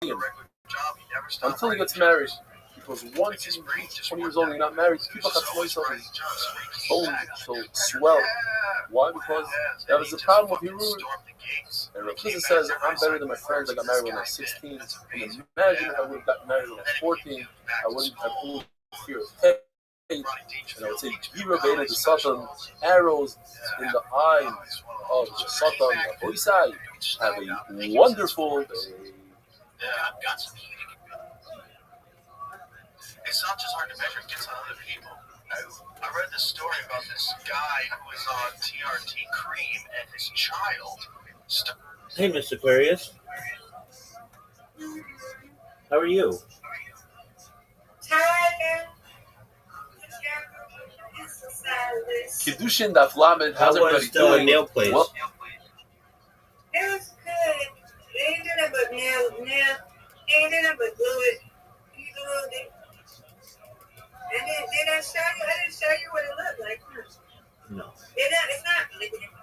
until he gets married. Because once he's 20 years old and you're not married, people have to his bone will swell. Why? Because that was the problem with Hirud. And Rabbi says, I'm better than my friends. I got married when I was 16. And imagine if I would have gotten married when I was 14, I wouldn't have any fear of pain. And I would say, Gira Beta the Satan, arrows in the eye of the Satan, Oisai. Have a wonderful day. It's not just hard to measure, it gets on other people. I read this story about this guy who was on TRT cream and his child. Hey, Miss Aquarius. How are you? Kiddushin Daf Lamed. How's everybody doing? Nail place? Well, it was good. They ain't doing it but nail. They ain't doing it but glue it. He glued it. And then did I show you? I didn't show you what it looked like. No. It's not bleeding.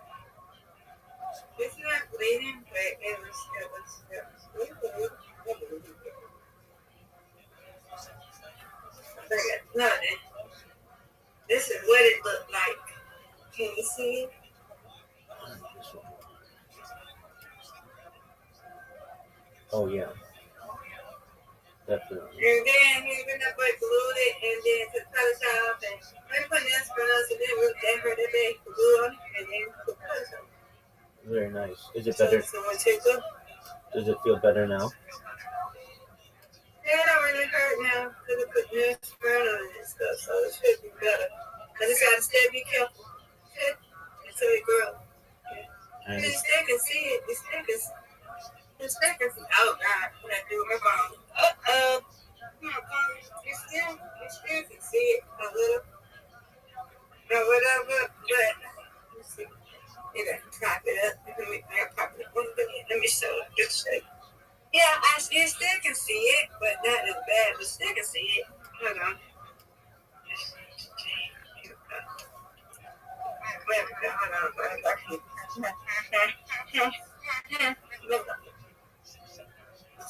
It's not bleeding, but it was no, this is what it looked like. Can you see it? Oh, yeah. Definitely. And then he went up and glued it and then took color shop and put this for us and then we hurt it back, glue on it and then put color shop. Very nice. Is it better? Does it feel better now? Yeah, it don't really hurt now because I put this burn on it and stuff, so it should be better. I just gotta stay be careful until it grows. Yeah. You still can see it. You still can see. Oh God, what I do with my phone? You still can see it a little, or whatever. But let's see. You gotta prop it up. Let me show it. Just show you. Yeah, you still can see it, but not as bad. But still can see it. Hold on.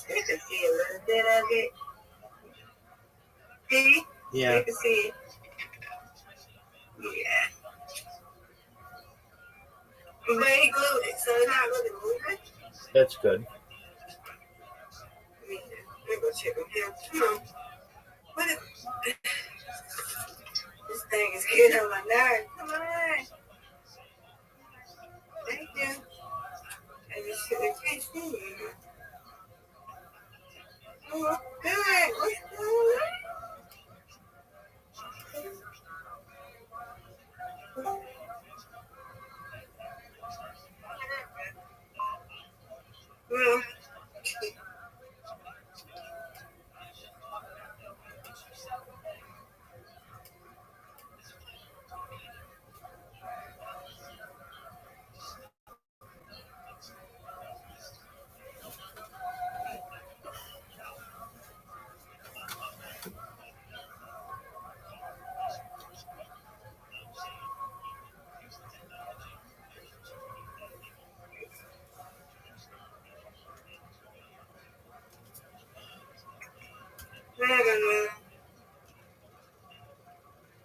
You can see a little bit of it. See? Yeah. You can see it. Yeah. But he glued it, so it's not really moving. That's good. Let me go check with him. Come on. What is this thing is getting on my nerves. Come on. Thank you. I just can't see you. Oh, good. What's good? Well, I don't know.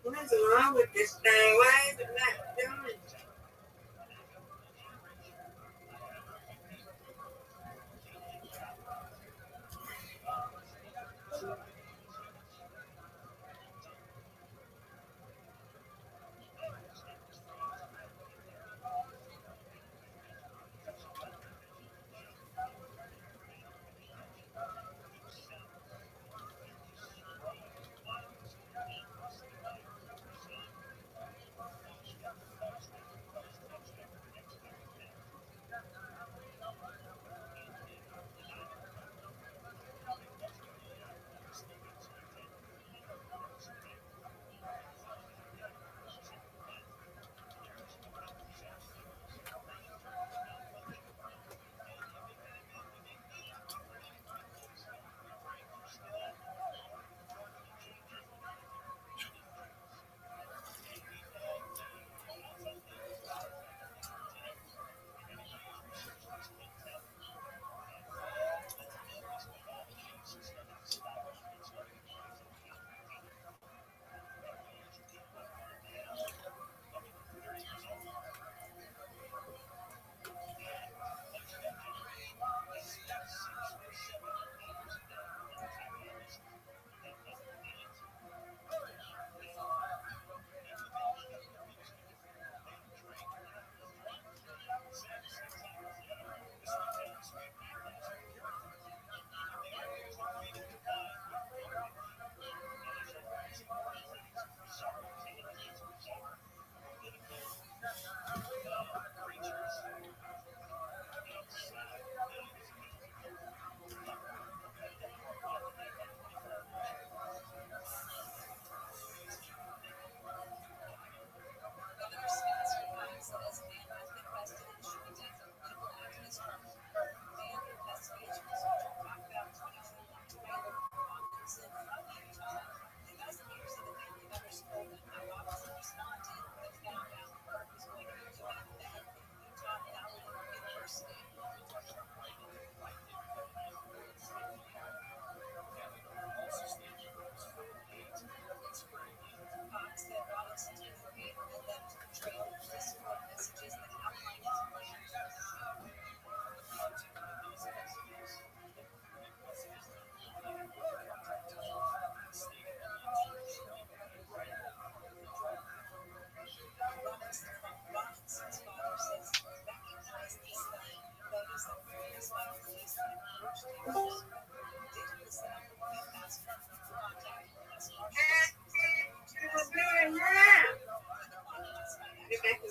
What's wrong with this thing? Why is it not doing?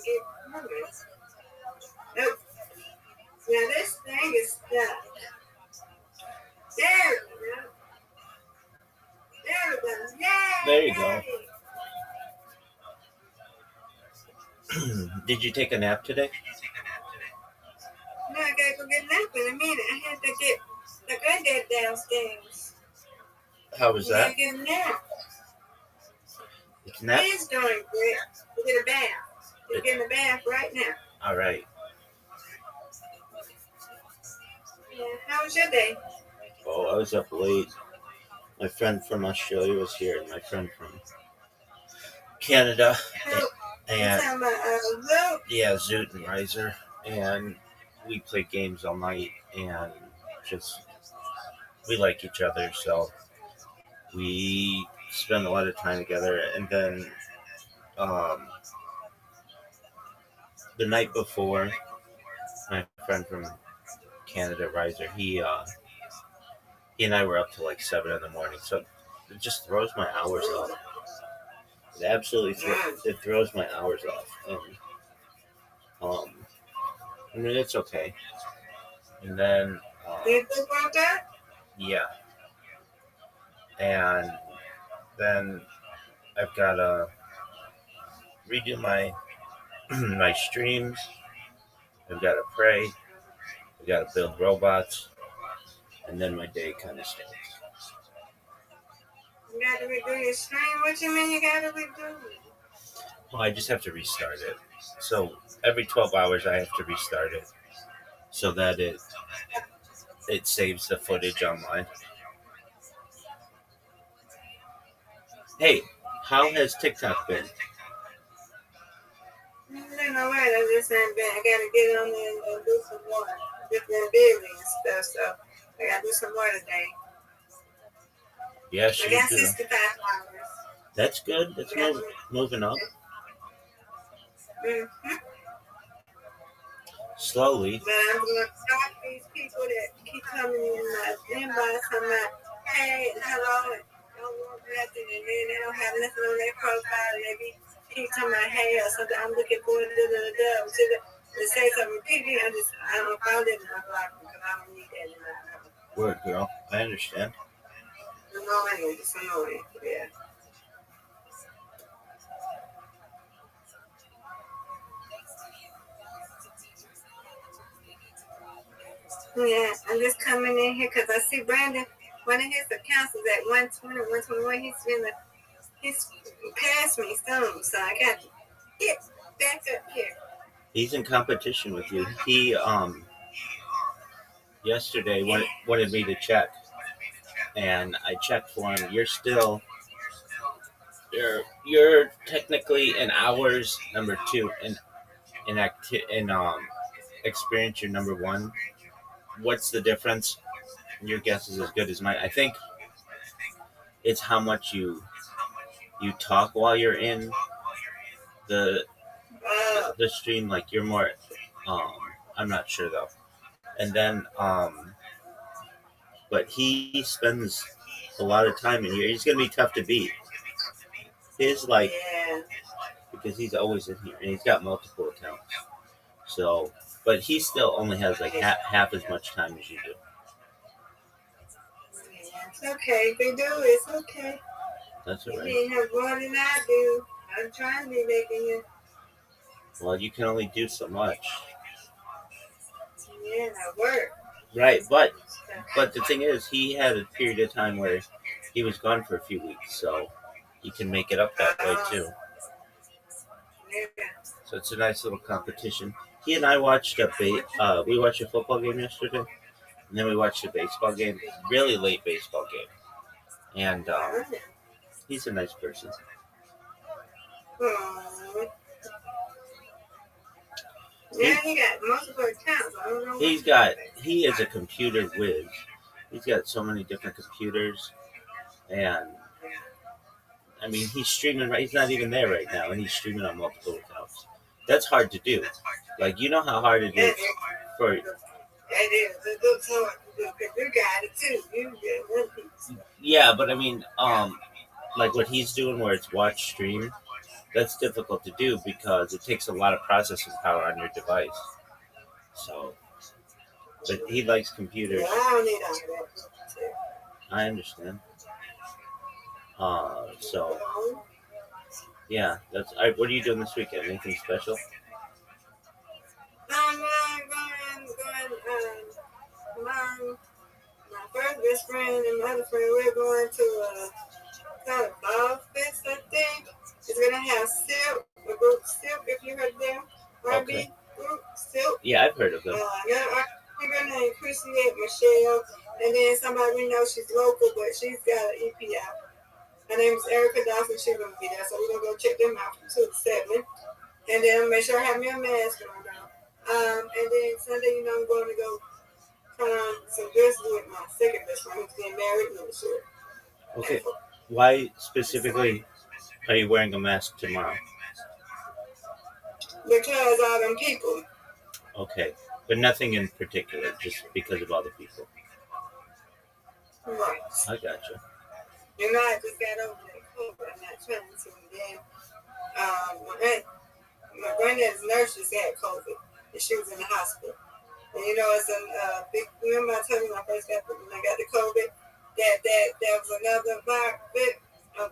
get hungry. Nope. Now this thing is stuck. There we go. There we go. Yay! There you go. Did you take a nap today? No, I gotta go get a nap in a minute. I had to get the granddad downstairs. How was that? Get a nap. It's nap? He's doing great. We get a bath. We're getting a bath right now. All right. Yeah. How was your day? Oh, I was up late. My friend from Australia was here, and my friend from Canada. And yeah, Zoot and Riser. And we played games all night, and just, we like each other, so we spend a lot of time together. And then the night before, my friend from Canada, Riser, he and I were up till like 7 in the morning, so it just throws my hours off. It absolutely it throws my hours off. I mean, it's okay. And then yeah, and then I've got to redo my my streams. I've got to pray. I've got to build robots, and then my day kind of starts. You got to redo your stream? What you mean you got to redo it? Well, I just have to restart it. So every 12 hours I have to restart it so that it saves the footage online. Hey, how has TikTok been? I don't know why. I just ain't been. I got to get on there and do some more. Just been busy and stuff, so I got to do some more today. Yes, I got 65 hours. That's good. That's moving up. Mm-hmm. Slowly. But I'm going to start these people that keep coming in my inbox talking about, hey, hello, and don't want nothing, and then they don't have nothing on their profile, and they keep talking about, hey, or something, I'm looking for da-da-da-da. To say something repeating, I don't follow it and I block them because I don't need that in my life. Word, girl. I understand. Annoying, it's annoying, yeah. Yeah, I'm just coming in here because I see Brandon, one of his accounts is at 120, 121. He's past me soon, so I got to get back up here. He's in competition with you. He yesterday wanted me to check, and I checked for him. You're technically in hours number 2, in experience you're number 1. What's the difference? Your guess is as good as mine. I think it's how much you talk while you're in the stream. Like you're more. I'm not sure though. And then but he spends a lot of time in here. He's gonna be tough to beat. His because he's always in here and he's got multiple accounts. So, but he still only has like half as much time as you do. It's okay. If they do, it's okay. That's all right. You have more than I do. I'm trying to be making it. Well, you can only do so much. Yeah, I work. Right, but the thing is, he had a period of time where he was gone for a few weeks, so you can make it up that way too. Yeah. So it's a nice little competition. He and I watched we watched a football game yesterday, and then we watched a baseball game, really late baseball game. And he's a nice person. Yeah, he got multiple accounts. I don't know. He is a computer whiz. He's got so many different computers, and I mean, he's streaming right. He's not even there right now, and he's streaming on multiple accounts. That's hard to do. Like, you know how hard it is for. It is. It looks hard to do because you got it too. You get one piece. Yeah, but I mean, like what he's doing, where it's watch stream. that's difficult to do because it takes a lot of processing power on your device. So, but he likes computers. Yeah, I don't need all that. I understand. So yeah, that's. What are you doing this weekend? Anything special? My first best friend and my other friend, we're going to kind of ball fest, I think. It's gonna have Silk, the group Silk, if you heard them. Rabbi group Silk. Yeah, I've heard of them. Her name Chrissy Michelle, and then somebody we know, she's local, but she's got an EP out. Her name is Erica Dawson. She's gonna be there, so we're gonna go check them out from 2 to 7. And then make sure I have me a mask on now. And then Sunday, I'm going to go find some dresses with my second best friend who's getting married next year. Okay. Why specifically are you wearing a mask tomorrow? Because all them people. Okay. But nothing in particular, just because of all the people. Right. I gotcha. I just got over that COVID. I'm not trying to. Then my granddad's nurse just had COVID, and she was in the hospital. And it's a big. Remember I told you when I first got when I got the COVID that there was another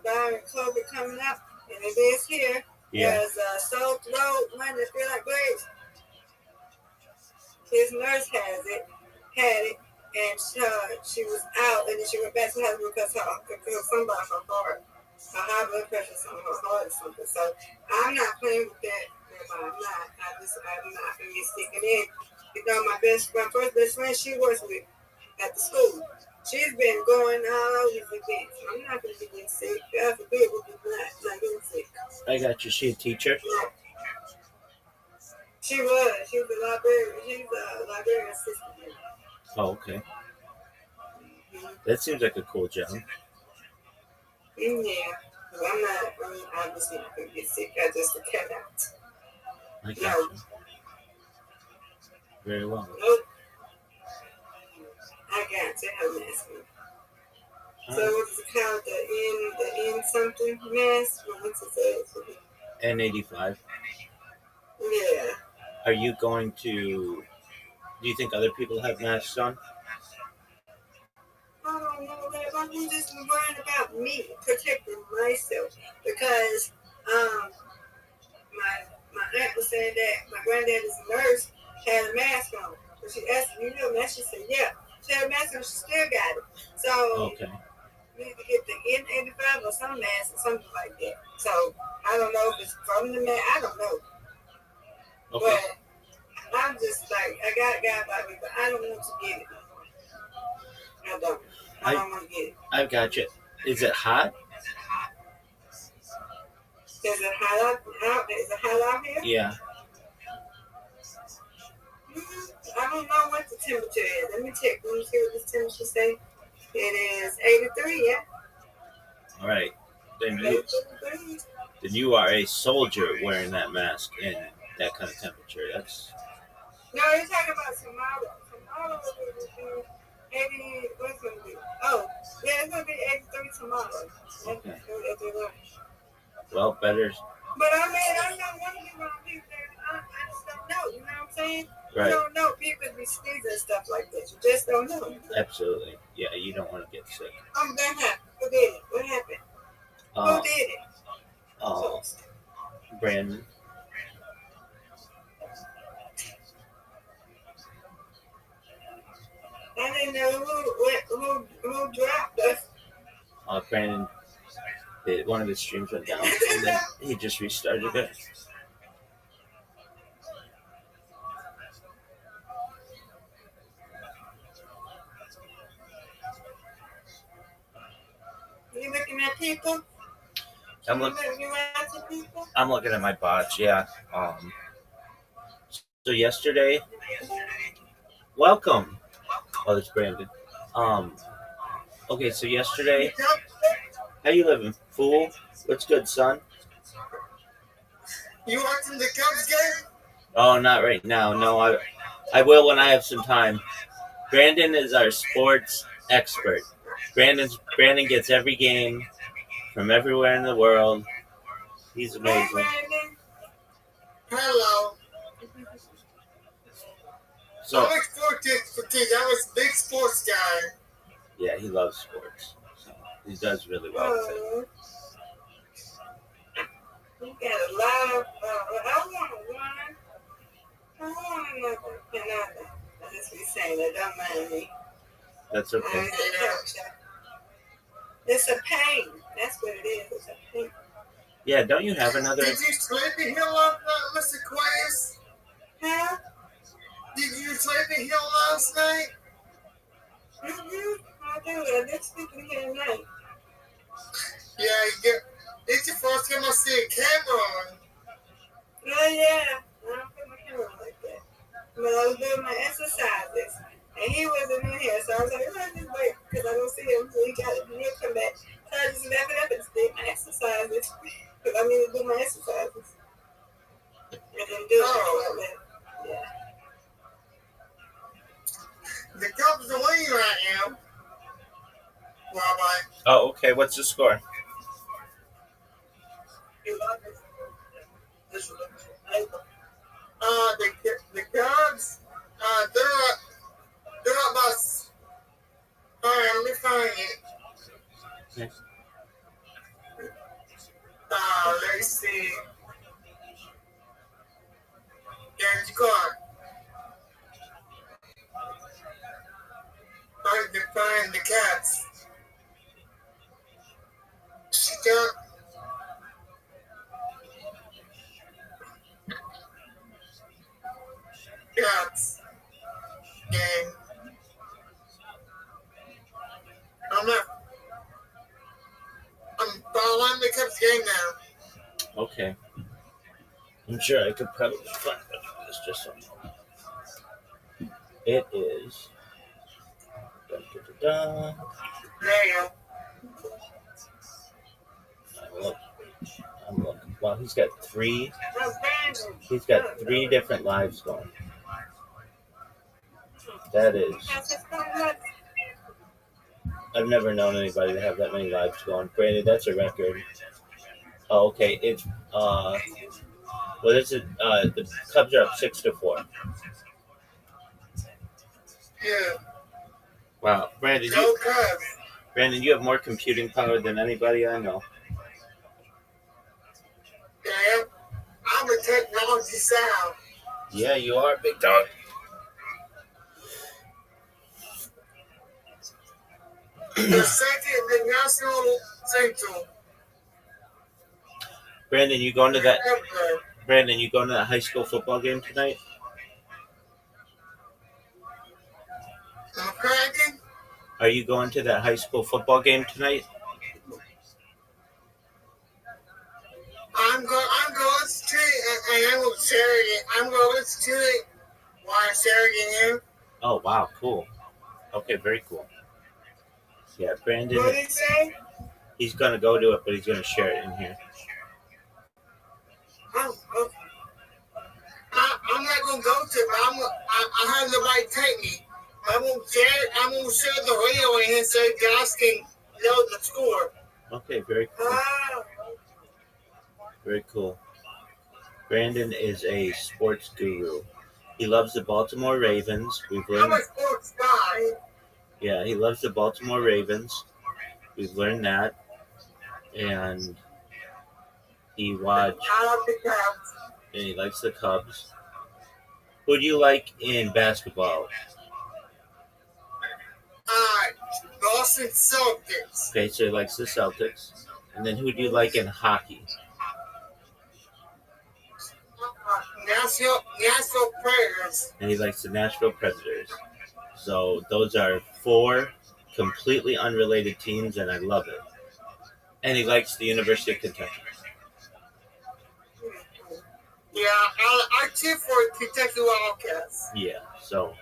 virus COVID coming up, and it is here. Yeah. There's a sore throat, one that feel like grapes. His nurse had it, and she was out, and then she went back to the hospital because something about her heart, her high blood pressure, something her heart or something. So I'm not playing with that. I'm not. I'm not gonna get sick. And then, my first best friend, she works with at the school. She's been going all over these events. I'm not gonna be getting sick. God forbid we'll be not getting sick. I got you. She a teacher? Yeah. She was. She was a librarian. She's a librarian assistant. Oh, okay. That seems like a cool job. Yeah. I'm obviously not going to get sick. I just cannot. I got you. Very well. Nope. I got to have a mask on. So what is it called? The N something mask? What's it say? N95. Yeah. Are you going to... Do you think other people have masks on? I don't know that. I'm just worrying about me, protecting myself. Because my aunt was saying that my granddad's nurse had a mask on. But she asked me, mask? She said, yeah. She had a mask on, she still got it. So, okay. You need to get the N85 or some mask or something like that. So, I don't know if it's from the mask. I don't know. Okay. But I'm just like, I got by me, but I don't want to get it. I don't want to get it. I've got you. Is it hot? Is it hot out here? Yeah. I don't know what the temperature is. Let me check. Let me see what this temperature say. It is 83, yeah. All right. Then you are a soldier wearing that mask in that kind of temperature. That's... No, you're talking about tomorrow. Tomorrow will be 80. What's it going to be? Oh, yeah, it's going to be 83 tomorrow. Okay. That's well, better. But I don't want to be around people that I just don't know. You know what I'm saying? Right. You don't know people be sneezing and stuff like that. You just don't know. Absolutely. Yeah, you don't want to get sick. That happened. Who did it? What happened? Who did it? Brandon. I didn't know who dropped us. Brandon, one of his streams went down, and then he just restarted it. You looking at people? I'm looking at my bots, yeah. So yesterday, welcome. Oh, it's Brandon. Okay, so yesterday, how you living, fool? What's good, son? You watching the Cubs game? Oh, not right now. No, I will when I have some time. Brandon is our sports expert. Brandon gets every game from everywhere in the world. He's Hey, amazing. Brandon. Hello. So I'm a sports expertise. I was a big sports guy. yeah, he loves sports. So he does really well with it. You got a lot of. I want one. I want another. I just be saying that. Don't mind me. That's okay. It's a pain. That's what it is. It's a pain. Yeah, don't you have another? Did you sleep in here last night, Mr. Aquarius? Huh? Did you sleep in here last night? I do. I did sleep in here at night. Yeah. It's the first time I see a camera on. Oh, yeah. I don't put my camera on like that. But I was doing my exercises. And he wasn't in here. So I was like, oh, I just wait. Because I don't see him. So he got it. He'll come back. So I just left it up and did my exercises. Because I need to do my exercises. And then do it before I left. Yeah. The Cubs are winning right now. Rabbi. Oh, okay. What's the score? The Cubs, they're up by. All right, let me find it. Okay. Let's see. There's the card. I can find the cats. Stop. Cats. And I'm following the Cubs game now. Okay. I'm sure I could probably find it. It's just so. It is. Dun, dun, dun, dun. There you go. I'm looking. Wow, he's got three. He's got 3 different lives going. That is. I've never known anybody to have that many lives going. Brandon, that's a record. Oh, okay. It's well, this is the Cubs are up 6-4. Yeah. Wow, Brandon, Go Cubs. Brandon, you have more computing power than anybody I know. Yeah. I'm a technology sound. Yeah, you are, big dog. The second, the National Central. Brandon, you going to that? Brandon, you going to that high school football game tonight? Brandon? Are you going to that high school football game tonight? I'm going to it, and I will share it. I'm going to it while I'm sharing it. Oh, wow, cool. Okay, very cool. Yeah, Brandon. What did he say? He's going to go to it, but he's going to share it in here. Oh, okay. I'm not going to go to it, but I have nobody take me. I'm going to share the radio in here so you guys can know the score. Okay, very cool. Very cool. Brandon is a sports guru. He loves the Baltimore Ravens. We've learned. I'm a sports guy. Yeah, he loves the Baltimore Ravens. We've learned that. And he watched. I love the Cubs. And he likes the Cubs. Who do you like in basketball? Boston Celtics. Okay, so he likes the Celtics. And then who do you like in hockey? Nashville Predators. And he likes the Nashville Predators. So those are 4 completely unrelated teams, and I love it. And he likes the University of Kentucky. Yeah, I cheer for Kentucky Wildcats. Yeah, so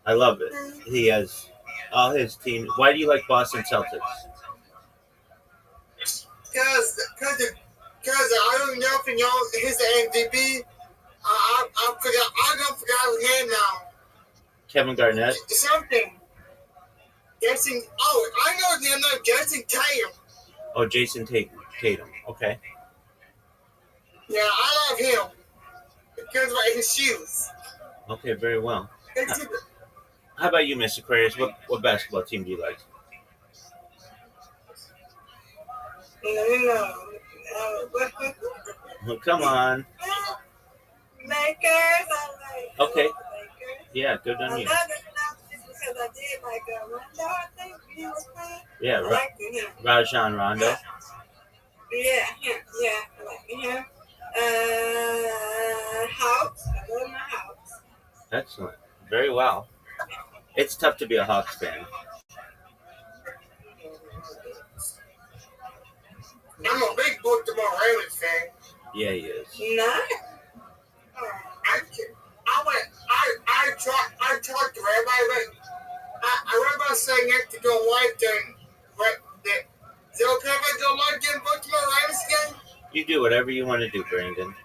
I love it. He has all his teams. Why do you like Boston Celtics? Because I don't know if you know his MVP. I don't forget his name now. Kevin Garnett? Something. Jason. Oh, I know his name now. Jason Tatum. Oh, Jason Tatum. Okay. Yeah, I love him because of his shoes. Okay, very well. How about you, Miss Aquarius? What basketball team do you like? No. Well, come on. Lakers, I like. Okay. Lakers. Yeah, good on you. Just because I did like Rondo, I think he was playing. Yeah, I liked him. Rajon Rondo. Yeah, him. Yeah, I like him. Hawks. I love my Hawks. Excellent. Very well. It's tough to be a Hawks fan. I'm a big Baltimore Ravens fan. Yeah, he is. Not. I talked to Rabbi, but Rabbi saying that to go live game. Is it okay if I go live game Baltimore Ravens game? You do whatever you want to do, Brandon.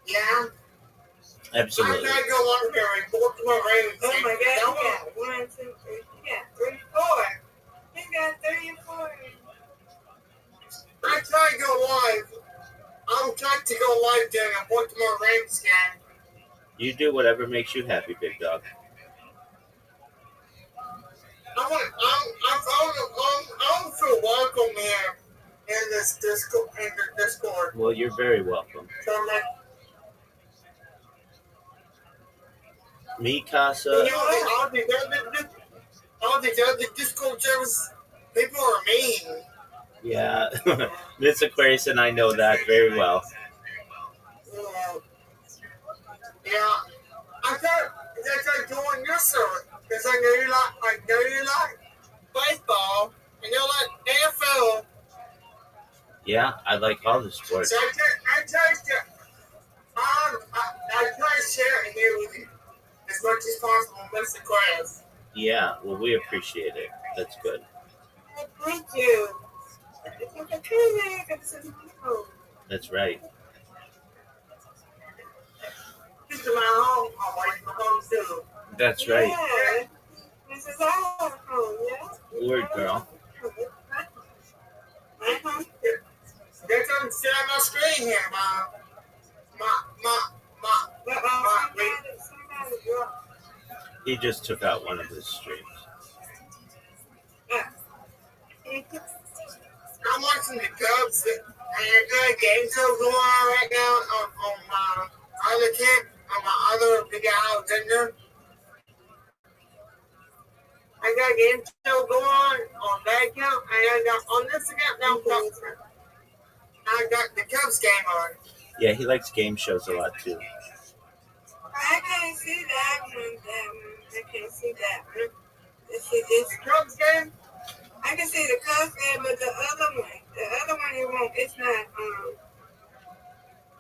Yeah. Absolutely. I'm going to go live game Baltimore Ravens game. Oh my God, he got 1, 2, 3. He got 3, 4. He got 3 and 4. I try to go live. I'm trying to go live during a Baltimore Ravens game. You do whatever makes you happy, big dog. I don't feel welcome here in this Discord. Well, you're very welcome. So I'm like, Mikasa. all the other Discord servers, people are mean. Yeah, Miss Aquarius and I know that very well. Yeah. I tried joining your server because I know you like baseball and you like NFL. Yeah, I like all the sports. So I try to share it here with you as much as possible, Mr. Class. Yeah, well, we appreciate it. That's good. Thank you. That's right. This is my home. I'm away from home too. That's right. Yeah. This is our home, yeah? Word, girl. They're trying to share my screen here, He just took out one of his streams. I'm watching the Cubs and a game show going on right now on my other camp, on my other big Alexander. I got a game show going on that account, and I got on this account now. I got the Cubs game on. Yeah, he likes game shows a lot too. I can't see that one. I can't see that one. This Cubs game? I can see the Cubs game, but the other one it won't. It's not.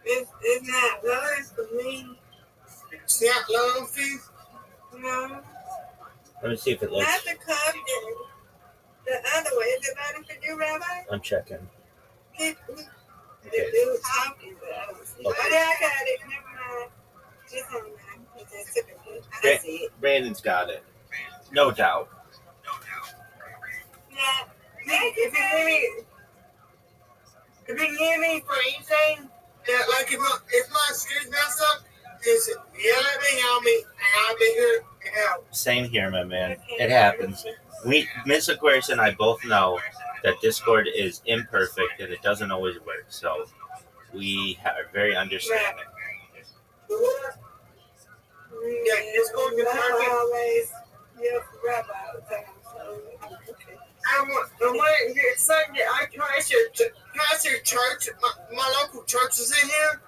It's not loaded for me. It's not loaded for you? No. Let me see if it looks. Not the Cubs game. The other one. Is it loaded for you, Rabbi? I'm checking. They were talking, but I don't see it. Oh, yeah, I got it. Never mind. It's on there. It just took a bit. I see it. Brandon's got it. No doubt. Yeah. Thank you, baby. If you need me for anything, like if my screen's messed up, just yell at me, and I'll be here to help. Same here, my man. It happens. Miss Aquarius and I both know that Discord is imperfect and it doesn't always work. So we are very understanding. Yeah, Discord is perfect. Always, yeah, Rabbi all the time. So, okay. Sunday, I pass your church. My local church is in here.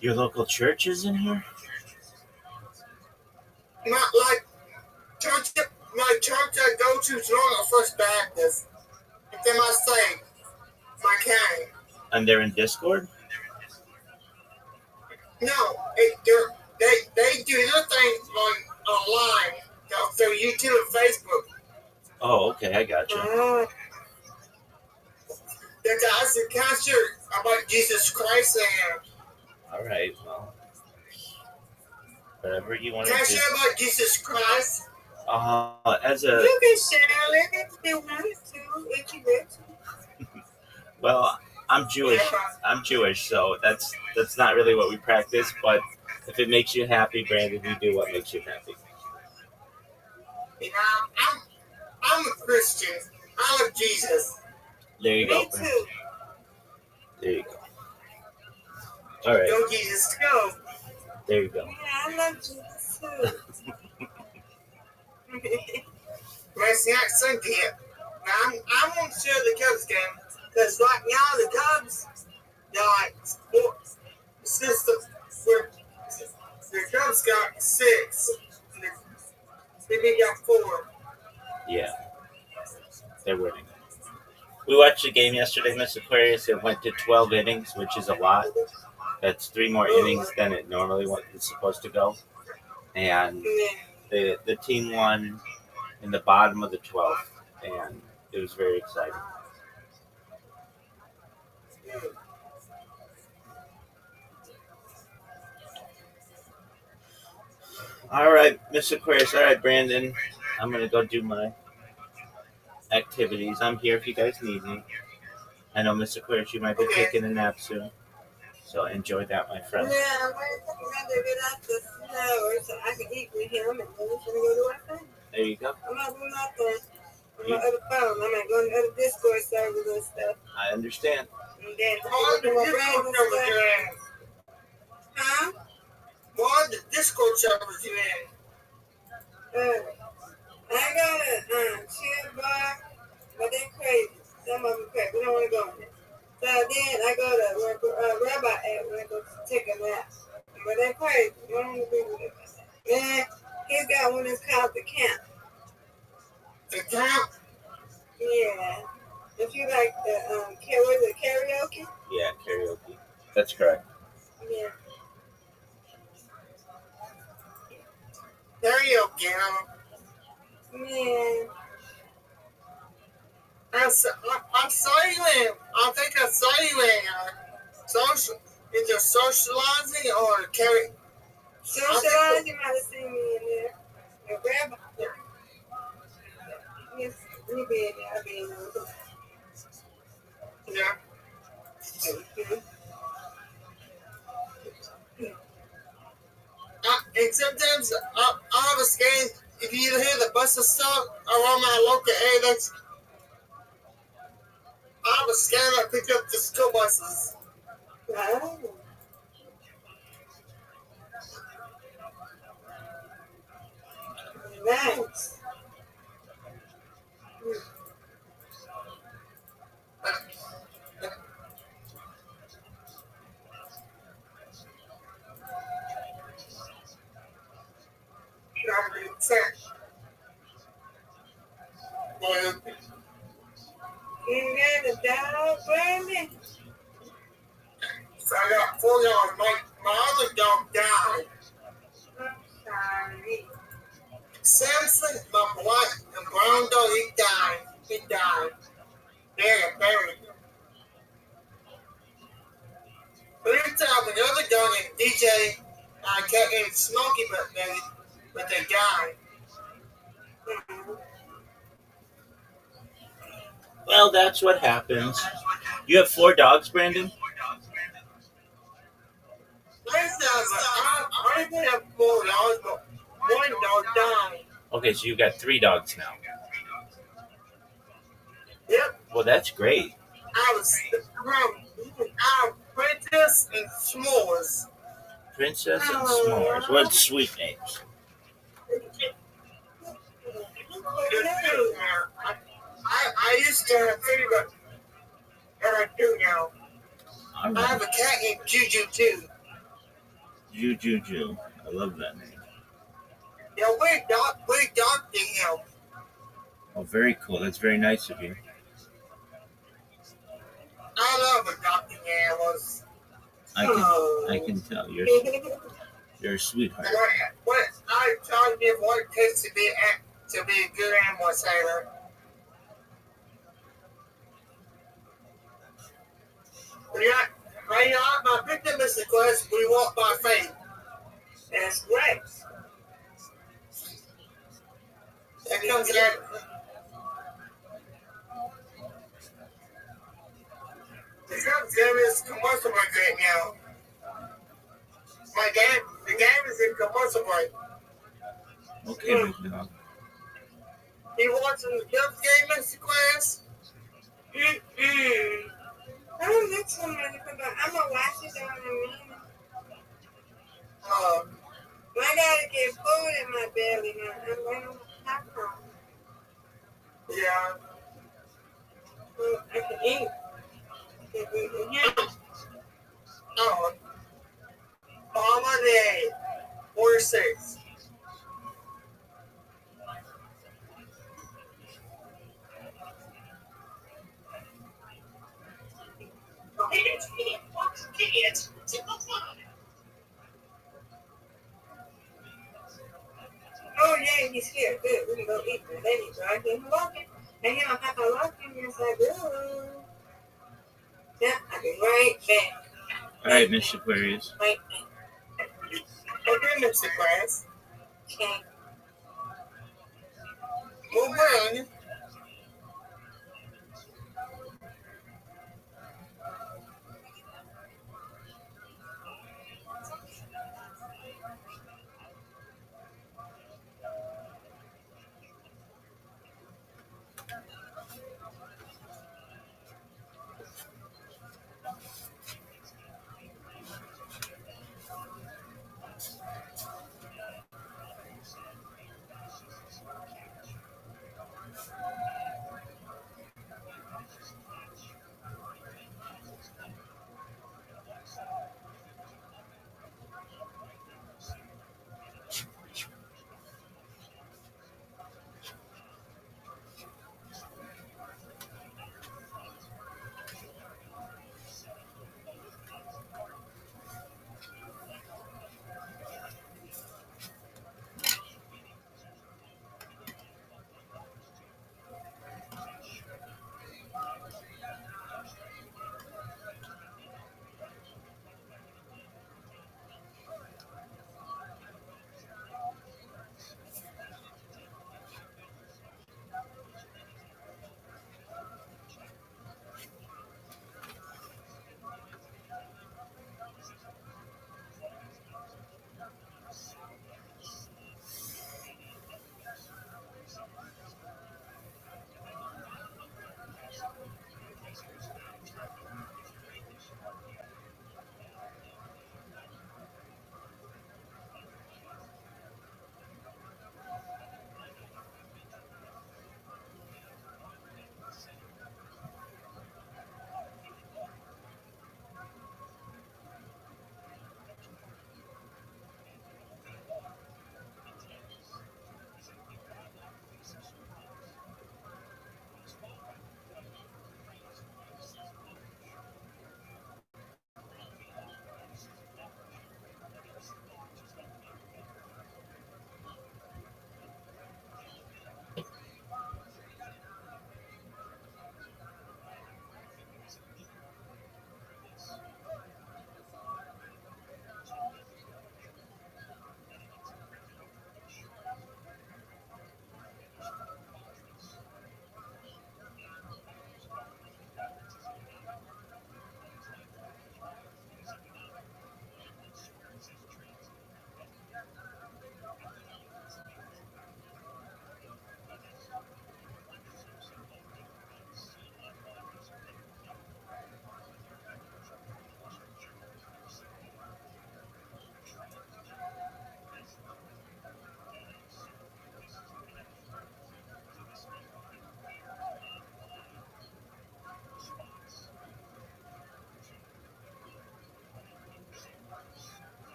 Your local church is in here? Not like church. My church I go to is Northern First Baptist. It's in my state, my county. And they're in Discord? No, they do their things online, through YouTube and Facebook. Oh, okay, I got you. There's a concert about Jesus Christ in here. All right, well, whatever you want to Can I do. share about Jesus Christ? As You can share it if you wanted to, if you want to. well, I'm Jewish. I'm Jewish, so that's not really what we practice. But if it makes you happy, Brandon, you do what makes you happy. You know, I'm a Christian. I love Jesus. There you go. Me too. There you go. All right. Go Jesus, go. There you go. Yeah, I love Jesus too. Mercy, not Sunday. Now, I won't share the Cubs game because right now the Cubs, they're like sports system. The Cubs got 6. They got 4. Yeah, they're winning. We watched the game yesterday, Miss Aquarius. It went to 12 innings, which is a lot. That's 3 more innings than it normally is supposed to go. And the team won in the bottom of the 12th, and it was very exciting. All right, Miss Aquarius. All right, Brandon. I'm going to go do my activities. I'm here if you guys need me. I know, Miss Aquarius, you might be taking a nap soon. So enjoy that, my friend. Yeah, I'm ready to get out the shower so I can eat with him and then we're going to go to our thing. There you go. I'm not doing nothing on my other phone. I'm not going to other Discord servers and stuff. I understand. And then What the Discord servers you in? Huh? What the Discord servers you in? I got a chill bar, but they're crazy. Some of them crazy. We don't want to go in there. So then I go to where Rabbi at when I go to take a nap. But they're crazy. We don't want to be with them. Then he's got one that's called the camp. The camp? Yeah. If you like the what is it, karaoke? Yeah, karaoke. That's correct. Yeah. Karaoke, Yeah. I saw you in. I think I saw you in social. Is it socializing or carry? Socialize, you might have seen me in there. The Rabbi. Yes, you be in there. I'll be in there. Yeah. And sometimes I have a scan. If you hear the buses stop around my local area, I have a scanner to pick up the school buses. Wow. Nice. You got a dog, Brandon? So I got 4 dogs. My other dog died. I'm sorry. Samson, my black and brown dog, he died. He died. Yeah, buried. But every time another dog named DJ, I kept getting smoky, but they died. Well, that's what happens. You have 4 dogs, Brandon? I didn't have 4 dogs, but 1 dog died. Okay, so you got 3 dogs now. Yep. Well, that's great. I was Princess and S'mores. Princess and S'mores. What sweet names. I used to have 3, but I do now. Right. I have a cat named Juju too. Juju. I love that name. Yeah, we're adopting him. Oh, very cool. That's very nice of you. I love adopting animals. I can tell you're a sweetheart. What I told you what it takes to be a good animal sailor. Right now, my victim is the quest. We walk by faith. That's right. That comes in. Cubs game is commercial break right now. The game is in commercial break. Okay, big dog. You watching the Cubs game, Mr. Class? I don't look so much, but I'm gonna watch it down in a minute. I gotta get food in my belly now. I'm going to popcorn. Yeah. I can eat. Holiday. 4-6. Oh, yeah, he's here. Good. We can go eat. Then he drive him walking. And him, Papa walking. Yes, I do. Yeah, I'll be right back. All right, Mr. Aquarius. Right back. Okay, Mr. Class. Okay. Move on.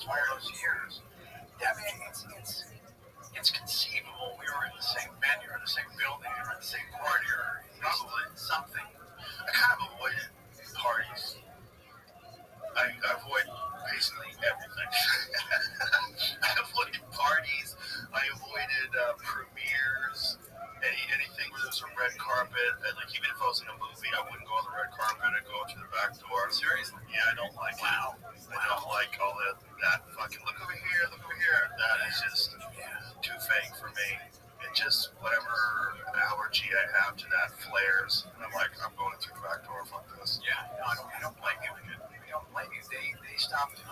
all those years. Yeah, I mean, it's conceivable we were in the same venue, or the same building, or the same party, or probably something. I kind of avoided parties. I avoid basically everything. I avoided parties. I avoided premieres. Anything where there was a red carpet. And, like, even if I was in a movie, I wouldn't go on the red carpet. I'd go to the back door. Seriously? Yeah, I don't like it. I don't like all that fucking look over here, look over here. That is just too fake for me. It just, whatever allergy I have to that flares. And I'm like, I'm going through the back door. Fuck this. Yeah, no, I don't blame you. I don't blame you. They stopped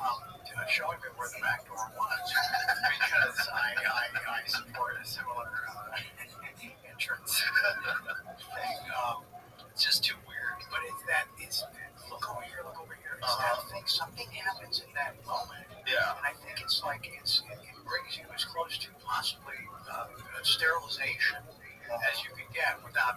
showing me where the back door was because I support a similar entrance thing. It's just too weird. But it's look over here, look over here. It's that thing. Something happens in that moment. Yeah. And I think it's like it brings you as close to possibly sterilization as you can get without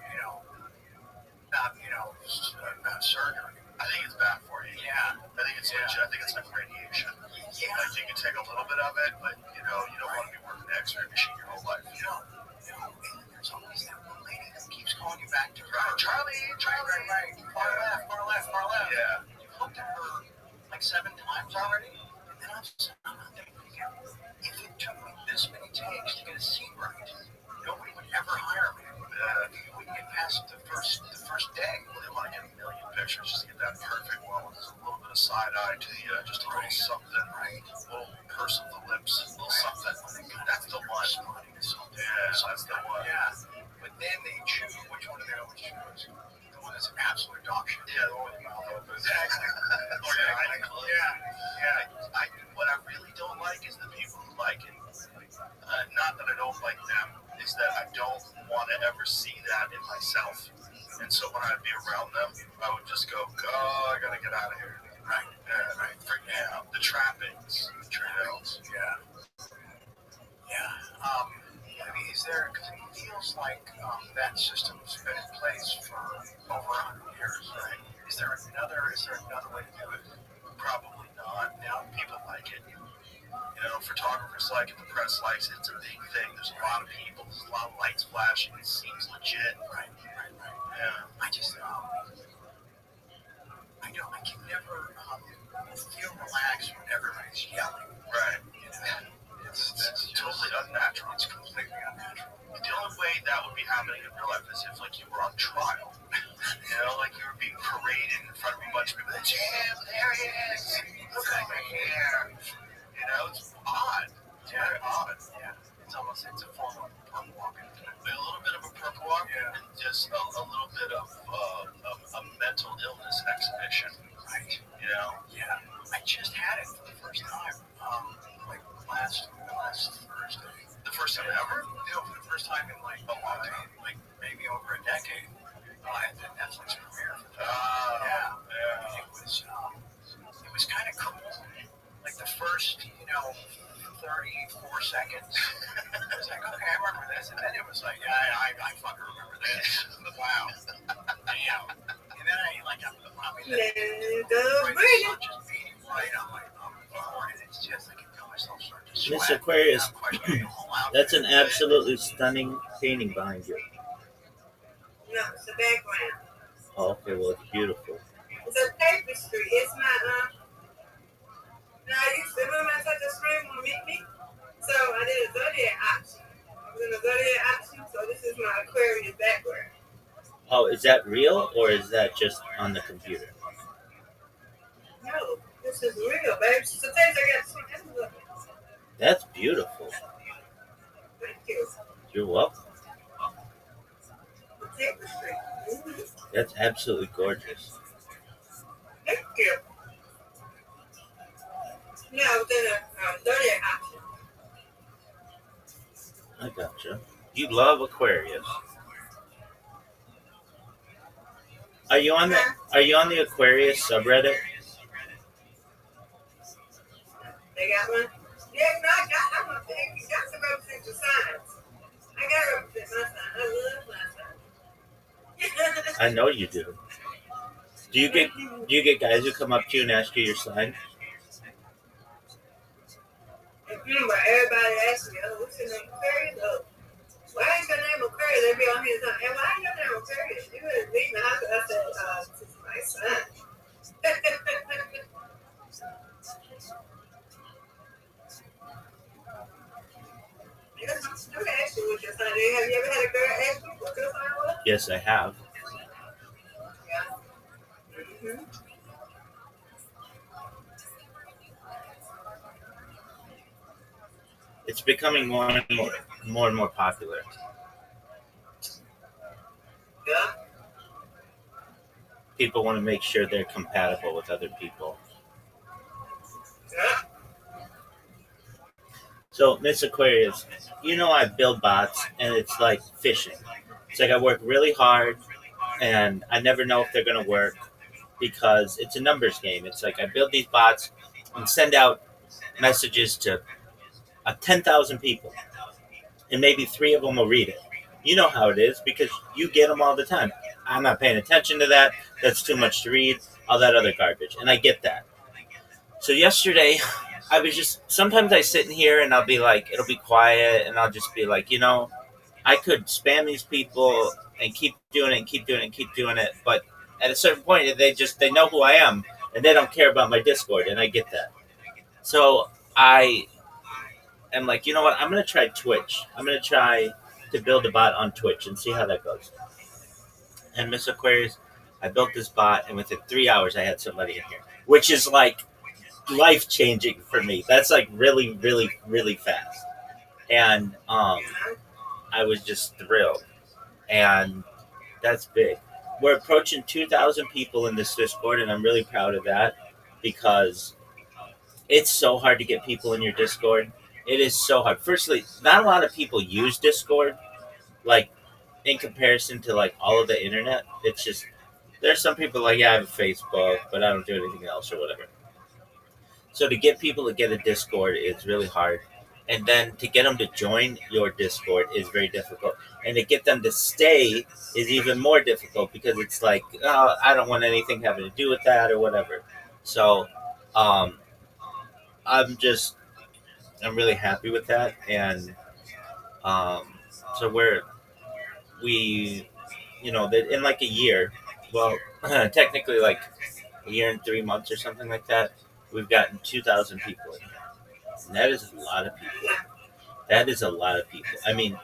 surgery. I think it's bad for you. Yeah. I think it's legit. I think it's like radiation. Yeah. Like you can take a little bit of it, but you don't want to be working an X-ray machine your whole life. No. And there's always that one lady that keeps calling you back to her. Charlie. Right. Far left. Yeah. You've looked at her like 7 times already, and then I'm not thinking again. If it took me this many takes to get a scene right, nobody would ever hire me. You wouldn't get past the first day. Well, they want to get a million pictures just to get that perfect one. There's a little bit of side eye to you, just a little something, right? A little purse of the lips, a little something. That's the one. Yeah, that's the one. Yeah. But then they choose. Which one do they always choose? The one that's an absolute dog shit. Yeah, the one with the mouth open. Exactly. Yeah. What I really don't like is the people who like it. Not that I don't like them, is that I don't want to ever see that in myself. And so when I'd be around them, I would just go, I gotta get out of here. Right. Right. Yeah. The trappings. Yeah. I mean, is there, because it feels like that system's been in place for over 100 years, right? Is there another way to do it? Probably not. Now people like it. Photographers like it, the press likes it. It's a big thing. There's a lot of people. There's a lot of lights flashing. It seems legit. Right. Yeah. I just, I can never feel relaxed when everybody's yelling. Right. That's totally unnatural. It's completely unnatural. The only way that would be happening in real life is if, like, you were on trial. Like you were being paraded in front of a bunch of people. It's him. There he is. Look over here. It's odd. It's very odd. Yeah. It's a form of purple walking. A little bit of a purple walk, and just a little bit of a mental illness exhibition. Right. Yeah. I just had it for the first time. Like last Thursday. The first time ever? No, for the first time in like a long time, like maybe over a decade. At the Netflix premiere. Yeah. It was kind of cool. Like the first, 34 seconds. I was like, okay, I remember this. And then it was like, I fucking remember this. Wow. Damn. And then just beating right on my floor. And it's just, I can feel myself start to sweat. Miss Aquarius, that's an absolutely stunning painting behind you. No, it's the background. Oh, okay, well, it's beautiful. It's a tapestry. It's my, now I used to, remember I touched the screen when you meet me? So I did a zodiac option. I was in a zodiac option, so this is my Aquarius background. Oh, is that real, or is that just on the computer? No, this is real, baby. So I got two. That's beautiful. Thank you. You're welcome. Tapestry. Mm-hmm. That's absolutely gorgeous. Thank you. No, I was in a zodiac option. I gotcha. You love Aquarius. Are you on the Aquarius subreddit? They got one? Yeah, I got to represent the signs. I got to represent my sign. I love my sign. I know you do. Do you get guys who come up to you and ask you your sign? But everybody asks me, oh, what's your name? Aquarius? Oh, why ain't your name Aquarius? They be on here saying, hey, why ain't your name Aquarius? You would have been the house. I said, this is my son. Let me ask you what your son is. Have you ever had a girl ask you what your son was? Yes, I have. Yeah. Mm-hmm. It's becoming more and more popular. Yeah. People want to make sure they're compatible with other people. Yeah. So, Miss Aquarius, I build bots, and it's like fishing. It's like I work really hard, and I never know if they're going to work because it's a numbers game. It's like I build these bots and send out messages to 10,000 people, and maybe 3 of them will read it. You know how it is because you get them all the time. I'm not paying attention to that. That's too much to read, all that other garbage. And I get that. So yesterday, I was just, sometimes I sit in here and I'll be like, it'll be quiet, and I'll just be like, I could spam these people and keep doing it and keep doing it and keep doing it. But at a certain point, they know who I am and they don't care about my Discord. And I get that. So I am like, you know what? I'm going to try Twitch. I'm going to try to build a bot on Twitch and see how that goes. And Miss Aquarius, I built this bot, and within 3 hours, I had somebody in here, which is like life changing for me. That's like really, really, really fast. And I was just thrilled. And that's big. We're approaching 2,000 people in this Discord, and I'm really proud of that because it's so hard to get people in your Discord. It is so hard. Firstly, not a lot of people use Discord, like in comparison to like all of the internet. It's just there's some people like, yeah, I have a Facebook, but I don't do anything else or whatever. So to get people to get a Discord is really hard. And then to get them to join your Discord is very difficult. And to get them to stay is even more difficult because it's like, oh, I don't want anything having to do with that or whatever. So I'm really happy with that. And so we, in like a year, well, technically like a year and 3 months or something like that, we've gotten 2,000 people in here. And that is a lot of people. That is a lot of people. I mean,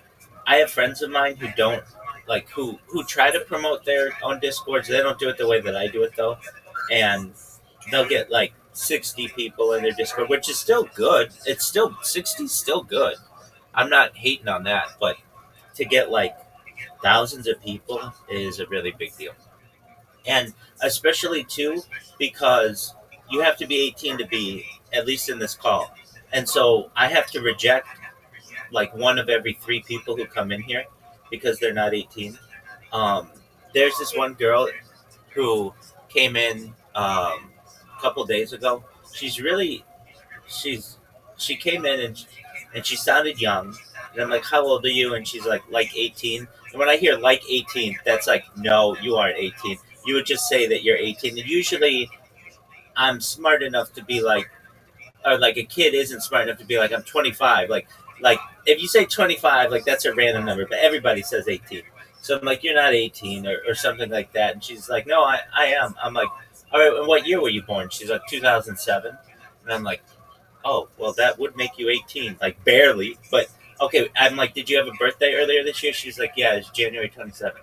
I have friends of mine who don't, like, who try to promote their own Discords. They don't do it the way that I do it, though. And they'll get, like, 60 people in their Discord, which is still good. 60 is still good. I'm not hating on that. But to get, like, thousands of people is a really big deal. And especially, too, because you have to be 18 to be, at least in this call. And so I have to reject like 1 of every 3 people who come in here because they're not 18. There's this one girl who came in a couple days ago. She came in and she sounded young. And I'm like, how old are you? And she's like 18. And when I hear like 18, that's like, no, you aren't 18. You would just say that you're 18. And usually I'm smart enough to be like, or like a kid isn't smart enough to be like, I'm 25. Like if you say 25, like that's a random number, but everybody says 18. So I'm like, you're not 18 or something like that. And she's like, no, I am. I'm like, all right, and what year were you born? She's like, 2007. And I'm like, oh, well, that would make you 18, like barely. But okay, I'm like, did you have a birthday earlier this year? She's like, yeah, it's January 27th.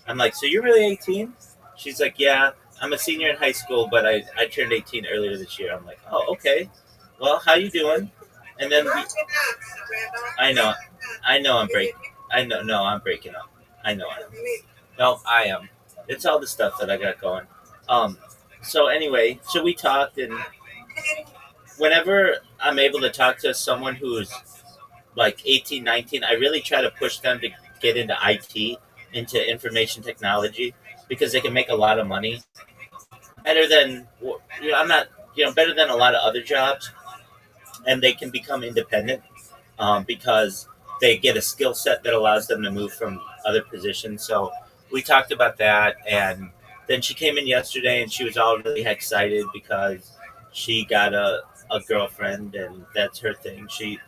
I'm like, so you're really 18? She's like, yeah, I'm a senior in high school, but I turned 18 earlier this year. I'm like, oh, okay. Well, how you doing? And then I know I'm breaking. No, I'm breaking up. I know I am. No, I am. It's all the stuff that I got going. So anyway, so we talked, and whenever I'm able to talk to someone who's like 18, 19, I really try to push them to get into IT, into information technology, because they can make a lot of money. Better than, better than a lot of other jobs. And they can become independent because they get a skill set that allows them to move from other positions. So we talked about that, and then she came in yesterday, and she was all really excited because she got a girlfriend, and that's her thing. She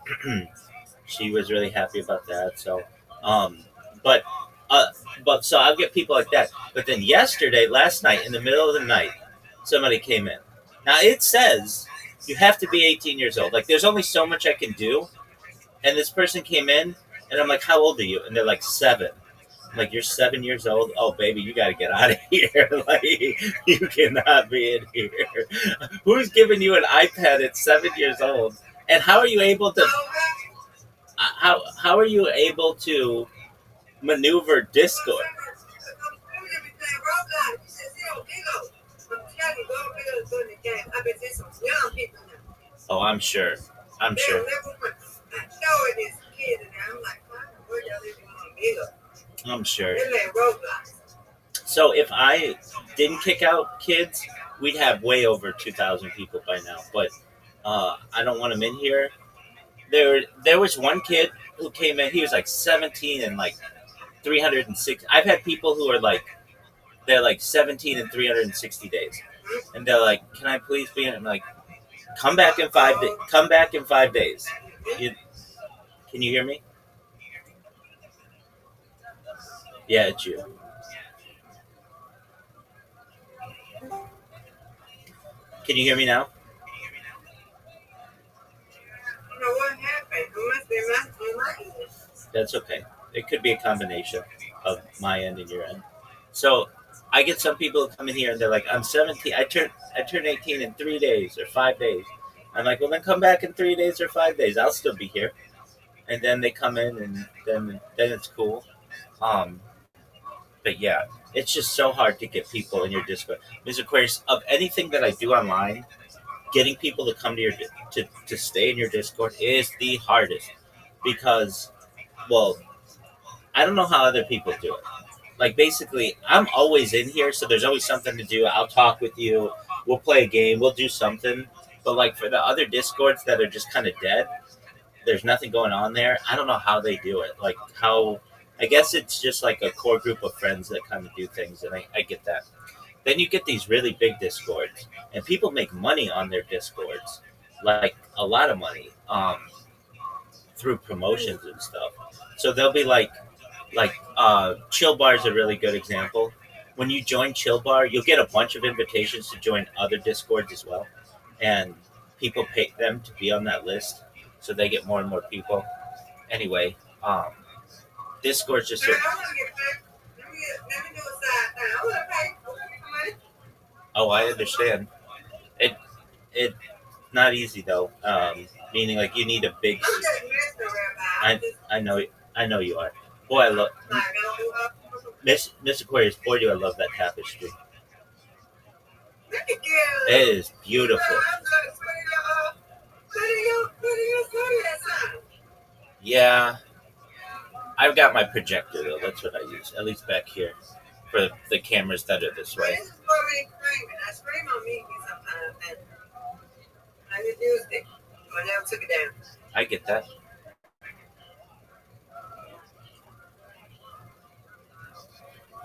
was really happy about that. So, um, but uh, but so I'll get people like that. But then last night, in the middle of the night, somebody came in. Now it says you have to be 18 years old. Like there's only so much I can do. And this person came in, and I'm like, "How old are you?" And they're like, 7. I'm like, "You're 7 years old? Oh, baby, you got to get out of here! Like, you cannot be in here. Who's giving you an iPad at 7 years old? And how are you able to? How are you able to maneuver Discord?" Oh, I'm sure. I'm sure. I'm sure. So if I didn't kick out kids, we'd have way over 2,000 people by now. But I don't want them in here. There was one kid who came in. He was like 17 and like 306. I've had people who are like they're like 17 and 360 days, and they're like, "Can I please be in?" I'm like, "Come back in 5 days. Come back in 5 days." You, can you hear me? Yeah, it's you. Can you hear me now? That's okay. It could be a combination of my end and your end. So I get some people who come in here and they're like, "I'm 17. I turn 18 in 3 days or 5 days." I'm like, "Well, then come back in 3 days or 5 days. I'll still be here." And then they come in, and then it's cool. Um, but yeah, it's just so hard to get people in your Discord. Ms. Aquarius, of anything that I do online, getting people to come to to stay in your Discord is the hardest because, well, I don't know how other people do it. Like basically, I'm always in here, so there's always something to do. I'll talk with you. We'll play a game. We'll do something. But like for the other Discords that are just kind of dead, there's nothing going on there. I don't know how they do it. Like how, I guess it's just like a core group of friends that kind of do things, and I get that. Then you get these really big Discords, and people make money on their Discords, like a lot of money, through promotions and stuff. So they'll be like Chill Bar is a really good example. When you join Chill Bar, you'll get a bunch of invitations to join other Discords as well, and people pay them to be on that list, so they get more and more people. Anyway, Discord's just a, oh, I understand. It it's not easy though. Meaning like you need a big. I know I know you are. Boy, I love Miss Aquarius. Boy, do I love that tapestry. It is beautiful. Yeah, I've got my projector though. That's what I use. At least back here for the cameras that are this way. I get that.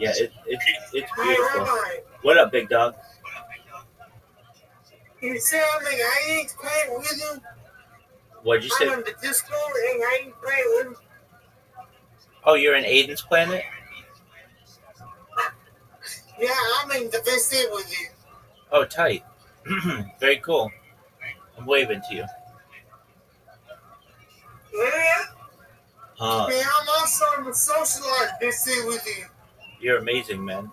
Yeah, it's beautiful. What up, big dog? You sound like I ain't playing with him. What'd you say? I'm on the Discord and I ain't playing with him. Oh, you're in Aiden's planet? Yeah, I'm in the vicinity with you. Oh, tight. Very cool. I'm waving to you. Yeah. Uh, Man, I'm also in the socialized vicinity with you. You're amazing, man.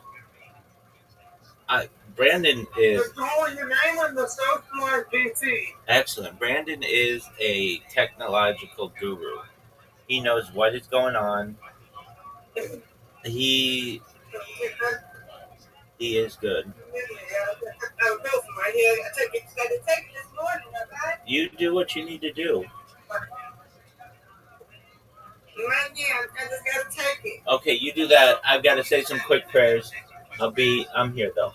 Brandon is Throwing your name on the socialized vicinity. excellent. Brandon is a technological guru. He knows what is going on. He is good. You do what you need to do. Okay, you do that. I've got to say some quick prayers. I'm here though.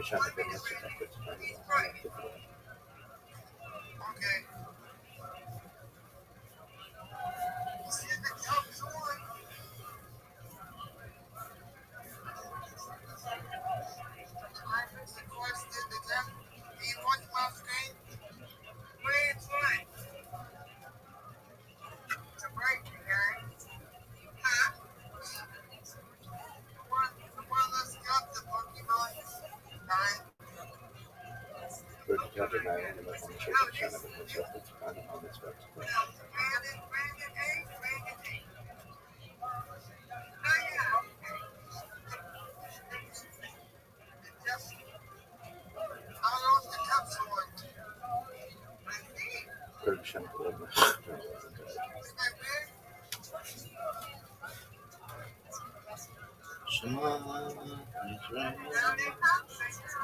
trying to get next to that. Okay. See if it comes on. I fix the course to the temp. Do you want my screen? Where it's like? To break, okay? Huh? The one that's got the Pokemon. Alright. Shema Yisrael,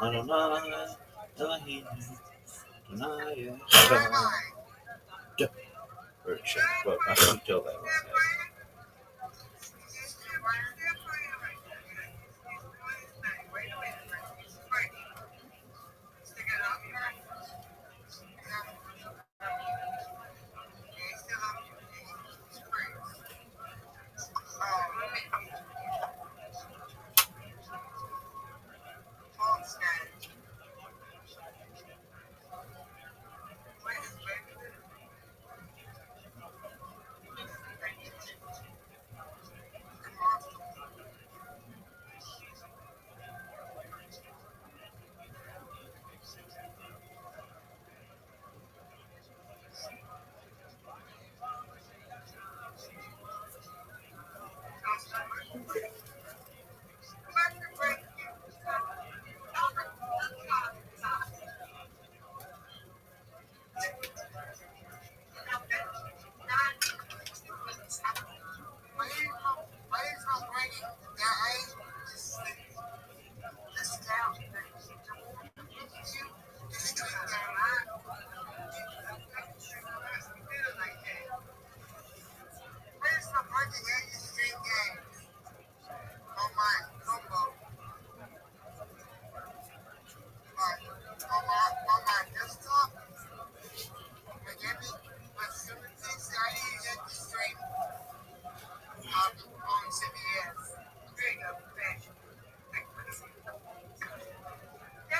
Adonai Elohim, Adonai Echad. Well, I can tell that one.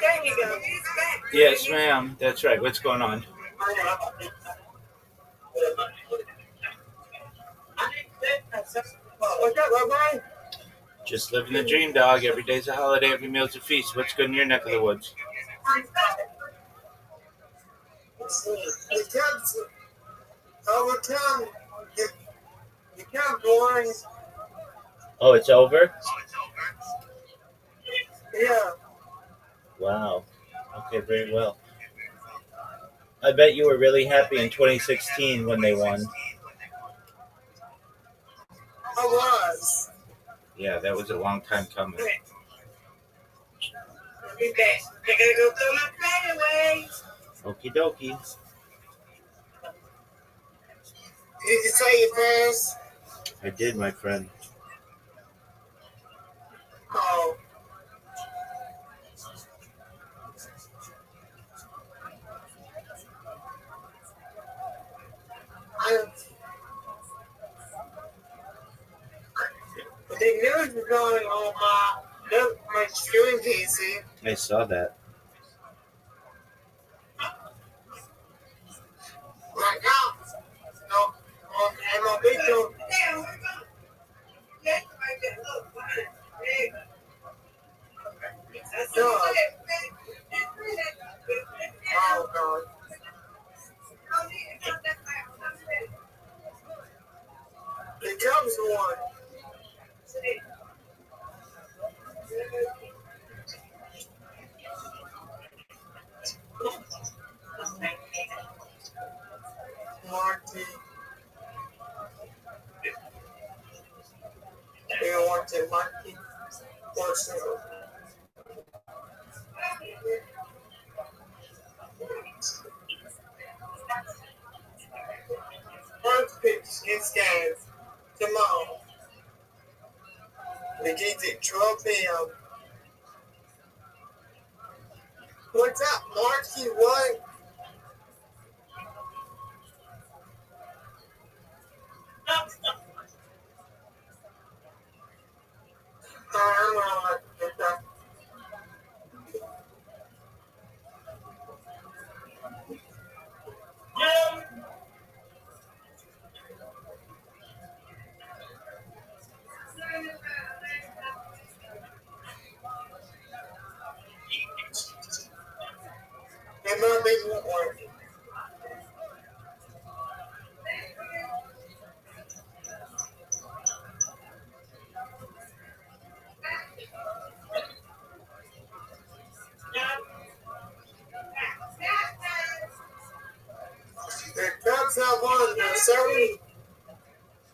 There you go. He's back. Yes, ma'am. That's right. What's going on? What's up, Rabbi? Just living the dream, dog. Every day's a holiday, every meal's a feast. What's good in your neck of the woods? The Cubs, over time, the Cubs won. Oh, it's over? Yeah. Wow. Okay, very well. I bet you were really happy in 2016 when they won. I was. Yeah, that was a long time coming. I'll be back. I gotta go throw my plate away. Okie dokie. Did you say your prayers? I did, my friend. Oh. The news is going on my streaming PC. I saw that. Right now, no, on MLB show. No. Oh God. The Cubs won. Marty. You want to Marty? What's that? First pitch is game tomorrow. The game's at 12 p.m. What's up, Marcy? What? I'm gonna get that. It might be one. The Cubs have won the 7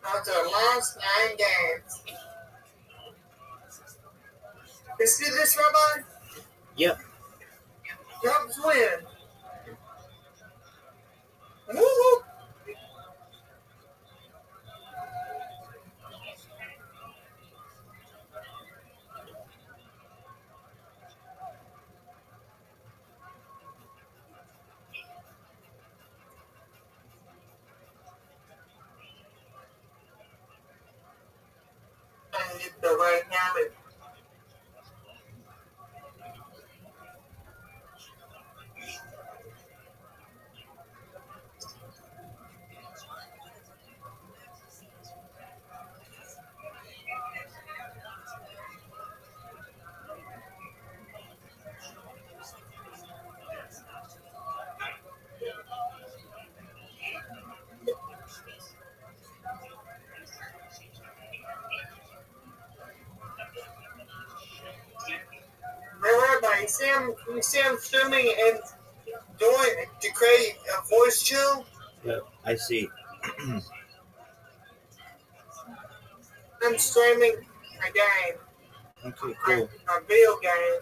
of their last 9 games. You see this, Rabbi? Yep. Cubs win. Woo-hoo. And get the right habit. Rabbi, you see him streaming and doing to create a voice chill? Yep, I see. I'm streaming a game. Okay, cool. A video game.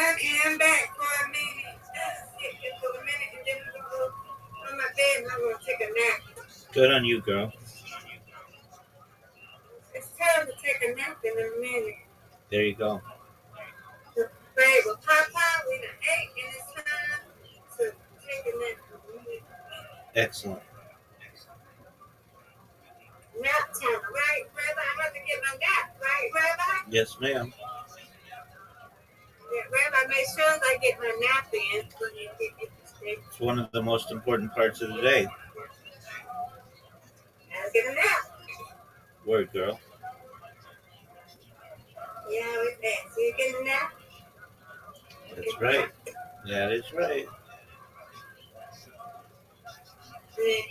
Okay, I'm back for a minute. For a minute, and then I'm gonna go on my bed and I'm gonna take a nap. Good on you, girl. It's time to take a nap in a minute. There you go. Babe, with Papa, we done ate, and it's time to take a nap. Excellent. Nap time, right, Rabbi? I have to get my nap, right, Rabbi? Yes, ma'am. Yeah, Rabbi, make sure I get my nap in. It's one of the most important parts of the day. I'll get a nap. Word, girl. Yeah, with that. So you getting a nap? That's right. That is right. Yeah.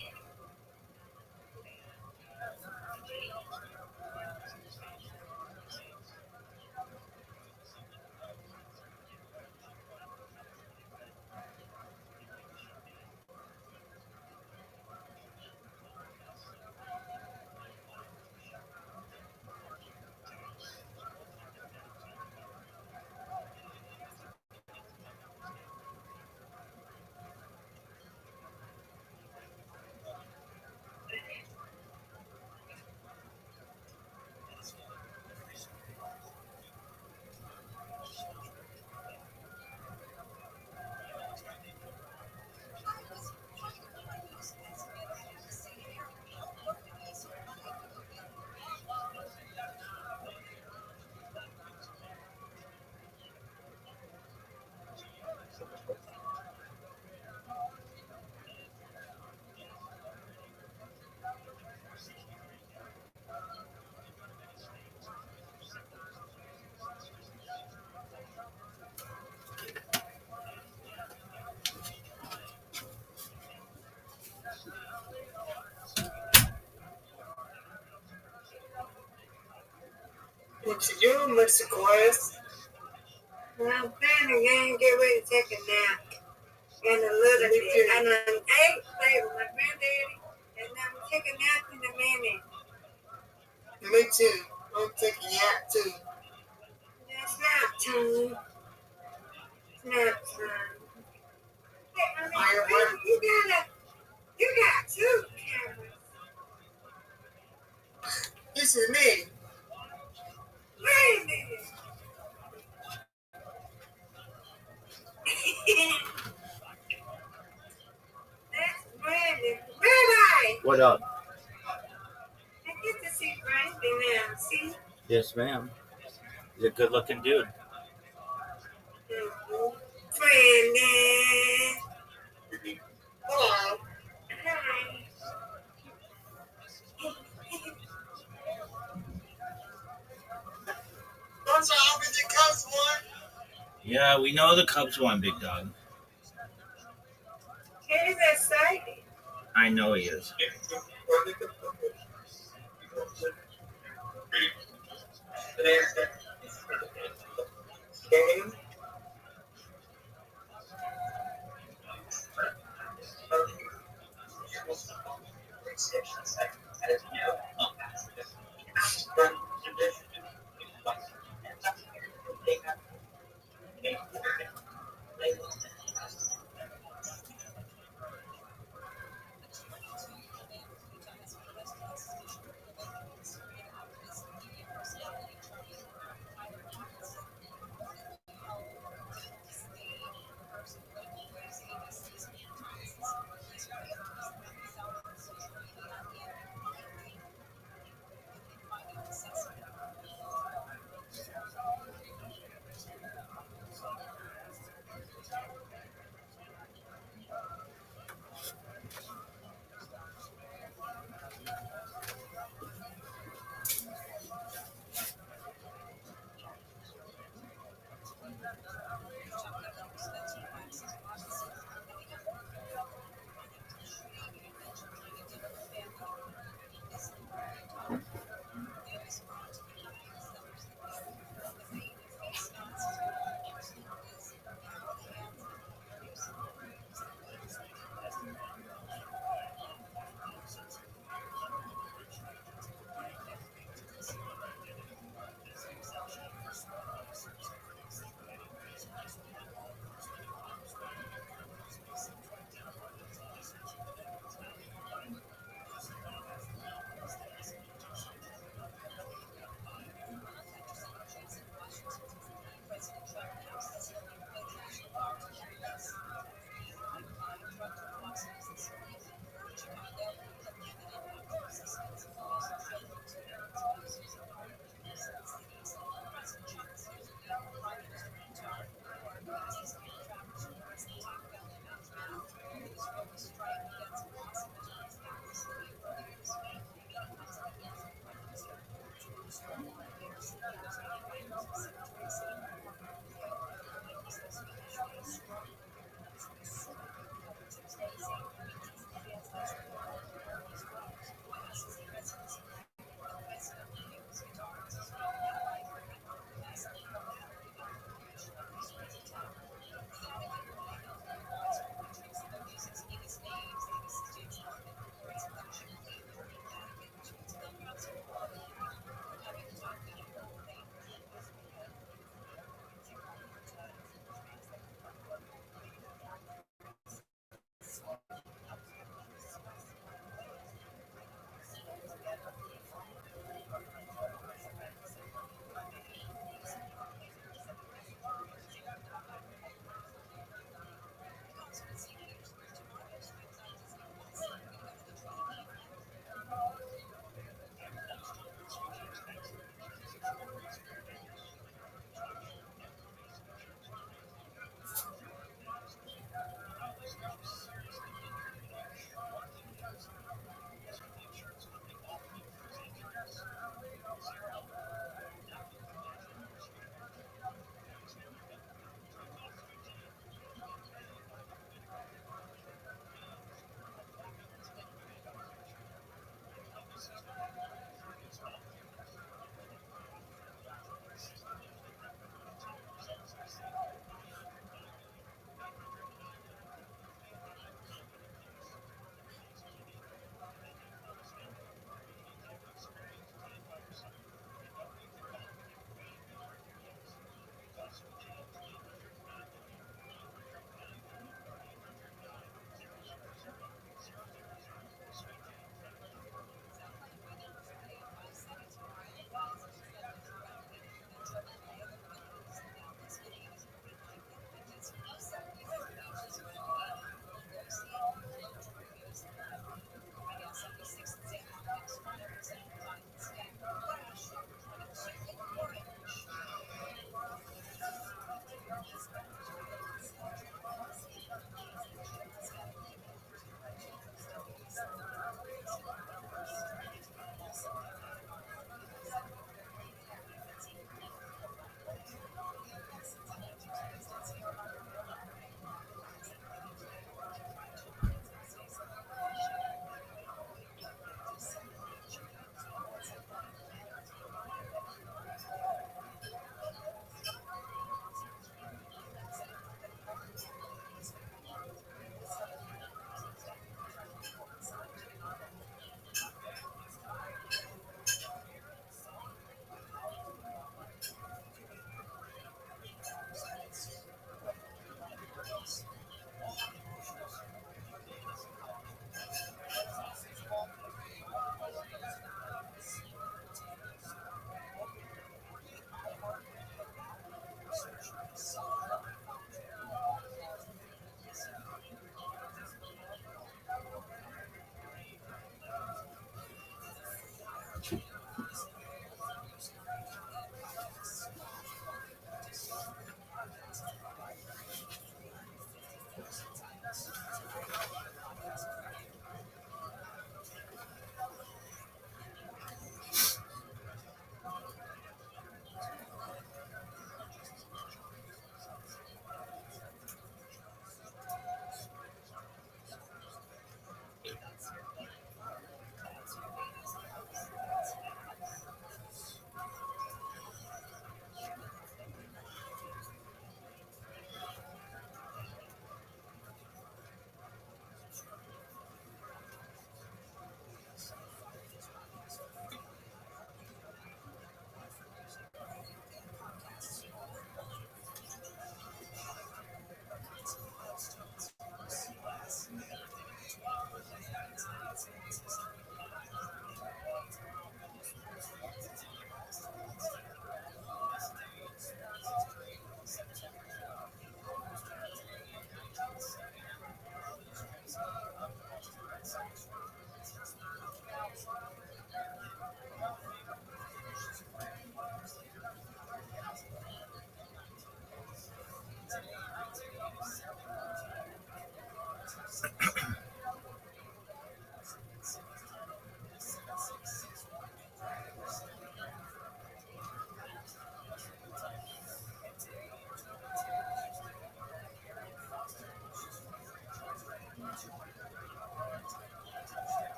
What you doing, Mr. Chorus? Well, I'm playing a game, get ready to take a nap. And a little bit. And an egg play with my granddaddy. And I'm taking a nap in the minute. Me too. I'm taking a nap too. It's nap time. Nap time. Hey, you got two cameras. This is me. Wait a minute. That's Brandon. Rabbi! What up? I get to see Brandon now. See? Yes, ma'am. He's a good-looking dude. Brandon. Hello. Hi. Those are all the Cubs won. Yeah, we know the Cubs won, big dog. He's excited. I know he is.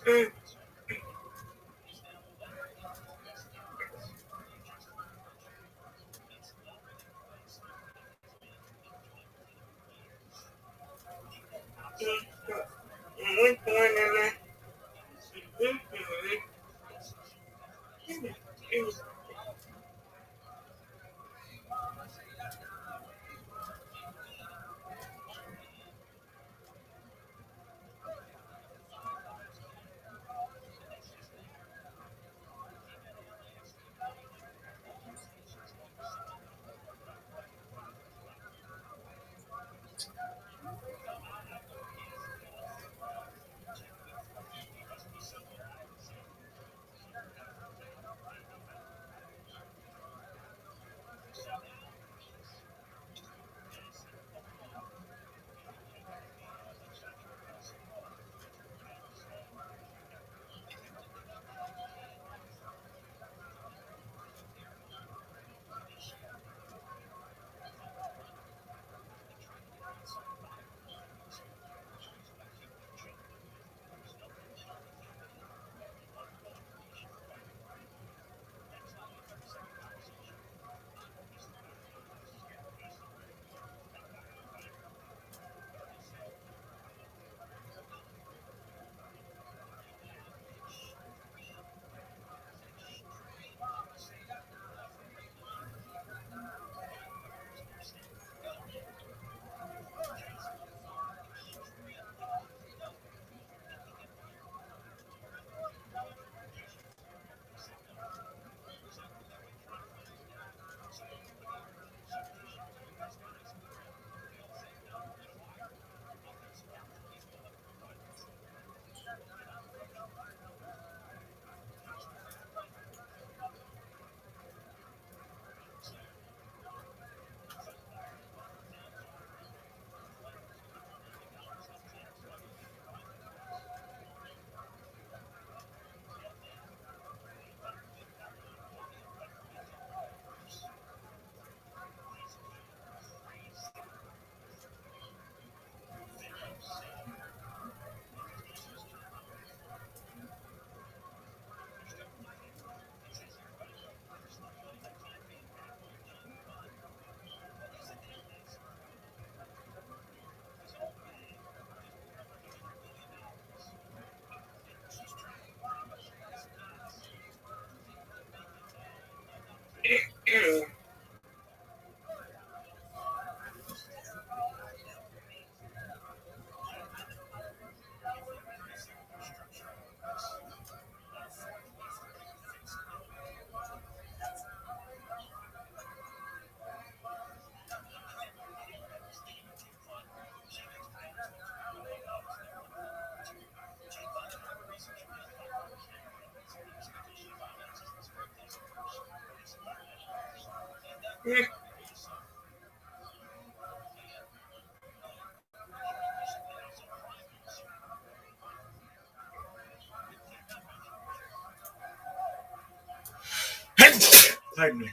Mm. Which one am I? Pardon me.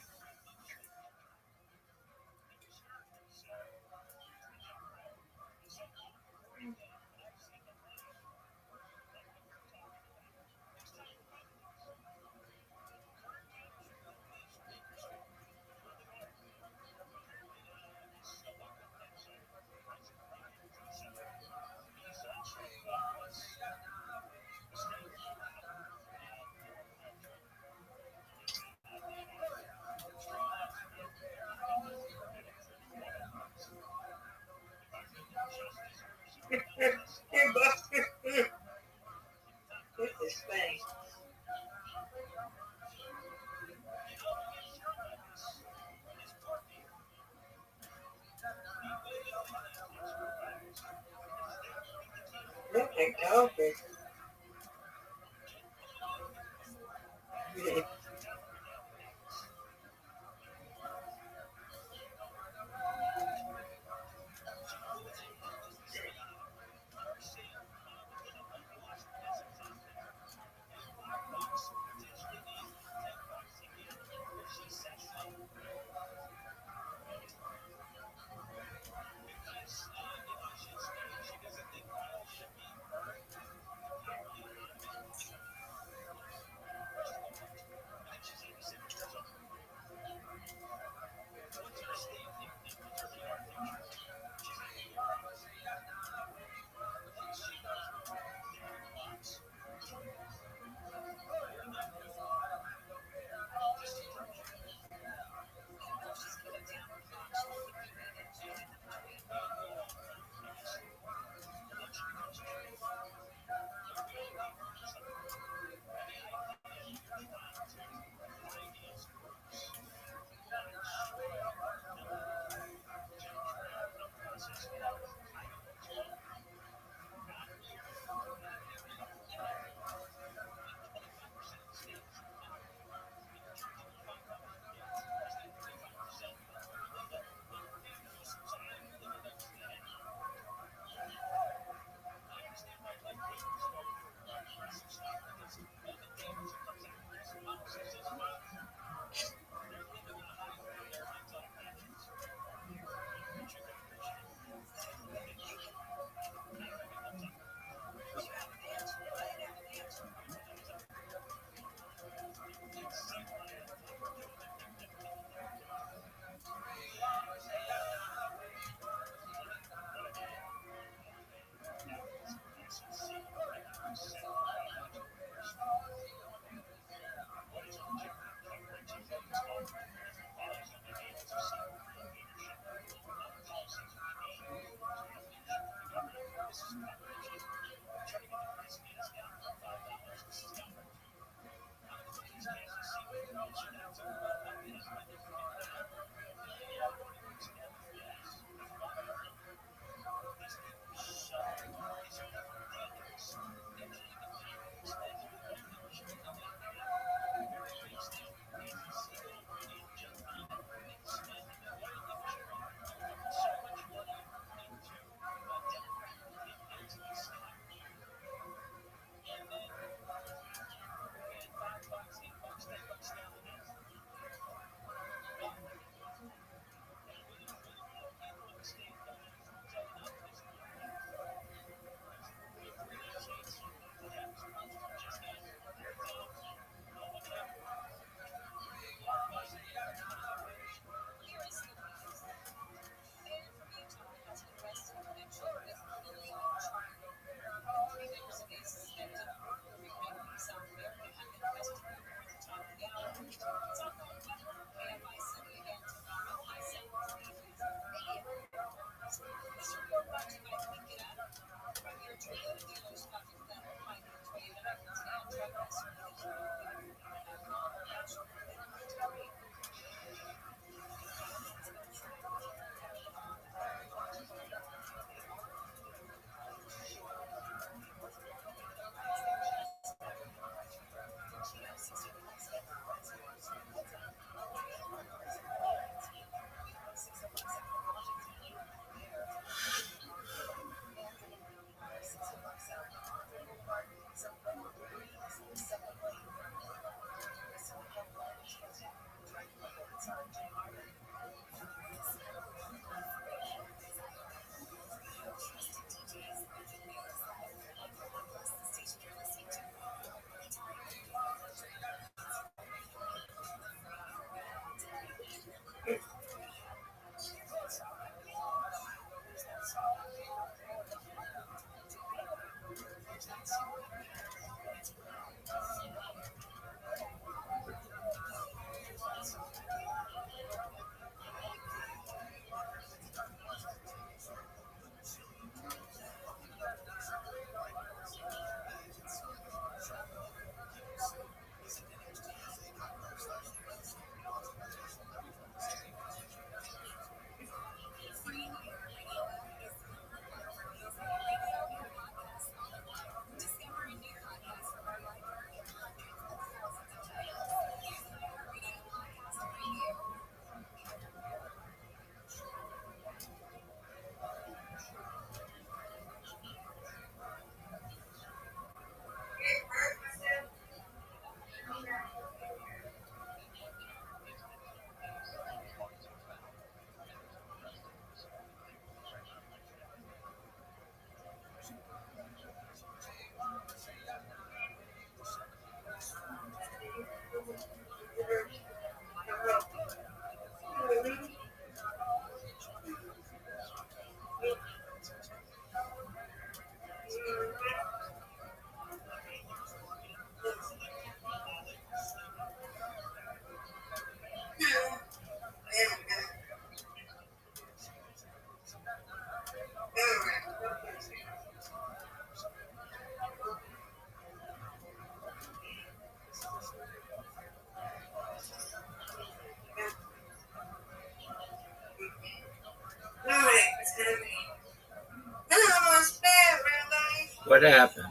What happened?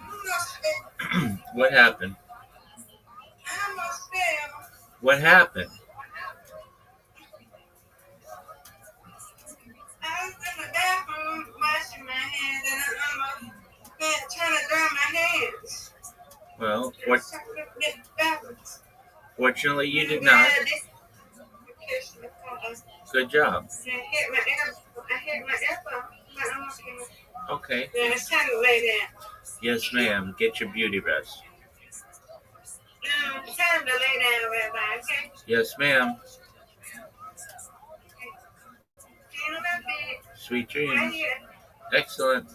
What happened? I almost fell. What happened? I was in the bathroom washing my hands and I almost fell trying to dry my hands. Well, fortunately you did not. Good job. I hit my elbow. I almost came. Okay. Yeah, it's time to lay down. Yes, ma'am. Get your beauty rest. It's time to lay down, Rabbi, okay? Yes, ma'am. In a little bit. Sweet dreams. Right here. Excellent.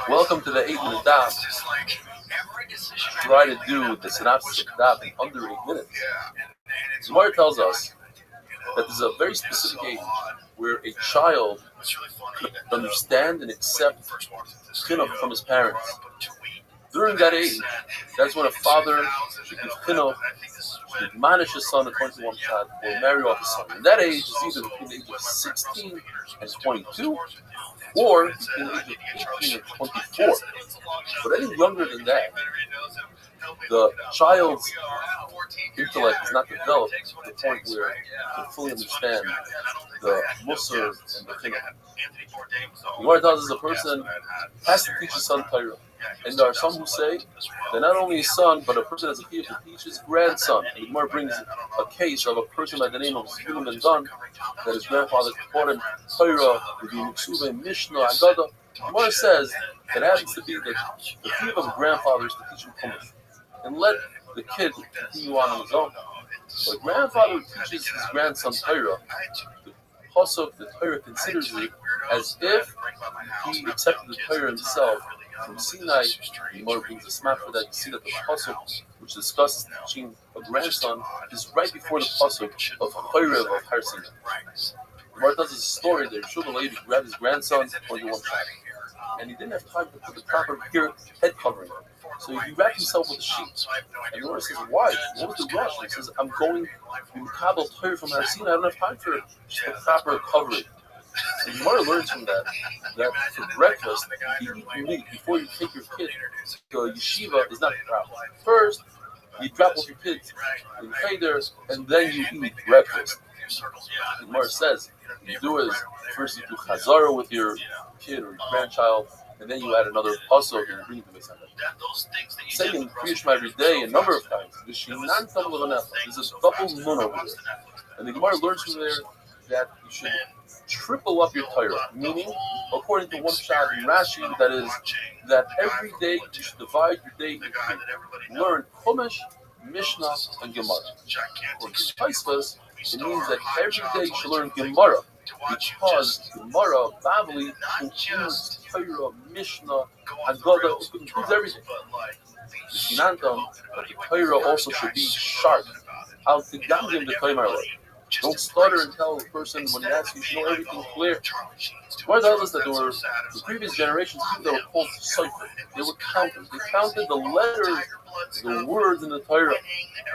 Welcome to the 8-minute daf. Try to do the synopsis of daf in under 8 minutes. Gemara tells us that there's a very specific age where a child could understand and accept chinuch from his parents. During that age, that's when a father should give chinuch, should admonish his son according to one child, or marry off his son. And that age is either between the age of 16 and 22, or between the age of 18 and 24. But any younger than that, the child's intellect is not developed to the point where he can fully understand the musar and the chinuch. The Gemara tells us a person has to teach his son Torah. And there are some who say that not only his son, but a person has a gift to teach his grandson. And the Gemara brings a case of a person by the name of Zvilim ben Don, that his grandfather taught him Torah, the Miksuva, Mishnah, Agada. The Gemara says that it happens to be that the key of his grandfather is to teach him Chumash and let the kid continue on his own. But a grandfather teaches his grandson Torah, the pasuk, the Torah considers it as if he accepted the Torah himself from Sinai. The Gemara brings a smack for that. You see that the pasuk, which discusses teaching a grandson, is right before the pasuk of Chayrev of Har Sinai. The Gemara tells us a story that Yeshua Levi grabbed his grandson for the one child, and he didn't have time to put the proper head covering on. So he wrapped himself with a sheet. And the Gemara says, why? What was the rush? He says, I'm going to Makabel Torah from Har Sinai. I don't have time for the proper covering. And the Gemara learns from that for breakfast, you eat meat before you take your kid to a yeshiva is not proper. First, you drop off your kids in cheder, and then you eat breakfast. The Gemara says, you do is first you do chazara with your kid or your grandchild, and then you add another pasuk and bring it to the Mishnah. Saying Kriya Shema every day a number of times. There's a double nun over there. And the Gemara learns from there that you should triple up your Torah, meaning, according to one shot in Rashi, that is, that every day you should divide your day into two. Learn Chumash, Mishnah, and Gemara. For Tosfos, it means that every day you should learn Gemara, because Gemara, Bavli, includes Torah, Mishnah, Haggadah, it includes everything. The Shinantam, but the Torah also should be sharp. How to gamdim the Torah. Don't stutter and tell the person when he asks you should know everything clear. Gemara tells us that there were the previous generations people that were called Sefer. They were counters. They counted the letters, the words in the Torah.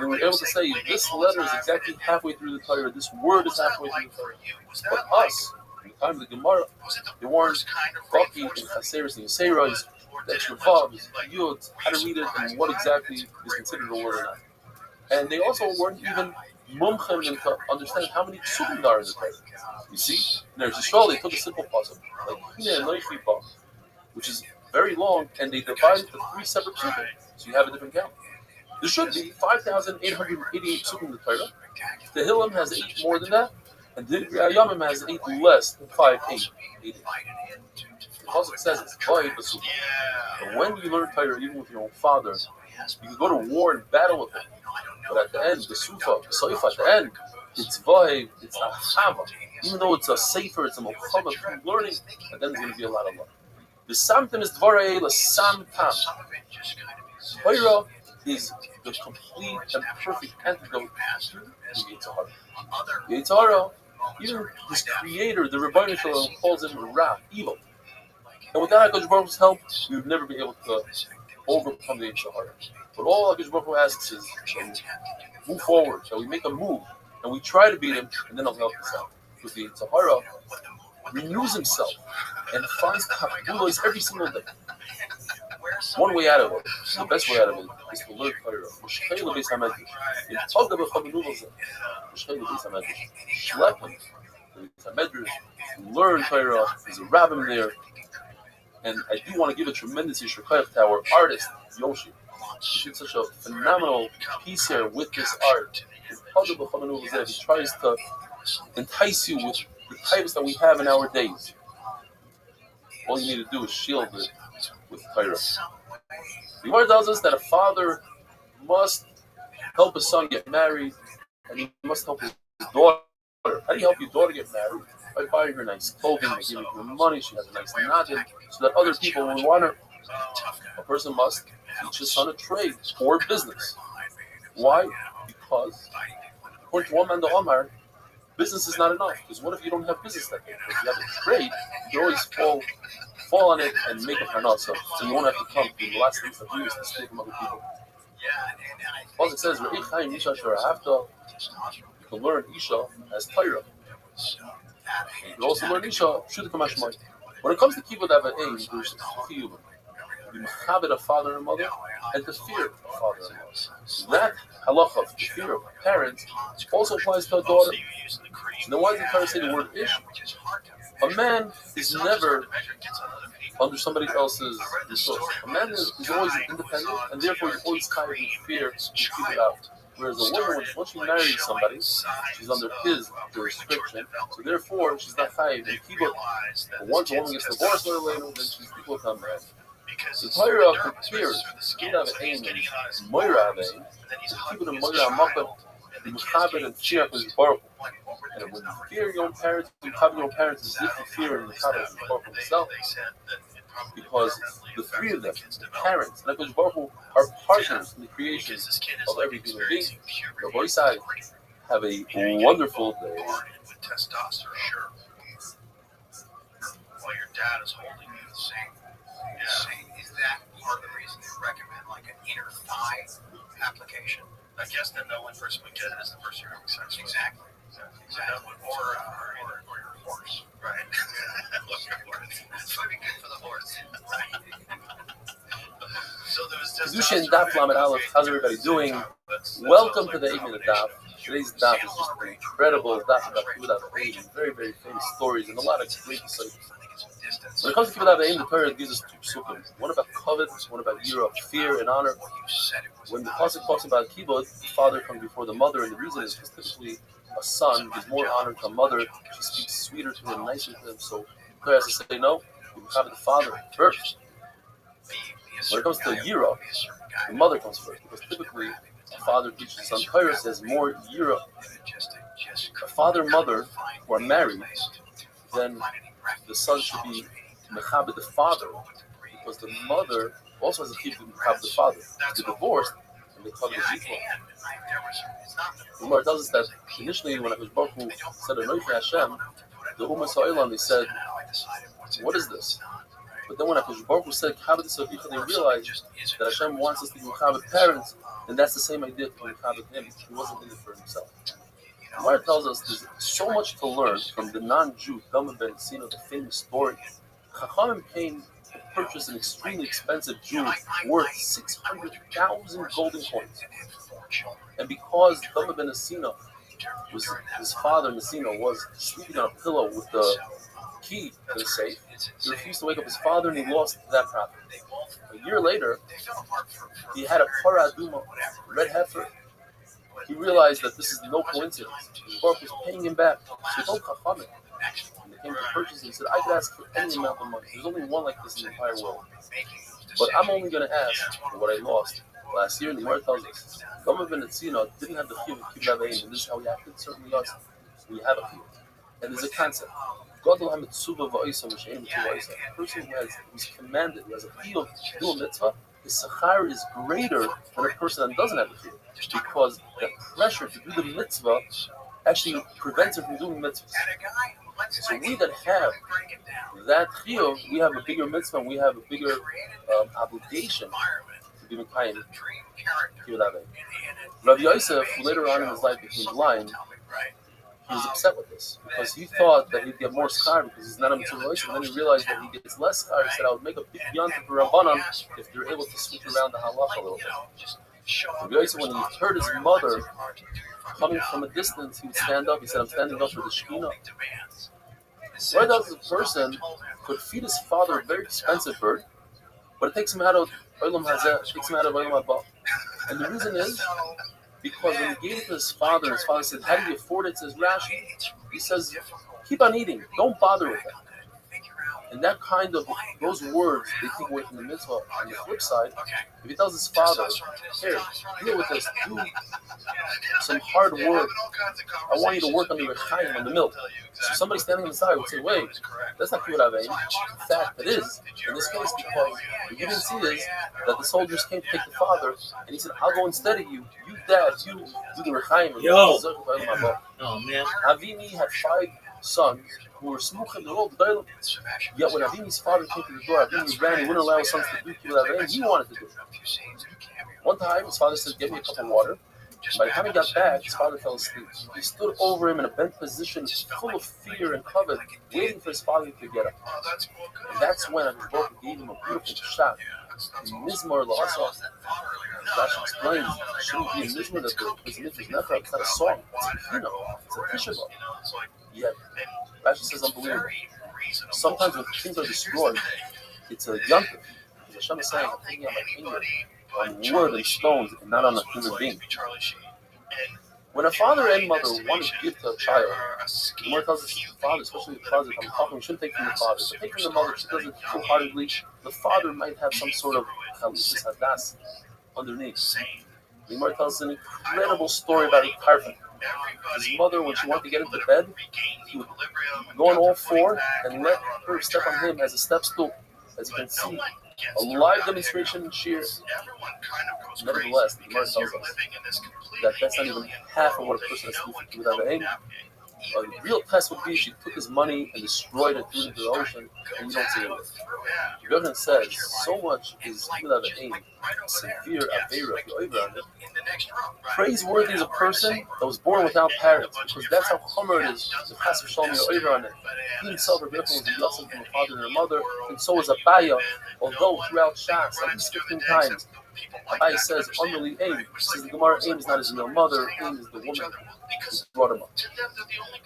They were able to say this letter is exactly halfway through the Torah. This word is halfway through the Torah. But us, in the time of the Gemara, they weren't Baki and Chaseris and Yiseiras, the extra Vavs, Yud, how to read it and what exactly is considered a word or not. And they also weren't even mumchem to understand how many psukim there are in the Torah. You see, in Eretz Yisrael they took a simple pasuk, like Hine and Noifi Ba, which is very long, and they divided it to 3 separate psukim, so you have a different count. There should be 5,888 psukim in the Torah. The Hillim has 8 more than that, and the Yamim has 8 less than 5,888. The pasuk says it's 5 psukim. But when you learn Torah, even with your own father, you can go to war and battle with him. But at the end, the Sufa, the Saifa, at the end, it's Vahiv, it's Achava. Even though it's a Sefer, it's a Muhammad through learning, and then there's going to be a lot of love. The Samtim is Dvarei, the Samtam. Torah is the complete and perfect antidote to the Yitzhara. The Yitzhara, even his creator, the Rabbi Shalom, calls him Ra, evil. And without HaKadosh Baruch Hu's help, we would never be able to overcome the Yitzhara. But all HaKadosh Baruch Hu asks is, move forward. Shall we make a move? And we try to beat him, and then he'll help us out. Because the Yitzhara renews himself and finds Kabbalah every single day. One way out of it, the best way out of it, is to learn Torah. In Togda b'Chaminuvah, Shlep him, learn Torah. There's a rabbin there. And I do want to give a tremendous yishur koach to our artist, Yoshi. He did such a phenomenal piece here with this art. He tries to entice you with the types that we have in our days. All you need to do is shield it with Torah. The Gemara tells us that a father must help his son get married, and he must help his daughter. How do you help your daughter get married? by buying her nice clothing, by giving her money. She has a nice nadin, so that other people will want her. A person must teach his son a trade or business. Why? Because, according to one man, the Omar, business is not enough. Because what if you don't have business that day? If you have a trade, you can always fall on it and make a parnasa. So you won't have to come to the last things that we used to steal from other people. Also, it says, you can learn Isha as Torah. You can also learn Isha Shuddha Kamashmai. When it comes to Kibbutz Avayim, there's Chiyuv. The Mechabed of father and mother, and the fear of father and mother. That halacha of the fear of parents also applies to a daughter. So then why does the Torah say the word Ish? A man is never under somebody else's resource. A man is always independent, and therefore he's always kind of in fear to keep it out. Whereas a woman, once she marries somebody, she's under his restriction, so therefore she's not chayiv in kibbutz. But once a woman gets divorced later, then she's people come back. The Torah compares Kibbutz Avayim and Moira Avayim to Kibbutz and Moira Amakat, the Mechabed and fear of his Baruch. And when you fear your own parents, you have your own parents as if you fear and Mechabed and Baruch himself. Because the three of them, the parents, and HaKadosh Baruch Hu, are partners in the creation of every human being. Rabbi side, have a wonderful day. While your dad is holding you the same. Is that part of the reason they recommend like an inner thigh application? I guess that no one person would get it as the first year having sex. Exactly. Or your horse, right? It's fucking good for the horse. So there was Kedushin Daf Lamed Aleph. How's everybody doing? Welcome to the 8-minute Daf. Today's Daf is just an incredible Daf about Kibbutz Avayim. Very, very famous stories and a lot of great insights. When it comes to Kibbutz Avayim, the Torah gives us two psukim. One about kavod, one about yira, fear and honor. When the pasuk talks about Kibbutz, the father comes before the mother, and the reason is because typically a son gives more honor to a mother. She speaks sweeter to him, nicer to him. So the Torah has to say no. You have the father first. When it comes to yira, the mother comes first, because typically a father teaches his son. Torah says more yira. A father and mother who are married, then the son should be mechabed the father, because the mother also has a key to mechabed the father. They're divorced, and they call it a jitwa. The Gemara tells us that initially when HaKadosh Baruch Hu said Anochi Hashem, the Ummah Sa'ilam, they said, what is this? But then when HaKadosh Baruch Hu said Chabad Savicha, they realized that Hashem wants us to be Chabad parents, and that's the same idea to Chabad him. He wasn't in it for himself. The Gemara tells us there's so much to learn from the non-Jew Dama ben Sina, the famous story. Chachamim came to purchase an extremely expensive jewel worth 600,000 golden coins. And because Dama ben Sina was his father, Messina, was sleeping on a pillow with the key to the safe, he refused to wake up his father, and he lost that property. A year later, he had a para aduma, red heifer. He realized that this is no coincidence. His Baruch was paying him back. So he told Chachamim, and they came to purchase it. He said, I could ask for any amount of money. There's only one like this in the entire world. But I'm only going to ask for what I lost last year. And the Gemara tells us, Dama ben Tzina didn't have the chiyuv of Kibbutz Avayim, and this is how he acted. Certainly us, we have a chiyuv. And there's a concept. A person who's commanded, who has a chiyuv to do a mitzvah, his sachar is greater than a person that doesn't have the chiyuv. Because the pressure to do the mitzvah actually prevents him from doing mitzvahs. So we that have that chiyuv, we have a bigger mitzvah, and we have a bigger obligation to be mekayim Kibbutz Avayim. Rabbi Yosef, who later on in his life became blind, he was upset with this because he thought that he'd get more schar because he's not a mitzvah relation. And then he realized that he gets less schar. He said, I would make a big yontif for Rabbanan if they're able to switch around the halacha a little bit. Rabbi Yosef, when he heard his mother coming from a distance, he would stand up. He said, I'm standing up for the Shekhinah. Why does a person could feed his father a very expensive bird, but it takes him out of Olam Hazeh, it takes him out of Olam Haba? And the reason is because when he gave it to his father said, how do you afford it? Says Rashi. He says, keep on eating. Don't bother with it. And that kind of, those words, they take away from the mitzvah. On the flip side, if he tells his father, here, deal with this, do some hard work. I want you to work on the rechaim, on the milk. So somebody standing on the side would say, wait, that's not Kibbutz Avein. In fact, it is. In this case, because what you didn't see is that the soldiers came to take the father, and he said, I'll go instead of you. You dad, you do the rechaim. Yo! Oh, man. Avini had 5 sons who were smuchim, the old Balaam. Yet when Avini's father came to the door, Avini ran, he wouldn't allow his sons to do Kibbutz Avein. He wanted to do it. One time, his father said, give me a cup of water. By the time he got back, his father fell asleep. He stood over him in a bent position, full of fear and covet, waiting for his father to get up. And that's when Rabbi gave him a beautiful shot. In Mizmor La'asa, Rashi explains, it shouldn't be a Mizmor that it's a mitzvah. It's not a song. It's a hymn. It's a Tisha B'Av. Yet, Rashi says unbelievable. Sometimes when things are destroyed, it's a yontif. Hashem is saying, I'm thinking of my kingdom on wood and stones and not on a human being. When a father and mother want to give to a child, the Gemara tells us the father, especially the father, if I'm talking, we shouldn't take from the father. So take from the mother, she does it wholeheartedly. The father might have some sort of chalisas hadas underneath. The Gemara tells us an incredible story about Karfin. His mother, when she wanted to get into bed, he would go on all 4 and let her step on him as a step stool. As you can see, a live demonstration in Shir. Nevertheless, the Gemara tells us that that's not even half of what a person has to do without an aim. A real test would be if she took his money and destroyed it, threw it into the ocean, and you don't see it. The government says so much is without an aim, severe avera. Praiseworthy is a person that was born without parents, because that's how chomer it is. The pastor Shalom Yoiver on it. He himself, Rabbi, was a blessing from a father and a mother, and so was Abaya. Although throughout Shas, at least 15 times, Rabbi says, unruly aim. Says the Gemara, aim is not his real mother, aim is the woman who brought him up.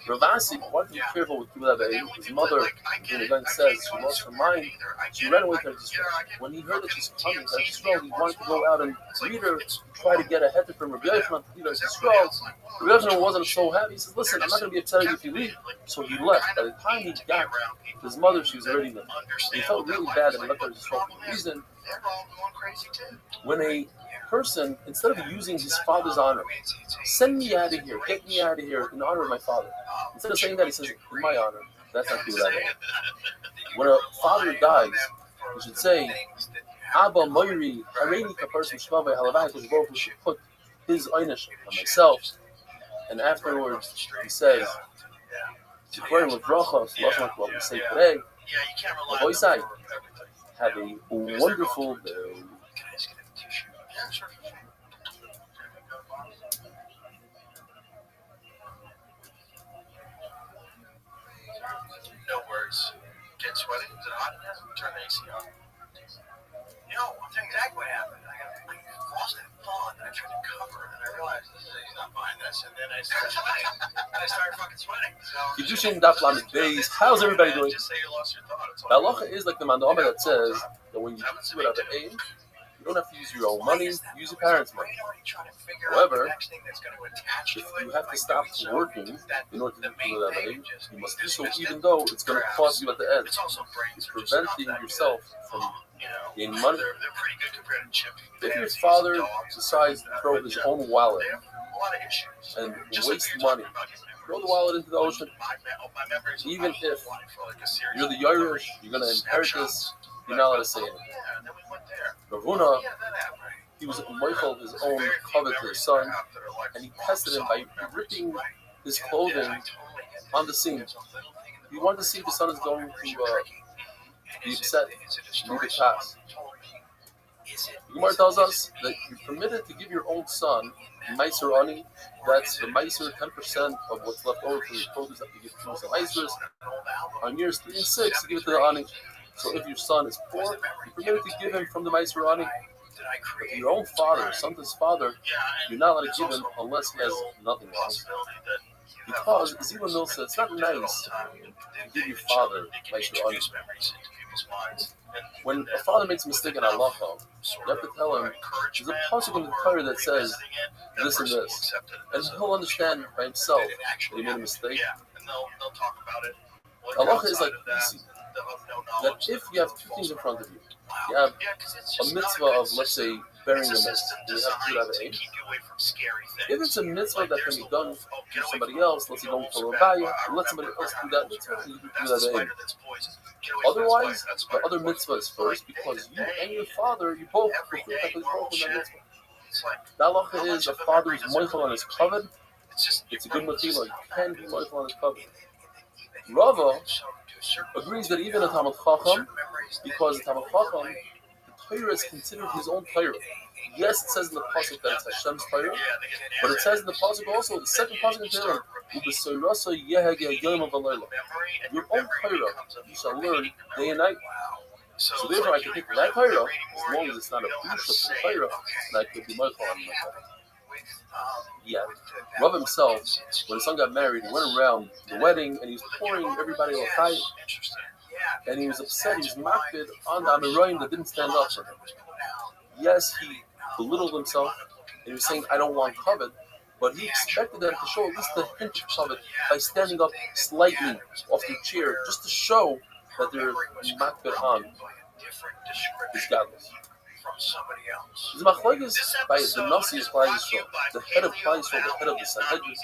Ravasi wanted to be careful with Kibbutz Avein. His mother, when the gun says she lost her mind, she ran away to Israel. When he heard that she's coming to Israel, he wanted to go out and meet her, try to get a heter from Rabbi Yochanan to leave Israel. Rabbi Yochanan wasn't so happy. He says, listen, I'm not going to be upset if you leave. So he left. By the time he got to his mother, she was already there. He felt really bad that he left her Israel for the reason. When a person, instead of using his father's honor, send me out of here, get me out of here in honor of my father. Instead of saying that, he says, in my honor. That's not Kibbutz Avein. When a father dies, he should say, Abba Moiri, Hareini Kaparsim Shvavai Halavai, because both should put his einish on myself. And afterwards, he says, Tikvarim with brachos, lashon like what we say today, Avoisai, have a wonderful day. No worries. Get sweaty? Is it hot in here? Turn the AC on. You know, I'll tell you exactly what happened. I lost that phone, and I tried to cover it, and I realized he's not buying this, and then I started sweating. And I started fucking sweating. Kiddushin Daf Lamed Beis. How's everybody doing? Just say you lost your thought. The halacha is like the mandama that says that when you do Kibbutz Avein, you don't have to use your own money, use your parents' money. However, if you have to stop working in order to do Kibbutz Avein, you must do so even though it's going to cost you at the end. It's preventing yourself from gaining money. If your father decides to throw his own wallet and waste money, throw the wallet into the ocean, even if you're the Yerush, you're going to inherit this, you're not allowed to say anything. Rav Huna, he was Michael, his own covet to his son, and he tested him by ripping his clothing on the seam. He wanted to see if his son is going to be upset, leave it pass. The Gemara tells us that you're permitted to give your own son Meiser Ani, that's the Meiser, 10% of what's left over from your produce that you give to some Meisers. On years 3 and 6, you give it to the Ani. So if your son is poor, you're permitted to give him from the Meiser Ani. But to your own father, son's father, you're not allowed to give him unless he has nothing else. Because Zila Mill said it's not nice to give your father Meiser Ani. When a father makes a mistake in halacha, you have to tell him, there's a pasuk in the Torah that says this and this. And he'll understand by himself that he made a mistake. Halacha is like that if you have two things in front of you, you have a mitzvah of, let's say, burying a man, you have to do that aim. If it's a mitzvah that can be done to somebody else, let's say going for Rabbi, let somebody else do that mitzvah, and you can do that aim. Otherwise, the other mitzvah is first, because you and your father, you both fulfill that mitzvah. The halacha is a father is moichel on his covet. It's a good mitzvah. You can be moichel on his covet. Rava agrees that even a Talmud Chacham, because the Talmud Chacham, the Torah is considered his own Torah. Yes, it says in the pasuk that it's Hashem's Torah, but it says in the pasuk also, the second pasuk in Torah, your own Torah you shall learn day and night. So therefore, I can take that Torah, as long as it's not a bush of the Torah, and I could be my call on my Torah. Yeah, Rav himself, when his son got married, he went around the wedding and he was pouring everybody l'chaim, and he was upset. He was makbid on the Amiroyim that didn't stand up for him. Yes, he belittled himself and he was saying, "I don't want covet," but he expected them to show at least the hint of covet by standing up slightly off their chair, just to show that they're makbid on his godless. The machlokes by the Nasi of Klal Yisrael, the head of Klal Yisrael, the head of the Sanhedrin.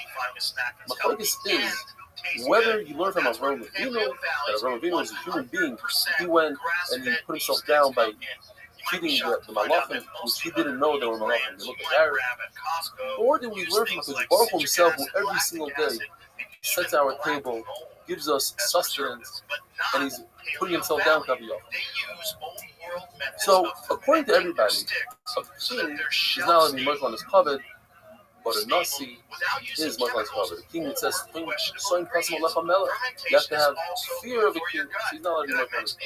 Machlokes is whether you learn from Avraham Avinu that Avraham Avinu is a human being. He went and he put himself down by feeding the malachim, which he didn't know they were malachim. They looked like Arab. Or did we learn from the Baruch Hu himself, who every single day sets our table, gives us sustenance, and he's putting himself down, Kaviyah. So, according to everybody, a king is not allowed to be Muslim on his covet, but a Nasi is Muslim on his covet. A king, it says, you have to have fear of a king, so he's not allowed to be Muslim on his covet.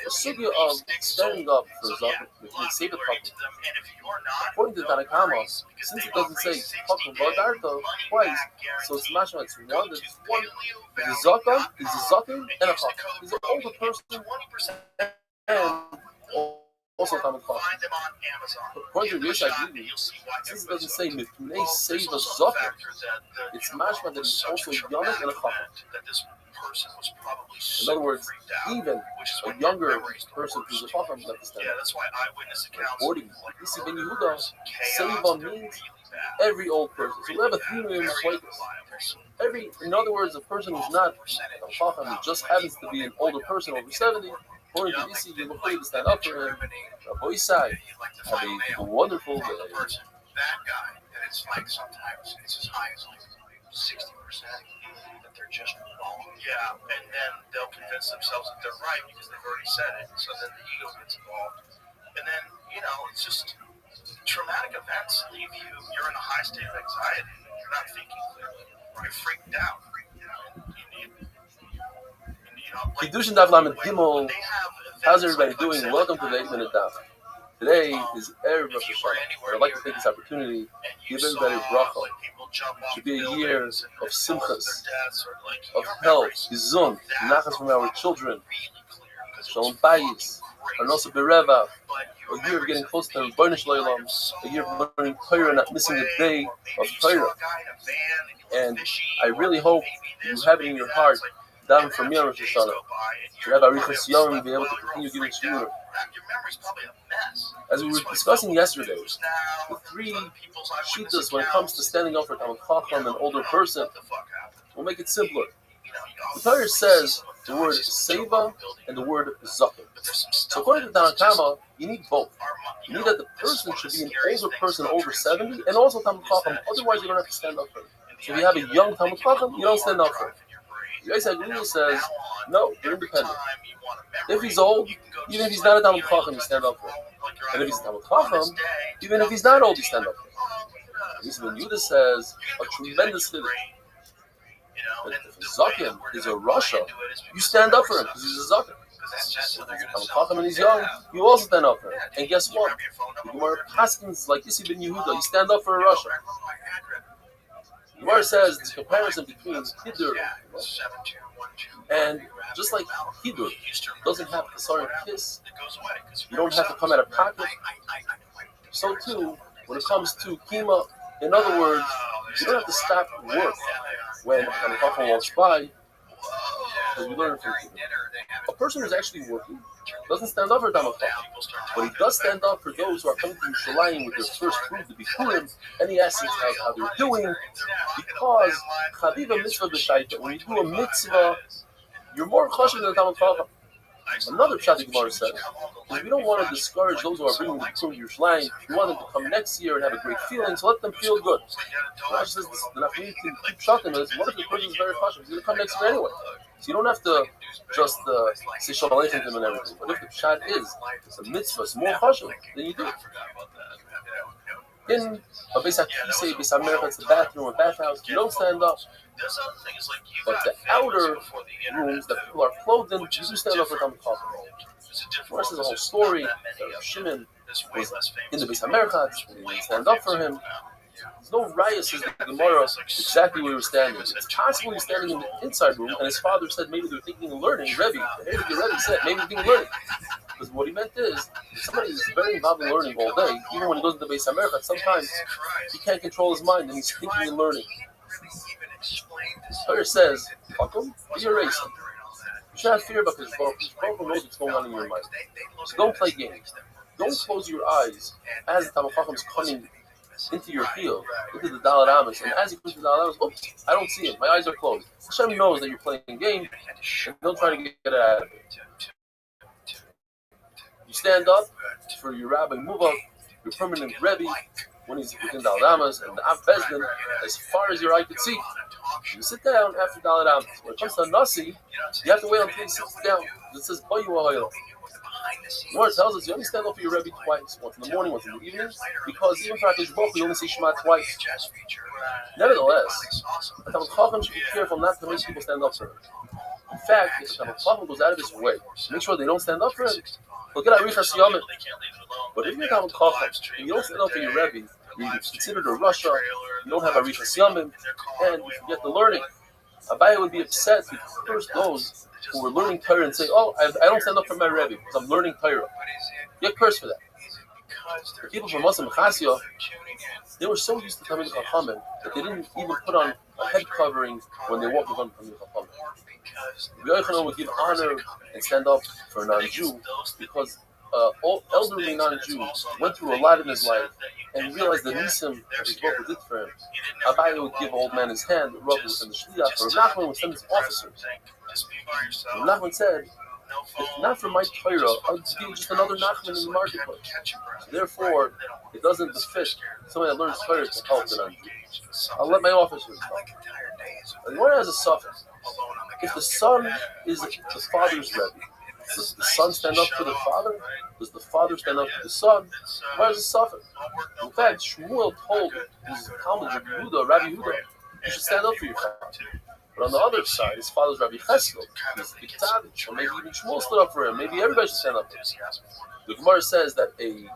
The sugya of standing up for Zakh, if you save it properly, according to Tanakama, since it doesn't say Pakum Vadarta twice, so it's mashma, it's one, there's one. He's a Zakim, and a Chacham. He's an older person, and also Talmud Chacham. According to Yesh Agidi, since it doesn't say Mipnei Save a Zakim, it's mashma that he's also Yonik and a Chacham. In other words, even a younger person who's a Chacham doesn't have to stand up. According to Isi Ben Yehuda, Seva means every old person. So we have a 3 million machlokes. In other words, a person who's not a Chacham, who just happens to be an older person over 70, according to Isi, you're going to stand up for him. Rabbi Isai, have a wonderful day. That guy, and it's like sometimes it's as high as like 60% that they're just wrong. Yeah, and then they'll convince themselves that they're right because they've already said it. So then the ego gets involved, and then it's just traumatic events leave you. You're in a high state of anxiety. You're not thinking clearly. You're freaked out. Kiddushin Daf Lamed Gimel. How's everybody doing? Welcome to the 8-minute Daf. Today is Erev Rosh Hashanah. I'd like to take this opportunity to give everybody a bracha. It should be a year of simchas, of health, gizun, nachas from our children, shalom bayis, and also bereva. A year of getting close to Rebbeinu Shalom, a year of learning Torah, not missing a day of Torah. And I really hope you have it in your heart, down from me on Rosh Hashanah, to have Arichas Yom and be able to continue giving shiur. As we were discussing yesterday, the 3 shittas when it comes to standing up for Talmud Chacham, an older person, we'll make it simpler. The Torah says the word Seva and the word Zakim. So according to Tanakama, you need both. You need that the person should be an older person over 70 and also Talmud Chacham, otherwise you don't have to stand up for him. So if you have a young Talmud Chacham, you don't stand up for him. Yosef Agnew says, no, you're independent. If he's old, even if he's not a Talmud Chacham, you stand up for him. And if he's a Talmud Chacham, even if he's not old, you stand up for him. Yosef Ben Yehuda says a tremendous chiddush. If Zakim is a Rasha, you stand up for him because he's a Zakim. If he's a Talmud Chacham and he's young, you also stand up for him. And guess what? The Gemara Paskins like Yosef Ben Yehuda, you stand up for a Rasha. The Gemara says this comparison between Hidur and just like Hidur doesn't have to start a kiss, you don't have to come out of pocket. So too, when it comes to Kima, in other words, you don't have to stop work when a couple walks by. because we learn from people. A person who's actually working doesn't stand up for Talmud Chacham, but he does stand up for those who are coming to Yerushalayim with their first fruit to be Purim, and he asks how they're doing, because Chaviva mitzvah b'shaita, when you do a mitzvah, you're more chashiv than the Talmud Chacham. Another pshat the Gemara says, we don't want to discourage those who are bringing the Purim to Yerushalayim. We want them to come next year and have a great feeling, so let them feel good. Rashi says the Nachmani can keep pshatim is, what if the person is very chashiv? He's going to come next year anyway. So you don't have to just say shalom aleichem to him and everything. But if the pshat is, it's a mitzvah, it's more chashiv, then you do it. In a Beis HaKisei, Beis HaMerech, it's the bathroom or bathhouse, you don't stand up. But the outer rooms that people are clothed in, you do stand up for Talmud Chacham. The rest is a whole story. Shimon was in the Beis HaMerech, and he stand up for him. There's no raya, says the Gemara, exactly where he was standing. It's possible he was standing in the inside room, and his father said maybe they were thinking of learning. Rabbi, the Rabbi said maybe they're thinking of learning. Because what he meant is, if somebody is very involved in learning all day, even when he goes to the Beis HaMerech, sometimes he can't control his mind, and he's thinking and learning. Torah says, Hakum, be erased. You should have fear about his Baruch. His Baruch knows what's going on in your mind. So don't play games. Don't close your eyes as the Talmud Chacham is coming into your field, into the Dalet Amos, and as he comes to the Dalet Amos, oops, I don't see him. My eyes are closed. Hashem knows that you're playing a game, and don't try to get it out of it. You stand up for your rabbi, move up, your permanent Rebbe, when he's within Dalet Amos, and the Av Bezdin, as far as your eye could see. You sit down after Dalet Amos. When it comes to Nasi, you have to wait until he sits down. It says, Boyu Ahoyel. The Lord tells us you only stand up for your Rebbe twice, once in the morning, once in the evening, because even for HaKadosh Baruch Hu, you only say Shema twice. Nevertheless, the Talmud Chacham should be careful not to make people stand up for him. In fact, if the Talmud Chacham goes out of his way to make sure they don't stand up for him, look at Arichas Yomim. But if you're Talmud Chacham and you don't stand up for your Rebbe, you're considered a Russia, you don't have Arichas Yomim, and you forget the learning. Abaye would be upset to curse those who were learning Torah and say, oh, I don't stand up for my Rebbe because I'm learning Torah. Get cursed for that. The people from Muslim Chassia, they were so used to coming to Chachamim that they didn't even put on a head covering when they walked in front of the Chachamim. Rabbi Yochanan would give honor and stand up for a non-Jew because elderly non-Jews went through a lot in his life and realized the nisim that his Baruch did for him. Abaye would give an old man his hand, Rabbi would send the shliach, or Nachman would send his officers. And Nachman said, if not for my Torah, I would be just another Nachman in the marketplace. So therefore, it doesn't befit somebody that learns Torah to help the non-Jew. I'll let my officers help. And one has a suffix. If the son is the father's Rebbe, does the son stand up for the father? Does the father stand up for the son? Why does it suffer? In fact, Shmuel told his Talmud, Rabbi Yehuda, you should stand up for your father. But on the other side, his father's Rabbi Cheskel, he's big tzaddik, or maybe even Shmuel stood up for him. Maybe everybody should stand up for him. The Gemara says that a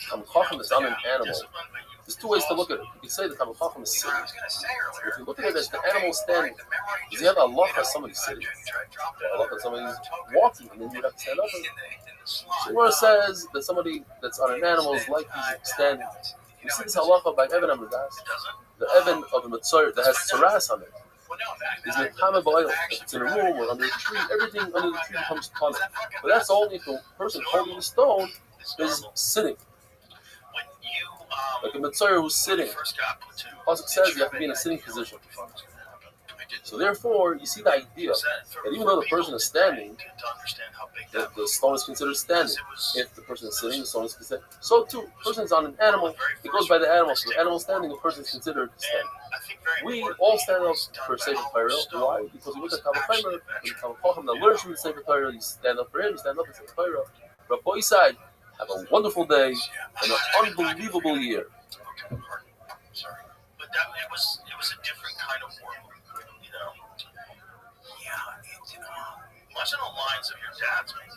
Talmud Chacham is on an animal. There's two ways to look at it. You can say the Talmud Chacham is sitting. If you look at it as the animal standing, does he have a halacha as somebody sitting? A halacha as somebody walking, and then you have to stand up. So the Gemara says that somebody that's on an animal is like he's standing. You see this halacha by Evan Amadas, the Evan of a Mitzvah that has tzaras on it. Is mekame b'oil. If it's in a room or under a tree, everything under the tree becomes tummy. But that's only if the person holding the stone is sitting. Like a Mitzvah who's sitting. Pasuk says you have to be in a sitting position. So therefore, you see the idea that even though the person is standing, that the stone is considered standing. If the person is sitting, the stone is considered. So too, the person is on an animal, it goes by the animal. So the animal standing, the person is considered standing. We all stand up for Sefer Torah. Why? Because we look at Talmud Chacham, the Talmud Chacham that learns from the Sefer Torah, you stand up for him, you stand up for Sefer Torah. Rabbi side, have a wonderful day and an unbelievable year. Sorry. But it was a different kind of world, you know? Yeah, it much on the lines of your dad's, maybe.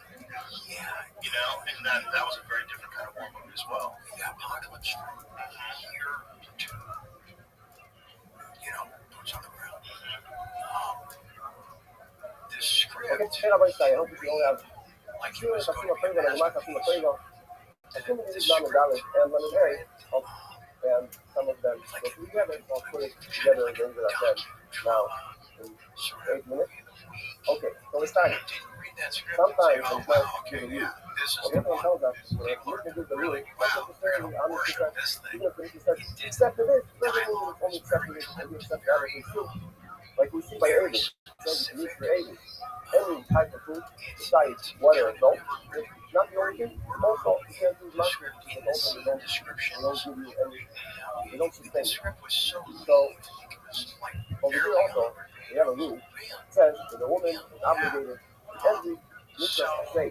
Yeah. You know, and that was a very different kind of warm-up as well. Yeah, apocalypse from here to, you know, boots on the ground. This script, like, you know, and some of them go together. I'll put it together at the end of that. Now, in 8 minutes, Okay, so it's time. Sometimes it's not to the rule. But everyone tells us, if you can do the rule, not necessarily 100%, even if the says, accept it, doesn't mean it's only accepted it, and you accept the other things too. Like we see by Abel, it says it's used for Abel. Any type of food, besides water and salt, it's not the only thing, it's also, you can't use mushrooms, because also they don't give you any, they don't sustain you. So, over here also, we have a rule. It says that the woman is obligated to every mitzvah say.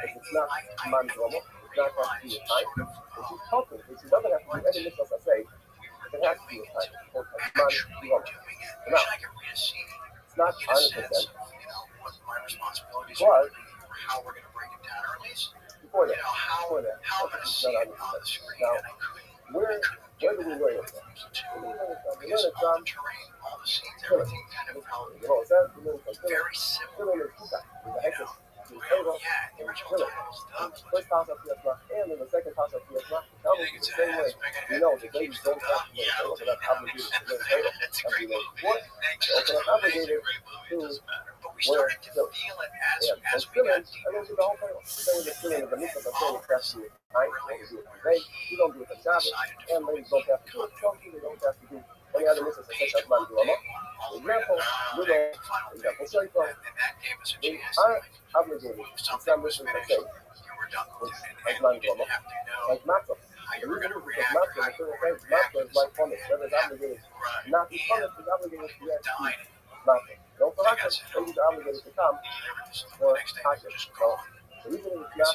If it's not man drama, it's not have to do with time. If she's talking, if she doesn't have to do every mitzvah say, it has to do with time. Or man drama. Now, it's not 100%. But before that, it's not 100%. Now, where do we learn it from? We learn it from Tefillin. You know, it says we learn from Tefillin. Tefillin is two types. There's a hektish, there's Torah, and there's Tefillin. First house of Yasma, and then the second house of Yasma. Tell me the same way. We know the babies don't have to learn Torah, so that's obligated to learn Torah. As we learn what? Also, that's obligated to wear Tefillin. Yeah, so Tefillin, I don't do the whole Torah. The same way the Tefillin is a mitzvah of Torah, it has to do with time. You don't do it today. You don't do it on Shabbos. And ladies don't have to do it. Some people don't have to do any other mitzvahs that take as man drama. For example, Shaifa, they are obligated to some mitzvahs that say, as man drama, like matzah. The reason is because matzah, the Torah says matzah is like punished. Whether it's obligated not to be punished, is obligated to yet eat matzah. Don't for Hakas, ladies are obligated to come for Hakas. So the reason is not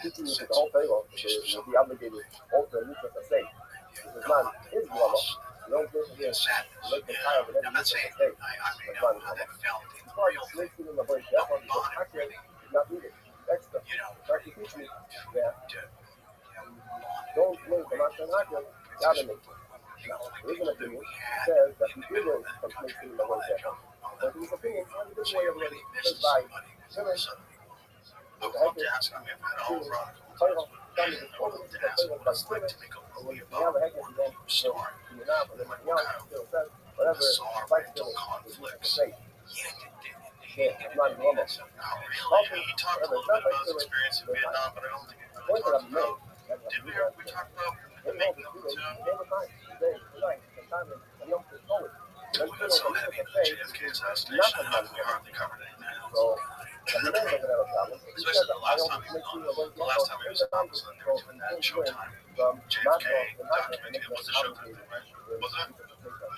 teaching you the whole Torah, will be obligated also in mitzvahs that say. Because man is drama. You don't go here and make them tired of every mitzvah that say. But man is drama. As far as making in the break, that's why because Hakas is not needed. It's extra. Trying to teach me that don't learn from Hakas and Hakas, gotta make it. Now, there is an opinion that says that you do learn from making in the break that. But in his opinion, it's only this way of learning. Because by Jewish, the Hakas, when you have a Hakas, you don't feel you're not, but everything else, you feel whatever, like feeling is what you say. It's not normal. Also, whatever, it's not like feeling, the point that I've made, that's what we have to say. They know the students, they have a time, they like, sometimes they don't feel forward. Then feeling from mitzvah say, not as much so, and the man doesn't have a problem. He says, I don't make you a break yet, so every time you go from not make us obligated.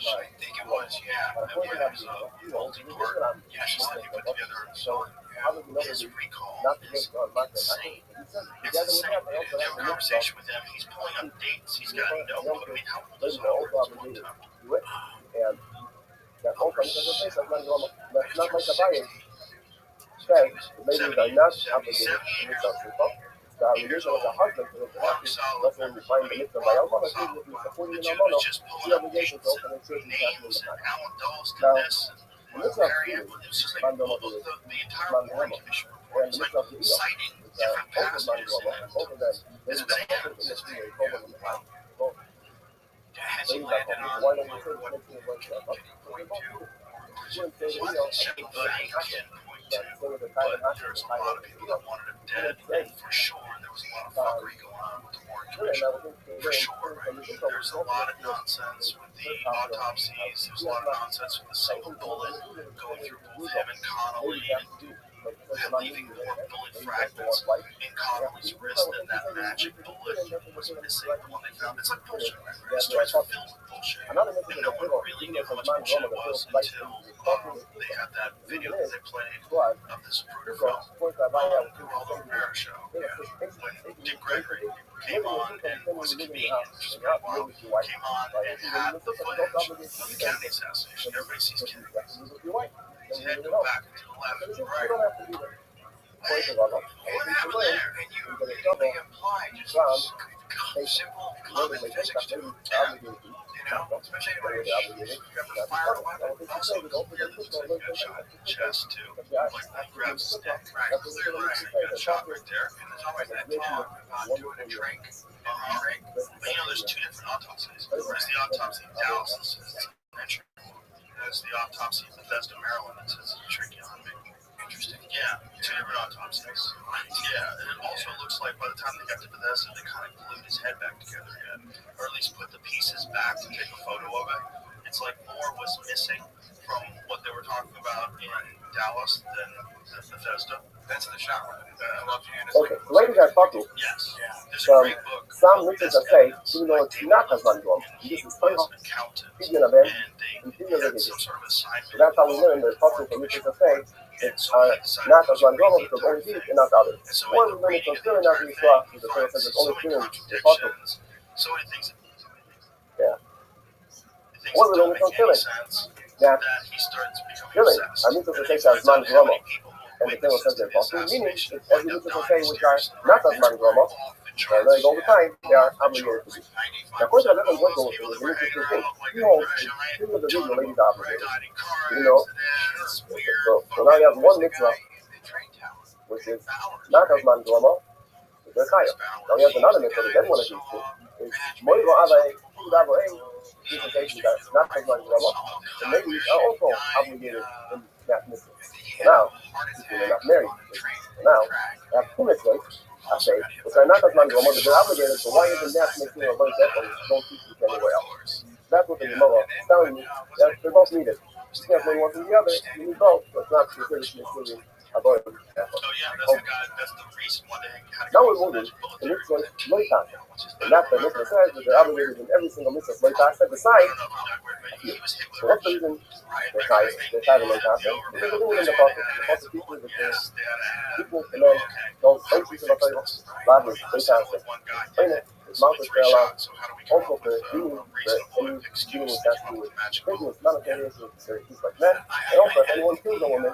I think it was, yeah. That was multi-part. Yeah, she said he put together so his recall is insane. It's insane. In a conversation with him, he's pulling up dates. He's got no clue. I mean, how old is obligated to do it, and that whole thing doesn't say that's not normal. That's not like the buying says ladies are not obligated to make us involved. The obligation of the husband to look after you. That's when we find the mitzvah by Almana, if you're supporting an Almana, the obligation to open and church is happening in the past. Now, the mitzvah of Tefillin is man drama to it. Man drama. And the mitzvah of Tefillin is also man drama. And both of them, they are both in the Tefillin, both of them in the past. Both. Ladies are talking, why don't we say the next thing is like that? But they both do it. You wouldn't say that, you know, so the time and there's a lot of people that wanted him dead, for sure. There was a lot of fuckery going on with the Warren Commission. For sure. There's a lot of nonsense with the autopsies. There's a lot of nonsense with the single bullet going through both him and Connolly, and leaving more bullet fragments in Connolly's wrist than that magic bullet was missing. The one they found. It's like bullshit. The story's filled with bullshit. And no one really knew how much bullshit it was until they had that video that they played of the Zapruder film, the World Rivera show, when Dick Gregory came on and was a comedian, just Red Wild, came on and had the footage of the Kennedy assassination. Everybody sees Kennedy. His head go back to the left and right. Or that there, and you immediately apply just simple common physics to it. Especially when you have a fire weapon, also you're got shot in the chest too. Like grabs his neck, right? Clearly, you got shot right there. And there's always that talk about doing a drink. But there's two different autopsies. There's the autopsy in Dallas, this is an entry. as the autopsy of Bethesda, Maryland. It says it's tricky on me. Interesting. Yeah, 2 different autopsies. Yeah, and it also looks like by the time they got to Bethesda, they kind of glued his head back together again, or at least put the pieces back to take a photo of it. It's like more was missing from what they were talking about in Dallas than Bethesda. That's the shot. Okay, the way we got talking, Yes. There's a great book. some witches say, even though it's not as manual, this is He was somehow an accountant, hidden event, and and they had some sort of assignment. so that's how we learn that talking from witches say And it's so he decided not to as manual read the because only entire these thing. and not the others. And so Or in we the learn it reading from of the feeling as entire we thing, saw, he the Torah says finds it's so only many feeling the talking. contradictions, so many things that Yeah. things Or that we don't learn it make from any feeling sense, that that he starts becoming feeling, obsessed. I need to And then say he as finds man out how many drama. people And the Torah says witnesses to they're the talking, meaning assassination it's every end up witches will dying say which are mysteriously. not as It's man drama, off the charts. like all the time, they are obligated to do. Now, according to Rabbi All those people that were hanging interesting thing. around like He a holds giant two of the video ton of ladies them are obligated. died in car You know, accidents, okay, weird so now you have one fucking mitzvah, the train tower. which is Bowers, not as right? man drama, but they're chayav. Now you have another mitzvah that everyone agrees to. Is moiro avay, kudavo hey, presentation that's not as man drama, and ladies are also obligated in that mitzvah. So now, people are not married. So now, they have two mitzvahs, I say, which are not as man drama, but they're obligated, so why isn't that making a bunch of don't teach it anywhere else? That's what the Gemara is telling me, that they're both needed. You can't play one from the other, you need both, but it's not considered including avoid effort. Oh yeah, that's the guy. That's the reason why they had to Now go we're to moving the to military. mitzvah loitak. And that's the mitzvah says that they're obligated in every single mitzvah loitak set aside. So what's the reason they're tired? They're tired of loitak? Because they're doing in the process. The process teaches that the people and then those pieces of the Torah, God is loitak. Explain it. His mouth is fell out. Also for dealing with any dealing with that to do with business, monetary issues, things like that. And also if anyone kills a woman,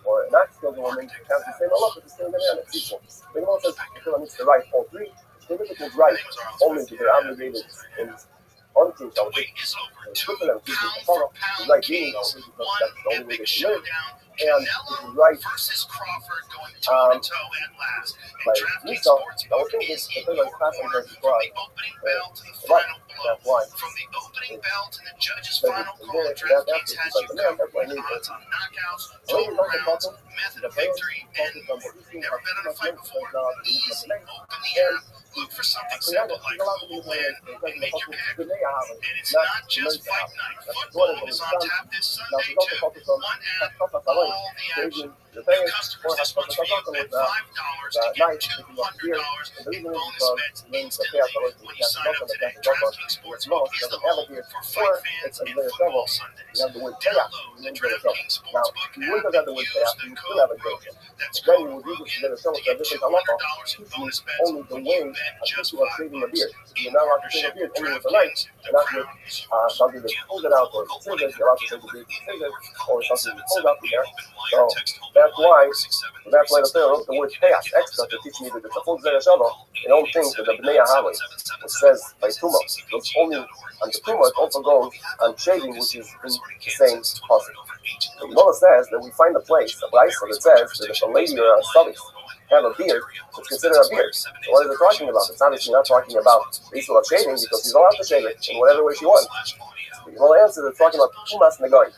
or not skilled woman, has the same Allah, but the same man, it's equal. The Gemara says the Torah needs to write all three. The Leviticus right only to they're obligated in on things I would think. Switzerland teaches the Torah, the right meaning I would think because that's the only way they can live. And this is right like Nisa, I would think this the Torah is passing as right. That's why. From the opening bell to the judge's So final it's call, there, DraftKings has like you the man, covered that's why I with need odds it. on knockouts, The lady total like the rounds, bottom, method the of player victory, and focus on what he's never been in a fight before. Easy. Open the app, look for something So yeah, simple there's like a lot who of will people win, that and make your pick. the layer have it. And it's Not not just the fight layer. night. That's Football what is it's on done. tap this Now Sunday she's also too. focused on One app, Hashkafa all Salon. the action. The New players customers or this Hashkafa month's field Salon bet with $5 to nice, get picking up beer. $200 And the in reason is bonus because bets when the instantly chaos alert when is you sign up today. DraftKings Sportsbook is the doesn't have a home beer, for or fight fans it's a and layer football several. Sundays. You have the word chaos. Download You the need to get a several. DraftKings Now, Sportsbook you app wouldn't have and the word use chaos, the you still code have a ROGAN. chaos. That's Then code you would use it to ROGAN get a several to get different halacha. $200 in bonus bets Only the when way you bet I just think you are $5. saving the beer. You're In not allowed to save a partnership beer with only with a knife, DraftKings, and the not crown with is yours. something that's pulled it out or scissors. You're allowed to take the beer with scissors or something that's pulled out there. So that's why the Torah wrote the word chaos extra to teach me that it's a full Zera Shabbat. They don't think that the Bnei Ahavim, which says by Tumah, goes only on the Tumah, it also goes on shaving, which is in the same possible. The Gemara says that we find a place, a place that says that if a lady or a studies have a beard, it's considered a beard. So what is it talking about? It's obviously not talking about the issue of shaving because she's allowed to shave it in whatever way she wants. The Gemara answers it's talking about Tumas Negoin.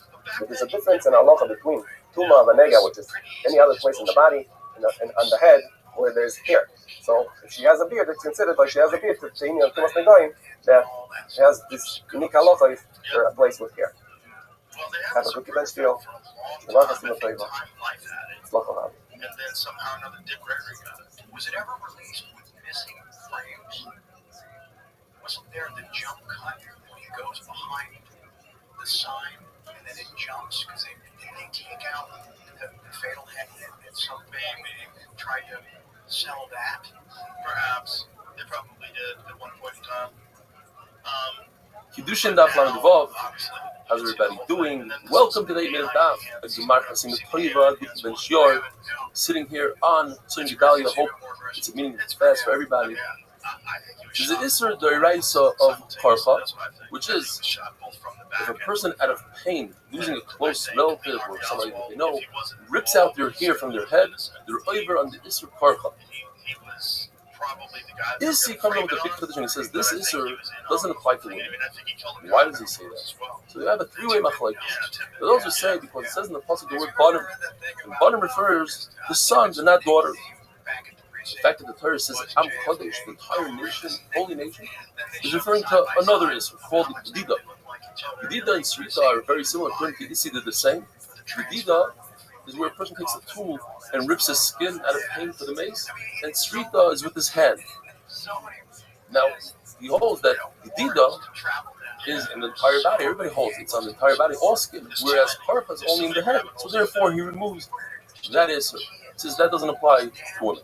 There's a difference in halacha between Tuma of a Nega, which is any other place in the body, and on the head, where there's hair. So if she has a beard, it's considered like she has a beard to Tumas Negoin, that she has this unique halacha for a place with hair. Have a good bench deal. Love us in the flavor. And then somehow another Dick Gregory got it. Was it ever released with missing frames? Wasn't there the jump cut when he goes behind the sign and then it jumps because they take out the fatal head hit at some maybe tried to sell that? Perhaps they probably did at one point in time. Kiddushin Daf Lamed Vav. How's everybody doing? Welcome to the 8-minute Daf. As you mark us in the Toiva, Guti Ben Shior, sitting here on Tzon Gedalia. Hope it's a meeting that's fast for everybody. There's an Isser Doiraisa of Karcha, which is if a person out of pain, losing a close relative or somebody that they know, rips out their hair from their head, they're over on the Isser Karcha. He was probably the Isi comes up with a big tradition. He says this Isser doesn't apply to women. Why does he say that? So you have a three-way machlokes. But those who say because it says in the pasuk the word banim, and banim refers to sons and not daughters. The fact that the Torah says Am Kodesh, the entire nation, holy nation, is referring to another Isser called Gedida. Gedida and Srita are very similar. According to Isi, they're the same. Gedida is where a person takes a tool and rips his skin out of pain for the mace, and Srita is with his hand. Now, he holds that Gedida is an entire body. Everybody holds it's on the entire body, all skin, whereas Karpa is only in the head. So therefore, he removes that Isser. He says that doesn't apply to women.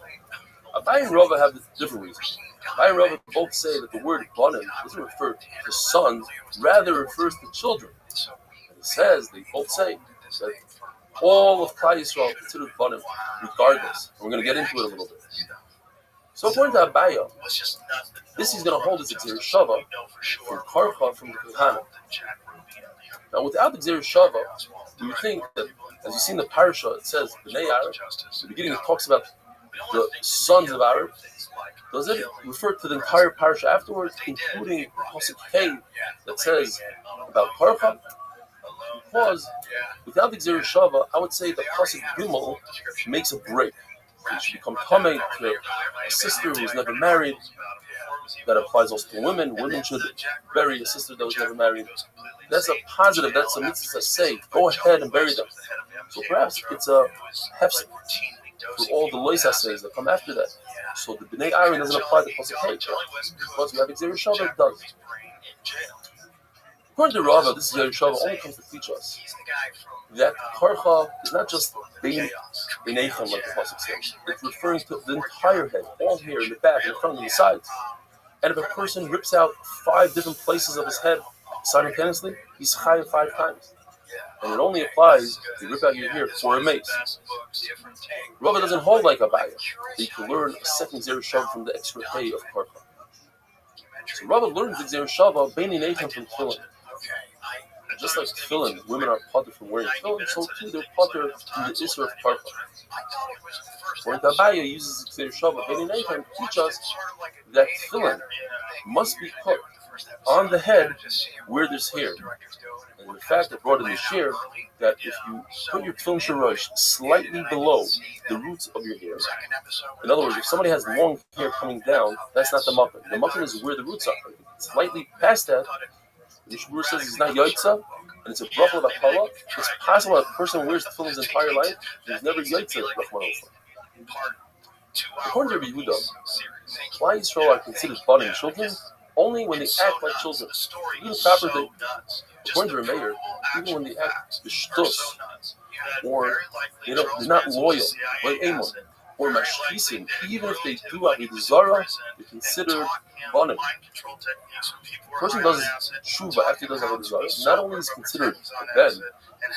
Abai and Rava have different reasons. Abai and Rava both say that the word banim doesn't refer to sons, rather refers to children. And it says, they both say that all of Klal Yisrael are considered banim regardless. And we're going to get into it a little bit. So according to Abaya, this is going to hold as a Gzir Shava from Karcha from the Kahana. Now without the Gzir Shava, we would think that, as you see in the parasha, it says, B'nai Arab, the beginning it talks about the sons of Arab. Does it refer to the entire parasha afterwards, including Pasuk Hey that says about Karcha? Because without the Gzir Shava, I would say the Pasuk Gimel makes a break. It should become Tameh to a sister who was never married. That applies also to women. Women should bury a sister that was never married. That's a positive, that's a mitzvah say. Go ahead and bury them. So perhaps it's a hefsek for all the lois essays that come after that. So the B'nai Aaron doesn't apply to Pasuk Hey. Because we have Gzir Shava, it does. According to Rava, this Gzir Shava only comes to teach us that Karcha is not just B'nai Nechem like the Pasuk says. It's referring to the entire head, all hair in the back, in the front, and the sides. And if a person rips out 5 different places of his head simultaneously, he's chayav 5 times. And it only applies if you rip out your hair for a mace. Rava doesn't hold like Abaya. You can learn a second Gzir Shava from the extra hay of Karcha. So Rava learns the Gzir Shava B'nai Nechem from Tefillin. Just like tefillin, women are potter from wearing tefillin, so too they're potter from the Isser of Karcha. When Abaya uses Gzir Shava B'nai Nechem to teach us that tefillin must be put on the head where there's hair. And the fact that brought in the share that if you put your tefillin shorosh slightly below the roots of your hair, in other words, if somebody has long hair coming down, that's not the muffin. The muffin is where the roots are. Slightly past that, the Shabur says it's not Yaitza, and it's a bracha of Akala. It's possible that a person wears tefillin his entire life, and he's never Yaitza. According to Rabbi Yehuda, Klal Yisrael are considered banim children only when they act like children. Even proper, according to Rameir, even when they act b'shtus, or they're not loyal, like Amon, or mashkisim, even if they do avodah zarah, they're considered banim. A person does tshuva after he does avodah zarah, not only is considered a ben,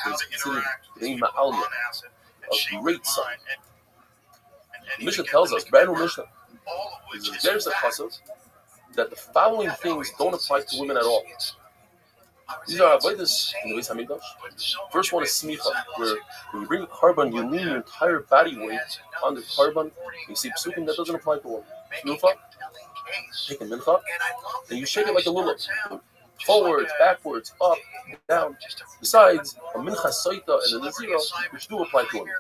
but he's considered b'nei ma'aliyah, a great son. The Mishnah tells us, brand new Mishnah, there's a pasuk that the following things don't apply to women at all. These are avodas in the Beis Hamikdash. First one is smicha, where when you bring a carbon, you lean your entire body weight on the carbon. You see psukim that doesn't apply to women. Shnufa, take a mincha, and you shake it like a lulav. Forwards, backwards, up, down. Besides, a mincha soita and a nazira, which do apply to women.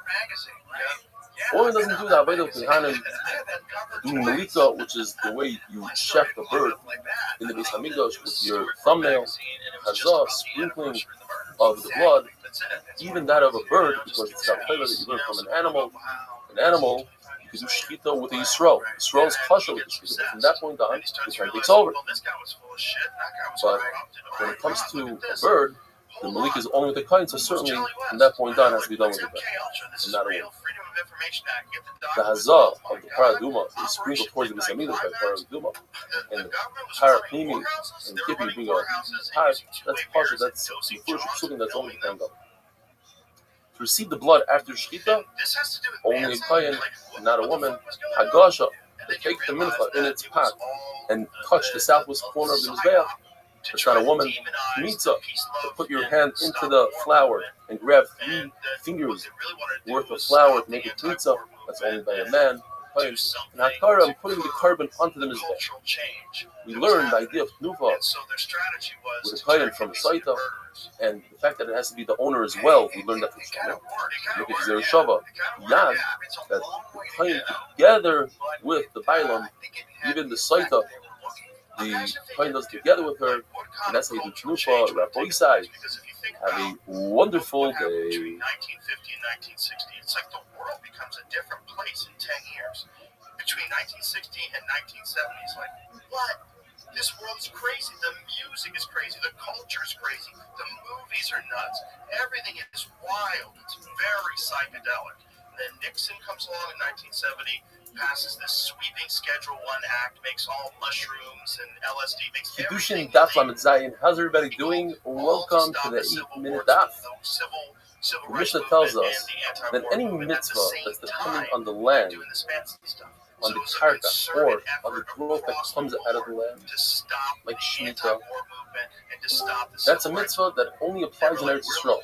Women doesn't do the avodah kohanim doing malika, which is the way you chef the bird in the Beis Hamikdash with your thumbnail, chazah, sprinkling of the blood, even that of a bird, because it's got flavor that you learn from an animal. An animal, you can do shechita with a Yisrael. Yisrael is kosher with the shechita. From that point on, the trend takes over. But when it comes to a bird, the malik is only with the kain, so certainly from that point on, it has to be done with the bird, and not a woman. The hazah of the paraduma is sprinkled towards the Beis Hamikdash by paraduma, and the parapnimi and kippy bring a har. That's partial. That's the first psukim that's only the tango. To receive the blood after shechita, only a kain, not a woman. Hagasha, to take the mincha in its pot and touch the southwest corner of the mizbeach. It's not a woman. Mitzah, to put your hand into the flour and grab 3 fingers worth of flour to make it mitzah. That's only by a man. Kohen and Hakara and putting the carbon onto the Mizbech. We learned the idea of Tnuva with the Kohen from Saita, and the fact that it has to be the owner as well. We learned that from Shana. Look at Zereshava, Yad, that the Kohen together with the Bailam, even the Saita, the Kohen does together with her, and that's how you do Tnufa, Rabbi side. Have a wonderful day. Between 1950 and 1960, it's like the world becomes a different place in 10 years. Between 1960 and 1970, it's like, what? This world is crazy. The music is crazy. The culture is crazy. The movies are nuts. Everything is wild. It's very psychedelic. Then Nixon comes along in 1970, passes this sweeping Schedule 1 act, makes all mushrooms and LSD, makes Kiddushin Daf Lamed Zayin. How's everybody doing? Welcome to the 8-minute Daf. The Mishnah tells us that any mitzvah that's dependent on the land, on the karka, or on the growth that comes out of the land, like Shemitah, that's a mitzvah that only applies in Eretz Yisrael.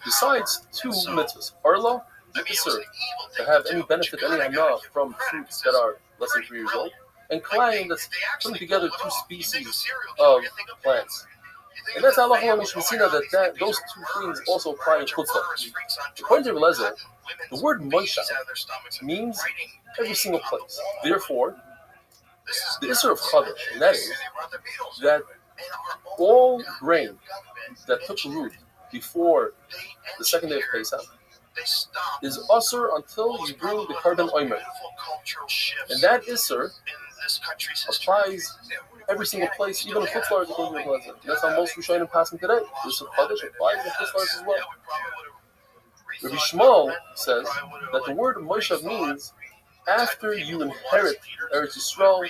Besides two mitzvahs, Arla, Yisr, to have any benefit, any hana from fruits that are less than 3 years old, and Kalayim, that's putting together two species of plants. And that's Allah Mishmasina that those two things also apply in Chutzlah. According to Lezer, the word Moshe means every single place. Therefore, the Isser of Chadash, and that is that all grain that took root before the second day of Pesach is usher until you bring the carbon oimer. And that Isser applies every single place, even in Chutzlar, according to Lezer. That's how most Rishonim passing today. This of Chadash applies in Chutzlar as well. Rabbi Shmuel says that the word Moshe means after you inherit Eretz Yisrael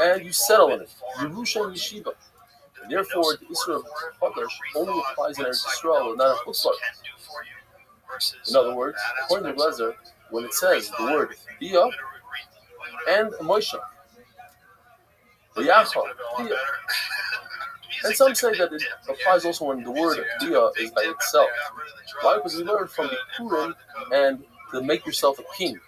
and you settle in it, Yerusha and Yeshiva. And therefore, the Isra of Chadash only applies in Eretz Yisrael and not in Chutzlar. In other words, according to Lezer, when it says the word Bia and Moshe, B'yachal, Bia. And some say that it applies also when the word Bia is by itself. Why? Because we learned from the Purim and to make yourself a king.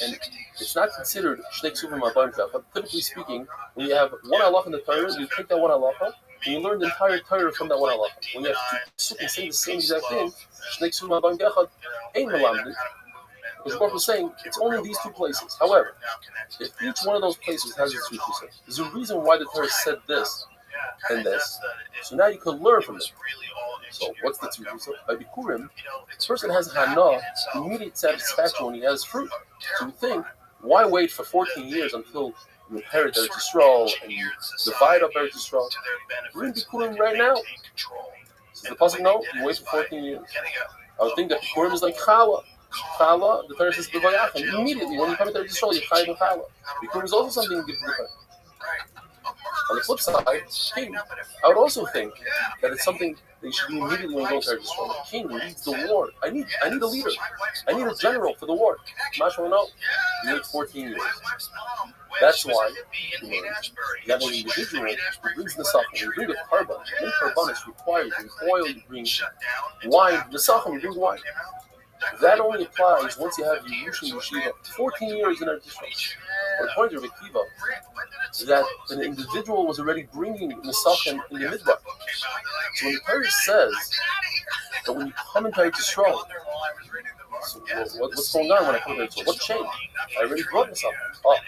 And it's not considered Shnei Ksuvim Abayim Kach. But typically speaking, when you have one halacha in the Torah, you take that one halacha, and you learn the entire Torah from that one halacha. When you have to say the same exact thing, Shnei Ksuvim Abayim Kach ain't melamded. Because Baruch was saying it's only these two places. However, if each one of those places has its two, there's a reason why the Torah said this and this. So now you can learn from it. So what's the two? By Bikurim, the person has hana, immediate satisfaction when he has fruit. So you think, why wait for 14 years until you inherit Eretz Yisrael and you divide up Eretz Yisrael? We're in Bikurim right now. Says the pasuk, no, you wait for 14 years. I would think that Bikurim is like Chala. Chala, the Torah says B'vayachim. Immediately when you come to Eretz Yisrael, you chayiv in Chala. Bikurim is also something you give to the Torah. On the flip side, king, I would also think that it's something that you should do immediately when you go to Eretz Yisrael. The king leads the war. I need a leader. I need a general for the war. Mashma no, you wait 14 years. That's why you have an individual who brings the Nesachim, you bring the carbon. In carbon is required. You bring oil, you bring wine. Nesachim, you bring wine. That only applies once you have Yerusha and Yeshiva. 14 years in Eretz Yisrael. But according to Rabbi Kiva, that an individual was already bringing Nesachim in the Midbar. So when the Torah says that when you come into Eretz Yisrael, so what's going on when I come to Eretz Yisrael? What changed? I already brought Nesachim. Oh.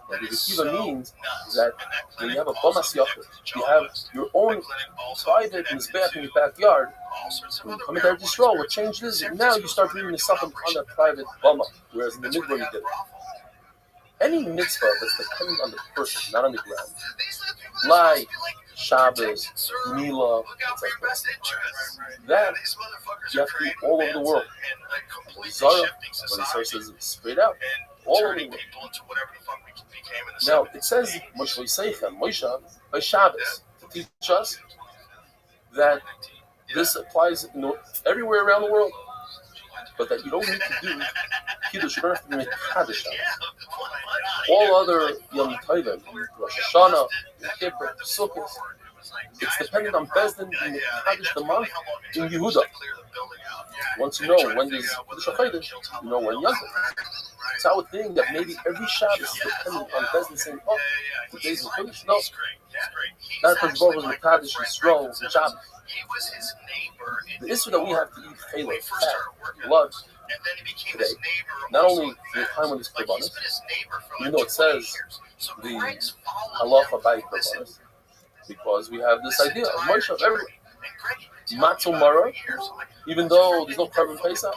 What Rabbi Kiva means that when you have a Bamas Yachid, you have your own private Mizbeach in your backyard. When you come into Eretz Yisrael, what changed is now you start bringing Nesachim on that private Bama, whereas in the Midbar you did it. Any mitzvah that's dependent on the person, not on the ground, like Shabbos, Mila, etc., that you have to do all over the world. Zara, when the Torah says it straight out, all over the world. Now, it says, Moshe, by Shabbos, to teach us that this applies everywhere around the world, but that you don't need to do Kiddush, you don't have to make Kaddish Shabbos. All other Yom Tovim, Rosh Hashanah, Yom Kippur, Sukkot, It's dependent on Bezdin in the Kaddish the month in Yehuda. Once you know when there's Kiddush HaChodesh, you know when Yontif. So I would think that maybe every Shabbos is dependent on Bezdin saying, oh, today's the Kiddush. No. That Kaddish Baruch Hu is Kaddish Yisrael and Shabbos. The issue that we have to eat halal, fat, blood, today, not only in the time when it's Korbanos, even though it says the halacha by Korbanos, because we have this idea of Moshe everywhere. Matzah Mara, even though there's no carbon Pesach,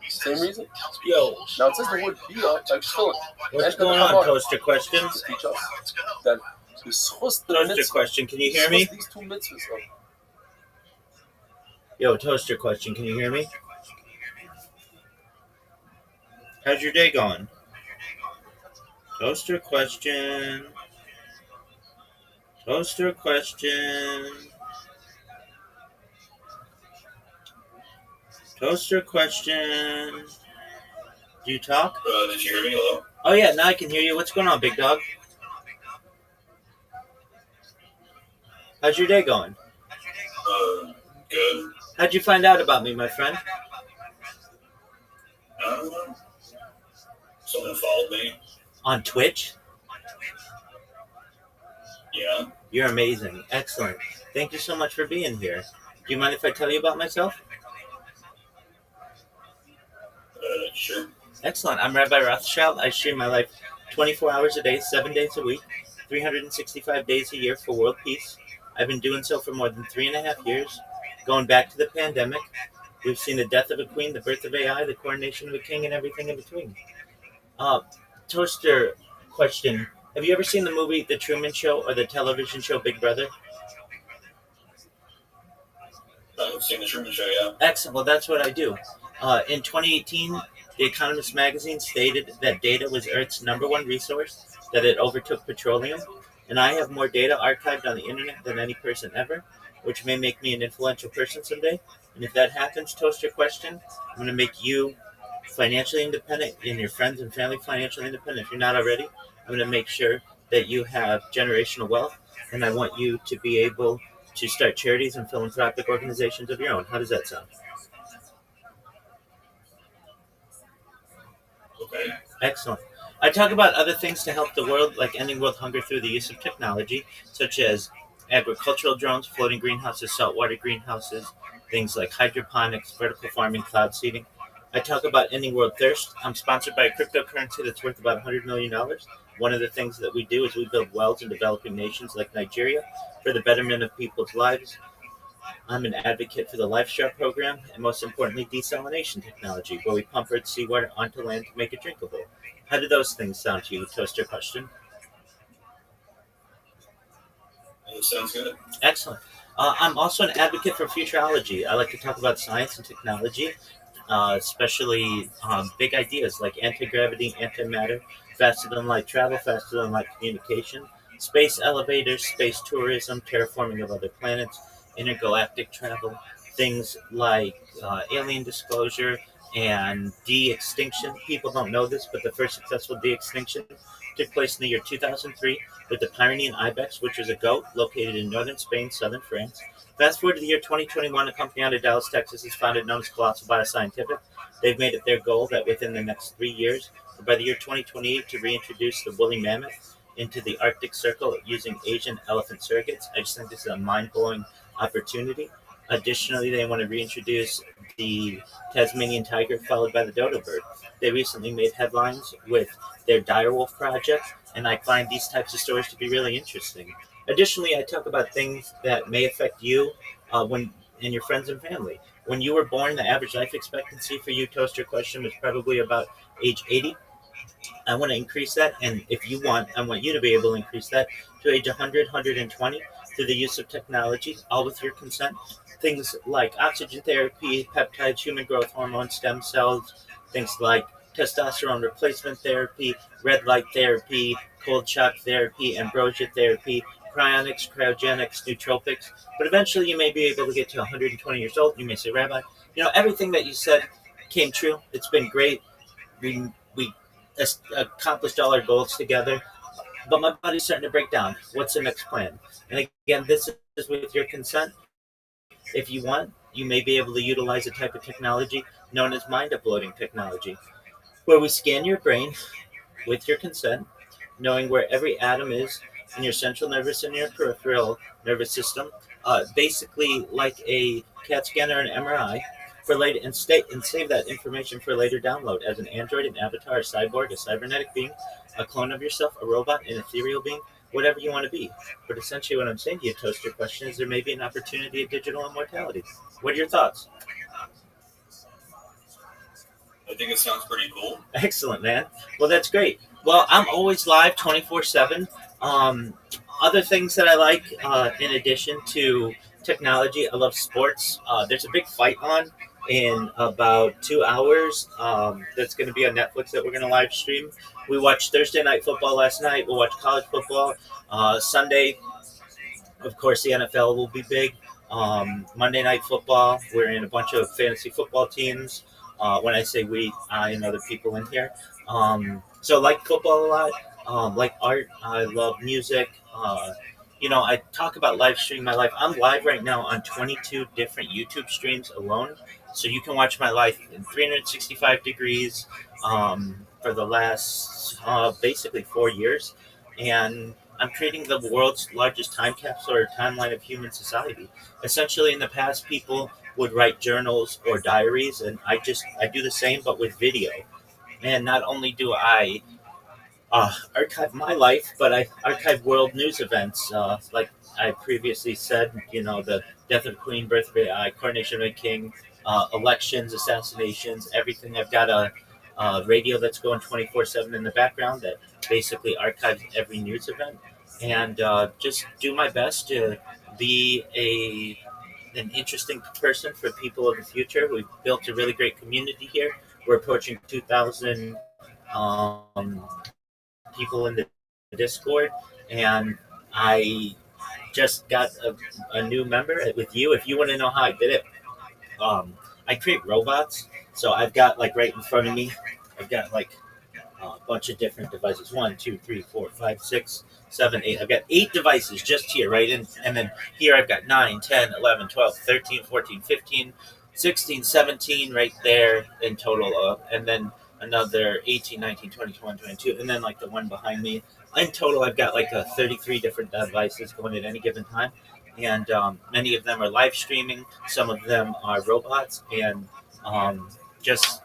same reason. Yo, now it says the word bia like tefillin. What's going on? Toaster questions. To teach us that Toaster question. Can you hear me? These two mitzvahs. Yo, toaster question. Can you hear me? How's your day going? Toaster question. Toaster question. Toaster question. Do you talk? Did you hear me? Hello? Oh yeah, now I can hear you. What's going on, big dog? How's your day going? Good. How'd you find out about me, my friend? I don't know. Someone followed me. On Twitch? Yeah. You're amazing. Excellent. Thank you so much for being here. Do you mind if I tell you about myself? Sure. Excellent. I'm Rabbi ROTHSCHILD. I stream my life 24 hours a day, 7 days a week, 365 days a year for world peace. I've been doing so for more than 3.5 years. Going back to the pandemic, we've seen the death of a queen, the birth of AI, the coronation of a king, and everything in between. Toaster question. Have you ever seen the movie The Truman Show or the television show Big Brother? I've seen the Truman Show, yeah. Excellent. Well, that's what I do. In 2018, The Economist magazine stated that data was Earth's #1 resource, that it overtook petroleum, and I have more data archived on the internet than any person ever, which may make me an influential person someday. And if that happens, toaster question, I'm going to make you financially independent and your friends and family financially independent. If you're not already, I'm going to make sure that you have generational wealth, and I want you to be able to start charities and philanthropic organizations of your own. How does that sound? Okay. Excellent. I talk about other things to help the world, like ending world hunger through the use of technology, such as agricultural drones, floating greenhouses, saltwater greenhouses, things like hydroponics, vertical farming, cloud seeding. I talk about ending world thirst. I'm sponsored by a cryptocurrency that's worth about $100 million. One of the things that we do is we build wells in developing nations like Nigeria for the betterment of people's lives. I'm an advocate for the LifeShare program, and most importantly, desalination technology, where we pump Earth's seawater onto land to make it drinkable. How do those things sound to you, toaster question? That sounds good. Excellent. I'm also an advocate for futurology. I like to talk about science and technology, especially big ideas like anti-gravity, antimatter, faster-than-light travel, faster-than-light communication, space elevators, space tourism, terraforming of other planets, intergalactic travel, things like alien disclosure and de-extinction. People don't know this, but the first successful de-extinction took place in the year 2003 with the Pyrenean ibex, which was a goat located in northern Spain, southern France. Fast forward to the year 2021, a company out of Dallas, Texas is founded known as Colossal Bioscientific. They've made it their goal that within the next 3 years, or by the year 2028, to reintroduce the woolly mammoth into the Arctic Circle using Asian elephant surrogates. I just think this is a mind-blowing opportunity. Additionally, they want to reintroduce the Tasmanian tiger, followed by the dodo bird. They recently made headlines with their direwolf project, and I find these types of stories to be really interesting. Additionally, I talk about things that may affect you and your friends and family. When you were born, the average life expectancy for you, toaster question, was probably about age 80. I want to increase that, and if you want, I want you to be able to increase that to age 100, 120 through the use of technology, all with your consent. Things like oxygen therapy, peptides, human growth hormone, stem cells, things like testosterone replacement therapy, red light therapy, cold shock therapy, ambrosia therapy, cryonics, cryogenics, nootropics. But eventually you may be able to get to 120 years old. You may say, Rabbi, everything that you said came true. It's been great. We accomplished all our goals together. but my body's starting to break down. What's the next plan? And again, this is with your consent. If you want, you may be able to utilize a type of technology known as mind uploading technology, where we scan your brain with your consent, knowing where every atom is in your central nervous and your peripheral nervous system, basically like a CAT scan or an MRI, for later and save that information for later download as an android, an avatar, a cyborg, a cybernetic being, a clone of yourself, a robot, an ethereal being, whatever you want to be. But essentially, what I'm saying to you, Toaster, question is there may be an opportunity of digital immortality. What are your thoughts? I think it sounds pretty cool. Excellent, man. Well, that's great. Well, I'm always live 24/7. Other things that I like, in addition to technology, I love sports. There's a big fight on in about 2 hours. That's going to be on Netflix that we're going to live stream. We watched Thursday night football last night. We'll watch college football. Sunday, of course, the NFL will be big. Monday night football, we're in a bunch of fantasy football teams. When I say we, I and other people in here. So like football a lot. Like art. I love music. I talk about live streaming my life. I'm live right now on 22 different YouTube streams alone. So you can watch my life in 365 degrees for the last basically 4 years. And I'm creating the world's largest time capsule or timeline of human society. Essentially, in the past, people would write journals or diaries, and I do the same, but with video. And not only do I archive my life, but I archive world news events. Like I previously said, the death of the Queen, birth of AI, coronation of a king, elections, assassinations, everything. I've got a radio that's going 24/7 in the background that basically archives every news event, and just do my best to be an interesting person for people of the future. We've built a really great community here. We're approaching 2,000 people in the Discord, and I just got a new member with you. If you want to know how I did it, I create robots. So I've got like right in front of me, I've got like a bunch of different devices. 1, 2, 3, 4, 5, 6, 7, 8. I've got 8 devices just here, right? And then here I've got 9, 10, 11, 12, 13, 14, 15, 16, 17 right there in total. And then another 18, 19, 20, 21, 22. And then like the one behind me. In total, I've got like 33 different devices going at any given time. And many of them are live streaming. Some of them are robots. And just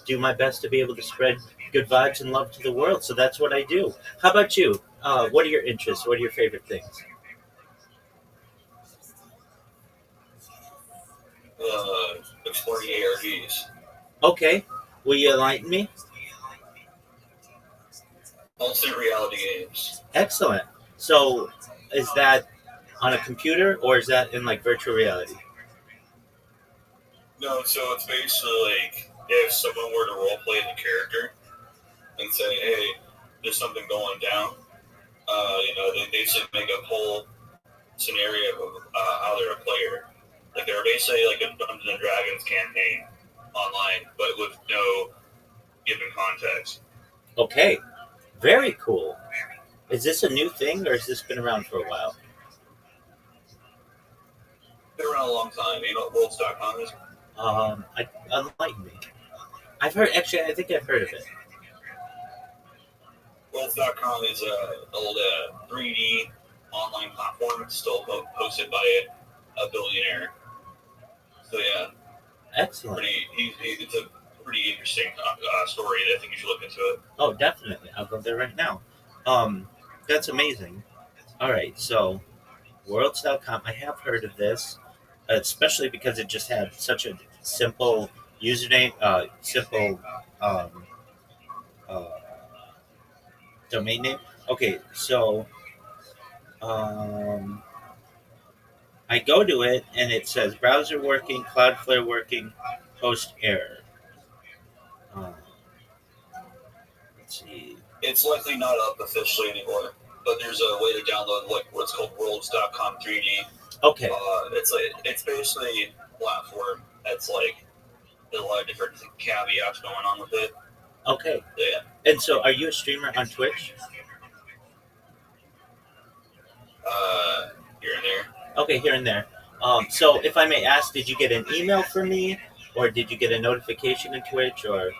do my best to be able to spread good vibes and love to the world. So that's what I do. How about you? What are your interests? What are your favorite things? Exploring ARGs. Okay. Will you enlighten me? Alternate reality games. Excellent. So is that on a computer or is that in like virtual reality? No, so it's basically like if someone were to roleplay the character and say, hey, there's something going down, they basically make a whole scenario of how they're a player. Like they're basically like a Dungeons and Dragons campaign online, but with no given context. Okay. Very cool. Is this a new thing or has this been around for a while? Been around a long time. You know what Worlds.com is? Enlighten me. I think I've heard of it. Worlds.com is an old 3D online platform. It's still hosted by a billionaire. So yeah. Excellent. It's a pretty interesting story. I think you should look into it. Oh, definitely. I'll go there right now. That's amazing. All right, so Worlds.com. I have heard of this, especially because it just had such a simple username, simple domain name. Okay, so I go to it and it says browser working, Cloudflare working, host error. Let's see. It's likely not up officially anymore, but there's a way to download like what's called Worlds.com 3D. Okay. It's basically a platform that's like there's a lot of different caveats going on with it. Okay. Yeah. And so, are you a streamer on Twitch? Okay, here and there. So if I may ask, did you get an email from me, or did you get a notification in Twitch, or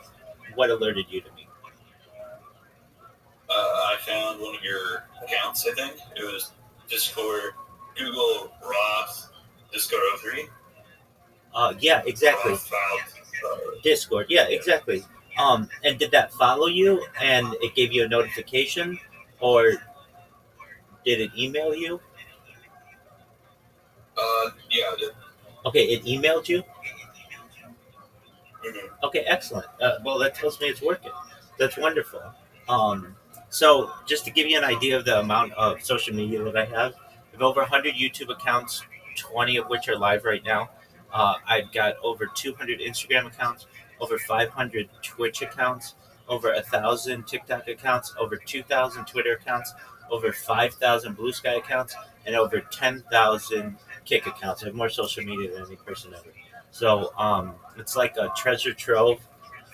what alerted you to me? I found one of your accounts. I think it was Discord, Google Roth, Discord 03. Yeah, exactly. Roth filed. Discord. Yeah, exactly. And did that follow you, and it gave you a notification, or did it email you? Yeah, I did. Okay, it emailed you. Mhm. Okay, excellent. Well, that tells me it's working. That's wonderful. Um, so, just to give you an idea of the amount of social media that I have over 100 YouTube accounts, 20 of which are live right now. I've got over 200 Instagram accounts, over 500 Twitch accounts, over 1,000 TikTok accounts, over 2,000 Twitter accounts, over 5,000 Blue Sky accounts, and over 10,000 Kick accounts. I have more social media than any person ever. So it's like a treasure trove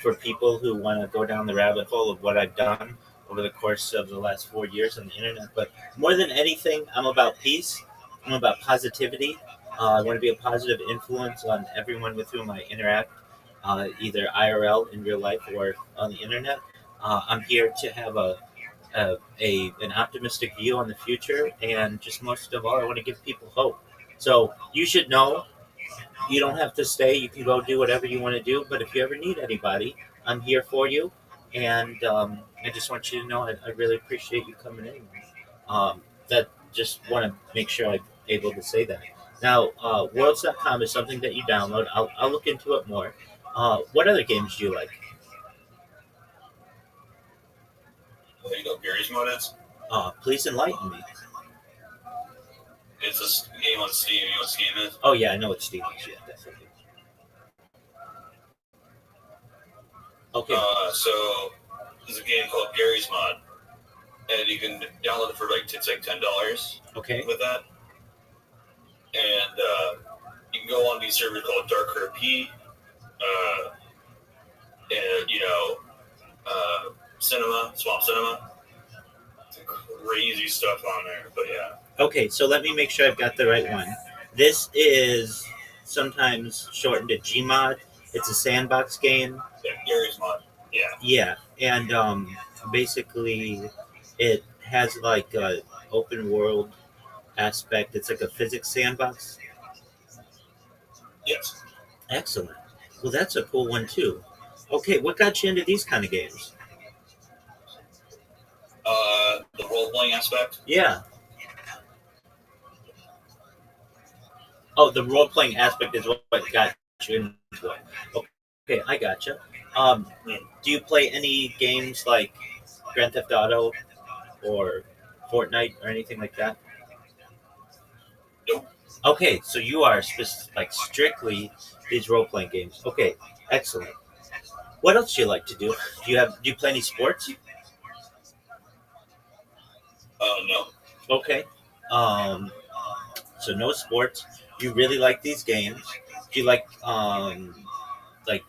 for people who want to go down the rabbit hole of what I've done over the course of the last 4 years on the internet. But more than anything, I'm about peace. I'm about positivity. I want to be a positive influence on everyone with whom I interact, either IRL in real life or on the internet. I'm here to have an optimistic view on the future, and just most of all, I want to give people hope. So you should know you don't have to stay. You can go do whatever you want to do. But if you ever need anybody, I'm here for you. And I just want you to know I really appreciate you coming in. That just want to make sure I'm able to say that. Now, worlds.com is something that you download. I'll look into it more. What other games do you like? Well, you know what Gary's Mod is? Please enlighten me. It's a game on Steam. You know what Steam is? Oh, yeah, I know it's Steam. Yeah, definitely. Okay. So there's a game called Gary's Mod, and you can download it for it's like $10 Okay. with that. And you can go on these servers called Dark RP, and Cinema, Swamp Cinema. It's crazy stuff on there, but yeah. Okay, so let me make sure I've got the right one. This is sometimes shortened to Gmod. It's a sandbox game. Yeah, Gary's Mod. Yeah. Yeah, and basically it has like a open world aspect. It's like a physics sandbox. Yes. Excellent. Well, that's a cool one too. Okay, what got you into these kind of games? The role playing aspect. Yeah. Oh, the role playing aspect is what got you into it. Okay, I gotcha. Do you play any games like Grand Theft Auto or Fortnite or anything like that? Nope. Okay, so you are strictly these role playing games. Okay, excellent. What else do you like to do? Do you play any sports? No. Okay. So no sports. You really like these games. Do you like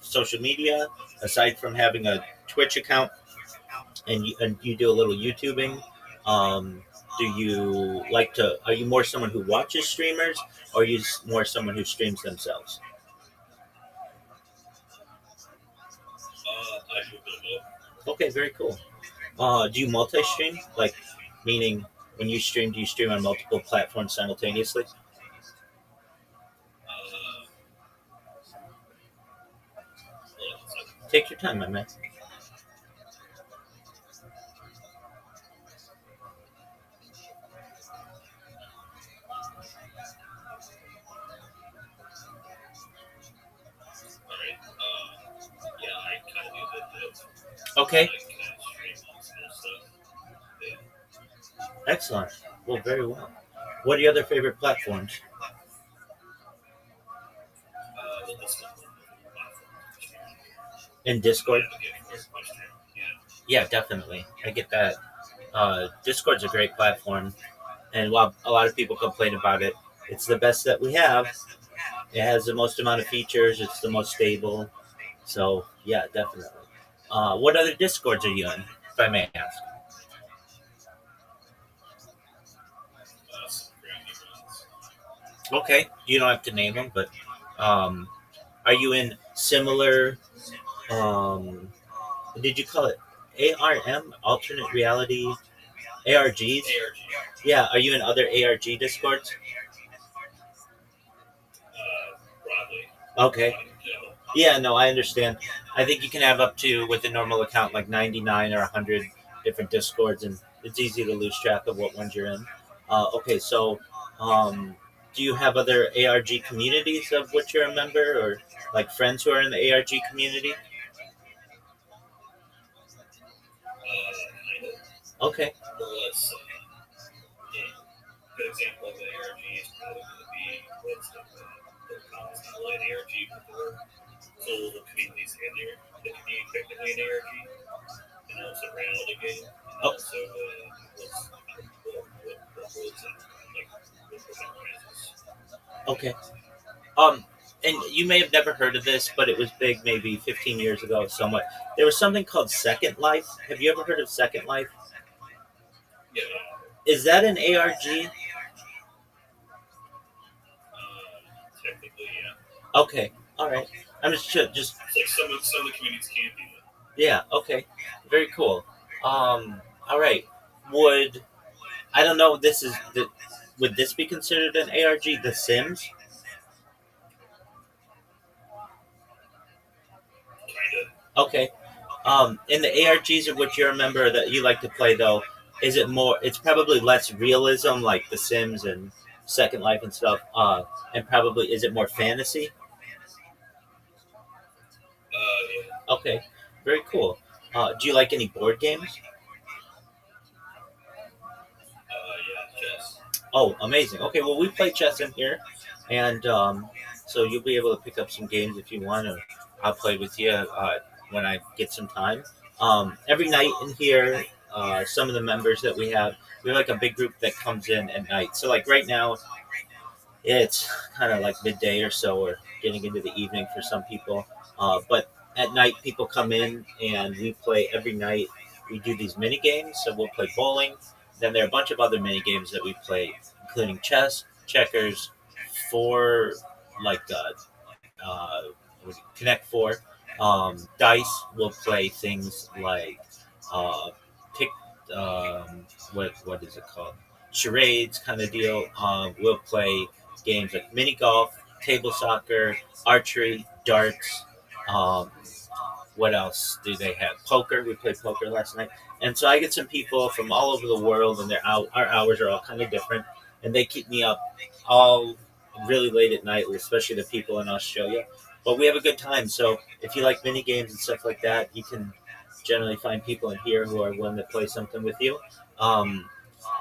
social media aside from having a Twitch account and you do a little YouTubing? Do you like to? Are you more someone who watches streamers, or are you more someone who streams themselves? I do a bit of both. Okay, very cool. Do you multi-stream? Like, meaning when you stream, do you stream on multiple platforms simultaneously? Take your time, my man. Yeah, I kind of do that. Okay, I can stream on some stuff. Yeah. excellent. Well, very well. What are your other favorite platforms? Well, this one. In Discord? Yeah. Yeah, definitely. I get that. Discord's a great platform, and while a lot of people complain about it, it's the best that we have. It has the most amount of features. It's the most stable. So yeah, definitely. What other Discords are you in, if I may ask? Okay, you don't have to name them, but um, are you in similar? Um, did you call it ARM, alternate reality ARGs? ARG. Yeah, are you in other ARG discords? Broadly. Okay. No. Yeah, no, I understand. I think you can have up to, with a normal account, like 99 or 100 different discords, and it's easy to lose track of what ones you're in. Okay, so um, do you have other ARG communities of which you're a member, or like friends who are in the ARG community? Kind of. Okay. More or less. Good example of the ARG is probably going to be what's the Commons Online ARG before. So the communities in there that can be effectively an ARG. And also around the game. And Oh. also what rules and like what consequences. Okay. Um, and you may have never heard of this, but it was big maybe 15 years ago, somewhat. There was something called Second Life. Have you ever heard of Second Life? Yeah. Is that an ARG? Technically, yeah. Okay. All right. I'm just It's like some of the communities can do that. yeah. Okay. Very cool. All right. Would I don't know. This is the. Would this be considered an ARG? The Sims. Kind of. Okay. In the ARGs of which you're a member that you like to play, though, is it more? It's probably less realism, like The Sims and Second Life and stuff. And probably is it more fantasy? Yeah. Okay, very cool. Do you like any board games? Yeah. Chess. Oh, amazing. Okay, well, we play chess in here, and so you'll be able to pick up some games if you want, or I'll play with you when I get some time. Every night in here, some of the members that we have like a big group that comes in at night. So, like right now, it's kind of like midday or so, or getting into the evening for some people. But at night, people come in and we play every night. We do these mini games. So we'll play bowling. Then there are a bunch of other mini games that we play, including chess, checkers, four like uh, Connect Four, dice. We'll play things like uh, pick. What is it called? Charades kind of deal. We'll play games like mini golf, table soccer, archery, darts. Um, what else do they have? Poker. We played poker last night, and so I get some people from all over the world, and our hours are all kind of different, and they keep me up all really late at night, especially the people in Australia. But we have a good time. So if you like mini games and stuff like that, you can generally find people in here who are willing to play something with you. Um,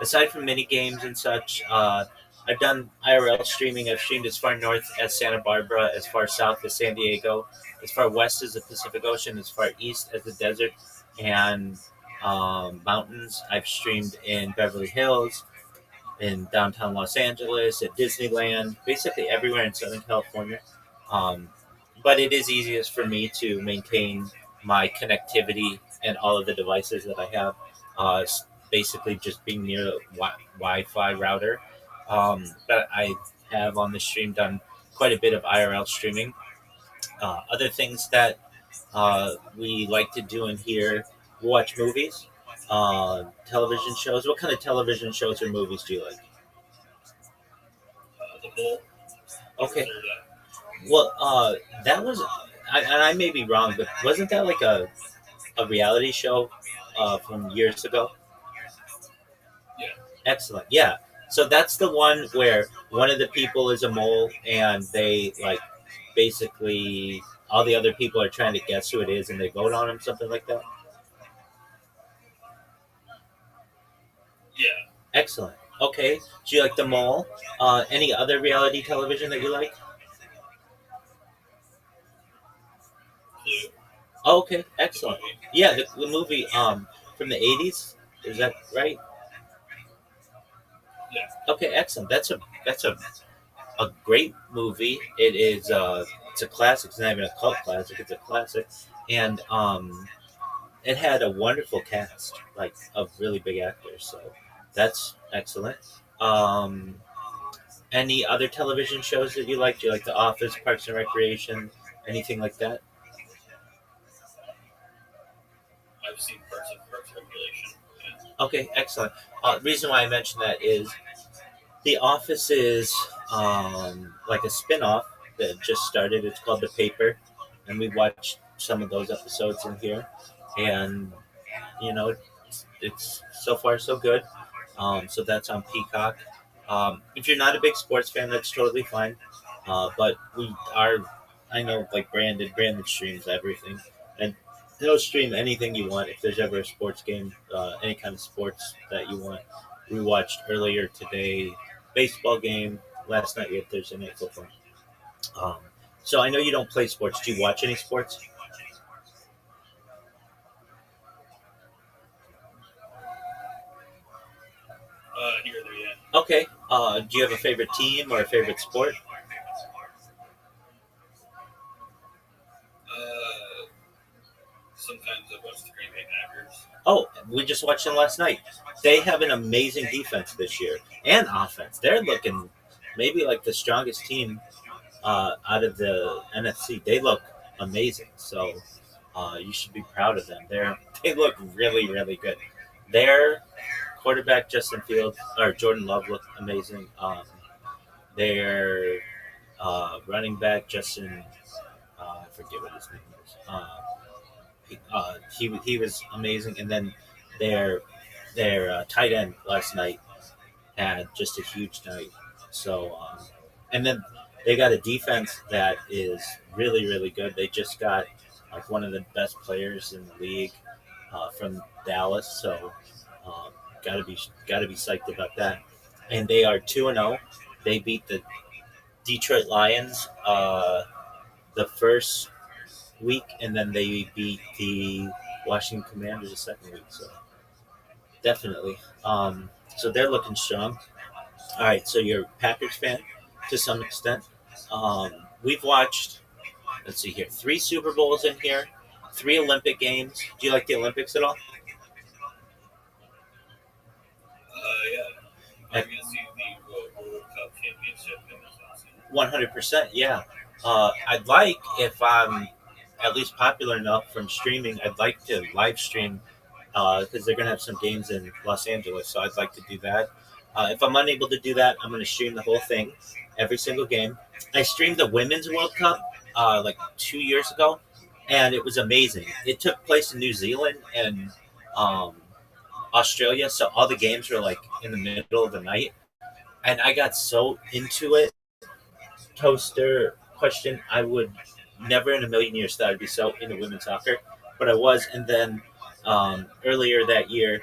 Aside from mini games and such, I've done IRL streaming. I've streamed as far north as Santa Barbara, as far south as San Diego, as far west as the Pacific Ocean, as far east as the desert and mountains. I've streamed in Beverly Hills, in downtown Los Angeles, at Disneyland, basically everywhere in Southern California. Um, but it is easiest for me to maintain my connectivity and all of the devices that I have. Basically, just being near a Wi-Fi router. But I have on the stream done quite a bit of IRL streaming. Other things that we like to do in here: watch movies, television shows. What kind of television shows or movies do you like? The bull. Okay. Consider that. Well, that was, and I may be wrong, but wasn't that like a reality show from years ago? Yeah. Excellent. Yeah. So that's the one where one of the people is a mole, and they like basically all the other people are trying to guess who it is, and they vote on him, something like that. Yeah. Excellent. Okay. Do you like the mole? Any other reality television that you like? Clue. Oh, okay. The Excellent. movie. Yeah, the movie from the 80s. Is that right? Yeah. Okay, excellent. A great movie. It is it's a classic. It's not even a cult classic. It's a classic, and it had a wonderful cast, like of really big actors. So that's excellent. Um, Any other television shows that you like? Do you like The Office, Parks and Recreation, anything like that? I've seen parts of Parks and Regulation. Yeah. Okay, excellent. The reason why I mentioned that is The Office is like a spin-off that just started. It's called The Paper, and we watched some of those episodes in here, and it's so far so good. So that's on Peacock. If you're not a big sports fan, that's totally fine. But we are, I know, like Brandon streams everything, and he'll stream anything you want. If there's ever a sports game, any kind of sports that you want, we watched earlier today, baseball game. Last night we had Thursday night football. Um, so I know you don't play sports. Do you watch any sports? Here or there, yeah. Okay. Do you have a favorite team or a favorite sport? Sometimes I watch the Green Bay Packers. Oh, we just watched them last night. They have an amazing defense this year and offense. They're looking maybe like the strongest team out of the NFC. They look amazing. So you should be proud of them. They look really, really good. Their quarterback Jordan Love looked amazing. Their running back Justin, I forget what his name is. He was amazing, and then their tight end last night had just a huge night. So, and then they got a defense that is really, really good. They just got like one of the best players in the league from Dallas. So, um, gotta be psyched about that. And they are 2-0. They beat the Detroit Lions the first week, and then they beat the Washington Commanders the second week. So definitely, so they're looking strong. All right, so you're a Packers fan to some extent. Um, we've watched, let's see here, 3 Super Bowls in here, 3 Olympic games. Do you like the Olympics at all? Yeah. I'm going to see the World Cup Championship in Wisconsin. 100%, yeah. I'd like, if I'm at least popular enough from streaming, I'd like to live stream because they're going to have some games in Los Angeles, so I'd like to do that. If I'm unable to do that, I'm going to stream the whole thing, every single game. I streamed the Women's World Cup like 2 years ago, and it was amazing. It took place in New Zealand and um, Australia, so all the games were like in the middle of the night, and I got so into it. Toaster question: I would never in a million years thought I'd be so into women's soccer, but I was. And then earlier that year,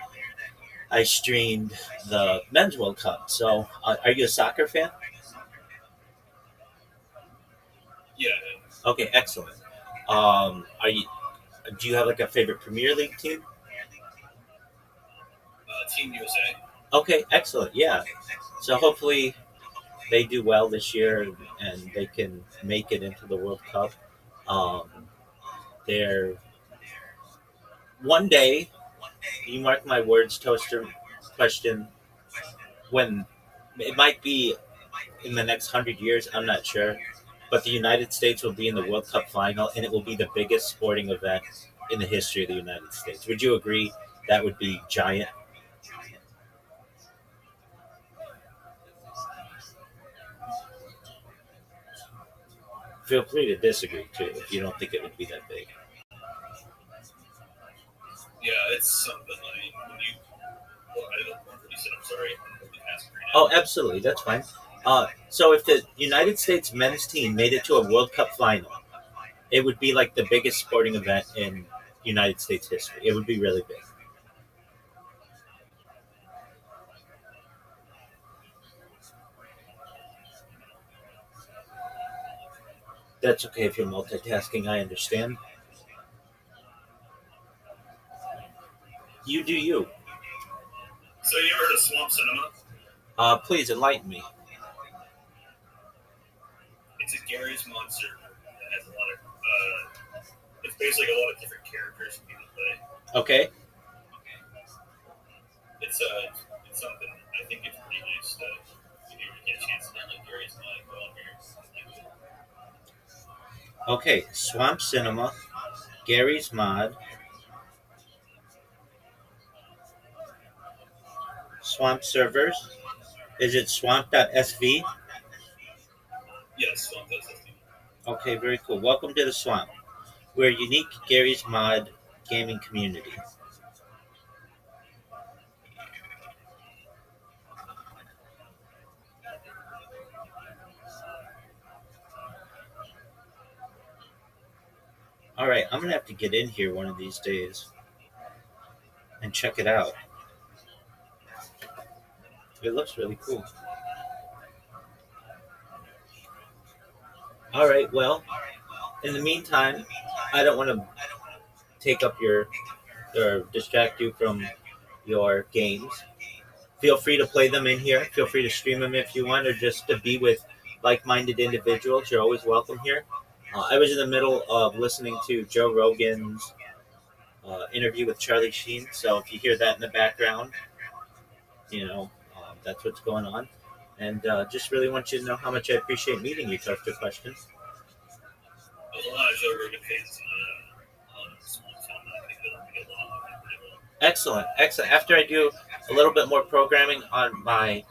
I streamed the Men's World Cup. So, are you a soccer fan? Yeah. Okay, excellent. Are you? Do you have like a favorite Premier League team? Team USA. Okay, excellent. Yeah. So hopefully they do well this year and they can make it into the World Cup. Um, they're one day. You mark my words, Toaster. Question: when it might be in the next 100 years, I'm not sure, but the United States will be in the World Cup final, and it will be the biggest sporting event in the history of the United States. Would you agree that would be giant? Feel free to disagree too if you don't think it would be that big. Yeah, it's something like when you. Well, I don't remember what you said. I'm sorry. Oh, absolutely, that's fine. So if the United States men's team made it to a World Cup final, it would be like the biggest sporting event in United States history. It would be really big. That's okay if you're multitasking. I understand. You do you. So you ever heard of Swamp Cinema? Please enlighten me. It's a Gary's monster that has a lot of. It's basically a lot of different characters people play. Okay. It's something. I think it's pretty nice. If you ever get a chance to download Okay, Swamp Cinema, Gary's Mod, Swamp Servers. Is it swamp.sv? Yes, that's the thing. Okay, very cool. Welcome to the Swamp. We're a unique Gary's Mod gaming community. Alright, I'm gonna have to get in here one of these days and check it out. It looks really cool. Alright, well, in the meantime, I don't want to take up your or distract you from your games. Feel free to play them in here. Feel free to stream them if you want, or just to be with like-minded individuals. You're always welcome here. I was in the middle of listening to Joe Rogan's interview with Charlie Sheen, so if you hear that in the background, that's what's going on. And just really want you to know how much I appreciate meeting you, Toaster Questions. There's a lot of Joe Rogan fans on Swamp Film. I think they'll get along with it pretty well. Excellent, excellent. After I do a little bit more programming on my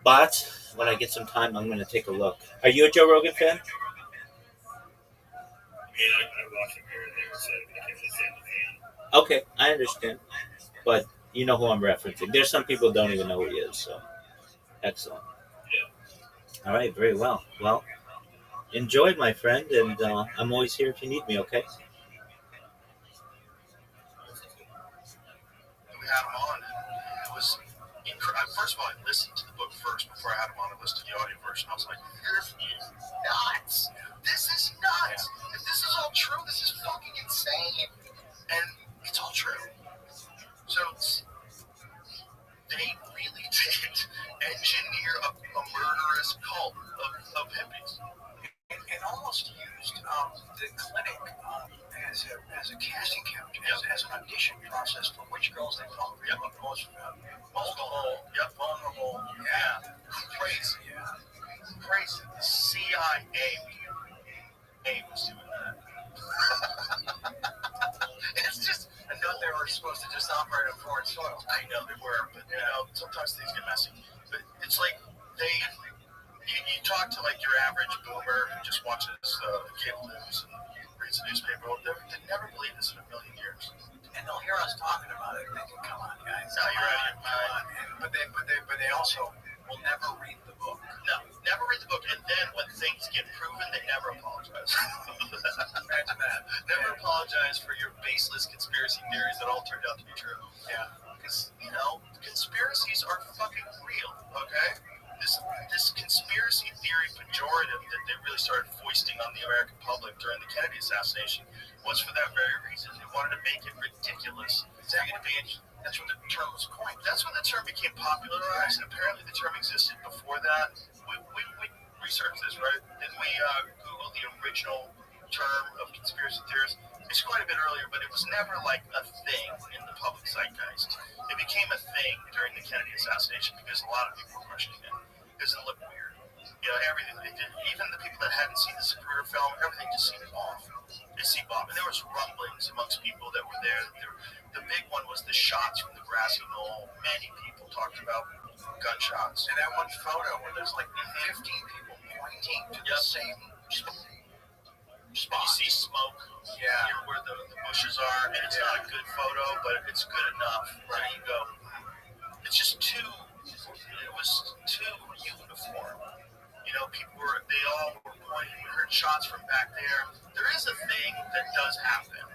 bots, when I get some time, I'm going to take a look. Are you a Joe Rogan fan? I watch him here and there, so I can't say I'm a fan. Okay, I understand. But you know who I'm referencing. There's some people who don't even know who he is, so excellent. Yeah. All right, very well. Well, enjoy, my friend, and I'm always here if you need me, okay? We had him on, and it was incredible. First of all, I listened to the book first before I had him on. I listened to the audio version. I was like, this is nuts. This is nuts. If this is all true, this is fucking insane. And it's all true. So they really did engineer a murderous cult of hippies. And almost used the clinic as a casting couch, as an audition process for which girls they felt most vulnerable. Yep, vulnerable. Yeah, crazy. Yeah, crazy. The CIA was doing that. It's just, I know they were supposed to just operate on foreign soil. I know they were, but sometimes things get messy. But it's like you talk to like your average boomer who just watches cable news and reads the newspaper. They never believe this in a million years. And they'll hear us talking about it and they can, come on, guys. No, you're right. Come on. But they also will never read the book. No, never read the book. And then when things get proven, they never apologize. Imagine that. Never apologize for your baseless conspiracy theories that all turned out to be true. Yeah. Because, conspiracies are fucking real, okay? This conspiracy theory pejorative that they really started foisting on the American public during the Kennedy assassination was for that very reason. They wanted to make it ridiculous. That's when the term was coined. That's when the term became popularized, and apparently the term existed before that. We researched this, right? Didn't we Google the original term of conspiracy theorists? It's quite a bit earlier, but it was never like a thing in the public zeitgeist. It became a thing during the Kennedy assassination because a lot of people were questioning it. Because it looked weird. Everything they did, even the people that hadn't seen the Zapruder film, everything just seemed off. It seemed off. And there was rumblings amongst people that were there. The big one was the shots from the grassy knoll. Many people talked about gunshots. And that one photo where there's like 15 people pointing to the same spot. You see smoke near where the bushes are, and it's not a good photo, but it's good enough. Right? You go, it's just it was too uniform. They all were pointing. We heard shots from back there. There is a thing that does happen,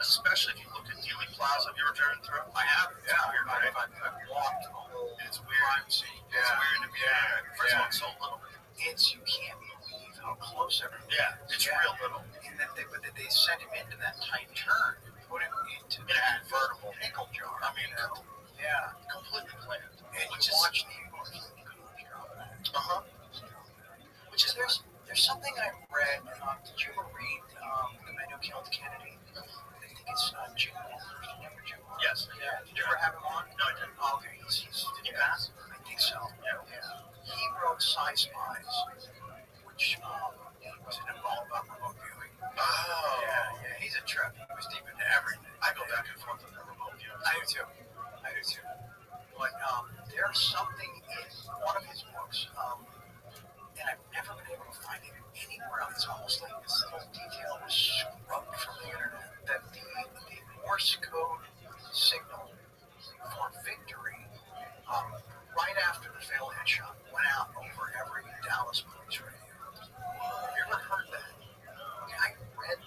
especially if you look at Dealey Plaza. Have you ever driven through? I have. Yeah, weird, right? I've walked the whole. It's weird. Crime scene. Yeah. It's weird to be there. First of all, it's so little. You can't believe how close everything is. Yeah, it's real little. But they sent him into that tight turn and put him into that convertible nickel jar. I mean, completely planned. And you watch the which is there's something I read. Did you ever read The Man Who Killed Kennedy? I think it's Jim Walker. Yes. Yeah. Did you ever have him on? No, I didn't. Oh, okay. Did he pass? I think so. Yeah. He wrote Sci Spies, which was involved about fatal headshot went out over every Dallas police radio. Have you ever heard that? I read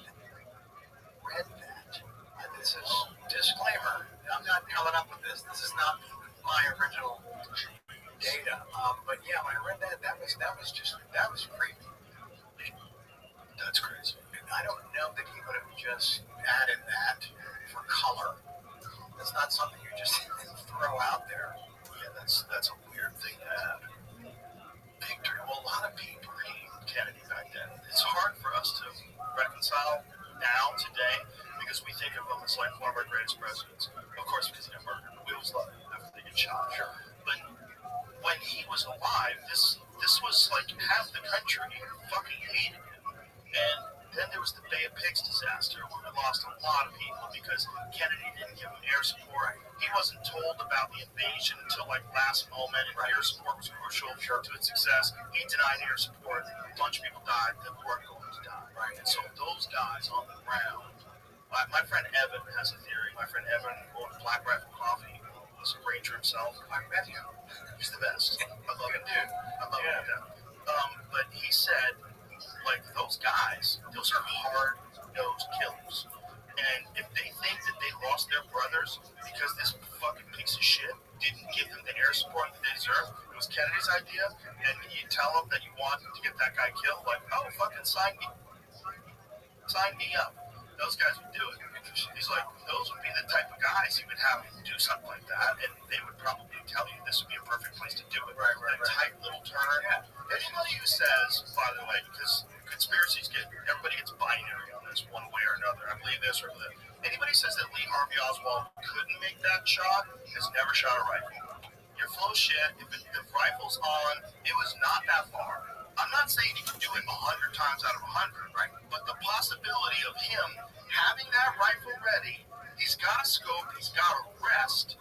that. And this is disclaimer. I'm not coming up with this. This is not my original data. But yeah, when I read that, that was creepy. That's crazy. I don't know that he would have just added that for color. That's not something you just throw out there. Yeah, that's a weird thing to have. Victor, well, a lot of people hated Kennedy back then. It's hard for us to reconcile now, today, because we think of him as like one of our greatest presidents. Of course, because he got murdered. We always love him after they get shot. Sure. But when he was alive, this was like half the country fucking hated him. And then there was the Bay of Pigs disaster, where we lost a lot of people because Kennedy didn't give him air support. He wasn't told about the invasion until like last moment, and air support was crucial to its success. He denied air support. A bunch of people died that weren't going to die. Right. And so those guys on the ground. My friend Evan has a theory. My friend Evan owned Black Rifle Coffee. Was a ranger himself. I met him. He's the best. I love him, dude. I love him. But he said, like, those guys, those are hard-nosed killers. And if they think that they lost their brothers because this fucking piece of shit didn't give them the air support that they deserve, it was Kennedy's idea, and you tell them that you want to get that guy killed, like, oh, fucking sign me up. Those guys would do it. He's like, those would be the type of guys you would have do something like that, and they would probably tell you this would be a perfect place to do it. Right. Tight little turn. Yeah. Anybody who says, by the way, because conspiracies everybody gets binary on this one way or another. I believe this or that. Anybody who says that Lee Harvey Oswald couldn't make that shot has never shot a rifle. You're full of shit. If the rifle's on, it was not that far. I'm not saying he can do it 100 times out of 100, right? But the possibility of him having that rifle ready, he's got a scope, he's got a rest.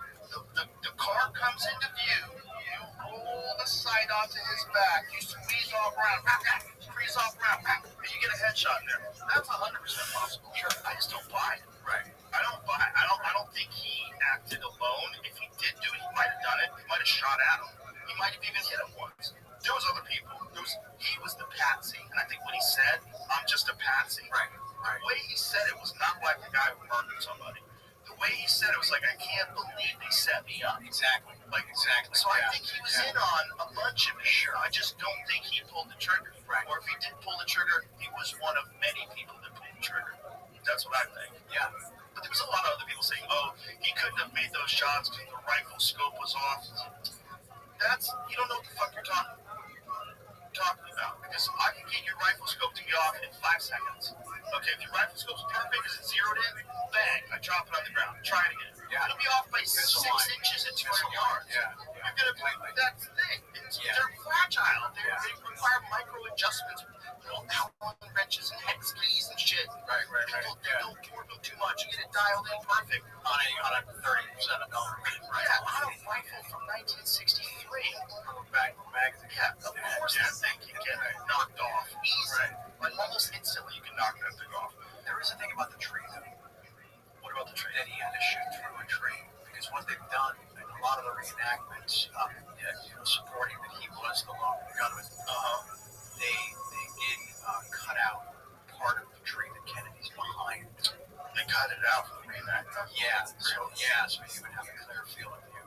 The car comes into view, you roll the sight onto his back, you squeeze off around, and you get a headshot in there. That's 100% possible. Sure, I just don't buy it. Right. I don't think he acted alone. If he did do it, he might have done it. He might have shot at him. He might have even hit him once. There was other people. He was the patsy, and I think when he said, "I'm just a patsy," right. The way he said it was not like a guy who murdered somebody. The way he said it was like, "I can't believe they set me up." Exactly. So I think he was in on a bunch of it. Sure. I just don't think he pulled the trigger. Right. Or if he did pull the trigger, he was one of many people that pulled the trigger. That's what I think. Yeah. But there was a lot of other people saying, "Oh, he couldn't have made those shots because the rifle scope was off." You don't know what the fuck you're talking about, because I can get your rifle scope to be off in 5 seconds. Okay, if your rifle scope's perfect, is it zeroed in? Bang, I drop it on the ground. Try it again. Yeah. It'll be off by 6 inches at 200 yards. Yeah. You're gonna play. That's the thing. They're fragile. They require micro adjustments. Allen wrenches and hex keys and shit. Right. They don't torque them too much. You get it dialed in perfect on a 30% of dollar. Right. Yeah, on a rifle from 1963. Magazine. Yeah, of course that thing can get knocked off easy. Right. Like almost instantly, you can knock that thing off. There is a thing about the tree, though. What about the tree? That he had to shoot through a tree, because what they've done in a lot of the reenactments, supporting that he was the lone gunman, they did cut out part of the tree that Kennedy's behind. They cut it out from the reenactment. Yeah. So he would have a clear field of view.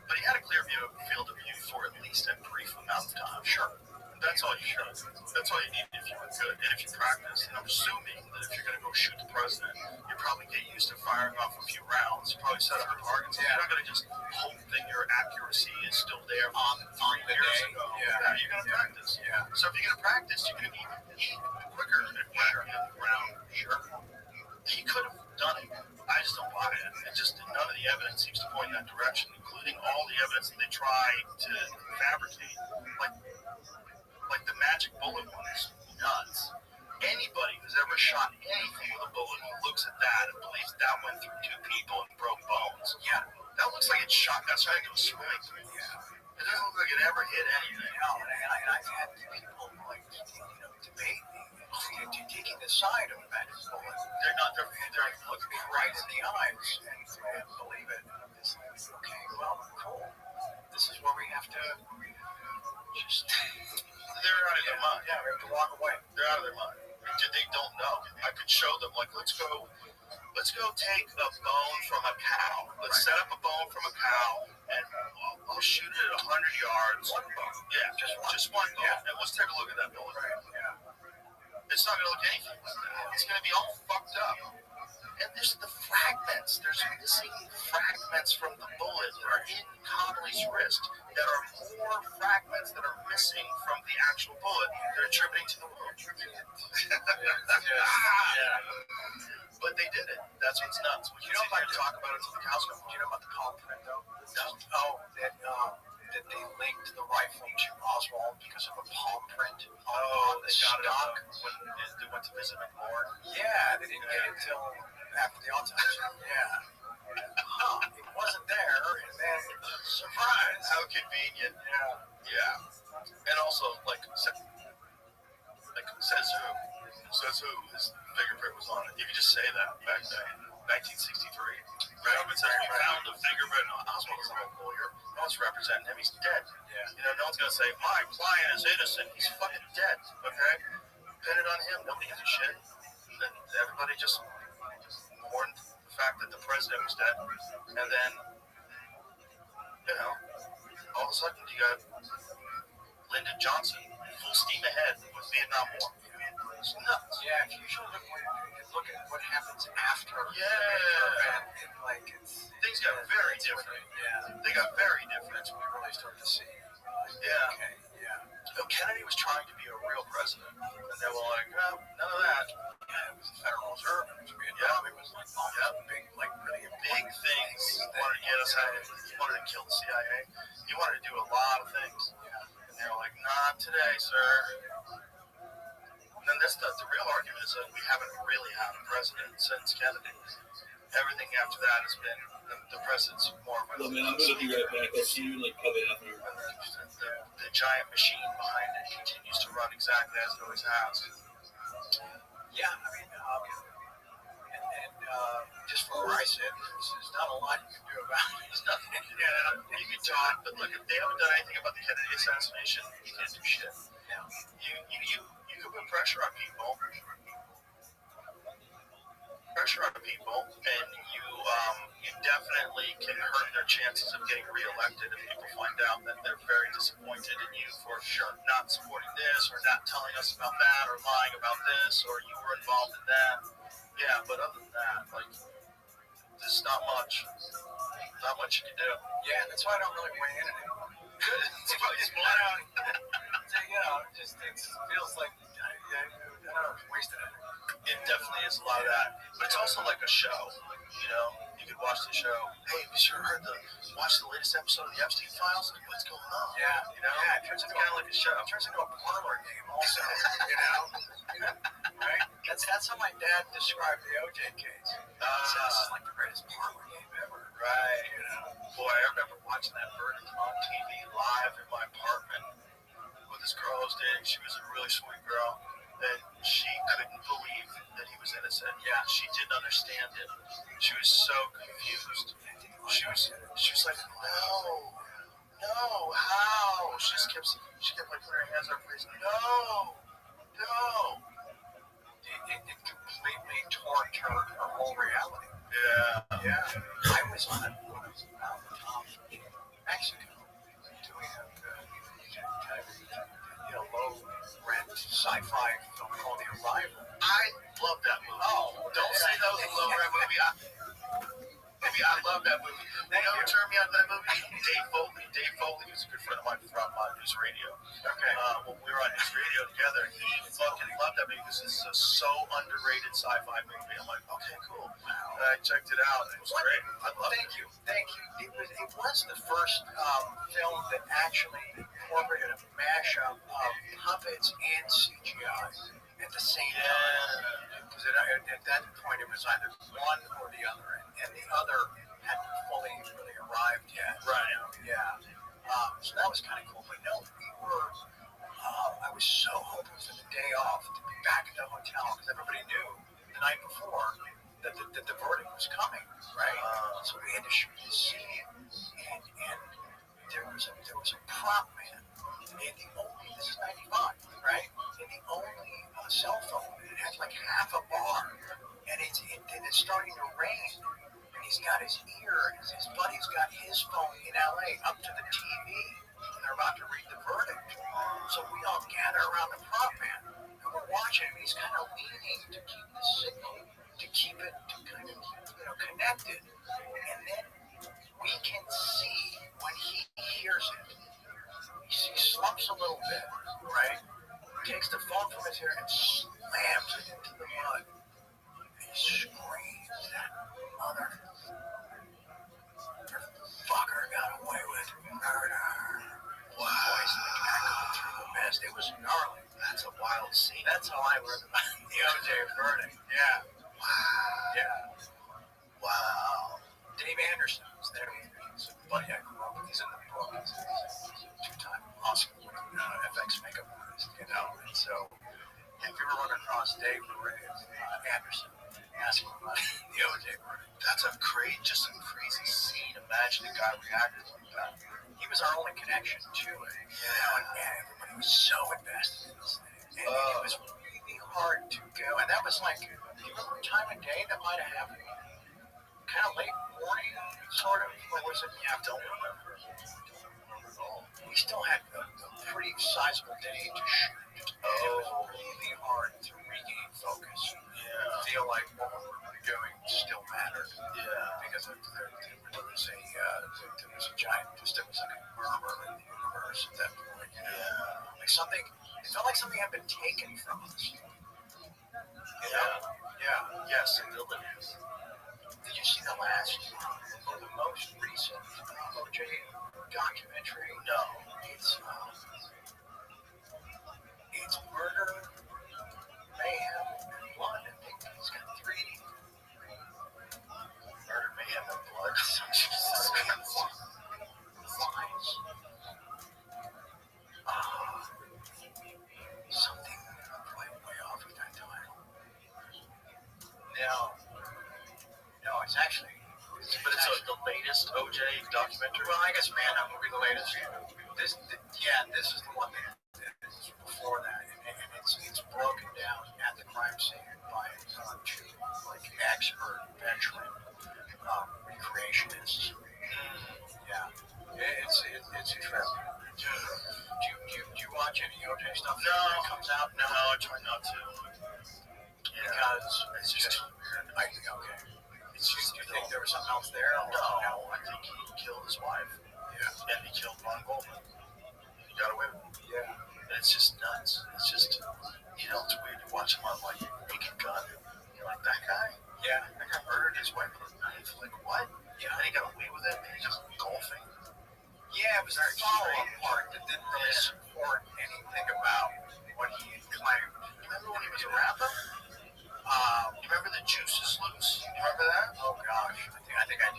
But he had a clear field of view for at least a brief amount of time. Sure. That's all you should. That's all you need if you were good and if you practice. And I'm assuming that if you're going to go shoot the president, you probably get used to firing off a few rounds. You probably set up your targets. Yeah. You're not going to just hope that your accuracy is still there on 3 years ago. Yeah. You're going to practice. Yeah. So if you're going to practice, you're going to be quicker and quicker in the ground. Sure. He could have done it. I just don't buy it. It's just none of the evidence seems to point in that direction, including all the evidence that they tried to fabricate. Like the magic bullet one is nuts. Anybody who's ever shot anything with a bullet who looks at that and believes that went through 2 people and broke bones. Yeah. That looks like it's shot. That's trying to go swimming through. Yeah. It doesn't look like it ever hit anything. No, and I've had people debate me, taking the side of a magic bullet. They're looking me right in the eyes and believe it. And I'm just like, okay, well, cool. This is where we have to mind. Yeah, we have to walk away. They're out of their mind. They don't know. I could show them, like, let's go take a bone from a cow. Let's set up a bone from a cow, and I'll shoot it at 100 yards. One bone. Yeah, just one bone. Yeah. And let's take a look at that bullet. Right. Yeah. It's not going to look anything like that. It's going to be all fucked up. And there's the fragments. There's missing fragments from the bullet that are in Connolly's wrist that are more fragments that are missing from the actual bullet that are attributing to the wound. Yeah. But they did it. That's what's nuts. You know, if I talk about it to the cows, do you know about the palm print, though? Oh, that they linked the rifle to Oswald because of a palm print on the stock when they went to visit McLaurin. Yeah, they didn't get it until after the autopsy. Yeah. It wasn't there, and then surprise! How convenient. Yeah. And also, says who his fingerprint was on it. You could just say that back then, 1963. Right? It says we found a fingerprint. Oswald is a lawyer. No one's representing him. He's dead. Yeah. No one's gonna say my client is innocent. He's fucking dead. Okay? Pin it on him. Nobody gives a shit. Then everybody just mourned the fact that the president was dead, and then all of a sudden you got Lyndon Johnson full steam ahead with Vietnam War. It's nuts. Yeah, if you usually look at what happens after the Yeah. major event, it's Things got very different. Yeah. They got very different. That's when we really start to see. Yeah. Okay. Yeah. Kennedy was trying to be a real president, and they were like, oh, none of that. Yeah, it was the Federal Reserve. It was Vietnam. It was like all these big, really Big things. He wanted to get us out. He wanted to kill the CIA. He wanted to do a lot of things. And they were like, not today, sir. And then that's the real argument is that we haven't really had a president since Kennedy. Everything after that has been the president's more of a Well, man, I'm going to be right back. I'll see you in like probably half an hour. The giant machine behind it continues to run exactly as it always has. Yeah, I mean, just for where I sit, there's not a lot you can do about it. There's nothing. Yeah, you can talk, but look, if they haven't done anything about the Kennedy assassination, you can't do shit. Yeah. You can put pressure on people. And you definitely can hurt their chances of getting reelected if people find out that they're very disappointed in you for not supporting this or not telling us about that or lying about this or you were involved in that. Yeah, but other than that, there's not much you can do. Yeah, that's why I don't really weigh in anymore. It's probably split out. It feels like I don't know, it's wasted energy. It definitely is a lot of that, but it's also like a show. You could watch the show. Hey, have you sure watch the latest episode of the Epstein Files? What's going on? Yeah, Yeah, it turns into kind of like a show. It turns into a parlor game, also. Right? That's how my dad described the OJ case. This is like the greatest parlor game ever. Right. Boy, I remember watching that verdict on TV live in my apartment with this girl I was dating. She was a really sweet girl. And she couldn't believe that he was innocent. Yeah, she didn't understand it. She was so confused. She was like, no, how? She kept like putting her hands on her face. No. It completely torqued her whole reality. Yeah. I was on Mexico doing a low rent sci-fi film called The Arrival. I love that movie. Oh, don't say that was a low rent movie. I love that movie. You know who turned me on to that movie? Dave Foley, who's a good friend of mine from News Radio. Okay. When we were on News Radio together, he fucking loved that movie because this is a so underrated sci-fi movie. I'm like, okay, cool. And I checked it out. It was great. I loved it. Thank you. It was the first film that actually incorporated a mashup of puppets and CGI at the same time. Because at that point it was either one or the other, and the other hadn't fully really arrived yet. Right. Yeah. So that was kind of cool. But no, we were. I was so hoping for the day off to be back at the hotel because everybody knew the night before that the verdict was coming, right? So we had to shoot this scene, and there was a prop man, and this is '95, right? the only cell phone. It had like half a bar, and it's starting to rain. And he's got his ear, and his buddy's got his phone in LA up to the TV, and they're about to read the verdict. So we all gather around the prop man, and we're watching him. He's kind of leaning to keep the signal, to keep it to kind of connected, and then we can see when he hears it. He slumps a little bit, right? Takes the phone from his ear and slams it into the mud. And he screams, that motherfucker got away with murder. Wow. Voice like echoed through the mist. It was gnarly. That's a wild scene. That's how I read about the O.J. verdict. Yeah. Wow. Yeah. Wow. Dave Anderson was there with me. He's a buddy I grew up with. He's in the book. He's a two-time Oscar-winning FX makeup artist, And so if you ever run across Dave Anderson, ask him about the O.J. verdict. That's a crazy scene. Imagine a guy reacted like that. He was our only connection to it. And everybody was so invested in this thing. And it was really hard to go. And that was like, do you remember time of day that might have happened? Kind of late morning, sort of. Or was it? Yeah, don't remember at all. We still had a pretty sizable day to shoot. It was really hard to regain focus. Yeah. Feel like what we were doing still mattered. Yeah. Because there was a giant, there was like a murmur in the universe at that point. Yeah. Like something, it felt like something had been taken from us. Yeah. Yes, it really is. Did you see the last or the most recent O.J. documentary? No. It's murder, mayhem, and blood. I think he's got 3. Murder, mayhem, and blood. Lines. Something way off at that time. No, it's actually. But it's the latest O.J. documentary? Well, I guess Manhunt will be the latest. This is the one that is before that. And it's broken down at the crime scene by two expert veteran recreationists. Yeah. It's incredible. Do you watch any O.J. stuff? No. When it comes out? No, I try not to. Because it's just weird. Okay. Do you think there was something else there? No, I think he killed his wife. Yeah. And he killed Ron Goldman. He got away with it. Yeah. And it's just nuts. It's just, it's weird to watch him on like naked gun. You're like, that guy? Yeah. That guy murdered his wife with a knife. Like, what? Yeah. And he got away with it. And he's just golfing. Yeah, it was the follow-up part that didn't really support anything about what he had claimed. Remember when he was a rapper? You remember the Juice is Loose? You remember that? Oh gosh, I think I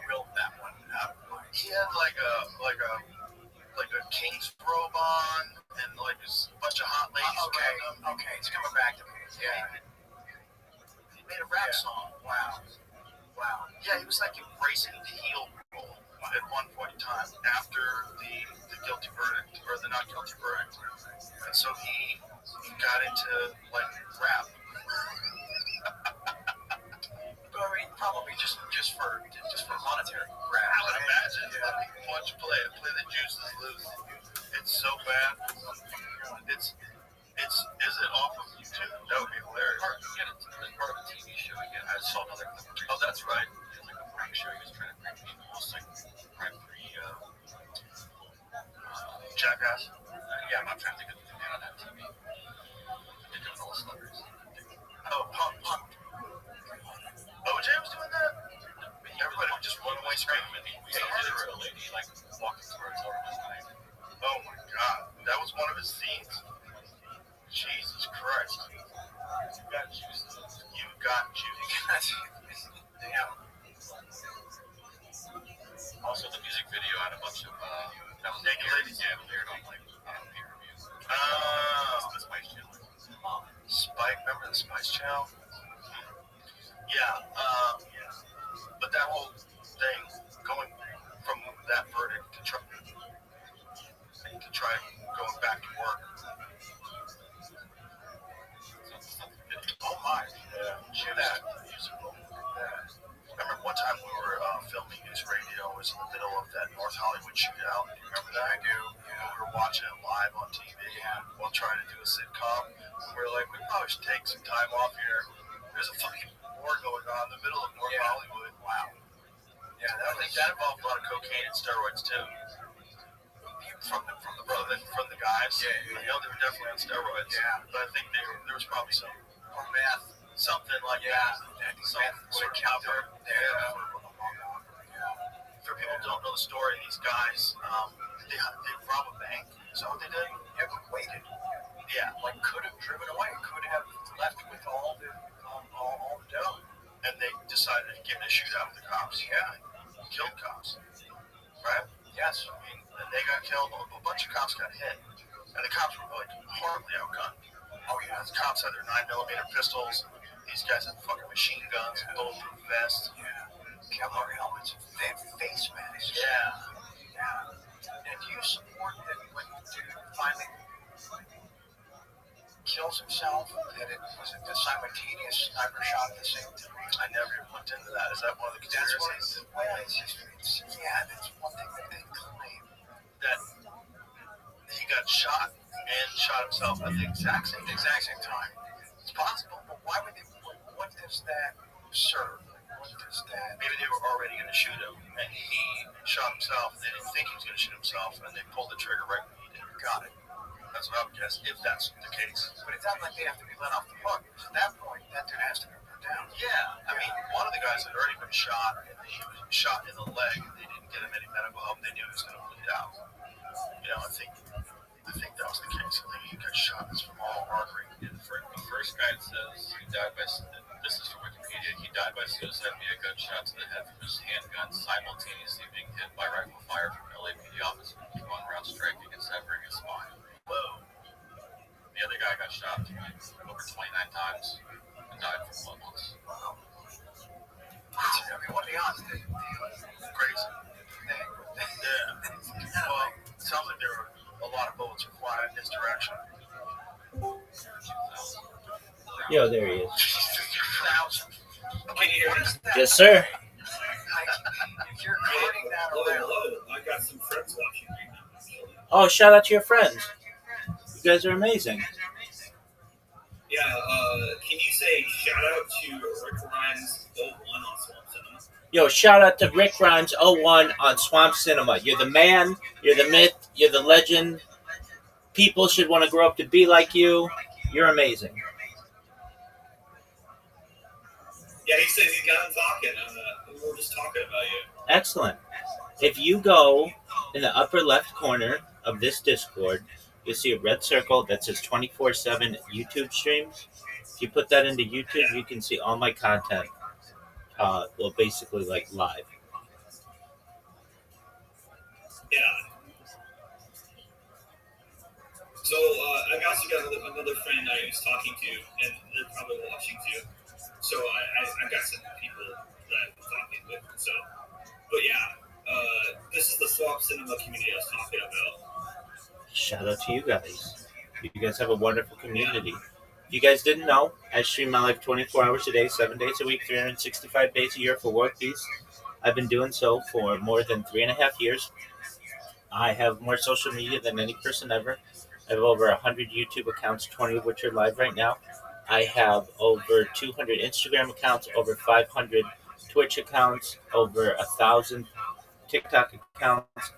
willed that one out of mind. He had like a king's robe on and like a bunch of hot ladies around him. Okay, it's coming back to me. Yeah. He made a rap song. Wow. Yeah, he was like embracing the heel role at one point in time after the guilty verdict or the not guilty verdict, and so he got into like rap. Probably just for monetary grab. I would imagine. Yeah. Why don't you play the Juice is Loose? It's so bad. Is it off of YouTube? That would be hilarious. It's part of a TV show again. I saw another clip. Oh, that's right. It's like a prank show. He was trying to prank people. It's like prank-free Jackass. Yeah, I'm not trying to think of the name on that TV. They're doing all the celebrities. Oh, Punk. O.J. was doing that? Everybody would just run away screaming. He did it to a lady, like, walking towards her with his knife. Oh my God. That was one of his scenes? Jesus Christ. You got juice. Damn. Also, the music video had a bunch of, that was naked ladies, yeah, appeared on, like, pay-per-views. The Spice Channel. Spike, remember the Spice Channel? Yeah, but that whole thing, going from that verdict to try going back to work, Hollywood shootout. You remember that? I do. Yeah. We were watching it live on TV while trying to do a sitcom. We were like, we probably should take some time off here. There's a fucking war going on in the middle of North Hollywood. Wow. Yeah, I think that involved a lot of cocaine and steroids too. From the guys. Yeah. You know, they were definitely on steroids. Yeah. But I think there was probably some meth, something like that. Some sort of cover there. For people who don't know the story, these guys, they robbed a bank. Is that what they did? Yeah, but waited. Yeah. Like, could have driven away. Could have left with all the dough. And they decided to give it a shootout with the cops. Yeah. Killed cops. Right? Yes. I mean, and they got killed. A bunch of cops got hit. And the cops were like horribly outgunned. Oh yeah. The cops had their 9mm pistols. These guys had fucking machine guns, bulletproof vests. Yeah. Kevlar helmets. They had face masks. Yeah. And do you support that when the dude finally kills himself, that it was a simultaneous sniper shot at the same time? I never even looked into that. Is that one of the conspiracies? That's one thing that they claim. That he got shot and shot himself at the exact same time. It's possible, but why would they? What does that serve? What does that? Maybe they were already going to shoot him, and he shot himself. They didn't think he was going to shoot himself, and they pulled the trigger right when he did. Got it. That's what I would guess, if that's the case. But it sounds like they have to be let off the hook. At that point, that dude has to be put down. Yeah, I mean, one of the guys had already been shot, and he was shot in the leg, and they didn't get him any medical help. They knew he was going to bleed out. You know, I think that was the case. I think he got shot in his femoral artery. The first guy says he died by, this is from Wikipedia, he died by suicide via gunshot to the head from his handgun, simultaneously being hit by rifle fire from an LAPD officer, one round striking and severing his spine. Whoa. The other guy got shot over 29 times and died from blood loss. Wow. I mean, what are the odds? Crazy. Yeah. Well, it sounds like there were a lot of bullets were flying in his direction. Yo, there he is. Can you hear me? Yes, sir. If you're recording that around. Hello. I got some friends watching right now. Oh, shout out to your friends. You guys are amazing. Yeah, can you say shout out to Rick Ryan's 01 on Swamp Cinema? Yo, shout out to Rick Rhymes 01 on Swamp Cinema. You're the man, you're the myth, you're the legend. People should want to grow up to be like you. You're amazing. Yeah, he says he got him talking. We were just talking about you. Excellent. If you go in the upper left corner of this Discord, you'll see a red circle that says 24/7 YouTube streams. If you put that into YouTube, you can see all my content. Well, basically like live. Yeah. So I've also got another friend I was talking to, and they're probably watching too. So I've got some people that I'm talking with. So, but yeah, this is the Swamp Cinema community I was talking about. Shout out to you guys. You guys have a wonderful community. Yeah. If you guys didn't know, I stream my life 24 hours a day, 7 days a week, 365 days a year for World Peace. I've been doing so for more than 3.5 years. I have more social media than any person ever. I have over 100 YouTube accounts, 20 of which are live right now. I have over 200 Instagram accounts, over 500 Twitch accounts, over 1,000 TikTok accounts,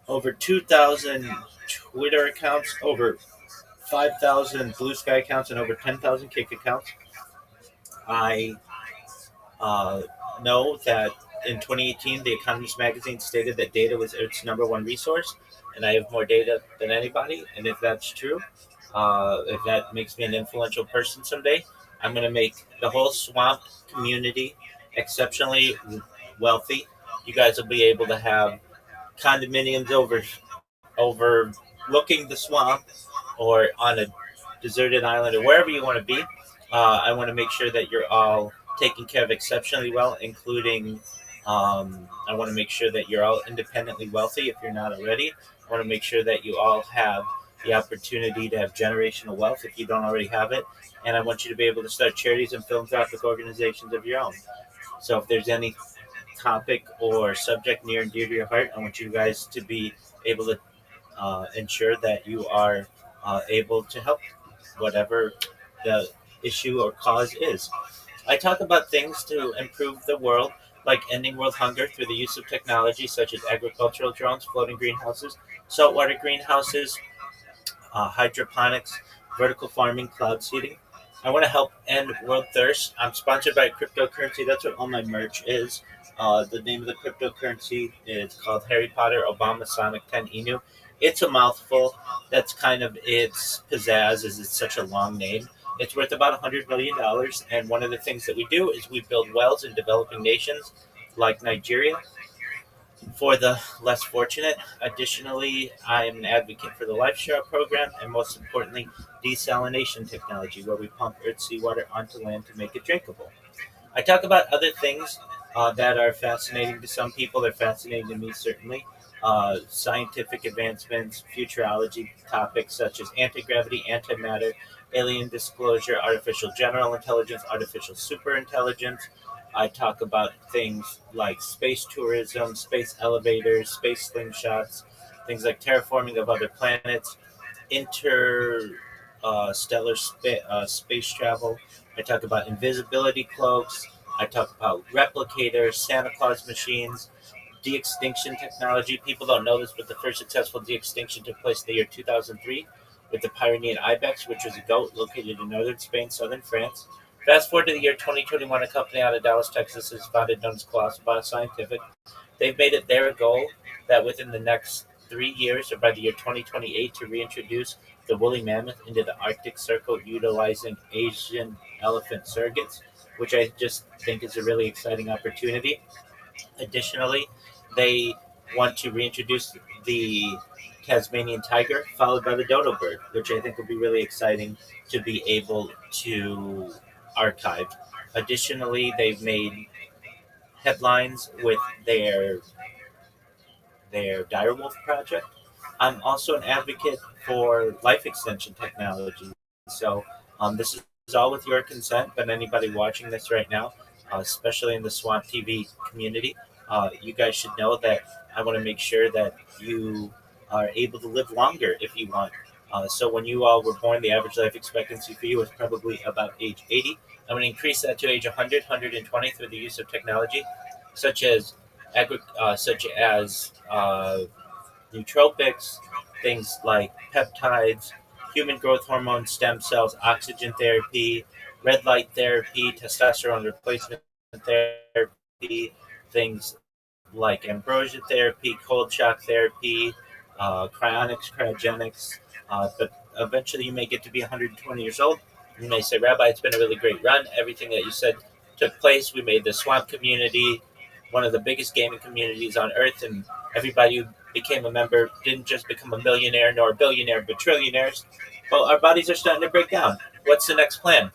over 2,000 Twitter accounts, over 5,000 Blue Sky accounts, and over 10,000 Kick accounts. I know that in 2018, The Economist magazine stated that data was its number one resource, and I have more data than anybody. And if that's true, if that makes me an influential person someday, I'm going to make the whole swamp community exceptionally wealthy. You guys will be able to have condominiums overlooking the swamp or on a deserted island or wherever you want to be. I want to make sure that you're all taken care of exceptionally well, including I want to make sure that you're all independently wealthy if you're not already. I want to make sure that you all have the opportunity to have generational wealth if you don't already have it. And I want you to be able to start charities and philanthropic organizations of your own. So if there's any topic or subject near and dear to your heart. I want you guys to be able to ensure that you are able to help whatever the issue or cause is. I talk about things to improve the world, like ending world hunger through the use of technology such as agricultural drones, floating greenhouses, saltwater greenhouses, hydroponics, vertical farming, cloud seeding. I want to help end world thirst. I'm sponsored by cryptocurrency. That's what all my merch is. The name of the cryptocurrency is called Harry Potter Obama Sonic 10 Inu. It's a mouthful. That's kind of its pizzazz, as it's such a long name. It's worth about $100 million. And one of the things that we do is we build wells in developing nations like Nigeria for the less fortunate. Additionally, I am an advocate for the Life Share program and, most importantly, desalination technology, where we pump Earth's seawater onto land to make it drinkable. I talk about other things that are fascinating to some people. They're fascinating to me, certainly. Scientific advancements, futurology topics such as anti gravity, antimatter, alien disclosure, artificial general intelligence, artificial superintelligence. I talk about things like space tourism, space elevators, space slingshots, things like terraforming of other planets, space travel. I talk about invisibility cloaks. I talk about replicators, Santa Claus machines, de-extinction technology. People don't know this, but the first successful de-extinction took place in the year 2003 with the Pyrenean ibex, which was a goat located in northern Spain, southern France. Fast forward to the year 2021, a company out of Dallas, Texas, is founded known as Colossus Bioscientific. They've made it their goal that within the next 3 years, or by the year 2028, to reintroduce the woolly mammoth into the Arctic Circle utilizing Asian elephant surrogates, which I just think is a really exciting opportunity. Additionally, they want to reintroduce the Tasmanian tiger, followed by the dodo bird, which I think will be really exciting to be able to archive. Additionally, they've made headlines with their direwolf project. I'm also an advocate for life extension technology. So this is all with your consent, but anybody watching this right now, especially in the Swamp TV community, you guys should know that I want to make sure that you are able to live longer if you want. So when you all were born, the average life expectancy for you was probably about age 80. I'm going to increase that to age 100, 120 through the use of technology, such as nootropics, things like peptides, human growth hormone, stem cells, oxygen therapy, red light therapy, testosterone replacement therapy, things like ambrosia therapy, cold shock therapy, cryogenics. But eventually you may get to be 120 years old. You may say, Rabbi, it's been a really great run. Everything that you said took place. We made the swamp community one of the biggest gaming communities on earth, and everybody who became a member didn't just become a millionaire nor a billionaire, but trillionaires. Well, our bodies are starting to break down. What's the next plan?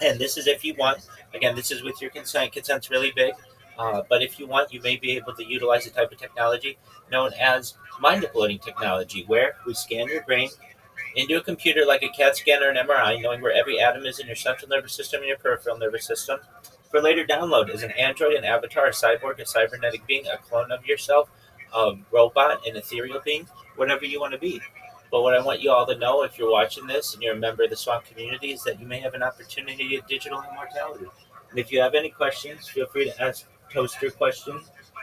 And this is if you want. Again, this is with your consent. Consent's really big. But if you want, you may be able to utilize a type of technology known as mind uploading technology, where we scan your brain into a computer like a CAT scan or an MRI, knowing where every atom is in your central nervous system and your peripheral nervous system, for later download as an android, an avatar, a cyborg, a cybernetic being, a clone of yourself, a robot, an ethereal being, whatever you want to be. But what I want you all to know, if you're watching this and you're a member of the Swamp community, is that you may have an opportunity at digital immortality. And if you have any questions, feel free to ask Toaster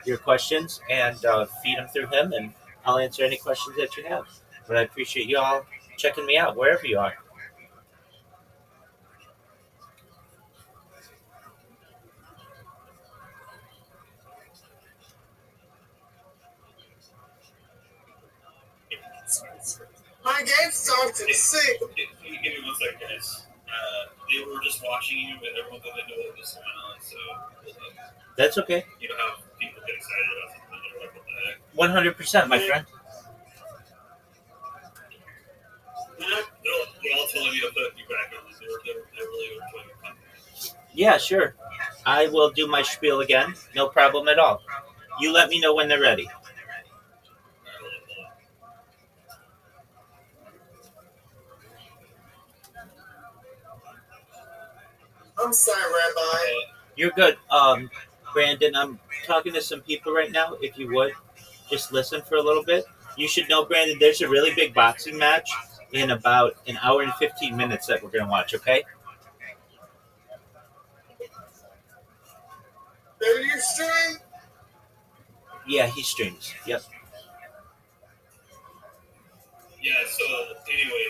your questions, and feed them through him, and I'll answer any questions that you have. But I appreciate you all checking me out wherever you are. My game's starting to see. Give me 1 second, guys. They were just watching you, but everyone didn't know what was going on, so That's okay. you know how people get excited about something, they're like, what the heck? 100%, my friend. They're all telling me to put you back on. They're really enjoying your content. Yeah, sure. I will do my spiel again. No problem at all. You let me know when they're ready. I'm sorry, Rabbi. You're good. Brandon, I'm talking to some people right now. If you would, just listen for a little bit. You should know, Brandon, there's a really big boxing match in about an hour and 15 minutes that we're going to watch, okay? Do you stream? Yeah, he streams. Yep. Yeah, so anyway,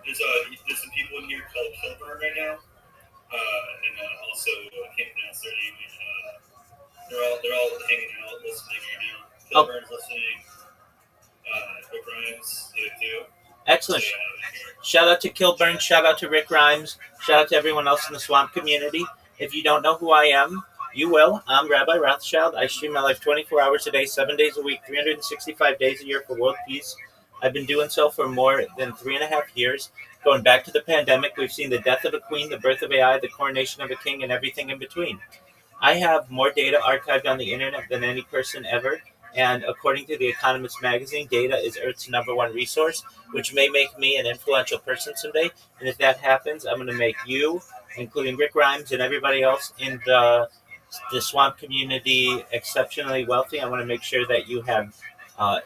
there's some people in here called Kilburn right now. And also, I can't pronounce their name. They're all hanging out, listening right now. Kilburn's listening. Rick Grimes did it too. Excellent. So, yeah, Shout out to Kilburn. Shout out to Rick Grimes. Shout out to everyone else in the Swamp community. If you don't know who I am, you will. I'm Rabbi Rothschild. I stream my life 24 hours a day, 7 days a week, 365 days a year for world peace. I've been doing so for more than 3.5 years. Going back to the pandemic, we've seen the death of a queen, the birth of AI, the coronation of a king, and everything in between. I have more data archived on the internet than any person ever. And according to The Economist magazine, data is Earth's #1 resource, which may make me an influential person someday. And if that happens, I'm going to make you, including Rick Grimes and everybody else in the Swamp community, exceptionally wealthy. I want to make sure that you have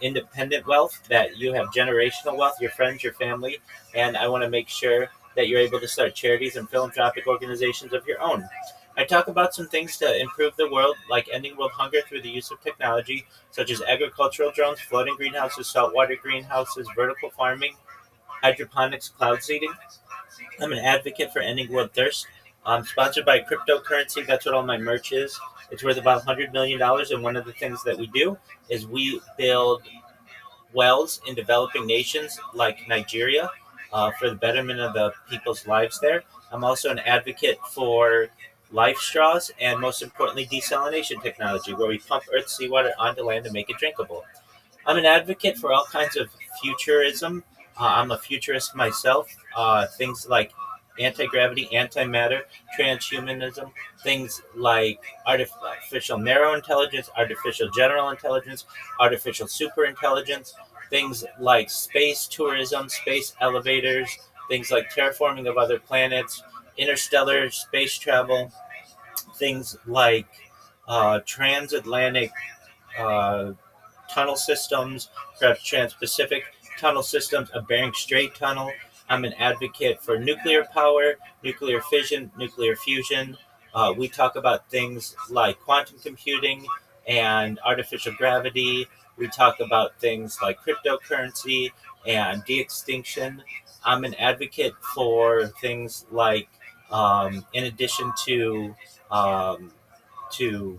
independent wealth, that you have generational wealth, your friends, your family, and I want to make sure that you're able to start charities and philanthropic organizations of your own. I talk about some things to improve the world, like ending world hunger through the use of technology, such as agricultural drones, floating greenhouses, saltwater greenhouses, vertical farming, hydroponics, cloud seeding. I'm an advocate for ending world thirst. I'm sponsored by cryptocurrency. That's what all my merch is. It's worth about $100 million, and one of the things that we do is we build wells in developing nations like Nigeria for the betterment of the people's lives there. I'm also an advocate for life straws and, most importantly, desalination technology, where we pump Earth's seawater onto land and make it drinkable. I'm an advocate for all kinds of futurism. I'm a futurist myself. Things like anti-gravity, antimatter, transhumanism, things like artificial narrow intelligence, artificial general intelligence, artificial superintelligence, things like space tourism, space elevators, things like terraforming of other planets, interstellar space travel, things like transatlantic tunnel systems, perhaps trans-Pacific tunnel systems, a Bering Strait tunnel. I'm an advocate for nuclear power, nuclear fission, nuclear fusion. We talk about things like quantum computing and artificial gravity. We talk about things like cryptocurrency and de-extinction. I'm an advocate for things like, in addition to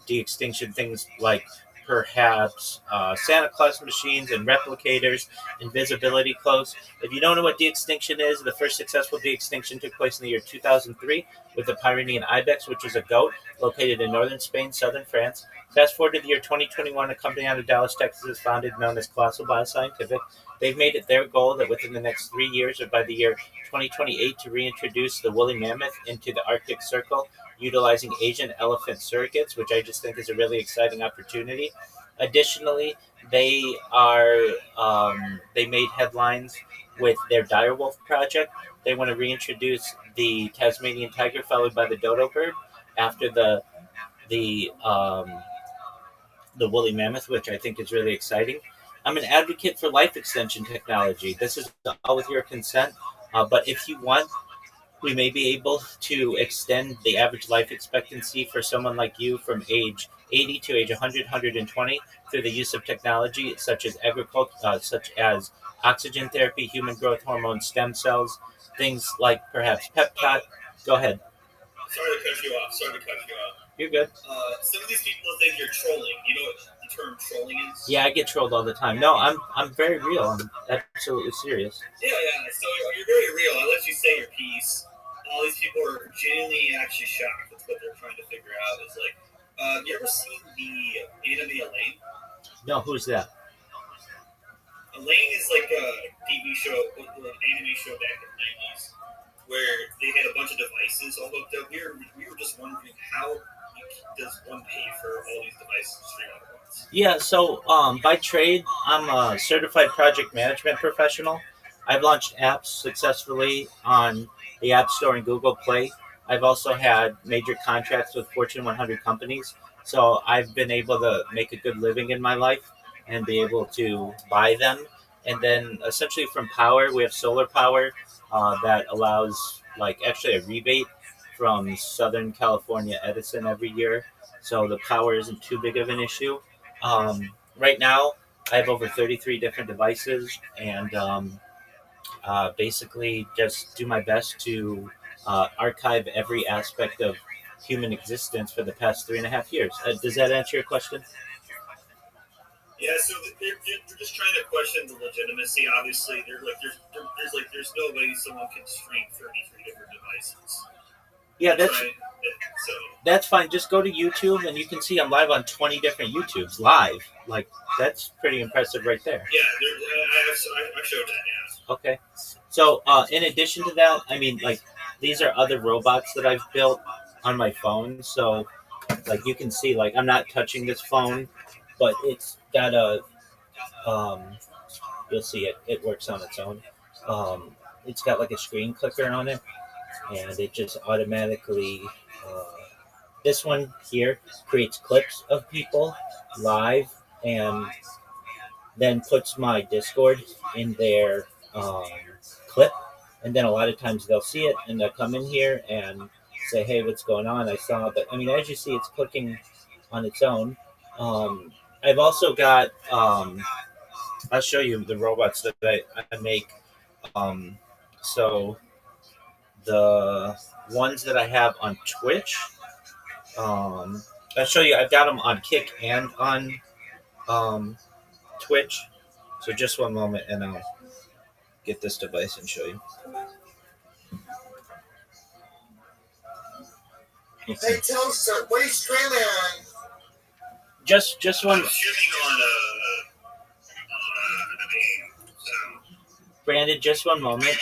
de-extinction, things like perhaps Santa Claus machines and replicators, invisibility cloaks. If you don't know what de-extinction is, the first successful de-extinction took place in the year 2003 with the Pyrenean ibex, which is a goat located in northern Spain, southern France. Fast forward to the year 2021, a company out of Dallas, Texas is founded known as Colossal Bioscientific. They've made it their goal that within the next 3 years, or by the year 2028, to reintroduce the woolly mammoth into the Arctic Circle, utilizing Asian elephant surrogates, which I just think is a really exciting opportunity. Additionally, they made headlines with their direwolf project. They want to reintroduce the Tasmanian tiger, followed by the dodo bird, after the woolly mammoth, which I think is really exciting. I'm an advocate for life extension technology. This is all with your consent, but if you want, we may be able to extend the average life expectancy for someone like you from age 80 to age 100, 120 through the use of technology such as agriculture, such as oxygen therapy, human growth hormone, stem cells, things like perhaps peptide. Go ahead. Sorry to cut you off. You're good. Some of these people think you're trolling. You know what the term trolling is? Yeah, I get trolled all the time. No, I'm very real. I'm absolutely serious. Yeah. So you're very real. I let you say your piece. All these people are genuinely actually shocked. That's what they're trying to figure out. Is like, you ever seen the anime Elaine? No, who's that? Elaine is like a TV show, an anime show back in the 90s, where they had a bunch of devices all hooked up. We were just wondering how does one pay for all these devices to stream at once? Yeah, so by trade, I'm a certified project management professional. I've launched apps successfully on the App Store and Google Play. I've also had major contracts with Fortune 100 companies. So I've been able to make a good living in my life and be able to buy them. And then essentially from power, we have solar power that allows like actually a rebate from Southern California Edison every year. So the power isn't too big of an issue. Right now, I have over 33 different devices and basically just do my best to archive every aspect of human existence for the past 3.5 years. Does that answer your question? Yeah, so they're just trying to question the legitimacy. Obviously, there's no way someone can stream 33 different devices. Yeah, So that's fine. Just go to YouTube and you can see I'm live on 20 different YouTubes live. Like that's pretty impressive right there. yeah, I showed that. Yeah. Okay. So in addition to that, I mean, like these are other robots that I've built on my phone. So like you can see, like I'm not touching this phone, but it's got a you'll see it works on its own. It's got like a screen clicker on it, and it just automatically. This one here creates clips of people live, and then puts my Discord in their clip, and then a lot of times they'll see it and they'll come in here and say, "Hey, what's going on? I saw." But I mean, as you see, it's clicking on its own. I've also got. I'll show you the robots that I make. Um, so the ones that I have on Twitch, I'll show you. I've got them on Kick and on Twitch. So just one moment, and I'll get this device and show you. Hey, tell us, sir, what are you streaming on? Just one. I'm shooting on Brandon, just one moment.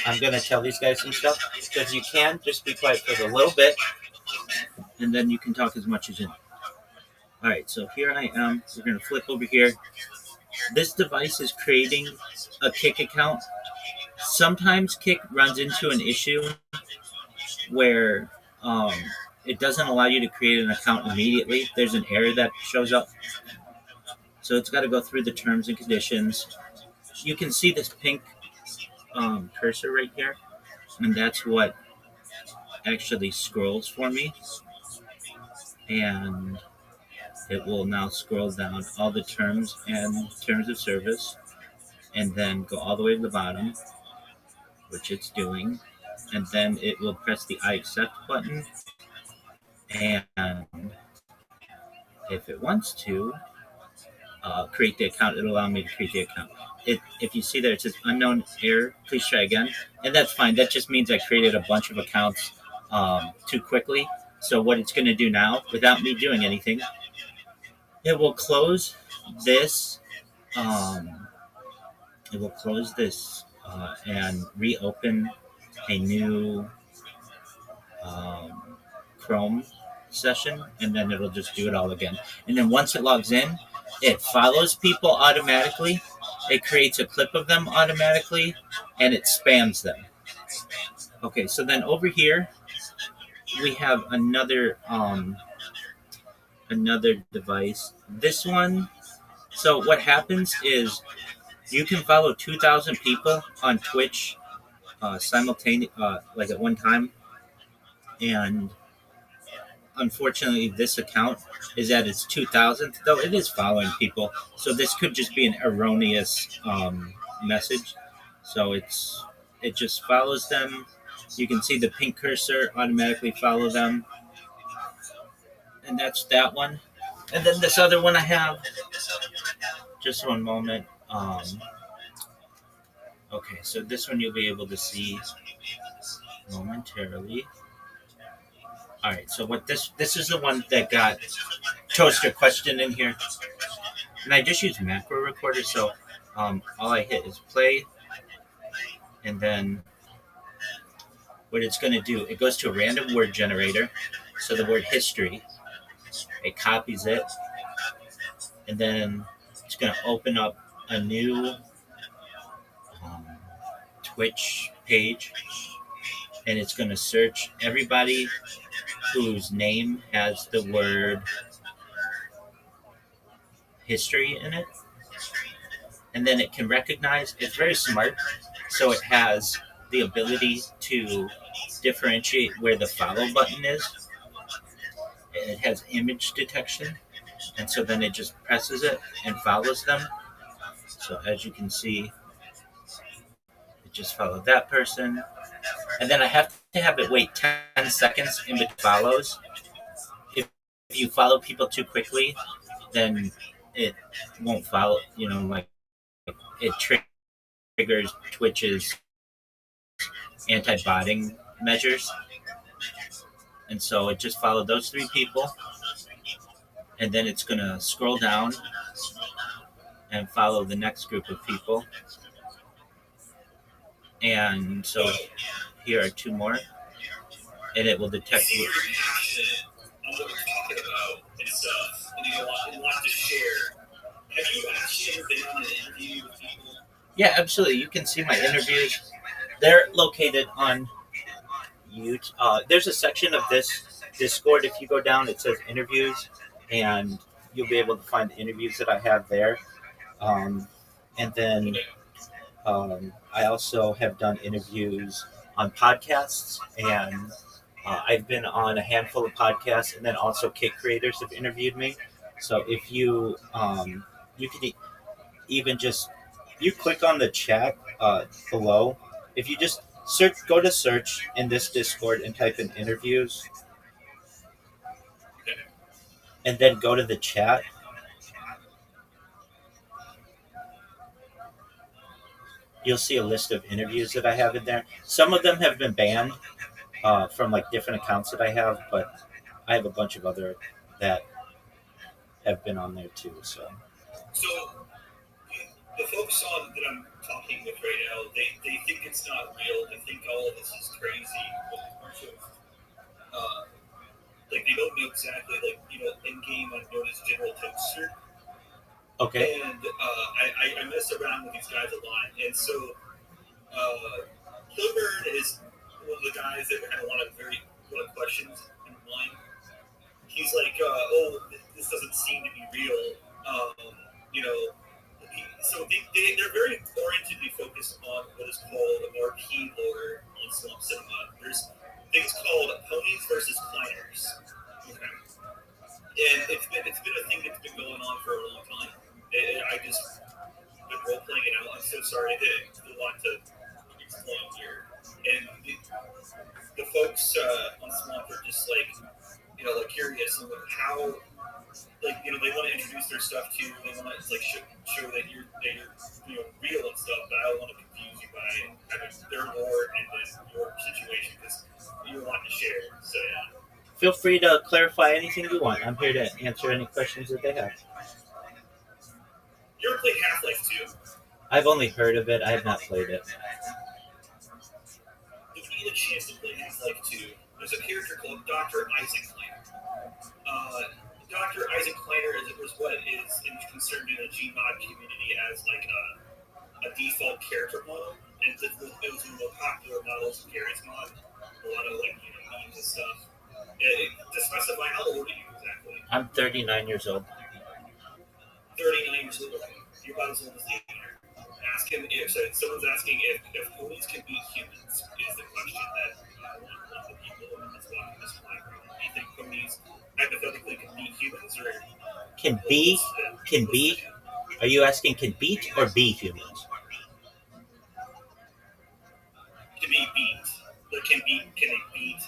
I'm gonna tell these guys some stuff. So if you can, just be quiet for a little bit, and then you can talk as much as you want. All right, so here I am. We're gonna flip over here. This device is creating a Kick account. Sometimes Kick runs into an issue where it doesn't allow you to create an account immediately. There's an error that shows up. So it's got to go through the terms and conditions. You can see this pink cursor right here, and that's what actually scrolls for me. And it will now scroll down all the terms and terms of service, and then go all the way to the bottom, which it's doing. And then it will press the I accept button. And if it wants to create the account, it'll allow me to create the account. If you see there, it says unknown error, please try again. And that's fine. That just means I created a bunch of accounts too quickly. So what it's going to do now, without me doing anything, it will close this. It will close this and reopen a new Chrome session, and then it'll just do it all again. And then once it logs in, it follows people automatically. It creates a clip of them automatically, and it spams them. Okay, so then over here we have another device. This one. So what happens is you can follow 2,000 people on Twitch simultaneously, like at one time, and unfortunately, this account is at its 2,000th, though it is following people. So this could just be an erroneous message. So it just follows them. You can see the pink cursor automatically follow them. And that's that one. And then this other one I have. Just one moment. Okay, so this one you'll be able to see momentarily. All right, so what this is the one that got Toaster question in here, and I just use macro recorder. So all I hit is play, and then what it's going to do, it goes to a random word generator. So the word history, it copies it, and then it's going to open up a new Twitch page, and it's going to search everybody whose name has the word history in it. And then it can recognize, it's very smart, so it has the ability to differentiate where the follow button is. And it has image detection, and so then it just presses it and follows them. So as you can see, it just followed that person. And then I have to have it wait 10 seconds in between follows. If you follow people too quickly, then it won't follow, like it triggers Twitch's anti-botting measures. And so it just followed those 3 people. And then it's going to scroll down and follow the next group of people. And so here are 2 more. And it will detect you. What we're talking about and stuff, and you want to share. Have you actually ever been on an interview with people? Yeah, absolutely. You can see my interviews. They're located on YouTube. There's a section of this Discord. If you go down, it says interviews, and you'll be able to find the interviews that I have there. And then I also have done interviews on podcasts, and I've been on a handful of podcasts, and then also Kick creators have interviewed me. So if you you can even just you click on the chat below. If you just go to search in this Discord and type in interviews, and then go to the chat. You'll see a list of interviews that I have in there. Some of them have been banned from like different accounts that I have, but I have a bunch of other that have been on there too. So the folks on that I'm talking with right now, they think it's not real. They think all of this is crazy. Like they don't know exactly. Like in game, I'm known as General Toaster. Okay. And I mess around with these guys a lot, and so Kilburn is one of the guys that kind of want a questions in mind. He's like, this doesn't seem to be real. So they're very orientedly focused on what is called RP lore on Swamp Cinema. There's things called ponies versus planners. Okay. And it's been a thing that's been going on for a long time. I just been role playing it out. I'm so sorry. I didn't want to explain here. And the folks on Swamp are just like curious on how, they want to introduce their stuff to you. They want to show that you're real and stuff. But I don't want to confuse you by having their lore and then your situation because you're wanting to share. So yeah. Feel free to clarify anything you want. I'm here to answer any questions that they have. You ever played Half-Life 2? I've only heard of it. I have not played it. If you get a chance to play Half-Life 2, there's a character called Dr. Isaac Kleiner. Dr. Isaac Kleiner was what is concerned in the Gmod community as like a default character model, and it was one of the most popular models of Garrett's mod. A lot of memes and stuff. To specify, how old are you exactly? I'm 39 years old. 39 years old. You're about as old as the other. Ask him if someone's asking if ponies can beat humans is the question that one of the people that's watching this live. Do you think ponies hypothetically can beat humans or can be? Are you asking can beat or be humans? Can be beat. Can they beat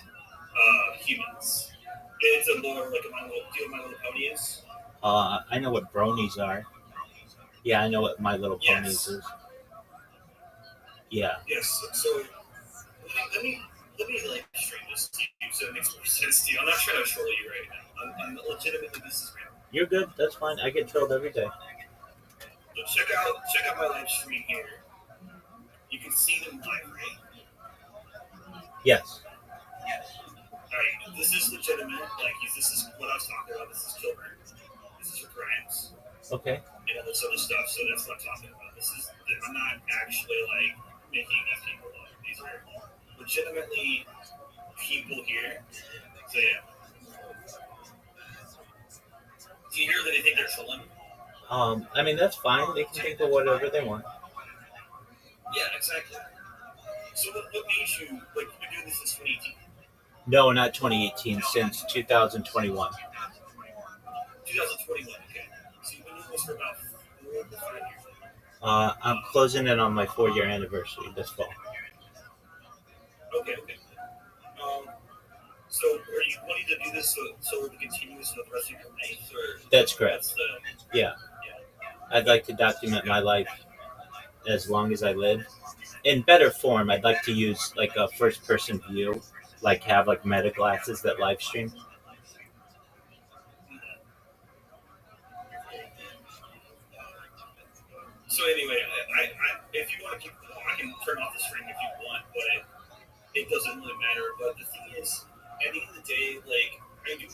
humans? It's a lore like My Little Pony is. I know what bronies are. Yeah, I know what My Little Ponies is. Yeah. Yes. So let me stream this to you so it makes more sense to you. I'm not trying to troll you right now. I'm legitimately this is real. You're good. That's fine. I get trolled every day. So check out my live stream here. You can see them live, right? Yes. Alright, this is legitimate. This is what I was talking about. This is Kilburn. This is your crimes. Okay. And all this other stuff. So that's what I'm talking about. I'm not actually making these people up. These are legitimately people here. So yeah. Do you hear that they think they're trolling? I mean, that's fine. They can think of whatever they want. Yeah, exactly. So what made you, like, you've been doing this since 2018? No, not 2018, since 2021. 2021, okay. So you've been doing this for about 4 to 5 years. I'm closing in on my 4-year anniversary this fall. Okay. So are you wanting to do this so it continues for the rest of your life? Or That's correct. Yeah. I'd like to document my life as long as I live. In better form, I'd like to use like a first-person view, like have like meta glasses that live stream. So anyway, I if you want to keep, I can turn off the stream if you want, but it doesn't really matter. But the thing is, at the end of the day, like I do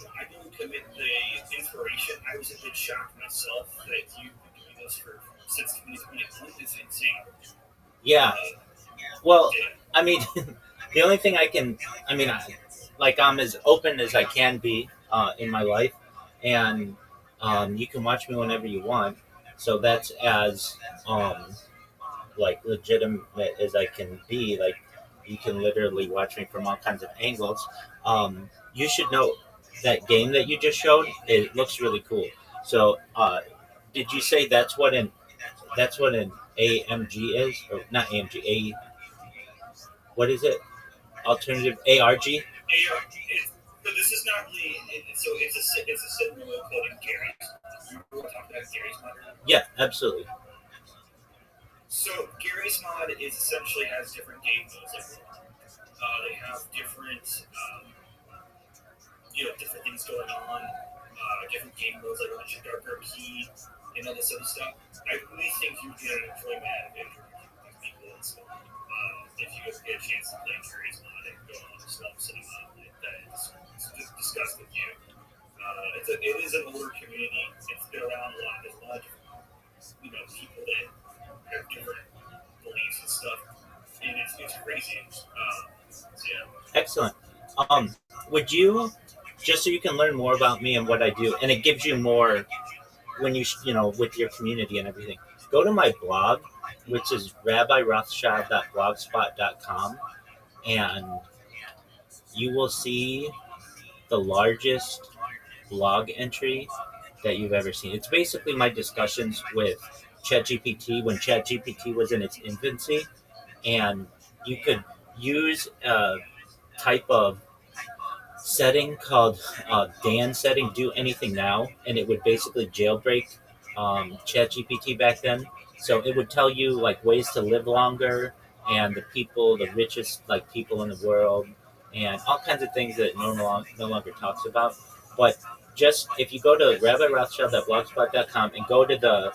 commit the inspiration. I was a bit shocked myself that you've been doing this since 2021. It's insane. Yeah. Well, I mean, the only thing I'm as open as I can be in my life, and you can watch me whenever you want. So that's as like legitimate as I can be. Like you can literally watch me from all kinds of angles. You should know that game that you just showed. It looks really cool. So, did you say that's what an AMG is, or not AMG? What is it? Alternative ARG? But this is not really. So it's a cinema called Gary's. Remember we talked about Gary's mod? Yeah, absolutely. So Gary's mod is essentially has different game modes. They have different, different things going on. Different game modes like a darker key and all this other stuff. I really think you're gonna enjoy that and people and stuff. If you ever get a chance to play Gary's mod and go on stuff cinema that is discussed with you. It is an older community. It's been around a lot. There's a lot of people that have different beliefs and stuff, and it's crazy. Yeah. Excellent. Would you, just so you can learn more about me and what I do, and it gives you more when with your community and everything, go to my blog, which is RabbiRothschild.blogspot.com, and you will see the largest blog entry that you've ever seen. It's basically my discussions with ChatGPT when ChatGPT was in its infancy, and you could use a type of setting called Dan setting, do anything now, and it would basically jailbreak ChatGPT back then. So it would tell you like ways to live longer and the richest like people in the world, and all kinds of things that it no longer talks about. But just if you go to RabbiRothschild.blogspot.com and go to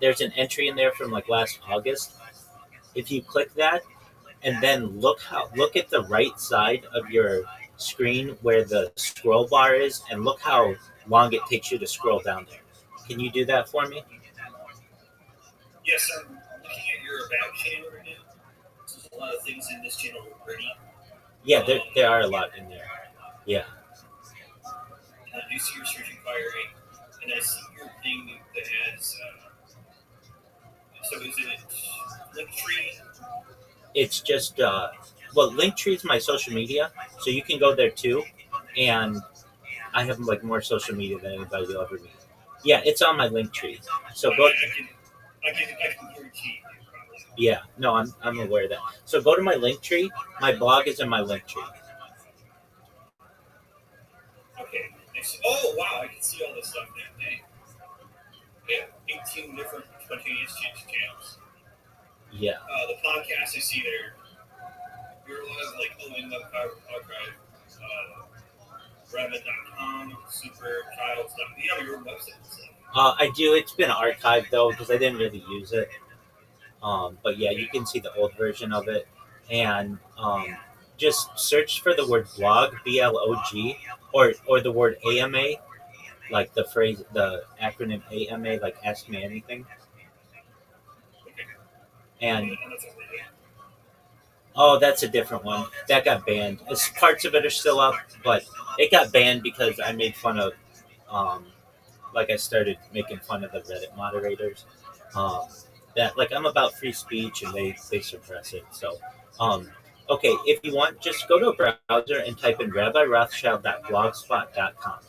there's an entry in there from like last August. If you click that and then look at the right side of your screen where the scroll bar is, and look how long it takes you to scroll down there. Can you do that for me? Yes, I'm looking at your About channel right now. There's a lot of things in this channel already. Yeah, there are a lot in there. Yeah. And I do see your search inquiry, and I see your thing that has. So is it Linktree? It's just Linktree is my social media, so you can go there too. And I have like more social media than anybody will ever meet. Yeah, it's on my Linktree. So go. I can guarantee you. Yeah, no, I'm aware of that. So go to my Linktree. My blog is in my Linktree. Okay. Oh wow, I can see all this stuff now. Dang. We have 18 different spontaneous channels. Yeah. The podcast I see there. You're a lot of like in the archive. Rabbit.com, superchilds.com. You have your own website. I do. It's been archived though because I didn't really use it. But yeah, you can see the old version of it, and just search for the word blog, BLOG, or the word AMA, like the acronym AMA, like Ask Me Anything. And Oh, that's a different one. That got banned. Parts of it are still up, but it got banned because I made fun of, um, like I started making fun of the Reddit moderators. Um, that like I'm about free speech and they suppress it. So, um, okay, if you want, just go to a browser and type in rabbirothschild.blogspot.com.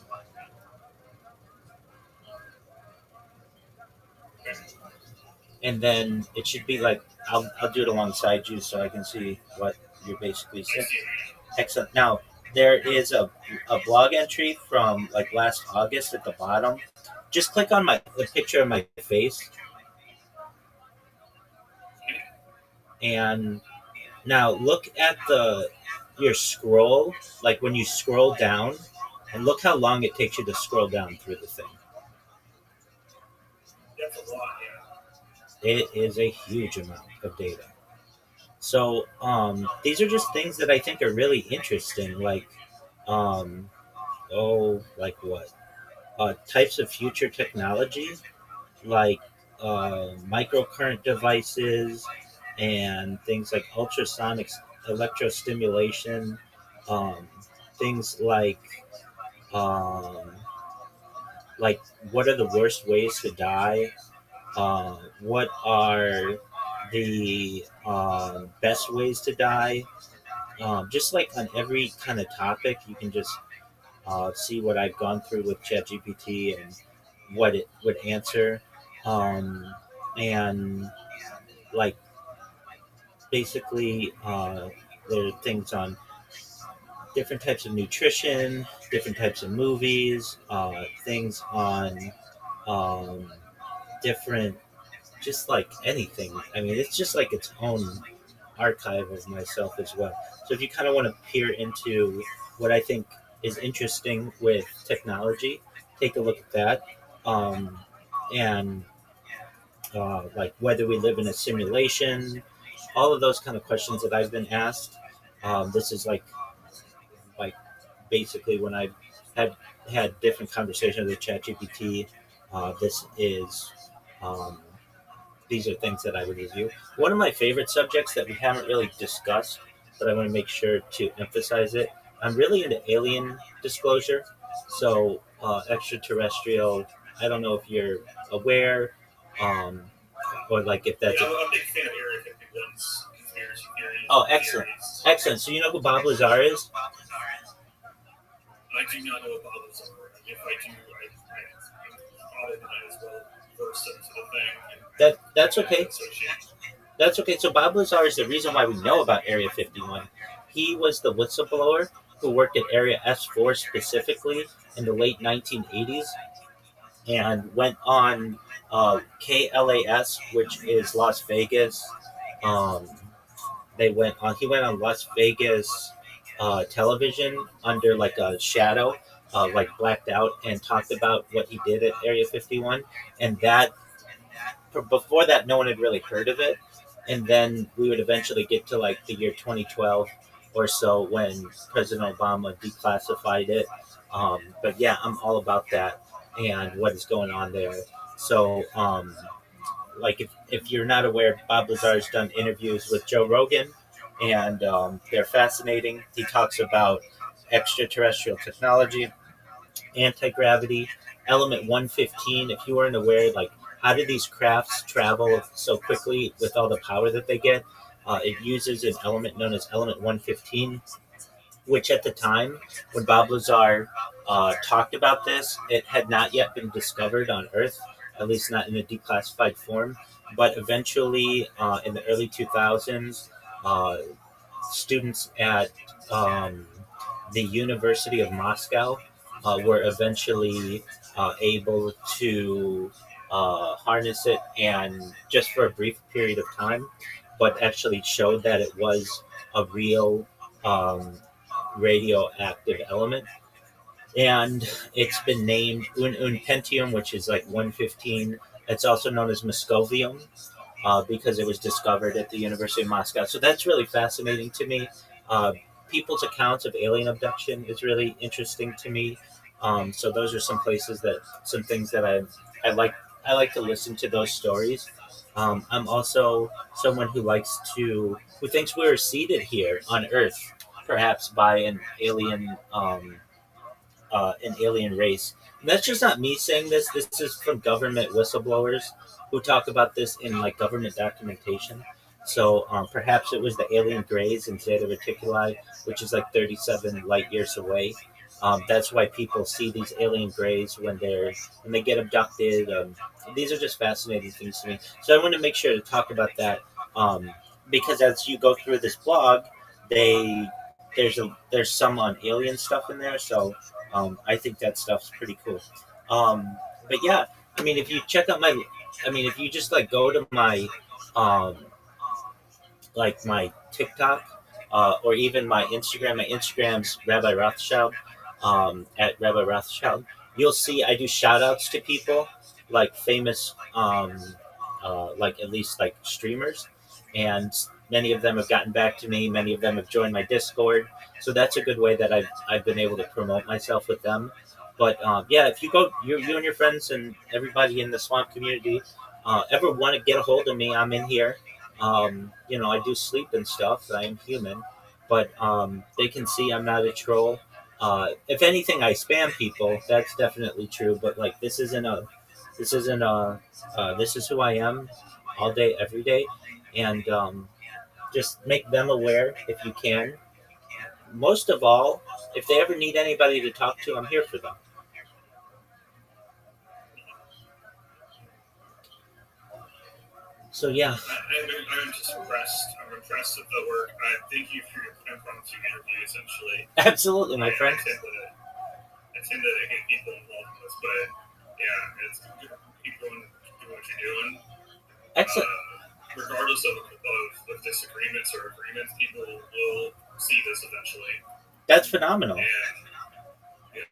And then it should be like I'll do it alongside you so I can see what you're basically saying. Excellent. Now there is a blog entry from like last August at the bottom. Just click on the picture of my face, and now look at your scroll. Like when you scroll down, and look how long it takes you to scroll down through the thing. That's a lot, It is a huge amount of data. So these are just things that I think are really interesting. Like like what? Types of future technology, like microcurrent devices and things like ultrasonic electrostimulation, um, things um, like what are the worst ways to die? What are the best ways to die? Just like on every kind of topic, you can just see what I've gone through with ChatGPT and what it would answer. And like basically, there are things on different types of nutrition, different types of movies, things on um, different, just like anything. I mean, it's just like its own archive of myself as well. So if you kind of want to peer into what I think is interesting with technology, take a look at that. Um, and like whether we live in a simulation, all of those kind of questions that I've been asked. This is like basically when I've had different conversations with ChatGPT. This is um, these are things that I would review. One of my favorite subjects that we haven't really discussed, but I want to make sure to emphasize it. I'm really into alien disclosure, so extraterrestrial. I don't know if you're aware, um, or like if that's. I'm a big fan of Area 51's conspiracy theories. Oh, excellent, excellent. So you know who Bob Lazar is? I do not know what Bob Lazar is. If I do, I might as well burst into the thing. That's okay. That's okay. So Bob Lazar is the reason why we know about Area 51. He was the whistleblower who worked at Area S4 specifically in the late 1980s and went on KLAS, which is Las Vegas. Um, He went on Las Vegas television under like a shadow, like blacked out, and talked about what he did at Area 51. And that before that, no one had really heard of it. And then we would eventually get to like the year 2012 or so when President Obama declassified it. But yeah, I'm all about that and what is going on there. So, like if you're not aware, Bob Lazar's done interviews with Joe Rogan, and they're fascinating. He talks about extraterrestrial technology, anti-gravity, element 115. If you weren't aware, like how do these crafts travel so quickly with all the power that they get? It uses an element known as element 115, which at the time when Bob Lazar talked about this, it had not yet been discovered on Earth, at least not in a declassified form. But eventually, in the early 2000s, students at the University of Moscow were eventually able to harness it, and just for a brief period of time, but actually showed that it was a real radioactive element. And it's been named Unpentium, which is like 115. It's also known as Moscovium because it was discovered at the University of Moscow. So that's really fascinating to me. Uh, People's accounts of alien abduction is really interesting to me. So those are some things that I like. I like to listen to those stories. I'm also someone who thinks we're seated here on Earth, perhaps by an alien race. And that's just not me saying this. This is from government whistleblowers who talk about this in like government documentation. So perhaps it was the alien grays in Zeta Reticuli, which is like 37 light years away. That's why people see these alien grays when they get abducted. These are just fascinating things to me. So I want to make sure to talk about that because as you go through this blog, they there's some on alien stuff in there. So I think that stuff's pretty cool. But yeah, I mean, if you check out if you just like go to um, my TikTok or even my Instagram. My Instagram's Rabbi Rothschild at Rabbi Rothschild. You'll see I do shout outs to people like famous, like at least like streamers, and many of them have gotten back to me. Many of them have joined my Discord, so that's a good way that I've been able to promote myself with them. But yeah, if you and your friends and everybody in the swamp community ever want to get a hold of me, I'm in here. I do sleep and stuff. I am human, but they can see I'm not a troll. If anything, I spam people. That's definitely true. But like, this isn't a, this is who I am, all day, every day, and just make them aware if you can. Most of all, if they ever need anybody to talk to, I'm here for them. So yeah, I'm just impressed. I'm impressed with the work. I thank you for your impromptu interview, essentially. absolutely, my friend. I tend to hate people involved in this, but yeah, it's good. Keep doing what you're doing. Excellent. Regardless of disagreements or agreements, people will see this eventually. That's phenomenal. And yeah.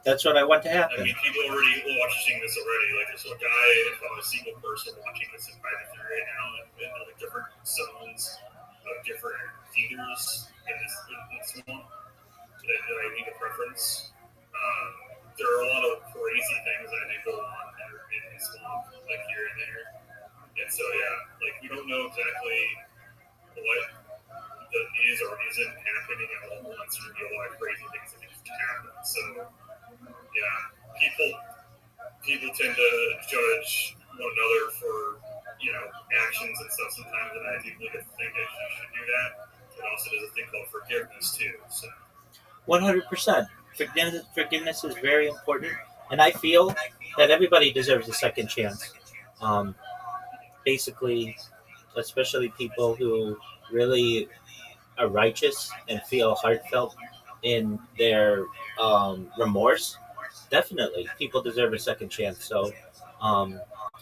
That's what I want to happen. I mean, people already watching this already. Like, there's a guy, if I'm a single person watching this in private right now, in like different zones of different theaters in this one that I need a preference. There are a lot of crazy things that do go on in this one, like here and there. And so, yeah, like, we don't know exactly what that is or isn't happening at all once. There's going to be a lot of crazy things that just happen. So, yeah, people tend to judge one another for, actions and stuff sometimes, and I do believe think that you should do that. It also does a thing called forgiveness too. So 100%. Forgiveness is very important, and I feel that everybody deserves a second chance. Basically, especially people who really are righteous and feel heartfelt in their remorse. Definitely, people deserve a second chance. So,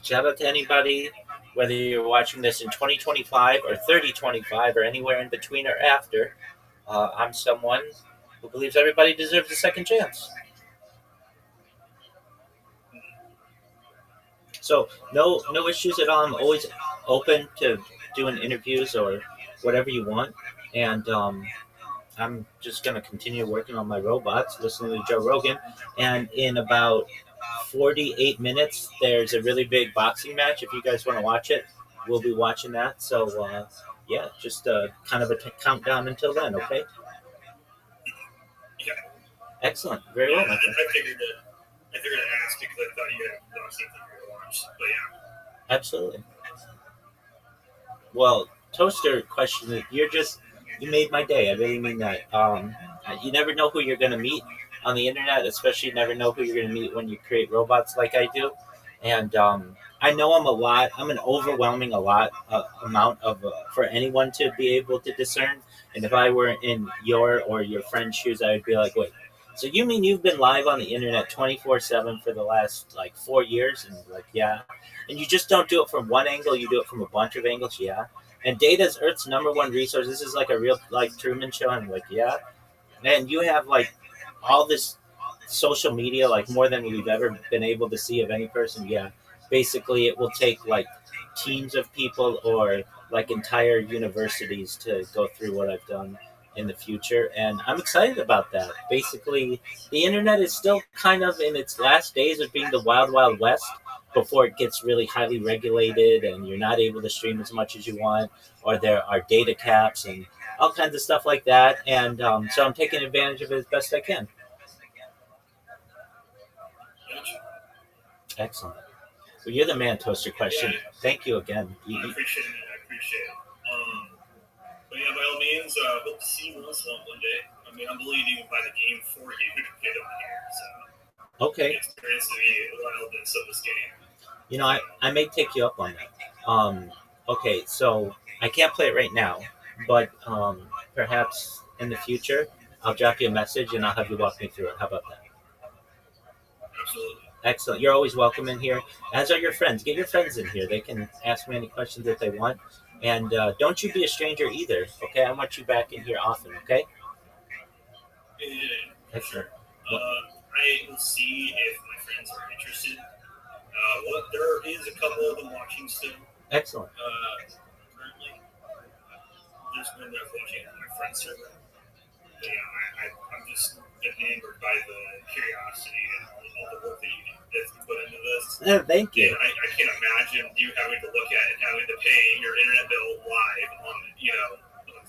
shout out to anybody, whether you're watching this in 2025 or 3025 or anywhere in between or after. I'm someone who believes everybody deserves a second chance. So, no issues at all. I'm always open to doing interviews or whatever you want, and I'm just going to continue working on my robots, listening to Joe Rogan. And in about 48 minutes, there's a really big boxing match. If you guys want to watch it, we'll be watching that. So, yeah, just kind of a countdown until then, okay? yeah, Excellent. Very well, my I friend. figured to ask because I thought you had boxing that you were watched. But yeah, Absolutely. Well, Toaster question, you made my day. I really mean that. You never know who you're going to meet on the internet, especially you never know who you're going to meet when you create robots like I do. And I know I'm an overwhelming amount of for anyone to be able to discern. And if I were in your or your friend's shoes, I would be like, wait, so you mean you've been live on the internet 24/7 for the last like 4 years? And like, yeah. And you just don't do it from one angle, you do it from a bunch of angles, yeah. And data is Earth's number one resource. This is like a real like Truman Show. I'm like, yeah. Man, you have like all this social media, like more than we've ever been able to see of any person. Yeah. Basically, it will take like teams of people or like entire universities to go through what I've done in the future. And I'm excited about that. Basically, the internet is still kind of in its last days of being the wild, wild west. before it gets really highly regulated and you're not able to stream as much as you want, or there are data caps and all kinds of stuff like that. And so I'm taking advantage of it as best I can. Excellent. Well, you're the man, Toaster Question. Thank you again. I appreciate it. But yeah, by all means, hope to see you one day. I mean, I'm believing by the game for you to get on here. So okay. Experience the wildness of this game. You know, I may take you up on that. Okay, so I can't play it right now, but perhaps in the future, I'll drop you a message and I'll have you walk me through it. How about that? Absolutely. Excellent. You're always welcome in here, as are your friends. Get your friends in here. They can ask me any questions that they want. And don't you be a stranger either, okay? I want you back in here often, okay? Yeah. Excellent. I will see if my friends are interested. There is a couple of them watching still. Excellent. Currently, there's one that's watching on my friend's server. But yeah, I'm just enamored by the curiosity and all the work that's put into this. Yeah, thank you. And I can't imagine you having to look at it, having to pay your internet bill live on the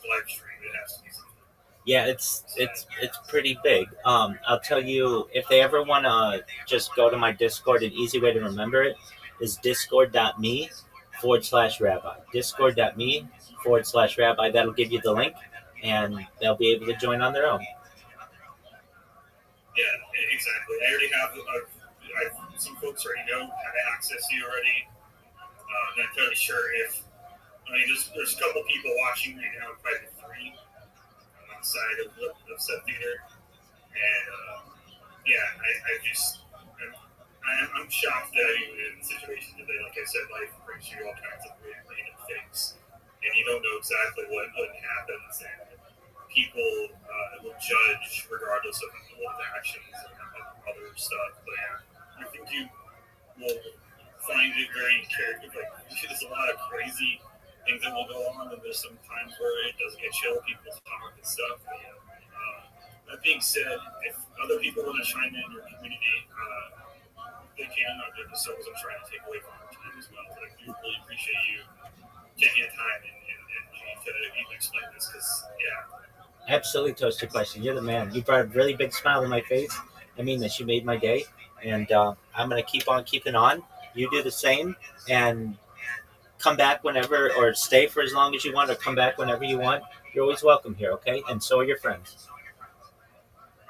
live stream. It has to be something. Yeah, it's pretty big. I'll tell you, if they ever want to just go to my Discord, an easy way to remember it is discord.me/rabbi. Discord.me/rabbi. That'll give you the link, and they'll be able to join on their own. Yeah, exactly. I already have some folks already know how to access you already. I'm not entirely sure if, there's a couple people watching right now, probably 3 on the side of Set Theater. And, I'm shocked that you're in a situation today. Like I said, life brings you all kinds of random things. And you don't know exactly what happens. And people will judge regardless of the actions and other stuff. But I think you will find it very character. There's a lot of crazy things that will go on, and there's some times where it doesn't get chill. People talk and stuff. But, that being said, if other people want to chime in your community, they can. So I'm trying to take away from our time as well. But I do really appreciate you taking the time and to even explain this, because Absolutely, Toaster Question. You're the man. You brought a really big smile on my face. I mean that you made my day, and I'm going to keep on keeping on. You do the same, and come back whenever, or stay for as long as you want, or come back whenever you want. You're always welcome here, okay? And so are your friends. All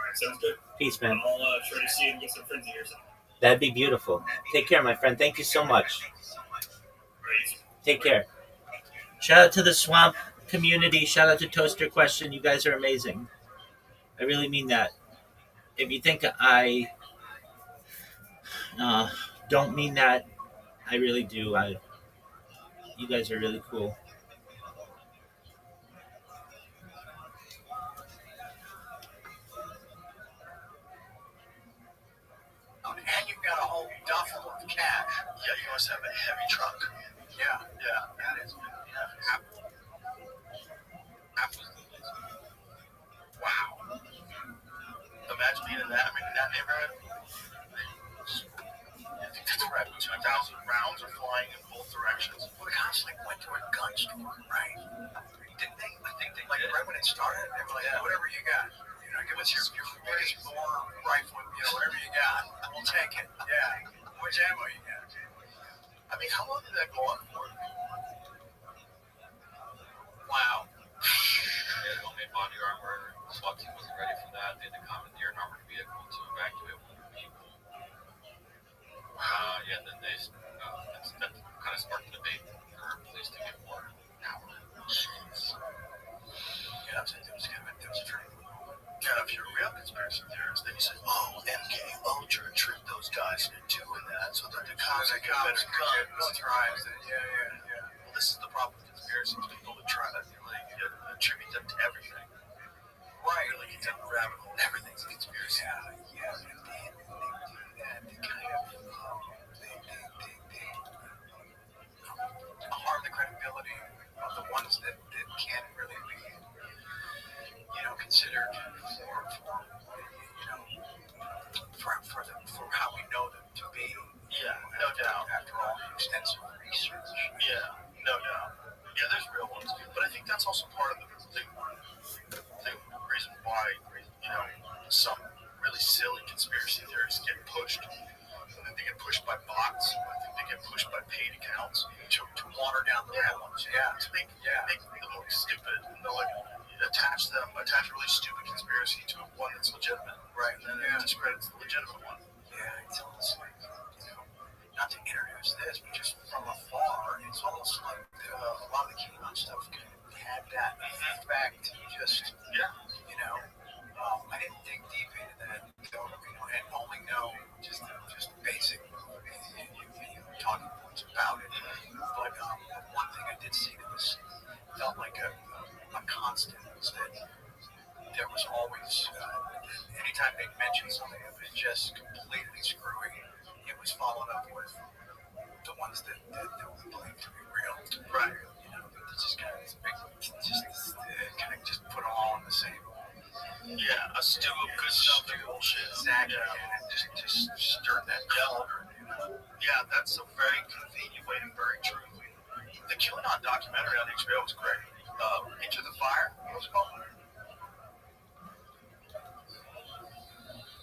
right, sounds good. Peace, man. I'll try to see you and get some friends here soon. That'd be beautiful. Take care, my friend. Thank you so much. Right. Take care. Shout out to the Swamp community. Shout out to Toaster Question. You guys are amazing. I really mean that. If you think I don't mean that, I really do. You guys are really cool. And you've got a whole duffel of cash. Yeah, you must have a heavy trunk. Yeah, that is. Wow. Imagine being in that. I mean, in that neighborhood. I think that's right. 2,000 rounds are flying in both directions. Well, the cops went to a gun store, right? Didn't they? I think they did. Right when it started, they were like, whatever you got. Give us your biggest bore rifle, whatever you got. We'll take it. Yeah. How much ammo you got? I mean, how long did that go on for? Wow. Yeah, the homemade body armor. SWAT team wasn't ready for that. They had to commandeer an armored vehicle to evacuate 100 people. And then that kind of sparked the debate for police to get more power. Yeah, there was a training. Yeah, if you're a real conspiracy theorist, then you say, MK Ultra tricked those guys into doing that so that the cops get better guns. Yeah. Well, this is the problem with conspiracies. People would try to attribute them to everything. Right. Really, it's a rabbit hole. Everything's a conspiracy. Yeah. And they do that. They kind of they harm the credibility of the ones that can't really be considered for how we know them to be. Yeah, no doubt. that's also part of the reason why, some really silly conspiracy theories get pushed. I think they get pushed by bots. I think they get pushed by paid accounts to water down the real ones. Yeah, to make them look stupid. And they'll attach a really stupid conspiracy to one that's legitimate. Right. And then it discredits the legitimate one. Yeah, it's almost like, not to introduce this, but just from afar, it's almost like a lot of the QAnon stuff had that effect. Just, I didn't dig deep into that, and only know just basic talking points about it. But one thing I did see that felt like a constant was that there was always, anytime they mentioned something that was just completely screwy, it was followed up with the ones that we believe to be real. Right. It's just kind of this big, just put them all in the same. Yeah, a stew of good stuff and bullshit. Exactly. Yeah. And just stir that cauldron. Yeah, that's a very convenient way to bury truth. The QAnon documentary on HBO was great. Into the Fire, what was it called?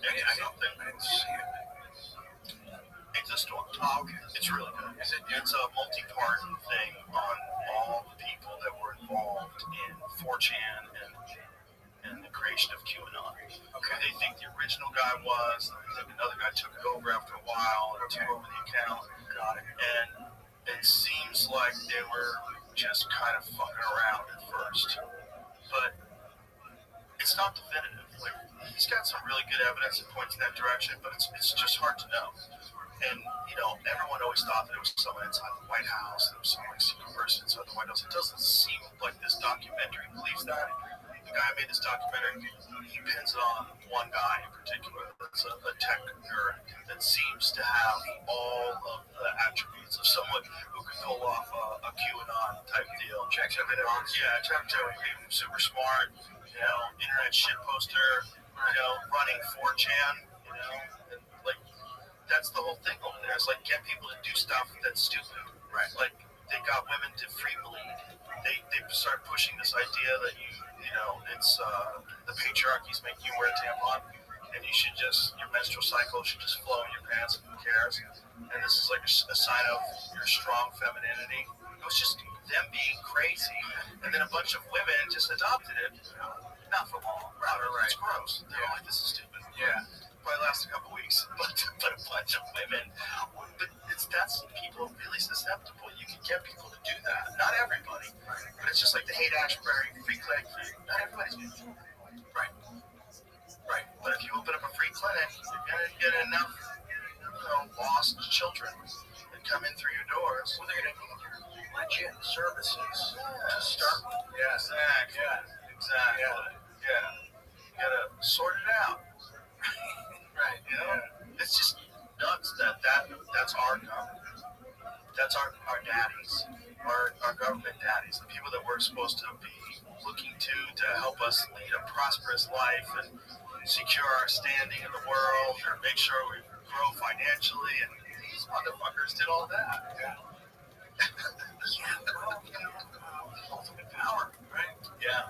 I didn't see it. Into the Storm. Oh, okay. It's really good. It's a multi-part thing on all the people that were involved in 4chan and the creation of QAnon. Okay. They think the original guy was, they think another guy took it over after a while and took over the account. Got it. And it seems like they were just kind of fucking around at first. But it's not definitive. Like, he's got some really good evidence that points in that direction, but it's just hard to know. And, everyone always thought that it was someone inside the White House, there was some secret person inside the White House. It doesn't seem like this documentary believes that. The guy who made this documentary, he pins it on one guy in particular that's a tech nerd that seems to have all of the attributes of someone who could pull off a QAnon type deal. Checks everything on. Yeah, checks everything. Super smart, internet shit poster, running 4chan, and that's the whole thing over there. It's like get people to do stuff that's stupid. Right. Like they got women to free bleed. They start pushing this idea that it's the patriarchy's making you wear a tampon, and your menstrual cycle should just flow in your pants, and who cares? And this is like a sign of your strong femininity. It was just them being crazy, and then a bunch of women just adopted it. Not for long. Right. It's gross. They're like, this is stupid. Yeah. Probably lasts a couple weeks, but a bunch of women. But that's people are really susceptible. You can get people to do that. Not everybody, but it's just like the hate Ashbury free clinic thing. Not everybody's going to do it. Right. But if you open up a free clinic, you're going to get enough, lost children that come in through your doors. Well, they're going to need your legit services to start with. Yeah, exactly. Yeah. You got to sort it out. Right. It's just nuts that's our government. That's our daddies, our government daddies, the people that we're supposed to be looking to help us lead a prosperous life and secure our standing in the world or make sure we grow financially. And these motherfuckers did all that. Yeah. Ultimate power, right? Yeah.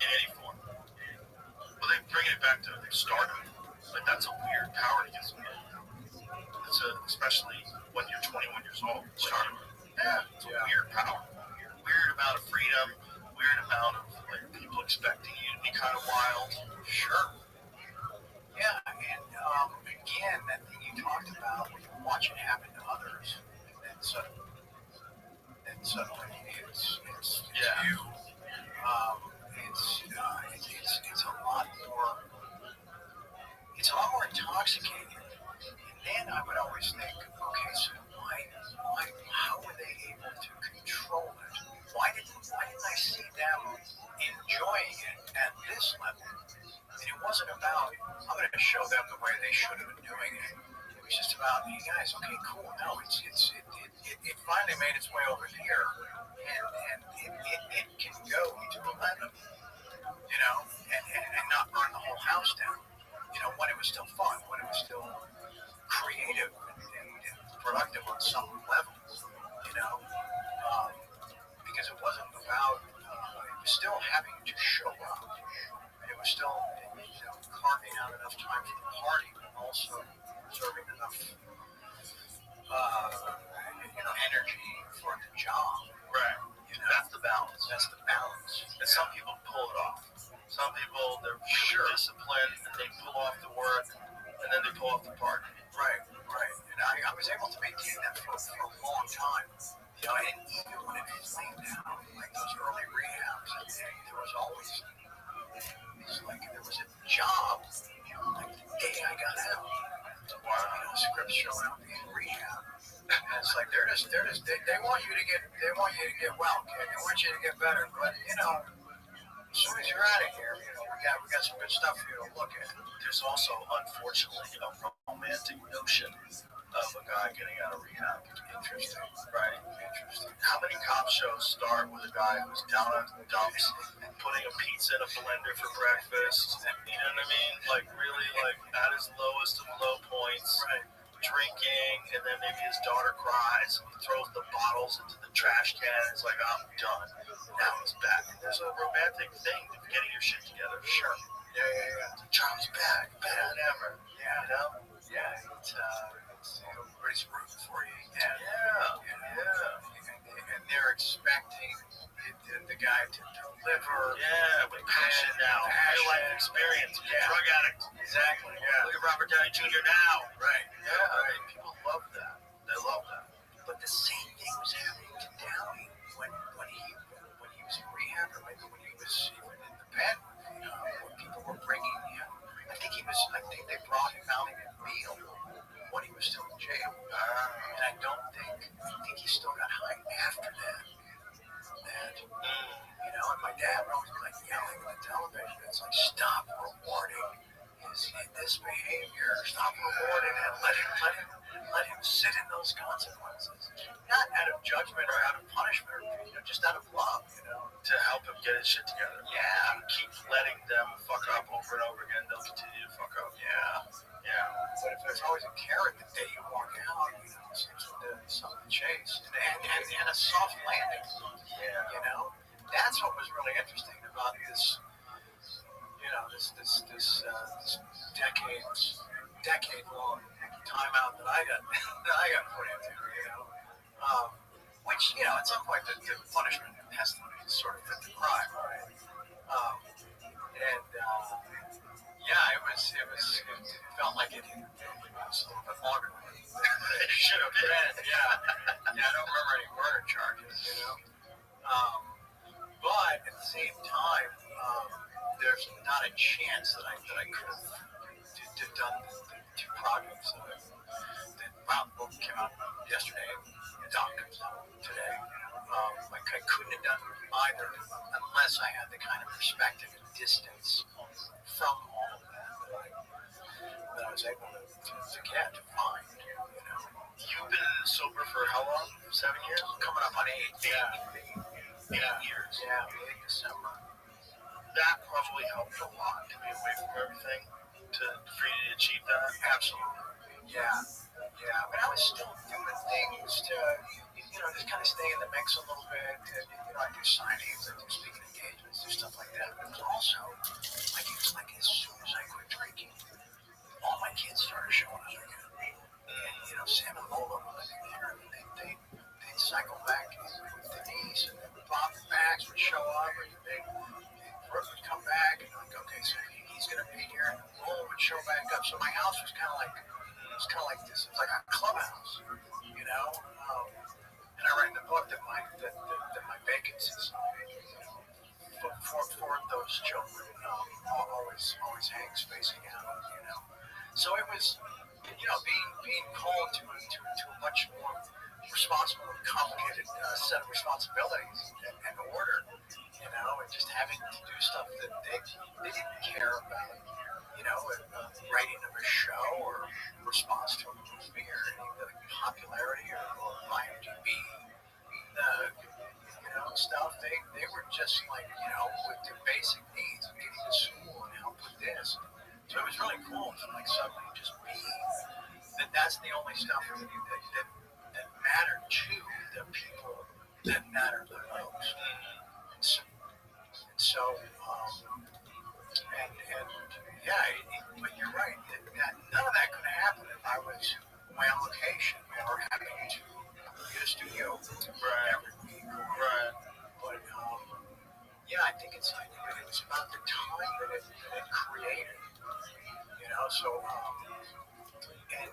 In any form. Well, they bring it back to stardom. Like, that's a weird power to get somebody. Especially when you're 21 years old. Stardom. Yeah, it's a weird power. Weird amount of freedom. Weird amount of people expecting you to be kind of wild. Sure. Yeah, and again, that thing you talked about, when you watch it happen to others, and suddenly it's you. It's a lot more. It's a lot more intoxicating. And then I would always think, okay, so how were they able to control it? Why didn't I see them enjoying it at this level? And it wasn't about, I'm going to show them the way they should have been doing it. It was just about, hey guys, okay, cool. No, it finally made its way over here, and it can go to 11, and not burn the whole house down. When it was still fun, when it was still creative and productive on some level, because it wasn't also preserving enough, energy for the job. Right. That's the balance. And some people pull it off. Some people, they're really disciplined and they pull off the work and then they pull off the party. Right. And I was able to maintain that for a long time. And even when it was laying down, like those early rehabs, there was always there was a job like the day I got out. Scripts showing up in rehab. And it's like they want you to get well, kid. They want you to get better. But as soon as you're out of here, we got some good stuff for you to look at. There's also, unfortunately, a romantic notion of a guy getting out of rehab. Interesting. Right. Interesting. How many cop shows start with a guy who's down in the dumps, putting a pizza in a blender for breakfast? You know what I mean? Like really, at his lowest of low points. Right. Drinking, and then maybe his daughter cries, and he throws the bottles into the trash can. It's like, I'm done. Now he's back. And there's a romantic thing of getting your shit together. Sure. Yeah. Charlie's back, better than ever. Yeah. Yeah. It's everybody's rooting for you. Yeah. And they're expecting the guy to deliver. Yeah, with passion now. Real life experience. Yeah. Drug addict. Exactly. Yeah. Look at Robert Downey Jr. now. Right. Yeah. Right. People love that. They love that. But the same thing was happening to Downey when he was in rehab, or maybe when he was even in the bed. When people were bringing him, I think they brought him out in a meal when he was still in jail. And I think he still got high after that. And my dad would always be like yelling on the television. It's like, stop rewarding this behavior. Stop rewarding it. Let him sit in those consequences. Not out of judgment or out of punishment, just out of love, To help him get his shit together. Yeah. You keep letting them fuck up over and over again, they'll continue to fuck up. Yeah. But if there's always a carrot the day you walk out, something to chase. And a soft landing. Yeah. That's what was really interesting about this, this decade-long timeout that I got put into, which, at some point the punishment has to sort of fit the crime, right? It felt like it was a little bit longer than it should have been. Yeah, I don't remember any murder charges, But at the same time, there's not a chance that I could have done the two projects that book came out yesterday, and Doc comes out today. I couldn't have done either unless I had the kind of perspective and distance from all of that I was able to find. You've been sober for how long? 7 years? Coming up on 8. Yeah. 8 years. Yeah, 8 December. That probably helped a lot to be away from everything, for you to achieve that. Absolutely. Yeah. But I was still doing things to, just kind of stay in the mix a little bit. I do signings, I do speaking engagements, do stuff like that. But it was also, it was like as soon as I quit drinking, all my kids started showing up again. And, Sam and Lola were living there, and they'd cycle back with Denise, and then Bob and Max would show up, and Brooke would come back, and okay, so he's going to be here, and Lola would show back up. So my house was kind of like this. It was like a clubhouse, and I write in the book that my vacancies for those children always hangs facing out, So it was, being called to a much more responsible and complicated set of responsibilities and order, and just having to do stuff that they didn't care about, writing of a show or response to a movie or any of the popularity or IMDb, stuff. They were just like, with their basic needs of getting to school and help with this. So it was really cool to suddenly just be that's the only stuff that mattered to the people that mattered the most. But you're right, that none of that could my allocation or having to get a studio every week. Right. But yeah, I think it was about the time that it created. You know, so and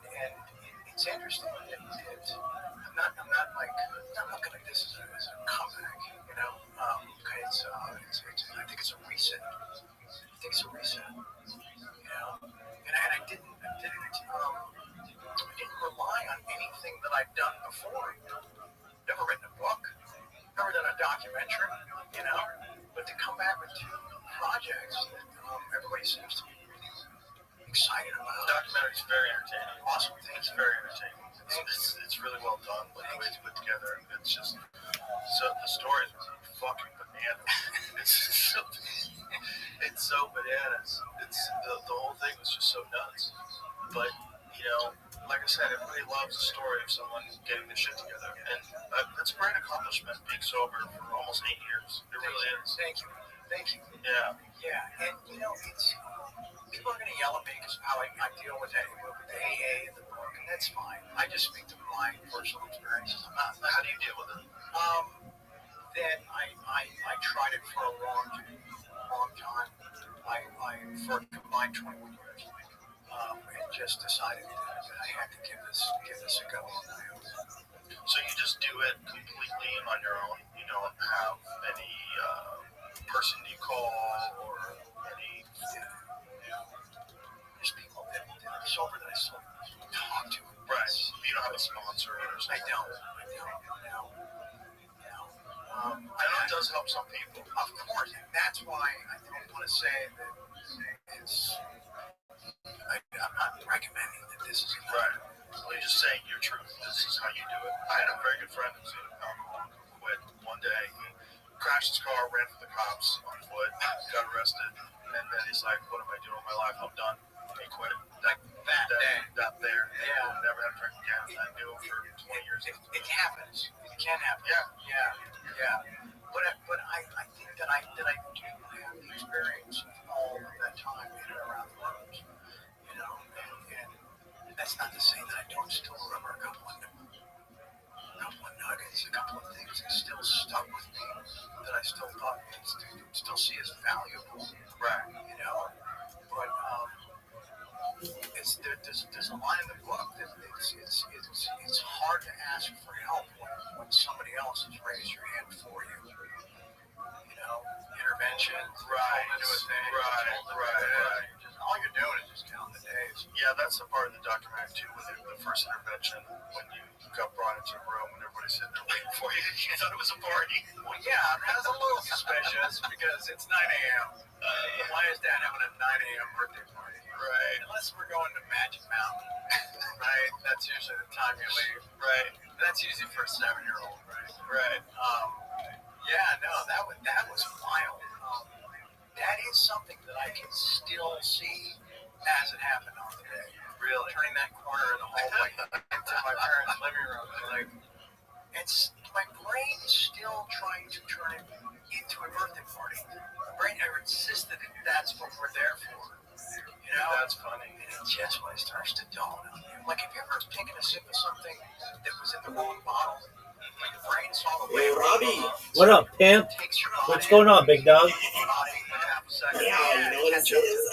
it's interesting that I'm not looking at this as a comeback. You know, I think it's a reset. You know, and I didn't rely on anything that I'd done before. Never written a book, never done a documentary, you know. But to come back with two projects that everybody seems to be really excited about. The documentary's very entertaining. Awesome. It's very entertaining. It's really well done. Like the way it's put together. It's just the stories are fucking bananas. It's so bananas. It's the whole thing was just so nuts. But you know, like I said, everybody loves the story of someone getting their shit together, and that's a great accomplishment. Being sober for almost 8 years, it really is. Thank you. Yeah. And you know, it's people are going to yell at me because how I deal with that with the AA and the book, and that's fine. I just speak to my personal experiences. I'm not. How do you deal with it? Then I tried it for a long time. For a combined 21 years, and just decided that I had to give this a go on my own. So you just do it completely on your own. You don't have any person you call or any. There's people that are sober that I still talk to. Right. You don't have a sponsor or something. I don't. I know it does help some people. Of course, and that's why I don't want to say that it's. I'm not recommending that this is right. Well, you're just saying your truth. This is how you do it. I had a very good friend who's an alcoholic who quit one day. He crashed his car, ran for the cops on foot, got arrested, and then he's like, "What am I doing with my life? I'm done." And he quit it. Like that day. Yeah. Never had a drink again. I knew him for 20 years. It happens. It can happen. Yeah. But I think that I do have the experience of all of that time in and around the rooms, you know, and that's not to say that I don't still remember a couple of nuggets, a couple of things that still stuck with me that I still thought still see as valuable, right? You know, but there's a line in the book that it's hard to ask for help when somebody else has raised your hand for you. You know, intervention, right? Into a thing, right. All you're doing is just counting the days. Yeah, that's the part of the documentary too, with the first intervention when you got brought into a room and everybody's sitting there waiting for you. You thought it was a party. Well, yeah, that was a little suspicious because it's 9 a.m. Why is Dad having a 9 a.m. birthday party? Right. Unless we're going to Magic Mountain, right? That's usually the time you leave. Right. That's usually for a 7-year-old, right? Right. Yeah, no, that was wild. That is something that I can still see as it happened on the day. Really? Turning that corner in the hallway into my parents' living room. Like, my brain is still trying to turn it into a birthday party. My brain never insisted that that's what we're there for. You know? That's funny. And it just when it starts to dawn on you. Like, have you ever taken a sip of something that was in the wrong bottle? Like, the brain saw the way. Hey, Rabbi. What up, pimp? What's going on, big dog? Yeah, you know what this is?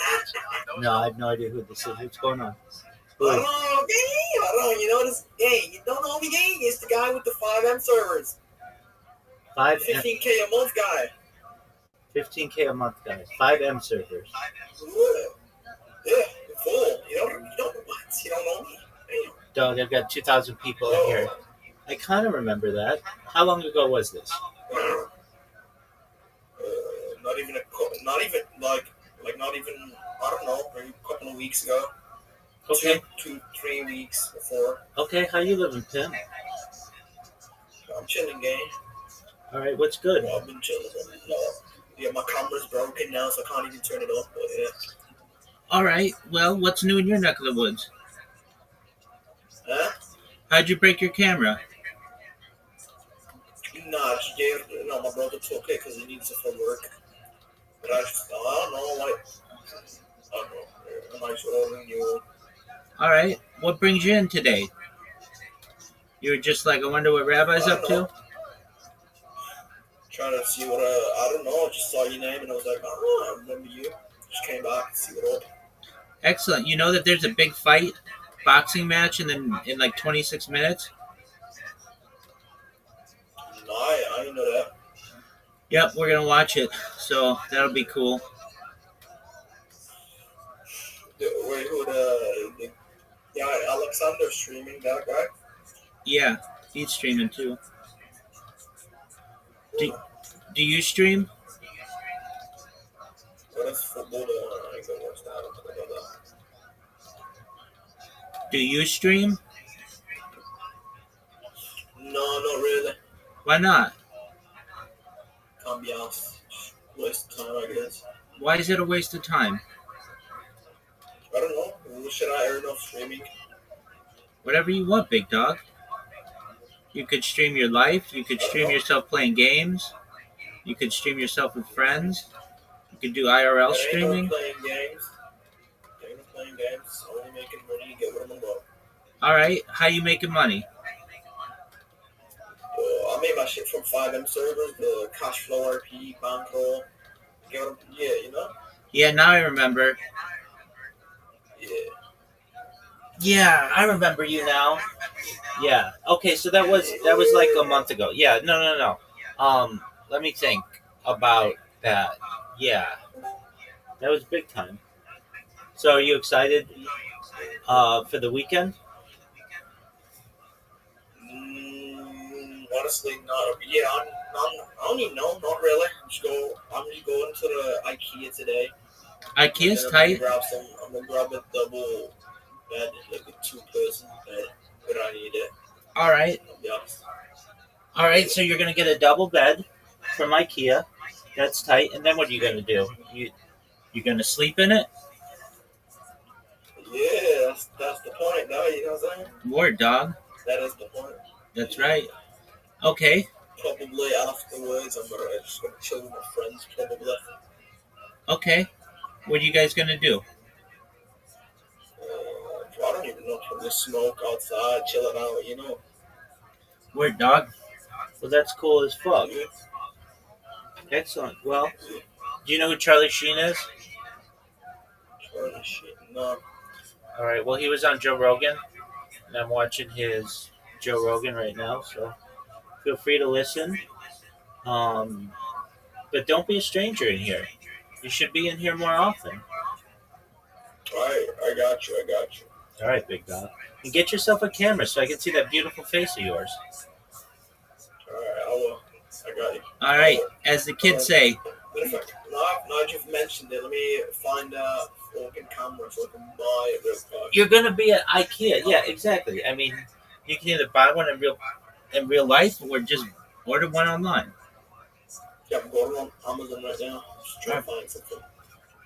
No, I have no idea who this is. What's going on? I don't know. You know this? Hey, you don't know me, gang? It's the guy with the 5M servers. 15K a month guy. 15K a month, guys. 5M servers. Yeah, full. You don't know what? You don't know me? Dog, I've got 2,000 people in here. I kind of remember that. How long ago was this? Not even, I don't know, maybe a couple of weeks ago. Okay. 2-3 weeks before. Okay, how you living, pimp? I'm chilling, gang. All right, what's good? I've been chilling. Yeah, my camera's broken now, so I can't even turn it off, but yeah. All right, well, what's new in your neck of the woods? Huh? How'd you break your camera? Nah, my brother took it because he needs it for work. But I don't know, a nice old renewal. All right, what brings you in today? You were just like, I wonder what Rabbi's up to? Trying to see what, I don't know, I just saw your name and I was like, oh, I remember you. Just came back to see what up. Excellent. You know that there's a big fight, boxing match in like 26 minutes? No, I didn't know that. Yep, we're going to watch it. So that'll be cool. Wait, who yeah, Alexander streaming, that guy? Yeah, he's streaming too. Do you stream? What is football? I ain't gonna watch that. I don't know that. Do you stream? No, not really. Why not? Can't be asked. Waste of time, I guess. Why is it a waste of time? I don't know. Should I earn off streaming? Whatever you want, big dog. You could stream your life. You could stream yourself playing games. You could stream yourself with friends. You could do IRL streaming. Playing games. Playing games. Only making money. Get what I'm about. All right. How you making money? I made my shit from 5M servers, the cash flow RP, bankroll. Yeah, you know? Yeah, now I remember. Yeah. Yeah, I remember you now. Yeah. Okay, so that was like a month ago. Yeah, no. Let me think about that. Yeah. That was big time. So are you excited for the weekend? Honestly, not. Yeah, I don't even know. Not really. I'm just going to the IKEA today. IKEA's tight. I'm gonna grab a double bed, like a 2-person bed, but I need it. All right. All right. So you're gonna get a double bed from IKEA. That's tight. And then what are you gonna do? You gonna sleep in it? Yeah, that's the point, though. You know what I'm saying? Word, dog. That is the point. That's right. Okay. Probably afterwards, I'm just gonna chill with my friends. Probably. Okay. What are you guys gonna do? I don't even know. Probably smoke outside, chill it out. You know. Word, dog. Well, that's cool as fuck. Excellent. Well, do you know who Charlie Sheen is? Charlie Sheen, no. All right. Well, he was on Joe Rogan, and I'm watching his Joe Rogan right now. So feel free to listen. But don't be a stranger in here. You should be in here more often. I got you. All right, big dog. And get yourself a camera so I can see that beautiful face of yours. All right, I will. I got you. All right, as the kids say. Now you've mentioned it, let me find a fucking camera so I can buy it real quick. You're gonna be at IKEA. Yeah, exactly. I mean, you can either buy one in real life or just order one online. Yeah, I'm going on Amazon right now. Just trying to find something.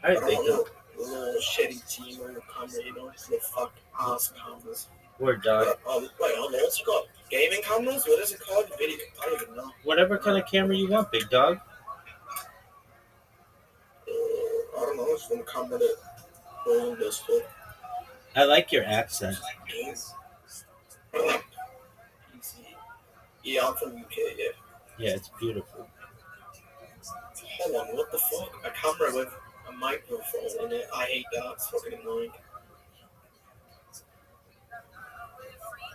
All right, big dog. A little shitty team or camera, you know, just little fuck ass cameras. Word, dog. Wait, what's it called? Gaming cameras? What is it called? Video? I don't even know. Whatever kind of camera you want, big dog. I don't know. It's one camera that rolling this stuff. I like your accent. Yeah, I'm from UK, yeah. Yeah, it's beautiful. Hold on, what the fuck? A camera with a microphone in it. I hate that. It's fucking annoying.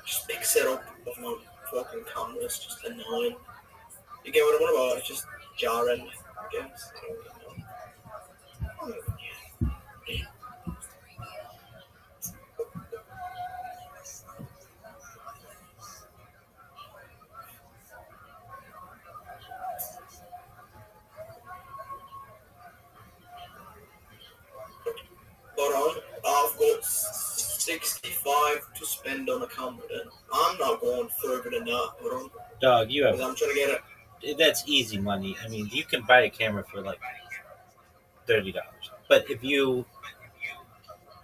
Just big setup of my fucking camera. It's just annoying. You get what I'm on about? It's just jarring, I guess. I don't know. I've got 65 to spend on a camera then. I'm not going further than that, Dog, you have... I'm trying to get it. That's easy money. I mean, you can buy a camera for like $30. But if you...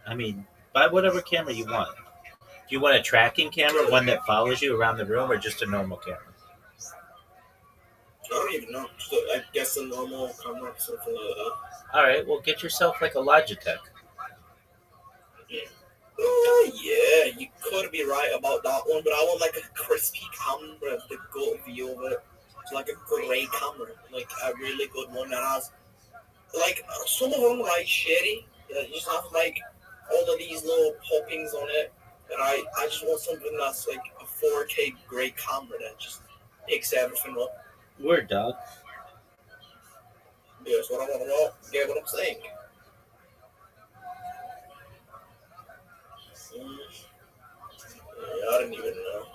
I mean, buy whatever camera you want. Do you want a tracking camera, one that follows you around the room, or just a normal camera? I don't even know. So I guess a normal camera, something like that. All right, well, get yourself like a Logitech. Yeah. Yeah, you could be right about that one, but I want like a crispy camera, the good view of it. It's like a great camera, like a really good one that has like some of them like shitty. You just have like all of these little poppings on it. And I just want something that's like a 4K great camera that just picks everything up. Word, dog. Yeah, that's what I want to know. Get what I'm saying? Yeah, I didn't even know.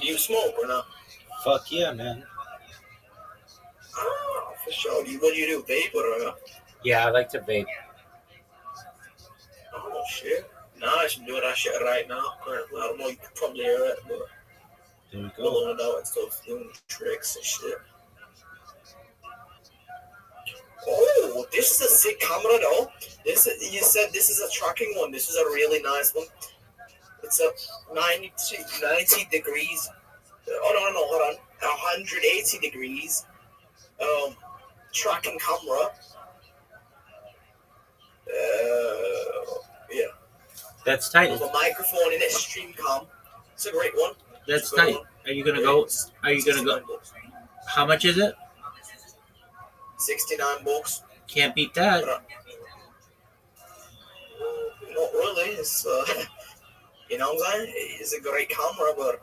Do you smoke or not? Fuck yeah, man. Oh, for sure. What do you do? Vape or not? Yeah, I like to vape. Oh, shit. Nice. I'm doing that shit right now. Currently, I don't know, you can probably hear it, but There you go. pulling it out and stuff, doing tricks and shit. Oh, this is a sick camera though. You said this is a tracking one. This is a really nice one. It's a 90 degrees. Oh, no, hold on. 180 degrees tracking camera. Yeah. That's tight. With a microphone in it, stream cam. It's a great one. That's tight. Are you gonna go? Are you gonna go? $69. How much is it? $69. Can't beat that. Not really. It's you know what I'm saying? It's a great camera, but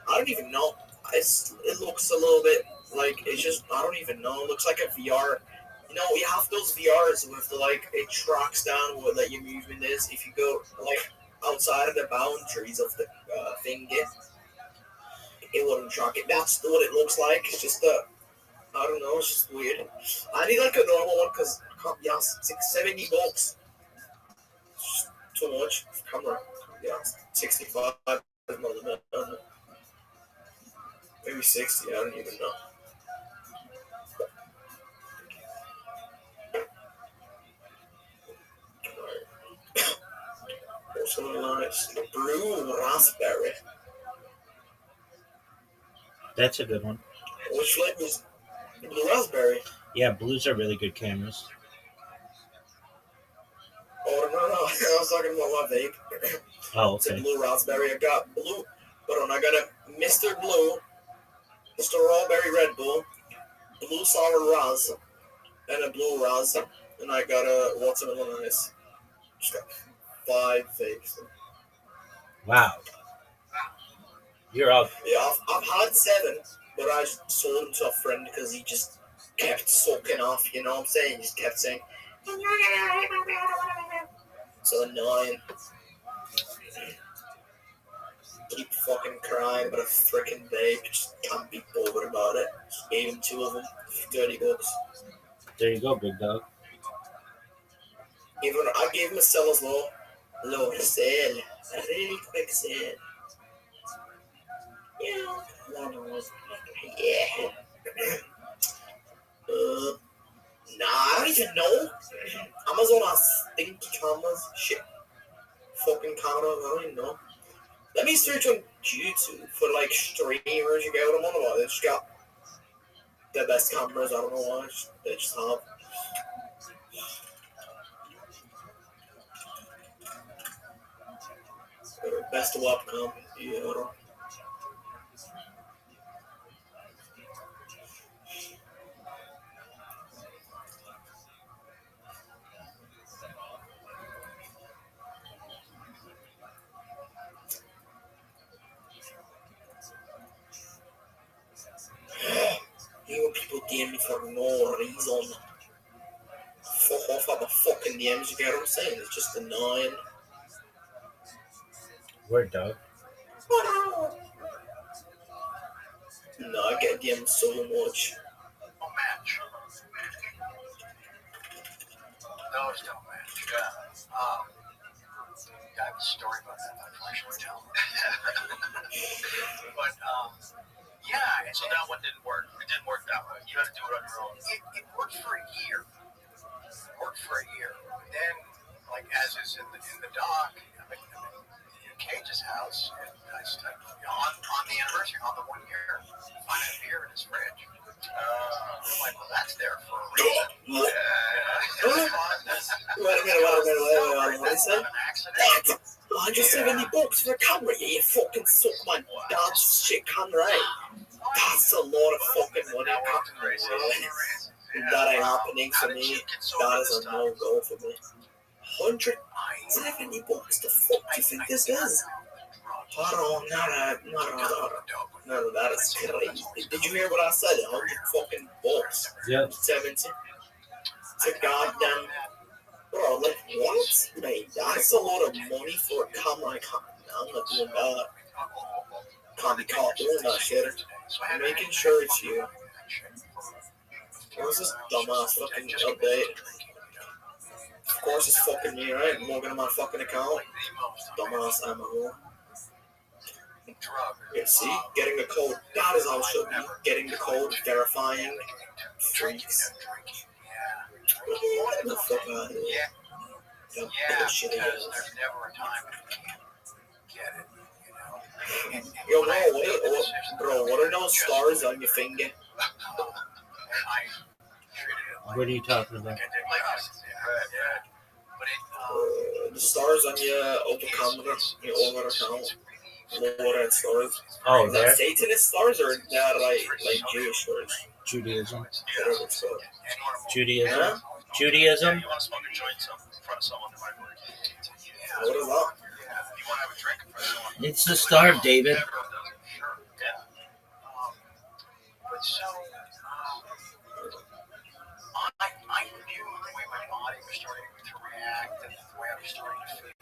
I don't even know. It looks a little bit like it's just I don't even know. It looks like a VR. You know, you have those VRs with the like it tracks down what like your movement is. If you go like outside of the boundaries of the thing, it wouldn't track it. That's what it looks like. It's just I don't know. It's just weird. I need like a normal one because yeah, it's like $70. It's too much camera. Yeah, 65. Maybe 60. I don't even know. Also nice blue raspberry. That's a good one. Which flavor is blue raspberry? Yeah, blues are really good cameras. Oh no, I was talking about my vape. Oh, It's a okay. blue raspberry. I got blue. Hold on, I got a Mr. Blue, strawberry Red Bull, blue sour ras, and a blue ras, and I got a watermelon ice. Just got 5 vapes. Wow. You're up. Yeah, I've had 7, but I sold them to a friend because he just kept soaking off. You know what I'm saying? He just kept saying, so annoying. Keep fucking crying about a freaking vape. Just can't be bothered about it. Just gave him 2 of them, $30. There you go, big dog. I gave him a sell as low sale, a really quick sale. Yeah, yeah. Nah, I don't even know. Amazon has stinky cameras. Shit. Fucking cameras, I don't even know. Let me search on YouTube for like streamers. You get what I'm on about? They just got the best cameras. I don't know why. They just have. Best webcam. Yeah, hold on. You know, people DM me for no reason. Fuck off at my fucking DMs, you get what I'm saying? It's just annoying. Word, dog. No, I get DMs so much. No match. No, it's no match. Yeah. I have a story about that. I probably should tell. But yeah, So that one didn't work. It didn't work that way. You had to do it on your own. It worked for a year. Then, like as is in the doc, I'm in Cage's house, and on the anniversary, on the 1 year, find a beer in his fridge. I'm like, well, that's there for a reason. Wait a minute. What is that? What? $170 for a camera? Yeah, you fucking suck my dad's shit camera, right? That's a lot of fucking money. That ain't happening for me. That is a no-go for me. $170? The fuck do you think this is? No, that is crazy. Did you hear what I said? $100 Yep. 70. It's a goddamn... Bro, like, what? Mate, that's a lot of money for a camera. I'm not doing that. Can't be caught doing that shit. I'm making sure it's you. What's this dumbass fucking update? Of course it's fucking me, right? I'm logging on my fucking account. Dumbass ammo. Yeah, see? Getting the code. That is how it should be. Getting the code, verifying. Freaks. What the fuck out of here? Don't put shit in. There's never a time when you can't get it, Yo, what are those stars on your finger? What are you talking about? The stars on your over camera, your over account. Lower red stars. Oh, is there? that Satanist stars or that like Jewish stars? Judaism. Judaism. Huh? Judaism. You want to smoke a joint in front of someone that might work. What is that? You want to have a drink in front of someone. It's the star, David. But so, I knew the way my body was starting to react and the way I was starting to feel.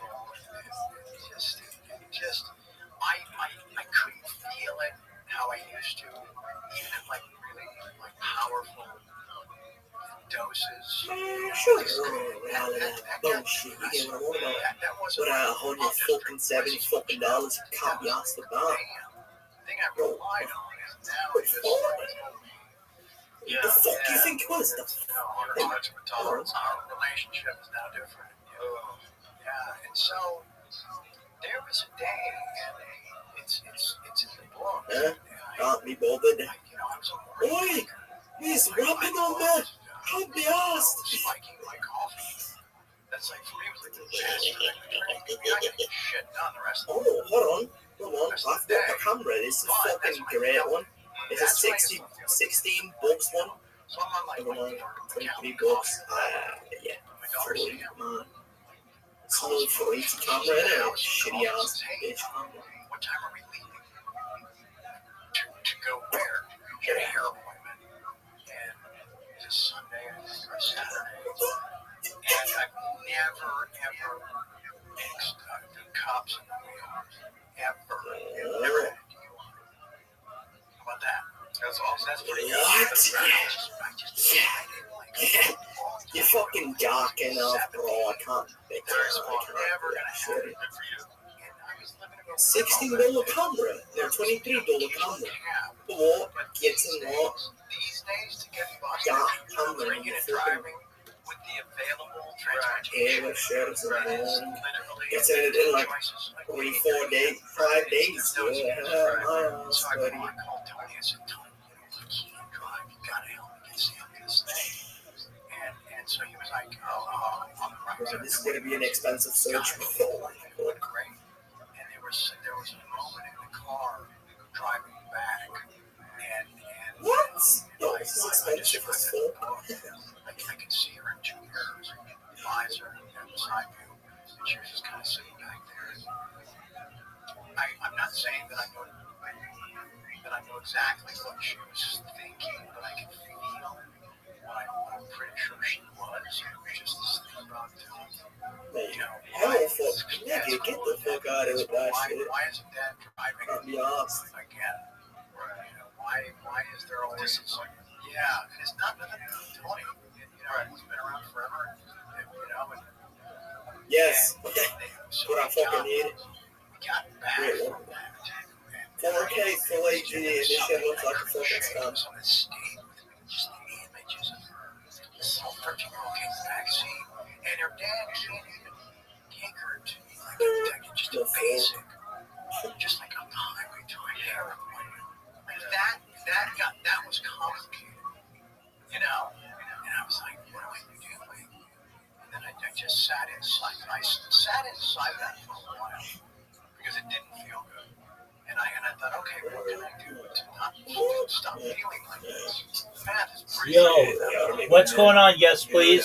I couldn't feel it how I used to, even at like really like powerful doses. Sure. Bullshit. You get what I'm on about? What $170 fucking dollars can't be asked about. The thing I relied on is now is the fuck do you think it was? our relationship is now different. Yeah, and so there was a day, and it's in the book. Can't be bothered. Oi, he's rapping on that. Can't be asked. Spiking my coffee. That's like, for me, it was like the best thing to drink. I get shit done the rest of the day. Hold on. I've got the camera. This is a fucking great one. It's a 16 bucks one. So I'm on like $23. Yeah. 40, man. It's a little 480 camera, isn't it? Shitty ass bitch camera. What time are we leaving? To go where? Get a hair appointment. And it's a Sunday or a Saturday. And I've never, ever mixed the cups and the wheels. Ever. Never had to do one. How about that? That's awesome. That's pretty good. What? Yeah. You're fucking jocking off, bro. I can't make it. $16 camera. They're $23 camera. What? Gets in what? These days to get camera. Driving with the available transportation. Gets in like 3, 4 days, 5 days. So I called Tony and said, Tony, I can't drive. You gotta help me get Sam this thing. And so he was like, this is going to be an expensive search. Great. And there was a moment in the car driving back. And what? No, this is expensive as fuck. I could see her in 2 mirrors, visor and side view. And she was just kind of sitting back there. I'm not saying that I know exactly what she was thinking, but I could feel what I'm pretty sure she was. It was just this thing about, hell fuck. Nigga, get the fuck out of that shit. Why isn't Dad driving again? Why is there always yeah, and it's not nothing to do with Tony. He's been around forever, and yes. So what I fucking need. We got back from that, and 4K Full HD, and this shit looks like a fucking scum. On the stage with just the images of her. This little 13-year-old kid in the backseat, and her dad can't her to like just a basic, just like on the highway to a harem. Like that was complicated, you know. And I was like, what am I doing? And then I just sat inside. I sat inside that for a while because it didn't feel good. And I thought, okay, what can I do to not stop feeling like this? Math is pretty. Yo, what's going on? Yes, please.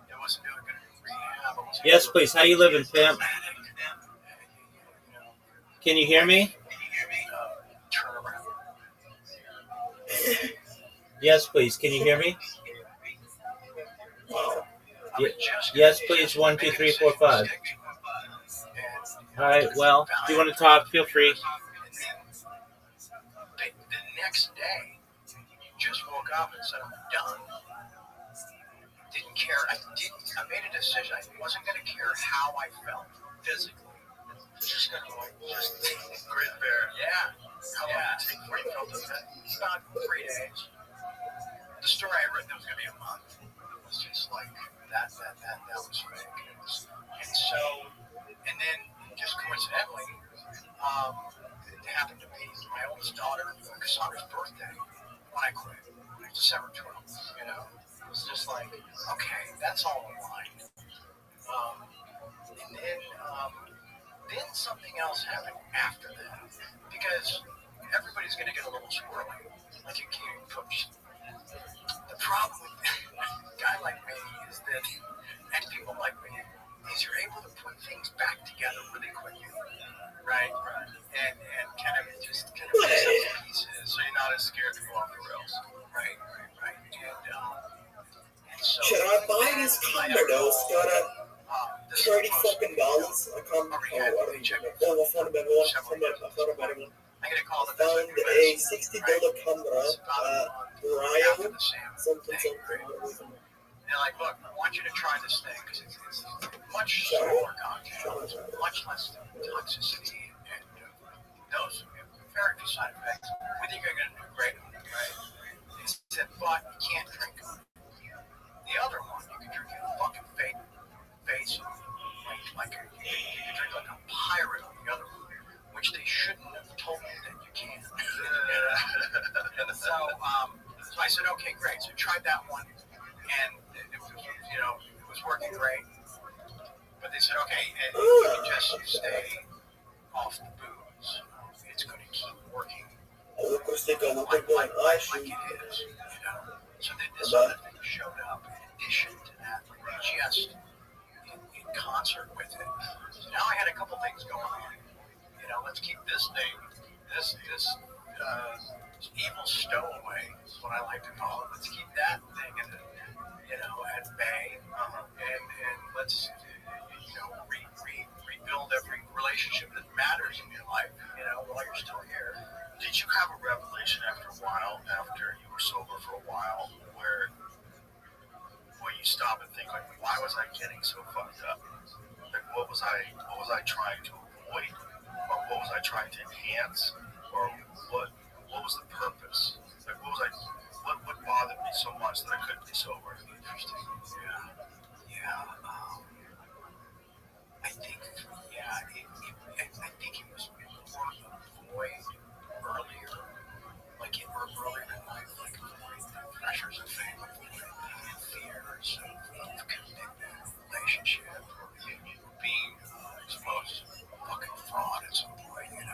It wasn't doing good rehab. Yes, please. How you living, pimp? Can you hear me? Turn around. Yes, please. Can you hear me? Yes, please. 1, 2, 3, 4, 5. All right. Well, if you want to talk, feel free. The next day, just woke up and said, I'm done. Didn't care. I made a decision. I wasn't going to care how I felt physically. Just going to Grit bear. Yeah. How long did it take before you felt that? About 3 days. The story I read, there was going to be a month. It was just like, that was fake. And so, and then, just coincidentally, it happened to be my oldest daughter, Cassandra's birthday, when I quit. December 12th, you know. It was just like, okay, that's all aligned. And then something else happened after that. Because everybody's going to get a little squirrely. Like you can't push. The problem with a guy like me is that, and people like me, is you're able to put things back together really quickly. Right? And kind of pieces. So you're not as scared to go off the rails. Right. And so, Should I buy this camera though? It's got a $30 fucking dollars. I can't. Oh, I don't know. I found a better one. I gotta call the Found a $60 camera. Ryan, something. And like, look, I want you to try this thing because it's much smaller content, much less toxicity, and those very few side effects. We think you're going to do great on it, right? They said, but you can't drink on it. The other one, you can drink a fucking fake face on it, like you can drink like a pirate on the other one, which they shouldn't have told you that you can. So I said, okay, great. So I tried that one, and it was, it was working great. But they said, okay, and you can just stay off the booze. It's going to keep working like it is, So then this other thing showed up in addition to that, just in concert with it. So now I had a couple things going on. Let's keep this thing, this evil stowaway is what I like to call it. Let's keep that thing at bay, and let's rebuild every relationship that matters in your life, while you're still here. Did you have a revelation after a while, after you were sober for a while, where you stop and think, like, why was I getting so fucked up? Like, what was I trying to avoid, or what was I trying to enhance, or what was the purpose? Like, what bothered me so much that I couldn't be sober? Interesting. Yeah. I think it was more of a void earlier, earlier in life, like avoid the pressures of family, and fears of commitment, relationship, or being exposed to fucking fraud at some point, and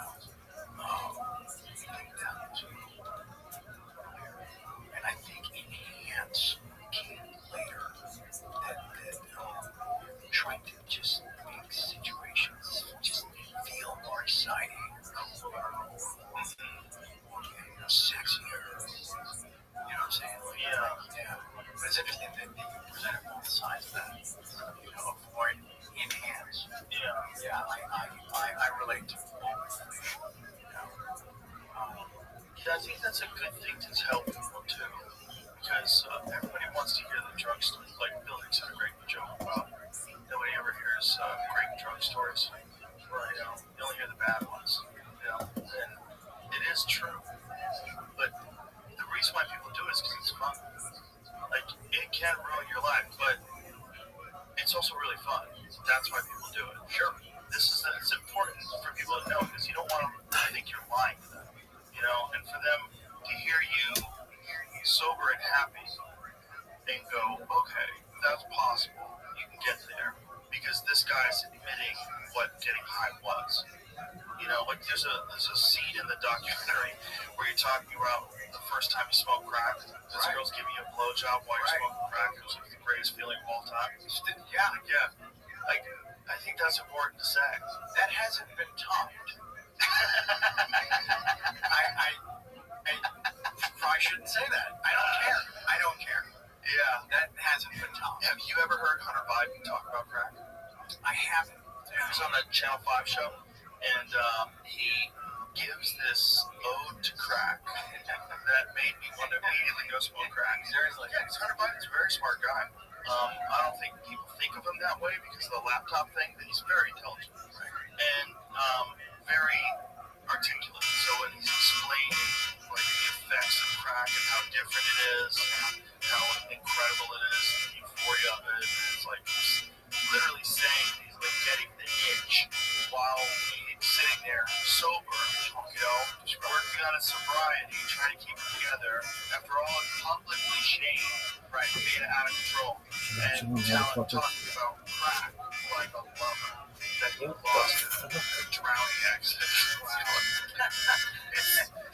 I think enhance came later. That trying to just make situations just feel more exciting, cooler, sexier. You know what I'm saying? Yeah. But it's interesting that you presented both sides of that. Avoid, enhance. Yeah. I relate to both. Yeah, I think that's a good thing to tell people too, because everybody wants to hear the drug story. Like Bill Hicks had a great joke about nobody ever hears great drug stories. Right? You only hear the bad ones. And It is true. But the reason why people do it is because it's fun. Like, it can ruin your life, but it's also really fun. That's why people do it. Sure. It's important for people to know because you don't want them to think you're lying to them. You know, and for them to hear you sober and happy and go, okay, that's possible. You can get there. Because this guy's admitting what getting high was. You know, like there's a scene in the documentary where you're talking about the first time you smoke crack. This girl's giving you a blowjob while you're smoking crack. It was like the greatest feeling of all time. Yeah. Like, I think that's important to say. That hasn't been topped. I shouldn't say that. I don't care. Yeah, that hasn't been topped. Have you ever heard Hunter Biden talk about crack? I haven't. He was on that Channel 5 show, and he gives this ode to crack that made me want to immediately go smoke crack. Seriously. Yeah, because Hunter Biden's a very smart guy. I don't think people think of him that way because of the laptop thing, but he's very intelligent and very articulate. So when he's explaining like the effects of crack and how different it is, and how incredible it is, the euphoria of it, it's like he's literally saying he's like getting the itch while he's sitting there sober, you know, just working on his sobriety, trying to keep it together after all the publicly shamed, right, being out of control, and talking about crack like a lover that he lost in a drowning accident.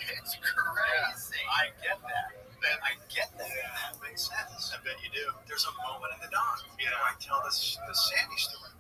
It's crazy. I get that. That makes sense. I bet you do. There's a moment in the doc. You know, I tell the Sandy story.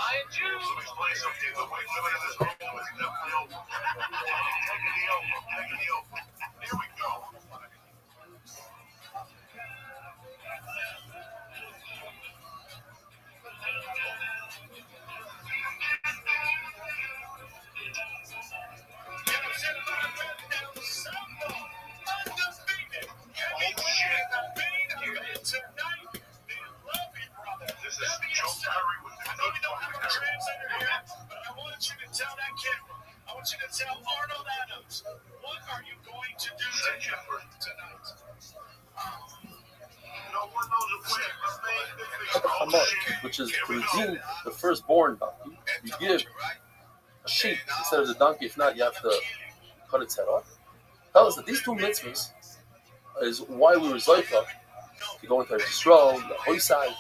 Lion Jew. Explain something. The way living in this room is definitely over. Taking the over. Taking the over. Here we go. This is Joe Perry with the good Translator here, but I want you to tell that camera. I want you to tell Arnold Adams, what are you going to do tonight? No one knows The Hamot, which is to redeem the firstborn donkey. You give a sheep instead of the donkey. If not, you have to cut its head off. Tell us that these two mitzvahs is why we were Zoifa to go into Yisrael, the Hoysai,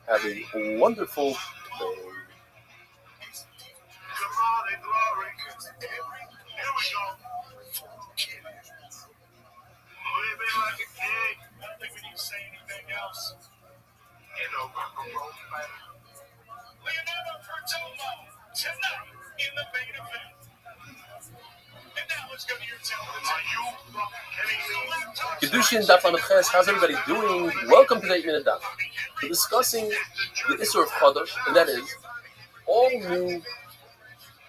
have a wonderful day. Leonardo Pertomo, tonight in the main event. And now let's go to your Kedushin Daf Lamed Ches, how's everybody doing? Welcome to the 8 Minute Daf. We're discussing the Issur of Chodesh, and that is all new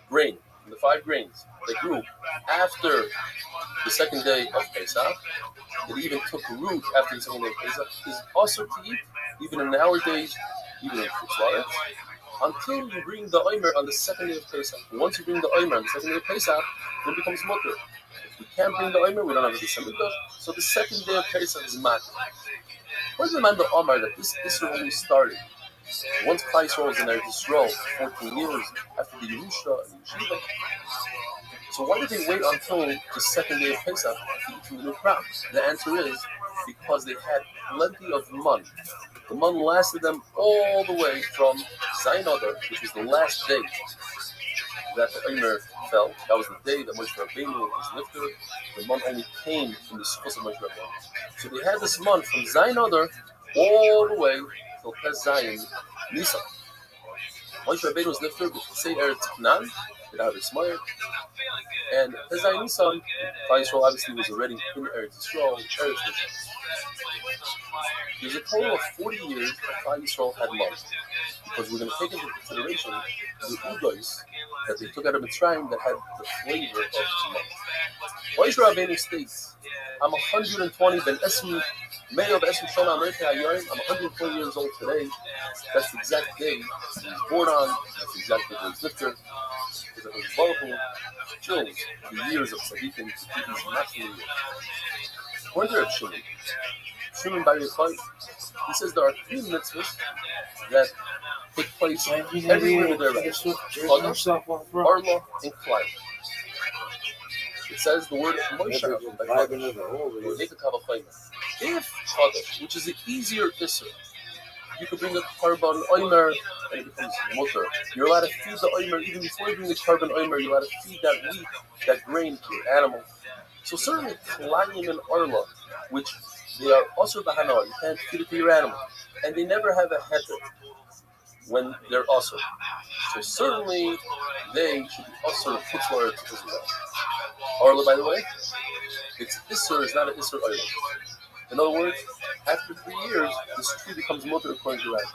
grain, the 5 grains that grew after the second day of Pesach. It even took root after the second day of Pesach. Is also to eat, even in our days, even in Kutzlaret, until you bring the Omer on the second day of Pesach. Once you bring the Omer on the second day of Pesach, then it becomes mutter. If we can't bring the Omer, we don't have a December. So the second day of Pesach is mat. Where's the man the Omar that this Issur only started? Once Klal Yisrael was in Eretz Yisrael, 14 years after the Yerusha and Yeshiva. So why did they wait until the second day of Pesach to eat from the new crop? The answer is because they had plenty of mun. The mun lasted them all the way from Zayin Adar, which was the last day that the Omer fell. That was the day that Moshe Rabbeinu was lifted. The mun only came from the Sukkos of Moshe Rabbeinu. So they had this mun from Zayin Adar all the way till Pes Zayin Nisan. Moshe Rabbeinu was lifted with Tzei Eretz Canaan, without his mother. And Pes Zayin Nisan, Klal Yisrael obviously was already in Eretz Yisrael, There's a total of 40 years that Klal Yisrael had lost, because we're going to take into consideration the udos that they took out of Mitzrayim that had the flavor of Tzimah. Moshe Rabbeinu states, I'm 120 ben Esmi, May of Esmi Shana America Hayoim. I'm 120 years old today. That's the exact day he was born on. That's the exact day he was lifted. Because it was Baruch fills the years of Tzadikim to keep these natural years. According to Shimon Bar Yochai, he says there are 3 mitzvahs that take place everywhere there is Chodesh, Arla, and Klal. It says the word Moshe if Chodesh, which is the easier Issur, you could bring a carbon Omer and it becomes mutter. You're allowed to feed the Omer even before you bring the carbon Omer. You're allowed to feed that wheat, that grain to your animal. So certainly Klalim and Arla, which they are also bahana, you can't feed it to your animal, and they never have a heter when they're also. So certainly they should be also Kutzlaret as well. Arla, by the way, its Issur is not an Issur Oila. In other words, after 3 years, this tree becomes mutter according to Rabbi.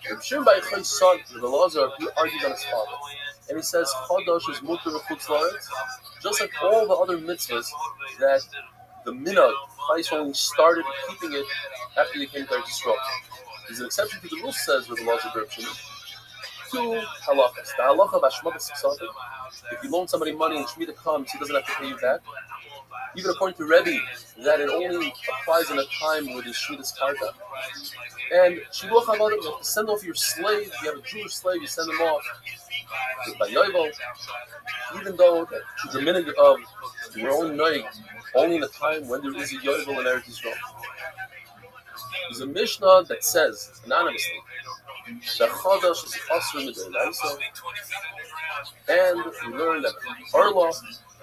Rabbi Shimon Bar Yochai's son, Rabbi Elazar, he argued on his father. And he says, Chodesh is mutter v'chutzlaret, just like all the other mitzvahs that the minhag, Klal Yisrael only started keeping it after they came to Eretz Yisrael. There's an exception to the rule, says Rabbi Elazar Bar Shimon. 2 halachas. The halacha of Hashmadas Ksavim, if you loan somebody money and Shemitah comes, he doesn't have to pay you back. Even according to Rabbi, that it only applies in a time where there's Shmitas Karka. And Shiluach HaVadim, you have to send off your slave. If you have a Jewish slave, you send them off by Yovel. Even though that the minute of your own night, only in a time when there is a Yovel in Eretz Yisrael. There's a Mishnah that says, anonymously, that Chodesh is Asur Mid'Oraisa, and we learn that Arla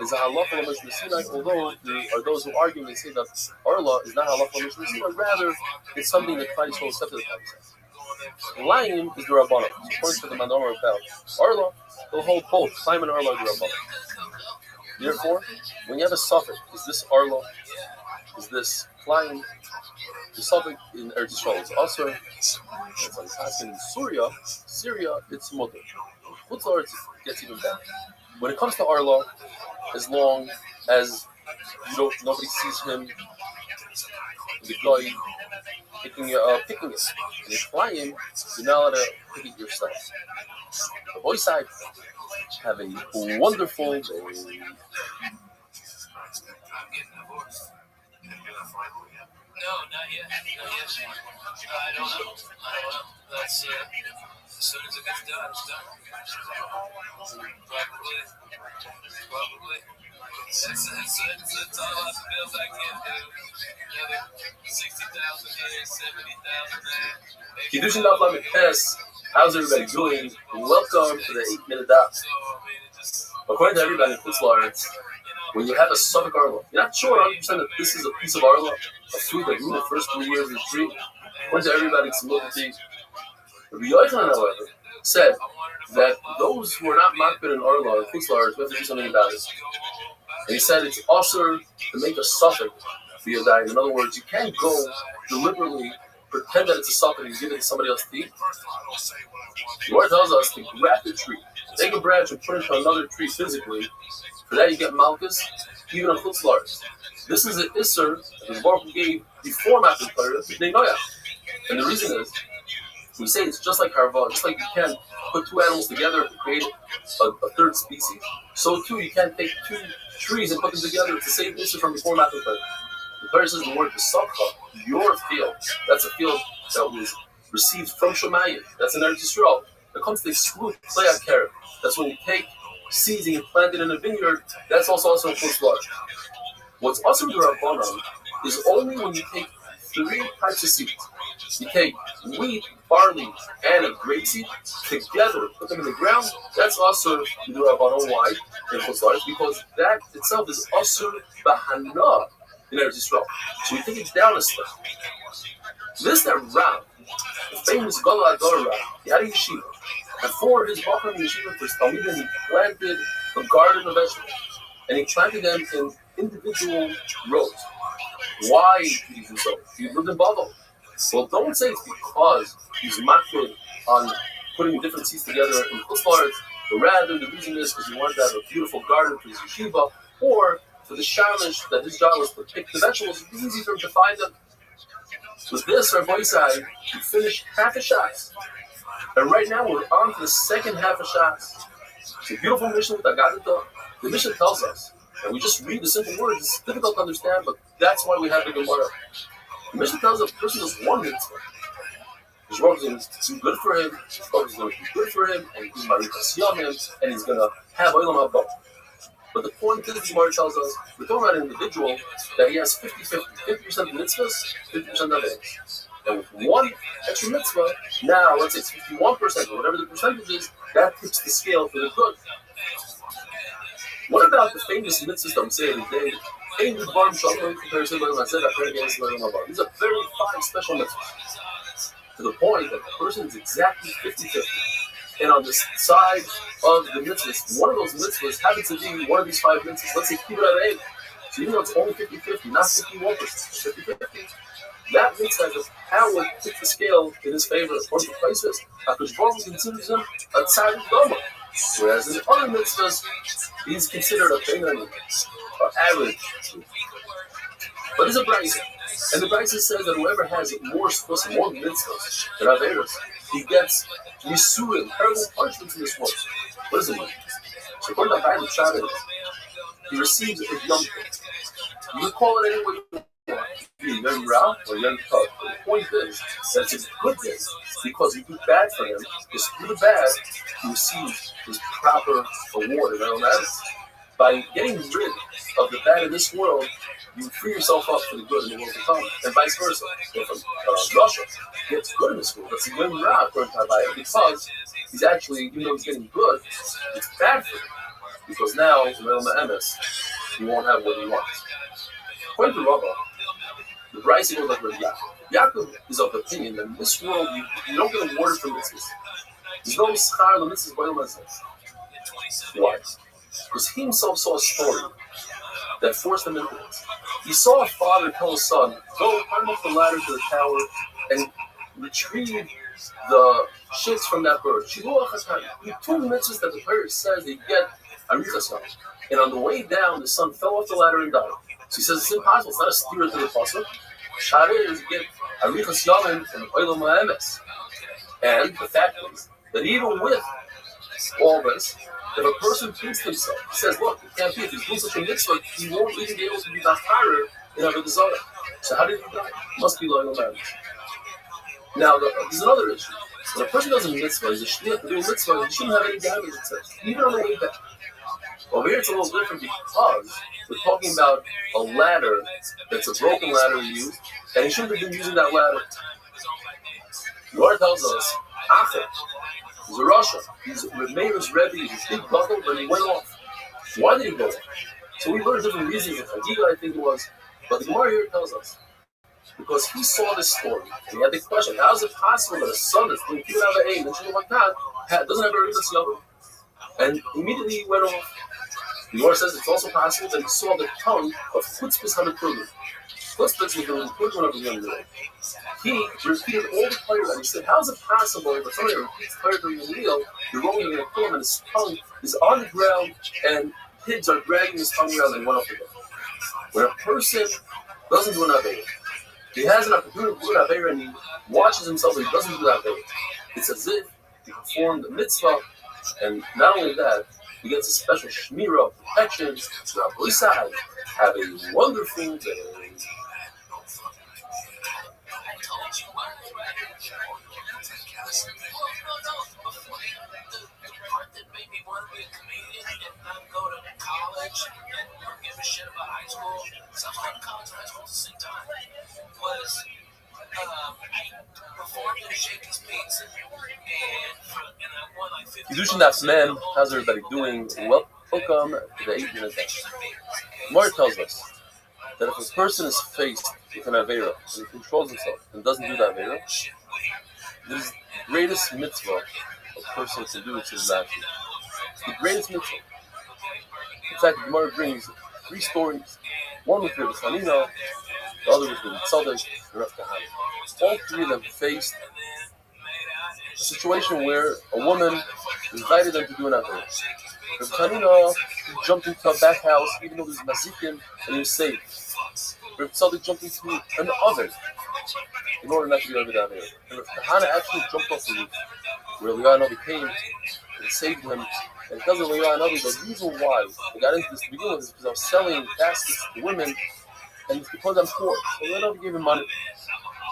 is a halacha l'Moshe Sinai, although there are those who argue and they say that Arla is not halacha l'Moshe Sinai, rather it's something that Klal Yisrael accepted the Klal. Lying is the Rabbanon. According to the Mandamar about Arla, they'll hold both Chaim and Arla the Rabbanon. Therefore, when you have a suffix, is this Arla? Is this flying? The suffix in Eretz Yisrael is also. It's like in Syria, it's mutter. Chutz La'aretz gets even better. When it comes to Arla, as long as nobody sees him, the guy picking it, and it's flying, you're not allowed to pick it yourself. The boy side, have a wonderful day. No, not yet. I don't know. That's as soon as it gets done, it's done. Probably. That's all the bills I can do. Another 60,000 here, 70,000 there. Kiddushin Daf Lamed Tes. How's everybody doing? Welcome to the 8-minute daf. According to everybody in Chutz La'aretz, when you have a suffix Arla, you're not sure 100% that this is a piece of Arla, a fruit that grew in the first 3 years of the tree. According to everybody, it's a little thing. Rabbi Yochanan, however, said that those who are not makbid in Arla or Chutz La'aretz, we have to do something about it. And he said it's also to make a suffix for your diet. In other words, you can't go deliberately pretend that it's a suffix and give it to somebody else to eat. The Lord tells us to grab the tree, take a branch and put it to another tree physically. For that you get malchus, even on Chutz La'aretz. This is an isser that the Baruch Hu gave before Matan Torah, B'nei Noach. And the reason is, we say it's just like harva, just like you can't put 2 animals together to create a third species. So too, you can't take 2 trees and put them together. It's the same issue from before Matan Torah. The Torah says the word Pesachah, your field. That's a field that was received from Shemayim. That's in Eretz Yisrael. It comes to exclude Klei HaKerem. That's when you take seeds and you plant it in a vineyard. That's also in Chutz La'aretz. What's also the Rabbanon is only when you take 3 types of seeds. You take wheat, barley, and a grapeseed together, put them in the ground. That's also the Rabbanon. Why? In Chutz La'aretz, because that itself is also Bahana in Eretz Yisrael. So we take it down a step. This that Rab, the famous Gadol Ador Rab, he had a yeshiva. And for his Bachar yeshiva, for his Talmidim, he planted a garden of vegetables. And he planted them in individual rows. Why did he do so? He lived in Babel. Well, don't say it's because he's makbid on putting different seeds together in Chutz La'aretz, but rather the reason is because he wanted to have a beautiful garden for his yeshiva, or for the shamish that his job was to pick the vegetables. It's easy for him to find them. With this, our boy side, we finished half a shas. And right now we're on to the second half of shas. It's a beautiful mission with Agadita. The mission tells us, and we just read the simple words. It's difficult to understand, but that's why we have the Gemara. The mission tells us a person does one mitzvah. His Rabbi is going to do good for him, his Rabbi is going to be good for him, and he's going and he's going to have Olam Haba. But the point is, the Gemara tells us, we're talking about an individual that he has 50-50, 50% of mitzvahs, 50% of avos. And with one extra mitzvah, now let's say it's 51%, or whatever the percentage is, that tips the scale for the good. What about the famous mitzvahs that we say every day? These are very 5 special mitzvahs. To the point that the person is exactly 50-50. And on the side of the mitzvahs, one of those mitzvahs happens to be one of these 5 mitzvahs. Let's say kibbutz aid. So even though it's only 50-50, not 51%, 50-50, that mitzvah has the power to tip the scale in his favor. According to places, HaKadosh Baruch Hu considers him a tzaddik gomor. Whereas in other mitzvahs, he's considered a benoni, or average. But there's a brayso, and the brayso says that whoever has more mitzvahs than averos, he gets yisurim, terrible punishments in this world. What does it mean? So according to Rabbi Shabbos, he receives a yom tov. You can call it any way you want. You can yom ra or yom tov. The point is that it's a good day because you do bad for him. Because through the bad, he receives his proper reward. By getting rid of the bad in this world, you free yourself up for the good in the world to come, and vice versa. If Russia gets good in this world, that's a win-ra according to Rabbi, because he's actually, even though he's getting good, it's bad for him. because now in Olam Emes he won't have what he wants. According to Rabbi, the Brisa goes like Rabbi Yaakov. Yaakov is of the opinion that in this world you don't get awarded for mitzvahs. There's no schar the mitzvahs by Olam Emes. Why? Because he himself saw a story that forced him into this. He saw a father tell his son, go climb up the ladder to the tower and retrieve the shits from that bird. You two mitzvahs that the Torah says that you get arichas yom. And on the way down, the son fell off the ladder and died. So he says it's impossible. It's not a steer to the pasuk. Shad is you get arichas yom from Olam Emes. And the fact is that even with all this, if a person thinks to himself, he says, look, it can't be. If he's doing such a mitzvah, he won't even be able to be Bachara in Avodah Zarah. So how did he die? Must be Loyal Man. Now, there's another issue. When a person does a mitzvah, he's a shliach to do a mitzvah, he shouldn't have any damage, it says, even on the way back. Over here, it's a little different because we're talking about a ladder that's a broken ladder he used, and he shouldn't have been using that ladder. The Lord tells us, Acher, he's a Russia. He's Meir's Rebbe, he's a big buckle, but he went off. Why did he go off? So we learned different reasons. The Chagiga, I think it was. But the Gemara here tells us. Because he saw this story. And he had the question, how is it possible that a son that's doing Kibbutz Avayim and Shalom Akad doesn't have a Ritas Yavim? And immediately he went off. The Gemara says it's also possible that he saw the tongue of Chutzpah HaMekurlim. Chutzpah is the equivalent of the young girl. He repeated all the Torah and he said, how is it possible that somebody repeats Torah during the meal, you're rolling in a film and his tongue is on the ground and pigs are dragging his tongue around and went off the ground? When a person doesn't do an Aveirah, he has an opportunity to do an Aveirah and he watches himself and he doesn't do an Aveirah. It's as if he performed the mitzvah, and not only that, he gets a special shmirah of protection. So Rabbi side, have a wonderful day. Kedushin Dafman, how's everybody doing? Welcome to the 8-minute day. Gemara tells us that if a person is faced with an Aveirah and he controls himself and doesn't do the Aveirah, this is the greatest mitzvah a person can do, which is action. It's the greatest mitzvah. In fact, the Gemara brings 3 stories. One with Rabbi Chanina, the other with Rabbi Tzadok, and Rav Kahana. All 3 of them faced a situation where a woman invited them to do an Aveirah. Rabbi Chanina jumped into a back house even though there's mazikim and he was saved. Rabbi Tzadok jumped into an oven in order not to be over the Aveirah. And Rabbi Kahana actually jumped off the roof where Leah came and saved him. And because of Leah the reason why I got into this to begin with is because I was selling baskets to women, and it's because I'm poor. So Leah gave him money.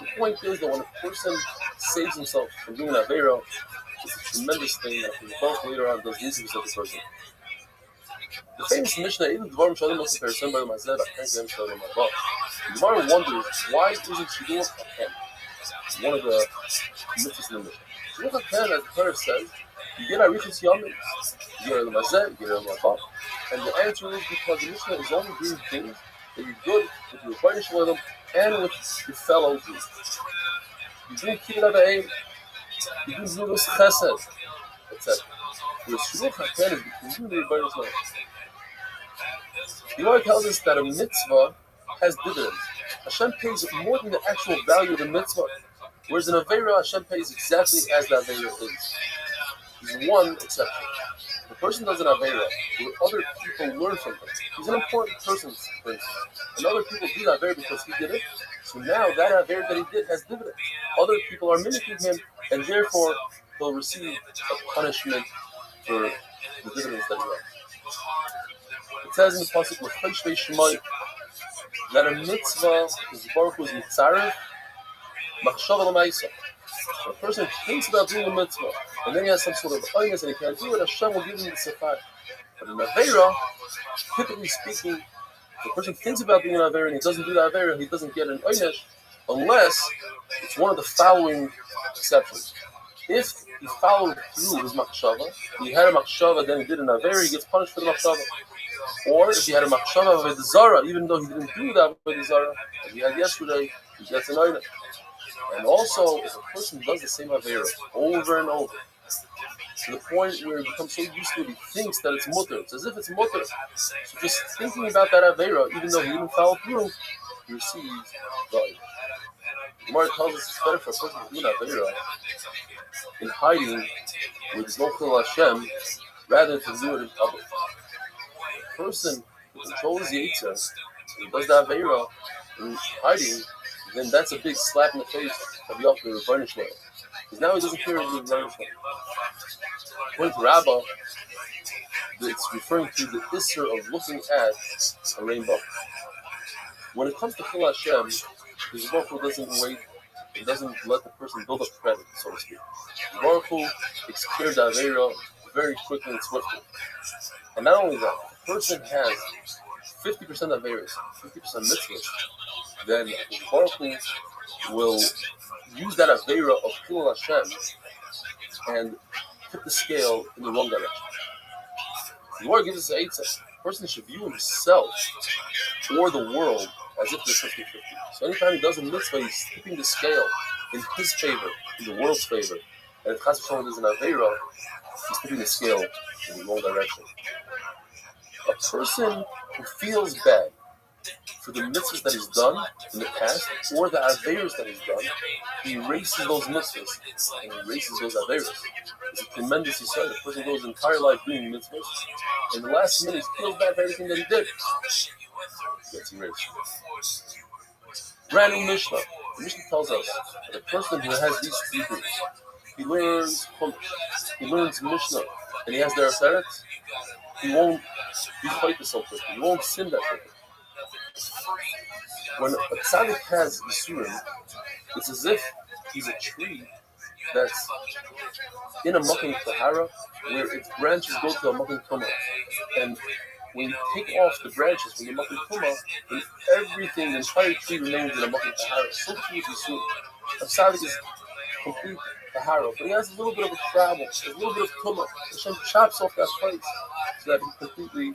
The point is that when a person saves himself from doing an Aveirah, it's a tremendous thing that the both later on does need to be such a person. The famous Mishnah, even Dvarim Shalom also person by the Mazeh, I can't get him about. The Gemara wonders why isn't Shidduch HaKen one of the mitzvahs in the Mishnah? Shidduch HaKen, as the Torah says, you get Arichas Yomim, you get a Mazeh, you get a Rabbi. And the answer is because the Mishnah is only doing things that you're good with your Rebbeinu Shalom and with your fellow Jews. You do Kibbutz Avayim, you do Zilus Chesed, etc. Whereas Shidduch HaKen is between you and your Rebbeinu Shalom. The Gemara tells us that a mitzvah has dividends. Hashem pays more than the actual value of the mitzvah. Whereas in Aveirah, Hashem pays exactly as the Aveirah is. There's one exception. The person does an Aveirah where other people learn from him. He's an important person, for instance. And other people do that Aveirah because he did it. So now that Aveirah that he did has dividends. Other people are mimicking him, and therefore he'll receive a punishment for the dividends that he has. It says in the pasuk with Cheshvei Shemai that a mitzvah is Baruch Hu's mitzarev machshava l'maisa. A person thinks about doing a mitzvah and then he has some sort of oinus and he can't do it, Hashem will give him the sefar. But in Aveirah, typically speaking, if a person thinks about doing an Aveirah and he doesn't do the Aveirah, he doesn't get an oinus unless it's one of the following exceptions. If he followed through his machshava. He had a machshava, then he did an avera, he gets punished for the machshava. Or if he had a machshava of a zara, even though he didn't do that with the zara, as we had yesterday, he gets an item. And also, if a person does the same avera over and over, to the point where he becomes so used to it, he thinks that it's mutter. It's as if it's mutter. So just thinking about that avera, even though he didn't follow through, he receives God. Gemara tells us it's better for a person to do an avera in hiding, where there's no chil Hashem, rather than to do it in public. A person who controls the Yitzhak, who does the avera in hiding, then that's a big slap in the face of Yaakov Rebbeinu. Because now he doesn't care if he's Rebbeinu. According to Rabbi, it's referring to the isser of looking at a rainbow. When it comes to Chil Hashem, the Baruch Hu doesn't wait, he doesn't let the person build up credit, so to speak. The Baruch Hu takes care of the Aveira very quickly and swiftly. And not only that, if a person has 50% Aveiras, 50% mitzvahs, then the Baruch Hu will use that Aveira of Chil Hashem and tip the scale in the wrong direction. The Lord gives us an eitzah. A person should view himself or the world as if they're 50-50. So anytime he does a mitzvah, he's tipping the scale in his favor, in the world's favor. And if Chas v'Shalom is an Aveira, he's tipping the scale in the wrong direction. A person who feels bad for the mitzvahs that he's done in the past, or the Aveiras that he's done, he erases those mitzvahs and he erases those Aveiras. It's a tremendous insight. A person goes his entire life doing mitzvahs, and the last minute he feels bad for everything that he did. Gets erased. Brand new Mishnah. The Mishnah tells us that a person who has these three things, he learns Mishnah, and he has their aseret, he won't be fighting so quickly. He won't sin that quickly. When a tzaddik has Yisurim, it's as if he's a tree that's in a mucking tahara, where its branches go to a mucking tumah. And when you take off the branches from the mucking tumah, then everything, the entire tree remains in a mucking tahara. So too with Yisurim. A tzaddik is complete tahara, but he has a little bit of a travel, a little bit of tumah. Hashem chops off that place so that he completely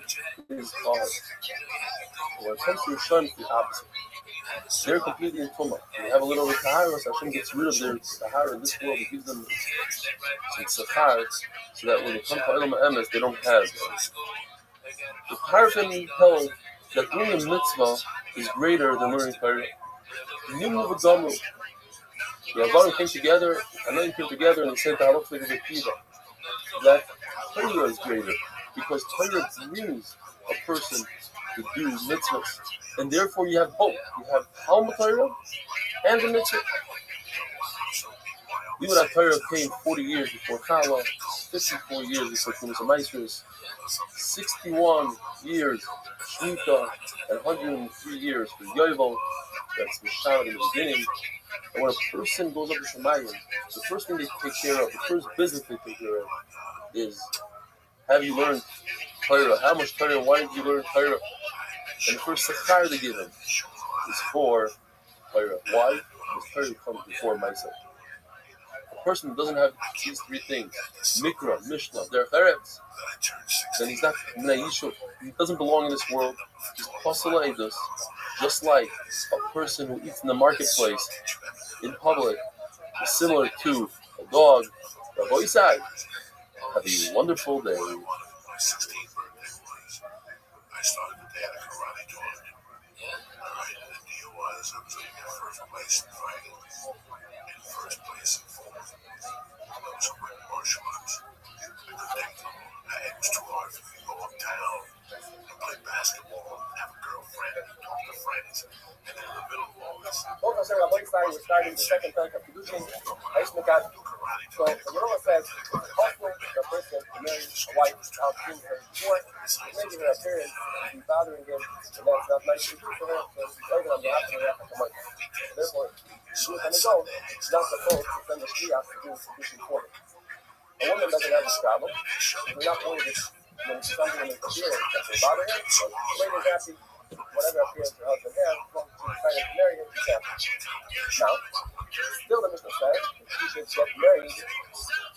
is tahara. When it comes to Rishon, it's the opposite. They're completely in tumah. They have a little bit of tahara, so Hashem gets rid of their tahara in this world. He gives them some sachar, so that when they come to Olam HaEmes, they don't have them. The Parfim held that doing a mitzvah is greater than learning Torah. The Avarim came together, and then came together and they said that that Torah is greater because Torah brings a person to do mitzvahs, and therefore you have both. You have Talmud Torah and the mitzvah. We would have Torah came 40 years before Chala, 54 years before Tumas HaMaasros, 61 years Shemitah, and 103 years for Yovel. That's the shout in the beginning. And when a person goes up to Shemayim, the first thing they take care of, the first business they take care of, is have you learned Torah? How much Torah? Why did you learn Torah? And the first sachar they give him is for Torah. Why? Because Torah comes before myself. A person who doesn't have these three things, Mikra, Mishnah, Derech Eretz, then he's not Bnei Yishuv. He doesn't belong in this world. He's Pasala Eidos, just like a person who eats in the marketplace, in public, is similar to a dog. Rabbi Isai, have a wonderful day. I started the day at a karate joint. Alright, and the deal was I was going to get first place in fighting and first place in fourth. I was over in martial arts. I could take them. It was too hard for me to go uptown and play basketball and have a girlfriend and talk to friends. And then in the middle of all this, Rabbi Isai was starting the second time of producing Ice Mekat. So the Rambam says it's possible for a person to marry a wife without seeing her before, making her appearance and bothering him, and that's not nice to do for her, so he's later on the after the month. Therefore, she was going to go, not supposed to send the shliach to do sufficient for her. A woman doesn't have this problem. We're not worried when something is appearing that will bother him, so the lady's happy, whatever appearance her husband has, as long as she's trying to marry him, she's happy. Now, still the Mishnah says she should get married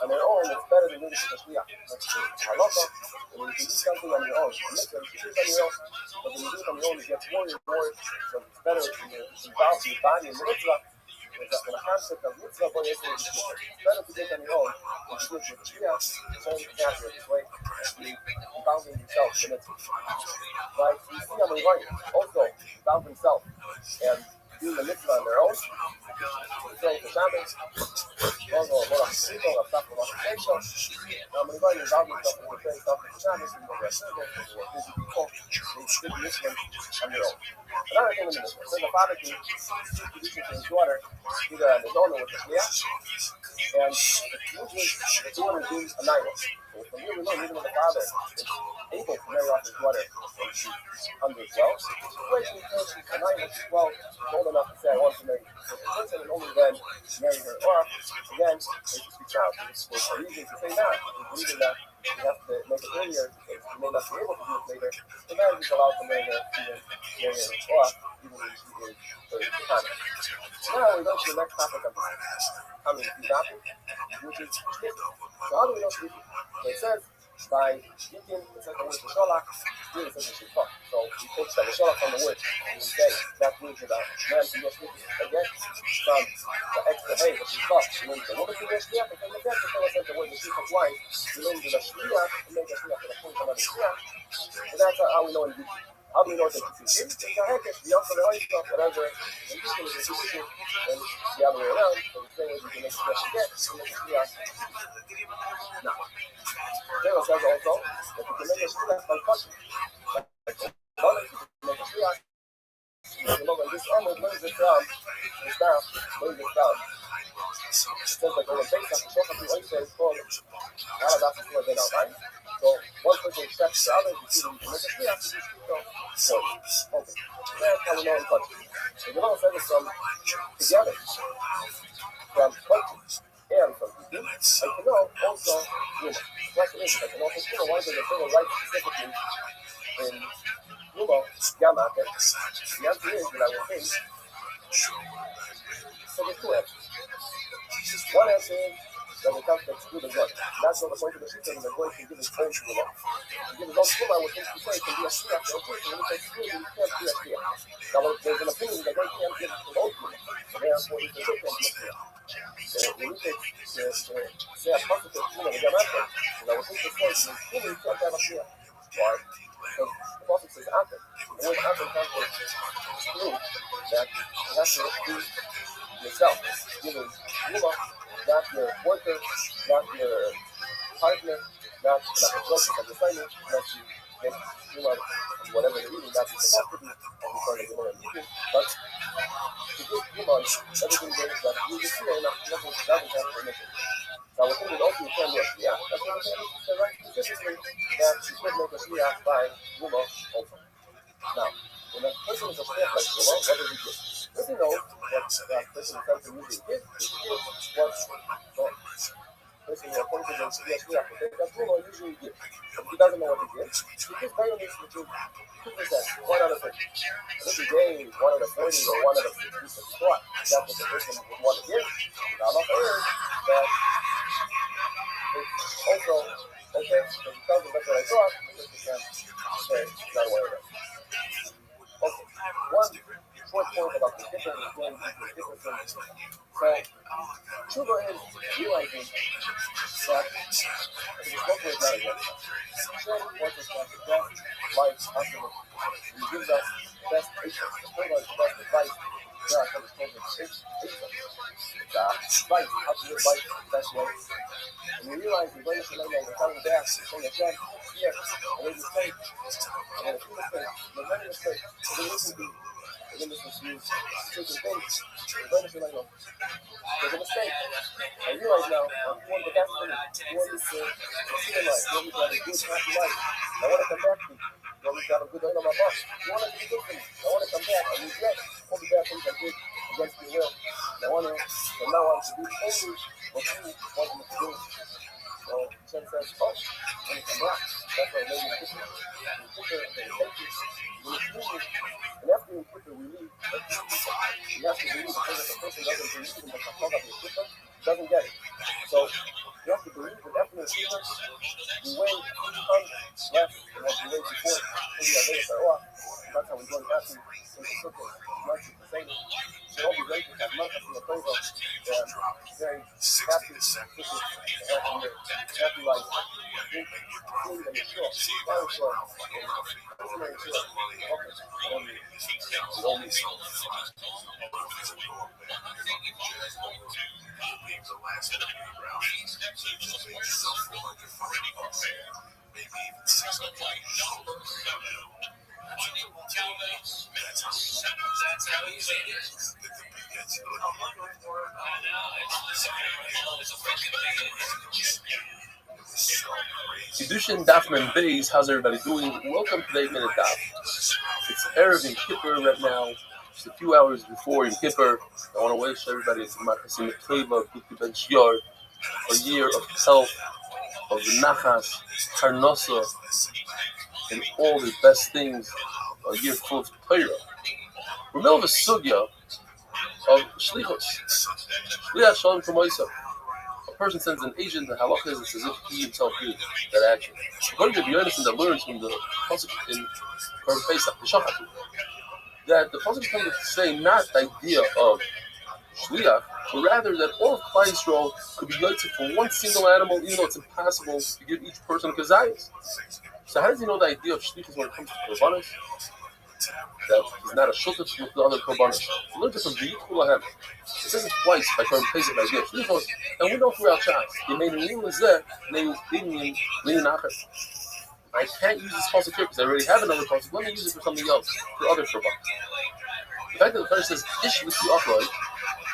on their own, it's better than doing it with a shliach. That's the halacha. And when you can do something on your own, a mitzvah, you can do it on your own. But when you do it on your own, it gets more and more. So it's better when you're involved in your body and the mitzvah. In the concept of mitzvah, it's better to do it on your own than to do it with a shliach. It's only natural this way. Involving yourself in the mitzvah. Right? You see on the right, also involve himself and doing the mitzvah on their own. So the Shabbos, luego Morachito, la Safra Morachito. Now, when you involve yourself in the prayer stuff of the Shabbos, you go to a service, or busy people, they do the mitzvah on their own. Another thing in the mitzvah, so the father can introduce it to his daughter, either on his own or with the shliach, and usually the daughter is a nihil. So from here we know, even when the father is able to marry off his daughter when she's under 12, wait until she's a nihil, 12, old enough to say, I want to marry this person, and only then marry her off. Again, if she speaks out, there's a reason to say that, there's a reason that you have to make it earlier, because you may not be able to do it later, so then he's allowed to marry her, even marry her off, even when she is 30 times. Now we go to the next topic of this. Coming to Rabbi, which is shtick. So how do we know shtick? So it says by shticking, it says the word sholach, here it says the shtick. So we take the sholach from the word, and we say that means that a man can do shtick again from the extra hey, the shtick, it means the woman can do shtick, and from the death, it says the word the shtick of wife, it means the shtick, to make a shtick for the point of another shtick. And that's how we know in Greek. How do we know that you can give? The offer the oil stuff, whatever, and you can make it, and the other way around, so the same way you can make it get, you make it now. Pharaoh says also that you can make a shliach by touching. Like you can make a shliach. You know, when this almost brings it down, the staff brings it down. It says that when it takes up the shofar to oil, it's called Aladas before they know, right? So one person accepts the other, you see them make a shliach, so, okay. That's how we know in touching. So the Gemara says it from together, from touching and from eating. I can know also, question is, I can also see why does the Torah write specifically in Yama, the answer is that I will think, so there's two answers. One answer is that we have to exclude the goy. That's not the point of the shita, and the goy can give his own shula. To give his own shula, I would think to say it can be a shliach, so of course, when you exclude, you can't be a shliach. Now, there's an opinion that the goy can't give his own shula, so therefore, he can be a shliach. So when you take, say a positive shula, the gamata, and I would think to say, the shula, you can't have a shliach. Why? Because the prophet says atom. The word atom comes to exclude that you have to do yourself. Giving shula, not your worker, not your partner, not the process of the family, not you get whatever you're eating, not you're supposed to be, and you're going to be eating, but to give human everything there that you just see enough, nothing doesn't have permission. So I would think that also you can do a shliach. That's what I'm saying. So right specifically that you could make a shliach by Yuma also. Now, when a person is a shliach by Yuma, what does he do? Does he know what that person is trying to usually give? He gives what person who appointed him to be a shliach will take that Yuma usually gives. If he doesn't know what he gives, he gives violence which is 2%, 1 out of 50. And if he gave 1 out of 30 or 1 out of 50, so what? That's what the person would want to give. Now, I'm not heard that it's also okay, so he tells him that's what I thought, because he can't say he's not aware of it. Okay, one short point about the difference between different things. So, tshuva is realizing that it is both ways not against us. Shem wants us to have the best life possible. He gives us the best patience. The Torah is the best advice. There are some things that patience. It's advice, how to live life the best way. And we realize we're going to learn we're coming back, we're saying again, here, and there's a mistake, and then a few mistakes, there's many mistakes, and then listen to, and then this misuse, certain things, we're going to learn there's a mistake. I realize now, you want the best thing, you want me to see in life, you want me to have a good, happy life, I want to come back to you, you want me to have a good oil on my boss, you want it to be good for me, I want to come back, I regret all the bad things I did against your will, I want to, from now on, to do only what you want me to do. So, Shem says, oh, when you come back, that's why I made you put her, and take you, and after you put the relief, you have to believe because if a person doesn't believe in the Chacham of the Kippur, doesn't get it. So, you have to Kiddushin Dafman Bays, how's everybody doing? Welcome to the 8 Minute Daf. It's Erev in Kippur right now, just a few hours before in Kippur. I want to wish everybody a year of health, of nachas, parnasa, and all the best things, a year full of Torah. We're in the middle of a sugya of shlichus. Shliach shalom k'moisa. A person sends an agent to halacha is as if he himself did that action. According to the Yonason that learns from the pasuk in Korban Pesach, the Shachatu, that the pasuk comes to say not the idea of shliach, but rather that all of Klal Yisrael could be yotze for one single animal, even though it's impossible to give each person a kazayas. So how does he know the idea of shlichus when it comes to korbanos? That he's not a shutuf with the other korbanos. He learns it from the Yitchulahem. It says it twice by Korban Pesach the idea of shlichus, and we know throughout Shas. I can't use this pasuk here because I already have another pasuk. Let me use it for something else, for other korbanos. The fact that the Torah says ish with the upright,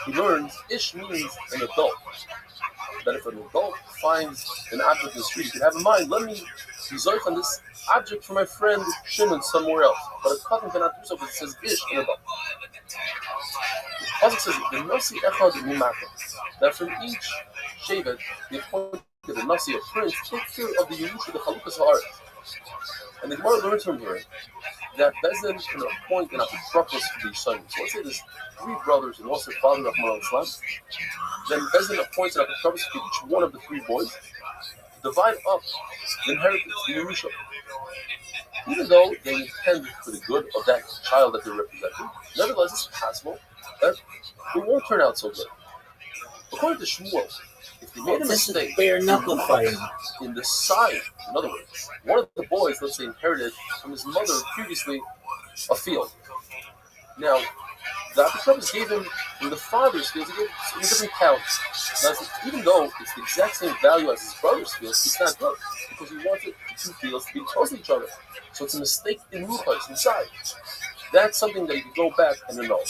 he learns ish means an adult. That if an adult finds an object in the street, he can have in mind, let me resolve on this object for my friend Shimon somewhere else. But a cousin cannot do so because it says ish, an adult. The pasuk says the nasi echad mimata, that from each shevet they appointed the nasi, a prince, take care of the Yerusha, the Chalukas Haaretz. And the Gemara learns from here that Bezdin can appoint an apotropos for these sons. So let's say there's 3 brothers and also father of Rahman al-Islam. Then Bezdin appoints an apotropos for each one of the 3 boys to divide up the inheritance, the Yerusha. Even though they intend for the good of that child that they're representing, nevertheless it's possible that it won't turn out so good. According to Shmuel, if they made a mistake bare knuckle fighting in the side, in other words, one of the boys, let's say, inherited from his mother previously a field. Now, the apotropos gave him in the father's field, he gave him in different counts. Now, even though it's the exact same value as his brother's field, it's not good because he wanted the 2 fields to be close to each other. So it's a mistake in ruchos, inside. That's something that you can go back and annul.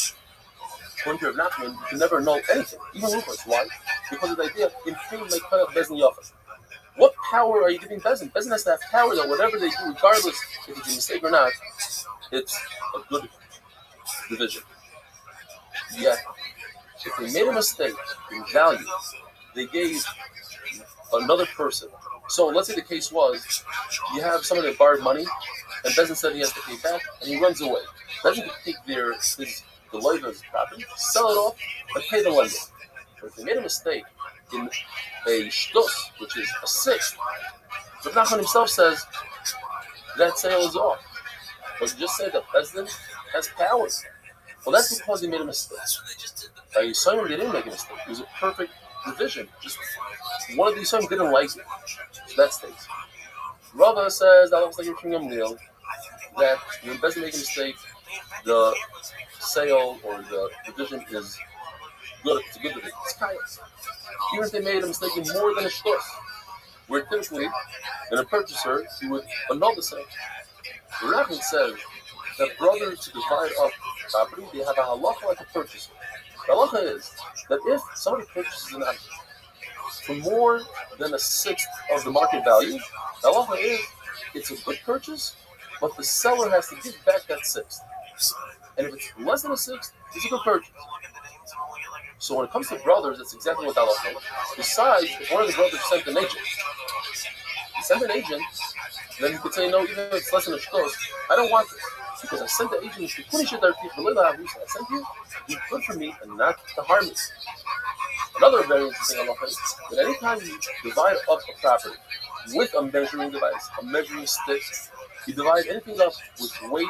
According to Rav Nachman, you can never annul anything, even ruchos. Why? Because of the idea of improving my koyach bezin yafas. What power are you giving Bezin? Bezin has to have power that whatever they do, regardless if it's a mistake or not, it's a good division. Yet, if they made a mistake in value, they gave another person. So let's say the case was, you have someone that borrowed money, and Bezin said he has to pay back, and he runs away. Bezin can take the loiva's property, sell it off, and pay the lender. But if they made a mistake in a shtus, which is a sixth, but Nachman himself says that sale is off. But you just said that Bezdin has power. Well, that's because he made a mistake. By Yisrael, they didn't make a mistake. It was a perfect division. Just one of the Yisrael didn't like it. So that stays. Rabbi says that looks like you're that when Bezdin make a mistake, the sale or the division is good. It's a good division. It's chaos. Even if they made a mistake in more than a shtus, where typically, in a purchaser, he would annul the sale. The Rabbi says that brothers to divide up property, they have a halacha like a purchaser. The halacha is that if somebody purchases an object for more than a sixth of the market value, the halacha is it's a good purchase, but the seller has to give back that sixth. And if it's less than a sixth, it's a good purchase. So when it comes to brothers, that's exactly what the halacha is. Besides, if one of the brothers sent an agent, then you could say, no, even if it's less than a shtos, I don't want this. Because I sent the agent to punish it, I sent you, be good for me and not to harm me. Another very interesting halacha is that anytime you divide up a property with a measuring device, a measuring stick, you divide anything up with weight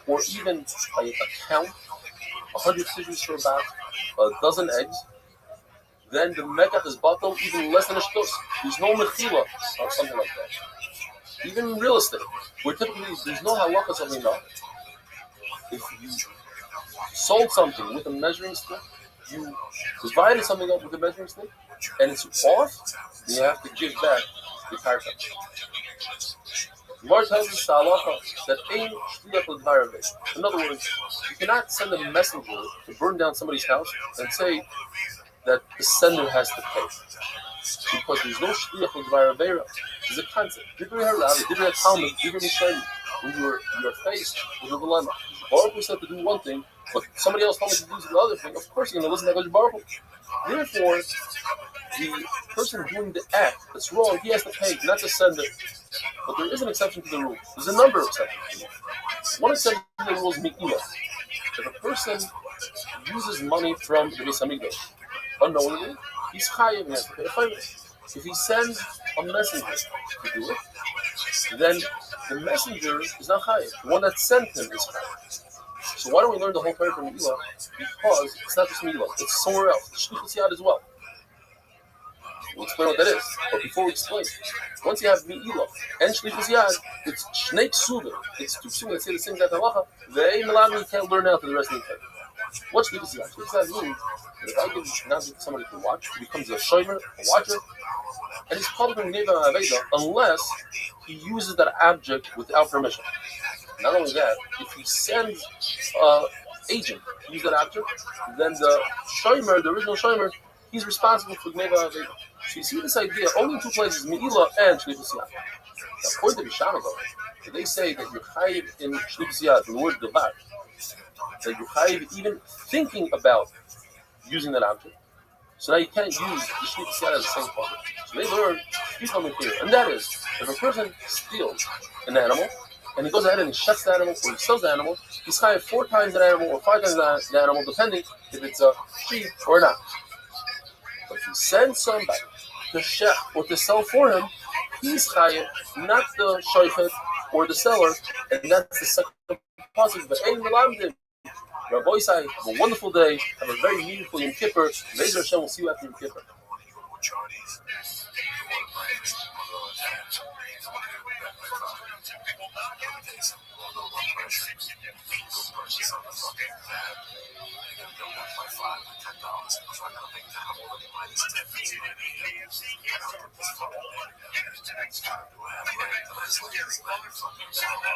or even a count 100 scissors for about a dozen eggs, then the mekach is bottled even less than a shtus. There's no mechila or something like that. Even in real estate, where typically there's no halacha something enough. If you sold something with a measuring stick, you divided something up with a measuring stick, and it's off, then you have to give back the karka. Gemara tells us the halacha that ain't shliach l'dvaraveh. In other words, you cannot send a messenger to burn down somebody's house and say that the sender has to pay, because there's no shliach l'dvaraveh. There's a concept. Divrei harav, divrei talmud, divrei mishayim. When you're faced with a dilemma, Baruch Hu said to do one thing, but somebody else told me to do the other thing. Of course, you're going to listen to Baruch Hu. Therefore, the person doing the act that's wrong, he has to pay, not the sender. But there is an exception to the rule. There's a number of exceptions to the rule. One exception to the rule is mi'ila. If a person uses money from the Beis Hamikdash unknowingly, he's chayiv and has to pay a fine. If he sends a messenger to do it, then the messenger is not chayiv. The one that sent him is chayiv. So why don't we learn the whole Torah from mi'ila? Because it's not just mi'ila; it's somewhere else. It's shlichus yad as well. We'll explain what that is. But before we explain, once you have mi'ila and shlichus yad, it's shnei ksuvim. It's two ksuvim that say the same exact halacha. They you can't learn out to the rest of the Torah. What's shlichus yad? Shlichus yad means that if I give an object to somebody to watch, he becomes a shomer, a watcher, and he's called from neva aveda unless he uses that object without permission. Not only that, if he sends an agent to use that object, then the shomer, the original shomer, he's responsible for neva aveda. So you see this idea only in two places, mi'ila and shlichus yad. Now, according to Bishama, they say that you're chayiv in shlichus yad, in the word devar, that you're chayiv even thinking about using that object. So now you can't use the shlichus yad as the same part. So they learn something here, and that is, if a person steals an animal, and he goes ahead and he shuts the animal, or he sells the animal, he's chayiv 4 times that animal, or 5 times the animal, depending if it's a sheep or not. But if he sends somebody to shech or to sell for him, he's chayiv, not the shoichet or the seller, and that's the second pasuk. But ein melamdim. Rabbi say, have a wonderful day, have a very meaningful Yom Kippur. Be'ezer Hashem will see you after Yom Kippur.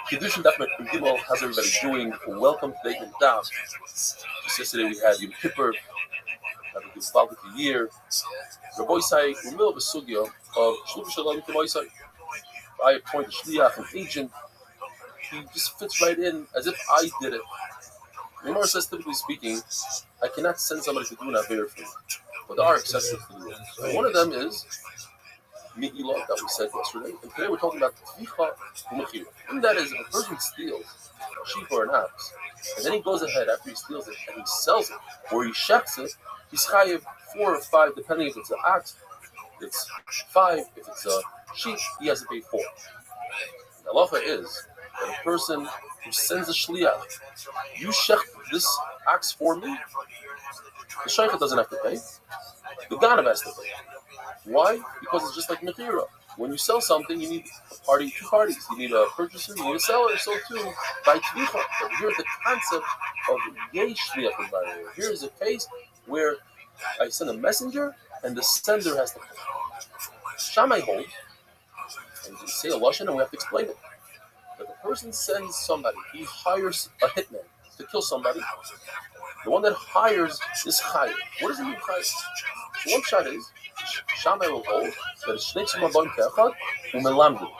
Kiddushin Dafmet and Gimel, how's everybody doing? Welcome to the Eight Daf. Just yesterday we had Yom Kippur, have a good year. Rabbi say, we're in the middle of a sugya of Shluch Shalom to Moisai. I appoint a shliach, an agent. He just fits right in as if I did it. The Gemara says, typically speaking, I cannot send somebody to do an aver for me. But there are exceptions to the rule. And one of them is mi'ila that we said yesterday. And today we're talking about tvicha u'mechira. And that is, if a person steals a sheep or an ox, and then he goes ahead after he steals it and he sells it, or he shechs it, he's chayiv 4 or 5, depending if it's an ox, it's 5, if it's a sheep, he has to pay 4. The halacha is that a person who sends a shliach, you shech this ox for me, the shaycha doesn't have to pay, the ganav has to pay. Why? Because it's just like mechira. When you sell something, you need a party, 2 parties. You need a purchaser, you need a seller, so too by tvicha. But here's the concept of yesh shliach. Here's a case where I send a messenger and the sender has to pay. Shammai holds, and you say a lashon and we have to explain it. But the person sends somebody, he hires a hitman to kill somebody. The one that hires is chayiv. What does it mean chayiv? So one shot is, Shammai will hold that it's shnei tzumah b'im ke'echad u'melamdim.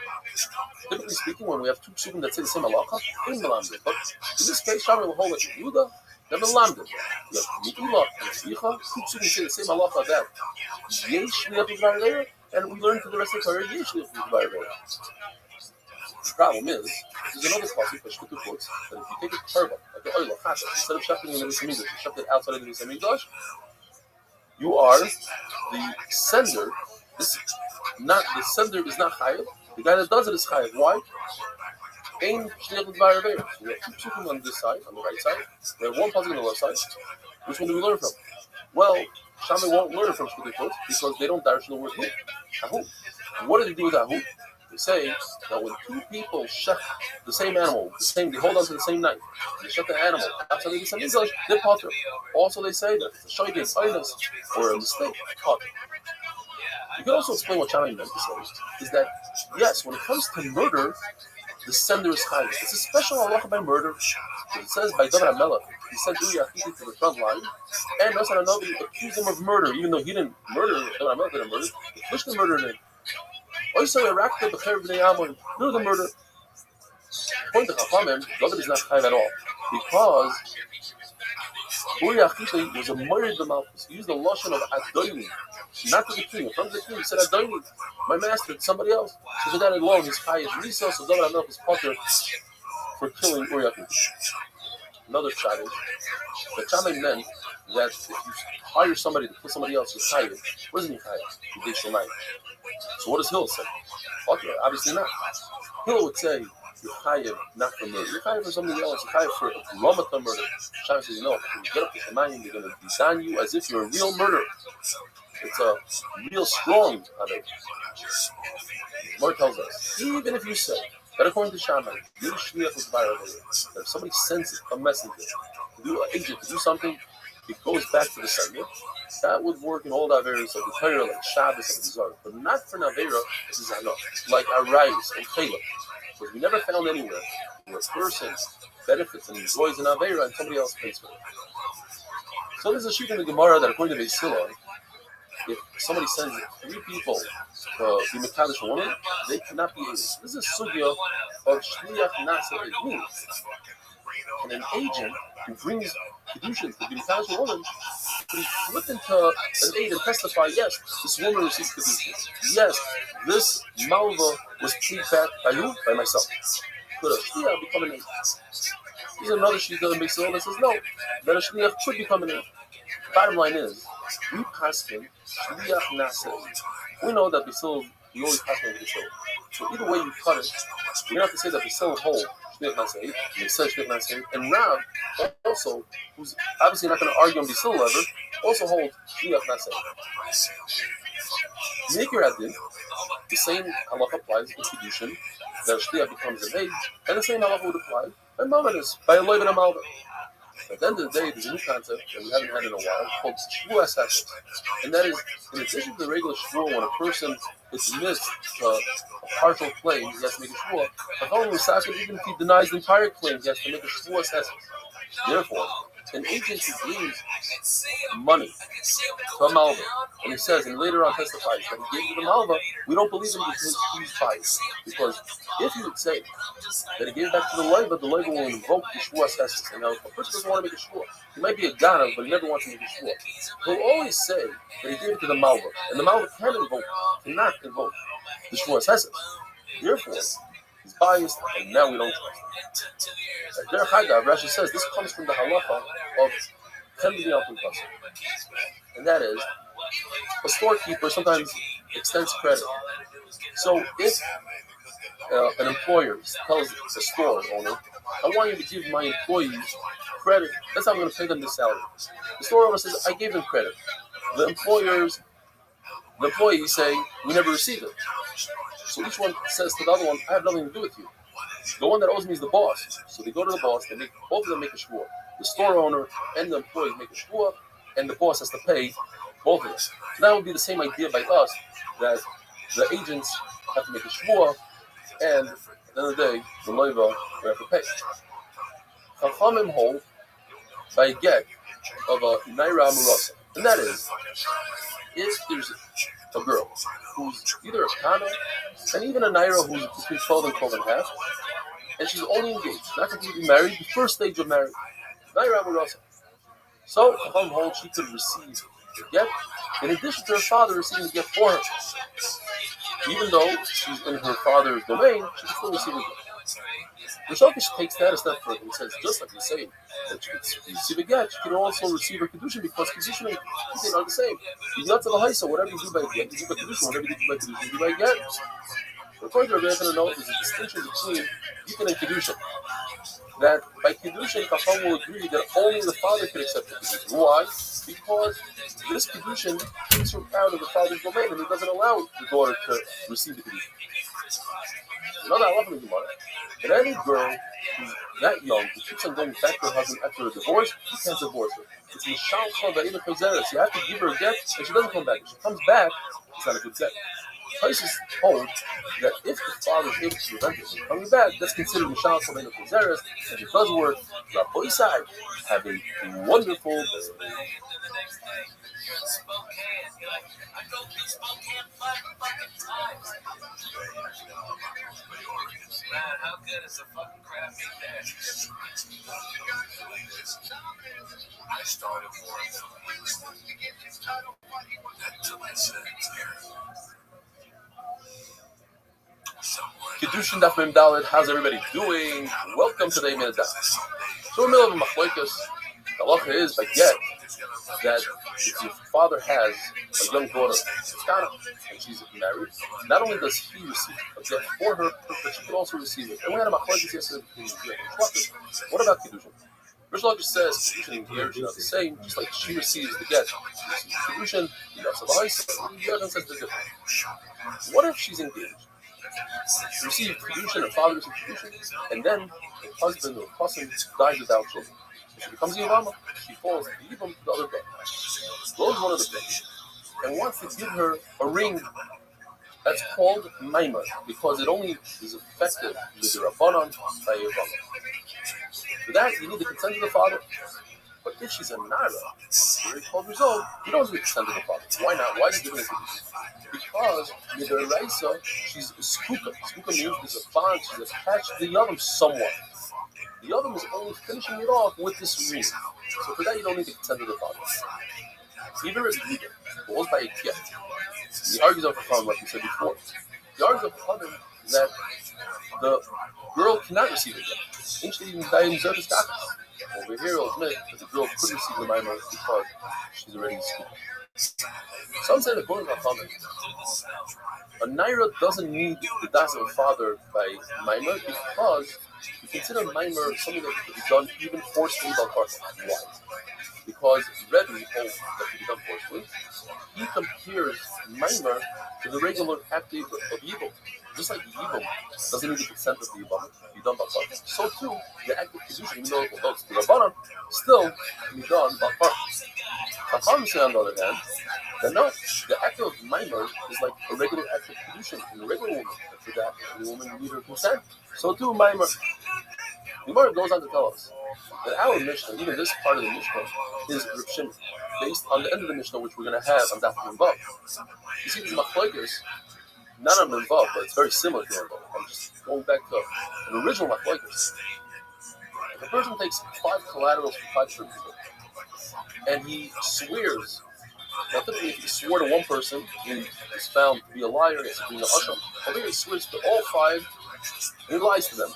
Typically speaking, when we have 2 psukim that say the same halacha, in melamdim. But in this case, Shammai will hold that Yehuda, they're melamdim. You have mi'ila and tzvicha, 2 psukim say the same halacha that yesh shliach v'varei, and we learn for the rest of the Torah yesh shliach v'varei. The problem is, there's another pasuk that Shkutu quotes that if you take a turban, like an oil, instead of shechting in the Beis Hamikdash, you shecht it outside of the Beis Hamikdash, you are the sender. The sender is not chayiv. The guy that does it is chayiv. Why? Ain Shliach L'Dvar Aveira. We have two psukim on this side, on the right side. We have one pasuk on the left side. Which one do we learn from? Well, Shammai won't learn from Shkudei because they don't darshan the word Ahu. What do they do with Ahu? They say that when two people shech the same animal, they hold on to the same knife, they shech the animal, after they get some English, they're potter. Also, they say that it's a shoygin, kindness, or a mistake, potter. You can also explain what Shammai meant to say, is that, yes, when it comes to murder, the sender is chayiv. It's a special halacha by murder. It says by David HaMelech, he sent Uri Achiti to the front line, and Nosson HaNavi accused him of murder, even though he didn't murder, David HaMelech didn't murder, the Plishtim murdered him. Also, Irakta B'cher B'nei Ammon, knew the murder. According to Chachamim, David is not chayiv at all, because Uri Achiti was a murdered b'malchus. He used the lashon of Adoni, not to the king. In front of the king, he said Adoni, my master, it's somebody else. So for that alone, his chayiv Risa, so David HaMelech was potter for killing Uri Achiti. Another shot is that Shammai meant that if you hire somebody to kill somebody else, you're chayiv. What does he mean chayiv? You did Shemai. So what does Hill say? Okay, obviously not. Hill would say you're chayiv not for murder. You're chayiv for somebody else. You're chayiv for Ramata murder. Shammai says no. When you get up to Shemayim, they're going to design you as if you're a real murderer. It's a real strong habit. More tells us, even if you say that according to Shammai, you're shliach with that if somebody sends a messenger, an agent to do something, it goes back to the sender. That would work in all the areas of the Torah, like Shabbos and Zara, but not for Navera. This is enough, like Arayis and Caleb, because we never found anywhere where a person benefits and enjoys an Avera and somebody else pays for it. So there's a sheet in the Gemara that according to Beisila, if somebody sends 3 people to be Mekadosh a woman, they cannot be able. This is a sugya of Shliach Nasa Edin. And an agent who brings Kedushin to be Mekadosh a woman, could he flip into an aid and testify, yes, this woman received Kedushin. Yes, this Malva was paid back by who? By myself. Could a Shliach become an aid? There's another sheet that makes it that says no, that a Shliach could become an aid. Bottom line is, we paskin Shliach Nasa. We know that Basil, we always paskin with Basil. So either way you cut it, you have to say that Basil whole Shliach Nasa, and they said Shliach Nasa, and Rav also, who's obviously not going to argue on Basil level, also holds Shliach Nasa. Make your adin, the same halacha applies in Kedushin, that Shliach becomes an aid, and the same halacha would apply by Malvanis, by a loiv and a Malva. At the end of the day, there's a new concept that we haven't had in a while called Shvuas Hesed. And that is, in addition to the regular Shvuah, when a person is missed a partial claim, he has to make a Shvuah. Even if he denies the entire claim, he has to make a Shvuas Hesed. Therefore, an agent who brings money to a Malva, and he says, and later on testifies that he gave you the Malva, we don't believe him because he's biased. Because if he would say that he gave it back to the Leiva will invoke the Shvuas Hesed. And now, if a person doesn't want to make a Shvuah, he might be a Ganav, but he never wants to make a Shvuah. He'll always say that he gave it to the Malva, and the Malva cannot invoke the Shvuas Hesed. Therefore, he's biased, and now we don't trust him. Derech Hagav, Rashi says this comes from the halacha of Chemdi Alpin Pasuk. And that is, a storekeeper sometimes extends credit. So if an employer tells the store owner, I want you to give my employees credit, that's how I'm going to pay them the salary. The store owner says, I gave them credit. The employees say, we never received it. So each one says to the other one, I have nothing to do with you. The one that owes me is the boss. So they go to the boss, both of them make a shvuah. The store owner and the employees make a shvuah, and the boss has to pay both of them. So that would be the same idea by us, that the agents have to make a shvuah, and at the end of the day, the loiva will have to pay. Chachamim hold by a get of a naira amurasa. And that is, if there's a girl who's either a kana, and even a naira who's between 12 and 12 and a half, and she's only engaged, not completely married, the first stage of marriage, naira amurasa. So, Chacham holds she could receive the get, in addition to her father receiving the get for her. Even though she's in her father's domain, she can still receive a get. The Shokish takes that a step further and says, just like you say, that she can receive a get, she can also receive her Kedushin, because Kedushin and Kedushin are the same. Whatever you do by get, you do by Kedushin, whatever you do by Kedushin, you do by get. According to Rabbi, there's a distinction between Yikon and Kedushin. That by Kedushin, Chacham will agree that only the father can accept the Kedushin. Why? Because this Kedushin takes her out of the father's domain and it doesn't allow the daughter to receive the Kedushin. You know that halacha in the Gemara. And any girl who's that young, who keeps on going back to her husband after a divorce, you can't divorce her. It's Mishal Chol Chazeres. You have to give her a get, and she doesn't come back. If she comes back, it's not a good get. Places hold that if the father is able to prevent it from coming back, that's considered Mishal Chol Chazeres, and it does work. Rabbi side have a wonderful. You're in Spokane. You're like, I go through Spokane 5 fucking times. Man, how good is the fucking crab meat there? I started worrying until I said, Kedushin Daf Mem Dalet, how's everybody doing? Welcome to the Eimen Daf. So in the middle of a machlokes, the halacha is by get that if your father has a young daughter, and she's married, not only does he receive a get for her, but she can also receive it. And we had a machlokes yesterday between what about Kedushin? Rish Lakish says Kedushin and Gerushin are the same, just like she receives the get. She receives Kedushin, he does the Gerushin says they're different. What if she's engaged? She receives Kedushin, her father receives Kedushin, and then her husband or cousin dies without children. So she becomes a Yavama, she falls Yivam to the other brother. Goes one of the things and wants to give her a ring that's called Maimah, because it only is effective with the Rabbanon by Yavama. For that, you need the consent of the father. But if she's a Naira, very 12 years old, you don't need the consent of the father. Why not? Why is it giving it to you? Because with the Raisa, she's a skuka. Skuka means there's a bond, she's attached to the Yavam somewhat. The Yavam is only finishing it off with this ring. So for that, you don't need the consent of the father. Either is legal, goes by a gift. He argues over Chachamim, like we said before. He argues over Chachamim that the girl cannot receive a gift. Over here, I'll admit that the girl could receive the Maimah because she's already in school. Some say that going on Chachamim, a Naira doesn't need the das of a father by Maimah because you consider Maimah something that could be done even forcefully by partner. Why? Because Rabbi holds that can be done forcefully. He compares Maimah to the regular act of Yibum. Just like Yibum doesn't need the consent of the Yibum to be done by partner, so too the act of Kedushin, even though it goes to the Rabbanon, still can be done by partner. Chachamim say on the other hand that no, the act of Maimah is like a regular act of Kedushin in a regular woman. For that, the woman needs her consent. So too Maimah. The Gemara goes on to tell us that our Mishnah, even this part of the Mishnah, is Reb Shimon, based on the end of the Mishnah, which we're going to have on Daf Mem Vav. You see, these machlokes, not on Mem Vav, but it's very similar to Mem Vav. I'm just going back to an original machlokes. If a person takes 5 collaterals from 5 different people, and he swears, now typically if he swore to one person, he is found to be a liar, he has to bring the Asham. Or maybe he swears to all 5, and he lies to them.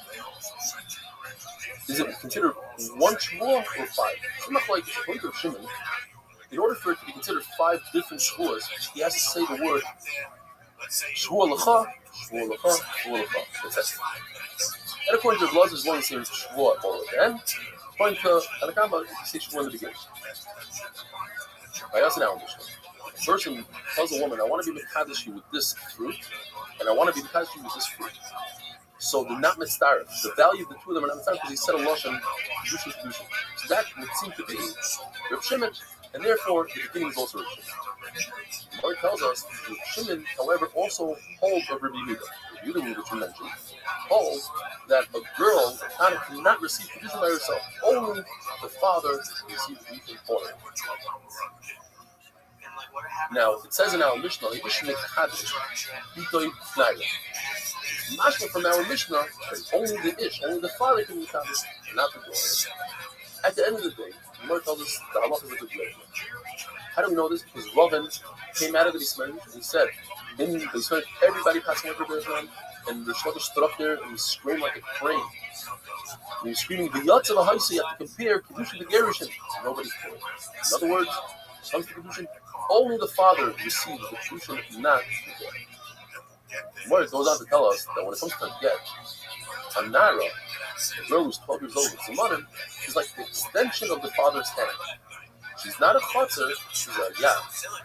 Is it considered one shvuah or 5? I'm not like according to Shimon. In order for it to be considered 5 different shvuahs, he has to say the word shvuah lecha, shvuah lecha, shvuah lecha. That's it. And according to Rabbi, as long as he says shvuah all at the end, according to Anakama, he says shvuah in the beginning. I asked an hour Mishnah. A person tells a woman, I want to be mekadosh you with this fruit, and I want to be mekadosh you with this fruit. So they're not mitzvah. The value of the two of them are not mitzvah because he said a lashon kedushin. So that would seem to be Reb Shimon, and therefore the beginning is also Reb Shimon. The Gemara tells us Reb Shimon, however, also holds of Rabbi Yehuda. Rabbi Yehuda, which you mentioned, holds that a girl cannot receive kedushin by herself. Only the father receives kedushin for her. Now it says in our Mishnah, "Ish mekadosh b'toy Naira." Mashma from our Mishnah, only the ish, only the father can be mekadosh, not the daughter. At the end of the day, the Gemara tells us the halacha is a good way. How do we know this? Because Ravan came out of the Bismarck and he said, in the Bismarck, everybody passing over Israel, and the Shlokish stood up there and he screamed like a crane. And he was screaming, the Yatz of a Haisi, you have to compare Kedushin to Gerushin. Nobody's doing it. In other words, when it comes to Kedushin, only the father receives the Kedushin, not the daughter. Gemara goes on to tell us that when it comes to get, a nara, a girl who's 12 years old with some money, she's like the extension of the father's hand. She's not a chotzer, she's a yad.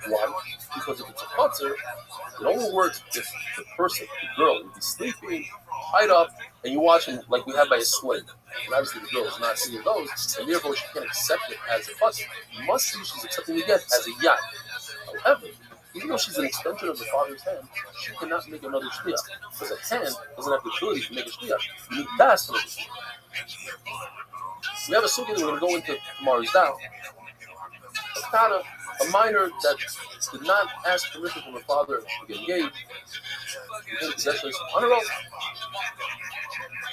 Why? Because if it's a chotzer, it only works if the person, the girl, would be sleeping, tied up, and you watch him like we have by a slave. And obviously the girl is not seeing those, and therefore she can't accept it as a chotzer. You must see she's accepting the get as a yad. However, even though she's an extension of the father's hand, she cannot make another shliach. Because a hand doesn't have the ability to make a shliach. You need das to make a shliach. We have a sugya that we're going to go into tomorrow's daf. A minor that did not ask permission from her father to get engaged, became possessions on her own.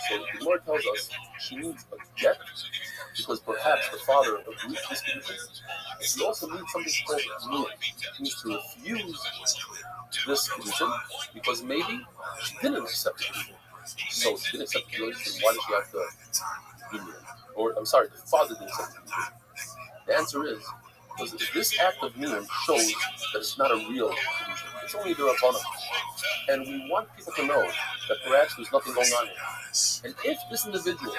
So the Gemara tells us she needs a get because perhaps the father agreed to this condition. And she also needs something called niyah. She needs to refuse this condition because maybe she didn't accept the condition. So she didn't accept the condition. Why did she have to be niyah? Or I'm sorry, the father didn't accept the condition. The answer is because this act of niyah shows that it's not a real condition. It's only the rabbanon. And we want people to know that perhaps there's nothing going on here. And if this individual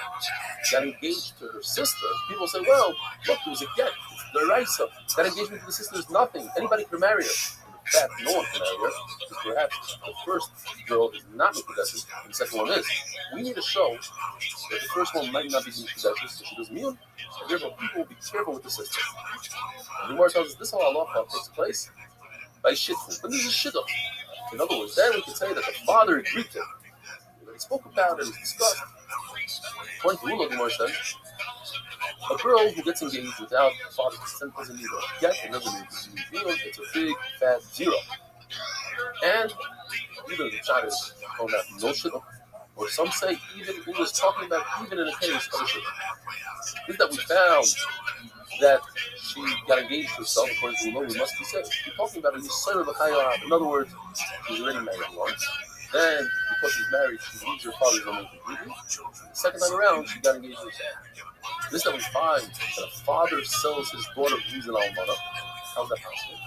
got engaged to her sister, people say, well, look, there was a get. It's the raisa. That engagement to the sister is nothing. Anybody can marry her. In fact, no one can marry her. Because perhaps the first girl is not possessive, and the second one is. We need to show that the first one might not be possessive, so she does miyun. And therefore, people will be careful with the sister. And the Gemara tells us this halacha takes place by shidduch. But this is shidduch. In other words, then we can say that the father agreed to it. We spoke about it, it was discussed. According to Rula, the Gemara says, a girl who gets engaged without the father's consent doesn't need a get, it doesn't need a it's a big fat zero. And either the child is called out no shidduch, or some say even who was talking about even in a case of a shidduch. Is that we found that she got engaged to herself according to Rula, we must be safe. We're talking about a yisrael b'chayah. In other words, she's already married once. Then, because she's married, she leaves her father's domain completely. The second time around, she got engaged to herself. This that we find that a father sells his daughter who's an almana. How's that possible?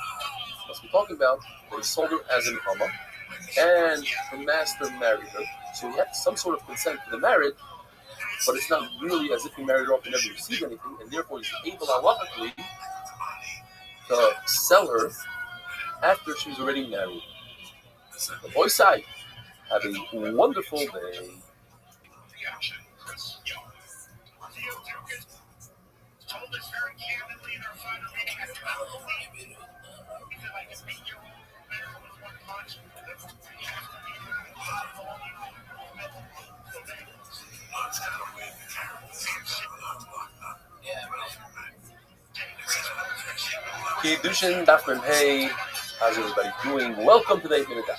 Must be talking about that he sold her as an alma, and her master married her. So he had some sort of consent to the marriage, but it's not really as if he married her off and never received anything, and therefore he's able halachically to sell her after she was already married. The boy side, have a wonderful day. Kiddushin Daf Mem Hey. How's everybody doing? Welcome to the 8 Minute Daf.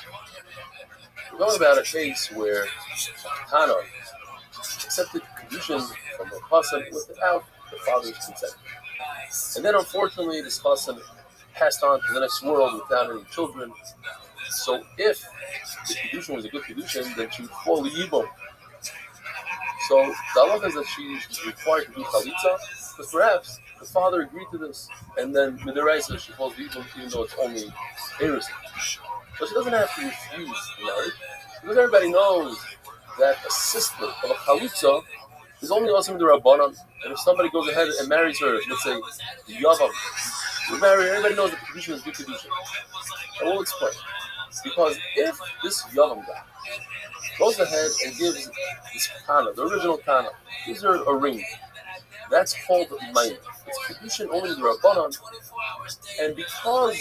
We're talking about a case where Tana accepted Kiddushin from her cousin without the father's consent. And then unfortunately this cousin passed on to the next world without any children. So if the Kiddushin was a good Kiddushin, then she would fall Yibum. So the halacha is that she is required to do chalitza, because perhaps the father agreed to this, and then midaraisa she falls Yibum even though it's only heresy. But she doesn't have to refuse the marriage, because everybody knows that a sister of a chalitza is only awesome to Rabbanan, and if somebody goes ahead and marries her, let's say Yavam, you marry her, everybody knows that the Kedushin is good Kedushin. And we'll explain. Because if this Yavam guy goes ahead and gives this Kana, the original Kana, gives her a ring, that's called Maimah. It's Kedushin only to Rabbanan, and because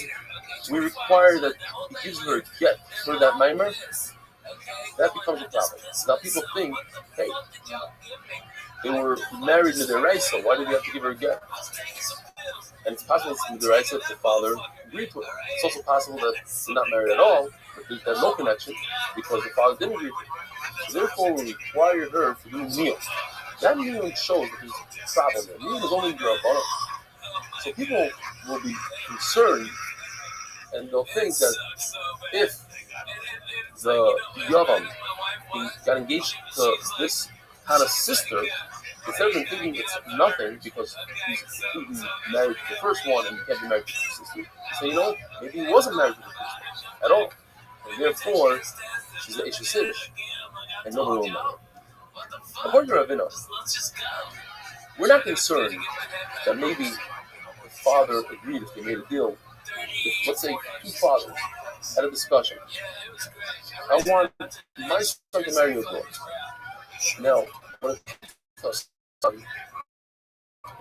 we require that he gives her a get for that Maimah, that becomes a problem. Now people think, hey, they were married to their Raisa, why did we have to give her a get? And it's possible that the Raisa, the father agreed to it. It's also possible that they're not married at all, but there's no connection because the father didn't agree to it. So therefore, we require her to do meal. That meal shows that there's a problem there. Meal is only Rabbanan. So people will be concerned and they'll think that if the Yavam got engaged to this kind of sister, instead of thinking it's nothing because he's completely married to the first one and he can't be married to the sister, so maybe he wasn't married to the first one at all. And therefore, she's an Ishasidish, and nobody will marry. According to Rabbi, we're not concerned that maybe the father agreed if they made a deal. If, let's say, two fathers had a discussion. I want my son to marry your daughter. Now, when it comes to son,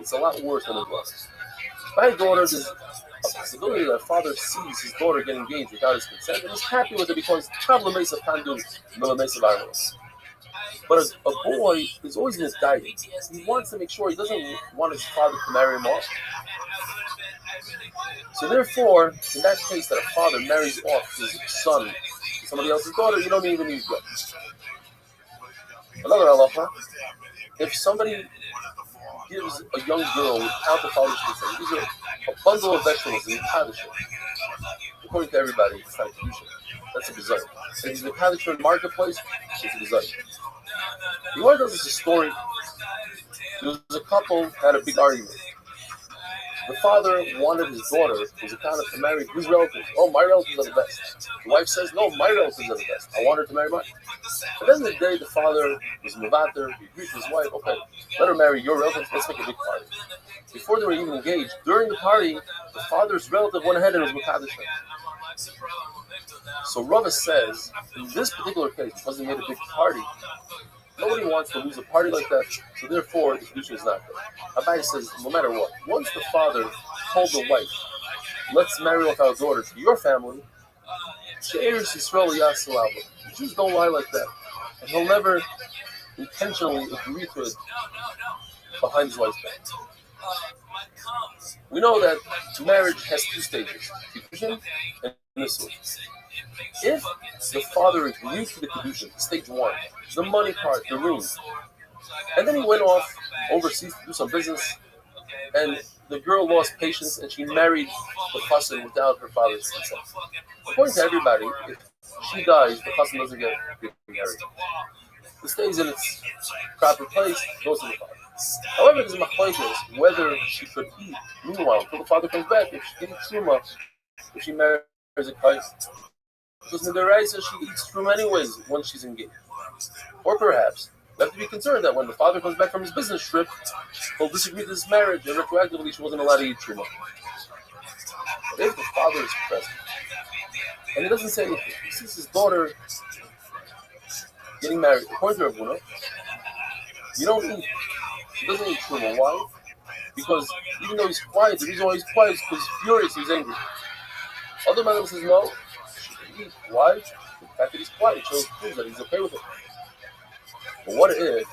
it's a lot worse than it was. My daughter, there's a possibility that a father sees his daughter get engaged without his consent and is happy with it because Mesa can do Mesa virus. But a boy is always misguided. He wants to make sure he doesn't want his father to marry him off. So therefore, in that case that a father marries off his son to somebody else's daughter, you don't even need to. Another halacha, if somebody gives a young girl without the father's consent, gives her a bundle of vegetables in Kaddish, according to everybody, it's not a Kedusha. That's a bizarre. If he's in the Kaddish marketplace, it's a bizarre. The Gemara tells us a story. There was a couple that had a big argument. The father wanted his daughter, who's a kind of to marry his relatives. Oh, my relatives are the best. The wife says, no, my relatives are the best. I want her to marry mine. At the end of the day, the father was mevater. He agreed to his wife, okay, let her marry your relatives. Let's make a big party. Before they were even engaged, during the party, the father's relative went ahead and was mekadesh. So Rabbi says, in this particular case, because they made a big party, nobody wants to lose a party like that, so therefore the Kedusha is not good. Rabbi says, no matter what, once the father told the wife, let's marry off our daughter to your family, She'eres Yisrael Yasalav. Jews don't lie like that. And he'll never intentionally agree to it behind his wife's back. We know that marriage has two stages, Kedushin and Nisuin. If the father agreed to the Kedushin, stage one, the money part, the ring, and then he went off overseas to do some business, and the girl lost patience and she married the cousin without her father's consent. According to everybody, if she dies, the cousin doesn't get married. It stays in its proper place, goes to the father. However, there's a machlokes whether she could eat, meanwhile, until the father comes back, if she didn't truma, if she marries a Christ. Because in the Raisa, she eats truma anyways once she's engaged. Or perhaps, we have to be concerned that when the father comes back from his business trip, he'll disagree to this marriage, and retroactively she wasn't allowed to eat truma. But if the father is present, and he doesn't say anything, he sees his daughter getting married, according to Rabbi, you don't eat. He doesn't eat truma. Why? Because even though he's quiet, the reason why he's quiet is because he's furious, he's angry. Other man says no, she can eat. Why? The fact that he's quiet shows proves that he's okay with it. But what if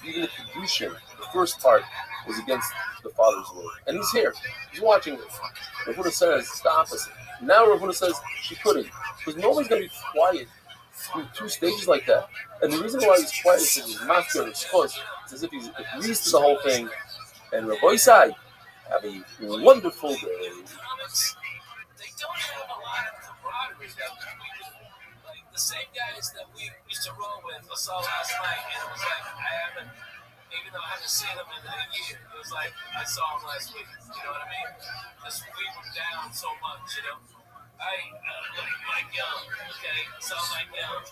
even the Kedushin, the first part, was against the father's will? And he's here. He's watching this. Rav Huna says the opposite. Now Rav Huna says she couldn't. Because nobody's going to be quiet through two stages like that. And the reason why he's quiet is because he's master of his cause. It's as if he agrees to the whole thing. And Rabbi Isai, have a wonderful day. They don't have a lot of camaraderie. Like the same guys that we used to roll with, I saw last night, and it was like even though I haven't seen them in a year, it was like I saw them last week. You know what I mean? Just we were down so much, you know. Like young, okay? So like young.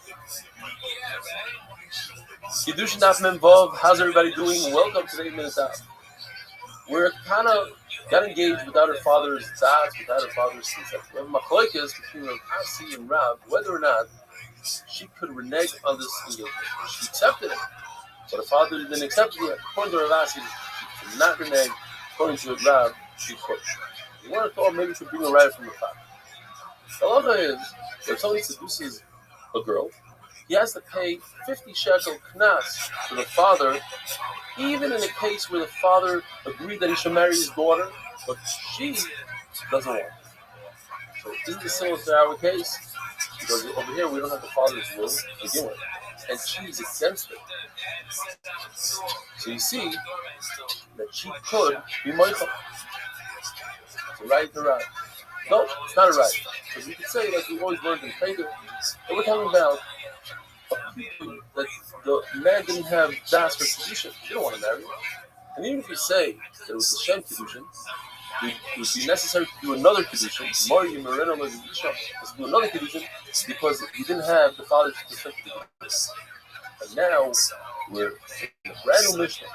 Yeah, right? Kiddush Daf Memvav, how's everybody doing? Welcome to the 8 Minute Daf. We're kind of got engaged without her father's dad, without her father's consent. We have machlokes between Rav Asi and Rab whether or not she could renege on this engagement. She accepted it, but her father didn't accept it yet. According to Rav Asi, she could not renege. According to Rab, she could. We want to thought maybe we could bring a right from the father. The law is, if somebody seduces a girl, he has to pay 50 shekel knas to the father, even in a case where the father agreed that he should marry his daughter, but she doesn't want it. So isn't this similar to our case? Because over here we don't have the father's will to begin with, and she's against it. So you see that she could be moichel. So right to right. No, it's not a right. Because we could say, like we always learned in Peter, that we're talking about that the man didn't have das for Kedushin. He didn't want to marry her. And even if you say that it was the Shem Kedushin, it would be necessary to do another condition. More you merino to do another condition because he didn't have the father's perspective. And now we're in a brand new mission.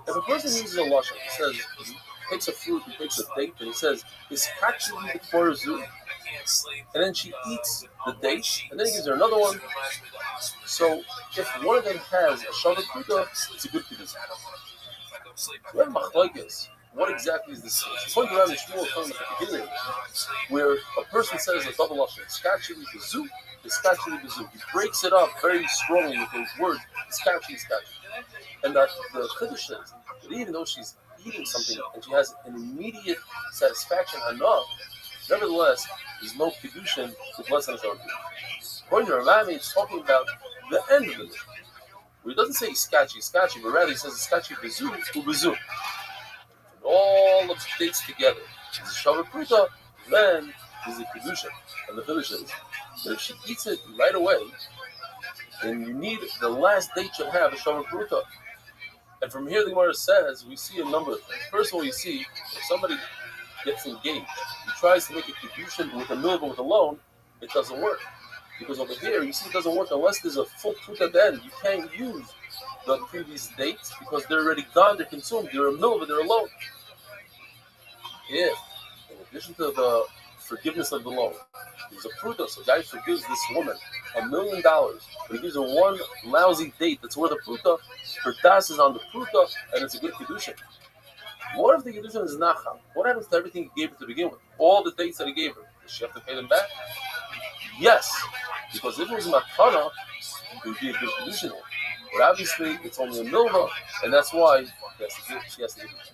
If a person uses a lashon, he says he takes a fruit, he takes a date, and he says it's actually the quarter zoo, and then she eats the date, and then he gives her another one. So if one of them has a shavuot pruta, it's a good condition. We have machlokes. What exactly is this? It's point around the Shmuel from the beginning, where a person says a double lashon, "Skachili bezu," "Skachili bezu." He breaks it up very strongly with those words, "Skachili, skachili," and that the chiddush says that even though she's eating something and she has an immediate satisfaction enough, nevertheless, there's no kedushin with less than a shavuot. According to Rabbi, it's talking about the end of the mission. Where he doesn't say "Skachili," but rather he says "Skachili bezu," ubezu. All of the dates together. She's a shavuot pruta, then there's a kedusha. And the kedusha is that if she eats it right away, then you need the last date should have a shavuot pruta. And from here, the Gemara says we see a number of things. First of all, you see if somebody gets engaged, he tries to make a kedusha with a milva with a loan, it doesn't work. Because over here, you see it doesn't work unless there's a full pruta at the end. You can't use the previous dates because they're already gone, they're consumed, they're a milva, they're a loan. If, in addition to the forgiveness of the loan, there's a pruta, so a guy forgives this woman $1 million, but he gives her one lousy date that's worth a pruta, her das is on the pruta, and it's a good kedusha. What if the kedusha is nachal? What happens to everything he gave her to begin with? All the dates that he gave her, does she have to pay them back? Yes, because if it was matana, it would be a good kedusha here. But obviously, it's only a milva, and that's why she has to give it.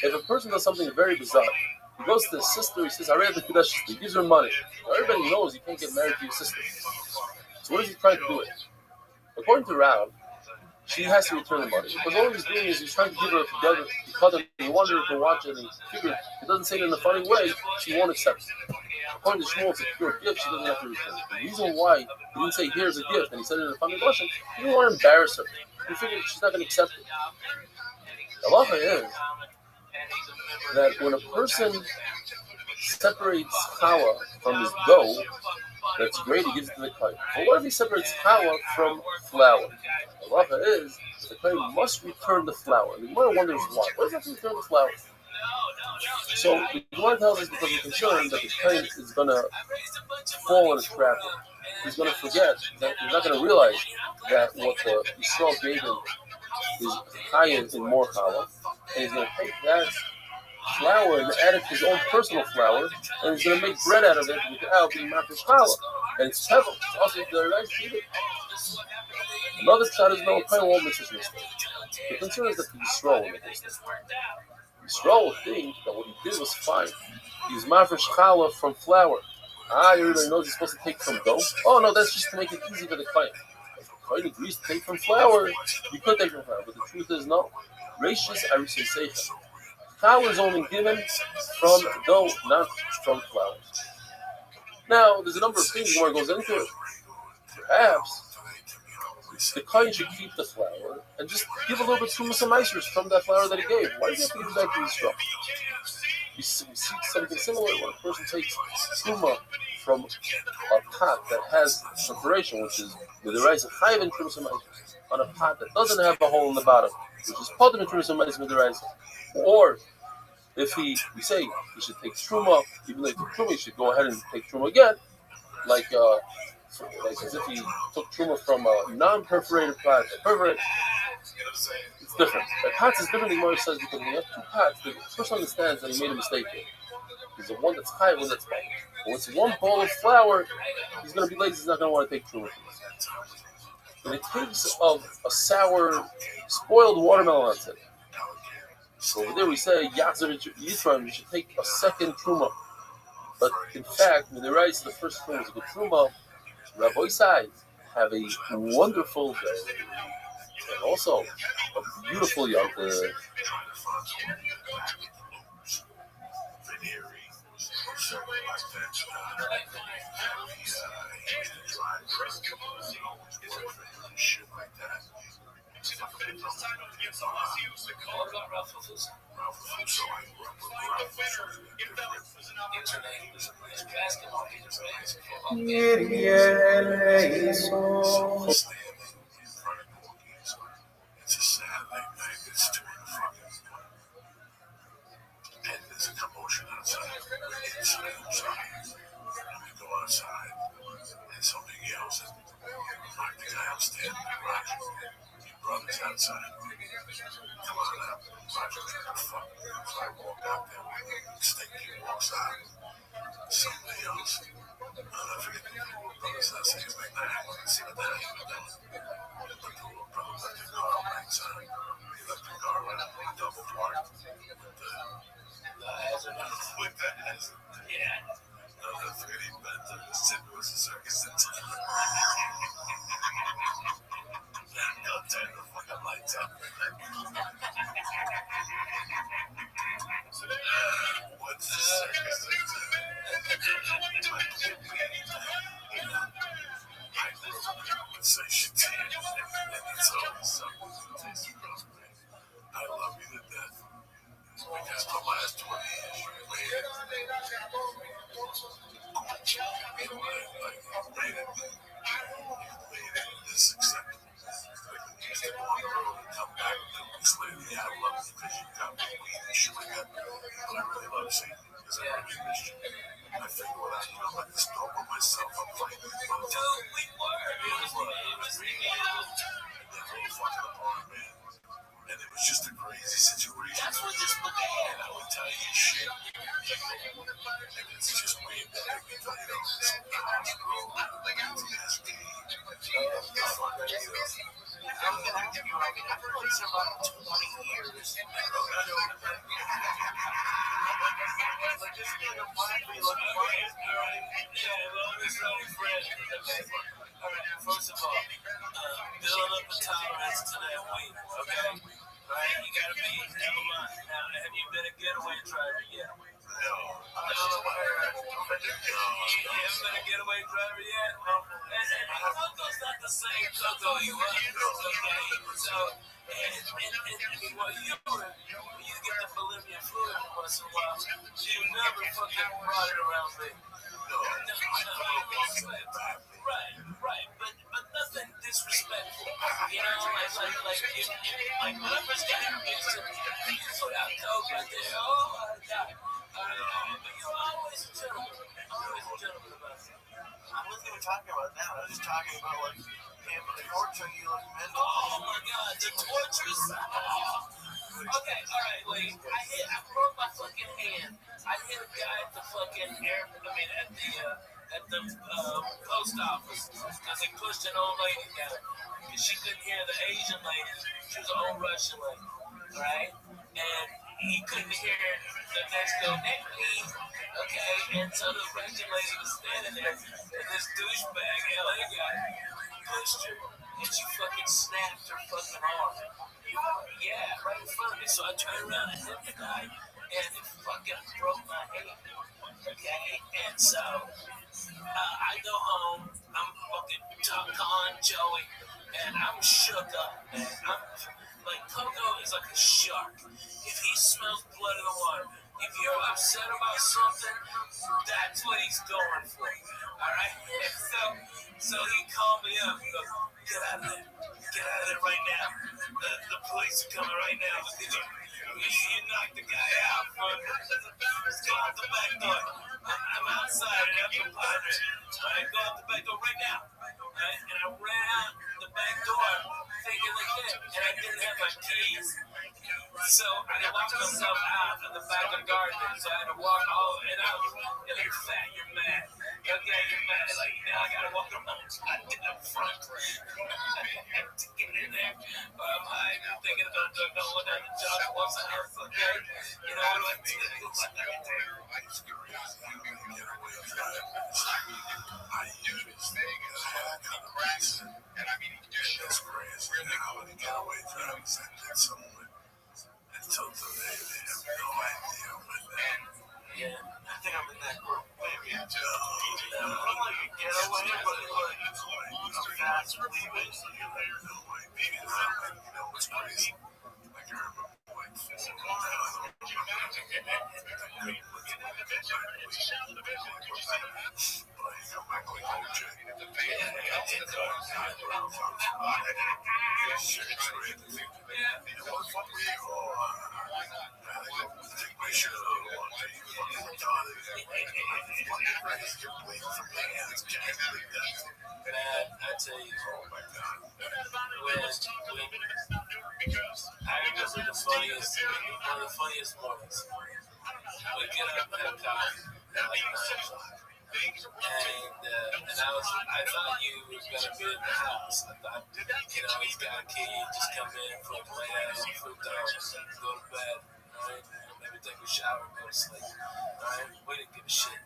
If a person does something very bizarre, he goes to his sister, he says, I read the Kiddush, he gives her money. Now, everybody knows you can't get married to your sister. So what is he trying to do it? According to Rab, she has to return the money. Because all he's doing is he's trying to give her together because he wanted her to watch it and he figured if he doesn't say it in a funny way, she won't accept it. According to Shmuel, it's a pure gift, she doesn't have to return it. The reason why he didn't say here's a gift and he said it in a funny lesson, he didn't want to embarrass her. He figured she's not going to accept it. The halacha is that when a person separates challah from his dough, that's great, he gives it to the kohen. But what if he separates challah from flour? The halacha is that the kohen must return the flour. And the Gemara wonders why. Why does he have to return the flour? So the Gemara tells us because we're concerned that the kohen is going to fall in a trap. He's going to forget that he's not going to realize that what the Yisrael gave him is higher in more challah, and he's going to take that flour and add it to his own personal flour, and he's going to make bread out of it without being mafresh challah. And it's pebble. It's also the rice to eat it. Another side is no kohen won't make such a mistake. The concern is that the Yisrael will make a mistake. Yisrael will think that what he did was fine. He's mafresh challah from flour. Everybody knows he's supposed to take from dough. Oh no, that's just to make it easy for the kohen. Kohen agrees to take from flour, you could take from flour, but the truth is no. Rashis arisei seicha. Flour is only given from dough, not from flour. Now, there's a number of things more goes into it. Perhaps the kohen should keep the flour and just give a little bit of some icers from that flour that he gave. Why does he have to give it back to Yisrael? We see something similar when a person takes truma from a pot that has preparation, which is with the rice of chayiv and truma on a pot that doesn't have a hole in the bottom, which is potem and truma with the rice. Or if we say he should take truma, even though he took truma, he should go ahead and take truma again, like as if he took truma from a non-perforated pot. Perforated, it's different. The pots is different than Mori says because when you have two pots, the person understands that he made a mistake here. There's a one that's high, one that's low. When it's one bowl of flour, he's going to be lazy. He's not going to want to take truma. In the case of a sour, spoiled watermelon on it, so over there we say Yachzer Yitron, you should take a second truma. But in fact, when the rice, the first truma is a good truma. Rabbi side have a wonderful day and also a beautiful Yom Tov. It's a sad late night. It's 2 in the fucking morning. And there's a commotion outside. We're inside. I'm sorry. And we go outside. And somebody yells at like the guy upstairs in the garage. Your brother's outside. Come on out. Roger, what the fuck? So I walk out there. Stinky walks out. Somebody else. I forget the name. Brother's outside. He's like, nah, I want to see what the hell you're doing. But the little brother left the car right side. He left the car right up in double parked with the hazard. Yeah. I'll never forget he bent to the city was a circus in town. They'll turn the fucking lights up. What's the circus in town? I would say shit's here, and it's always something that tastes across me. I love you to death. Because the last 20 years you waited. You waited this acceptable. Like when you used to go on the road and come back 2 weeks later, yeah, I love you because you got me weed and shit like that. But I really love seeing you because I really missed you. I figure what I'm like this dog by myself. I'm fighting with motherfuckers. And they're fucking apart, man. And it was just a crazy situation. And I would tell you shit. And it's just weird that I can tell you this hospital, PTSD, the fucking, I'm gonna have to be right. I've been doing this about 20 years. Just get a black be looking for it. Yeah, well, it's really fresh. Okay. All right, first of all, build up a tolerance to that weight, okay? Right? You gotta be, never mind. Now, have you been a getaway driver yet? No. You haven't been a getaway driver yet? And Coco's not the same Coco you was, okay? So, and what you get the Bolivian fluid once in a while, you never fucking brought it around me. Right, but nothing disrespectful. You know, like when I first got introduced to put out coke right there, oh my God. But you're always a gentleman. Always a gentleman about it. I wasn't even talking about that. I was just talking about like him torturing you like mental. Oh my God, the torturous. Okay, all right, wait. I broke my fucking hand. I hit a guy at the fucking at the post office because he pushed an old lady down because she couldn't hear the Asian lady. She was an old Russian lady, right? And he couldn't hear the next girl next to me. Okay, and so the Russian lady was standing there, and this douchebag LA guy pushed her, and she fucking snapped her fucking arm. Yeah, right in front of me. So I turned around and hit the guy, and it fucking broke my hand. Okay, and so I go home. I'm fucking talking Joey, and I'm shook up, man. I'm like Coco is like a shark. If he smells blood in the water, if you're upset about something, that's what he's going for. All right. So he called me up. He goes, "Get out of there. Get out of there right now. The police are coming right now. You knocked the guy out. Let's go out the back door. I'm outside in Apple Padre. All right, go out the back door right now." Right? And I ran out the back door thinking like that, and I didn't have my keys. So I walked myself out of the back of the garden. So I had to walk all, and I was, you're fat, you're mad. Okay, you're mad. Like, now I gotta walk around up front. To get in there. I'm hiding, I'm thinking about going down the job once a house, okay? You know what I mean? I used Vegas and I mean, that's crazy. How many getaway drivers I did somewhere until today they have no idea when that. Yeah, I think I'm in that group. Maybe. No. I'm like a getaway, but like I'm fast leaving. No way. Maybe that way. You know what's crazy? Like I remember like 4 months ago. But I I tell you, I remember the funniest, one of the funniest mornings. We get up at coffee at like 9 o'clock. And I thought you was gonna be in the house. I thought, he's got a key, just come in, put the lay out on foot down, go to bed, right? Maybe take a shower, go to sleep. Right? We didn't give a shit.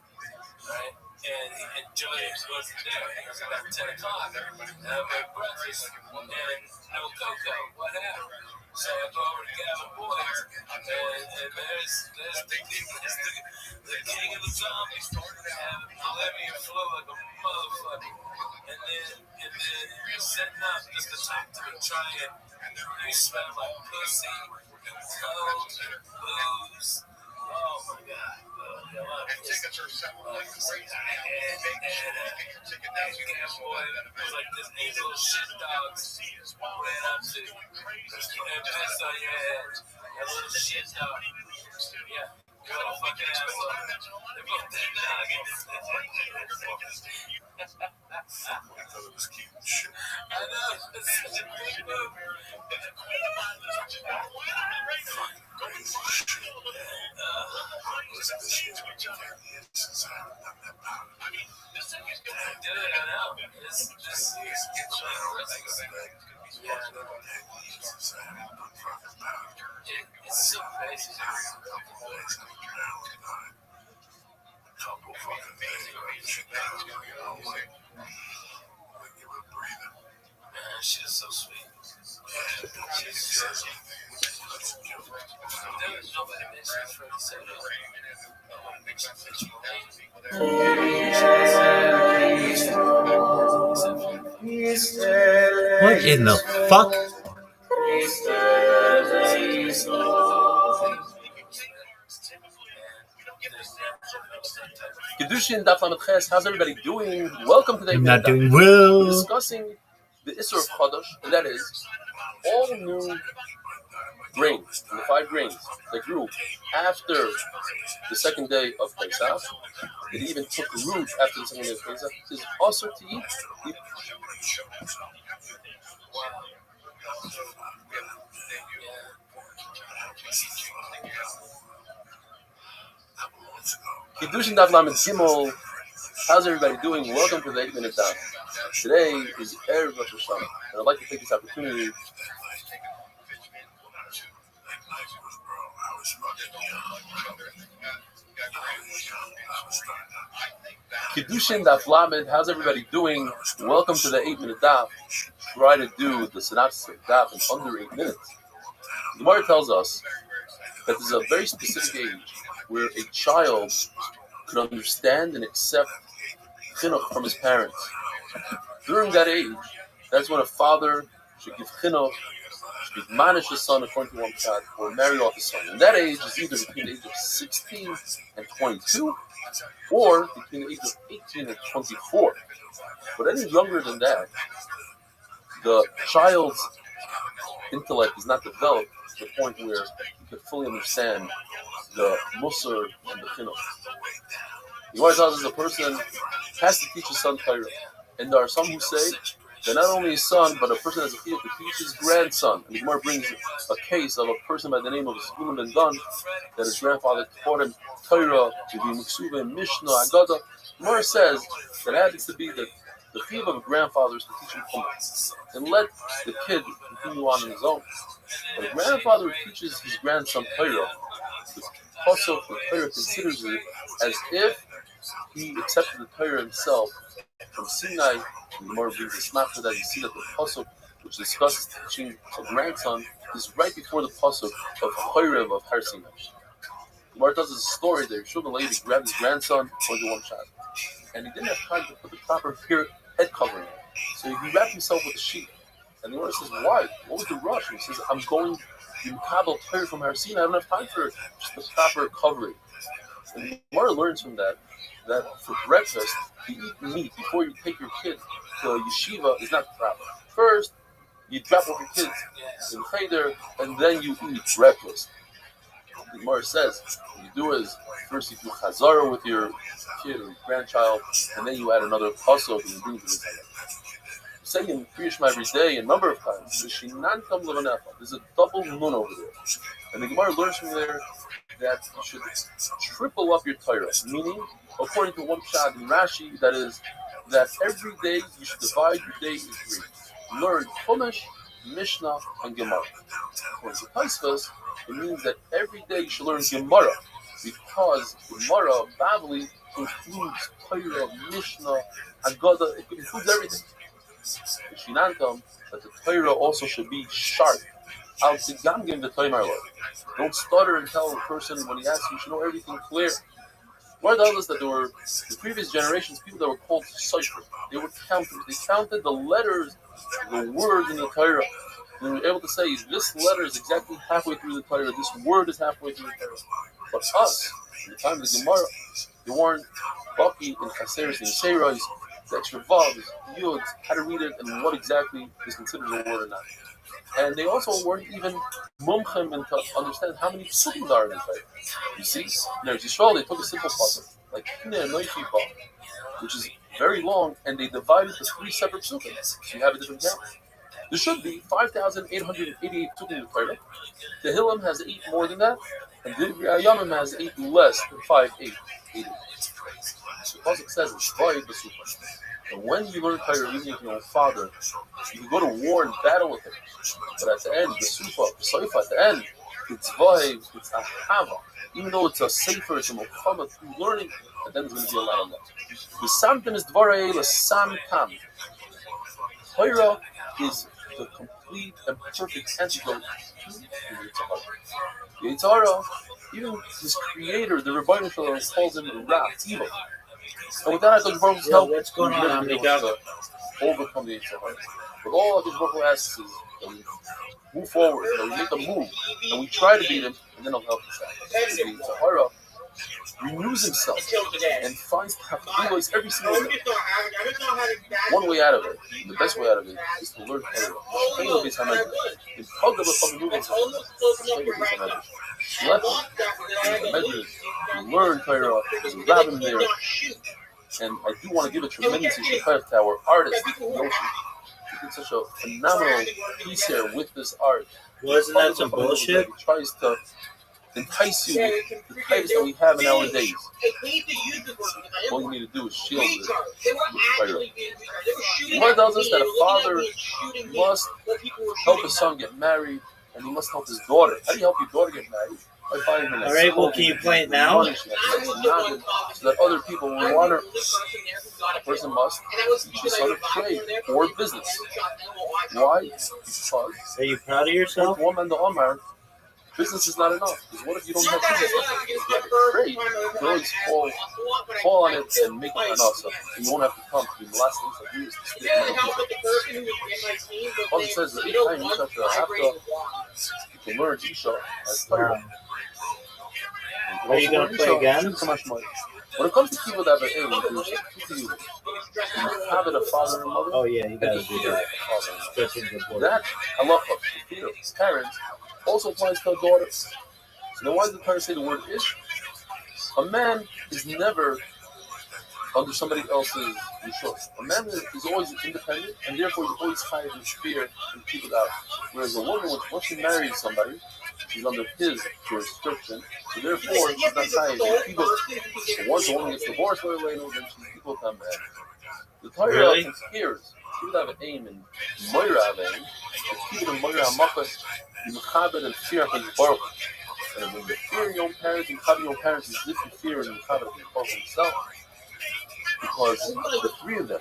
Right? And Joey wasn't there. He was about 10 o'clock. And I made breakfast and no cocoa. What happened? So I go over to Gavin Boyd's and there's the king of the zombies having malaria flu like a motherfucker. And then you're setting up just to talk to him, trying. You smell like pussy and coke and booze. Oh my God. Tickets are $7 crazy. Like this eight little shit dogs ran up to you and pissed on your head. That little shit dog. Yeah. You're a fucking asshole. They put that dog in this. I know. It's such a big move. Dude, I know. It's so crazy. She's so sweet. She's so sweet. Nobody mentioned Freddie Soto. What in the fuck? Kedushin Daf Lamed Ches. How's everybody doing? Welcome to the I'm not doing well. We're discussing the Isser of Chodesh, and that is all new grains, the 5 grains that grew after the second day of Pesach. It even took root after the second day of Pesach. Is also to eat. Kedushin Daf Lamed Gimel. How's everybody doing? Welcome to the 8-minute Daf. Today is Erev Rosh Hashanah, and I'd like to take this opportunity Kedushin Daf Lamed. How's everybody doing? Welcome to the 8-minute Daf. Try to do the synopsis of Daf in under 8 minutes. The Gemara tells us that there's a very specific age where a child could understand and accept chinuch from his parents. During that age, that's when a father should give chinuch, should admonish his son according to one child, or marry off his son. And that age is either between the age of 16 and 22, or between the age of 18 and 24. But any younger than that, the child's intellect is not developed to the point where he could fully understand the musar and the chinuch. The Gemara tells us a person has to teach his son Torah, and there are some who say that not only his son, but a person has a chiyuv to teach his grandson. And the Gemara brings a case of a person by the name of Zebulun ben Dan, that his grandfather taught him Torah, to be Miksuva, Mishnah, Agada. The Gemara says that it happens to be that the chiyuv of a grandfather is to teach him Chumash, and let the kid continue on his own. But a grandfather who teaches his grandson Torah, the pasuk, the Torah considers it as if he accepted the Torah himself from Sinai. And the Gemara brings a smack for that. You see that the pasuk, which discusses teaching a grandson, is right before the pasuk of Chorev of Har Sinai. The Gemara tells us a story that Yeshua ben Levi grabbed his grandson, only one child, and he didn't have time to put the proper head covering on. So he wrapped himself with a sheet. And the Gemara says, why? What was the rush? And he says, I'm going to Kabul Torah from Har Sinai. I don't have time for just the proper covering. And Gemara learns from that for breakfast, to eat meat before you take your kid to yeshiva is not proper. First, you drop off your kids in cheder, and then you eat breakfast. The Gemara says, what you do is, first you do chazara with your kid or your grandchild, and then you add another pasuk and you bring it to the table. Say in Kriyishma every day a number of times, there's a double nun over there. And the Gemara learns from there that you should triple up your Torah, meaning, according to one shot in Rashi, that is, that every day you should divide your day into three. Learn Chumash, Mishnah, and Gemara. According to Tosfos, it means that every day you should learn Gemara, because Gemara, Bavli, includes Torah, Mishnah, Haggadah, it includes everything. Shinantam, that the Torah also should be sharp. Al Tigam the Torah. Don't stutter and tell a person when he asks you should know everything clear. Why tells us that there were the previous generations people that were called Sefer. They were counters. They counted the letters, the words in the Torah. They were able to say this letter is exactly halfway through the Torah, this word is halfway through the Torah. But us, in the time of the Gemara, they weren't Baki and Chaseris and Seirais, the extra vowels, yuds, how to read it, and what exactly is considered a word or not. And they also weren't even mumchim and to understand how many psukim there are in the Torah. You see, in Yisrael they took a simple pasuk, like Hineh Noichi Ba, which is very long, and they divided it to three separate psukim. So you have a different count. There should be 5,888 psukim in the Torah. The Hillam has 8 more than that, and the Yamim has 8 less than 5,888. The pasuk says it's Vayid B'Sufa. And when you learn Torah reading from your own father, you can go to war and battle with him. But at the end, the Sufa, the Saifa, at the end, it's Vayid, it's Ahava. Even though it's a Sefer, it's a Muhammad, through learning, and then there's going to be a lot of love. The Samtim is Dvarei L'Samtam. Torah is the complete and perfect antidote to the Yitzhak. The Yitzhak, even his creator, the Rabbi Shalom, calls him Ra, evil. And with that, I Baruch Hu's help, what's going on, Amiga? Overcome the Yitzhak. But all of Baruch Hu asks is that we move forward, that we make a move, and we try to beat him, and then he'll help us out. The Yitzhak renews himself and finds Tafkilos every single day. One way out of it, the best way out of it, is to learn Torah. You learn Torah, there's a rabbin there, and I do want to give a tremendous respect to our artist, Yoshi. He did such a phenomenal piece here with this art. Wasn't that some bullshit? He tries to entice you with the types that we have in our days. All you need to do is shield it with Torah. Gemara tells us that a father must help his son get married, and he must help his daughter. How do you help your daughter get married? By buying her All right, well, can you play it now? So that other people will want her. A person must teach his son a trade or business. Why? Because Are you proud of yourself? with one man to Omar, business is not enough. Because what if you don't have business? If you have a trade, you can always fall on it and make it enough. So you won't have to come. The last thing to do is to speak to other people. Also says that each time you touch a hafta, you can learn Isha as Torah. Are you going to play again? When it comes to people that have an aim, there's two things. You have it a father and mother. Oh, yeah, you got to do that. Stretching the board. That halacha, the fear of his parents, also applies to a daughter. So then why does the parents say the word ish? A man is never under somebody else's resource. A man is always independent, and therefore he's always hiding in fear and keep it out. Whereas a woman, once she marries somebody, she's under his jurisdiction, so therefore she's not trying to keep it. So once a woman gets divorced later, then she's people come back. The Torah conspires. People have an aim in Moira have an aim. It's people in Moira Hamachas, you mechabed and fear from Baruch. And when you fear your own parents and mechabed your own parents, it's as if you fear and mechabed Baruch himself. Because the three of them,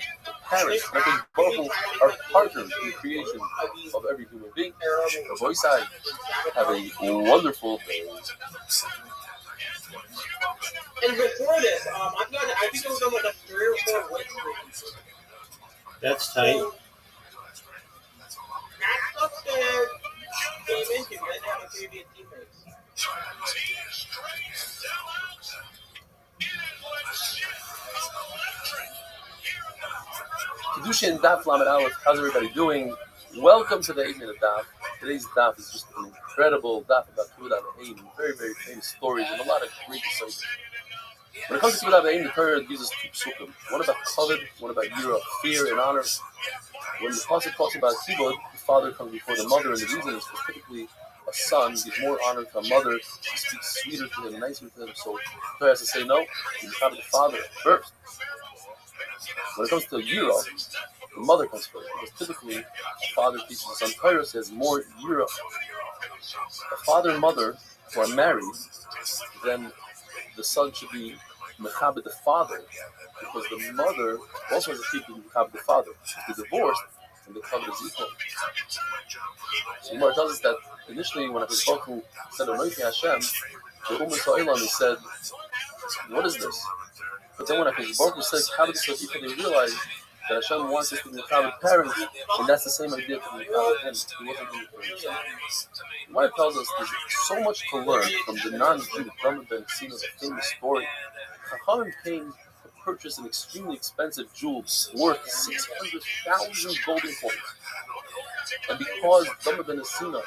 parents, and Baruch are partners in the creation of every human being. The voice side have a wonderful day. And before this, I think it was on like a 3 or 4 weeks. That's tight. So, that's upstairs. Came into, you didn't have a previous teammates. Kedushin Daf Lamed Aleph. How's everybody doing? Welcome to the evening of Daf. Today's Daf is just an incredible Daf about Kibbutz Avim, very, very famous stories and a lot of great insight. When it comes to Kibbutz Avim, the Torah gives us two psukim. One about kavod, one about yira, fear and honor. When the pasuk talks about Kibbutz, the father comes before the mother, and the reason is because typically a son gives more honor to a mother. She speaks sweeter to him, nicer to him. So the Torah has to say no. You have the father first. When it comes to yira, the mother comes first, because typically a father teaches his son Torah, says more yira. A father and mother who are married, then the son should be mechabed the father, because the mother also has a people to mechabed the father. If they're divorced, and the covenant is equal. So Gemara tells us that initially when HaKadosh Baruch Hu said Anointing Hashem, the Ummah Sa'ilam, he said, what is this? But then when HaKadosh Baruch Hu said Kabbalah Sadiq, they realized that Hashem wants us to be Kabbalah parents, and that's the same idea to be Kabbalah him. He wasn't doing it for himself. Gemara tells us there's so much to learn from the non-Jew Rabbi ben Sina, the famous story. Chachamim came to purchase an extremely expensive jewel worth 600,000 golden coins. And because Rabbi ben Sina,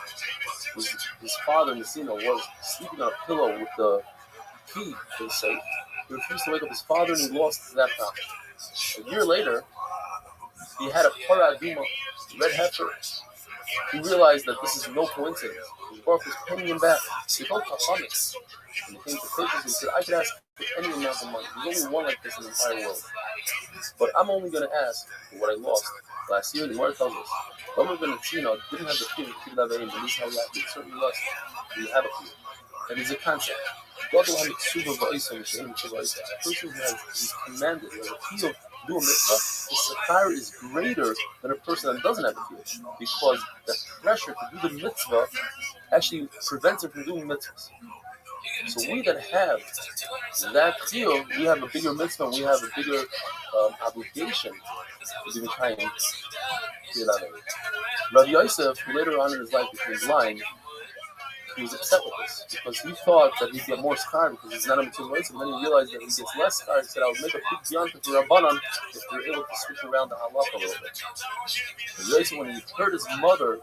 his father Messina, was sleeping on a pillow with the key to the safe, he refused to wake up his father, and he lost that time. A year later, he had a parah aduma, red heifer. He realized that this is no coincidence. His Baruch was paying him back. So he told Chachamim, and he came to purchase, he said, I could ask for any amount of money. There's only one like this in the entire world. But I'm only going to ask for what I lost last year. The Gemara tells us, Rabbi ben Sina didn't have the fear of Kibbutz Avim, and this is how he acted. Certainly less. He have a fear. And it's a concept. A person who he's commanded, who has a feel to do a mitzvah, the sakar is greater than a person that doesn't have a feel, because the pressure to do the mitzvah actually prevents him from doing mitzvahs. So we that have that feel, we have a bigger mitzvah, we have a bigger obligation to be trying to get out of it. Rabbi Yosef, who later on in his life became blind, he was upset with this because he thought that he'd get more schar because he's not a mature voice, and then he realized that he gets less schar. He said, I would make a big yontif for Rabbanan if they're able to switch around the halakha a little bit. And Yosef, when he heard his mother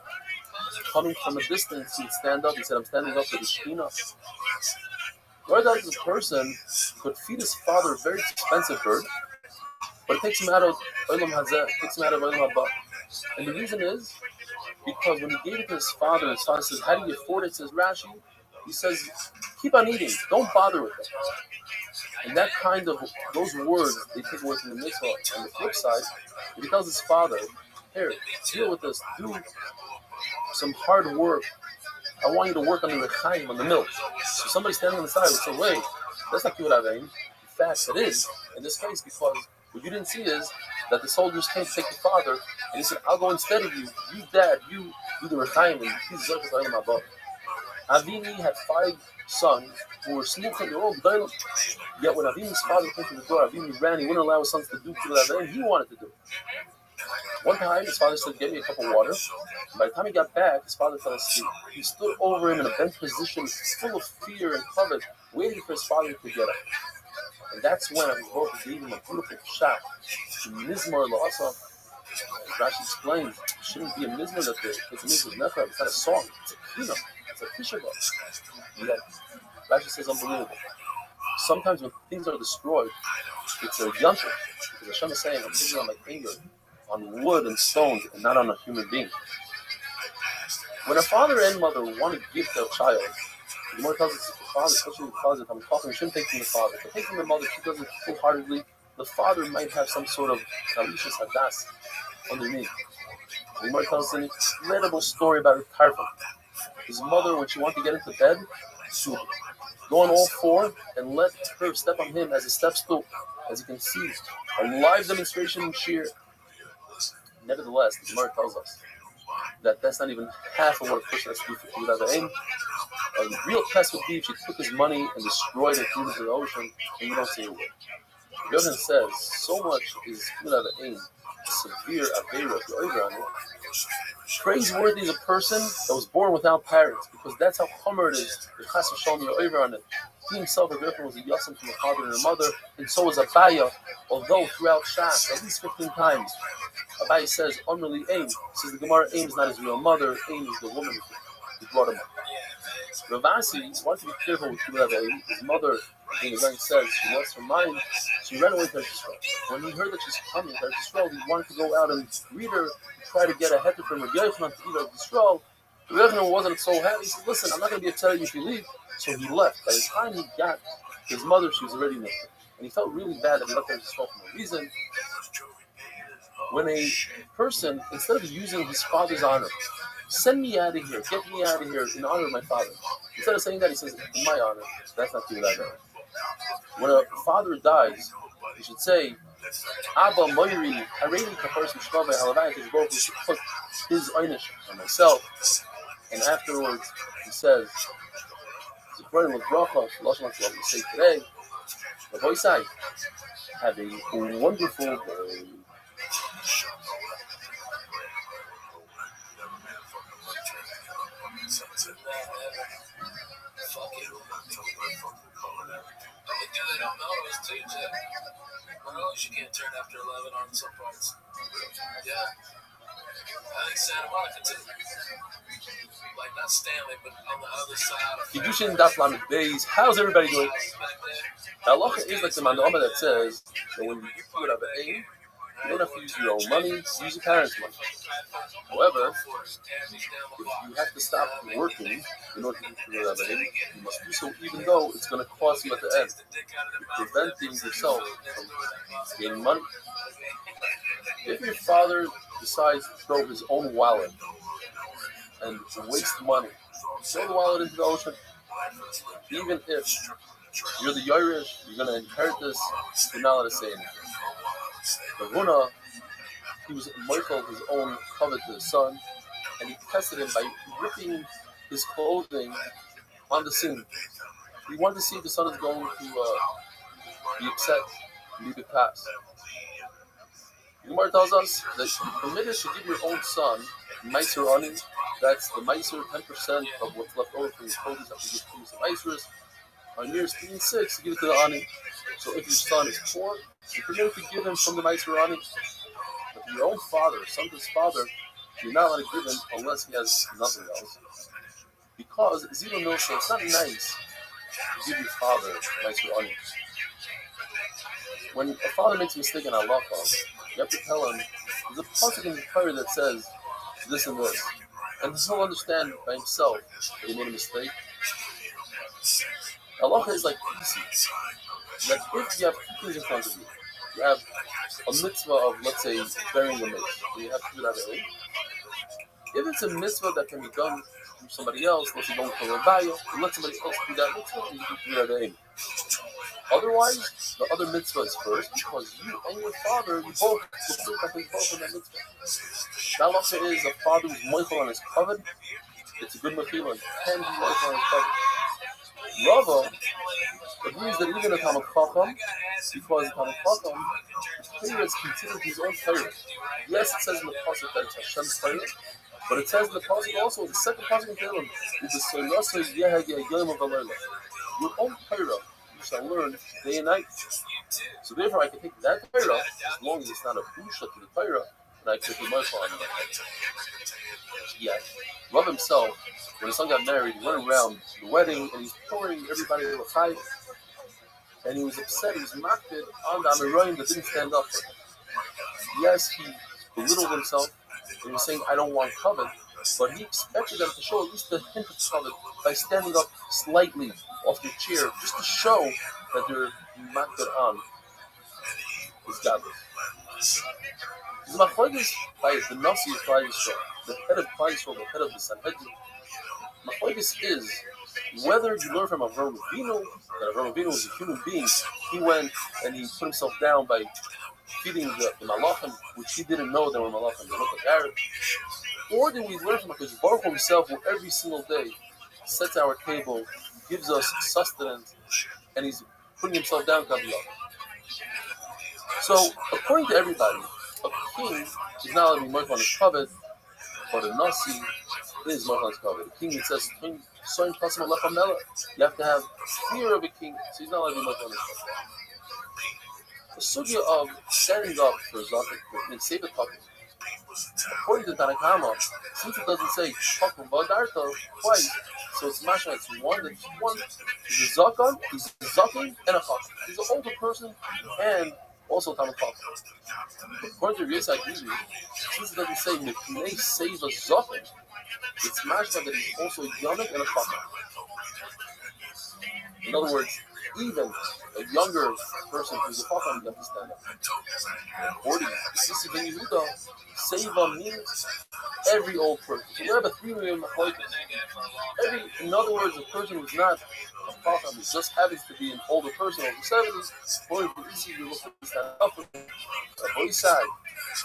coming from a distance, he'd stand up. He said, I'm standing up for the Shekhinah. Where does this person could feed his father a very expensive bird, but it takes him out of Olam Hazeh, it takes him out of Olam Haba. And the reason is because when he gave it to his father says, how do you afford it? Says Rashi, he says, keep on eating, don't bother with it. And that kind of, those words, they take away from the mitzvah. On the flip side, if he tells his father, here, deal with this, do some hard work. I want you to work on the rechaim, on the milk. So somebody standing on the side would say, wait, that's not Kibbutz Avim. In fact, it is, in this case, because what you didn't see is that the soldiers came to take the father, and he said, I'll go instead of you. You, dad, you do the rechaim, and he's Zerkat Ayim Abba. Avini had 5 sons who were smoking, they were all g'daylim. Yet when Avini's father came to the door, Avini ran, he wouldn't allow his sons to do Kibbutz Avim, he wanted to do it. One time, his father said, get me a cup of water. And by the time he got back, his father fell asleep. He stood over him in a bent position, full of fear and covet, waiting for his father to get up. And that's when I gave him a beautiful shot. The Mizmor La'asa, as Rashi explains, it shouldn't be a Mizmor that it's a Mizmor Nefesh, it's not a song, it's a kina, it's a tishavah. Yet, Rashi says unbelievable. Sometimes when things are destroyed, it's a yontif, because Hashem is saying, I'm taking on my finger on wood and stones and not on a human being. When a father and mother want to give their child, the Gemara tells us that the father, especially the father, if I'm talking, we shouldn't take from the father. If I take from the mother, she does it full-heartedly, the father might have some sort of kalishas hadas underneath. The Gemara tells us an incredible story about a tarfa. His mother, when she wanted to get into bed, she would go on all 4 and let her step on him as a step stool. As you can see, a live demonstration in sheer. Nevertheless, the Gemara tells us that that's not even half of what a person has to do for Kibbutz Avim. A real test would be if she took his money and destroyed it through the ocean, and you don't see a word. Yochanan says, so much is Kibbutz Avim, severe Aveira, the over on it. Praiseworthy is a person that was born without parents, because that's how hummer it is. The Chas v'Shalom, you're over on it. He himself, a girlfriend, was a yasam from a father and a mother, and so was Abaya, although throughout Shas, at least 15 times, Rabbi says, Omrli Aim. Says the Gemara, Aim is not his real mother. Aim is the woman who brought him up. Ravasi wanted to be careful with Rabbi. His mother, the Rebbe says, she lost her mind. She ran away to Eretz Yisrael. When he heard that she's coming to Eretz Yisrael, he wanted to go out and greet her, try to get a heter from Rabbi Yochanan to eat Eretz Yisrael. Rabbi Yochanan wasn't so happy. He said, listen, I'm not going to be upset at you if you leave. So he left. By the time he got his mother, she was already naked. And he felt really bad that he left Eretz Yisrael for no reason. When a person, instead of using his father's honor, send me out of here, get me out of here in honor of my father. Instead of saying that, he says, in my honor. That's not true either. When a father dies, he should say, Abba Moiri, Hareni Kaparsim Shvabe Halavai, his Baruch should put his einish on myself. And afterwards, he says, Zikronim with Bracha, Lashon what we say today, the voice I have a wonderful day. They don't know it's Tuesday. I know you can't turn after 11 on some parts. Yeah. I think Santa Monica too. Like not Stanley, but on the other side of Kiddushin Daf Lamed Beis. How's everybody doing? The halacha is like the mandama that says that when you give food out of aid, you don't have to use your own money, use your parents' money. However, if you have to stop working in order to give food out of aid, you must do so even though it's going to cost you at the end. You're preventing yourself from gaining money. If your father decides to throw his own wallet and waste money, throw the wallet into the ocean, even if you're the Yerush, you're going to inherit this, you're not allowed to say anything. The Huna, he was Michael, his own covet to his son, and he tested him by ripping his clothing on the scene. He wanted to see if the son is going to be upset, leave it pass. The Gemara tells us that you're permitted to give your own son Meiser Ani. That's the Meiser, 10% of what's left over from your produce after you give 2 Meisers. On years 3 and 6, you give it to the Ani. So if your son is poor, you're permitted to give him from the Meiser Ani. But your own father, son to his father, you're not allowed to give him unless he has nothing else. Because Zero Mill says it's not nice to give your father Meiser Ani. When a father makes a mistake in halacha, you have to tell him, there's a pasuk in the Torah that says this and this. And he'll understand by himself that he made a mistake. Halacha is like pieces. That if you have 2 things in front of you, you have a mitzvah of, let's say, burying a mace. You have to do that early. If it's a mitzvah that can be done from somebody else, let's say don't kill a Rabbi, let somebody else do that mitzvah, and you can do that early. Otherwise, the other mitzvah is first, because you and your father, you both in that mitzvah. The halacha is a father who's moichel on his covet. It's a good mechila, and can be moichel on his covet. Rava agrees that even a Talmud Chacham, because a Talmud Chacham, the Torah is considered his own Torah. Yes, it says in the pasuk that it's Hashem's Torah, but it says in the pasuk also, the second pasuk in Tehillim, is the Soilasa Yehageh Yom V'Layla. Your own Torah you shall learn day and night. So therefore, I can take that Torah, as long as it's not a busha to the Torah, and I can take my father. Yeah, Rav himself, when his son got married, he went around the wedding and he's pouring everybody a l'chaim. And he was upset, he was mocked on the Amirayim that didn't stand up for him. Yes, he belittled himself and he was saying, I don't want covet, but he expected them to show at least a hint of covet by standing up slightly off their chair, just to show that they're mocked on his godless. The machlokes by the Nasi of Klal Yisrael, the head of Klal Yisrael, the head of the Sanhedrin. Machlokes is whether you learn from Avraham Avinu, that Avraham Avinu was a human being. He went and he put himself down by feeding the malachim, which he didn't know they were malachim. They looked like Arabs. Or did we learn from HaKadosh Baruch Hu himself, who every single day sets our table, gives us sustenance, and he's putting himself down to Kabbalah. So, according to everybody, a king is not allowed to be moichel on his covet, but a nasi is moichel on his covet. A king, it says, you have to have fear of a king, so he's not allowed to be moichel on his covet. The sugya of standing up for Zakah in Sefer Takah According to Tanakama, since it doesn't say Pakum Vadarta twice, so it's Masha, it's one. He's a Zakan, he's a Zakan, and a Chacham. He's an older person and also Talmud Chacham. According to Yisai Gizi, since it doesn't say Mipnei Seva Zakan, it's Masha that he's also a Yonah and a Chacham. In other words, even a younger person who's a Chacham, you have to stand up. According to Sisi Ben Yehuda, Seva means every old person. So we have a 3 million machlokes. In other words, a person who's not a Chacham, who just happens to be an older person over 70s, according to Sisi, we will stand up for him. On both sides,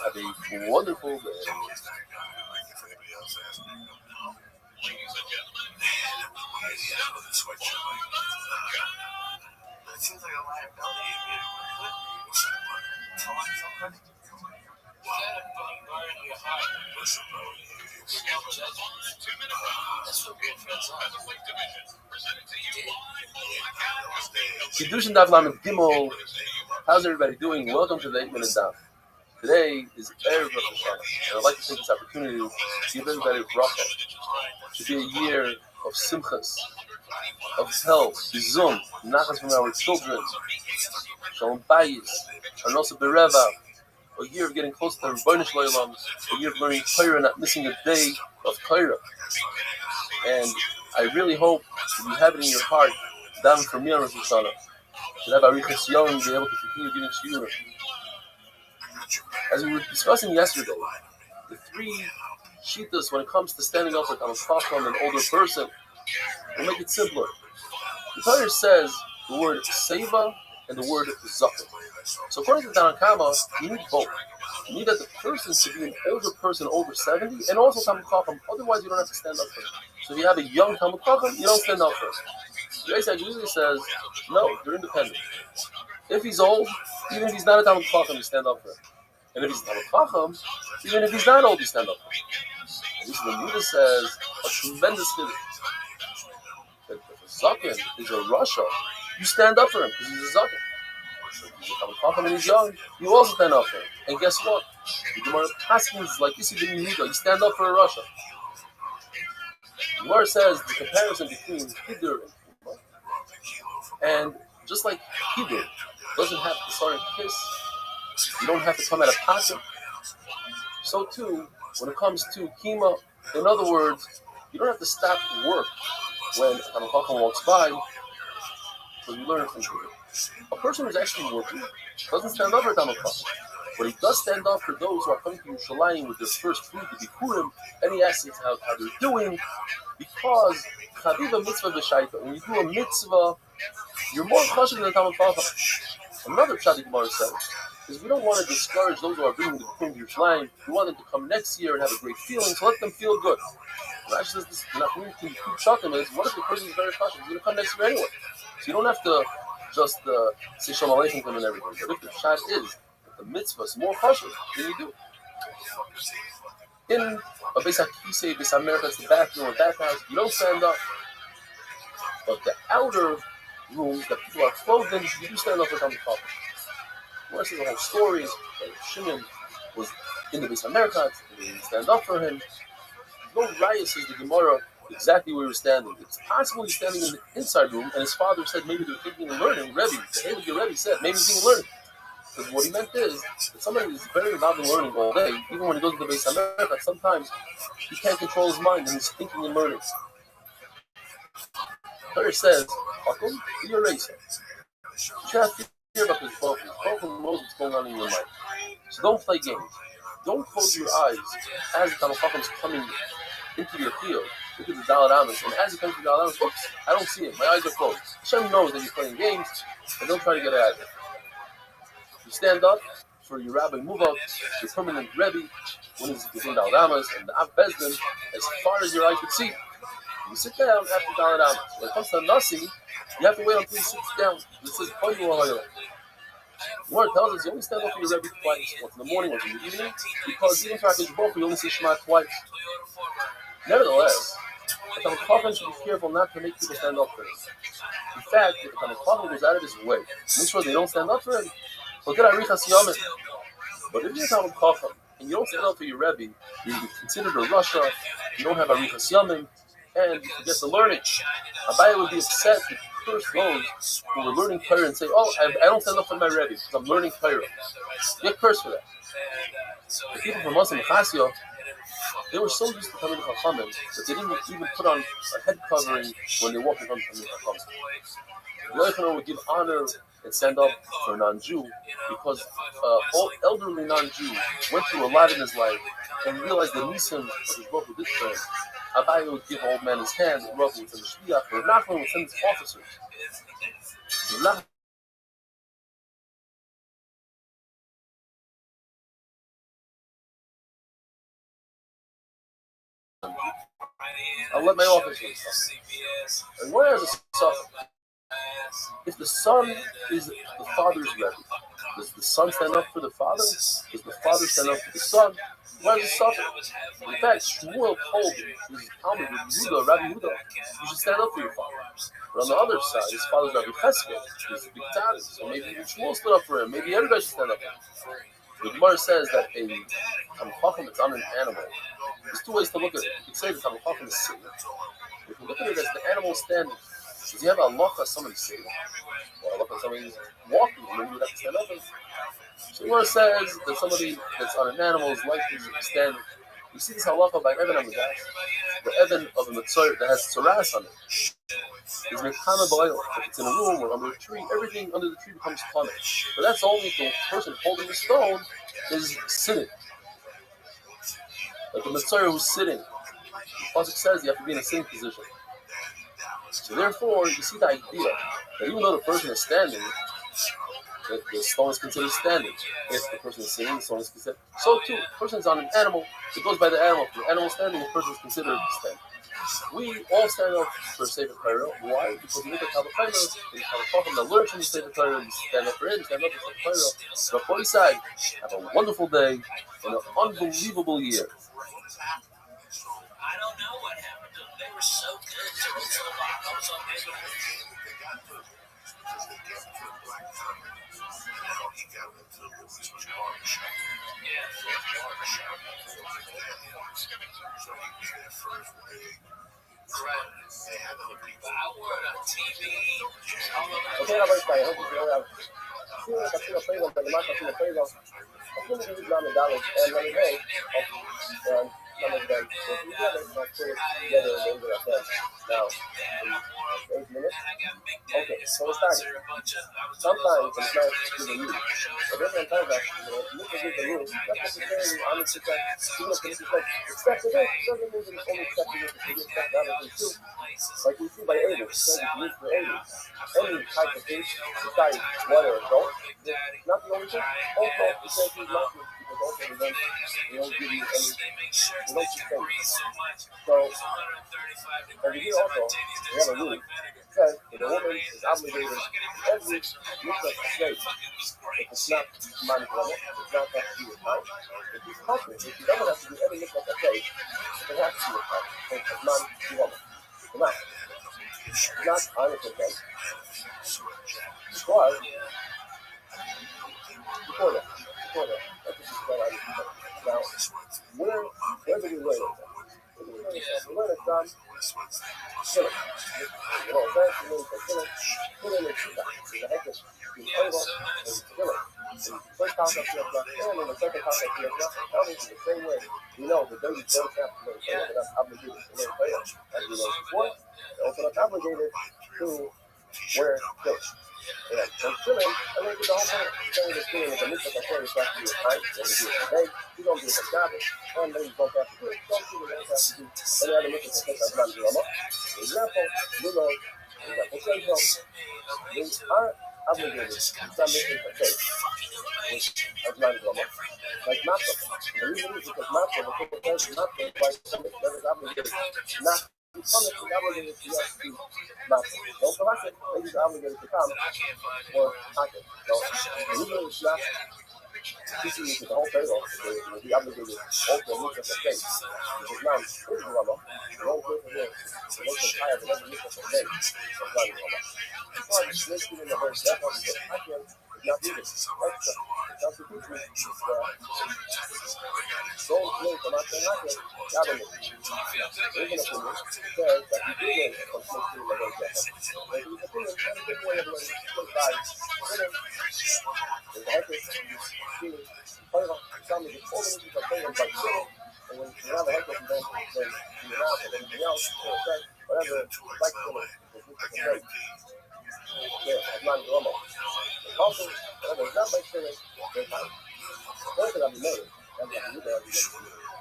have a wonderful day. It seems like a liability. Kiddushin Daf Lamed Gimel. How's everybody doing? Welcome to the 8-minute Daf. Today is Erev Rosh Hashanah, and I'd like to take this opportunity to give everybody a bracha. It should be a year of simchas, of health, bizum, nachas from our children, shalom bayis, parnosa bereva, a year of getting closer to Rabbi Shalom, a year of learning Torah, not missing a day of Torah. And I really hope that you have it in your heart, down for me on Rosh Hashanah, to have arichas yom and be able to continue giving shiurim. As we were discussing yesterday, the 3 shittas when it comes to standing up like a chacham, an older person, will make it simpler. The Torah says the word seva and the word zaken. So according to Tanakama, you need both. You need that the person should be an older person over 70 and also Talmud Chacham, otherwise you don't have to stand up for him. So if you have a young Talmud Chacham, you don't stand up for him. The Yisai usually says, no, you're independent. If he's old, even if he's not a Talmud Chacham, you stand up for him. And if he's a Talmud Chacham, even if he's not old, you stand up for him. And this is what Yudah says, a tremendous thing. That if a Zaken is a Russia, you stand up for him because he's a Zaken. If he's a Talmud Chacham and he's young, you also stand up for him. And guess what? The Gemara Paskins, like this, you stand up for a Russia. The Gemara says the comparison between Hidur and Kima, and just like Hidur doesn't have to start a kiss, you don't have to come at a pocket. So too, when it comes to Kima, in other words, you don't have to stop work when a Talmud Chacham walks by, so you learn from Hidur. A person who's actually working doesn't stand up for Talmud Chacham, but he does stand up for those who are coming to Yerushalayim with their first food, the Bikurim, and he asks how they're doing, because Chaviva mitzvah b'shaita. When you do a mitzvah, you're more chashuv than the Talmud Chacham. Another Tzaddik Gemara says, is we don't want to discourage those who are bringing the Bikurim to Yerushalayim. We want them to come next year and have a great feeling, so let them feel good. Rashi says this community Shatim is, what if the person is very chashuv? He's going to come next year anyway. So you don't have to just say Shalom Aleichem to him and everything. But if the shot is that the mitzvah is more chashuv, then you do. In a Beis HaKisei, Beis America, it's the bathroom or bathhouse, you don't stand up. But the outer rooms that people are clothed in, you do stand up for Talmud Chacham. Well, this is the whole story. Shimon was in the Beis America, they didn't stand up for him. No raya says the Gemara exactly where he was standing. It's possible he's standing in the inside room, and his father said maybe they're thinking of learning. Rabbi, the Rabbi said maybe he's thinking of learning. Because what he meant is that somebody is very involved in learning all day, even when he goes to the Beis America, sometimes he can't control his mind and he's thinking and learning. Torah says, Hakum, be a racer. You should have to hear about this both. Both knows what's going on in your mind. So don't play games. Don't close your eyes as the Talmud Chacham is coming into your field. Look at the Daled Amos, and as he comes to the Daled Amos, oops, I don't see it. My eyes are closed. Hashem knows that you're playing games, and don't try to get out of it. You stand up for your rabbi, move up, your permanent Rebbe, when he's between Daled Amos and the Av Bezdin, as far as your eye could see. You sit down after Daled Amos. When it comes to Nasi, you have to wait until he sits down. This says, the word tells us you only stand up for your Rebbe twice, once in the morning, once in the evening, because even for HaKadosh Baruch Hu, you only say Shema twice. Nevertheless, the Talmud Chacham should be careful not to make people stand up for him. In fact, if the Talmud Chacham goes out of his way, make sure they don't stand up for him, he'll get arichas yomim. But if you're a Talmud Chacham and you don't stand up for your Rebbe, you're considered a Russia, you don't have a Arichas Yamim, and you forget to learn it. Abaye would be upset to curse those who were learning Torah and say, oh, I don't stand up for my Rebbe because I'm learning Torah. Get cursed for that. The people from Muslim Chassia, they were so used to coming to Chachamim that they didn't even put on a head covering when they walked in front of Chachamim. The other would give honor and stand up for a non-Jew because all elderly non-Jew went through a lot in his life and realized the nisim of his Baruch did for him. Abaye would give old man his hand, Rabbi would send the shliach, or Nachman would send his officers. I'll let my officers. And where is the son? If the son is the father's Rebbe, does the son stand up for the father? Does the father stand up for the son? Why does it suffer? In fact, Shmuel told his Talmud, Rabbi Yehuda, you should stand up for your father. But on the other side, his father's Rabbi Cheskel, he's a big tzaddik, so maybe even Shmuel stood up for him. Maybe everybody should stand up for him. The Gemara says that a Tamachachim is on an animal. There's two ways to look at it. You can say the Tamachachim is sitting. If you look at it as the animal standing, does he have a halacha somebody sitting? Or a halacha somebody walking? Maybe you'd have to stand up. So the Gemara says that somebody that's on an animal is likely to stand. You see this halacha by Evan Amidas, the Evan of a mitzvah that has tzaras on it. Is mekana b'oil. If it's in a room or under a tree, everything under the tree becomes punished. But that's only if the person holding the stone is sitting. Like the mitzvah who's sitting. The pasuk says you have to be in a sitting position. So therefore, you see the idea that even though the person is standing, the stone is considered standing. If the person is sitting, the stone is considered. So too, the person is on an animal, it goes by the animal. If the animal is standing, the person is considered standing. We all stand up for Sefer Torah. Why? Because we look at Kalachayim, we have a learn from the Sefer Torah, we stand up for it, we stand up for Sefer Torah. So before you say, have a wonderful day and an unbelievable year. I don't know what happened to them. They were so good to me so long. I was on video. Okay, so we're starting. Sometimes it's not to the news. But every time that you look at the news, not necessarily on the success, even if it's like, expect it, doesn't mean it's only expecting it to expect the other thing too. Like we see by aliens, so it's used for aliens. Any type of fish, decide whether or don't, not the only thing. Also, you can't use nothing because also they don't give you any, they don't keep things. So, over here also, we have a rule. Says that a woman is obligated to every mikvah slave. If it's not manipulated, it's not have to do with time. If he's confident, if he doesn't have to do every mikvah slave, it has to do with time. It's non-woman. It's not. It's not 100%. Because before that, that's what she's called. Now, where do we learn it? We learn it from Philip. You know what I'm saying? Philip is Shita. He's a heck of Philip and Philip. In the first concept of and in the second concept of tell me in the same way. You know, the dirty don't have to learn Philip, and that's obligated to learn Philip. As we know before, they're also not obligated to wear Philip. Yeah, so Philip, I mean, the whole point of saying this thing is a mitzvah that carries back to your time, and we do it today. You don't do it for Shabbos, and then you don't have to do it. Don't do it, you don't have to do any other mitzvah that takes us to Rama. For example, you know, we are obligated to some mitzvah that takes as not Rama. Like matzah. The reason is because matzah, the people says matzah is like something that is obligated not to come, it's obligated to us to matzah. Don't forget it, maybe it's obligated to come or hack it. So the reason is not teaching you the whole payroll, will be obligated also to look at the face. Which is not in the Rama. The whole place of it, the most entire of every look at the face of not in the Rama. That's why this is in the verse, that's why we get hack not needed. That's the constitution. Don't live for not saying nothing. Government. Even if you says that he did win from Smithfield like that. But his opinion, everything way of running 25 winning. There's a heckler, feeling, some of the organisms are playing by winning. And when you have a heckler from them, then you have anything else, whatever, like the yeah, it's not normal. Also, whatever, it's not like feeling, they're fine. First thing I'll be made, that's what you do every day.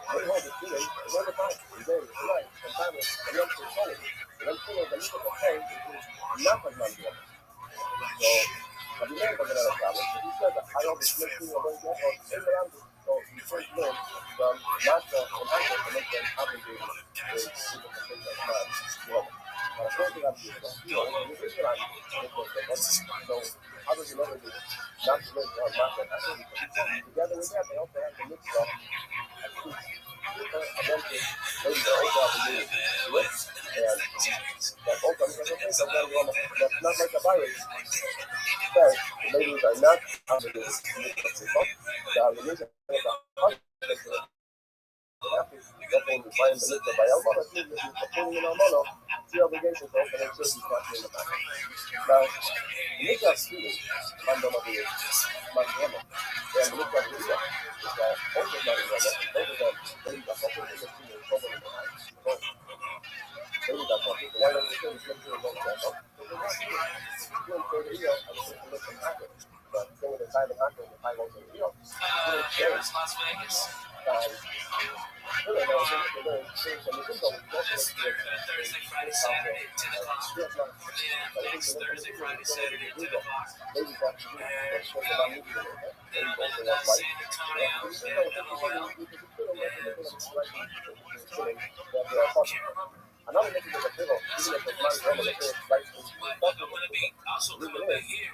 They hold the feeling, it's all the time. It's day, it's night, sometimes it's young to soul. And I'm feeling that you can say, it's not like my normal. So, I'll be made by another problem. If you said that I don't be slipping or going to get on, in the end, so you first learn from master and actor to make them obligated to do the things that's not normal. The first thing I'm doing is, you visualize so how does you never do it? Not to live on master and actor. Together with that, they also have to mix up and teach people and then to maybe the old obligated to it. And that also, that's not like a virus. Says the ladies are not obligated to mix up people. The obligations are husband. Definitely find the list of Almana, putting in Almana, the obligations to open and serve these in the back. Now, the Mikra students, Mandama is Mandama. They have Mikra Korea, which are also Mandama, both of them, they got something in the students, over in the high. They got something, why don't you say the same thing about that? So they're not doing for the Rio, and it's a listen hacker. But they were the time and hacker, the time also the Rio. Las Vegas. Thursday, Friday, Saturday, 10 o'clock. Next Thursday, Friday, Saturday, 10 o'clock. And then I'm in San Antonio and LOL. Another message is a pillow, even if it's not normal, it's like I'm going to be also coming back here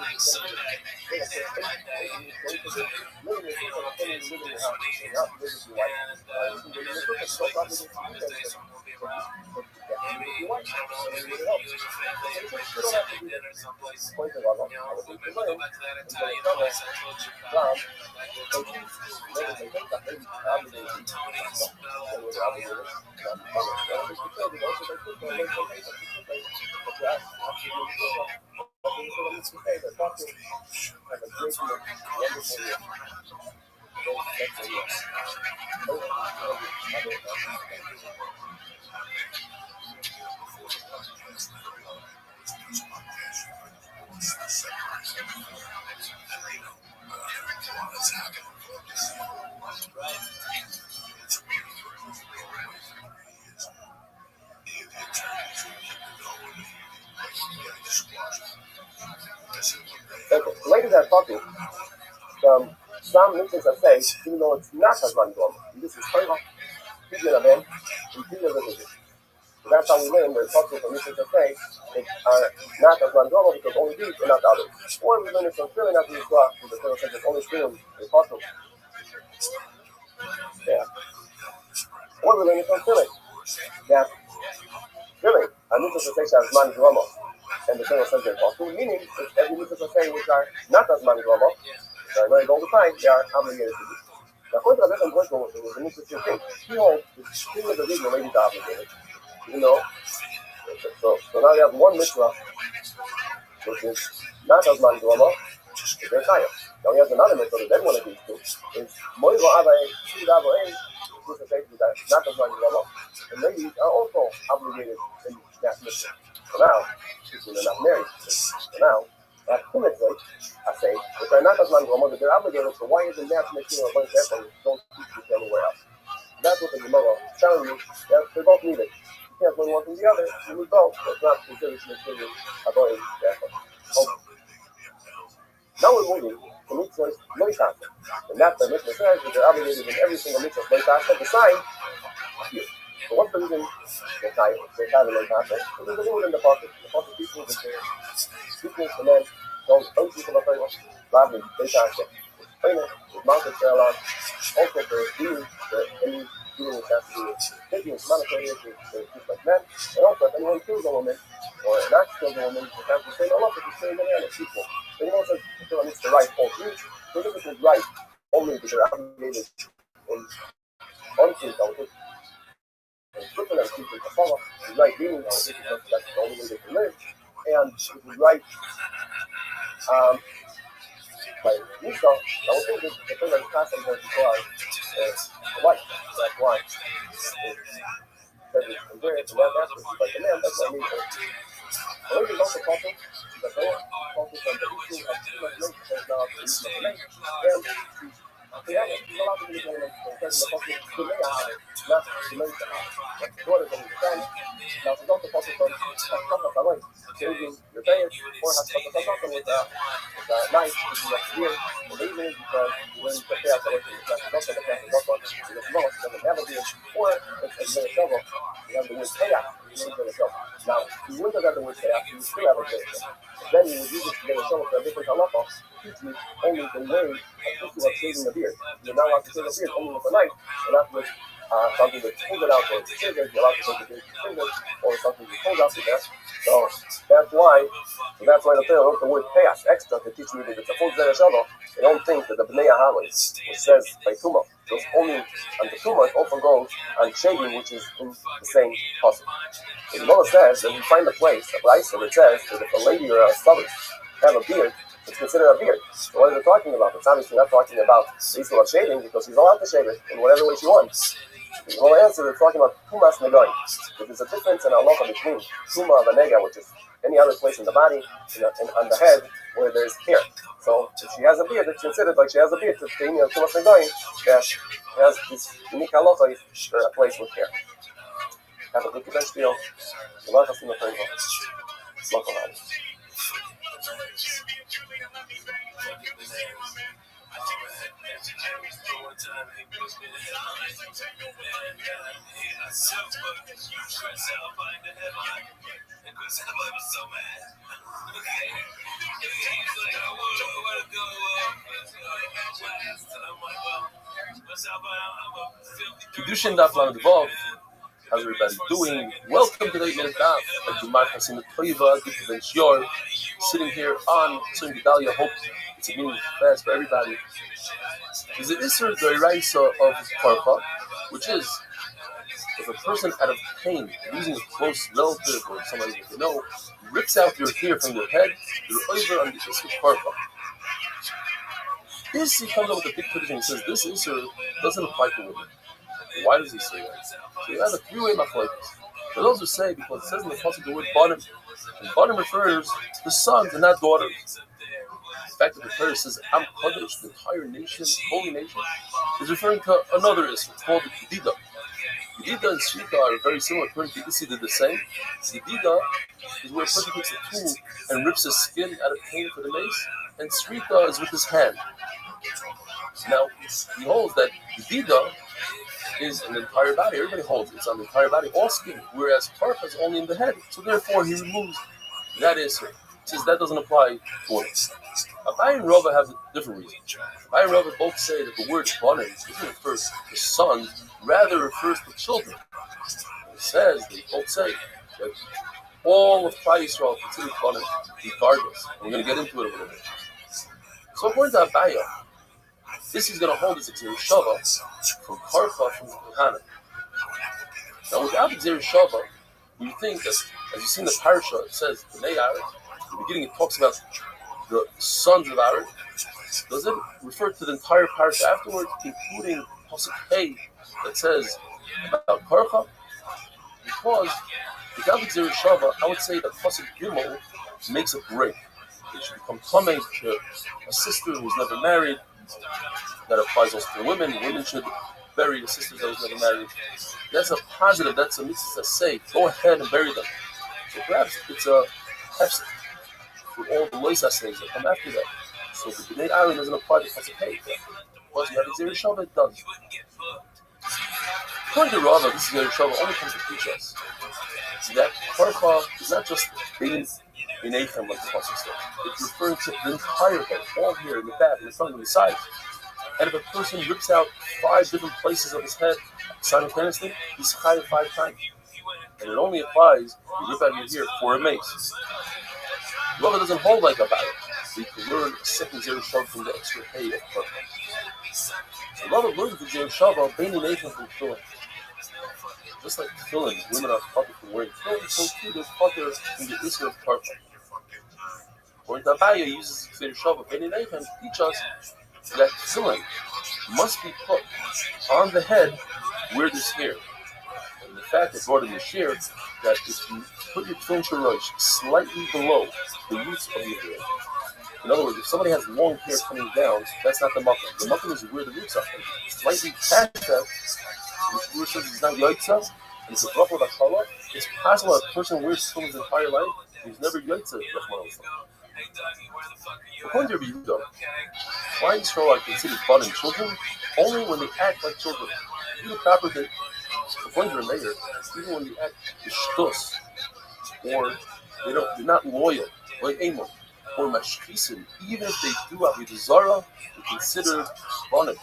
like Sunday, Monday, and Tuesday. Wednesdays I'm going to be around. Maybe, I don't know, maybe you and your family, maybe Sunday dinner someplace. Maybe go back to that Italian place I told you about. Like Tony's, the ladies are talking. Some missions are saying, even though it's not as random, this is kind of speaking of them, and feeling of it. So that's how we learn the talking from missions are saying, they are not as random because only these and not the others. Or we learn it from feeling as we saw in the third sentence, only feeling the apostle. Yeah. Or we learn it from feeling. Yeah. Feeling, a missions are saying as man drama. And the third sentence apostle, meaning that every missions are saying which are not as man drama. They're learning all the time, they are obligated to do. Now, according to this verse, it was an interesting thing. He holds the king of the league, the ladies are obligated. You know? So now you have one mitzvah, which is not as man drama, is their tire. Now he has another mitzvah that everyone agrees to, is Moiva Avae, Shudavo A, which is basically that not as man drama. And ladies are also obligated in that mitzvah. So now, they're not married. So now, that's two mitzvahs, I say, if they're not as man drama, they're obligated, so why isn't that making a bunch of effort? Don't teach this anywhere else. That's what the Gemara is telling you, that they both need it. You can't learn one from the other, you need both, so it's not considered material about the effort. Now we're moving to mitzvahs loitasa. And that's the mitzvah says that they're obligated in every single mitzvah loitasa besides you. So what's the reason they're tied of loitasa? Because there's a rule in the pocket. The pocket people that they're speaking to men, those people of the Rabbi, they can't say. Explainer, with mounted trail on, also for being any dealing with that to do with taking monetary issues to just like men, and also if anyone kills a woman, or an actual woman would have the same Allah, the same man as equal. So you know, says Torah needs to write all three. So if it is right only that they're obligated in unto Talmud, and Switzerland and people to follow, is right meaning that's the only way they can live, and it is right by Musa, I would think that the thing that is passing here before white. That's why it says it's from there, and that answer is like the man, that's what I mean. The lady is also talking, that they are focused on the issue of too much length, so now the issue of the length, and yeah, there's a lot of people going on the focus to lay out, not to lay out. Like the daughter going to stand, now she's also focused on changing your diet, or have something with night, which is like beer, or the evening, because when the chaos away from the class is up on, because tomorrow she doesn't have a beer, or it's a shovel, you have the word chaos, you use it in a shovel. Now, you wouldn't have the word chaos, you still have a beer. Then you would use it to get a shovel for a different halacha, teach you only the way of shaving the beard. You're not allowed to shave the beard only with a knife, and not with something that pulls it out or scissors. You're allowed to take the beard with scissors, or something that pulls out the beard. So that's why the Torah wrote the word chaos extra to teach you that it's a full zera shava. They don't think that the Bnei Aharon, which says by Tumah, goes only on the Tumah, it also goes on shaving, which is in the same possible. The Gemara says that we find a place, a place where it says that if a lady or a stubborn have a beard, it's considered a beard. So what is it talking about? It's obviously not talking about the issue of shaving, because she's allowed to shave it in whatever way she wants. The Gemara answer is talking about tumas negoim. There's a difference in halacha between tuma of a nega, which is any other place in the body, and on the head where there's hair. So if she has a beard, it's considered like she has a beard. It's the meaning of tumas negoim that she has this unique halacha for a place with hair. Have a good Kiddush deal. The Lord has in the prayer. Local house. Kiddushin Daf Lamed Vav. How's everybody doing? Welcome to the 8 Minute Daf. Like you might have seen the Toiva, good to Shior, sitting here on Tzim Gedalia. Hope it's a meeting fast for everybody. Is it Isser Doiraisa of Karpa, which is if a person out of pain, losing a close relative or somebody that you know, rips out your hair from your head, you're over on the Isser Karpa. This he comes up with a big picture and says this Isser doesn't apply to women. Why does he say that? So you have a three-way machlokes. For those who say, because it says in the pasuk the word banim, and banim refers to the sons and not daughters. The fact that the Torah says Am Kodesh, the entire nation, holy nation, is referring to another Isra. It's called the Yedida. Yedida and Shrika are very similar. According to Isi, they're the same. Yedida is where a person takes a tool and rips his skin out of pain for the mace, and Shrika is with his hand. Now, he holds that Yedida is an entire body. Everybody holds it. It's on the entire body, all skin, whereas Karpa is only in the head. So therefore, he removes that Isra. Says that doesn't apply to women. Rabbi and Rabbi have a different reason. Rabbi and Rabbi both say that the word banim doesn't refer to sons, rather refers to children. It says, they both say, that all of Klal Yisrael considered banim regardless. We're going to get into it a little bit. So according to Abaya, this is going to hold as a Gzir Shava from Karpa from Hana. Now without the Gzir Shava, you think that, as you see in the parasha, it says, Bnei Aaron, in the beginning it talks about the sons of Aaron. Does it refer to the entire parasha afterwards, including Pasuk Hey, that says about Karcha? Because without the Gzir Shava, I would say that Pasuk Gimel makes a break. It should become Tameh to a sister who was never married. That applies also to women. Women should bury the sisters that was never married. That's a positive, that's a mitzvah say. Go ahead and bury them. So perhaps it's a hefsek for all the loisas things that come after that. So the Bnei Aaron doesn't apply to Pasuk Hey. Because you have a Gzir Shava, it does. According to Rava, this Gzir Shava only comes to teach us that Karcha is not just being in Achem like the Pasuk says. It's referring to the entire head, all here in the back, in the front, and the side. And if a person rips out 5 different places of his head simultaneously, he's chayav 5 times. and it only applies to rip out your hair for a mace. Rabbi doesn't hold like a battle, so you can learn a second zero shove from the extra hay of purple. So Rabbi learns the zero shove of Beni Nation from tefillin. Just like tefillin, women are potter from wearing tefillin, so too there's potter in the issue of purple. According to Abaye, uses the zero shove of Beni Nation to teach us that tefillin must be put on the head where there's hair. And the fact that brought in the share that if you put your tefillin shorosh slightly below the roots of your hair, in other words, if somebody has long hair coming down, that's not the muffin. The muffin is where the roots are. Slightly past that, which Ruth says is not yaitza, and it's a bracha of Akala, it's possible that a person wears tefillin his entire life, he's never yaitza. According to Rabbi Yehuda, Klal Yisrael are considered budding children only when they act like children. Do the proper thing. According to the mayor, even when they act shtus, or they're not loyal, like Amon, or mashkisim, even if they do avodah zara, they're considered budding.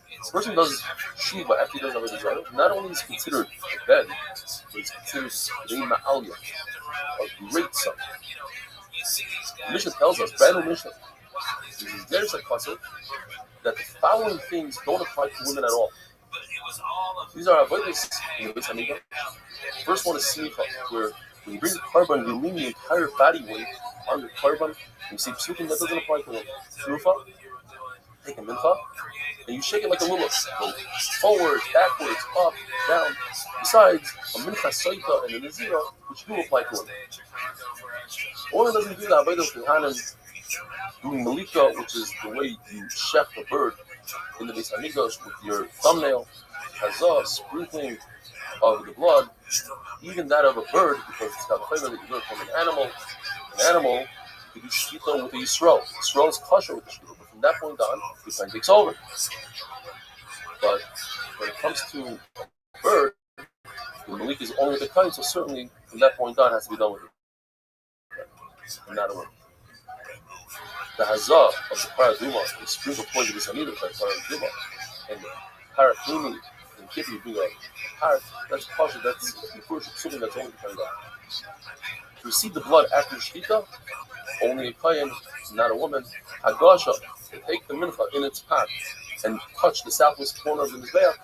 If a person does shuva after he does avodah zara, not only is he considered a bed, but he's considered a ma'alya, a great son. The Mishnah tells us, brand new Mishnah, there's a concept that the following things don't apply to women at all. These are avodas in the Beis Hamikdash. First one is smicha, where when you bring the carbon, you lean the entire body weight on the carbon. You see psukim that doesn't apply to women. Shrufa, take a mincha, and you shake it like a lulav. Go forward, backwards, up, down. Besides, a mincha saita and a nazira, which do apply to women. One doesn't do the avodah kehanim doing malika, which is the way you chef a bird in the Beis Hamikdash with your thumbnail, hazah, sprinkling of the blood, even that of a bird, because it's got flavor that you learn from an animal. An animal, you do shkita with a yisrael. Yisrael is kosher with the shkita, but from that point on, the time takes over. But when it comes to a bird, the malik is only the kind, so certainly from that point on, it has to be done with it. And not a woman. The hazah of the paraduma is sprinkled towards the Beis by paraduma, and the paraklini and kippy being a parad, that's kosher, that's something that's only turned on. To receive the blood after shkita, only a kohen, not a woman. Hagasha, to take the mincha in its pot and touch the southwest corner of the mizbeach,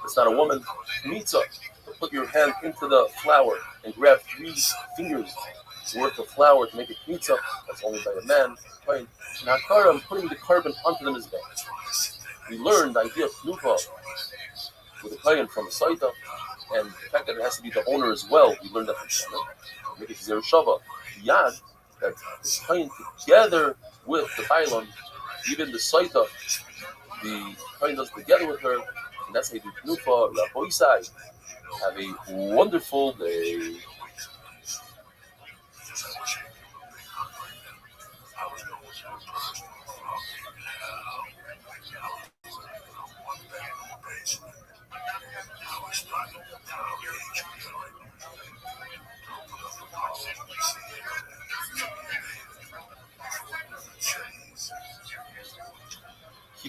that's not a woman. Mitzah, to put your hand into the flour and grab 3 fingers worth of flour to make it mitzah, that's only by a man. And hakara, I'm putting the carbon onto the mizbeach. We learned the idea of knufa with a kohen from a saita, and the fact that it has to be the owner as well. We learned that from Shana. Make it zero shava. Yad, that the kohen together with the bailam, even the saita, the kohen does together with her, and that's how you do knufa. Rabbi Isai, have a wonderful day.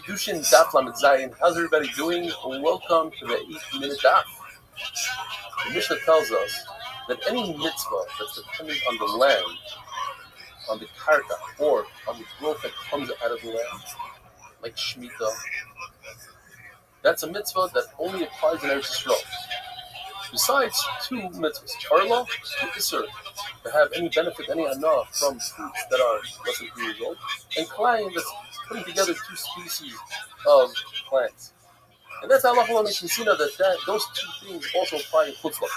Kiddushin Daf Lamed Zayin. How's everybody doing? Welcome to the 8-minute Daf. The Mishnah tells us that any mitzvah that's dependent on the land, on the karka, or on the growth that comes out of the land, like Shemitah, that's a mitzvah that only applies in Eretz Yisrael. Besides 2 mitzvahs, Arla and Isser, to have any benefit, any anah from fruits that are less than 3 years old, and Klayim, that's putting together 2 species of plants. And that's halacha l'mishnah that those 2 things also apply in chutzlah.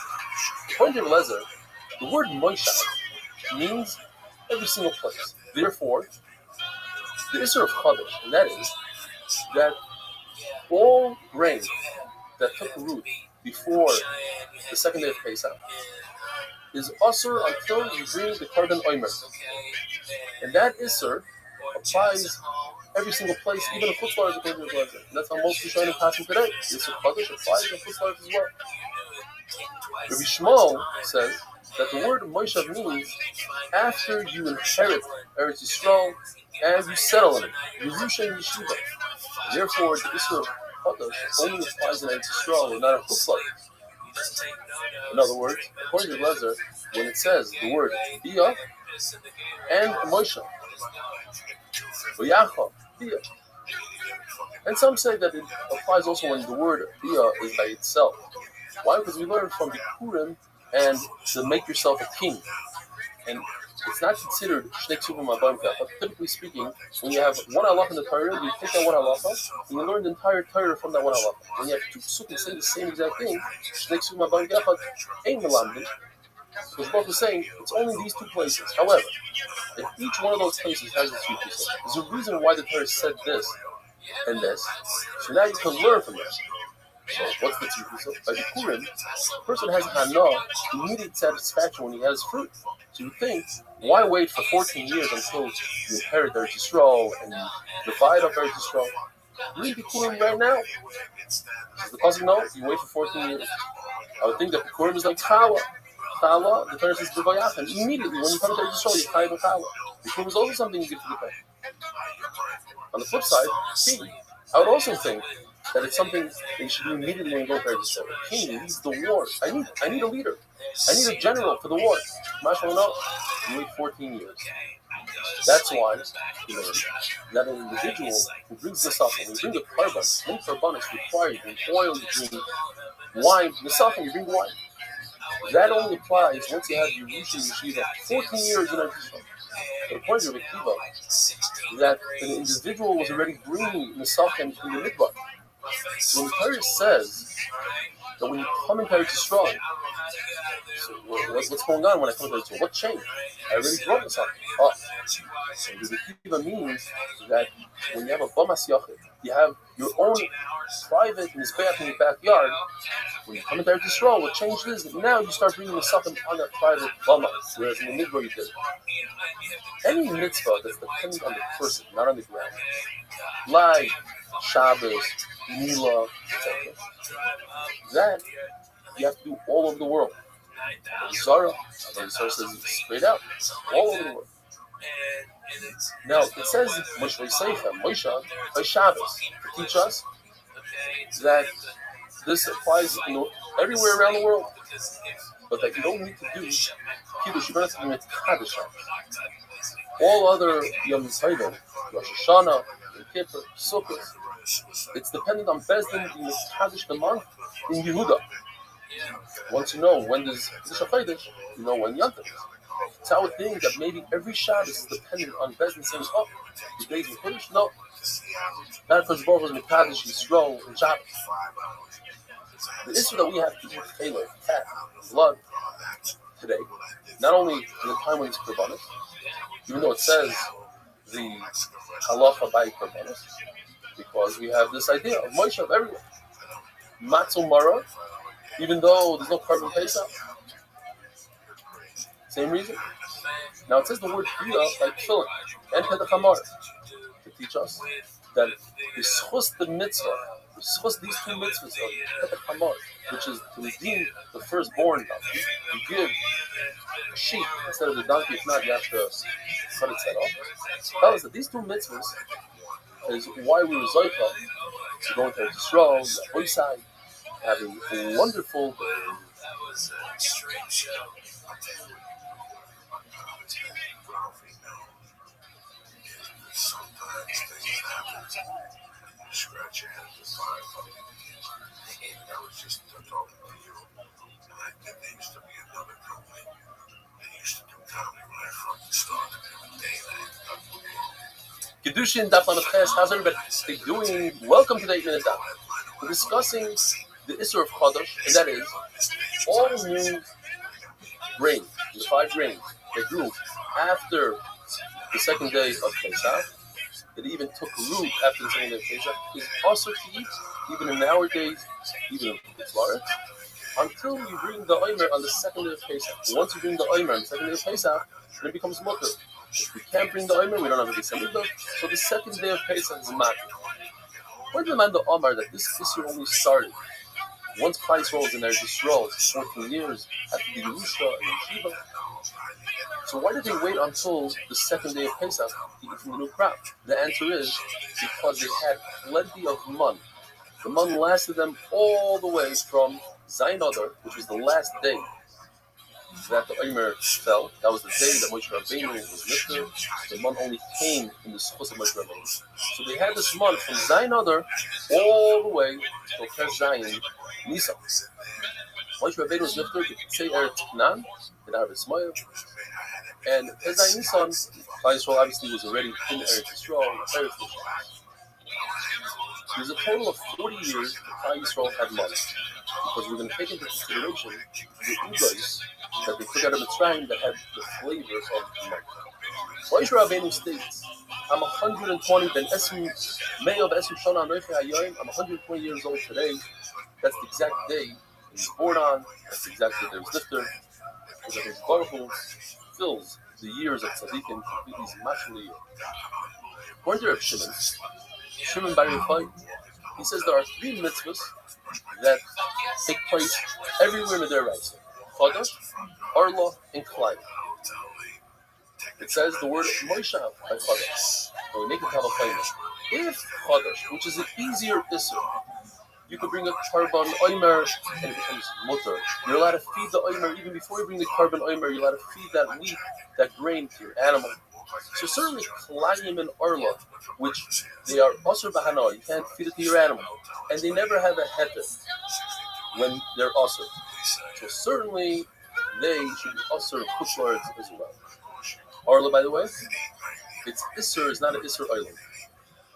According to Lezer, the word moishav means every single place. Therefore, the Isser of Chodesh, and that is that all grain that took root before the second day of Pesach is usher until you bring the carbon omer. And that Isser applies every single place, even in Chutzlar is according to Lezer. And that's how most Rishonim passing today. Isser Chodesh applies in Chutzlar as well. Rabbi Shmuel says that the word Moshav means after you inherit Eretz Yisrael and you settle in it, Yerusha and Yeshiva. Therefore, the Isser of Chodesh only applies in Eretz Yisrael and not in Chutzlar. In other words, according to Lezer, when it says the word Bia and Moshe, V'yacha, Bia. And some say that it applies also when the word Bia is by itself. Why? Because we learned from Bikurim and to make yourself a king. And it's not considered Shnei Ksuvim Abayim Kachad. Typically speaking, when you have one halach in the Torah, you take that one halacha and you learn the entire Torah from that one halacha. When you have two psukim saying the same exact thing, Shnei Ksuvim Abayim Kachad ain't melamdin. Because both are saying it's only these two places. However, if each one of those places has its features, there's a reason why the Torah said this and this. So now you can learn from this. So what's the tzivus? By the Purim, the person has hana, immediate satisfaction when he has fruit. So you think, why wait for 14 years until you inherit Eretz Yisrael and you divide up Eretz Yisrael? Read the Purim right now. Does the pasuk know? You wait for 14 years. I would think that the Purim is like Chala. Chala, the Torah says B'vayachem. Immediately when you come to Eretz Yisrael, you tie the Chala. The Purim is also something you give to the Torah. On the flip side, king. I would also think that it's something that you should do immediately when you go to Eretz Yisrael. The king leads the war. I need a leader. I need a general for the war. Mashal no, you wait 14 years. That's why that an individual who brings this up, when you bring the carbon, many carbon is required. You bring oil, you bring wine, the you bring wine. That only applies once you have your Yeshiva 14 years in Eretz Yisrael. But according to Rabbi, that an individual was already bringing Nesachim in the Midbar. So when the Torah says that when you come into Eretz Yisrael, so what's going on when I come to Eretz Yisrael? What changed? I already brought Nesachim. So the Kiva means that when you have a Bamas Yachid, you have your own private Mizbeach in your backyard. When you come into Eretz Yisrael, what changed is now you start bringing Nesachim on that private Bama, whereas in the Midbar you did. Any mitzvah that's dependent on the person, not on the ground, like Shabbos, Mila, etc., that you have to do all over the world. Zara says straight out, all over the world. Now, it says, Moshe by Shabbos, to teach us that this applies everywhere around the world, but that you don't need to do Kiddush, you don't have to do Kaddish. All other Yom Tovim, Rosh Hashanah, Yom Kippur, Sukkot, it's dependent on Bezdin in the Kaddish the month in Yehuda. Once you know when there's Kiddush HaChodesh, you know when Yom Tov is. So I would think that maybe every Shabbos is dependent on Bezdin saying, oh, the days of Kiddush? No. Not because both of them Kaddish, Yisrael, and Shabbos. The issue that we have to eat Taylor, cat, blood, today, not only in the time when it's Korbanos, even though it says the halacha by Korbanos, because we have this idea of Moshe everywhere. Matzah Mara, even though there's no carbon Pesach, same reason. Now it says the word Bia like Tefillin and Pedachamar to teach us that b'schus the mitzvah, b'schus these two mitzvahs of Pedachamar, which is to redeem the firstborn donkey, you give a sheep instead of the donkey. If not, you have to cut its head off. Tell us that these two mitzvahs is why we were Zoyka to go into Yisrael, the Oisai, having a wonderful day. That was a strange show. Sometimes things happen. You scratch your head to find something. I was just talking to you, and there used to be another company that used to do comedy right from the start of the day. Kedushin Daf Lamed Ches, how's everybody doing? Welcome to the 8 Minute Daf. We're discussing the Isser of Chodesh, and that is all new grain, the 5 grains that grew after the second day of Pesach, that even took root after the second day of Pesach, is also to eat, even in our days, even in Florida, until you bring the Omer on the second day of Pesach. Once you bring the Omer on the second day of Pesach, then it becomes mutter. If we can't bring the Omer, we don't have a December, so the second day of Pesach is matter. Where did the man the Omar that this year only started? Once Klai rolls in there, just rolls 14 years after the Yerusha and Yeshiva. So why did they wait until the second day of Pesach to eat from the new crop? The answer is because they had plenty of mun. The mun lasted them all the way from Zayin Adar, which was the last day that the Omer fell. That was the day that Moshe Rabbeinu was lifted. The month only came in the Sukkot of Moshe Rabbeinu. So they had this month from Zayin Adar all the way to Ches Zayin Nisan. Moshe Rabbeinu was lifted to say Eretz Canaan, in Arab Ismail, and Ches Zayin Nisan, Yisrael obviously was already in Eretz Yisrael, Eretz Yisrael. So there's a total of 40 years that Yisrael had months, because we're going to take into consideration the Udos that they took out of Mitzrayim that had the flavor of the month. Moshe Rabbeinu states, I'm 120, ben Esim, May of Esim Shana Anoichi Hayoim, I'm 120 years old today. That's the exact day he was born on. That's the exact day there was lifter. Because his Baruch Hu fills the years of Tzaddikim completely mashally. According to Reb Shimon Bar Yochai, he says there are 3 mitzvahs that take place everywhere in the Deraisa: Chodesh, Arla, and Klayim. It says the word Moshe by Chodesh. When we make it have a Klayim. If Chodesh, which is an easier issue, you could bring a carbon oimer and it becomes mutter. You're allowed to feed the oimer even before you bring the carbon oimer. You're allowed to feed that wheat, that grain to your animal. So certainly Klayim and Arla, which they are asur b'hana, you can't feed it to your animal, and they never have a heter when they're asur. So certainly they should be asur of chutzlards as well. Arla, by the way, its isur is not an isur oilim.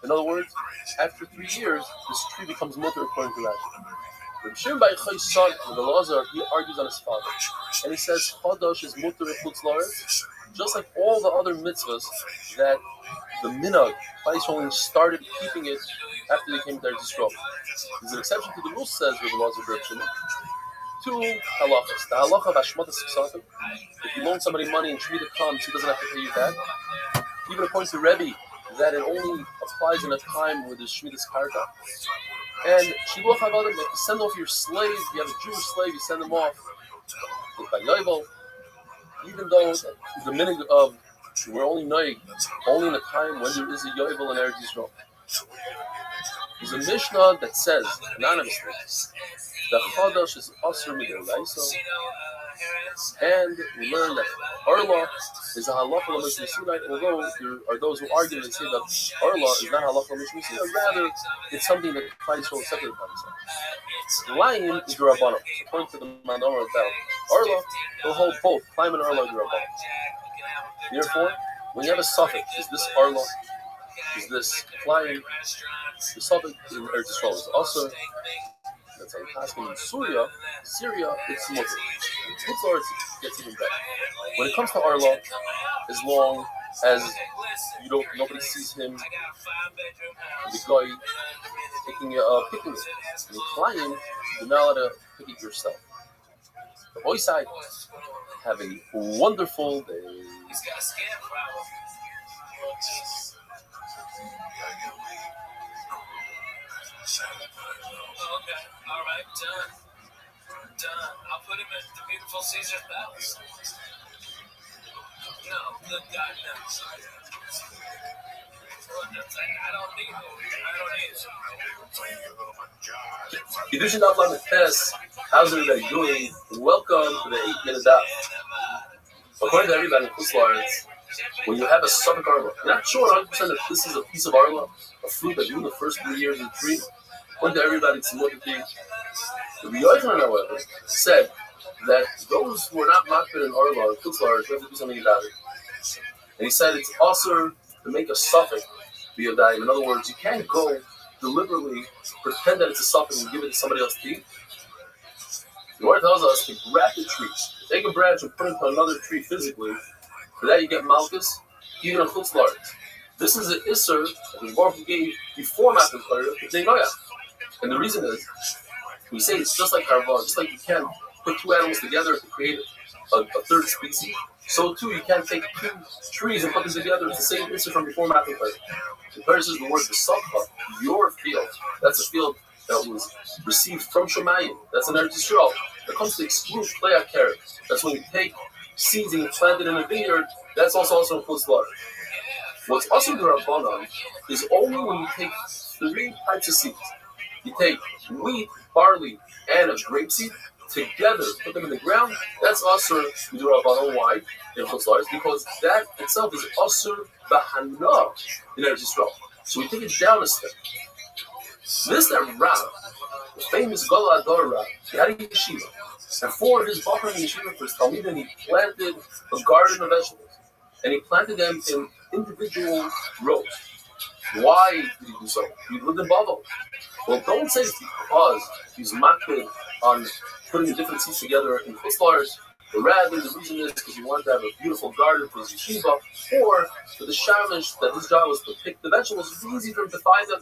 In other words, after 3 years, this tree becomes mutter according to Rashi. Rabbi Shimon Bar Yochai's son, Rabbi Elazar, he argues on his father, and he says Chodesh is mutter in chutzlards, just like all the other mitzvahs that the minhag Yisrael started keeping it after they came to Eretz Yisrael. There's an exception to the rule, says Rabbi Elazar Reb Shimon. 2 halachas. The halacha of Hashmatas Ksatim. If you loan somebody money and Shemitah comes, he doesn't have to pay you back. Even according to Rabbi, that it only applies in a time where there's Shemitah's karka. And Shiluach HaVadim, if you send off your slave, if you have a Jewish slave, you send them off by Yovel, even though the minhag of we're only noig, only in a time when there is a Yovel in Eretz Yisrael. There's a Mishnah that says, anonymously, the Chodesh is asur mid'oraisa, and we learn that Arla is a halacha l'mishmei Sinai, although there are those who argue and say that Arla is not halacha l'mishmei Sinai, rather it's something that Klal Yisrael accepted upon himself. Lion is the Rabbanim. According to the Mandamar about Arla, they'll hold both Klayim and Arla the Rabbanim. Therefore, when you have a suffix, is this Arla? Is this Klayim? The suffix in Eretz Yisrael is also. That's how it's asking in Syria, it's mutter. In Chutzlar, it gets even better. When it comes to Arla, as long as nobody sees him, the guy picking it. In Klayim, you're not allowed to pick it yourself. The boy side, have a wonderful day. Okay, all right, done. I'll put him at the beautiful Caesar's Palace. No, good God, no. I don't need it. Kedushin Daf Lamed Tes. How's everybody doing? Welcome to the 8-minute Daf. According to everybody in Chutzlards, when you have a suffix Arla, you're not sure 100% that this is a piece of Arla, a fruit that grew in the first 3 years of the tree. According to everybody, it's more than the Rabbi Yochanan, however, said that those who are not makbid in Arla or Chutzlards have to do something about it. And he said it's also to make a suffix be a dime. In other words, you can't go deliberately pretend that it's a suffix and give it to somebody else to eat. The Lord tells us to grab the tree, take a branch and put it to another tree physically. For that you get malchus, even on Chutzlards. This is an isser that the Baruch Hu gave before Matan Torah, and the reason is, we say it's just like Harvah, just like you can't put 2 animals together to create a third species, so too you can't take 2 trees and put them together. It's the same issue from before Matan Torah. The Torah says the word V'sachcha, your field. That's a field that was received from Shemayim. That's an Eretz Yisrael. That comes to exclude Pleyat Keret. That's when you take seeds and you plant it in a vineyard. That's also in Chutzlar. What's also the Rabbanon is only when you take 3 types of seeds. You take wheat, barley, and a grapeseed together, put them in the ground. That's usher midrabanan. Why? Because that itself is usher b'hana in Eretz Yisrael. So we take it down a step. This that Rabbi, the famous Gala Adar Rabbi, he had a yeshiva, and for his Bachar yeshiva, for his Talmidim, he planted a garden of vegetables, and he planted them in individual rows. Why did he do so? He lived in Bavel. Well, don't say it's because he's makbid on putting the different seeds together in Chutzlars, but rather the reason is because he wanted to have a beautiful garden for his yeshiva, or for the shamish that his job was to pick the vegetables. It's easy for him to find them.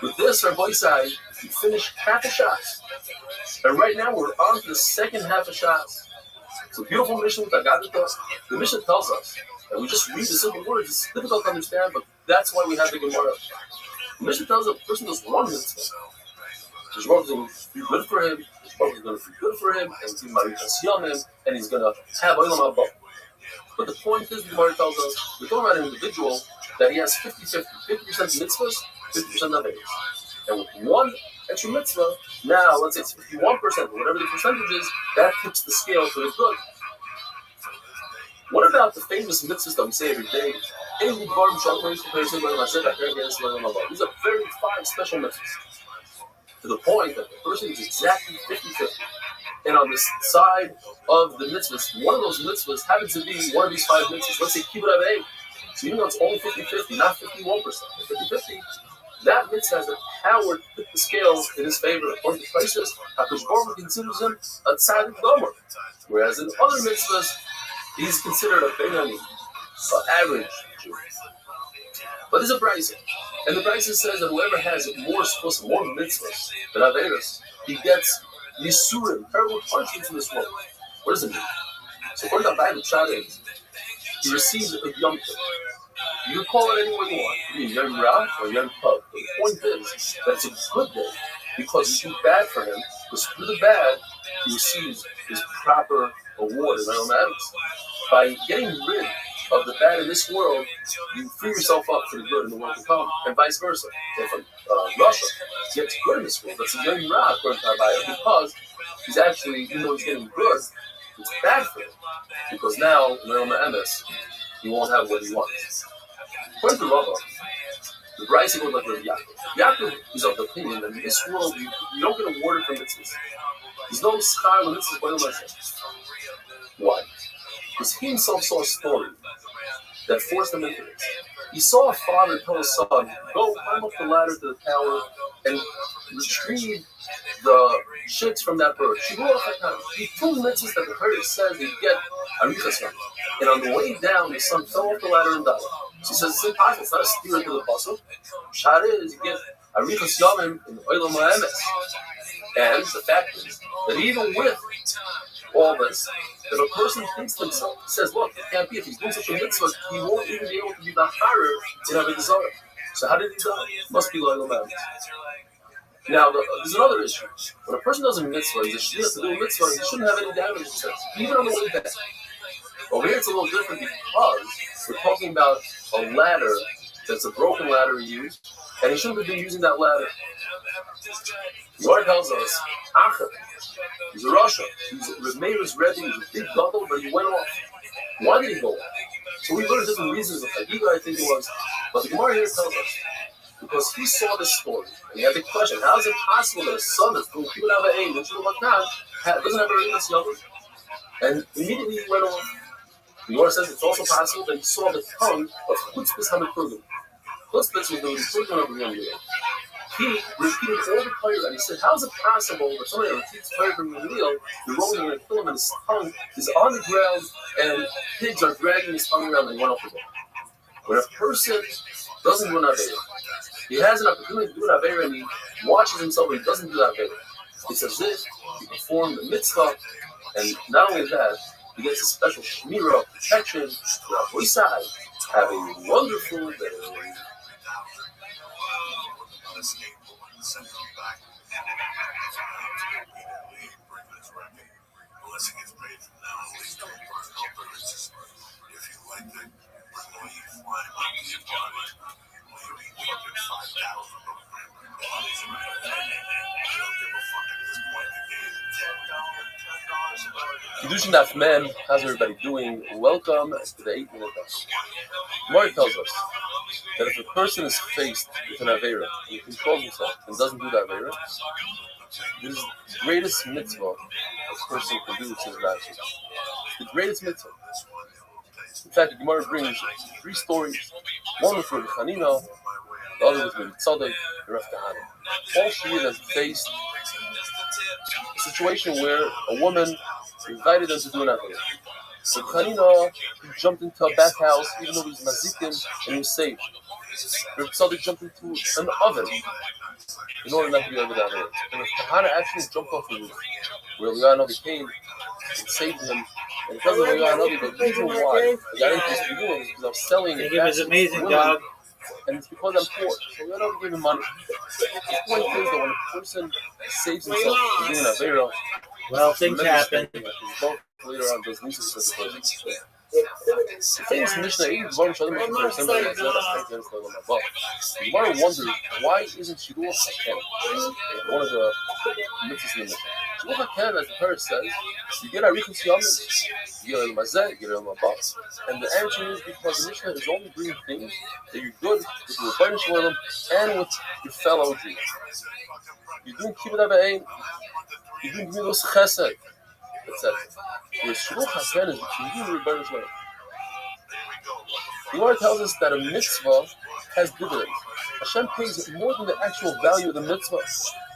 With this, our boy side, we finished half a shot. And right now we're on to the second half of shots. It's a beautiful mission that God does. The mission tells us that we just read the simple words. It's difficult to understand, but that's why we have the Gemara. The mission tells us a person does one mitzvah. His world is going to be good for him, his world is going to be good for him, and he's going to have Olam Haba. But the point is, the Gemara tells us, we're talking about an individual that he has 50-50, 50% mitzvahs, 50% of it. And with one extra mitzvah, now let's say it's 51%, whatever the percentage is, that tips the scale for the good. What about the famous mitzvahs that we say every day? These are very 5 special mitzvahs. To the point that the person is exactly 50-50. And on the side of the mitzvahs, one of those mitzvahs happens to be one of these 5 mitzvahs. Let's say kibbutz avei. So even though it's only 50-50, not 51%, 50-50, that mitzvah has the power to tip the scales in his favor. According to Prices, HaKadosh Baruch Hu considers him a tzaddik gomer. Whereas in other mitzvahs, he's considered a benoni, an average Jew. But there's a brisa, and the brisa says that whoever has more mitzvahs than averos, he gets yisurim, terrible punishments in this world. What does it mean? So according to the Bible, Shabbos, he receives a Yom Tov. You can call it any way you want. You mean Yom Ra or Yom Tov. But the point is that it's a good day because it's too bad for him. Because through the bad, he receives his proper award in Olam Haba. By getting rid of the bad in this world, you free yourself up for the good in the world to come, and vice versa. If Russia gets good in this world, that's a Yom Ra according to our Bible, because he's actually, even though he's getting good, it's bad for him. Because now, in Olam Haba, he won't have what he wants. According to Rabbi, the Brisa goes like Rabbi Yaakov is of the opinion that in this world you don't get awarded for mitzvahs. There's no schar on mitzvahs by the. Why? Because he himself saw a story that forced him into this. He saw a father tell his son, go climb up the ladder to the tower and retrieve the chicks from that bird. She grew off that time. He told mitzvahs that the Torah says that you get arichas. And on the way down, his son fell off the ladder and died. So he says, it's impossible. It's not a steer into the puzzle. Shad is, you get arichas yamim in Olam Haba. And the fact is that even with all this, if a person thinks to himself, he says, look, it can't be. If he's doing such a mitzvah, he won't even be able to be bacharer in Avodah Zarah. So how did he die? Must be Olam Haba. Now, there's another issue. When a person does a mitzvah, he's a shliach to do a mitzvah, he shouldn't have any damage, it says, even on the way back. Over here, it's a little different because we're talking about a ladder that's a broken ladder he used, and he shouldn't have been using that ladder. The Lord tells us, Achad, he's a Russia. Meir's Rebbe, he's a big gadol, but he went off. Why did he go off? So we learned different reasons of Chagiga, I think it was. But the Gemara here tells us, because he saw this story, and he had the question, how is it possible that a son that's doing Kibbutz Avei, doesn't have a Remus Yavim? And immediately he went off. The Gemara says it's also possible that he saw the tongue of Chutzpis HaMekurgim. Chutzpis was the Mekurgim of the Yom Yom. He repeated all the Torah, and he said, how is it possible that somebody repeats Torah from the meal, the rolling and kill him, and his tongue is on the ground, and pigs are dragging his tongue around, and he went off the wall. When a person doesn't do an Aveira, he has an opportunity to do an Aveira, and he watches himself, and he doesn't do that Aveira. It's as if he performed the mitzvah, and not only that, he gets a special shmirah of protection. We side have a wonderful day. Kedushin Daf Mem, how's everybody doing? Welcome to the 8 Minute Daf. Gemara tells us that if a person is faced with an Avera and he controls himself and doesn't do that Avera, this is the greatest mitzvah a person can do with his actions. The greatest mitzvah. In fact, the Gemara brings 3 stories. One with Rabbi Chanina, the other with Rabbi Tzadok, and Rav Kahana. All three have faced a situation where a woman invited them to do an Avera. So Chanina jumped into a bathhouse even though he was mazikin and he was saved. Rabbi Tzadok jumped into an oven in order not to be able to have it. And Kahana actually jumped off the roof where Eliyahu came and saved him. And because of Eliyahu, the reason why I got into this beginning is because I was selling it was amazing, dog. And it's because I'm poor. So Eliyahu gave him money. The point is that when a person saves himself from doing an Avera, well, things happen. Later on, those nieces of the person. The famous Mishnah, the Gemara wondered, why isn't Shiluach HaKen one of the mitzvahs in the Mishnah? Shiluach HaKen, as the Torah says, you get Arichas Yamin, you get Mazeh, you get Mabah. And the answer is because the Mishnah is only bringing things that you're good with your Rebbeinu Shalom and with your fellow Jews. You're doing Kibbutz Avayim, you're doing Gemilos Chesed, etc. Whereas Shiluach HaKen is between you and Rebbeinu Shalom. The Gemara tells us that a mitzvah has dividends. Hashem pays more than the actual value of the mitzvah,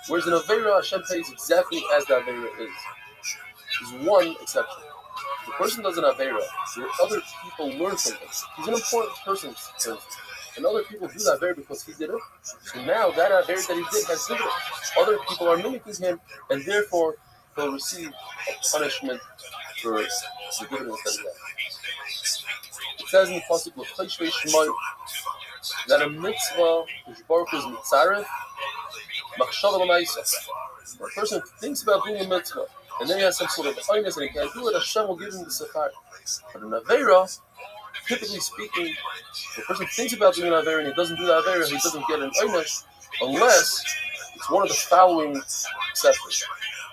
whereas in Avera, Hashem pays exactly as the Avera is. There's one exception. If the person does an Avera where other people learn from him, he's an important person, and other people do that Avera because he did it. So now that Avera that he did has dividends. Other people are mimicking him, and therefore he'll receive a punishment for the dividends that he has. It says in the pasuk L'chayshvei Shemai that a mitzvah which Baruch is mitzaref machshava l'maisa. When a person thinks about doing a mitzvah and then he has some sort of kindness and he can't do it, Hashem will give him the sechar. But in Avera, typically speaking, if a person thinks about doing an Avera and he doesn't do the Avera, he doesn't get an oynesh unless it's one of the following exceptions.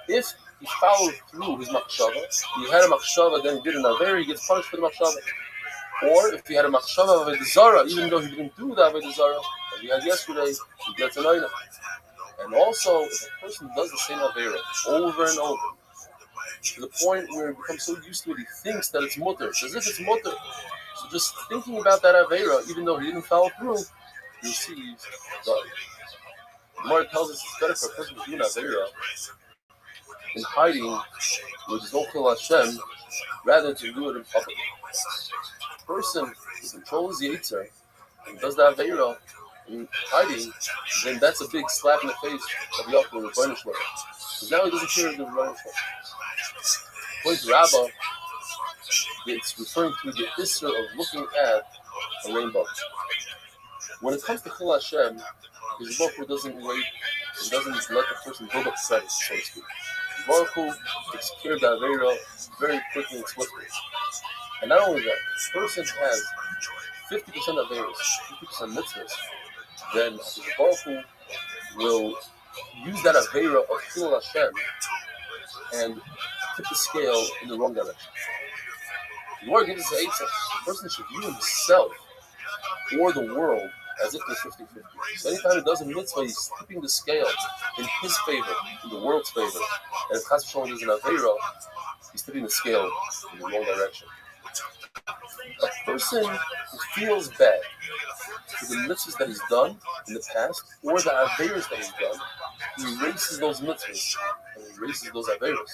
If he followed through his machshava, he had a machshava, then he did an Avera, he gets punished for the machshava. Or if he had a machshava of a desire, even though he didn't do that with desire, as we had yesterday, he gets an item. And also, if a person does the same Avera over and over, to the point where he becomes so used to it, he thinks that it's mutter. It's as if it's mutter. So just thinking about that Avera, even though he didn't follow through, he receives the item. The Gemara tells us it's better for a person to do an Avera in hiding with Zochel Hashem rather than to do it in public. A person who controls the Yetzer and does the Avera in hiding, then that's a big slap in the face of Yaakov and Rebbeinu Shalom. Because now he doesn't care of the Rebbeinu Shalom. According to Rabbi, it's referring to the Isser of looking at a rainbow. When it comes to Chil Hashem, his Baruch Hu doesn't wait, and doesn't let the person build up credit, so to speak. Baruch Hu takes care of the Avera very quickly and swiftly. And not only that, if a person has 50% Averas, 50% mitzvahs, then the Baruch Hu will use that Avera of Chil Hashem and tip the scale in the wrong direction. The Lord gives us an answer. A person should view himself or the world as if they're 50-50. So anytime he does a mitzvah, he's tipping the scale in his favor, in the world's favor. And if Chas v'Shalom does an Avera, he's tipping the scale in the wrong direction. A person who feels bad for the mitzvahs that he's done in the past or the Averas that he's done, he erases those mitzvahs and he erases those Averas.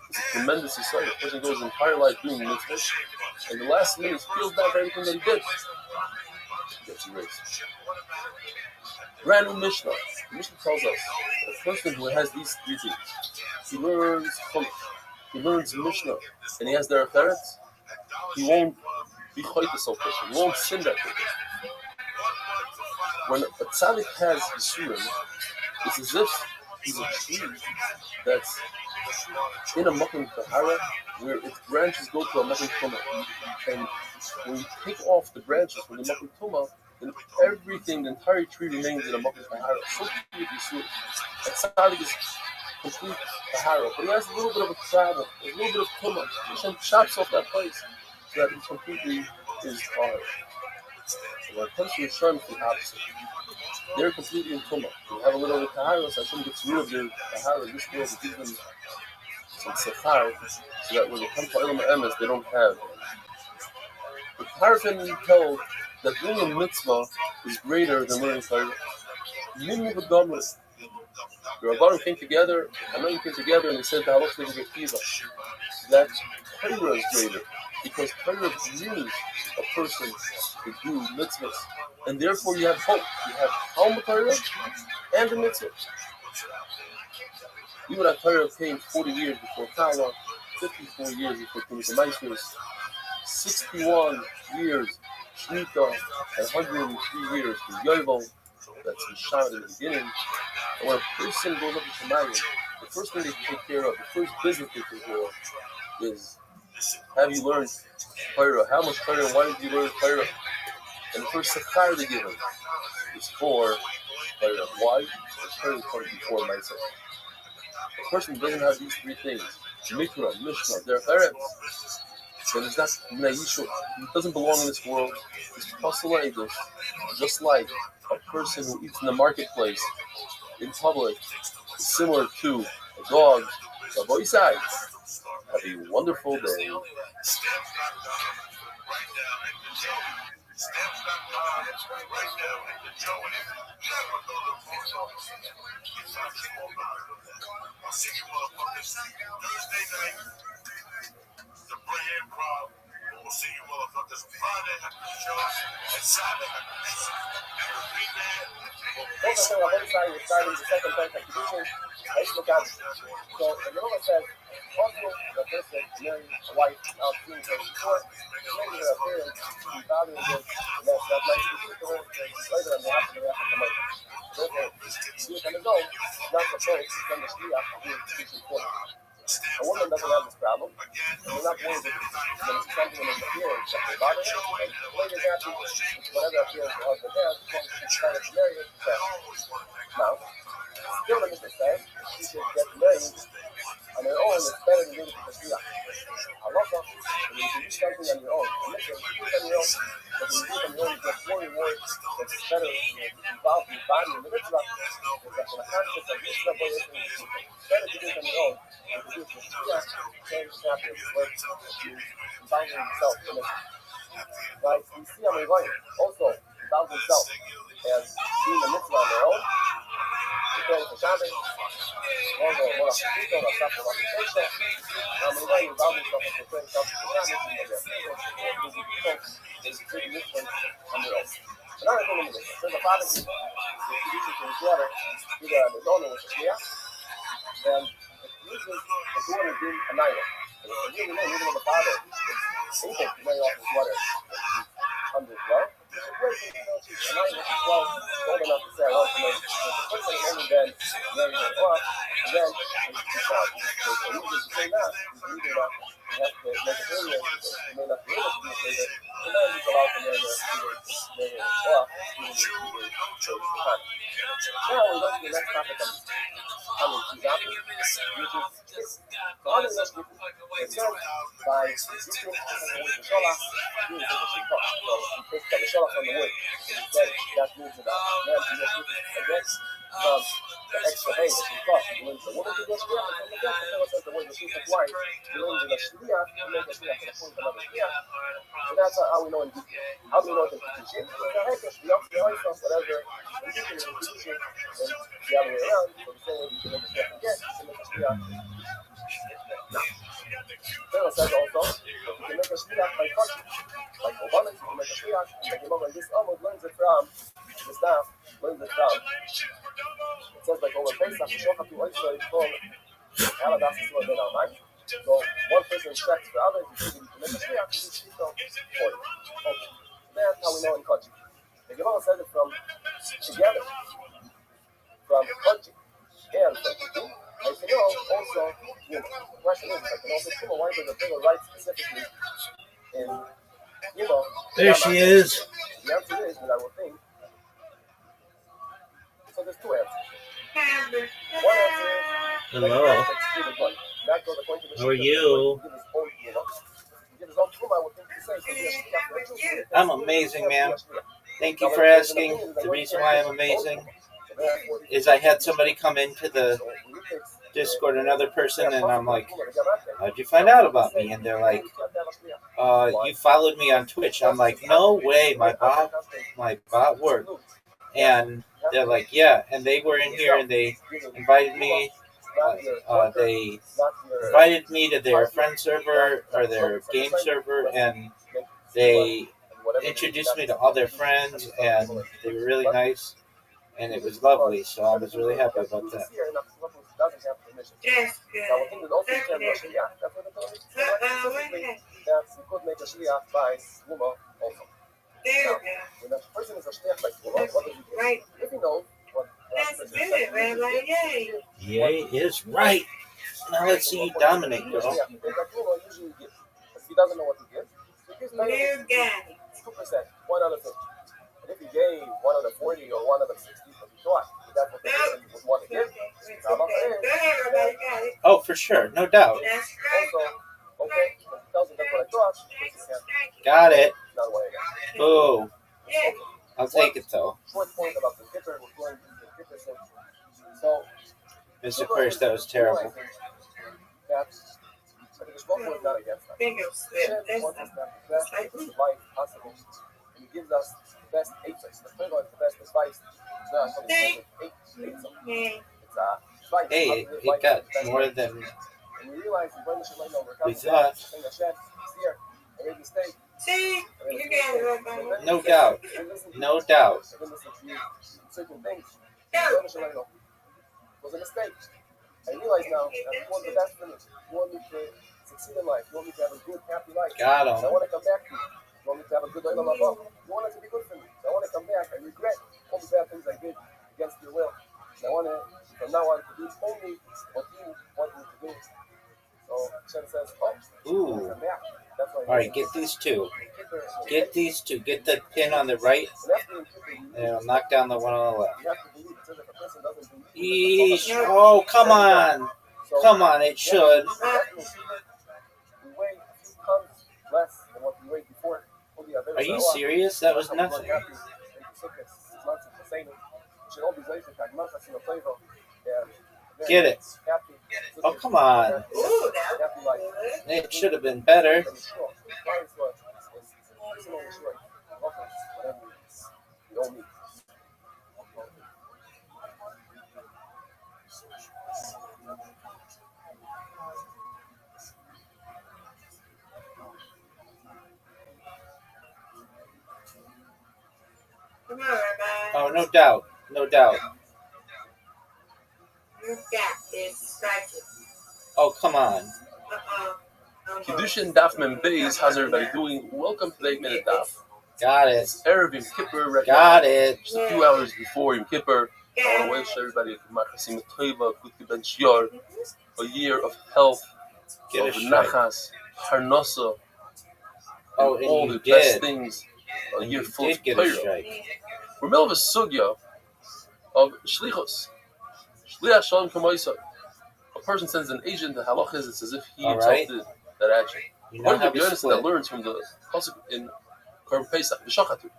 It's a tremendous insight. A person goes his entire life doing mitzvahs, and the last minute he feels bad for everything that he did. He gets erased. Brand new Mishnah. The Mishnah tells us that a person who has these 3 things, he learns Chumash, he learns Mishnah, and he has their Eretz, he won't be choited so quickly. He won't sin that quickly. When a tzaddik has Yisurim, it's as if he's a tree that's in a Makom Tahara, where its branches go to a Makom Tumah. And when you take off the branches from the Makom Tumah, then everything, the entire tree remains in a Makkah Tahara. So cute, you see it. And Tzaddik is complete Tahara, but he has a little bit of a travel, a little bit of tumah. Hashem chops off that place so that he completely is Tahara. So when it comes to Yisrael, it's the opposite. They're completely in tumah. They have a little bit of Tahara, so Hashem gets rid of their Tahara in this world to give them some Sechar, so that when they come to Elam Emes, they don't have. The Tahara can be told that doing a mitzvah is greater than learning Torah. Many of the Rabbanim came together, Hanan came together, and they said the halachas of Akiva that Torah is greater because Torah brings a person to do mitzvahs, and therefore you have hope. You have Talmud Torah and the mitzvah. You would have Torah came 40 years before Kala, 54 years before Kumis Maestros, 61 years Shmita, and 103 years for Yovel. That's the shot in the beginning. And when a person goes up to Shemayim, the first thing they take care of, the first business they take care of, is have you learned Torah? How much Torah? Why did you learn Torah? And the first Sechar they give him is for Torah. Why? Because Torah comes before myself. A person who doesn't have these three things, Mikra, Mishnah, Derech Eretz, then it's not Bnei Yishuv. He doesn't belong in this world. He's Pasal Eidos, just like a person who eats in the marketplace, in public, is similar to a dog. Rabbi Isai, have a wonderful day. I'll see you motherfuckers Thursday night, the Bray Improv. We'll see you motherfuckers Friday at the show and Saturday at the show. Repeat that. Also, Rabbi Isai is starting the second bank of tradition. So the Roma says, also the person married a wife out soon for the court, maybe her appearance, the father is good, and that's nice to keep her later in the afternoon after the month. Therefore, you can go, not supposed to send the street after being teaching court. A woman doesn't have this problem. She's not worried that when something is appearance that they bother her, and the lady is happy, whatever appearance her husband has, as long as she's trying to marry her, now, still the Mishnah says, she should get married on her own, it's better than doing it for Shia. Halacha, when you can do something on your own, a mission, you do it on your own, but when you do it on your own, you get more reward, it's better involved in the body and the mitzvah, it's like in a concept of mitzvah, but it's better to do it on your own, than to do it for Shia, change chapter, where you combine yourself in the mitzvah. Right, we see on the right, also, involve himself as doing the mitzvah on their own, preparing for Shabbos, luego, bueno, poquito, la tapa, la fecha, la unidad y involve himself as preparing Shabbos for Shabbos, and is pretty different on their own. Another thing in this, there's a father who introduces to his daughter, either on his own or with a Shia, and it uses the daughter being a night. And it's a really name, even though the father is able to marry off his daughter under his love. It's a great thing to know she's a night as well, old enough to say I want to marry. The first thing only then marry her off, and then she's out. So he uses the same that, he's using that, he has to make it earlier, because he may not be able to do it later, and then he's allowed to marry her off, even if now we're going to the next topic on the Kizami, which is this. So other than that, it says by Ezekiel with the Sholah, he was able to talk. So he takes the Sholah from the wood, and he says that means that man can just use it against the extra hay that he thought. He learns the woman to get Shliach, and from the death, the says the word the Shliach wife, he learns the Shliach, he makes the Shliach to the point of another Shliach. So that's how we know in detail. How do we know in Kedushin? The Hekah, Shliach, the Oisa, whatever, in Kedushin, and the other way around, so the same way you can make a Shliach again, you can make a Shliach. Pharaoh says also, you can make a Shliach by touching. Like Obama, you can make a Shliach, and the Gemara, this almost learns it from, the staff learns it from. It says like over Pesach, Shochat to Oisa, it's called Aladas Yisrael Ben Almai. So one person checks for others, you can make a Shliach, you can for you. Okay. That's how we know in Kochi. The Gemara says it from together, from Kochi and from Kutu. I can know also, the question is, I can also see why does the Torah write specifically in There she is. The answer is that I will think. So there's two answers. One answer is Hello. How are you? I'm amazing, man. Thank you for asking. The reason why I'm amazing is I had somebody come into the Discord, another person, and I'm like, how'd you find out about me? And they're like, you followed me on Twitch. I'm like, no way, my bot worked. And they're like, yeah. And they were in here and they invited me. They invited me to their friend server or their game server, and they introduced me to all their friends, and they were really nice, and it was lovely. So I was really happy about that. Yes, good. There you go. When a person is a shliach by Torah, what does he do? Right. If he knows what That's good, Rabbi. Yay. Yay is right. Now let's see you dominate, girl. If he doesn't know what he gives, he gives You got it. 2%, 1 out of 50. And if he gave 1 out of 40 or 1 out of 60, but he thought that's what the person would want to give. Go ahead, Rabbi. You got it. Oh, for sure, no doubt. That's right. Also, okay, if he tells him that's what I thought, Got it. not what I got. Boo. Yeah. I'll take it though. Short point about the Kippur, we're going to the Kippur thing. So, Mr. Quirce, that was terrible. That's, I think the Shlomo is not against that. Bingo slip. Hashem wants us to have the best life possible. And he gives us the best eitzos. The Torah is the best advice. It's not something Yeah. it's advice. Hey, he got more than And we realize we thought. saying Hashem, it's here. I made a mistake. See? You got it, Rabbi. No doubt. No doubt. I didn't listen to you. Certain things. Go. It was a mistake. I realize now that you want the best for me. You want me to succeed in life. You want me to have a good, happy life. Got I him. want to come back to you. You want me to have a good oil of love. You want it to be good for me. So I want to come back. I regret all the bad things I did against your will. So I want to, from now on, to do only what you want me to do. So Hashem says, Ooh. come back. That's why. All right, get these two. Get these two. Get the pin on the right, and it'll knock down the one on the left. You have to believe it. If a person doesn't believe, Eesh. Oh, come on. Come on, it should. we weigh a few tons less than what we weighed before. Are you serious? That was nothing. Get it. Oh, come on. Ooh, that was good. It should have been better. Come on, Rabbi. Oh, no doubt. No doubt. You got this. Strike it. Oh, come on. Kiddushin Daf Mem Beis. How's everybody doing? Welcome to the 8-minute Daf. Got it. It's Erev Yom Kippur right Got now. it. Just a few hours before Yom Kippur. I want to wish everybody a year of health, Get of a strike. nachas, harnasa, Oh, and and all you the best did. things. A And year you full did of get a Torah. strike. We're middle of a sugya of shlichus. Shliach shalom kamoisa. A person sends an agent to halachas. It's as if he All himself right. did that action. You now According to have a Rabbi that split. learns from the pasuk in Korban Pesach, the Shachatu,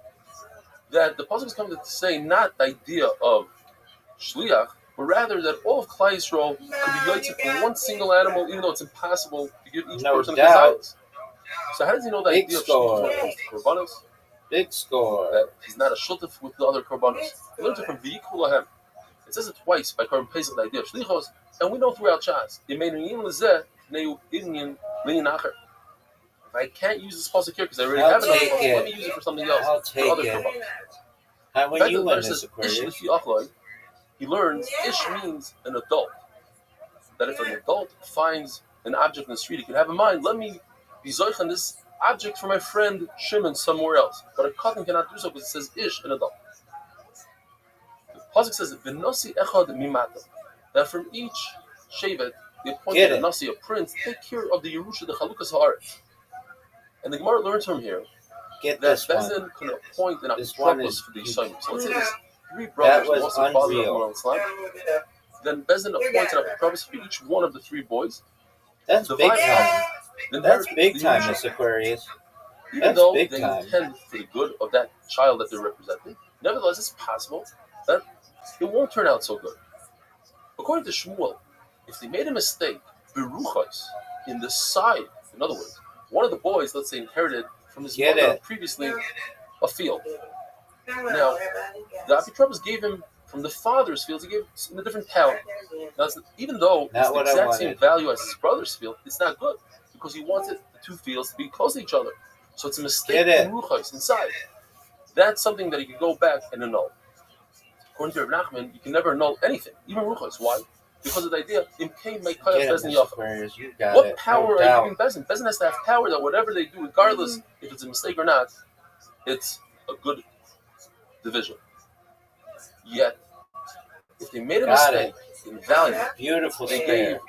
that the pasuk is coming to say not the idea of shliach, but rather that all of Klal Yisrael could be yotzei from one single animal, even though it's impossible to give each No person a doubt. kazayis. So how does he know the Big idea of score. shliach when it comes to korbanos? Big score. That he's not a shutaf with the other korbanos. He learned it from V'yikhu Lahem. It says it twice by Korban Pesach, the idea of shlichos, and we know throughout Shas. If I can't use this pasuk here because I already I'll have it, take let me it. use it for something else. I'll for take other it. korbanos. How when you win this, Ish Aquarius? Lifi Achloi, he learns Ish means an adult. That if an adult finds an object in the street, he can have in mind, let me be zoich on this object for my friend Shimon somewhere else. But a katan cannot do so because it says Ish, an adult. The pasuk says V'nosi echad mimata, that from each shevet, the appointed a nasi, a prince, take care of the Yerusha, the Chalukas Haaretz. And the Gemara learns from here Get that this one. Bezin can appoint an This one apprentice is for these Shainim. So let's say Yeah. there's 3 brothers, was also father of unreal. one Islam. Then Bezin appoints an apprentice for each one of the 3 boys. That's Divide big out time. the That's inheritance, big the time, Yerusha. Miss Aquarius. Even That's though big they time. intend for the good of that child that they're representing, nevertheless, it's possible that it won't turn out so good. According to Shmuel, if they made a mistake, beruchos, in the side, in other words, one of the boys, let's say, inherited from his Get mother it. previously a field. Now, the Apitrubas gave him from the father's field, he gave him in a different town. Now, even though it's Not the what I exact same wanted. value as his brother's field, it's not good because he wanted the 2 fields to be close to each other. So it's a mistake Get it. in Ruchos, inside. That's something that you can go back and annul. According to Rabbi Nachman, you can never annul anything, even Ruchos. Why? Because of the idea, Imkein may cut Get it, Bezin Miss Yafa. Aquarius. You got What it. power No are you doubt. giving Bezin? Bezin has to have power that whatever they do, regardless if it's a mistake or not, it's a good division. Yet, if they made a Got mistake in value, Beautiful they square. gave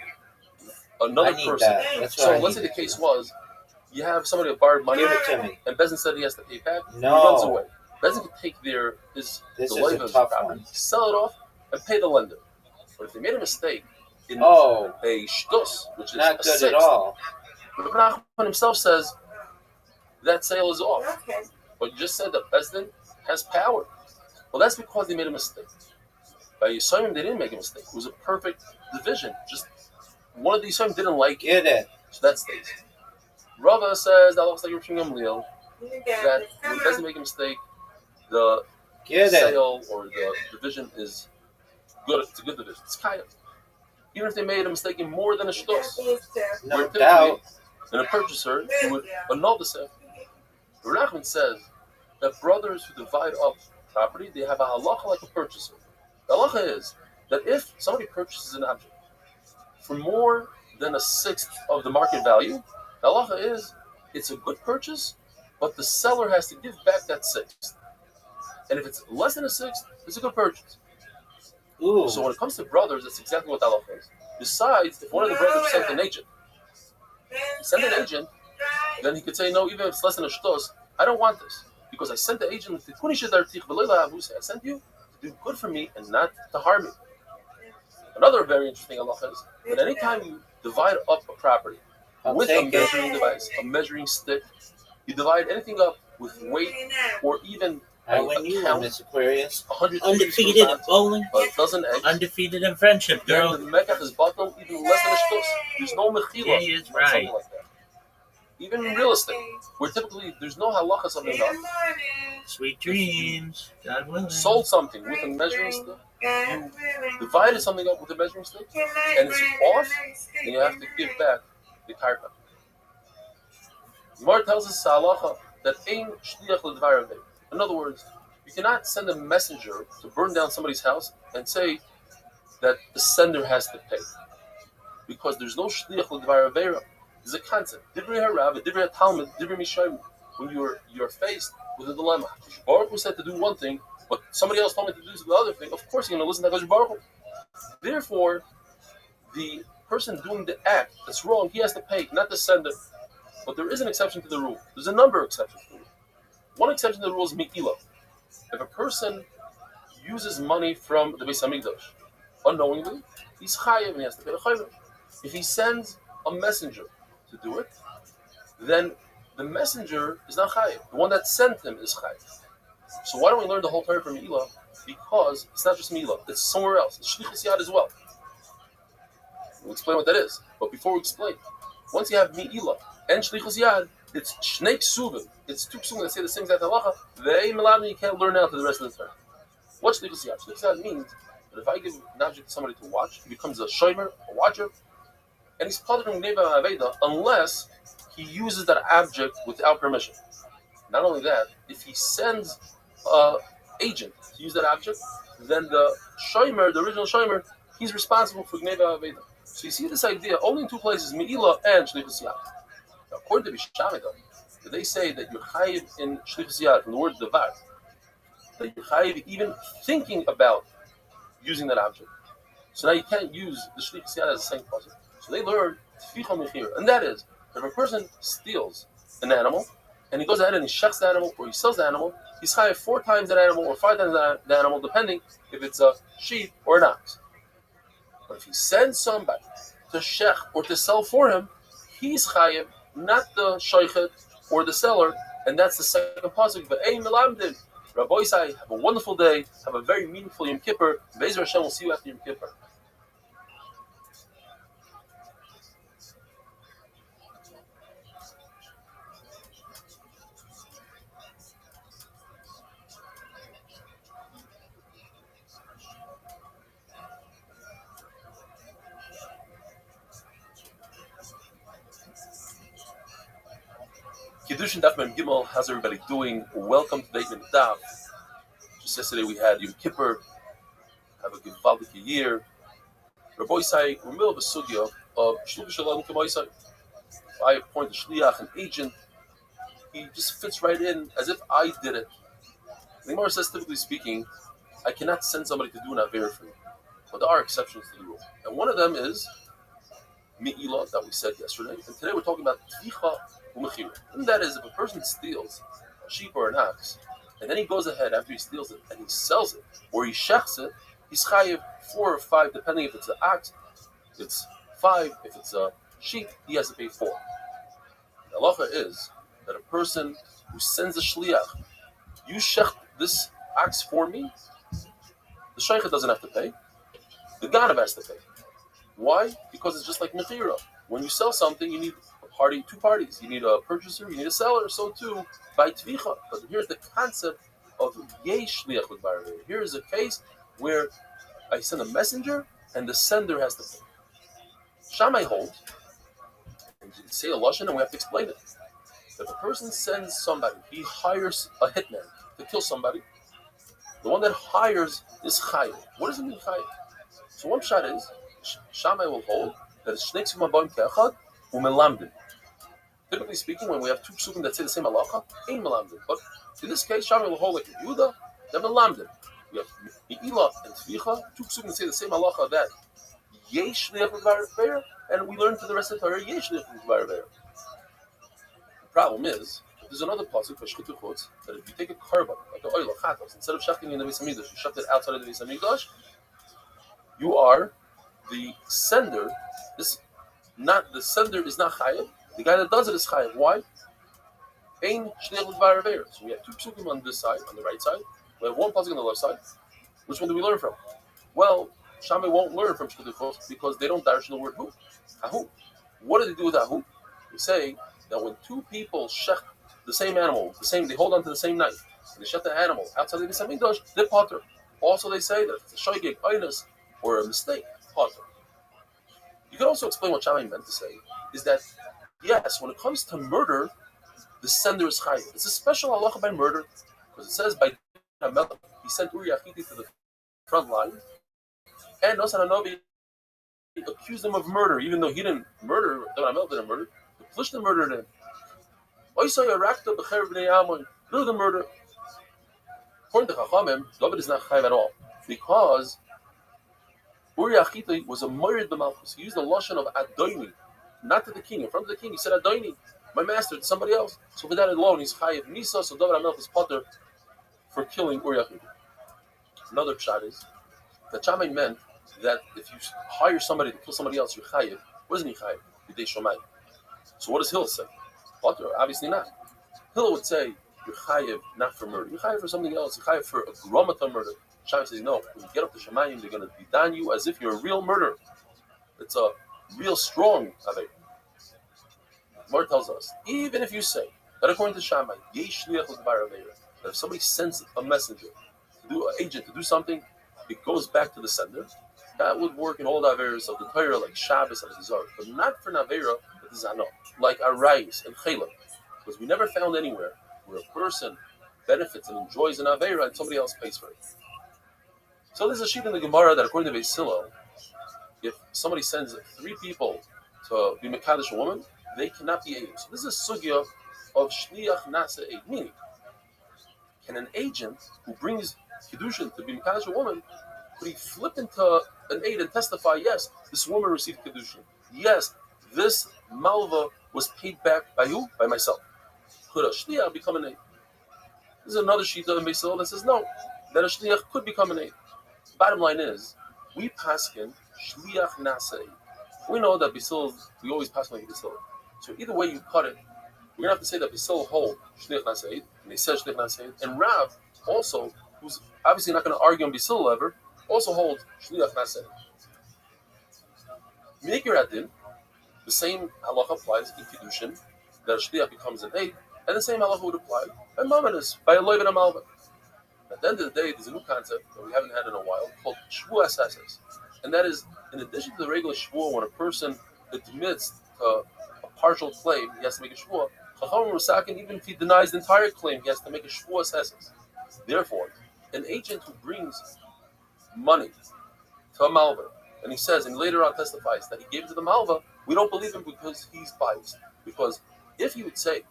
another I need person. that. That's what So I let's say need. the case was, you have somebody that borrowed money, Give it to me. and Bezin said he has to pay back. No. He runs away. Bezin can take This the is life a of his tough property, one. sell it off, and pay the lender. But if they made a mistake in Oh, a shtus, which is not a good sixth, at all. Rabbi Nachman himself says that sale is off. But you just said that Bezdin has power. Well, that's because they made a mistake. By Yisayim, they didn't make a mistake. It was a perfect division. Just one of the Yisayim didn't like it, Get it. so that stays. Rava says that looks like you're Shimon Gamliel, that when Bezdin make a mistake, the Get it. sale or the division is good. It's a good division. It's kaya. Even if they made a mistake in more than a shtos, No where typically doubt. in a purchaser, he would annul the sale. Rabbi Nachman says that brothers who divide up property, they have a halacha like a purchaser. The halacha is that if somebody purchases an object for more than a sixth of the market value, the halacha is it's a good purchase, but the seller has to give back that sixth. And if it's less than a sixth, it's a good purchase. Ooh. So when it comes to brothers, that's exactly what the halacha is. Besides, if one of the brothers sent an agent, then he could say, no, even if it's less than a shtos, I don't want this. Because I sent the agent, I sent you to do good for me and not to harm me. Another very interesting halacha is that anytime you divide up a property with a take it. measuring device, a measuring stick, you divide anything up with weight or even I win you one, Miss Aquarius. 100 Undefeated in bowling. a dozen eggs. Undefeated in friendship, Then girl. the mekach is bottom even less than a shtos. There's no mechila. Yeah, he is on right. something like that. Even in real estate, where typically there's no halachas on enough. Sweet dreams. God willing. Sold something with a measuring stick, you divided something up with a measuring stick, and it's off, then you have to give back the karka. Gemara tells us halacha that ein shliach l'dvar avei. In other words, you cannot send a messenger to burn down somebody's house and say that the sender has to pay, because there's no shliach l'dvar avei. There's a concept. Divrei harav, divrei talmud, divrei mishayim. When you're faced with a dilemma, Baruch Hu said to do one thing, but somebody else told me to do the other thing. Of course, you're going to listen to Hakadosh Baruch Hu. Therefore, the person doing the act that's wrong, he has to pay, not the sender. But there is an exception to the rule. There's a number of exceptions to the rule. One exception to the rule is mi'ila. If a person uses money from the Beis Hamikdash unknowingly, he's chayiv and he has to pay the chayiv. If he sends a messenger to do it, then the messenger is not chayiv. The one that sent him is chayiv. So why don't we learn the whole Torah from mi'ila? Because it's not just mi'ila; it's somewhere else. It's shlichus yad as well. We'll explain what that is. But before we explain, once you have mi'ila and shlichus yad, it's shnei ksuvim. It's two ksuvim that say the same exact halacha. They you can't learn out to the rest of the Torah. What's shlichus yad? Shlichus yad means that if I give an object to somebody to watch, he becomes a shomer, a watcher, and he's pattering neva aveda unless he uses that object without permission. Not only that, if he sends an agent to use that object, then the shomer, the original shomer, he's responsible for neva aveda. So you see this idea only in two places: mi'ila and shlichus yad. Now, according to Bishamida, they say that you're chayiv in shlichus yad from the word devar, that you're chayiv even thinking about using that object. So now you can't use the shlichus yad as a second possible. So they learn tficha mechira, and that is, if a person steals an animal and he goes ahead and he shechs the animal or he sells the animal, he's chayav 4 times that animal or 5 times the animal, depending if it's a sheep or an ox. But if he sends somebody to shech or to sell for him, he's chayav, not the shoichet or the seller, and that's the second pasuk. V'ein melamdin. Rabbi say, have a wonderful day, have a very meaningful Yom Kippur. Be'ezer Hashem will see you after Yom Kippur. Kiddushin Daf Mem Gimel, how's everybody doing? Welcome to the Eight Minute Daf. Just yesterday we had Yom Kippur. Have a givaldik year. Rabbi say we're in the middle of a sugya of Shluch Shalom K'moisai. If I appoint a shliach, an agent, he just fits right in as if I did it. The Gemara says, typically speaking, I cannot send somebody to do an aver for me, but there are exceptions to the rule, and one of them is mi'ilah that we said yesterday, and today we're talking about tvicha u'mechira, and that is if a person steals a sheep or an ox, and then he goes ahead after he steals it and he sells it or he shechs it, he's chayiv 4 or 5, depending if it's an ox, it's 5. If it's a sheep, he has to pay 4. The halacha is that a person who sends a shliach, you shech this ox for me, the shaycha doesn't have to pay. The ganav has to pay. Why? Because it's just like mechira. When you sell something, you need two parties. You need a purchaser, you need a seller. So too by tvicha. But here's the concept of yesh shliach with bar. Here is a case where I send a messenger and the sender has to pay. Shammai holds, and you say a lashon, and we have to explain it. If a person sends somebody, he hires a hitman to kill somebody, the one that hires is chayiv. What does it mean chayiv? So one shot is, Shammai will hold that it's shnei ksuvim habayim ke'echad u'melamdin. Typically speaking, when we have 2 psukim that say the same halacha, ain't melamdin. But in this case, Shammai will hold like Yehuda, they're melamdin. We have mi'ilah and tvicha, 2 psukim that say the same halacha that yesh shliach l'dvar, and we learn to the rest of the Torah yesh shliach l'dvar. The problem is, there's another pasuk, that if you take a carbon, like an oil, a chatos, instead of shechting in the Beis Hamikdash, you shecht it outside of the Beis Hamikdash, you are the sender. The sender is not chayiv. The guy that does it is chayiv. Why? Ein shliach l'dvar aveira. So we have 2 psukim on this side, on the right side. We have 1 pasuk on the left side. Which one do we learn from? Well, Shammai won't learn from shechut because they don't darshan the word hu. Ahu. What do they do with ahu? We say that when 2 people shech the same animal, they hold on to the same knife, and they shech the animal outside the Beis Hamikdash, they're potter. Also, they say that if it's a shoygeg, oinus, or a mistake, potter. You can also explain what Shammai meant to say, is that, yes, when it comes to murder, the sender is chayiv. It's a special halacha by murder, because it says by he sent Uri Achiti to the front line, and Nosan Hanovi accused him of murder, even though he didn't murder, David didn't murder, the Plishtim murdered him. Through the murder. According to Chachamim, David is not chayiv at all, because Uri Achiti was a moirid b'malchus. He used the lashon of Adoni, not to the king. In front of the king, he said Adoni, my master, to somebody else. So for that alone, he's chayiv misa. So David HaMelech is potter for killing Uri Achiti. Another pshat is that Shammai meant that if you hire somebody to kill somebody else, you're chayiv. What does it mean chayiv? B'dei shomai. So what does Hill say? Potter, obviously not. Hill would say you're chayiv not for murder. You're chayiv for something else. You're chayiv for a gromata murder. Shammai says no. When you get up to Shemayim, they're going to bedan you as if you're a real murderer. It's a real strong aveir. Gemara tells us, even if you say that according to Shammai, yesh shliach l'dvar aveir, that if somebody sends a messenger, an agent to do something, it goes back to the sender. That would work in all the aveiros of the Torah, like Shabbos and Zizar, but not for an aveira that is ano, like Arayis and Chelam, because we never found anywhere where a person benefits and enjoys an aveira and somebody else pays for it. So there's a sheet in the Gemara that according to Beis Hillel, if somebody sends 3 people to be mekadosh a woman, they cannot be agents. So this is a sugya of shliach nasa eid, meaning, can an agent who brings kiddushin to be mekadosh a woman, could he flip into an aid and testify, yes, this woman received kiddushin, yes, this malva was paid back by who? By myself. could a shliach become an aid? This is another sheet of Beis Hillel that says no, that a shliach could become an aid. Bottom line is, we paskin shliach nasei. We know that Beis Hillel, we always pass like Beis Hillel. So either way you cut it, we're gonna have to say that Beis Hillel hold shliach nasei, and they said shliach nasei, and Rav also, who's obviously not going to argue on Beis Hillel ever, also holds shliach nasei. Mikir adin, the same halacha applies in Kiddushin, that a shliach becomes an aid, and the same halacha would apply by Mamanis, by a loiv and a malva. At the end of the day, there's a new concept that we haven't had in a while called shvuas hases, and that is, in addition to the regular shvuah, when a person admits to a partial claim, he has to make a shvuah. Chacham Rusakin, even if he denies the entire claim, he has to make a shvuas hases. Therefore, an agent who brings money to a malva, and he says, and later on testifies that he gave it to the malva, we don't believe him because he's biased. Because if he would say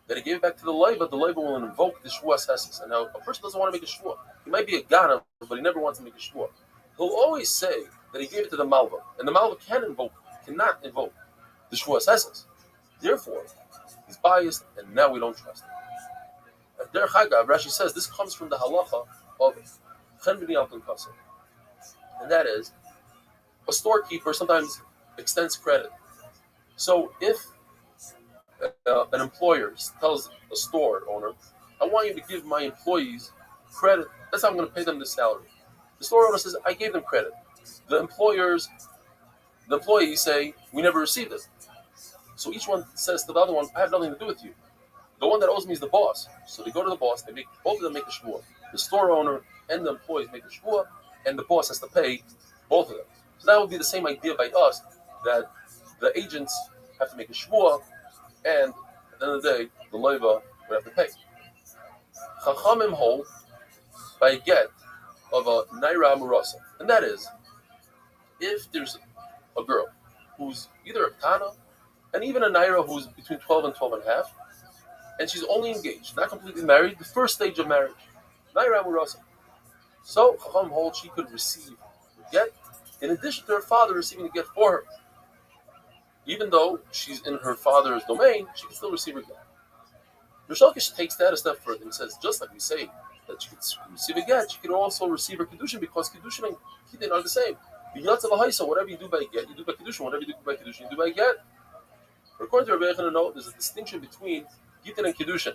that he gave it back to the loiva will invoke the shvuas hases. And now a person doesn't want to make a shvuah. He might be a ganav, but he never wants to make a shvuah. He'll always say that he gave it to the malva, and the malva cannot invoke the shvuas hases. Therefore, he's biased, and now we don't trust him. Derech Hagav, Rashi says this comes from the halacha of chen b'ni alton kaseh, and that is a storekeeper sometimes extends credit. So if an employer tells a store owner, I want you to give my employees credit, that's how I'm going to pay them the salary. The store owner says, I gave them credit. The employees say, we never received it. So each one says to the other one, I have nothing to do with you. The one that owes me is the boss. So they go to the boss, both of them make a shvuah. The store owner and the employees make a shvuah, and the boss has to pay both of them. So that would be the same idea by us, that the agents have to make a shvuah, and at the end of the day, the loiva would have to pay. Chachamim hold by a get of a naira amurasa, and that is, if there's a girl who's either a tana, and even a naira who's between 12 and 12 and a half, and she's only engaged, not completely married, the first stage of marriage, naira amurasa. So Chacham holds she could receive a get, in addition to her father receiving a get for her. Even though she's in her father's domain, she can still receive a get. Rish Lakish takes that a step further and says, just like we say that she could receive a get, she can also receive her Kiddushin, because Kiddushin and Kiddin are the same. The Yatzav Haisa, whatever you do by get, you do by Kiddushin. Whatever you do by Kiddushin, you do by get. But according to Rabbi Yochanan, there's a distinction between Gittin and Kiddushin.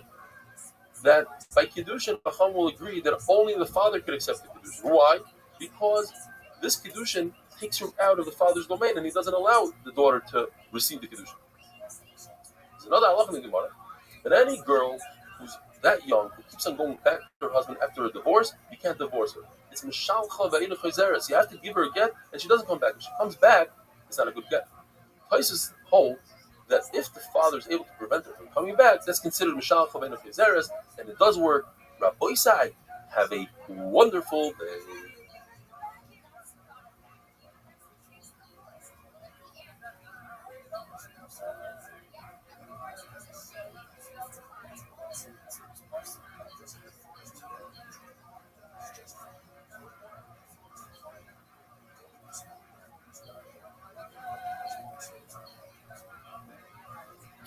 That by Kiddushin, Chacham will agree that only the father could accept the Kiddushin. Why? Because this Kiddushin takes her out of the father's domain, and he doesn't allow the daughter to receive the Kiddushin. There's another halach in the Gemara, that any girl who's that young, who keeps on going back to her husband after a divorce, you can't divorce her. It's mishalcha ve'inu chayzeres. You have to give her a get, and she doesn't come back. If she comes back, it's not a good get. Taisus hold that if the father is able to prevent her from coming back, that's considered mishalcha ve'inu chayzeres, and it does work. Rabbi Isai, have a wonderful day.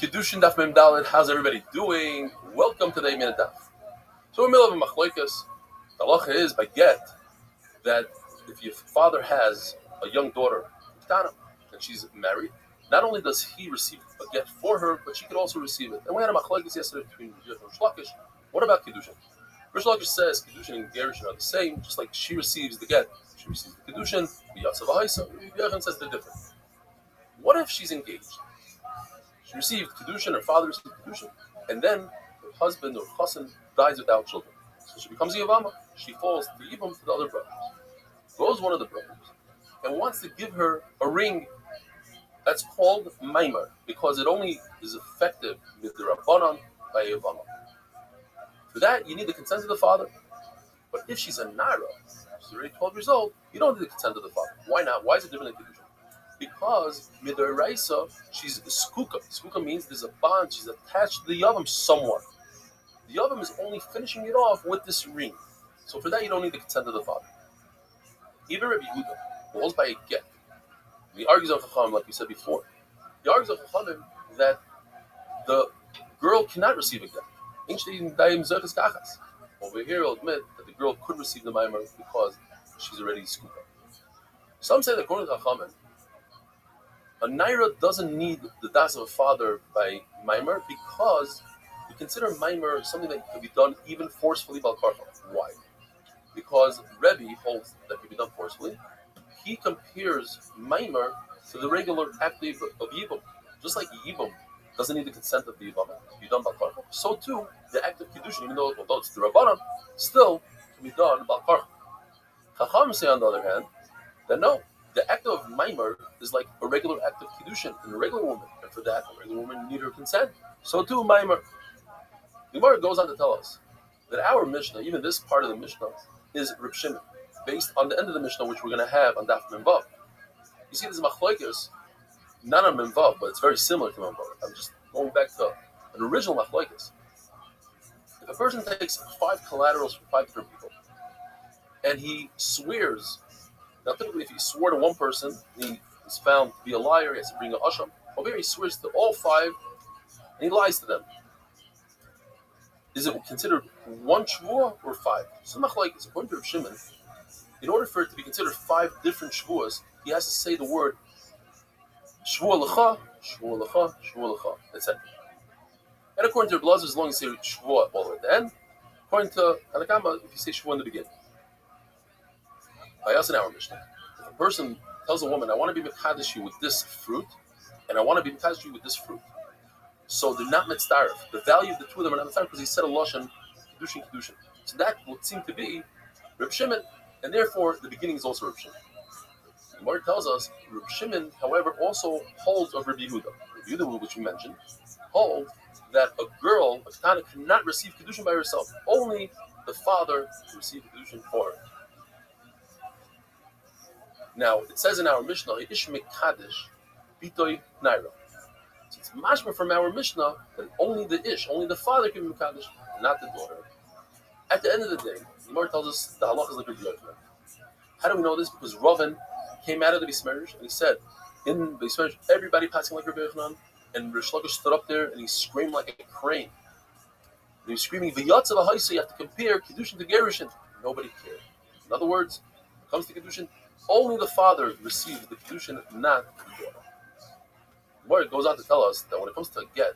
Kiddushin Daf Mem Dalet, how's everybody doing? Welcome to the Eimin Daf. So we're in the middle of a machlokes. The halacha is by get that if your father has a young daughter, and she's married, not only does he receive a get for her, but she could also receive it. And we had a machlokes yesterday between Rish Lakish. What about Kiddushin? Rish Lakish says Kiddushin and Gerushin are the same, just like she receives the get, she receives the Kiddushin, the Yatzav Haisa. Yochanan says they're different. What if she's engaged? She received Kiddushin, her father received Kiddushin, and then her husband or chassan dies without children. So she becomes a Yavama. She falls to Yibam to the other brothers. Goes one of the brothers and wants to give her a ring that's called Maimar, because it only is effective with the Rabbanon by a Yavama. For that, you need the consent of the father. But if she's a Naira, she's already 12 years old, you don't need the consent of the father. Why not? Why is it different than Kiddushin? Because Midaraisa, she's a skuka. Skuka means there's a bond, she's attached to the Yavam somewhat. The Yavam is only finishing it off with this ring. So for that, you don't need the consent of the father. Even Rabbi Yehuda, who holds by a get, he argues on Chachamim, like we said before. He argues on Chachamim that the girl cannot receive a get. Over here, I'll admit that the girl could receive the mimer because she's already scooped up. Some say that according to Chachamim, a naira doesn't need the das of a father by mimer because we consider mimer something that can be done even forcefully by karcha. Why? Because Rabbi holds that it can be done forcefully. He compares mimer to the regular act of yibum. Just like yibum doesn't need the consent of the yibam to be done by karcha, so too the act of kiddushin, even though it's the rabbanan, still can be done by karcha. Chacham say on the other hand that no, the act of mimer is like a regular act of kiddushin in a regular woman, and for that a regular woman need her consent. So too mimer. The Gemara goes on to tell us that our Mishnah, even this part of the Mishnah, is Reb Shimon, based on the end of the Mishnah, which we're going to have on Daf Memvav. You see, this machlokes, not on Memvav, but it's very similar to Memvav. I'm just going back to an original machlokes. If a person takes 5 collaterals from 5 different people, and he swears, now typically if he swore to one person, he is found to be a liar, he has to bring an asham. Over here he swears to all 5, and he lies to them. Is it considered one shvuah or 5? So machlokes, according to Reb Shimon, in order for it to be considered 5 different shvuahs, he has to say the word shvuah lecha, shvuah lecha, shvuah lecha, etc. And according to Reb Lazar, as long as you say shvuah all at the end, according to Hanakama, if you say shvuah in the beginning. By us in our Mishnah, if a person tells a woman, I want to be mekadesh you with this fruit, and I want to be mekadesh you with this fruit, so they're not mitzdaref. The value of the two of them are not mitzdaref because he said a lashon kedushin. So that would seem to be Reb Shimon, and therefore the beginning is also Reb Shimon. The Gemara tells us Reb Shimon, however, also holds of Rabbi Yehuda. Rabbi Yehuda, which we mentioned, holds that a girl, a katana, cannot receive kedushin by herself. Only the father can receive kedushin for her. Now it says in our Mishnah, Ish mekadesh bitoy naira. So it's mashma from our Mishnah that only the father can be mekadesh, not the daughter. At the end of the day, the Gemara tells us the halach is like Rabbi Yochanan. How do we know this? Because Ravan came out of the Beis Medrash and he said, in the Beis Medrash, everybody passing like Rabbi Yochanan, and Rish Lakish stood up there and he screamed like a crane. And he was screaming, V'yatza v'haisa, you have to compare Kiddushin to Gerushin. Nobody cared. In other words, when it comes to Kiddushin, only the father receives the Kiddushin, not the daughter. The Gemara goes on to tell us that when it comes to a get,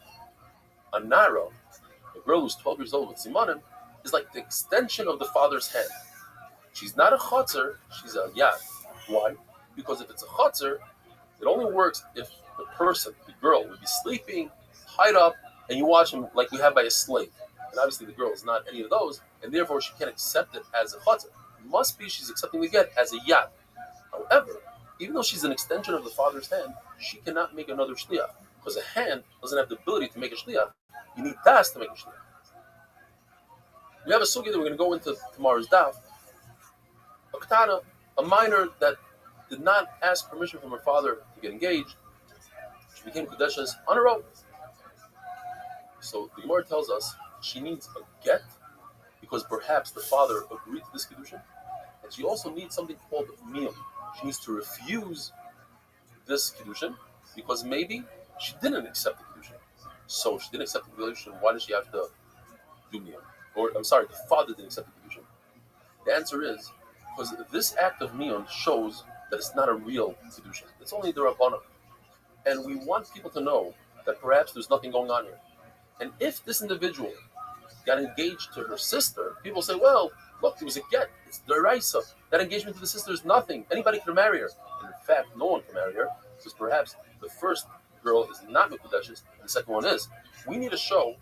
a nara, a girl who's 12 years old with simanim, is like the extension of the father's hand. She's not a chotzer, she's a yad. Why? Because if it's a chotzer, it only works if the person, the girl, would be sleeping, tied up, and you watch him like we have by a slave. And obviously the girl is not any of those, and therefore she can't accept it as a chotzer. It must be she's accepting the get as a yad. However, even though she's an extension of the father's hand, she cannot make another shliach, because a hand doesn't have the ability to make a shliach. You need das to make a shliach. We have a sugi that we're going to go into tomorrow's daf. A katana, a minor that did not ask permission from her father to get engaged, she became Kadeshas on her own. So the Gemara tells us she needs a get because perhaps the father agreed to this Kedushin, and she also needs something called miyum. She needs to refuse this Kedushin because maybe she didn't accept the Kedushin. So she didn't accept the Kedushin, why does she have to do miyum? Or, I'm sorry, the father didn't accept the Kedushin. The answer is because this act of miyum shows that it's not a real Kedushin. It's only the Rabbanan. And we want people to know that perhaps there's nothing going on here. And if this individual got engaged to her sister, people say, well, look, it was a get. It's deraisa. That engagement to the sister is nothing. Anybody can marry her. And in fact, no one can marry her because perhaps the first girl is not Mekudeshes and the second one is. We need to show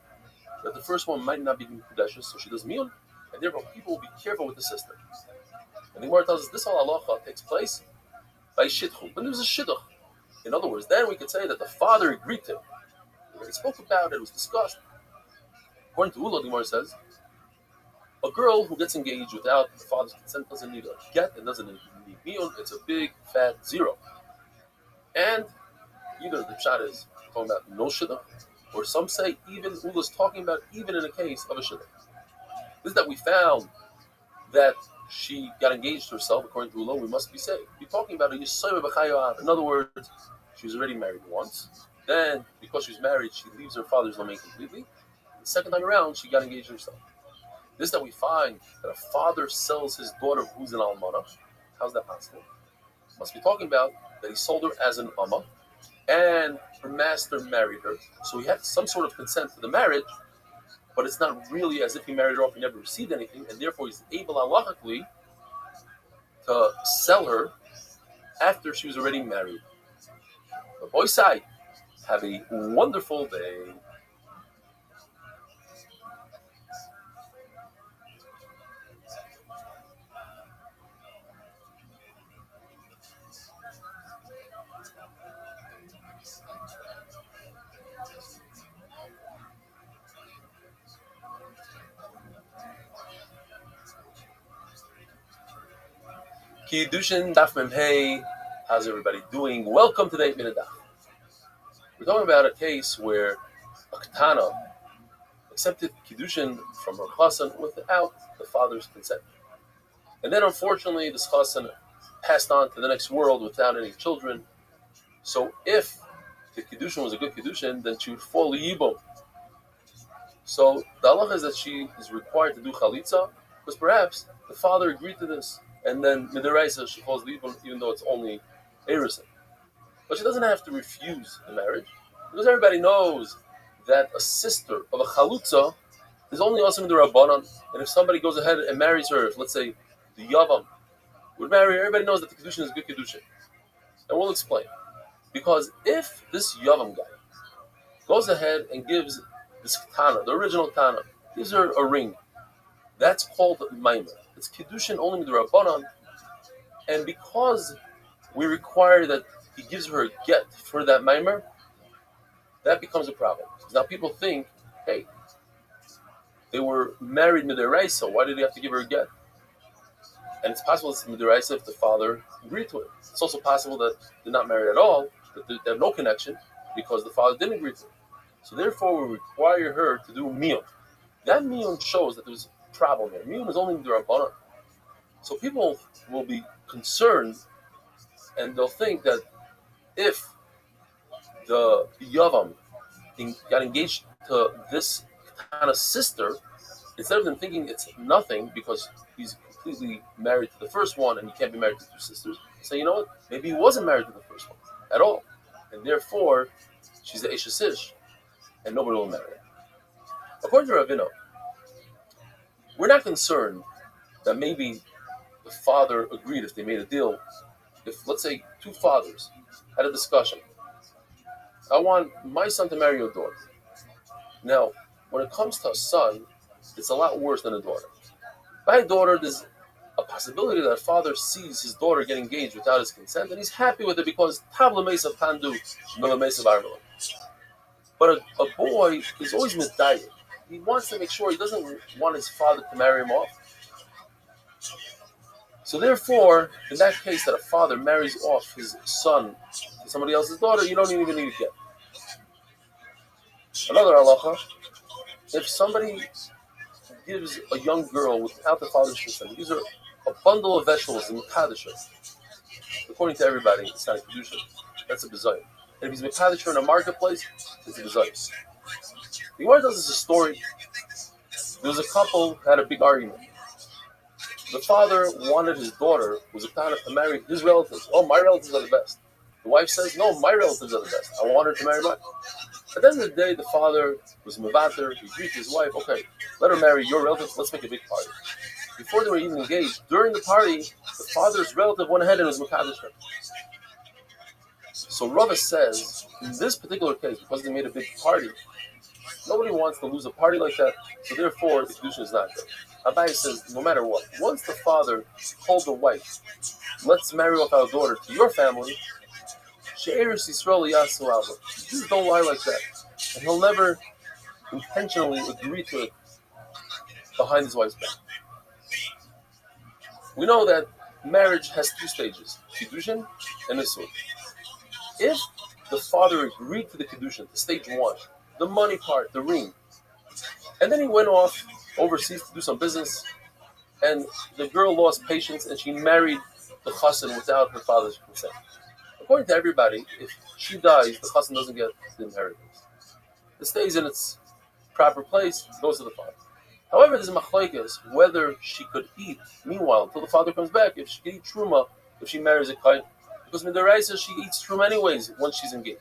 that the first one might not be Mekudeshes, so she does miyun, and therefore people will be careful with the sister. And the Gemara tells us this whole halacha takes place by shidduch. When there's a shidduch, in other words, then we could say that the father agreed to it. When he spoke about it, it was discussed. According to Ula, the Gemara says, a girl who gets engaged without the father's consent doesn't need a get and doesn't need miyun. It's a big fat zero. And either the pshat is talking about no shidduch, or some say even Ula is talking about even in a case of a shidduch. This is that we found that she got engaged to herself, according to Ula, we must be saved. We're talking about a yisayim b'chayav. In other words, she was already married once. Then, because she was married, she leaves her father's domain completely. The second time around, she got engaged herself. This that we find that a father sells his daughter who's an almana. How's that possible? Must be talking about that he sold her as an amma, and her master married her. So he had some sort of consent for the marriage, but it's not really as if he married her off and never received anything, and therefore he's able halachically to sell her after she was already married. But boy side, have a wonderful day. Kiddushin Daf Mem Hey. How's everybody doing? Welcome to the 8 Minute Daf. We're talking about a case where a Ketana accepted Kiddushin from her chassan without the father's consent. And then unfortunately this chassan passed on to the next world without any children. So if the Kiddushin was a good Kiddushin, then she would fall Yibum. So the halacha is that she is required to do chalitza, because perhaps the father agreed to this. And then midaraisa she falls Yibum, even though it's only Erusin. But she doesn't have to refuse the marriage, because everybody knows that a sister of a chalutza is only also in the Rabbanan. And if somebody goes ahead and marries her, let's say the Yavam would marry her, everybody knows that the Kiddushin is good Kiddushin. And we'll explain. Because if this Yavam guy goes ahead and gives this Tana, the original Tana, gives her a ring, that's called Maimer. It's Kiddushin only with the Rabbanan. And because we require that he gives her a get for that Maimer, that becomes a problem. Now people think, hey, they were married midaraisa, why did he have to give her a get? And it's possible it's midaraisa if the father agreed to it. It's also possible that they're not married at all, that they have no connection because the father didn't agree to it. So therefore we require her to do miyun. That miyun shows that there's a problem here. Miyun is only midarabanan. So people will be concerned and they'll think that if the Yavam got engaged to this kind of sister, instead of them thinking it's nothing because he's completely married to the first one and he can't be married to two sisters, say, you know what, maybe he wasn't married to the first one at all. And therefore, she's the Eshesish and nobody will marry her. According to Ravino, we're not concerned that maybe the father agreed if they made a deal. If, let's say, two fathers had a discussion, I want my son to marry your daughter. Now, when it comes to a son, it's a lot worse than a daughter. By a daughter, there's a possibility that a father sees his daughter get engaged without his consent, and he's happy with it because tabla mesav kandu, mila mesav armela. But a boy is always medayik. He wants to make sure he doesn't want his father to marry him off. So therefore, in that case that a father marries off his son to somebody else's daughter, you don't even need to get. Another halacha, if somebody gives a young girl without the father's consent, gives her a bundle of vegetables in Mekadesh, according to everybody, it's not a Kedusha, that's a bezayim. And if he's Mekadesh in a marketplace, it's a bezayim. The Gemara tells us a story. There was a couple who had a big argument. The father wanted his daughter, who was a kind to marry his relatives. Oh, my relatives are the best. The wife says, no, my relatives are the best. I want her to marry mine. At the end of the day, the father was mevater. He agreed to his wife, okay, let her marry your relatives. Let's make a big party. Before they were even engaged, during the party, the father's relative went ahead and was mekadesh her. So Rabbi says, in this particular case, because they made a big party, nobody wants to lose a party like that, so therefore the Kedusha is not good. Rabbi says, no matter what, once the father told the wife, let's marry off our daughter to your family, She'eris Yisrael Yasu Alba. Just don't lie like that. And he'll never intentionally agree to it behind his wife's back. We know that marriage has two stages, Kiddushin and Nisui. If the father agreed to the Kiddushin, to stage one, the money part, the ring, and then he went off overseas to do some business, and the girl lost patience and she married the chassan without her father's consent. according to everybody, if she dies, the chassan doesn't get the inheritance. It stays in its proper place, goes to the father. However, there's a machlokes whether she could eat, meanwhile, until the father comes back, if she can eat truma, if she marries a kain, because midaraisa she eats truma anyways once she's engaged.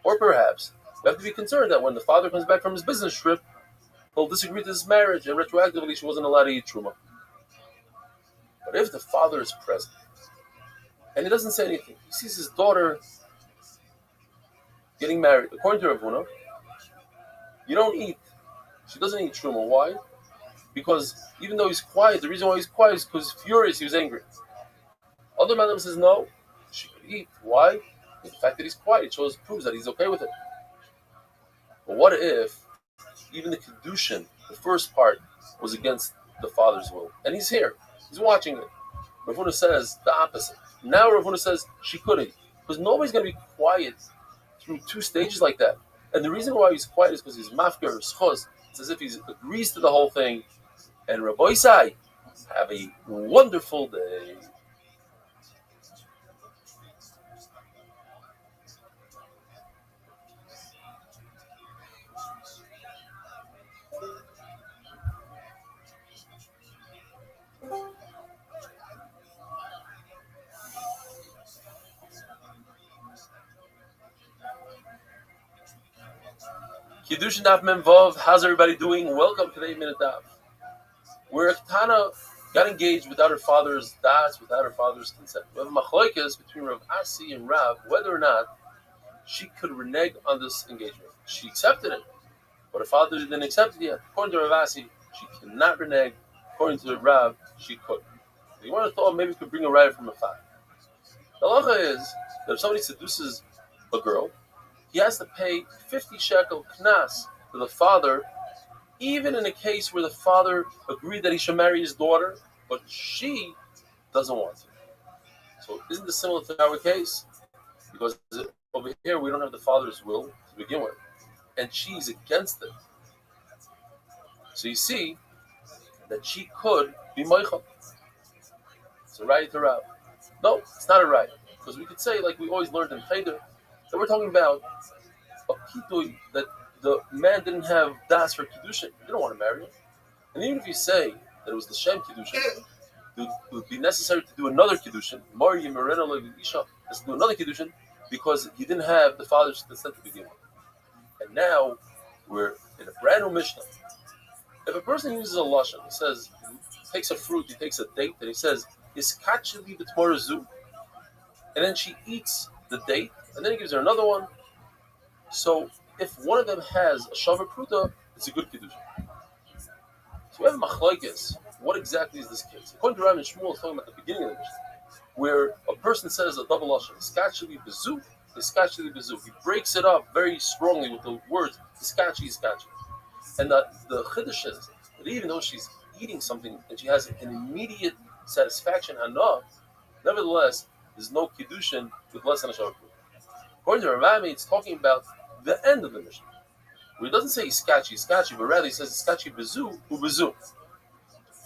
Or perhaps, we have to be concerned that when the father comes back from his business trip, he'll disagree to this marriage, and retroactively she wasn't allowed to eat truma. But if the father is present, and he doesn't say anything, he sees his daughter getting married, according to Rav Huna, you don't eat. She doesn't eat truma. Why? Because even though he's quiet, the reason why he's quiet is because he's furious, he was angry. Other madam says no, she could eat. Why? The fact that he's quiet proves that he's okay with it. But what if even the kedushin, the first part, was against the father's will, and he's here, he's watching it? Rav Huna says the opposite. Now Rav Huna says she couldn't, because nobody's going to be quiet through two stages like that. And the reason why he's quiet is because he's mafker schos. It's as if he agrees to the whole thing. And Rabbi Isai, have a wonderful day. Kiddushin Daf Memvav, how's everybody doing? Welcome to the 8-minute Daf. Where Tana got engaged without her father's das, without her father's consent. We have a machlokes between Rav Asi and Rav whether or not she could renege on this engagement. She accepted it, but her father didn't accept it yet. According to Rav Asi, she cannot renege. According to Rav, she could. So you want to thought maybe we could bring a right from a father. The halacha is that if somebody seduces a girl, he has to pay 50 shekel knas to the father, even in a case where the father agreed that he should marry his daughter, but she doesn't want to. So isn't this similar to our case? Because over here we don't have the father's will to begin with, and she's against it. So you see that she could be moichel. It's a right to Rav. No, it's not a right, because we could say, like we always learned in Cheder, that we're talking about a pitui that the man didn't have das for kiddushin. He didn't want to marry her. And even if you say that it was the shem kiddushin, it would be necessary to do another kiddushin. Mari Merena Isha has to do another kiddushin because he didn't have the father's consent to begin with. And now we're in a brand new Mishnah. If a person uses a lashon, he says, he takes a fruit, he takes a date, and he says, "Iskachli b'tmorazu," and then she eats the date, and then he gives her another one. So if one of them has a shavar pruta, it's a good kiddushin. So we have a machlokes. What exactly is this case? According to Rabbi and Shmuel, talking about the beginning of the Mishnah, where a person says a double lashon, "Iskachli bezu," "Iskachli bezu." He breaks it up very strongly with the words "Iskachi, Iskachi," and the chiddush is that even though she's eating something and she has an immediate satisfaction enough, nevertheless, there's no kiddushin with less than a shavar pruta. According to Rabbi, it's talking about the end of the Mishnah, where he doesn't say iskachi, but rather he says iskachi bezu, ubezu.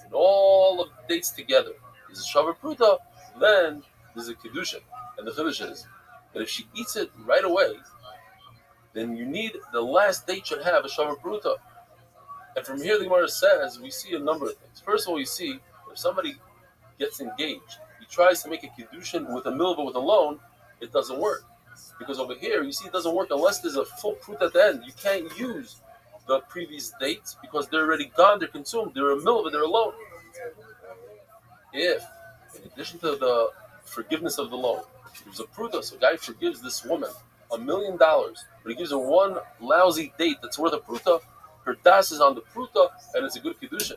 And all of the dates together is a shavar pruta, then there's a kiddushin. And the chiddush is that if she eats it right away, then you need the last date should have a shavar pruta. And from here the Gemara says we see a number of things. First of all, you see if somebody gets engaged, he tries to make a kiddushin with a milva with a loan, it doesn't work. Because over here, you see, it doesn't work unless there's a full prut at the end. You can't use the previous dates because they're already gone, they're consumed, they're a milva, they're a loan. If, in addition to the forgiveness of the loan, there's a pruta, so a guy forgives this woman $1 million, but he gives her one lousy date that's worth a pruta, her das is on the pruta, and it's a good kiddushin.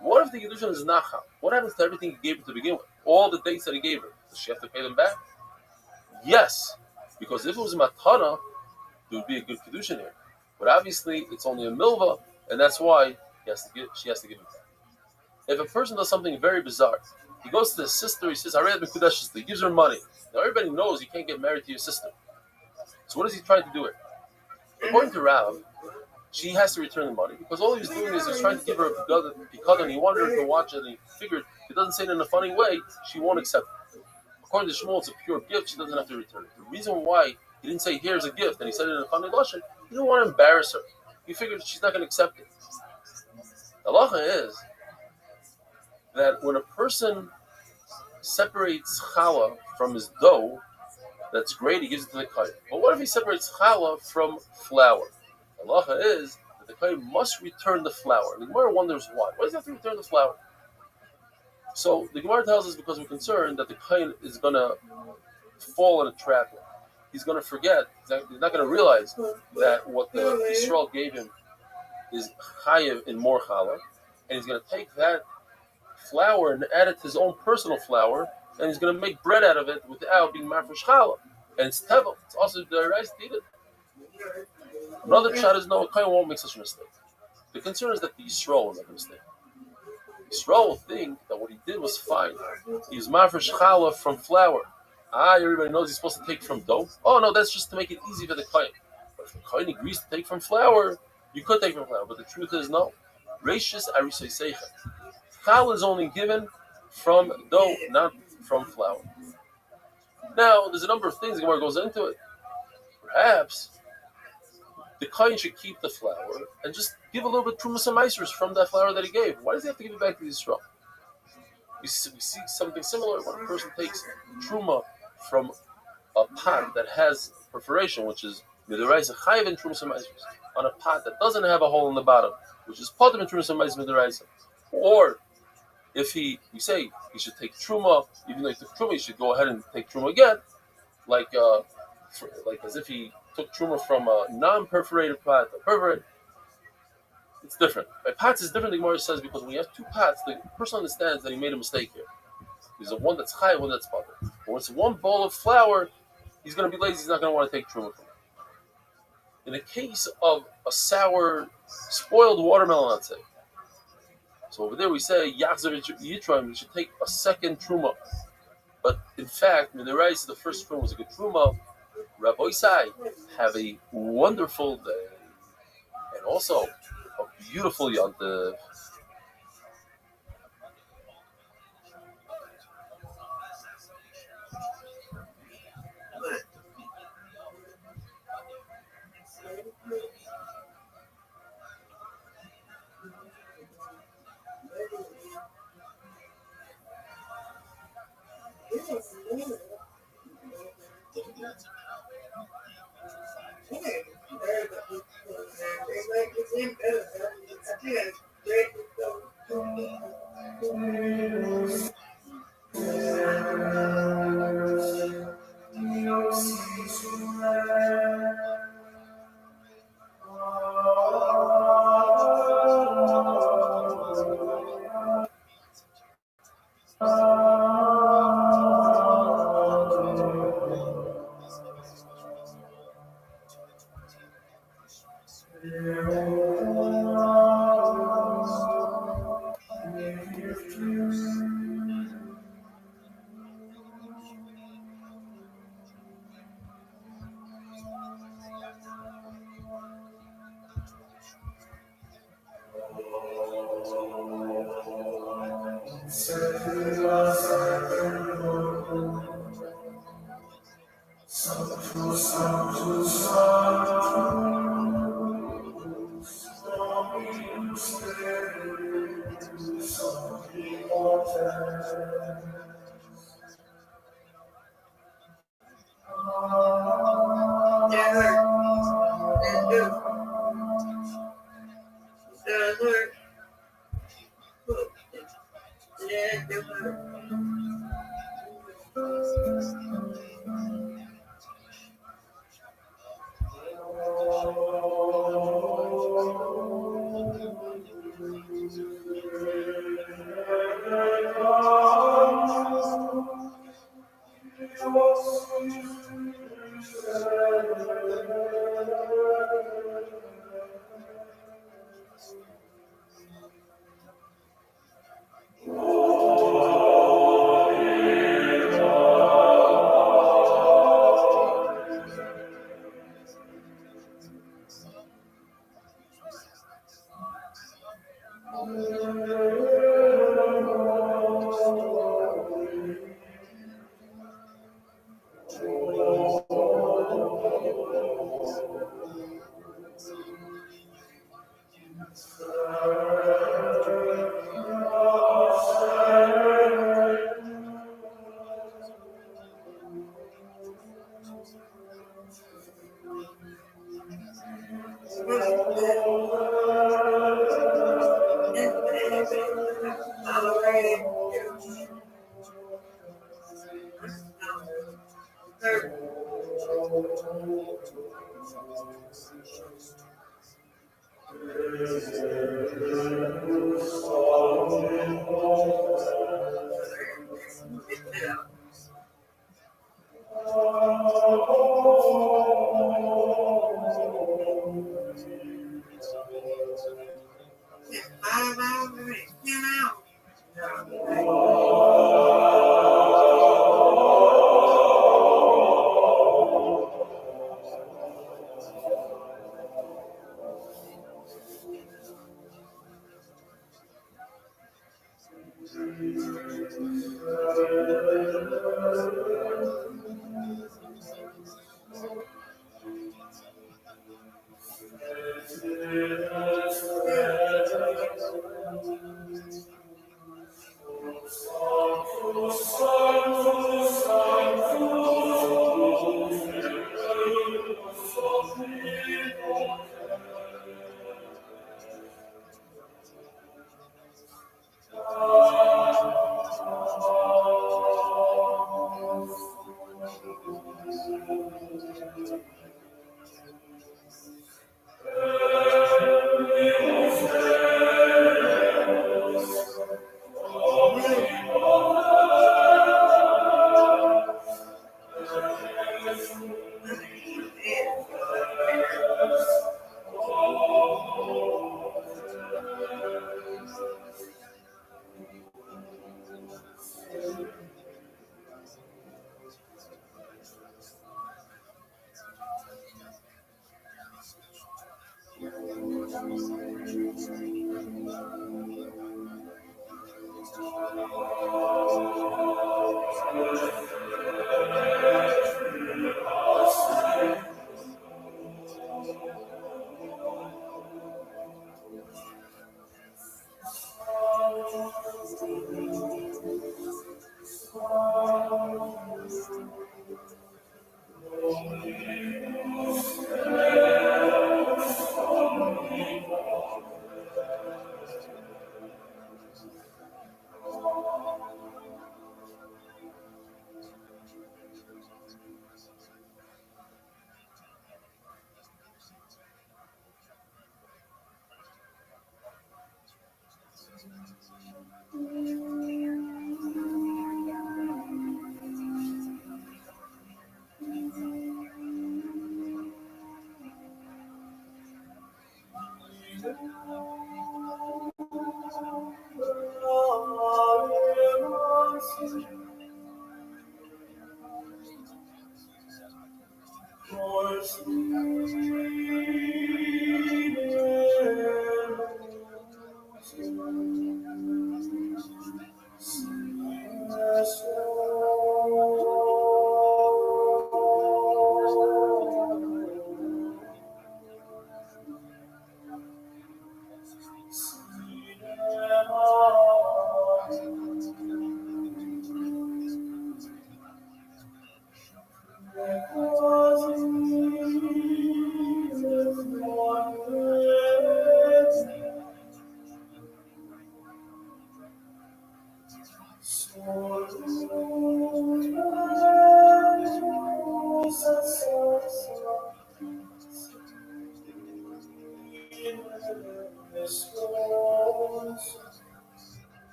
What if the kiddushin is nacham? What happens to everything he gave her to begin with? All the dates that he gave her, does she have to pay them back? Yes, because if it was matana, there would be a good kiddushin here. But obviously, it's only a milva, and that's why she has to give it back. If a person does something very bizarre, he goes to his sister, he says, he gives her money. Now everybody knows you can't get married to your sister. So what is he trying to do here? According to Rav, she has to return the money because all he's doing is he's trying to give her a pikad, and he wanted her to watch it, and he figured if he doesn't say it in a funny way, she won't accept it. according to Shmuel, it's a pure gift. She doesn't have to return it. The reason why he didn't say here's a gift and he said it in a funny lashon, he didn't want to embarrass her. He figured she's not going to accept it. The halacha is that when a person separates challah from his dough, that's great, he gives it to the kohen. But what if he separates challah from flour? The halacha is that the kohen must return the flour. The Gemara wonders why. Why does he have to return the flour? So the Gemara tells us because we're concerned that the kohen is going to fall in a trap. He's going to forget. He's not going to realize that what the Yisrael gave him is chayiv in more challah, and he's going to take that flour and add it to his own personal flour, and he's going to make bread out of it without being mafresh challah. And it's tevel. It's also the rice to eat it. Another shot is no, a kohen won't make such a mistake. The concern is that the Yisrael will make a mistake. Yisrael will think that what he did was fine. He was mafresh challah from flour. Everybody knows he's supposed to take from dough. Oh no, that's just to make it easy for the kohen. But if the kohen agrees to take from flour, you could take from flour. But the truth is no. Reishis arisei seichet. Challah is only given from dough, not from flour. Now, there's a number of things the Gemara goes into it. Perhaps the kohen should keep the flour and just give a little bit trumas and meisers from that flour that he gave. Why does he have to give it back to Yisrael? We see something similar when a person takes truma from a pot that has perforation, which is midiraisa chayiv and trumas and meisers, on a pot that doesn't have a hole in the bottom, which is potem and trumas and meisers midiraisa. Or if we say he should take truma, even though he took truma, he should go ahead and take truma again, like as if he took truma from a non-perforated pot, a perforated. It's different. By pots is different, the Gemara says, because when you have two pots, the person understands that he made a mistake here. There's a one that's high, one that's potter. When it's one bowl of flour, he's going to be lazy, he's not going to want to take truma from it. In the case of a sour, spoiled watermelon, let's say, so over there we say, Yachzer Yitron, we should take a second truma. But in fact, when the rice, the first truma was a good truma. Rabbi Sai, have a wonderful day. And also, a beautiful Yontif.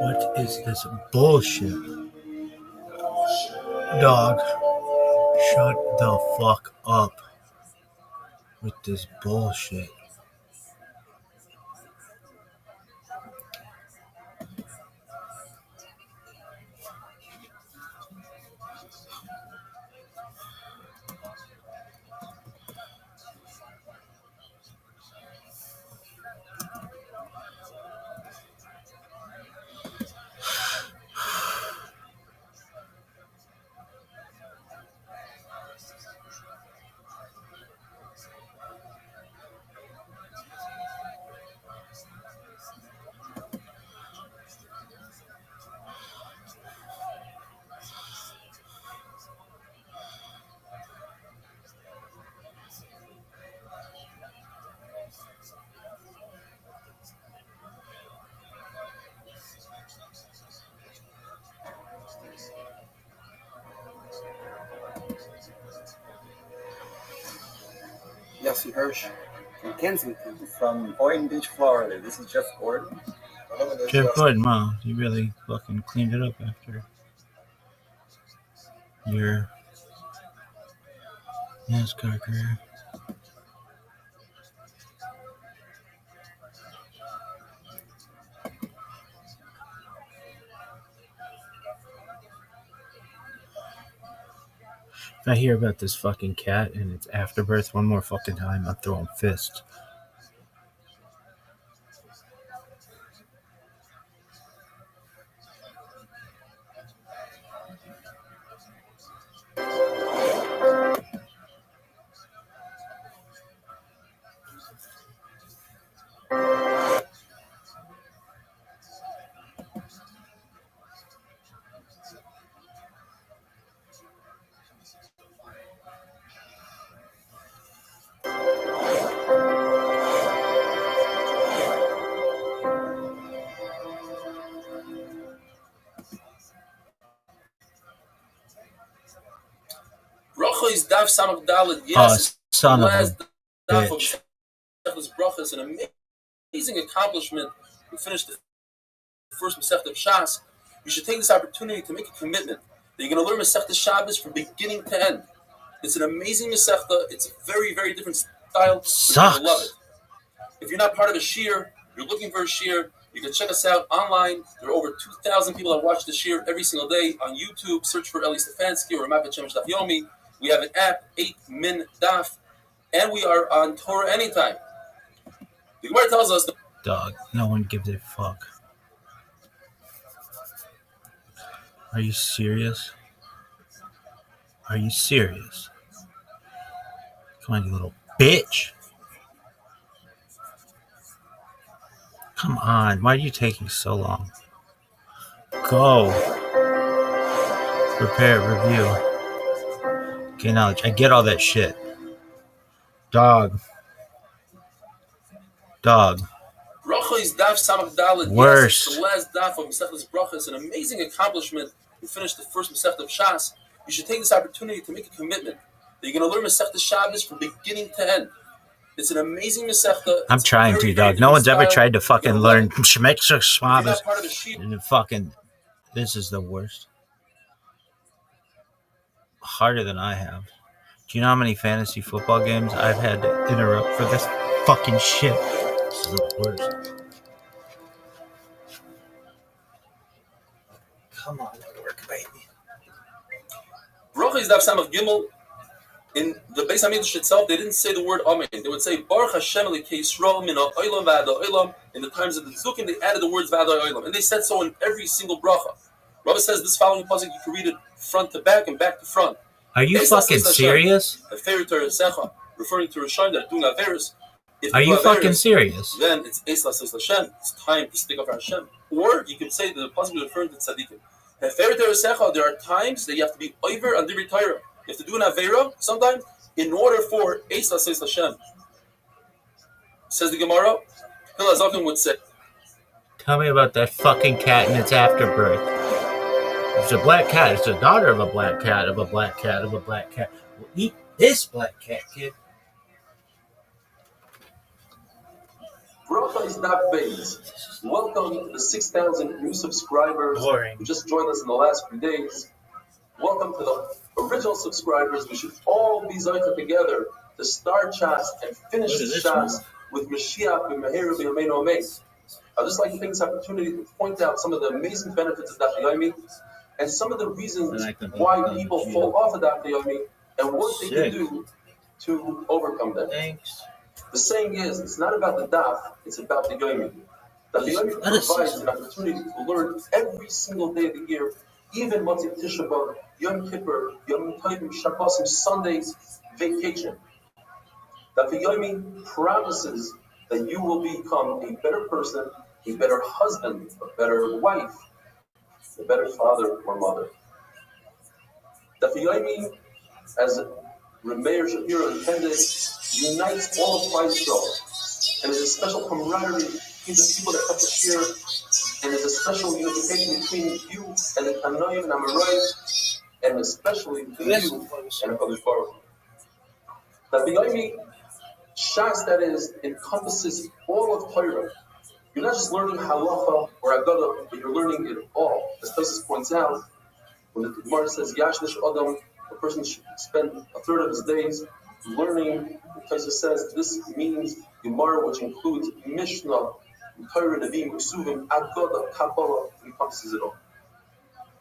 What is this bullshit? Dog, shut the fuck up with this bullshit. Jesse Hirsch from Kensington. From Boynton Beach, Florida. This is Jeff Gordon. Jeff Gordon, wow, you really fucking cleaned it up after your NASCAR career. If I hear about this fucking cat and its afterbirth one more fucking time, I'm throwing fists. Bracha is Daf Samach Dalet. Oh, Yes, son of a last Daf of bitch. Masechtas Bracha is an amazing accomplishment. We finished the first Masechta of Shas. You should take this opportunity to make a commitment that you're going to learn Masechta Shabbos from beginning to end. It's an amazing Masechta. It's a very, very different style. But you're going to love it. If you're not part of a shiur, you're looking for a shiur, you can check us out online. There are over 2,000 people that watch the shiur every single day on YouTube. Search for Eli Stefanski or Ramat Shemesh Daf Yomi. We have an app, 8min Daf, and we are on Torah anytime. The Gemara tells us that Dog, no one gives a fuck. Are you serious? Are you serious? Come on, you little bitch. Come on, why are you taking so long? Go. Prepare, review. Gain knowledge. I get all that shit. Dog. Bracha is Daf Samach Dalet. Worst. Yes, it's the last Daf of Masechtas Bracha. It's an amazing accomplishment. We finished the first Masechta of Shas. You should take this opportunity to make a commitment that you're going to learn Masechta Shabbos from beginning to end. It's an amazing Masechta. I'm trying to, dog. No one's ever tried to fucking learn Shemesh Shabbos. And fucking, this is the worst. Harder than I have. Do you know how many fantasy football games I've had to interrupt for this fucking shit? This is the worst. Come on, work, baby. Bracha is Daf Samach Gimel. In the Beis HaMikdash itself, they didn't say the word Amen. They would say Baruch Hashem Elikei Yisrael Min Ha'olam V'ad Ha'olam. In the times of the Tzdukim, they added the words V'ad Ha'olam, and they said so in every single bracha. Rabbi says this following pasuk, you can read it front to back and back to front. Are you fucking serious? Referring to Rishaim that are doing Averis. Are you fucking serious? Then it's Eis L'Asos Hashem. It's time to stick up for Hashem. Or you can say that the pasuk is referring to Tzadikim. There are times that you have to be over on Divrei Torah. You have to do an Avera sometimes in order for Eis L'Asos Hashem. Says the Gemara, Hillel Zaken would say, Tell me about that fucking cat and its afterbirth. It's a black cat. It's a daughter of a black cat, of a black cat, of a black cat. Well, eat this black cat, kid. Bracha is not based. Welcome to the 6,000 new subscribers who just joined us in the last few days. Welcome to the original subscribers. We should all be zoicha together to start Shas and finish Shas with Mashiach b'Meheru b'Yameinu Amen. I'd just like to take this opportunity to point out some of the amazing benefits of Daf Yomi and some of the reasons why people fall off of Daf Yomi and what they can do to overcome them. Thanks. The saying is, it's not about the Daf, it's about the Yomi. Daf Yomi provides an opportunity to learn every single day of the year, even Motzei Tisha B'Av, Yom Kippur, Yom Tovim, Shabbosim, Sundays, vacation. Daf Yomi promises that you will become a better person, a better husband, a better wife, a better father or mother. Daf Yomi, as Meir Shapiro intended, unites all of Klal Yisrael, and is a special camaraderie between the people that come to share, and is a special unification between you and the Tanoim and Amoraim, and especially between you and the Kodesh Baruch. Daf Yomi Shas, that is, encompasses all of Torah. You're not just learning halacha or agadah, but you're learning it all. As Tosis points out, when the Gemara says Yashlish Adam, a person should spend a third of his days learning. Tosis says this means Gemara, which includes Mishnah, Torah, Nevi'im, Ksuvim, Agadah, Kabbalah, encompasses it all.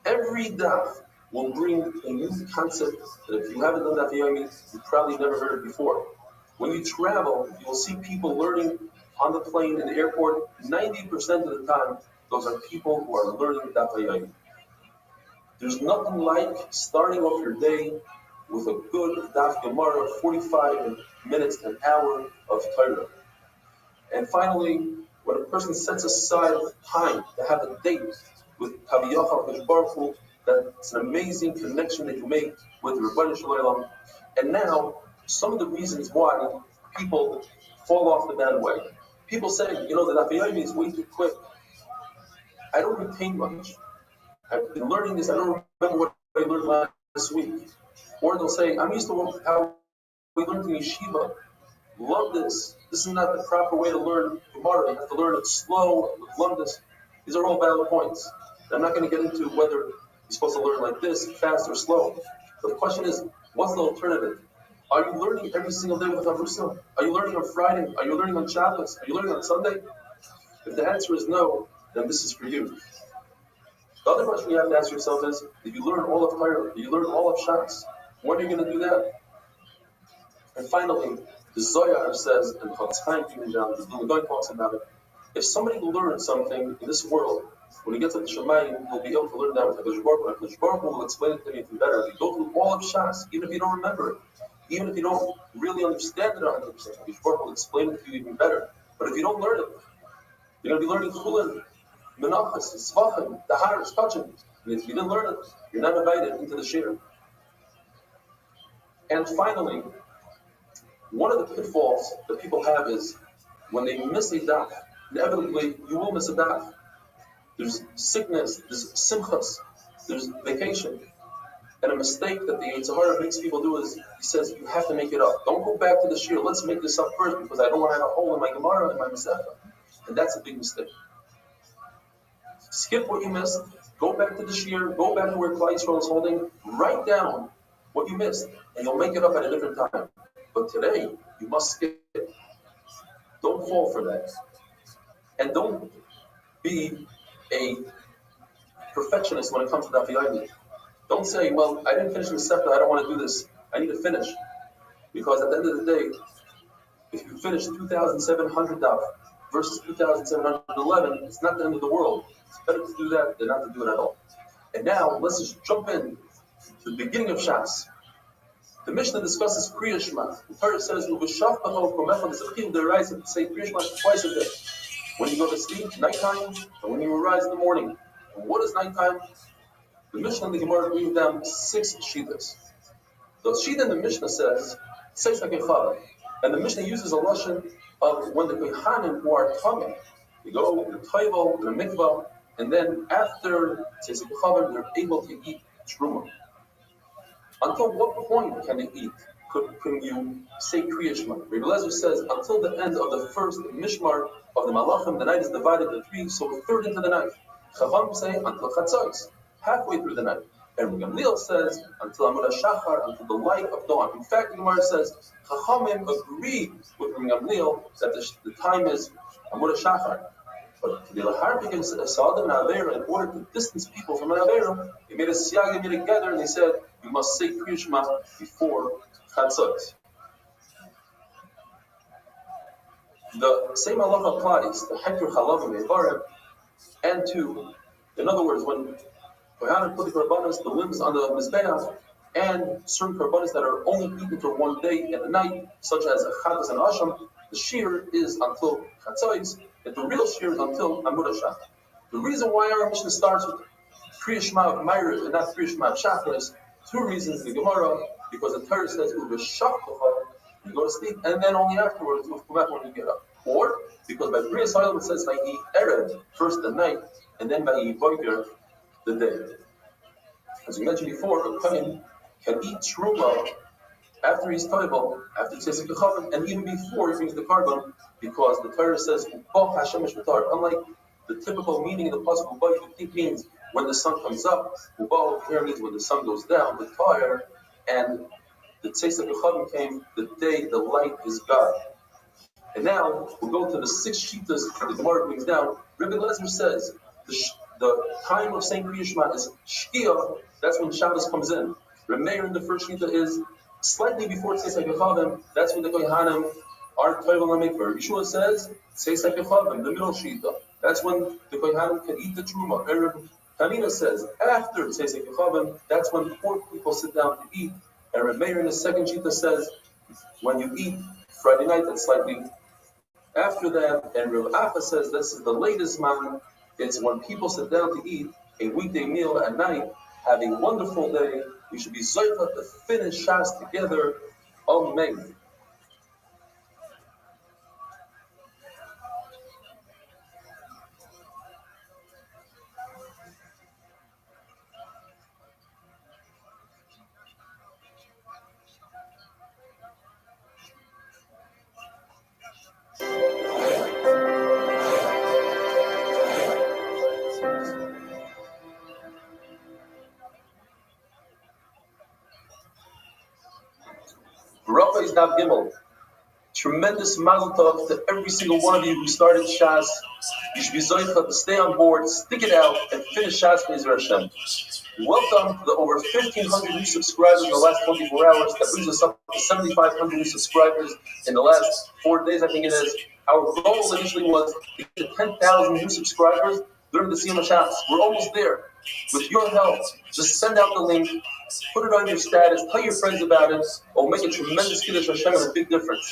Every daf will bring a new concept that if you haven't done daf yomi, you've probably never heard it before. When you travel, you will see people learning on the plane, in the airport. 90% of the time, those are people who are learning daf yomi. There's nothing like starting off your day with a good daf gemara, 45 minutes, an hour of Torah. And finally, when a person sets aside time to have a date with Kaviyachal Baruch Hu, that's an amazing connection that you make with Rabbi Shalom. And now, some of the reasons why people fall off the bandwagon. People say, the daf yomi is way too quick. I don't retain much. I've been learning this, I don't remember what I learned last week. Or they'll say, I'm used to how we learned in yeshiva. Love this. This is not the proper way to learn Gemara. You have to learn it slow, with lumdus. These are all valid points. I'm not going to get into whether you're supposed to learn like this, fast or slow. But the question is, what's the alternative? Are you learning every single day with Avrusam? Are you learning on Friday? Are you learning on Shabbos? Are you learning on Sunday? If the answer is no, then this is for you. The other question you have to ask yourself is, did you learn all of Torah? Did you learn all of Shas? When are you going to do that? And finally, the Zohar says, and the Goy talks about it, if somebody learns something in this world, when he gets up to Shemayim, he'll be able to learn that with HaKadosh Baruch Hu. HaKadosh Baruch Hu will explain it to you better. If you go through all of Shas, even if you don't remember it, even if you don't really understand it 100%, HaKadosh Baruch Hu will explain it to you even better. But if you don't learn it, you're going to be learning Chulin, Menachas, Tzvachim, Taharis, Kachim. And if you didn't learn it, you're not invited into the shir. And finally, one of the pitfalls that people have is when they miss a daf, inevitably you will miss a daf. There's sickness, there's simchas, there's vacation. And a mistake that the Yetzer Hara makes people do is, he says, you have to make it up. Don't go back to the shir, let's make this up first because I don't want to have a hole in my Gemara and my Masechta. And that's a big mistake. Skip what you missed, go back to the shir, go back to where Klal Yisrael is holding, write down what you missed, and you'll make it up at a different time. But today, you must skip it. Don't fall for that. And don't be a perfectionist when it comes to daf yomi. Don't say, well, I didn't finish the Masechta, I don't want to do this. I need to finish. Because at the end of the day, if you finish 2,700 daf versus 2,711, it's not the end of the world. It's better to do that than not to do it at all. And now, let's just jump in to the beginning of Shas. The Mishnah discusses Kriya Shema. The Torah says, say Kriya Shema twice a day. When you go to sleep, nighttime, and when you arise in the morning. And what is nighttime? The Mishnah and the Gemara bring down 6 shitas. The shita in the Mishnah says, Seis HaKechanim. And the Mishnah uses a lashon of when the Kehanim who are coming, they go in the Toivel, in the Mikvah, and then after Seis HaKechanim, they're able to eat Truma. Until what point can they eat? Can you say Kriya Shema? Rabbi Eliezer says, until the end of the first Mishmar of the Malachim, the night is divided into 3, so a third into the night. Chacham say, until Chatzos, halfway through the night. And Gamliel says, until Amud HaShachar, until the light of dawn. In fact, the Gemara says, Chachamim agreed with Gamliel that the time is Amud HaShachar. But to the Lahar begins Sa'adim and Avera, in order to distance people from an Avera, they made a siyag, they made it together, and they said, you must say Kriya Shema before Chatzot. The same halacha applies to Hekir Chalav and Mevarim, and to, in other words, when Kohanim put the karbanos, the limbs on the Mizbeach, and certain karbanos that are only eaten for one day and a night, such as Chatas and Asham, the shear is until Chatzos, and the real shear is until Amud HaShachar. The reason why our Mishnah starts with Kriya Shema of Ma'ariv and not Kriya Shema of Shachar is 2 reasons in the Gemara, because the Torah says, you go to sleep, and then only afterwards, when you get up. Or, because by Kriya Sa'il it says, Vayi Erev, first the night, and then Vayi Boiker, the day. As we mentioned before, a Kohen can eat Truma after he's toivel, after he says the kechavim, and even before he brings the carbon, because the Torah says, unlike the typical meaning of the pasuk, you think means when the sun comes up, here means when the sun goes down, the Torah, and the Tzeis HaKechavim came the day the light is God. And now we'll go to the 6 shitas that the Gemara brings down. Rabbi Lezer says the time of saying Kriya Shema is Shkia, that's when Shabbos comes in. Rabbi Meir in the first shita is slightly before Tzeis HaKechavim, that's when the Kohanim are Toivel HaMikvah. Yeshua says Tzeis HaKechavim, the middle shita, that's when the Kohanim can eat the Truma. And Tanina says after Tzeis HaKechavim, that's when poor people sit down to eat. And Rabbi Meir in the second shita says when you eat Friday night, that's slightly after that. And Rav Acha says this is the latest man. It's when people sit down to eat a weekday meal at night, have a wonderful day. We should be zoifah to finish Shas together. Amen. Rabbi is Dav Gimel. Tremendous mazel tov to every single one of you who started Shas. You should be zoifah to stay on board, stick it out, and finish Shas Be'ezer Hashem. Welcome to the over 1,500 new subscribers in the last 24 hours. That brings us up to 7,500 new subscribers in the last 4 days, I think it is. Our goal initially was to get to 10,000 new subscribers during the Siyum HaShas. We're almost there. With your help, just send out the link, put it on your status, tell your friends about it. It'll make a tremendous Kiddush Hashem and a big difference.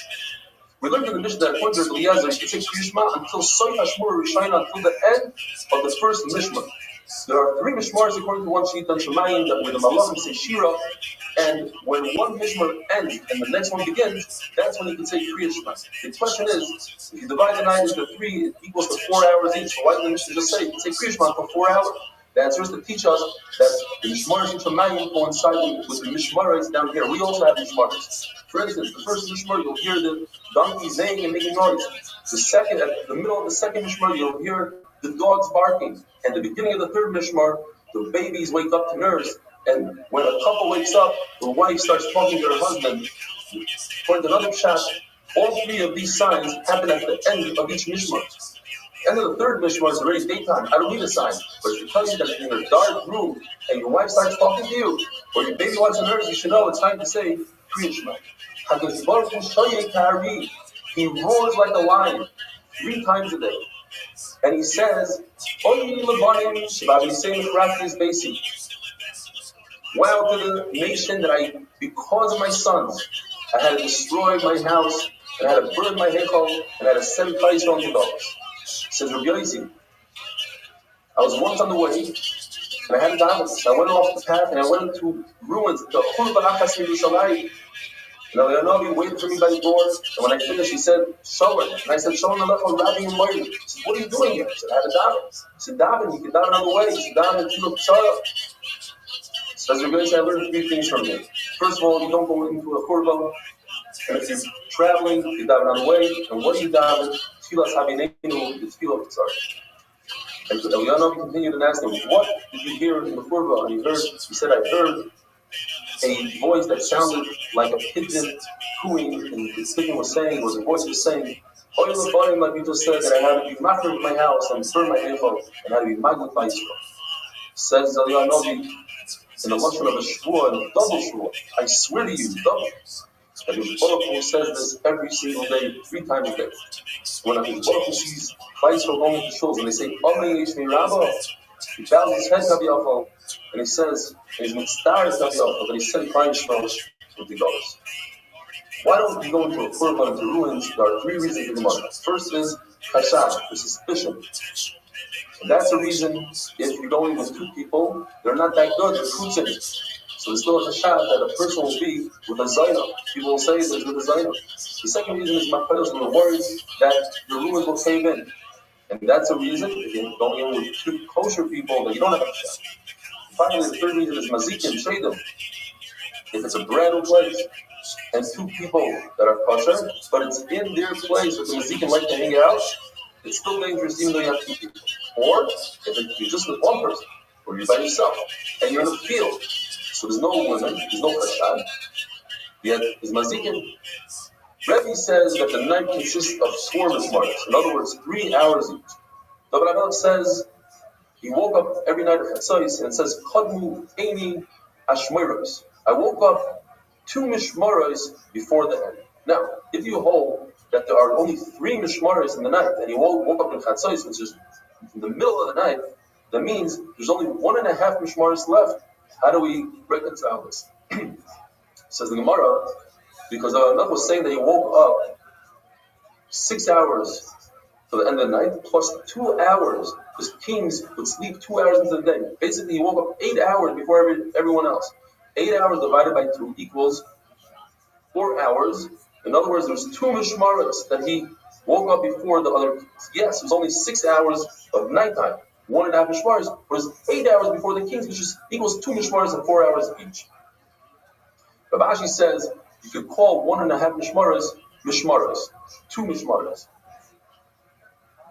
We learned in the Mishnah that according to Eliezer, you can say Kriya Shema until Soy Hashmur Rishayna, until the end of the first Mishmar. There are 3 Mishmars according to one sheet on Shemayim, that where the Malachim say Shira, and when one Mishmar ends and the next one begins, that's when you can say Kriya Shema. The question is, if you divide the 9 into 3, it equals to 4 hours each. So why didn't the Mishnah just say Kriya Shema for 4 hours? The answer is to teach us that the Mishmaris in Shemayim coincide with the Mishmaris down here. We also have Mishmaris. For instance, the first Mishmar, you'll hear the donkey zaying and making noise. The second, at the middle of the second Mishmar, you'll hear the dogs barking. And the beginning of the third Mishmar, the babies wake up to nurse. And when a couple wakes up, the wife starts talking to her husband. For another shot, all 3 of these signs happen at the end of each Mishmar. End of the third Mishmar is already daytime. I don't need a sign. But if you tell you that in a dark room and your wife starts talking to you, or your baby wants a nurse, you should know it's time to say Kriya Shema. He roars like a lion 3 times a day. And he says, wow to the nation that because of my sons, I had to destroy my house, and I had to burn my heichal, and I had to send price on the dogs. Says Rabbi Yosi, I was once on the way, and I had a davening. I went off the path, and I went into ruins. The Chul Barachas Yerushalayim. And Rabbi waited for me by the door, and when I finished, he said, Shalom. And I said, Shalom Aleichem, Rabbi and Moiri. He said, what are you doing here? I said, I had a davening. He said, daven, you can daven on the way. He said, daven and Tefillah Pshara. Says Rabbi Yosi, I learned 3 things from him. First of all, you don't go into a korban. And if you're traveling, you daven on the way. And what do you daven? Tefillas Habineinu, it's Tefillah Pshara. And Eliyahu continued and asked him, what did you hear in the korban? And he said, I heard a voice that sounded like a pigeon cooing, and the pigeon was saying, was a voice was saying, Oil of volume, like you just said, that I had to be matter in my house and burn my info, and had to be magnified. Says Eliyahu in the luncheon of a shvuah, and a double shvuah, I swear to you, double. And his Baruch Hu says this every single day, 3 times a day. When his Baruch Hu sees Klai Yisrael going into shuls, and they say, Amei Yishmi Rabba, he bows his head to Abiyachal, and he says, and he's mitzvah to Abiyachal, and he sent Klai Yisrael with the goddess. Why don't we go into a korban into ruins? There are 3 reasons in the Gemara. First is chashad, the suspicion. And that's a reason if you're going with 2 people, they're not that good, they're chutzim. So there's still a chashad that a person will be with a zayna. People will say there's with a zayna. The second reason is machpelos, and the worries that the ruins will cave in. And that's a reason, if you're going in with 2 kosher people, that you don't have a chashad. Finally, the third reason is mazikim, shadim. If it's a brand new place, and two people that are kosher, but it's in their place where the mazikim like to hang out, it's still dangerous even though you have two people. Or if you're just with one person, or you're by yourself, and you're in a field, so there's no women, there's no chashad, yet there's mazikim. Rabbi says that the night consists of 4 mishmaros, in other words, 3 hours each. The Rabbi says he woke up every night at Chatzos and it says, Kadmu Eini Ashmoros. I woke up 2 mishmaros before the end. Now, if you hold that there are only 3 mishmaros in the night, and you woke up in Chatzos, which is in the middle of the night, that means there's only 1.5 mishmaros left. How do we reconcile this? Says the Gemara, because Rabbi was saying that he woke up 6 hours to the end of the night, plus 2 hours, because kings would sleep 2 hours into the day. Basically, he woke up 8 hours before everyone else. 8 hours divided by 2 equals 4 hours. In other words, there's 2 mishmaros that he woke up before the other kings. Yes, it was only 6 hours of nighttime, 1.5 mishmaros, whereas 8 hours before the kings, which equals 2 mishmaros and 4 hours each. Rabbi Ashi says you could call 1.5 mishmaros, 2 mishmaros.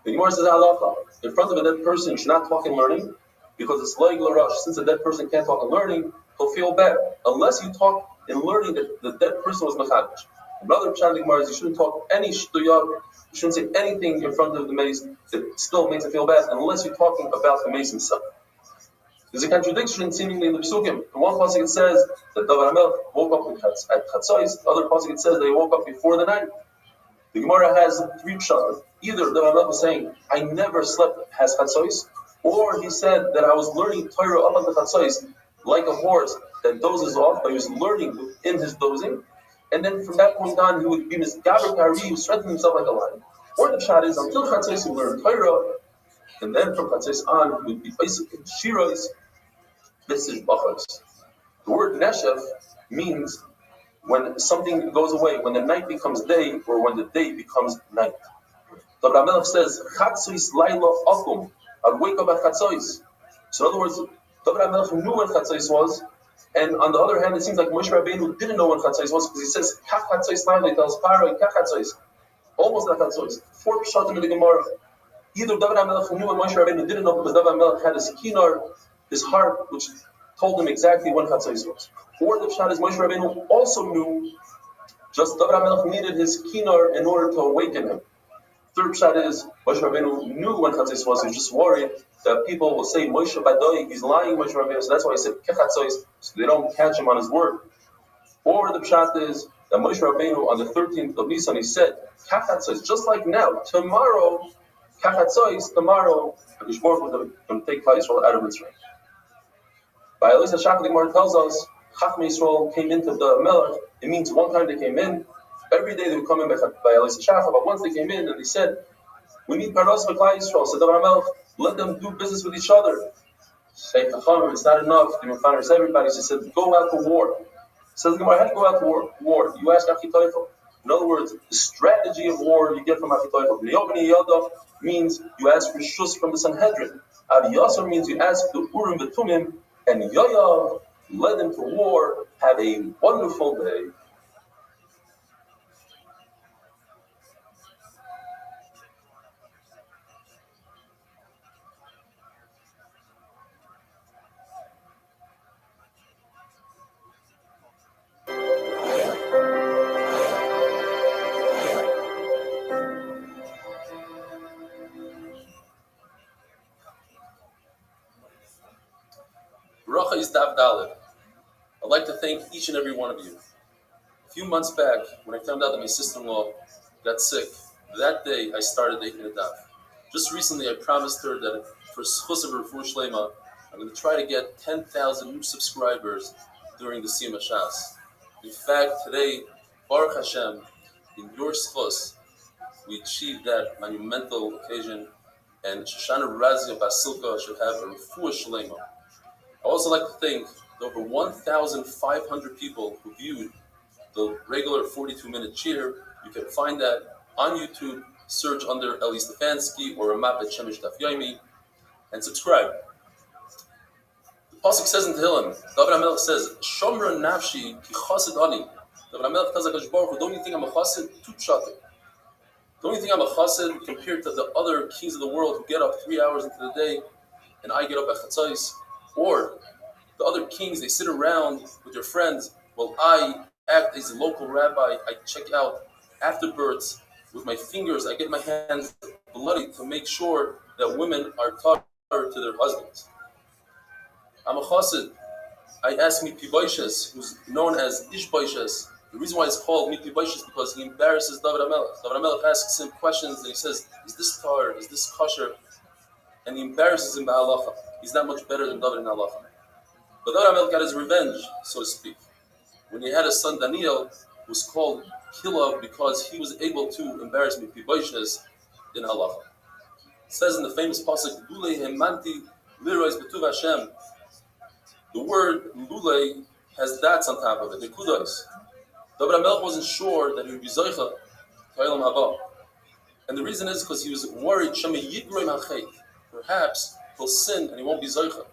The Gemara says halacha, in front of a dead person, you should not talk and learning, because it's loig l'rush. Since a dead person can't talk and learning, he'll feel bad. Unless you talk in learning that the dead person was mechadish. Another pshat in the Gemara is you shouldn't talk any shtuyot, you shouldn't say anything in front of the mace that still makes it feel bad, unless you're talking about the mace himself. There's a contradiction seemingly in the Pesukim. In one pasuk it says that David HaMelech woke up at Chatzos, the other pasuk it says that he woke up before the night. The Gemara has 3 pshat. Either David HaMelech was saying, I never slept past Chatzos, or he said that I was learning Torah up until Chatzos like a horse that dozes off, but he was learning in his dozing. And then from that point on, he would be misgaber kari, he would strengthen himself like a lion. Or the pshat is, until Chatzos he learned Torah, and then from Chatzos on, he would be basically shiros, message bachos. The word neshev means when something goes away, when the night becomes day, or when the day becomes night. The Rabbi says, Chatzos laila akum, I'd wake up at Chatzos. So in other words, David HaMelech knew when Chatzos was, and on the other hand, it seems like Moshe Rabbeinu didn't know when Chatzos was, because he says, Kach Chatzos laila, he tells Paro, Kach Chatzos, almost like Chatzos. 4 pshatim in the Gemara. Either David HaMelech knew and Moshe Rabbeinu didn't know, because David HaMelech had his kinar, his heart, which told him exactly when Chatzos was. Or the pshat is Moshe Rabbeinu also knew, just David HaMelech needed his kinar in order to awaken him. Third pshat is Moshe Rabbeinu knew when Chatzos was. He was just worried that people will say Moshe Badoi, he's lying, Moshe Rabbeinu. So that's why he said Kechatzos, so they don't catch him on his word. Or the pshat is that Moshe Rabbeinu on the 13th of Nisan he said Kechatzos, just like now, tomorrow, Kechatzos, tomorrow, Hakadosh Baruch Hu was going to take Klal Yisrael out of Mitzrayim. By Elisa Shach, the Gemara tells us Chachmei Yisrael came into the Melech. It means one time they came in. Every day they would come in by Elisa Shach, but once they came in and they said, we need Paros for Klal Yisrael. So David HaMelech, let them do business with each other. Say Chachamim, it's not enough. They would finance everybody. So he said, go out to war. Says the Gemara, how do you go out to war? You ask Achitophel. In other words, the strategy of war you get from Achitophel. Ne'yovni Yodav means you ask for shus from the Sanhedrin. Av Yasser means you ask the Urim V'Tumim, and Yoav led them to war. Have a wonderful day. Bracha is Dav Dalet. I'd like to thank each and every one of you. A few months back, when I found out that my sister-in-law got sick, that day I started taking a daf. Just recently, I promised her that for Schus of Refuah Shlema, I'm going to try to get 10,000 new subscribers during the Siyum HaShas. In fact, today, Baruch Hashem, in your Schus, we achieved that monumental occasion, and Shoshana Razia Basilka should have a Refuah Shlema. I also like to thank the over 1,500 people who viewed the regular 42-minute cheer. You can find that on YouTube. Search under Eli Stefanski or Ramap at Shemesh Daf Yomi and subscribe. The pasuk says in Tehillim, David HaMelech says, "Shomra nafshi ki chassid ani." David HaMelech tells HaKadosh Baruch Hu, don't you think I'm a chassid? Two pshatim. Don't you think I'm a chassid compared to the other kings of the world who get up 3 hours into the day and I get up at chatzos? Or the other kings, they sit around with their friends while I act as a local rabbi. I check out afterbirths with my fingers. I get my hands bloody to make sure that women are taught to their husbands. I'm a chassid. I ask Mipi Baishes, who's known as Ish Baishes. The reason why it's called Mipi Baishes is because he embarrasses David HaMelech. David HaMelech asks him questions and he says, is this tar? Is this kosher? And he embarrasses him by halacha. He's not much better than David in halacha. But David HaMelech got his revenge, so to speak. When he had a son Daniel, who was called Kilav because he was able to embarrass Mipi Baishes in halacha. It says in the famous pasuk, Lulei hemanti lirois betuv Hashem. The word lulei has dots on top of it, the kudos. David HaMelech wasn't sure that he would be zoicha to Olam Haba. And the reason is because he was worried, perhaps he'll sin and he won't be zoicha.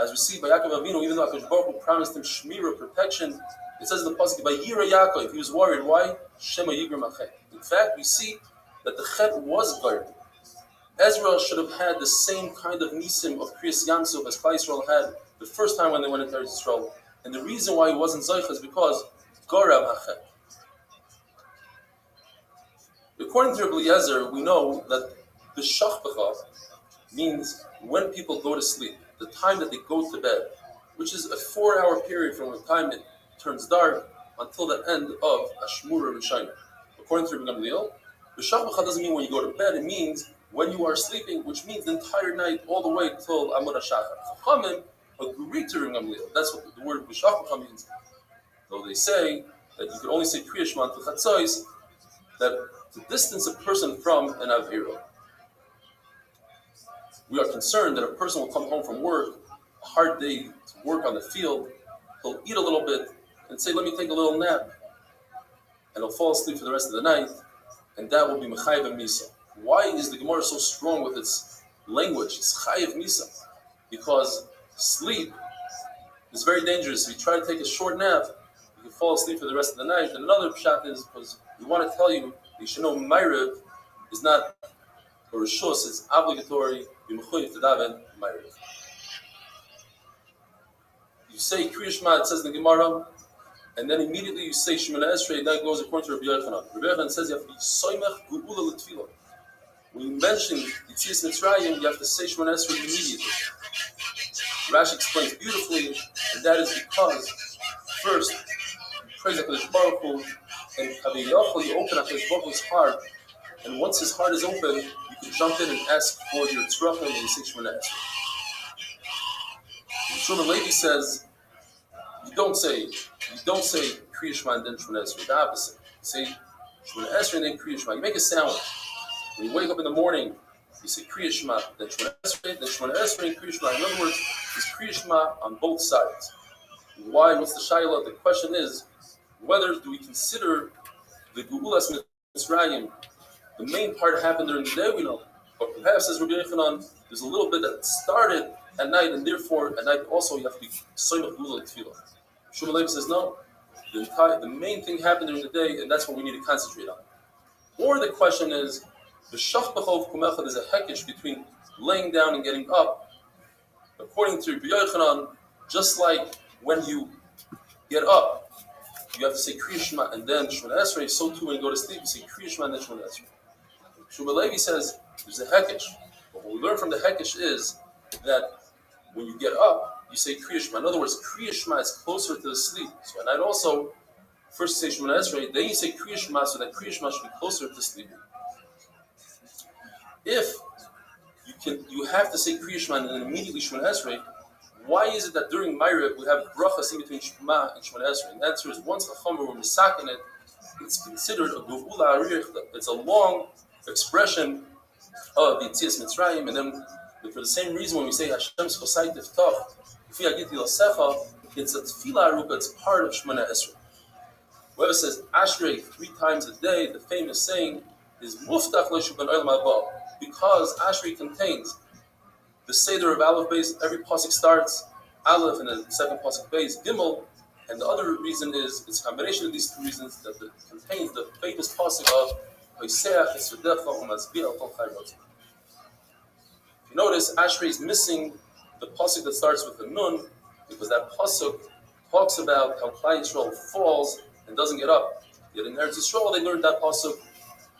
As we see by Yaakov Avinu, even though HaKadosh Baruch Hu promised him shmira, protection, it says in the pasuk, by Yira Yaakov, he was worried. Why? Shema Yigrim HaChet. In fact, we see that the chet was guarded. Ezra should have had the same kind of nisim of Kriyas Yamsuf as Klal Yisrael had the first time when they went into Eretz Yisrael. And the reason why he wasn't Zoich is because Garav HaChet. According to Rabbi Eliezer, we know that the Shachbecha means when people go to sleep, the time that they go to bed, which is a 4-hour period from the time it turns dark until the end of Ashmura Rishayna. According to Rabbi Gamliel, the Shachbecha doesn't mean when you go to bed, it means when you are sleeping, which means the entire night all the way till Amud HaShachar. Chachamim agree to Rabbi Gamliel. That's what the word B'Shachbecha means. Though they say that you can only say Kriya Shema to Chatzos, that to distance a person from an Avera. We are concerned that a person will come home from work, a hard day to work on the field, he'll eat a little bit and say, let me take a little nap. And he'll fall asleep for the rest of the night, and that will be Mechayev Misa. Why is the Gemara so strong with its language? It's Chayev Misa. Because sleep is very dangerous. If you try to take a short nap, you can fall asleep for the rest of the night. And another pshat is because we want to tell you, you should know Ma'ariv is not a Rishus, it's obligatory. You say Kriya Shema, it says in the Gemara, and then immediately you say Shemona Esrei, that goes according to Rabbi Yochanan. Rabbi Yochanan says you have to be Soymech Geula L'Tfilah. When you mention Yitzias Mitzrayim, you have to say Shemona Esrei immediately. Rashi explains beautifully, and that is because first, you praise HaKadosh Baruch Hu, and Kaviyachol, you open HaKadosh Baruch Hu's heart, and once his heart is open, you can jump in and ask for your tzrachim and you say Shemona Esrei. Shmuel Levi says, you don't say Kriya Shema and then Shemona Esrei. The opposite. You say Shemona Esrei and then Kriya Shema. You make a sandwich. When you wake up in the morning, you say Kriya Shema, then Shemona Esrei, and Kriya Shema. In other words, it's Kriya Shema on both sides. Why? What's the shayla? The question is, whether do we consider the Geulas Mitzrayim, the main part happened during the day, we know. But perhaps, as Rabbi Yochanan, there's a little bit that started at night, and therefore at night also you have to be Soymech Geula L'Tfilah. Shmuel Levi says no. The main thing happened during the day, and that's what we need to concentrate on. Or the question is, the Shachbechov Kumechad is a hekesh between laying down and getting up. According to Rabbi Yochanan, just like when you get up, you have to say Kriya Shema and then Shemona Esrei. So too when you go to sleep, you say Kriya Shema and then Shemona Esrei. Shmuel Levi says there's a hekesh. But what we learn from the hekesh is that when you get up, you say Kriya Shema. In other words, Kriya Shema is closer to the sleep. So at night also, first you say Shemona Esrei, then you say Kriya Shema, so that Kriya Shema should be closer to sleep. If you have to say Kriya Shema and then immediately Shemona Esrei, why is it that during Ma'ariv we have brachas in between Shema and Shemona Esrei? And the answer is once Chachamim were misaken it, it's considered a Gevula Arich. It's a long expression of the Yitzias Mitzrayim, and then for the same reason when we say Hashem's Chosai Tiftach, K'fi Agiti Yosecha, it's a Tefillah Aruka, it's part of Shemona Esrei. Whoever says Ashrei 3 times a day, the famous saying is Muftach Leishu Ben Olam Haba, because Ashrei contains the Seder of Aleph Beis. Every pasuk starts Aleph and the second pasuk Beis Gimel. And the other reason is, it's a combination of these two reasons that contains the famous pasuk of Hoseach Esrodecha Umasbir Al Chayrot. If you notice, Ashrei is missing the pasuk that starts with the nun, because that pasuk talks about how Klal Yisrael falls and doesn't get up. Yet in Eretz Yisrael, they learned that pasuk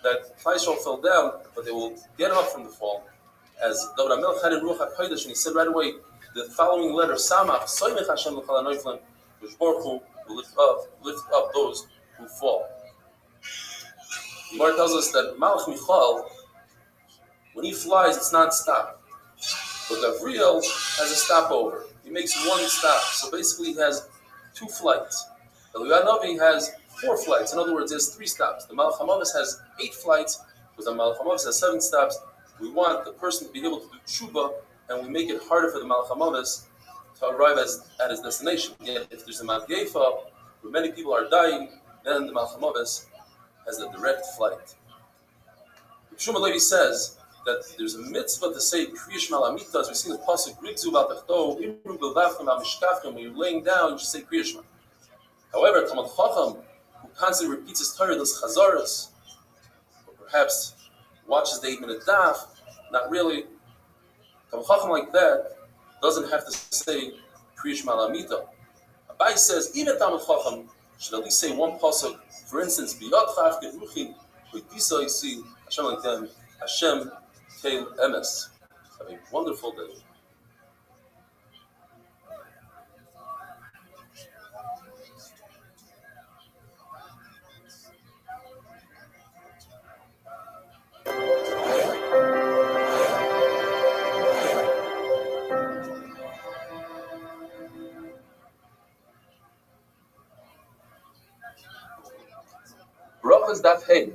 that Klal Yisrael fell down, but they will get up from the fall. As David HaMelech had in Ruach HaKodesh, and he said right away, the following letter, Samach, Soymech Hashem L'chal HaNoiflim, which Baruch Hu will lift up those who fall. The Gemara tells us that Malach Michal, when he flies, it's non-stop. But Gabriel has a stopover. He makes one stop. So basically he has 2 flights. Eliyahu Navi has 4 flights. In other words, there's 3 stops. The Malach HaMavis has 8 flights, because the Malach HaMavis has 7 stops. We want the person to be able to do tshuva, and we make it harder for the Malach HaMavis to arrive at his destination. Yet, if there's a Magyefa, where many people are dying, then the Malach HaMavis has a direct flight. Shmuel Levi says that there's a mitzvah to say Kriya Shema L'Amita, as we see in the pasuk Rigzu V'Atachto Imru B'Lavchem V'Mishkafchem. When you're laying down, you should say Kriya Shema. However, Talmid Chacham, who constantly repeats his Torah, does Chazaras, or perhaps watches the 8-minute daf, not really. Talmid Chacham like that doesn't have to say Kriya Shema L'Amita. Rabbi says even Talmid Chacham should at least say one pasuk. For instance, B'Yadcha Afke Ruchin V'Yisa Yisi Hashem L'Tem Hashem Teil Emes. Have a wonderful day. Brachas Daf Hey.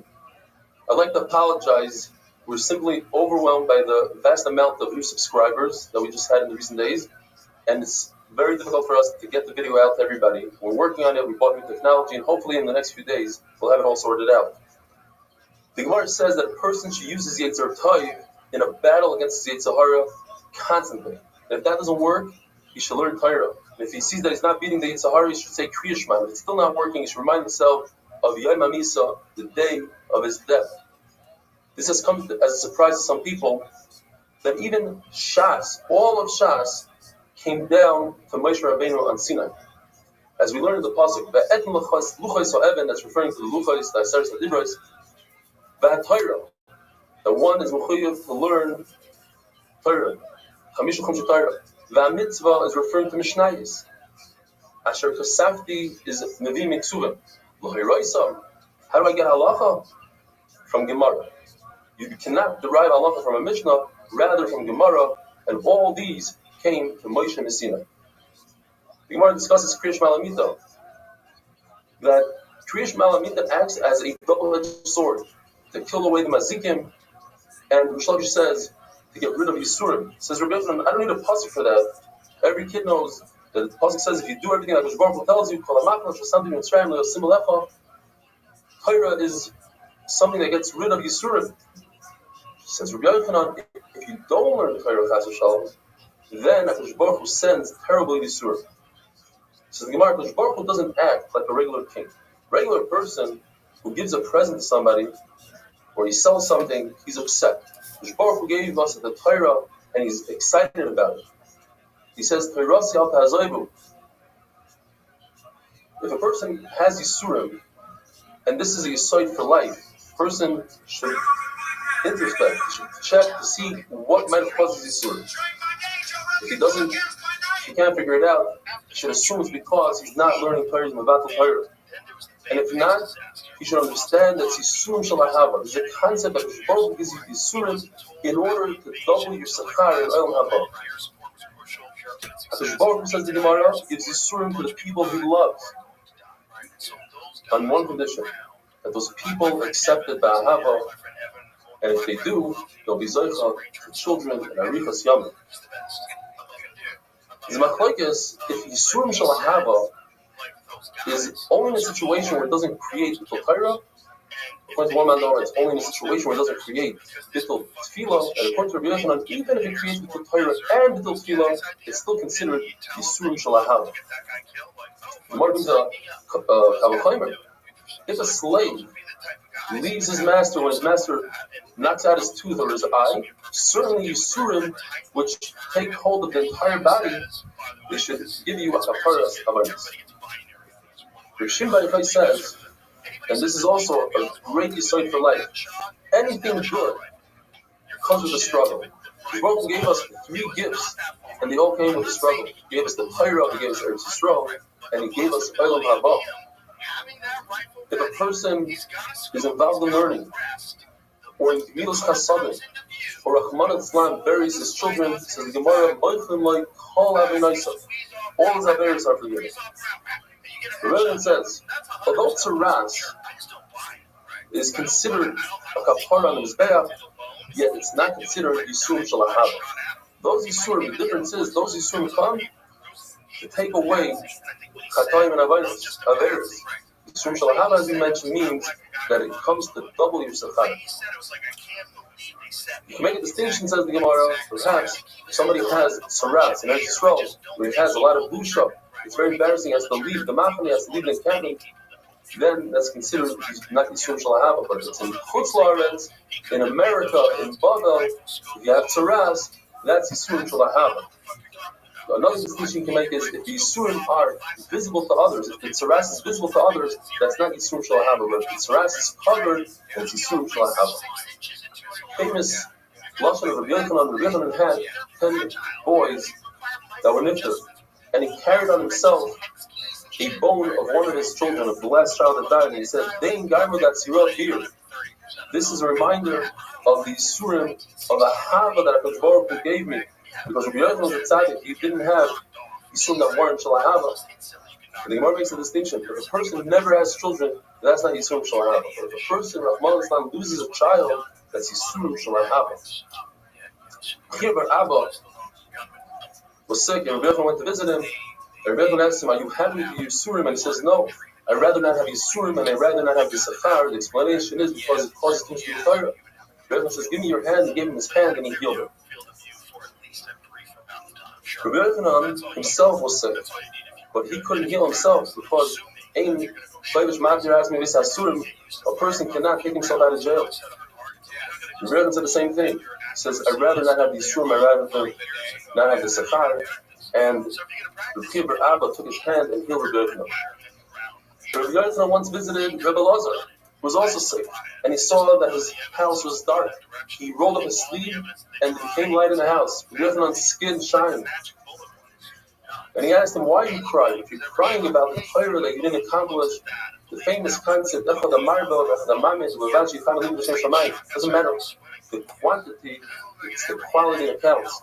I'd like to apologize. We're simply overwhelmed by the vast amount of new subscribers that we just had in the recent days, and it's very difficult for us to get the video out to everybody. We're working on it. We bought new technology, and hopefully in the next few days we'll have it all sorted out. The Gemara says that a person should use his Yetzer Tov in a battle against his Yetzer Hara constantly. And if that doesn't work, he should learn Torah. And if he sees that he's not beating the Yetzer Hara, he should say Kriya Shema. If it's still not working, he should remind himself of Yom HaMisa, the day of his death. This has come as a surprise to some people that even Shas, all of Shas, came down to Moshe Rabbeinu on Sinai. As we learned in the pasuk, Ve'etin luchos ha'even, that's referring to the luchos, the Aseres HaDibros, Ve'atayra, the one is mechuyev to learn Torah, Chamisha Chumsha Torah. Ve'amitzvah is referring to Mishnayos. Asher Tosafti is Nevi Miksuvim. How do I get halacha? From Gemara. You cannot derive halacha from a Mishnah, rather from Gemara, and all these came from Moshe and Sinai. The Gemara discusses Kriya Shema L'Amita, that Kriya Shema L'Amita acts as a double-edged sword to kill away the mazikim, and Rish Lakish says to get rid of Yisurim. Says Rabbi, I don't need a pasuk for that. Every kid knows that the pasuk says if you do everything like Baruch Hu tells you, Torah is something that gets rid of Yisurim. Says Rabbi Yochanan, if you don't learn the Torah Chas v'Shalom, then Baruch Hu sends terrible Yisurim. So the Gemara, Baruch Hu doesn't act like a regular king. Regular person who gives a present to somebody, or he sells something, he's upset. Baruch Hu gave us the Torah, and he's excited about it. He says, if a person has Yisurim, and this is a Yisod for life, a person should introspect, should check to see what might have caused Yisurim. If he can't figure it out, he should assume it's because he's not learning Torah, he's Mevatel Torah. And if not, he should understand that Yisurim Shalahava. There's a concept that Baruch Hu gives you Yisurim in order to double your Sachar in Olam Haba. Baruch Hu says the Gemara gives Yisurim to the people he loves, on one condition, that those people accept it ba'ahava, and if they do, they'll be zoicha for children and arichas yamim. The machlokes, if Yisurim Shalahava is only in a situation where it doesn't create the Torah, According to one man, it's only in a situation where it doesn't create bittul tefillah, and according to Rabbi Yochanan, even if it creates bittul Torah and bittul tefillah, it's still considered yisurim shel ahava. The Gemara brings a kavachomer. If a slave leaves his master when his master knocks out his tooth or his eye, certainly yisurim, which take hold of the entire body, they should give you a kafaras avanis. Rav Shimon Bar Yochai says, and this is also a great insight for life, anything good comes with a struggle. The Baruch gave us 3 gifts, and they all came with a struggle. He gave us the Torah, he gave us Eretz Yisrael, and he gave us Olam Haba. If a person is involved in learning, or in Gemilas Chasadim, or Rahman Islam buries his children, says the Gemara, all his averos are forgiven. The Rebbe says, although tzaras is considered a kapara on the mizbeach, yet it's not considered yisurim shel ahava. Those yisurim, the difference is those yisurim come to take away chatoim and averos. Yisurim shel ahava, as we mentioned, means that it comes to double your sechar. You can make a distinction, says the Gemara, perhaps if somebody has tzaras in Eretz Yisrael, where he has a lot of busha, it's very embarrassing, he has to leave the machane, he has to leave the encampment, then that's considered not Yisurim shel ahava, but it's in Chutz La'aretz, in America, in Bavel, if you have tzaras, that's Yisurim shel ahava. Another distinction you can make is if the Yisurim are visible to others, if the tzaras is visible to others, that's not Yisurim shel ahava, but if the tzaras is covered, then it's Yisurim shel ahava. Famous lashon of Rabbi Yochanan had 10 boys that were nifter, and he carried on himself a bone of one of his children, of the last child that died, and he said, Dein Gaimu that Sirah here. This is a reminder of the Yisurim, of the Hava that HaKadosh Baruch Hu gave me. Because Rabbi Yochanan was a tzaddik, he didn't have Yisurim that weren't Shel Hava. And the Gemara makes a distinction. If a person never has children, that's not Yisurim Shel Hava. But if a person, Rahman Islam, loses a child, that's Yisurim Shel Hava. Here, Bar Abba was sick, and Rabbi Yochanan went to visit him. And Rabbi Yochanan asked him, are you happy with your Yisurim? And he says, no, I'd rather not have Yisurim, and I'd rather not have the Sechar. The explanation is because it causes things to be Torah. Rabbi Yochanan says, give me your hand. He gave him his hand, and he healed him. Rabbi Yochanan himself was sick, but he couldn't heal himself because a person cannot take himself out of jail. Rabbi Yochanan said the same thing. He says, I'd rather not have the Yisurim, I'd rather not have the Sechar. And Rabbi Abba took his hand and healed Rabbi Yochanan. Rabbi Yochanan once visited Rebbe Lazar, who was also sick, and he saw that his house was dark. He rolled up his sleeve, and it became light in the house. Rabbi Yochanan's skin shined. And he asked him, why are you crying? If you're crying about the Torah that you didn't accomplish, the famous concept, doesn't matter. The quantity, it's the quality that counts.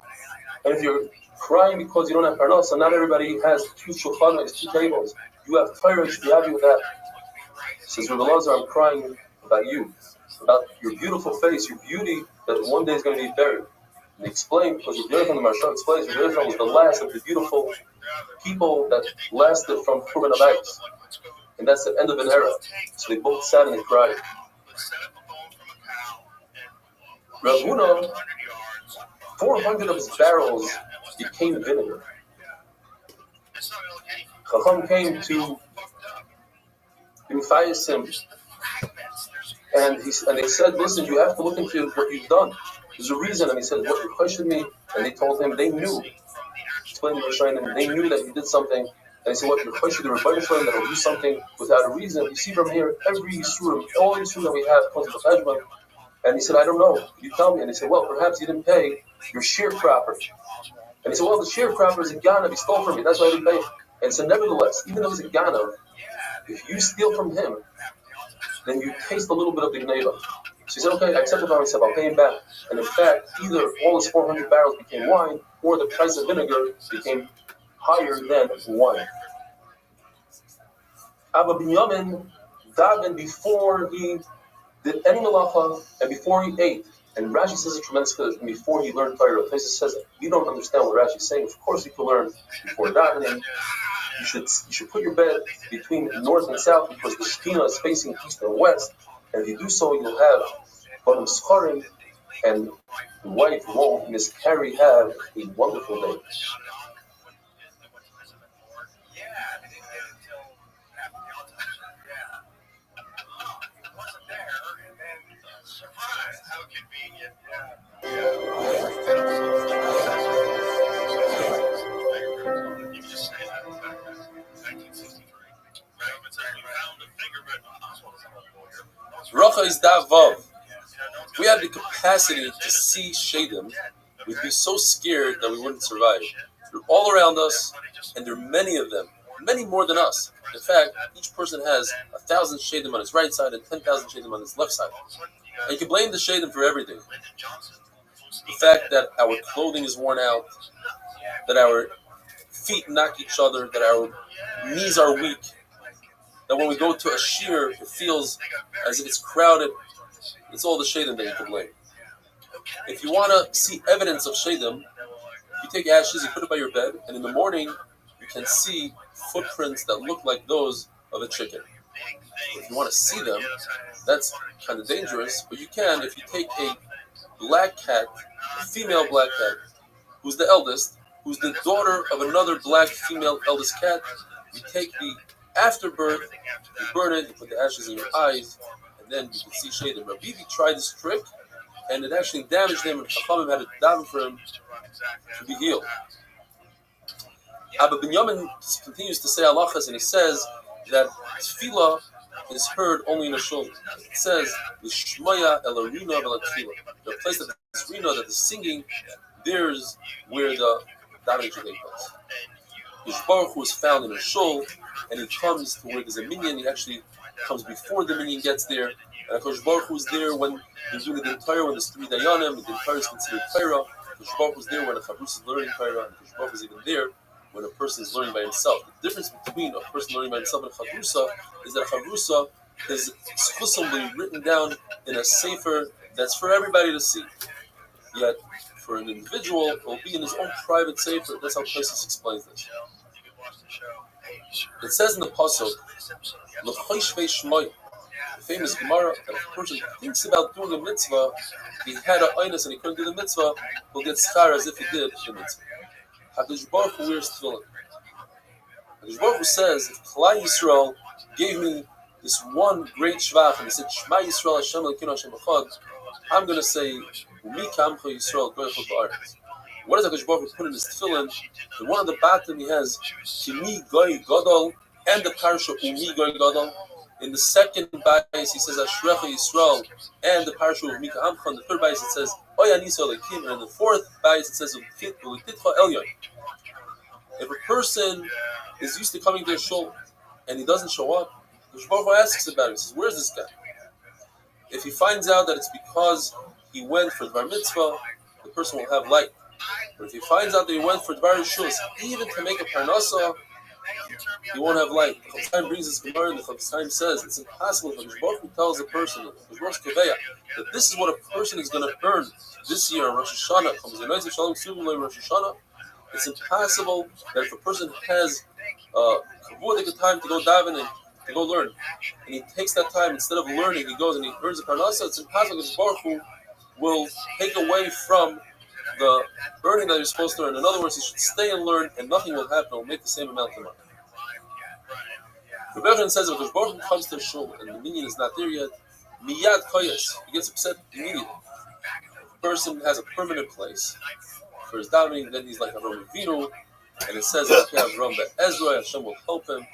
And if you're crying because you don't have parnasa, so not everybody has 2 shulchanos, 2 tables. You have Torah, you should be happy with that. Says Rabbi Lazar, I'm crying about you, about your beautiful face, your beauty that one day is going to be buried. And he explained, because Rabbi Yochanan the Maharsha explains, Rabbi Yochanan was the last of the beautiful people that lasted from Churban Abayis. And that's the end of an era. So they both sat and they cried. Rav Huna, 400 of his barrels became vinegar. Chacham came to Matthias him, and they said, listen, you have to look into what you've done. There's a reason. And he said, what you questioned me? And they told him they knew. Explained to Rishonim, they knew that he did something. And he said, what you questioned the Rabbi Shalom that he'll do something without a reason. You see from here, every Yisurim, all Yisurim that we have comes with a cheshbon. And he said, I don't know. You tell me. And he said, well, perhaps you didn't pay your sharecropper. And he said, well, the sharecropper is a ganav. He stole from me. That's why I didn't pay. And so nevertheless, even though he's a ganav, if you steal from him, then you taste a little bit of the gneva. So he said, okay, I accept it by myself. I'll pay him back. And in fact, either all his 400 barrels became wine, or the price of vinegar became higher than wine. Abba Binyamin davened before he did any malacha and before he ate. And Rashi says a tremendous chiddush. And before he learned Torah, Tosfos says we don't understand what Rashi is saying. Of course, you can learn before davening. You should put your bed between north and south because the Shekhinah is facing east and west. And if you do so, you'll have Banim Scharim, and the wife won't miscarry, have a wonderful day. Surprise! How convenient. You can just say that. 1963. Racha is Davav. If we had the capacity to see Shadim, we'd be so scared that we wouldn't survive. They're all around us, and there are many of them, many more than us. In fact, each person has 1,000 Shadim on his right side and 10,000 Shadim on his left side. And you can blame the Shadim for everything. The fact that our clothing is worn out, that our feet knock each other, that our knees are weak, that when we go to a shear, it feels as if it's crowded. It's all the Shadim that you can blame. If you want to see evidence of Shadim, you take ashes, you put it by your bed, and in the morning, you can see footprints that look like those of a chicken. If you want to see them, that's kind of dangerous, but you can if you take a black cat, a female black cat, who's the eldest, who's the daughter of another black female eldest cat. You take the afterbirth, you burn it, you put the ashes in your eyes, and then you can see Shadim. Rabbi tried this trick, and it actually damaged him, and Chachamim had to daven for him to be healed. Abba Binyamin continues to say halachas, and he says that tefillah is heard only in a shul. It says l'shmaya el arina vel tefillah. The place that is rina, that is singing, there's where the davening should take place. Yish Baruch Hu is found in a shul, and he comes to where there's a minyan. He actually comes before the minyan gets there. And Hakadosh Baruch Hu is there when he's doing the Torah, when there's 3 dayanim, the Torah is considered Torah. Hakadosh Baruch Hu is there when a chavrusa is learning Torah, and Hakadosh Baruch Hu is even there when a person is learning by himself. The difference between a person learning by himself and a chavrusa is that a chavrusa is exclusively written down in a sefer that's for everybody to see. Yet, for an individual, it will be in his own private sefer. That's how Tosis explains this. It says in the pasuk, "L'choshvei shmoi," the famous Gemara, that if a person thinks about doing a mitzvah, he had an einus and he couldn't do the mitzvah, he'll get schar as if he did the mitzvah. Hakadosh Baruch Hu wears tefillin. Hakadosh Baruch Hu says, if Klal Yisrael gave me this one great shvach and he said, Shema Yisrael Hashem Elokeinu Hashem Echad, I'm going to say, Umi Kamcha Yisrael Goy Chol Ba'aretz. What does Hakadosh Baruch Hu put in his tefillin? In one of the bottom he has Kimi Goy Gadol and the parasha Umi Goy Gadol. In the second bayis he says Ashrecha Yisrael and the parasha of Mika Amcha. In the third bayis it says Oya Nisa Lekim, and in the fourth bayis it says Ulititcha Elyon. If a person is used to coming to a shul and he doesn't show up, the Baruch Hu asks about it. He says, "Where's this guy?" If he finds out that it's because he went for Dvar Mitzvah, the person will have light. But if he finds out that he went for Dvar Rishus, even to make a parnasa, he won't have light. The Chaim brings this Gemara, and the Chaim says it's impossible for the Baruch Hu tells a person, the Rosh Kaveya, that this is what a person is going to earn this year on Rosh Hashanah. It's impossible that if a person has kavudik time to go daven and to go learn, and he takes that time instead of learning, he goes and he earns a parnasa. It's impossible that the Baruch Hu will take away from the earning that you're supposed to earn. In other words, you should stay and learn, and nothing will happen. It will make the same amount of money. Rabbi says if the Baruch Hu comes to a shul and the minyan is not there yet, miyad koyes, he gets upset immediately. The person has a permanent place for his davening, then he's like Avram Avinu, and it says that Avram Be'ezra, Hashem will help him.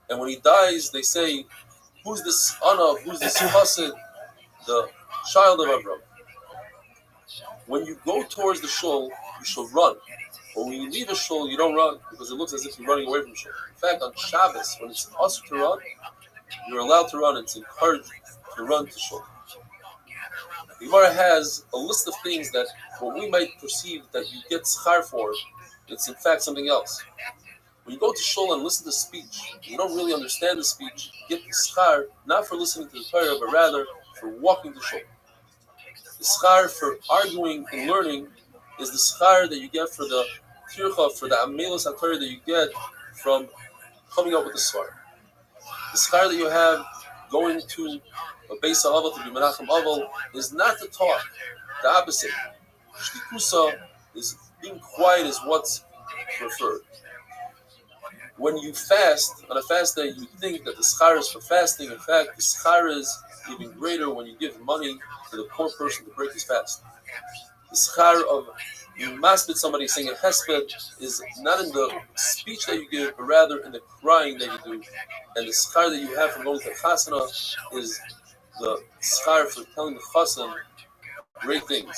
And when he dies, they say, who's this Ana, who's this Chassid, the child of Avram? When you go towards the shul, you shall run. But when you leave a shul, you don't run, because it looks as if you're running away from shul. In fact, on Shabbos, when it's asked to run, you're allowed to run. It's encouraged to run to shul. The Gemara has a list of things that what we might perceive that you get schar for, it's in fact something else. When you go to shul and listen to speech, you don't really understand the speech, you get the schar, not for listening to the Torah, but rather for walking to shul. The schar for arguing and learning is the schar that you get for the tircha, for the amelos HaTorah that you get from coming up with the svar. The schar that you have going to a Beis Ha'avel to be Menachem Avel is not to talk. The opposite. Shtikusa is being quiet is what's preferred. When you fast, on a fast day, you think that the schar is for fasting. In fact, the schar is even greater when you give money to the poor person to break his fast. The schar of you masbid somebody saying a hesped is not in the speech that you give, but rather in the crying that you do. And the schar that you have from going to chasana is the schar for telling the chassan great things.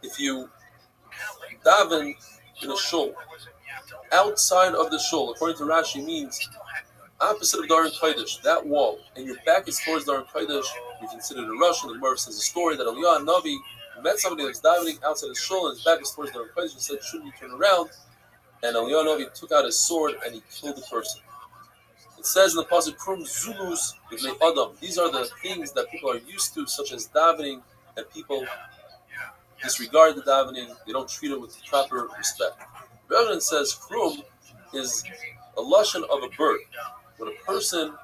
If you daven in a shul, outside of the shul, according to Rashi, means opposite of Daran Kodesh, that wall, and your back is towards Daran Kodesh, you consider it a Russian. The Gemara says a story that Aliyah Navi met somebody that was davening outside the shul, and his back was towards Daran Kodesh. He said, shouldn't you turn around? And Aliyah Navi took out his sword and he killed the person. It says in the pasuk, Krum Zulus B'nei Adam. These are the things that people are used to, such as davening, and people disregard the davening. They don't treat it with proper respect. Rabbi says Krum is a lashon of a bird. When a person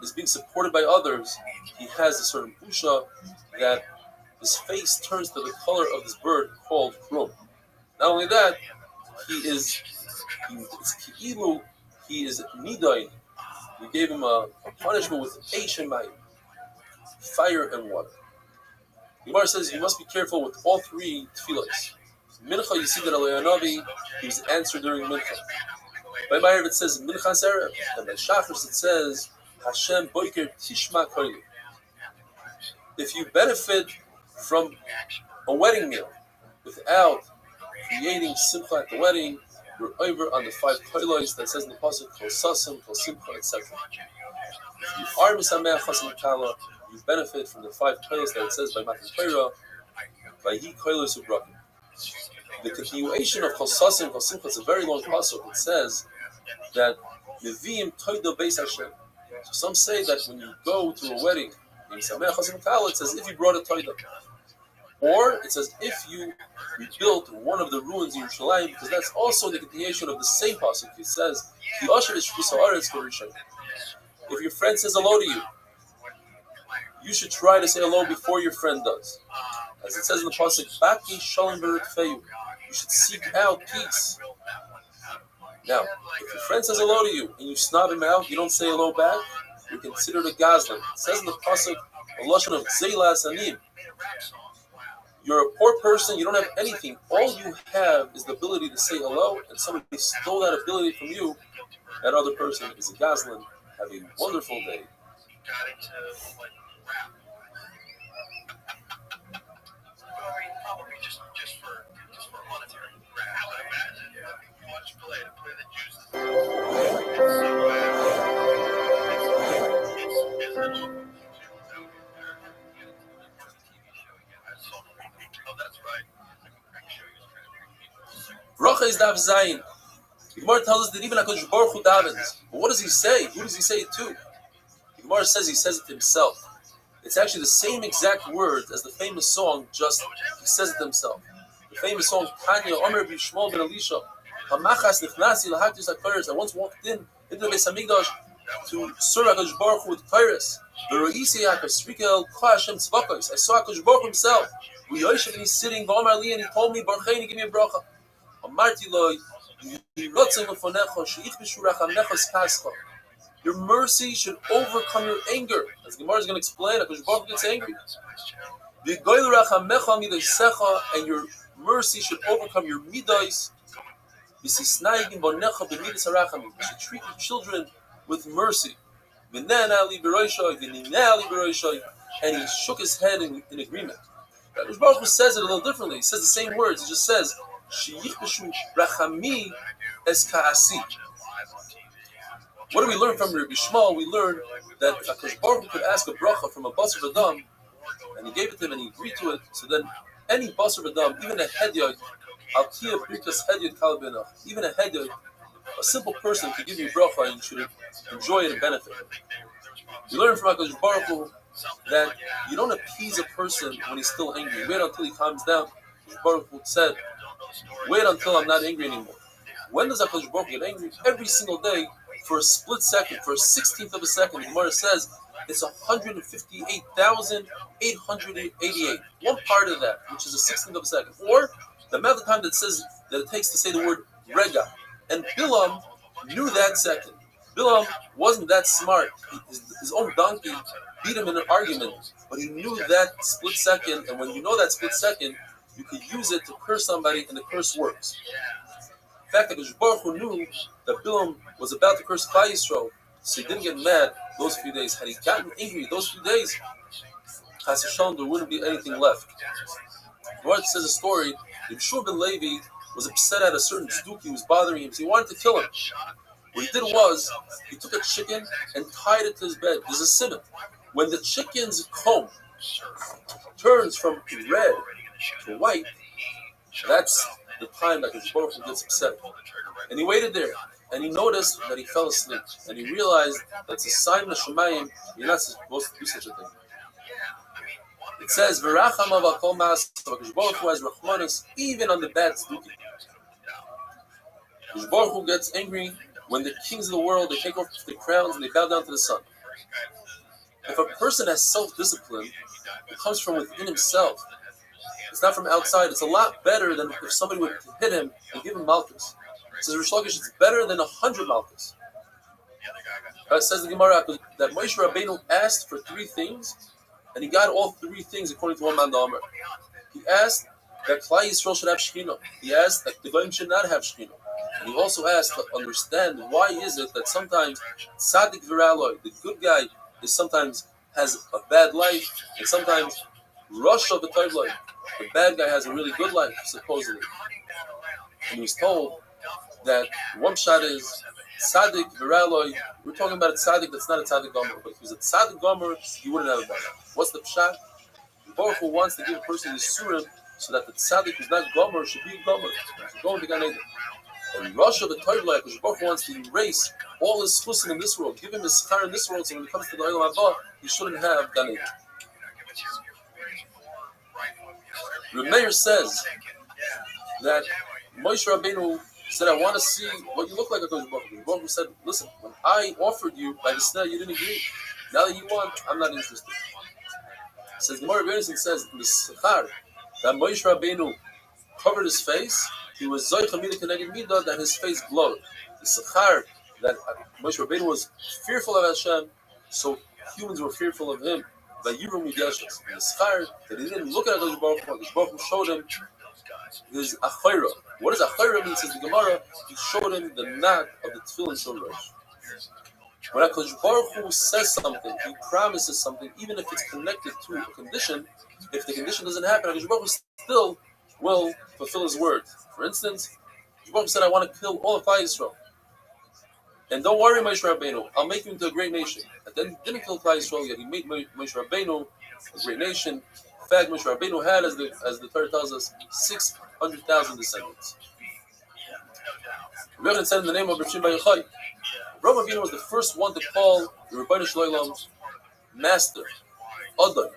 is being supported by others, he has a certain busha that his face turns to the color of this bird called Krum. Not only that, he is nidain. We gave him a punishment with eish and mayim, fire and water. The Gemara says you must be careful with all three tefillos. Mincha, you see that Aliyah Navi, he was answered during Mincha. By Ma'ariv it says Mincha Serev, and by Shachris it says Hashem Boiker Tishma Koili. If you benefit from a wedding meal without creating simcha at the wedding, you're over on the 5 koilos that says in the pasuk Kol Sasim, Kol Simcha, etc. If you are Misameach Chasim Kala, you benefit from the 5 koilos that it says by Matan Torah, by He Koilos Ubrakim. The continuation of Kol Sasim, Kol Simcha is a very long pasuk. It says that Nevi'im Toido Beis Hashem. So some say that when you go to a wedding, in Misameach Chasim Kala, it says if you brought a Toido. Or it says if you rebuilt one of the ruins in Yerushalayim, because that's also the continuation of the same pasuk. It says, if your friend says hello to you, you should try to say hello before your friend does. As it says in the pasuk, Baki Shalom B'Rutfeyu, you should seek out peace. Now, if your friend says hello to you and you snub him out, you don't say hello back, you're considered a gazlan. It says in the pasuk, a lashon of Zeilas Anim. You're a poor person, you don't have anything. All you have is the ability to say hello, and somebody stole that ability from you. That other person is a gazlan. Have a wonderful day. Probably just for monetary. I would imagine. You watch play the juice. It's an awful. Bracha is Dav Zayin. The Gemara tells us that even HaKadosh Baruch Hu davens. But what does he say? Who does he say it to? The Gemara says he says it to himself. It's actually the same exact words as the famous song, just he says it to himself. The famous song, Tanya, Omer B'Shmuel Ben Elisha, Hamachas Nichnasi L'Haktis HaKoros. I once walked into the Beis Hamikdash to serve HaKadosh Baruch Hu with Koros. V'ro'isi HaKadosh Rikel Ko Hashem Tzvakos. I saw HaKadosh Baruch Hu himself. V'yoshev and he's sitting, V'Amar Li, and he told me, Barucheini, give me a bracha. Your mercy should overcome your anger. As the Gemara is going to explain, HaKadosh Baruch Hu gets angry. And your mercy should overcome your midos. You should treat your children with mercy. And he shook his head in agreement. HaKadosh Baruch Hu says it a little differently. He says the same words. He just says, what do we learn from Rabbi Shmuel? We learn that HaKadosh Baruch Hu could ask a bracha from a basar v'adam, and he gave it to him and he agreed to it. So then any basar v'adam, even a hedyot, al-kiyah brikas hedyot kal benach, even a hedyot, a simple person could give you a bracha and you should enjoy it and benefit. We learn from HaKadosh Baruch Hu that you don't appease a person when he's still angry. Wait until he calms down. HaKadosh Baruch Hu said, wait until I'm not angry anymore. When does HaKadosh Baruch Hu get angry? Every single day for a split second, for a 16th of a second, the Gemara says it's 158,888. One part of that, which is a 16th of a second, or the amount of time that says that it takes to say the word rega. And Bilam knew that second. Bilam wasn't that smart. His own donkey beat him in an argument, but he knew that split second. And when you know that split second, you could use it to curse somebody, and the curse works. In fact, the Baruch Hu knew that Bilam was about to curse Klal Yisrael, so he didn't get mad those few days. Had he gotten angry those few days, Chas v'shalom, there wouldn't be anything left. The Lord says a story that Yeshua ben Levi was upset at a certain tzduki who was bothering him, so he wanted to kill him. What he did was, he took a chicken and tied it to his bed. There's a simon. When the chicken's comb turns from red to white, that's the time that his Baruch Hu gets upset. And he waited there, and he noticed that he fell asleep, and he realized that's a sign of Shemayim. You're not supposed to do such a thing. It says, "V'racham al kol ma'as." Hakadosh Baruch Hu has rachmanis even on the bad tzdukim. Hakadosh Baruch Hu gets angry when the kings of the world, they take off their crowns and they bow down to the sun. If a person has self-discipline, it comes from within himself. It's not from outside. It's a lot better than if somebody would hit him and give him malchus. It says Rish Lakish, it's better than 100 malchus. It says the Gemara that Moshe Rabbeinu asked for 3 things, and he got all 3 things according to one man Amar. He asked that Klal Yisrael should have Shekhinah. He asked that the Goyim should not have Shekhinah. And he also asked to understand why is it that sometimes Tzaddik V'Raloi, the good guy, is sometimes has a bad life, and sometimes Rasha V'Toivloi, the bad guy has a really good life, supposedly. And he was told that one shot is Tzaddik V'Raloi. We're talking about a Tzaddik that's not a Tzaddik Gomer, but if he was a Tzaddik Gomer, he wouldn't have a bad life. What's the pshat? The Baruch Hu wants to give a person the surim so that the Tzaddik who's not Gomer should be Gomer, should go into Gan Eden. And Rasha V'Toivloi, the Baruch Hu wants to erase all his chusim in this world, give him his schar in this world, so when it comes to the Olam Haba, he shouldn't have Gan Eden. Rabbi Meir says that Moshe Rabbeinu said, I want to see what you look like. HaKadosh Baruch Hu. The Baruch Hu said, listen, when I offered you by the snare, you didn't agree. Now that you want, I'm not interested. It says, the Gemara says, in the Sechar, that Moshe Rabbeinu covered his face, he was Zoich HaMidah Keneged Midah, that his face glowed. The Sechar, that Moshe Rabbeinu was fearful of Hashem, so humans were fearful of him. By Yivrum Yidashas. The Schar, that he didn't look at HaKadosh Baruch Hu, Baruch Hu showed him his Achayra. What does Achayra mean? Says the Gemara, he showed him the knot of the Tefillin Shorach. When HaKadosh Baruch Hu says something, he promises something, even if it's connected to a condition, if the condition doesn't happen, HaKadosh Baruch Hu still will fulfill his word. For instance, HaKadosh Baruch Hu said, I want to kill all of Klal Yisrael. And don't worry, Moshe Rabbeinu, I'll make you into a great nation. And then he didn't kill Klal Yisrael yet. He made Moshe Rabbeinu a great nation. In fact, Moshe Rabbeinu had, as the Torah tells us, 600,000 descendants. Rabbi said in the name of Rav Shimon Bar Yochai, Rabbi Avinu was the first one to call the Rebbeinu Shloim Master, Adon.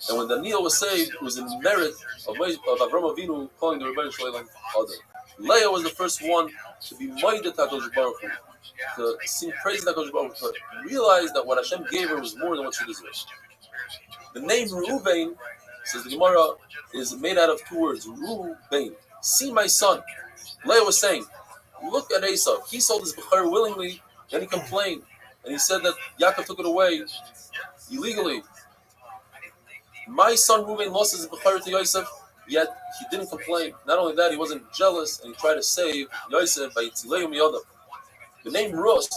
And when Daniel was saved, it was in merit of Avraham Avinu calling the Rebbeinu Shloim Adon. Leah was the first one to be moided to HaKadosh Baruch Hu, to sing praise to HaKadosh Baruch Hu, to realize that what Hashem gave her was more than what she deserved. The name Reuven, says the Gemara, is made out of 2 words, Reuven. See my son. Leah was saying, look at Esau. He sold his Bechar willingly, then he complained. And he said that Yaakov took it away illegally. My son Reuven lost his Bechar to Yosef, yet he didn't complain. Not only that, he wasn't jealous, and he tried to save Yosef by Tzilei Miyodav. The name Ros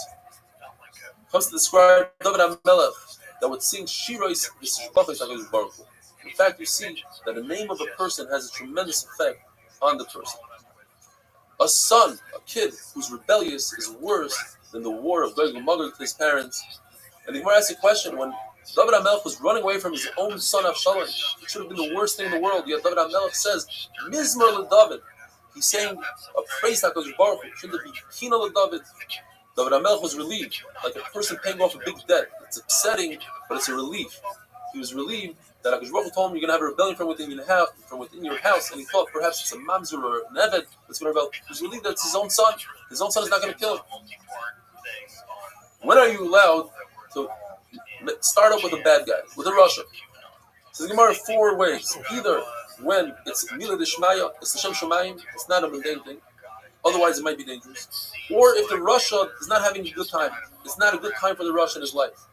comes to describe David HaMelech that would sing Shiros V'Shbachos HaKadosh Baruch Hu. In fact, you see that the name of a person has a tremendous effect on the person. A son, a kid who's rebellious is worse than the war of Gog and Magog to his parents. And the Gemara asks a question, when David HaMelech was running away from his own son Avshalom, it should have been the worst thing in the world, yet David HaMelech says, Mizmor LeDavid. He's saying a praise to HaKadosh Baruch Hu. Shouldn't it be Kina LeDavid? David HaMelech was relieved, like a person paying off a big debt. It's upsetting, but it's a relief. He was relieved that HaKadosh Baruch Hu told him you're going to have a rebellion from within your house, and he thought perhaps it's a mamzer or an eved that's going to rebel. He was relieved that it's his own son. His own son is not going to kill him. when are you allowed to start up with a bad guy, with a Russia? So the Gemara 4 ways. Either when it's Mila Dishmaya, it's the Shem Shemayim, it's not a mundane thing, otherwise it might be dangerous. Or if the Russia is not having a good time, it's not a good time for the Russia in his life.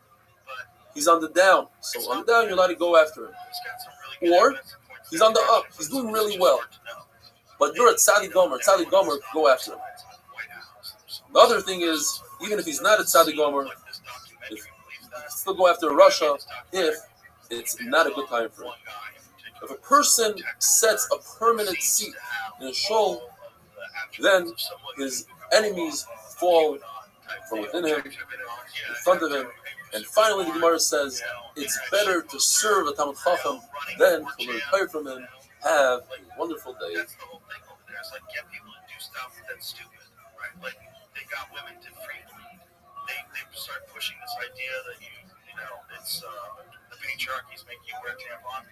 He's on the down, so on the down you're allowed to go after him. Or he's on the up, he's doing really well, but you're at Tzadi Gomer, go after him. The other thing is, even if he's not at Tzadi Gomer, still go after Russia if it's not a good time for him. If a person sets a permanent seat in a shul, then his enemies fall from within him, in front of him, and finally the Gemara says it's better to serve a Talmid Chacham than to learn Torah from him. Have a wonderful day. That's the whole thing over there. It's like get people to do stuff that's stupid, right? Like they got women to free. They start pushing this idea that it's the patriarchy's making you wear a tampon,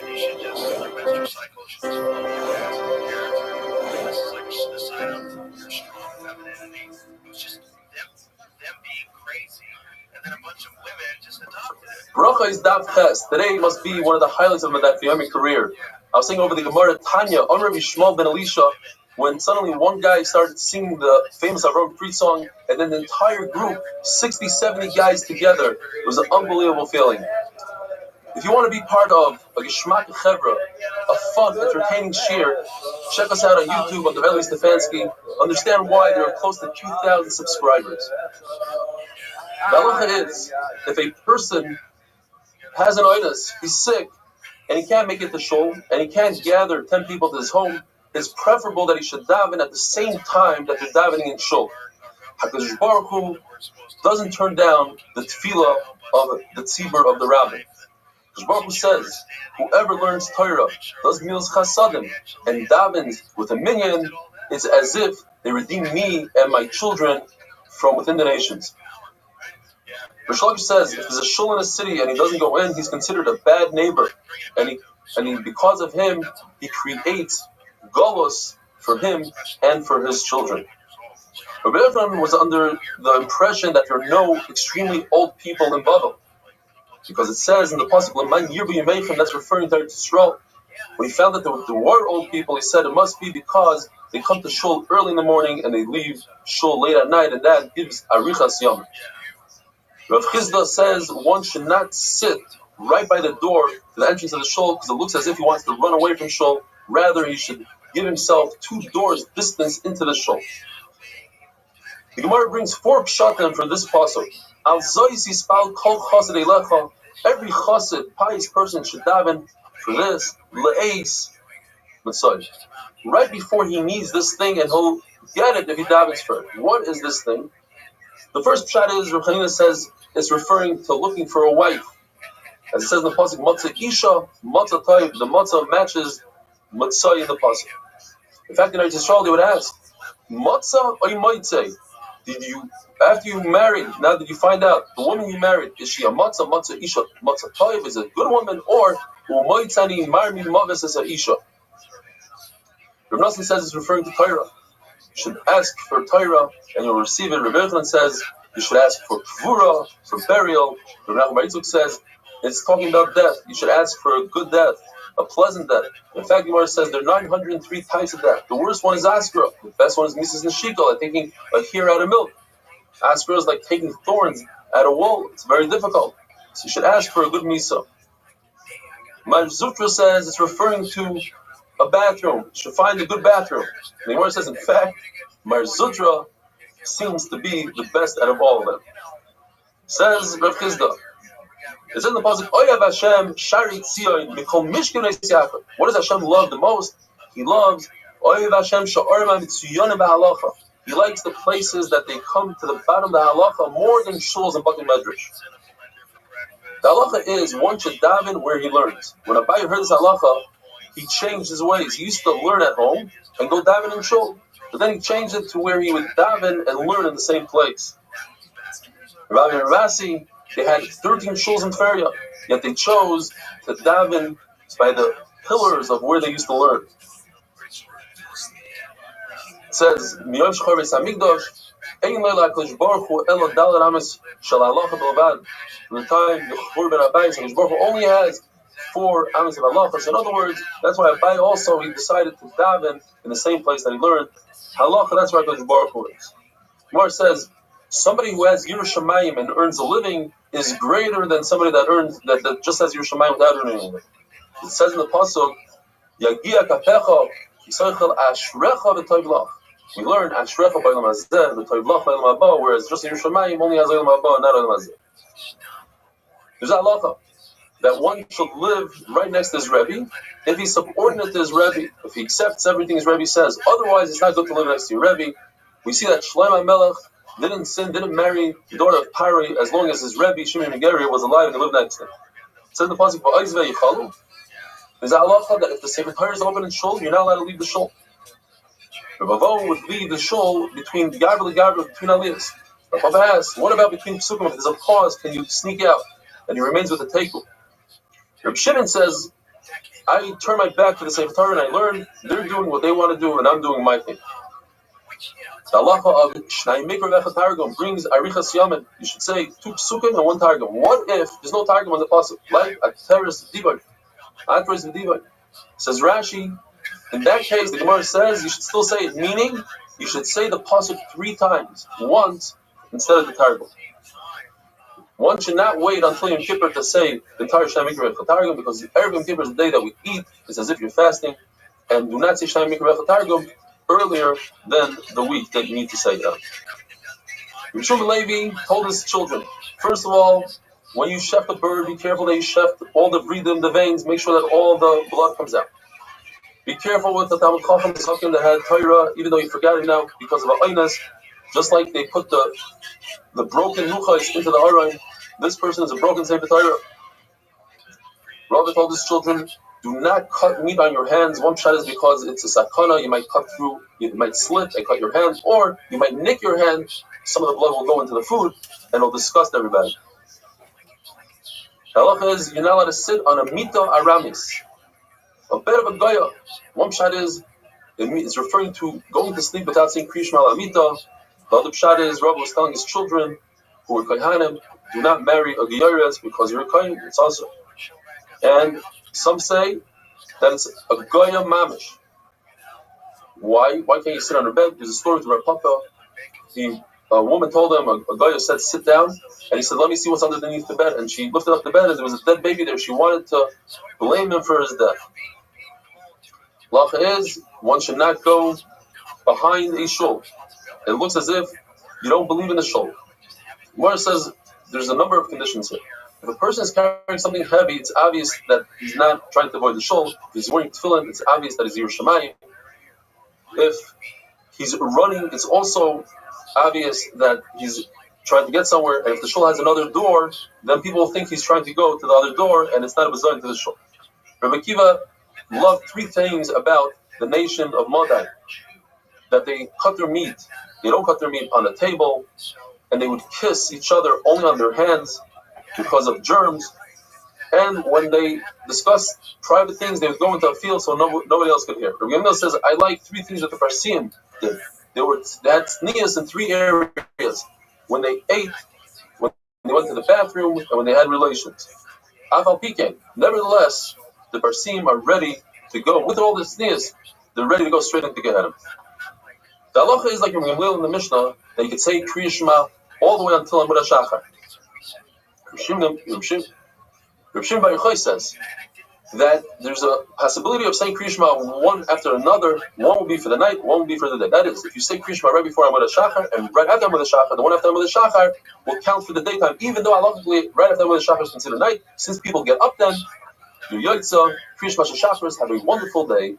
and you should just your menstrual cycle should just flow your ass. This is like a sign of your strong femininity. It was just them being crazy, and then a bunch of women just adopted it. Bracha is Daf Ches. Today must be one of the highlights of my Daf Yomi career. I was singing over the Gemara Tanya on Rabbi Shmuel ben Elisha when suddenly one guy started singing the famous Avram Fried song, and then the entire group, 60, 70 guys together. It was an unbelievable feeling. If you want to be part of a Geshmak Chevra, a fun, entertaining shir, check us out on YouTube under Eli Stefanski. Understand why there are close to 2,000 subscribers. The halacha is, if a person has an oinus, he's sick, and he can't make it to shul, and he can't gather 10 people to his home, it's preferable that he should daven at the same time that they're davening in shul. HaKadosh Baruch Hu doesn't turn down the tefillah of the tzibur of the Rabbi. HaKadosh Baruch Hu says, whoever learns Torah, does milas chasadim, and davens with a minyan, it's as if they redeem me and my children from within the nations. Rish Lakish says, if there's a shul in a city and he doesn't go in, he's considered a bad neighbor, and because of him, he creates galus for him and for his children. Rabbi Ephraim was under the impression that there are no extremely old people in Babel, because it says in the pasuk "L'man yirbu yameichem," that's referring to Yisrael. When he found that there were old people, he said it must be because they come to shul early in the morning and they leave shul late at night, and that gives arichas yom. Rav Chizda says one should not sit right by the door to the entrance of the shul because it looks as if he wants to run away from shul. Rather, he should give himself 2 doors distance into the shul. The Gemara brings 4 pshatim from this pasuk. Al zois yispal kol chassid eilecha. Every chassid, pious person, should daven for this le'eis mitzvah. Right before he needs this thing, and he'll get it if he davens for it. What is this thing? The first pshat is, Rav Chanina says, it's referring to looking for a wife. As it says in the pasuk, matzah isha, matzah toiv, the matzah matches matzah in the pasuk. In fact, in Eretz Yisrael, they would ask, matzah or moitze? After you married, now did you find out the woman you married, is she a matzah, matzah isha, matzah toiv, is a good woman, or u'moitzani marmi mavis is a isha? Rav Nosson says it's referring to Torah. You should ask for Torah and you'll receive it. Rabbi Ephraim says you should ask for kvura, for burial. Rabbi Nachman bar Yitzchak says it's talking about death. You should ask for a good death, a pleasant death. In fact, Gemara says there are 903 types of death. The worst one is askara. The best one is Mrs. Nashika, like taking a hair out of milk. Askara is like taking thorns out of wool. It's very difficult. So you should ask for a good misa. Mar Zutra says it's referring to a bathroom. You should find a good bathroom. The Gemara says, in fact, Mar Zutra seems to be the best out of all of them. Says Rav Chizda, it's in the pasuk, Oyav Hashem Shari Tzion Mikol Mishkenei Yaakov. What does Hashem love the most? He loves Oyav Hashem Sha'orma Mitzuyonim B'Halacha. He likes the places that they come to the bottom of the halacha more than shuls and Bati Medrash. The halacha is one should daven where he learns. When Abaye heard this halacha, he changed his ways. He used to learn at home and go daven in shul, but then he changed it to where he would daven and learn in the same place. Rabbi and Ravasi, they had 13 shuls in Tveria, yet they chose to daven by the pillars of where they used to learn. It says, Ein leila HaKadosh Baruch Hu elo daled amas shel halacha b'levad. From the time the Chur ben Abai, HaKadosh Baruch Hu only has 4 amas of halacha. So in other words, that's why Abai also, he decided to daven in the same place that he learned halacha. That's why HaKadosh Baruch Hu is. Gemara says, somebody who has Yiras Shamayim and earns a living is greater than somebody that earns that just has Yiras Shamayim without earning a living. It says in the pasuk, Yagia kapecha yisaychel ashrecha v'toivlach. We learn ashrecha b'olam hazeh v'toivlach b'olam haba, whereas just Yiras Shamayim only has olam haba, not olam hazeh. There's a halacha that one should live right next to his Rebbe if he's subordinate to his Rebbe, if he accepts everything his Rebbe says. Otherwise, it's not good to live next to your Rebbe. We see that Shlomo HaMelech didn't marry the daughter of Pari as long as his Rebbe, Shimon Megari, was alive and he lived next to him. It says in the pasuk, V'oizvei yichalu. There's a halacha that if the Sefer Torah is open in Shul, you're not allowed to leave the Shul. Rabbi would leave the Shul between Garba and Garba, between Aliyahs. Rabbi asks, what about between Psukim? If there's a pause, can you sneak out? And he remains with the Teiku. Rabbi Shimon says, I turn my back to the Sefer Torah and I learn they're doing what they want to do and I'm doing my thing. The halacha of Shnai Mikra V'Echad Targum brings Arichas Yamin. You should say 2 Psukim and 1 Targum. What if there's no Targum on the pasuk? Like a Teres Divai. Atras Divai. Says Rashi, in that case, the Gemara says you should still say it, meaning you should say the pasuk 3 times, once instead of the Targum. One should not wait until Yom Kippur to say the Shnai Mikra V'Echad Targum, because Erev Yom Kippur is the day that we eat. It's as if you're fasting, and do not say Shnai Mikra V'Echad Targum earlier than the week that you need to say that. Rabbi Levi told his children, first of all, when you chef a bird, be careful that you chef all the breathing, the veins, make sure that all the blood comes out. Be careful with the Talmud Chacham that had Torah, even though you forgot it now because of Aynas, just like they put the broken Nuchais into the Aron. This person is a broken Sefer Torah. Rabbi told his children, do not cut meat on your hands. One shot is because it's a sakana. You might cut through, you might slip and cut your hand, or you might nick your hand. Some of the blood will go into the food and it'll disgust everybody. The halacha is you're not allowed to sit on a mita aramis, a bed of a goya. One shot is it's referring to going to sleep without saying Kriya Shema al mita. The other shot is Rabbi was telling his children who were kohanim, do not marry a geyores because you're a kohen. It's also, and some say that it's a goya mamish. Why can't you sit on her bed? There's a story with Rav Papa. A woman told him, a goya said, sit down. And he said, let me see what's underneath the bed. And she lifted up the bed and there was a dead baby there. She wanted to blame him for his death. Lacha is, one should not go behind a shul. It looks as if you don't believe in the shul. Gemara says there's a number of conditions here. If a person is carrying something heavy, it's obvious that he's not trying to avoid the shul. If he's wearing tefillin, it's obvious that he's Yiras Shamayim. If he's running, it's also obvious that he's trying to get somewhere. And if the shul has another door, then people will think he's trying to go to the other door, and it's not a bazar to the shul. Rabbi Akiva loved 3 things about the nation of Madai: that they cut their meat, they don't cut their meat on a table, and they would kiss each other only on their hands because of germs. And when they discussed private things, they would go into a field so nobody else could hear. Rabbi Yamil says, I like 3 things that the Parsim did. They had tznius in 3 areas: when they ate, when they went to the bathroom, and when they had relations. Afal Pikein, nevertheless, the Parsim are ready to go. With all this tznius, they're ready to go straight into Gehenna. The halacha is like Rabbi Yamil in the Mishnah, that you could say Kriya Shema all the way until Amud HaShachar. Rav Shimon Bar Yochai says that there's a possibility of saying Kriya Shema one after another. One will be for the night, one will be for the day. That is, if you say Kriya Shema right before Amud HaShachar and right after Amud HaShachar, the one after Amud HaShachar will count for the daytime, even though halachically right after Amud HaShachar is considered night. Since people get up then, do Yotzah, Kriya Shema Shachris, have a wonderful day.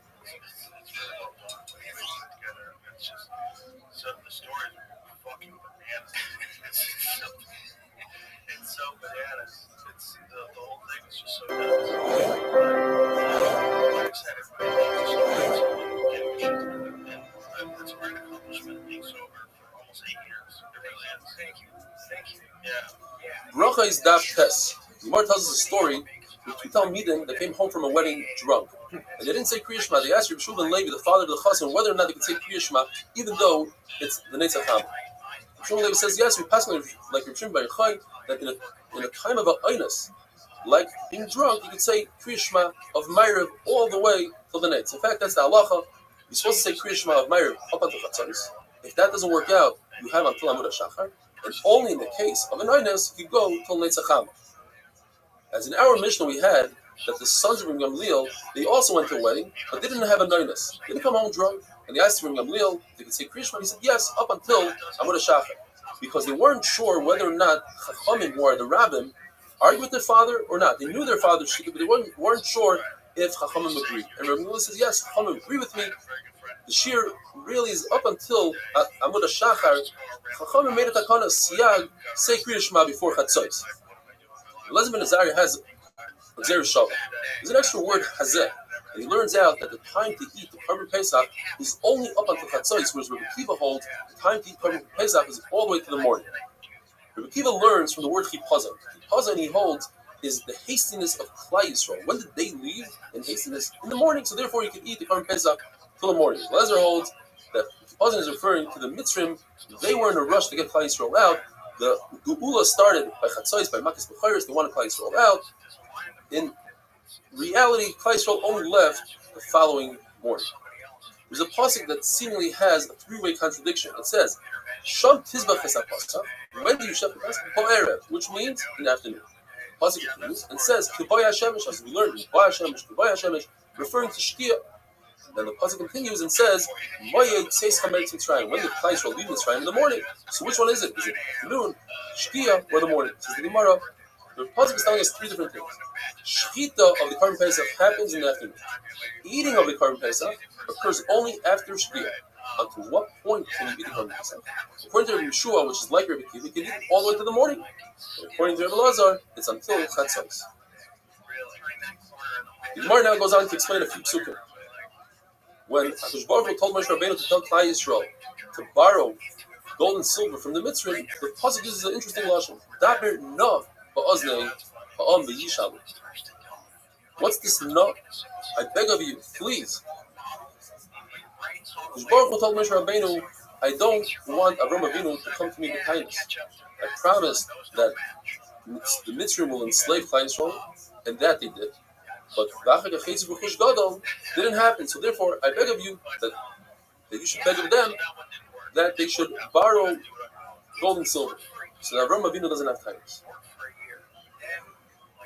Bracha is Daf Tes. The Gemara tells us a story with 2 Talmidim that came home from a wedding drunk. And they didn't say Kriya Shema. They asked Rabbi Shulman Levi, the father of the Chassan, whether or not they could say Kriya Shema, even though it's the Netzach Ham. Shmuel Levi says, yes, we pass like Rishon Bar Yochai, that in a time of a oinus, like being drunk, you could say Kriya Shema of Ma'ariv all the way till the night. In fact, that's the halacha. You're supposed to say Kriya Shema of Ma'ariv up until Chatzos. If that doesn't work out, you have until Amud HaShachar, and only in the case of an oinus, you go till Netzacham. As in our Mishnah, we had that the sons of Gamliel, they also went to a wedding, but they didn't have a oinus. They didn't come home drunk, and they asked Gamliel if they could say Kriya Shema. He said yes, up until Amud HaShachar, because they weren't sure whether or not Chachamim or the Rabbim argued with their father or not. They knew their father's shita, but they weren't sure if Chachamim agreed. And Rabbi Miller says, yes, Chachamim agree with me. The shir really is up until Amud HaShachar. Chachamim made a takana siyag, say Kriya Shema before Chatzos. Elazar ben Azariah has a Xer Shavah. There's an extra word, hazeh. And he learns out that the time to eat the Korban Pesach is only up until Chatzos, whereas Rabbi Kiva holds the time to eat Korban Pesach is all the way to the morning. Rabbi Kiva learns from the word chipazon. Chipazon, he holds, is the hastiness of Klai Yisrael. When did they leave in hastiness? In the morning, so therefore you can eat the Korban Pesach till the morning. Elazar holds that chipazon is referring to the Mitzrim. They were in a rush to get Klai Yisrael out. The Geula started by Chatzos, by Makas B'chayros. They wanted Klai Yisrael out. In reality, Klai Yisrael only left the following morning. There's a pasuk that seemingly has a three-way contradiction. It says, "Sham tizbach esapasa." When do you shut the Pesach? Ba'erev, which means in the afternoon. Pasuk continues and says, "Kibaya shemesh," as we learned, "Kibaya shemesh," referring to Shkia. Then the pasuk continues and says, "Moyed seis chametz Mitzrayim." When did Klai Yisrael leave Mitzrayim? In the morning. So which one is it? Is it afternoon, Shkia, or the morning? Says the Gemara. The pasuk is telling us three different things. Shchita of the Korban Pesach happens in the afternoon. Eating of the Korban Pesach occurs only after Shkia. Until what point can you eat the Korban Pesach? According to Rabbi Yeshua, which is like Rabbi Kiva, you can eat it all the way to the morning. And according to Rabbi Elazar, it's until Chatzos. The Gemara now goes on to explain a few psukim. When Akash Baruch Hu told Moshe Rabbeinu to tell Klai Yisrael to borrow gold and silver from the Mitzrayim, the pasuk uses an interesting lashon. Daber no ba'oznei ha'am v'yishalu. What's this no? I beg of you, please. Akash Baruch Hu told Moshe Rabbeinu, I don't want Avram Avinu to come to me with kindness. I promised that the Mitzrayim will enslave Klai Yisrael, and that they did. But didn't happen. So therefore, I beg of you that you should beg of them that they should borrow gold and silver. So that Avram Avinu doesn't have kindness.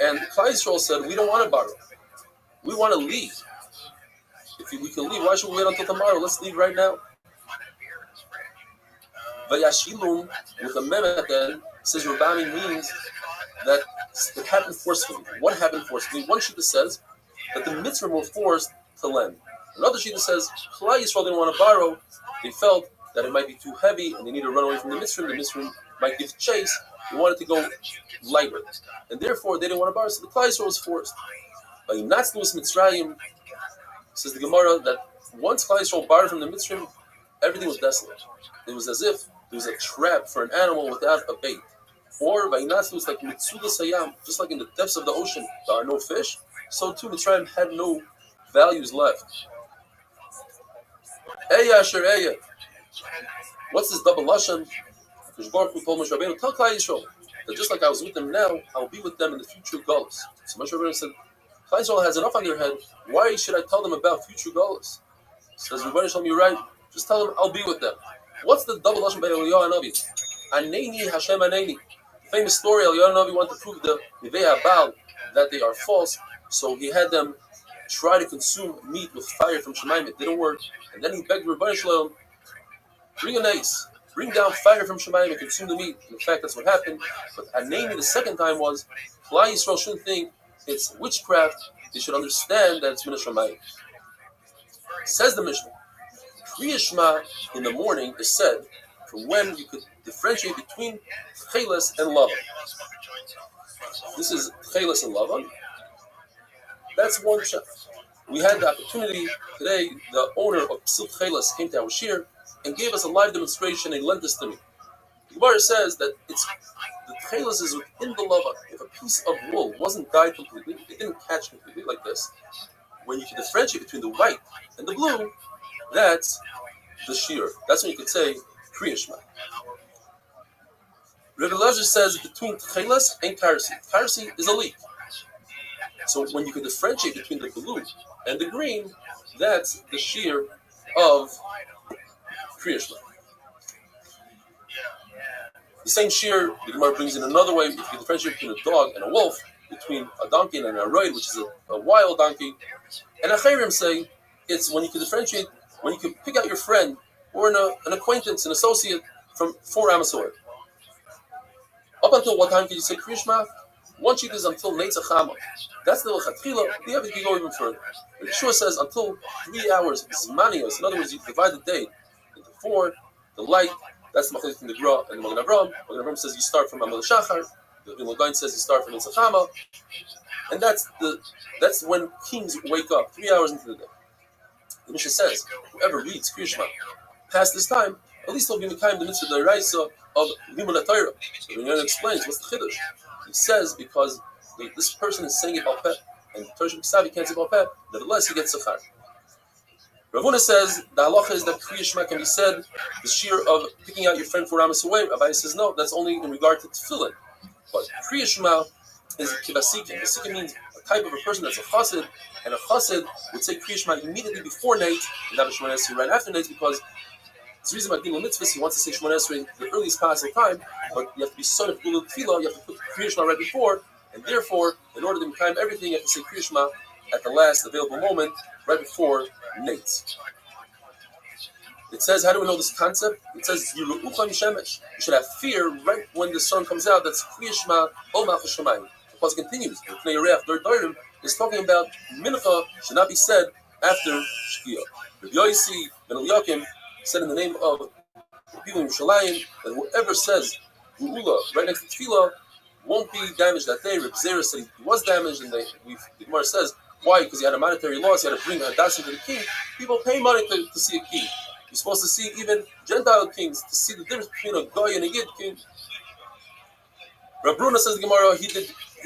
And Klai Yisrael said, we don't want to borrow. We want to leave. If we can leave, why should we wait until tomorrow? Let's leave right now. Vayashilum, with a mem at the end, says Rabbi means that it happened forcefully. What happened forcefully? One shita says that the mitzvah were forced to lend. Another shita says Klai Yisrael didn't want to borrow. They felt that it might be too heavy and they needed to run away from the mitzvah. The mitzvah might give chase. They wanted to go lighter. And therefore, they didn't want to borrow. So the Klai Yisrael was forced. By Natzlus Mitzrayim, says the Gemara, that once Klai Yisrael borrowed from the mitzvah, everything was desolate. It was as if there was a trap for an animal without a bait. Or by Natzlus, like Mitzuda Sayam, just like in the depths of the ocean, there are no fish, so too Mitzrayim had no values left. Eya Asher Eya. What's this double lashon? Because Baruch Hu told Moshe Rabbeinu, tell Klai Yisrael that just like I was with them now, I will be with them in the future Gullus. So Moshe Rabbeinu said, Klai Yisrael has enough on their head. Why should I tell them about future Gullus? Says Rabbi Shalom, you're right. Just tell them I'll be with them. What's the double lashon by Eliyahu Hanavi? Aneni Hashem Aneni. Famous story, Eliyahu Hanavi wanted to prove the Nivei HaBaal that they are false, so he had them try to consume meat with fire from Shemaim. It didn't work, and then he begged Rabbi Shalom, bring an ace, bring down fire from Shemaim and consume the meat. In fact, that's what happened. But Aneni the second time was Klai Yisrael shouldn't think it's witchcraft. They should understand that it's Min Hashemayim. Says the Mishnah, Kriya Shema in the morning is said for when you could differentiate between Tcheles and Lava. This is Tcheles and Lava. That's one shot. We had the opportunity today. The owner of Psil Tcheles came to our shir and gave us a live demonstration and lent this to me. The Gemara says that the Tcheles is within the Lava. If a piece of wool wasn't dyed completely, it didn't catch completely like this. When you can differentiate between the white and the blue, that's the shear. That's when you could say Kriya Shema. Rabbi Lezer says between tchelas and karsi. Karsi is a leaf. So when you can differentiate between the blue and the green, that's the shear of Kriya Shema. The same shear, the Gemara brings in another way. If you can differentiate between a dog and a wolf, between a donkey and a roid, which is a wild donkey, and Achayrim say it's when you can differentiate, when you can pick out your friend or an acquaintance, an associate from 4 amos away. Up until what time can you say Kriya Shema? One sheet is until Netzach Chama. That's the Lechatchila. The other can go even further. But Yeshua says until 3 hours Zmanios. In other words, you divide the day into 4. The light, that's the Machlekes from the Gra and the Magen Avraham. Magen Avraham says you start from Amal Shachar. The Vilna Gaon says you start from Netzach Chama. And that's when kings wake up 3 hours into the day. The Mishnah says whoever reads Kriya Shema past this time, at least he'll be Mekayim the mitzvah d'oraisa of Limud HaTorah. So the Rebbe explains what's the chiddush. He says because this person is saying it Baal Peh, and Torah Shebiksav can't say Baal Peh, nevertheless he gets Sechar. Rav Huna says the halacha is that Kriya Shema can be said the shear of picking out your friend 4 amos away. Rabbi says no, that's only in regard to tefillin. But Kriya Shema is kibasikin. Basikin means a type of a person that's a chassid, and a chassid would say Kriya Shema immediately before night, and not Shemona Esrei right after night, because it's the reason about Gimel Mitzvahs, he wants to say Shemona Esrei the earliest possible time, but you have to be son of Gulul Tefillah, you have to put Kriya Shema right before, and therefore, in order to time everything, you have to say Kriya Shema at the last available moment, right before night. It says, how do we know this concept? It says, you should have fear right when the sun comes out. That's Kriya Shema, Ol Malchus Shemayim. The pasuk continues. The Pnei Yerech, Dor Dorim, is talking about Mincha should not be said after Shkia. Rabbi Yosi ben Eliakim said in the name of the people in Yerushalayim that whoever says Geula right next to Tefillah won't be damaged that day. Reb Zera said he was damaged, and the Gemara says, why? Because he had a monetary loss, he had to bring a Hadassah to the king. People pay money to see a king. You're supposed to see even Gentile kings, to see the difference between a Goy and a Yid king. Reb Bruna says the Gemara, he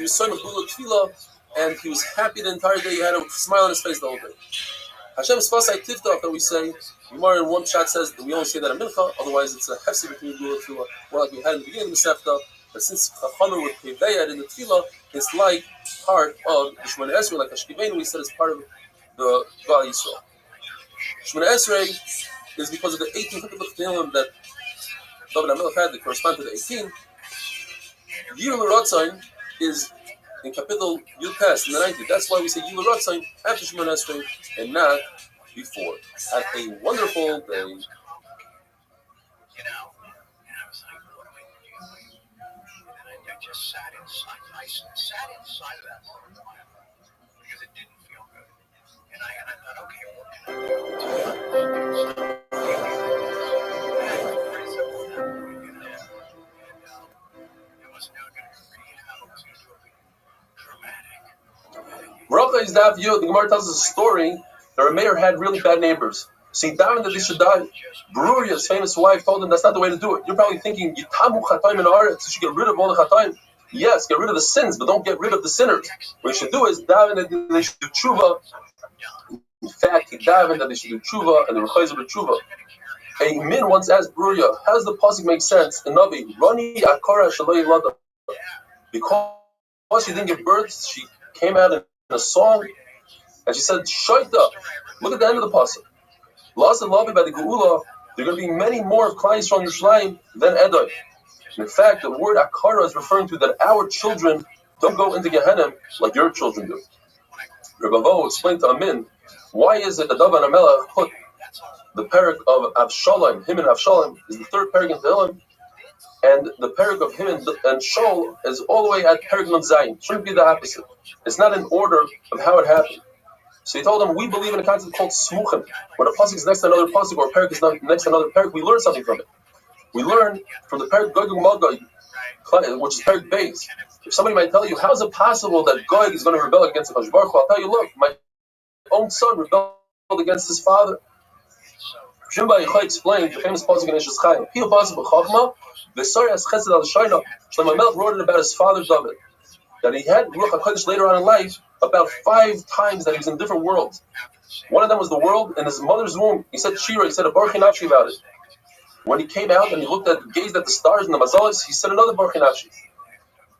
was son of Geula Tefillah, and he was happy the entire day. He had a smile on his face the whole day. Hashem Spasai Tiftach that we say, Gemara in one shot says that we only say that in Mincha, otherwise it's a hefsi between Geula Tefillah, more like we had in the beginning of the Sefta. But since Chachamim with Peveyad in the Tefillah, it's like part of the Shemona Esrei, like Ashkiveinu, we said it's part of the Gal Yisrael. Shemona Esrei is because of the 18 Tehillim that David HaMelech had that correspond to the 18. Yir L'Rotzain is in Capital Yud Tes in the 90th. That's why we say Yir L'Rotzain after Shemona Esrei and not before. Have a wonderful day. Just sat inside. I sat inside of that for a while because it didn't feel good. And I thought, okay, what can I do? It wasn't going to read how it was going to do it dramatic. Is that view? The Gemara tells us a story that a mayor had really bad neighbors. So he davened that they should die. Beruria's famous wife told him that's not the way to do it. You're probably thinking, Yitamu Chataim in Aretz, you should get rid of all the Chataim. Yes, get rid of the sins, but don't get rid of the sinners. What you should do is daven that they should do tshuva. In fact, he davened that they should do tshuva, and the Rechayz of tshuva. A min once asked Beruria, how does the pasuk make sense in Navi? Rani Akara Shaloi Lada. Because she didn't give birth, she came out in a song, and she said, Shaita. Look at the end of the pasuk. Lost and loved by the Geula, there are going to be many more of Klal Yisrael in Yerushalayim than Edom. In fact, the word Akara is referring to that our children don't go into Gehenna like your children do. Rabbi Vo explained to Amin, why is it that David HaMelech put the parak of Avshalom, him and Avshalom, is the third parak in Tehillim, and the parak of him and Shaul is all the way at parak Nun Zayin. It shouldn't be the opposite. It's not in order of how it happened. So he told them, we believe in a concept called smuchim. When a pasuk is next to another pasuk, or a parak is next to another parak, we learn something from it. We learn from the parak Gog and Magog, which is parak Beis. If somebody might tell you, how is it possible that Gog is going to rebel against the Kadosh Baruch Hu? I'll tell you, look, my own son rebelled against his father. Shimba Yochai explained the famous pasuk in Ishes Chaim. Pil pasuk b'chachma, v'sari as chesed al shayna. Shlomo HaMelech wrote it about his father David, that he had Ruach HaKodesh later on in life about 5 times that he was in different worlds. One of them was the world in his mother's womb. He said Shira, he said a Baruch Nafshi about it. when he came out and he gazed at the stars and the mazalis, he said another Baruch Nafshi.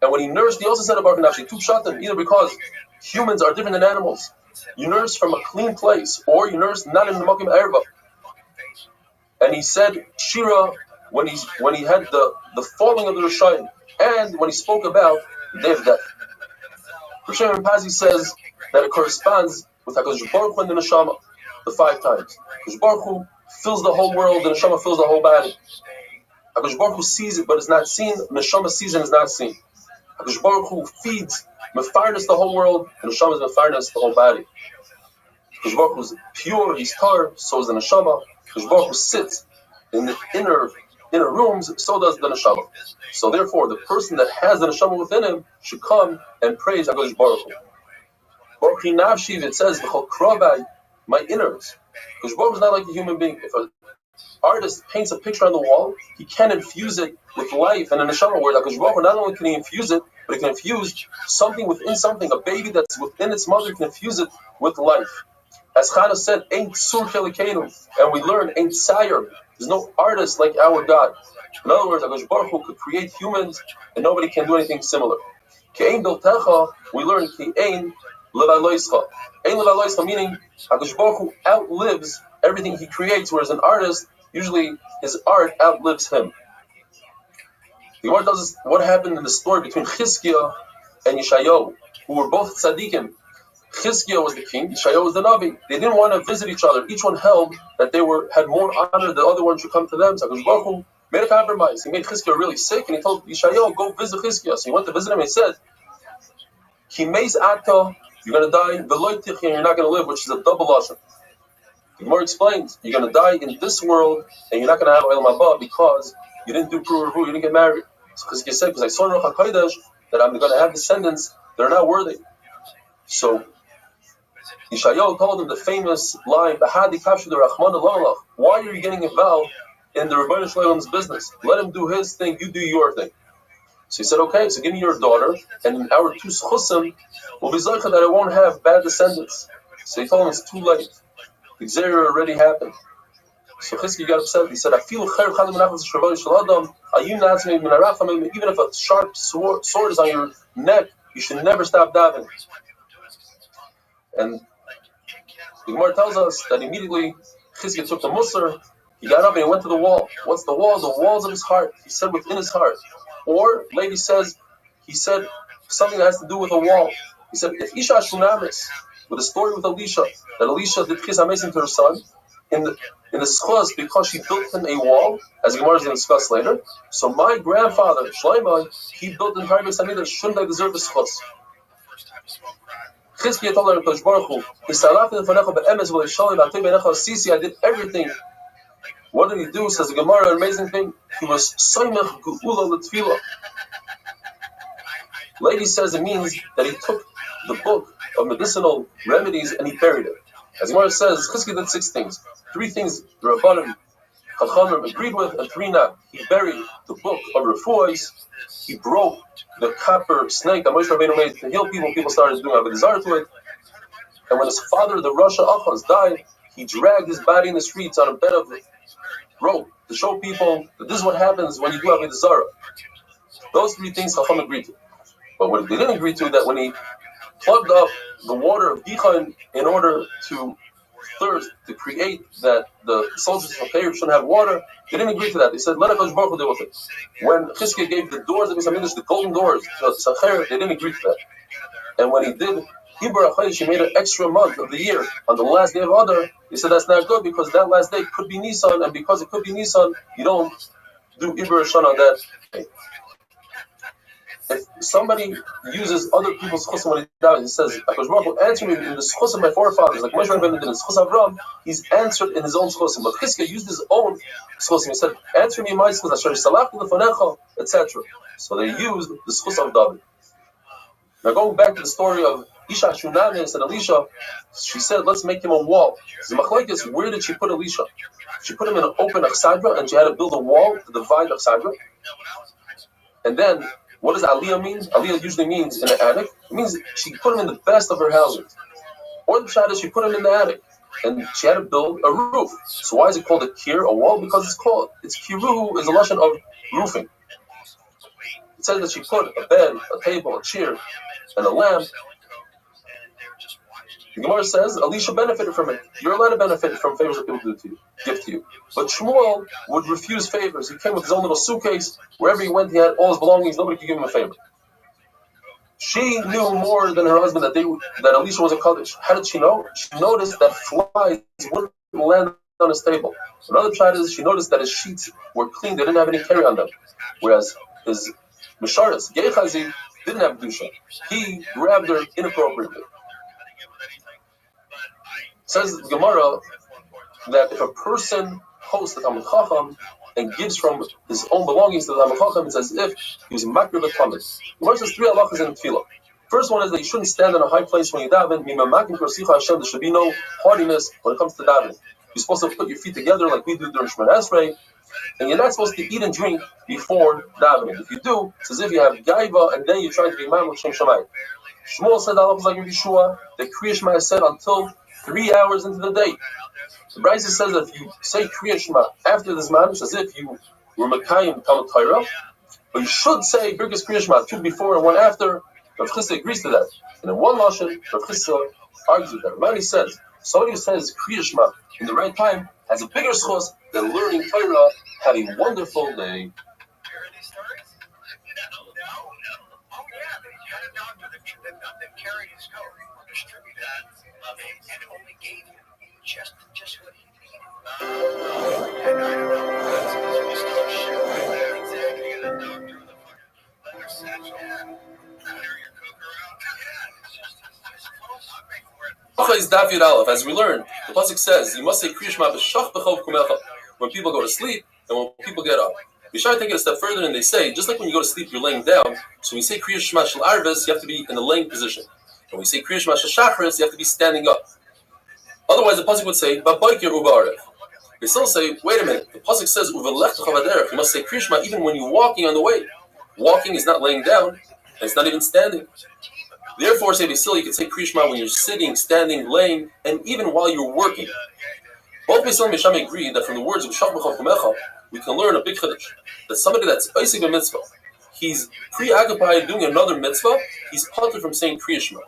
And when he nursed, he also said a Baruch Nafshi. Two pshatim, either because humans are different than animals. You nurse from a clean place, or you nurse not in the Makim Erba. And he said Shira when he had the falling of the Rishayim, and when he spoke about the day of death. Rishonim Pazi says that it corresponds with HaKadosh Baruch Hu and the Neshama, the 5 times. HaKadosh Baruch Hu fills the whole world, the Neshama fills the whole body. HaKadosh Baruch Hu sees it, but is not seen. Neshama sees and is not seen. HaKadosh Baruch Hu feeds, mefarnes the whole world, and Neshama is mefarnes the whole body. HaKadosh Baruch Hu is pure, he's tar, so is the Neshama. HaKadosh Baruch Hu sits in the inner rooms, so does the Neshama. So therefore, the person that has the Neshama within him should come and praise HaKadosh Baruch Hu. Baruch Hu Nafshi, it says, V'chol Kravai, my innards. HaKadosh Baruch Hu is not like a human being. If an artist paints a picture on the wall, he can infuse it with life and a Neshama, where HaKadosh Baruch Hu not only can he infuse it, but he can infuse something within something. A baby that's within its mother can infuse it with life. As Chana said, Ein Tsur Chelikenu, and we learn Ein Tzayer. There's no artist like our God. In other words, HaKadosh Baruch Hu could create humans, and nobody can do anything similar. Ke'ein Doltecha, we learn Ke'ein Levaloischa. Ein Levaloischa meaning HaKadosh Baruch Hu outlives everything he creates, whereas an artist, usually his art outlives him. The Gemara tells us what happened in the story between Chizkiah and Yeshayahu, who were both tzaddikim. Chizkiah was the king, Yeshayahu was the Navi. They didn't want to visit each other. Each one held that they had more honor, the other one should come to them. So HaKadosh Baruch Hu made a compromise. He made Chizkiah really sick, and he told Yeshayahu, go visit Chizkiah. So he went to visit him, and he said, Kimeis Ata, you're going to die, Veloy Tichya, you're not going to live, which is a double lashon. The Gemara explains, you're going to die in this world, and you're not going to have Olam Haba because you didn't do Pru Revu, you didn't get married. So Chizkiah said, because I saw in Ruach HaKodesh that I'm going to have descendants that are not worthy. So Yeshayahu told him the famous line, why are you getting involved in the Rebbeinu Shloim's business? Let him do his thing, you do your thing. So he said, okay, so give me your daughter, and our 2 schusim will be zeicha that I won't have bad descendants. So he told him it's too late. The Xer already happened. So Chizkiah got upset. He said, even if a sharp sword is on your neck, you should never stop davening. And the Gemara tells us that immediately Chizkiah took the Musar, he got up and he went to the wall. What's the wall? The walls of his heart. He said within his heart. Or, lady says, he said something that has to do with a wall. He said, if Isha Shunamis, with a story with Elisha, that Elisha did Chis HaMesim to her son, in the schos, because she built him a wall, as Gemara is going to discuss later. So my grandfather, Shlomo, he built an entire Beis Hamikdash. Shouldn't I deserve the schos? Chizkiah told her, HaKadosh Baruch Hu, I did everything. What did he do? Says the Gemara, an amazing thing. He was soymech geula l'tefillah. Lady says it means that he took the book of medicinal remedies and he buried it. As the Gemara says, Chizkiah did 6 things. 3 things the Rabbanim, Chachamim agreed with, and 3 not. He buried the book of refuahs. He broke the copper snake that Moshe Rabbeinu made to heal people. People started doing avodah zarah to it. And when his father, the Rasha Achaz, died, he dragged his body in the streets on a bed of rope to show people that this is what happens when you do avodah zarah. Those 3 things Chacham agreed to. But what they didn't agree to, that when he plugged up the water of Gichon in order to thirst, to create that the soldiers of Peir shouldn't have water, they didn't agree to that. They said, let HaKadosh Baruch Hu deal with it. When Chizkiah gave the doors of Beis Hamikdash, the golden doors, to Sacher, they didn't agree to that. And when he did Hibur HaChodesh, he made an extra month of the year. On the last day of Adar, he said that's not good because that last day could be Nisan, and because it could be Nisan, you don't do Hibur HaShana on that day. If somebody uses other people's chusim when he dies, he says, HaKadosh Baruch Hu answered me in the schus of my forefathers, like Moshe Rabbeinu did in the schus of Avram, he's answered in his own schusim. But Chizkiah used his own schusim. He said, answer me in my schus, Asher Salachti Lefanecha, etc. So they used the schus of David. Now going back to the story of Isha Shunamis and Elisha, she said, let's make him a wall. So the machlokes, where did she put Elisha? She put him in an open achsadra, and she had to build a wall to divide achsadra. And then, what does aliyah mean? Aliyah usually means in an attic. It means she put him in the best of her housing. Or the pshat is she put him in the attic. and she had to build a roof. So why is it called a kir, a wall? Because it's kiruhu is a lashon of roofing. It says that she put a bed, a table, a chair, and a lamp. The Gemara says Elisha benefited from it. You're allowed to benefit from favors that people give to you. But Shmuel would refuse favors. He came with his own little suitcase. Wherever he went, he had all his belongings. Nobody could give him a favor. She knew more than her husband that Elisha was a Kaddish. How did she know? She noticed that flies wouldn't land on his table. Another side is she noticed that his sheets were clean. They didn't have any carry on them. Whereas his Misharis, Gehazi, didn't have Dusha. He grabbed her inappropriately. Says the Gemara that if a person hosts the Talmud Chacham and gives from his own belongings to the Talmud Chacham, it's as if he was makir b'tamid. The Gemara says 3 halachas in tefillah. First one is that you shouldn't stand in a high place when you daven. There should be no hardiness when it comes to davening. You're supposed to put your feet together like we do during Shemona Esrei, and you're not supposed to eat and drink before davening. If you do, it's as if you have gaiva and then you're trying to be man with Shem Shamayim. Shmuel said halachas like Yeshua. The Kriya Shema is said until 3 hours into the day. The Brisa says that if you say Kriya Shema after this man, it's as if you were Mekayim Talmud Torah, but you should say Birkas Kriya Shema 2 before and 1 after. Rav Chisda agrees to that. And in one lashon, Rav Chisda argues with that. Rabbi says somebody who says Kriya Shema in the right time has a bigger schos than learning Torah. Have a wonderful day. Carried his coat or distributed and only gave him just what he needed. And I don't know, it's still shit right there. Exactly. You get a doctor with a fucking leather satchel. Clear your cooker out. Yeah, it's close. I'm making for it. As we learned, the pasuk says you must say Kriya Shema b'shach b'chov kumecha when people go to sleep and when people get up. We try to take it a step further, and they say just like when you go to sleep, you're laying down. So when you say Kriya Shema shel Arvis, you have to be in the laying position. And when we say Kriya Shema shel Shachris, you have to be standing up. Otherwise, the pasuk would say Ba'boker u'ba'arev. They still say, wait a minute. The pasuk says Uvelechtacha v'derech. You must say Kriya Shema even when you're walking on the way. Walking is not laying down, and it's not even standing. Therefore, say Basil, you can say Kriya Shema when you're sitting, standing, laying, and even while you're working. Both Basil and Misham agree that from the words of Shach b'chov kumecha, we can learn a big chiddush. That somebody that's oisig a mitzvah, he's preoccupied doing another mitzvah, he's parted from saying Kriya Shema.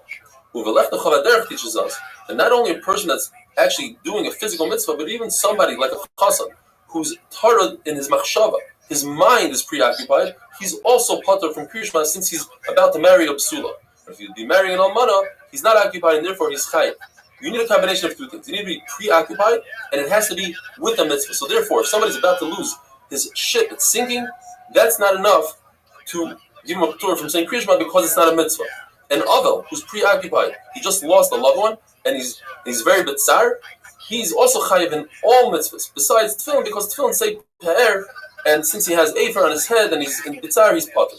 Uvelechtacha v'derech teaches us that not only a person that's actually doing a physical mitzvah, but even somebody like a chassan who's tarad in his machshava, his mind is preoccupied, he's also parted from Kriya Shema since he's about to marry a psula. If you'd be marrying an almana, he's not occupied and therefore he's chayiv. You need a combination of 2 things. You need to be preoccupied, and it has to be with a mitzvah. So therefore, if somebody's about to lose his ship, it's sinking, that's not enough to give him a tour from saying Kriya Shema because it's not a mitzvah. An Avel who's preoccupied, he just lost a loved one, and he's very bitzar, he's also chayiv in all mitzvahs, besides tefillin, because tefillin say pe'er, and since he has afer on his head and he's in bitzar, he's potter.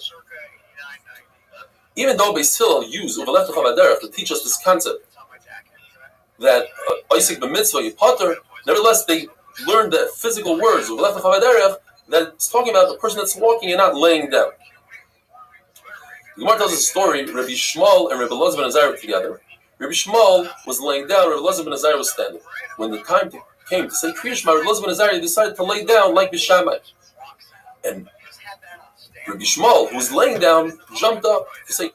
Even though Beis Hillel used Uvelechtacha v'derech to teach us this concept, that Isaac b'mitzvah you potter, nevertheless they learned the physical words of Uvelechtacha v'derech that it's talking about the person that's walking and not laying down. The Gemara tells a story. Rabbi Shmuel and Rabbi Elazar ben Azariah were together. Rabbi Shmuel was laying down. Rabbi Elazar ben Azariah was standing. When the time came to say Kriya Shema, Rabbi Elazar ben Azariah decided to lay down like Bishamai. And Rabbi Shmuel, who was laying down, jumped up to say.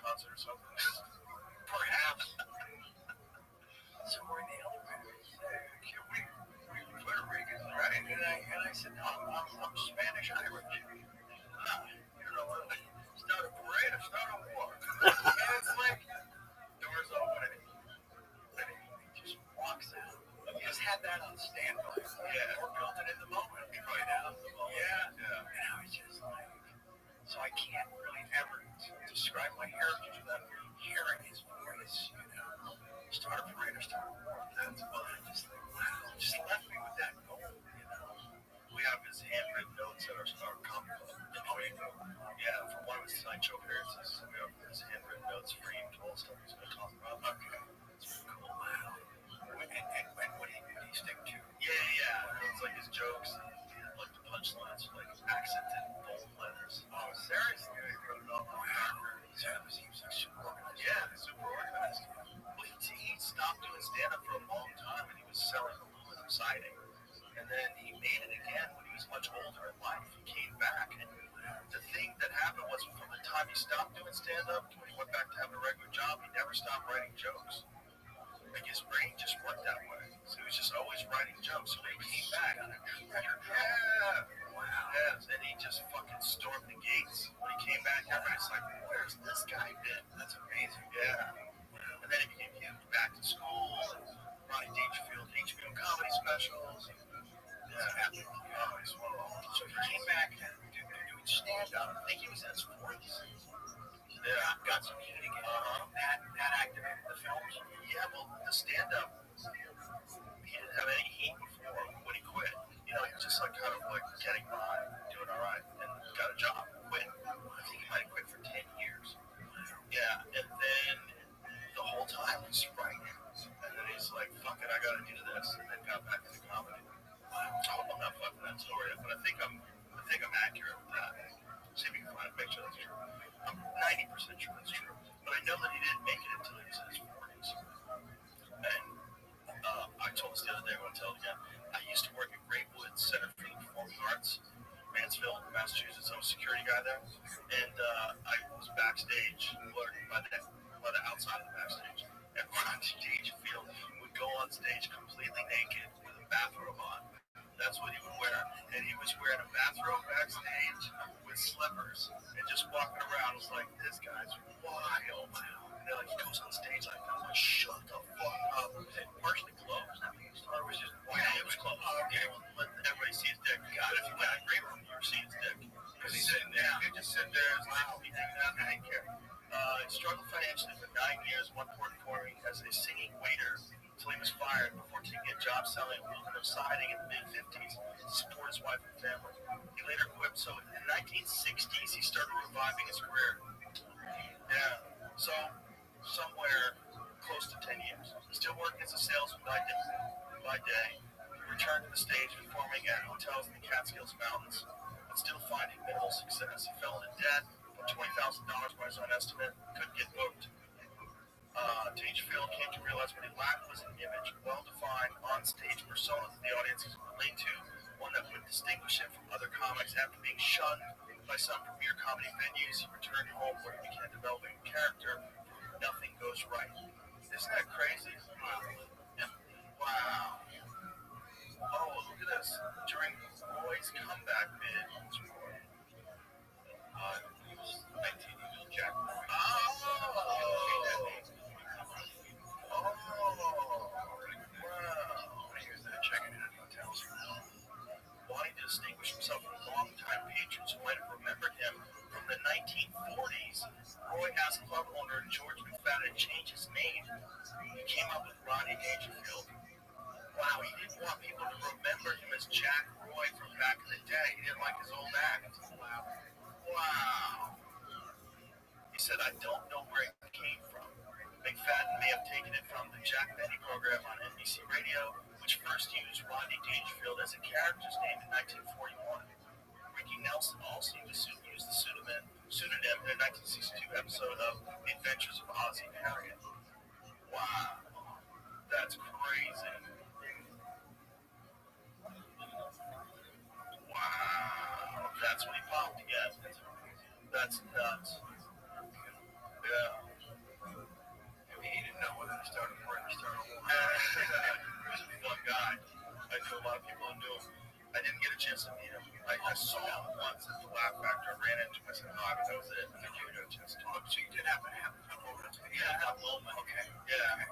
concert or something? Perhaps. So we're in the elevator. We Puerto Rican, right? And I said, no, I'm Spanish Irish. You know, start a parade or start a war. And it's like, doors open and he just walks out. He just had that on standby. Yeah. Or built it in the moment. Right out of the moment. Yeah. And I was just like, so I can't really ever describe my heritage without hearing his voice, you know. Start a parade or start a war. That's fun. Just like, wow. Just left me with that goal, you know. We have his handwritten notes at our comic club. Yeah, from one of his sideshow appearances, we have his handwritten notes for Ian Tolstoy. He's going to talk about. Okay. It's really cool. Wow. And what do you stick to? Yeah. It's like his jokes, like the punchlines, like accented bold letters. Oh, seriously? He wrote it all darker. Yeah, he was like super organized. Yeah, super organized. Well, he stopped doing stand-up for a long time, and he was selling aluminum siding. And then he made it again when he was much older in life. He came back, and the thing that happened was from the time he stopped doing stand-up to when he went back to having a regular job, he never stopped writing jokes. Like his brain just worked that way. So he was just always writing jokes. So when he came back, wow. Yes, and he just fucking stormed the gates. When he came back, everybody's like, where's this guy been? That's amazing. Yeah. And then he became huge. Back to school, Ronnie Dangerfield, HBO comedy specials. Yeah. So he came back doing stand-up. I think he was in his 40s. Yeah. Got some heat again. That activated the films. Yeah, well, the stand-up, he didn't have any heat before when he quit. You know, he was just like kind of like getting by, doing all right, and got a job, quit. I think he might have quit for 10 years. Yeah, and then the whole time he's writing. And then he's like, fuck it, I gotta do this, and then got back into comedy. I'm not fucking that story up, but I think I'm accurate with that. See if we can find a picture that's true. I'm 90% sure that's true. But I know that he didn't make it until he was in his 40s. And I told this the other day, I want to tell it again. I used to work at Greatwood Center for the Performing Arts, Mansfield, Massachusetts. I was a security guy there. And I was backstage, or by the outside of the backstage. And Ronnie Dangerfield would go on stage completely naked with a bathrobe on. That's what he would wear. And he was wearing a bathrobe backstage with slippers and just walking around. It was like, this guy's wild. And then like, he goes on stage like that. I'm like, shut the fuck up. It was partially closed. It was just, it was closed. Okay, well, let everybody see his dick. God, if you went in the green room, you would see his dick. Because he's sitting there. He just sit there. Wow. He didn't care. He struggled financially for 9 years, one port forming as a singing waiter. Until he was fired before taking a job selling aluminum siding in the mid-50s to support his wife and family. He later quit, so in the 1960s he started reviving his career. Yeah, so somewhere close to 10 years. Still working as a salesman by day. He returned to the stage performing at hotels in the Catskills Mountains, but still finding minimal success. He fell into debt, $20,000 by his own estimate, couldn't get booked. Dangerfield came to realize what he lacked was an image, well-defined, on-stage persona that the audience could relate to, one that would distinguish him from other comics. After being shunned by some premier comedy venues, he returned home where he began developing a character from Nothing Goes Right. Isn't that crazy? Wow. Oh, look at this. During Roy's comeback bid, he was 19, he was Jack Roy. Wanting to distinguish himself from longtime patrons who might have remembered him from the 1940s, Roy asked club owner George McFadden to change his name. He came up with Ronnie Dangerfield. Wow, he didn't want people to remember him as Jack Roy from back in the day. He didn't like his old act. Wow. He said, I don't know where it came from. McFadden may have taken it from the Jack Benny program on NBC Radio, which first used Rodney Dangerfield as a character's name in 1941. Ricky Nelson also used the pseudonym in a 1962 episode of The Adventures of Ozzie and Harriet. Wow, that's crazy. Wow, that's when he popped again. That's nuts. Yeah. I mean, he didn't know whether to start or where to start. He was a fun guy. I knew a lot of people who knew him. I didn't get a chance to meet him. I saw him once at the Laugh Factor. I ran into him. I said hi, but that was it. I didn't get a chance to talk. So you did happen to have a moment? Yeah, I had a moment. Okay. Yeah.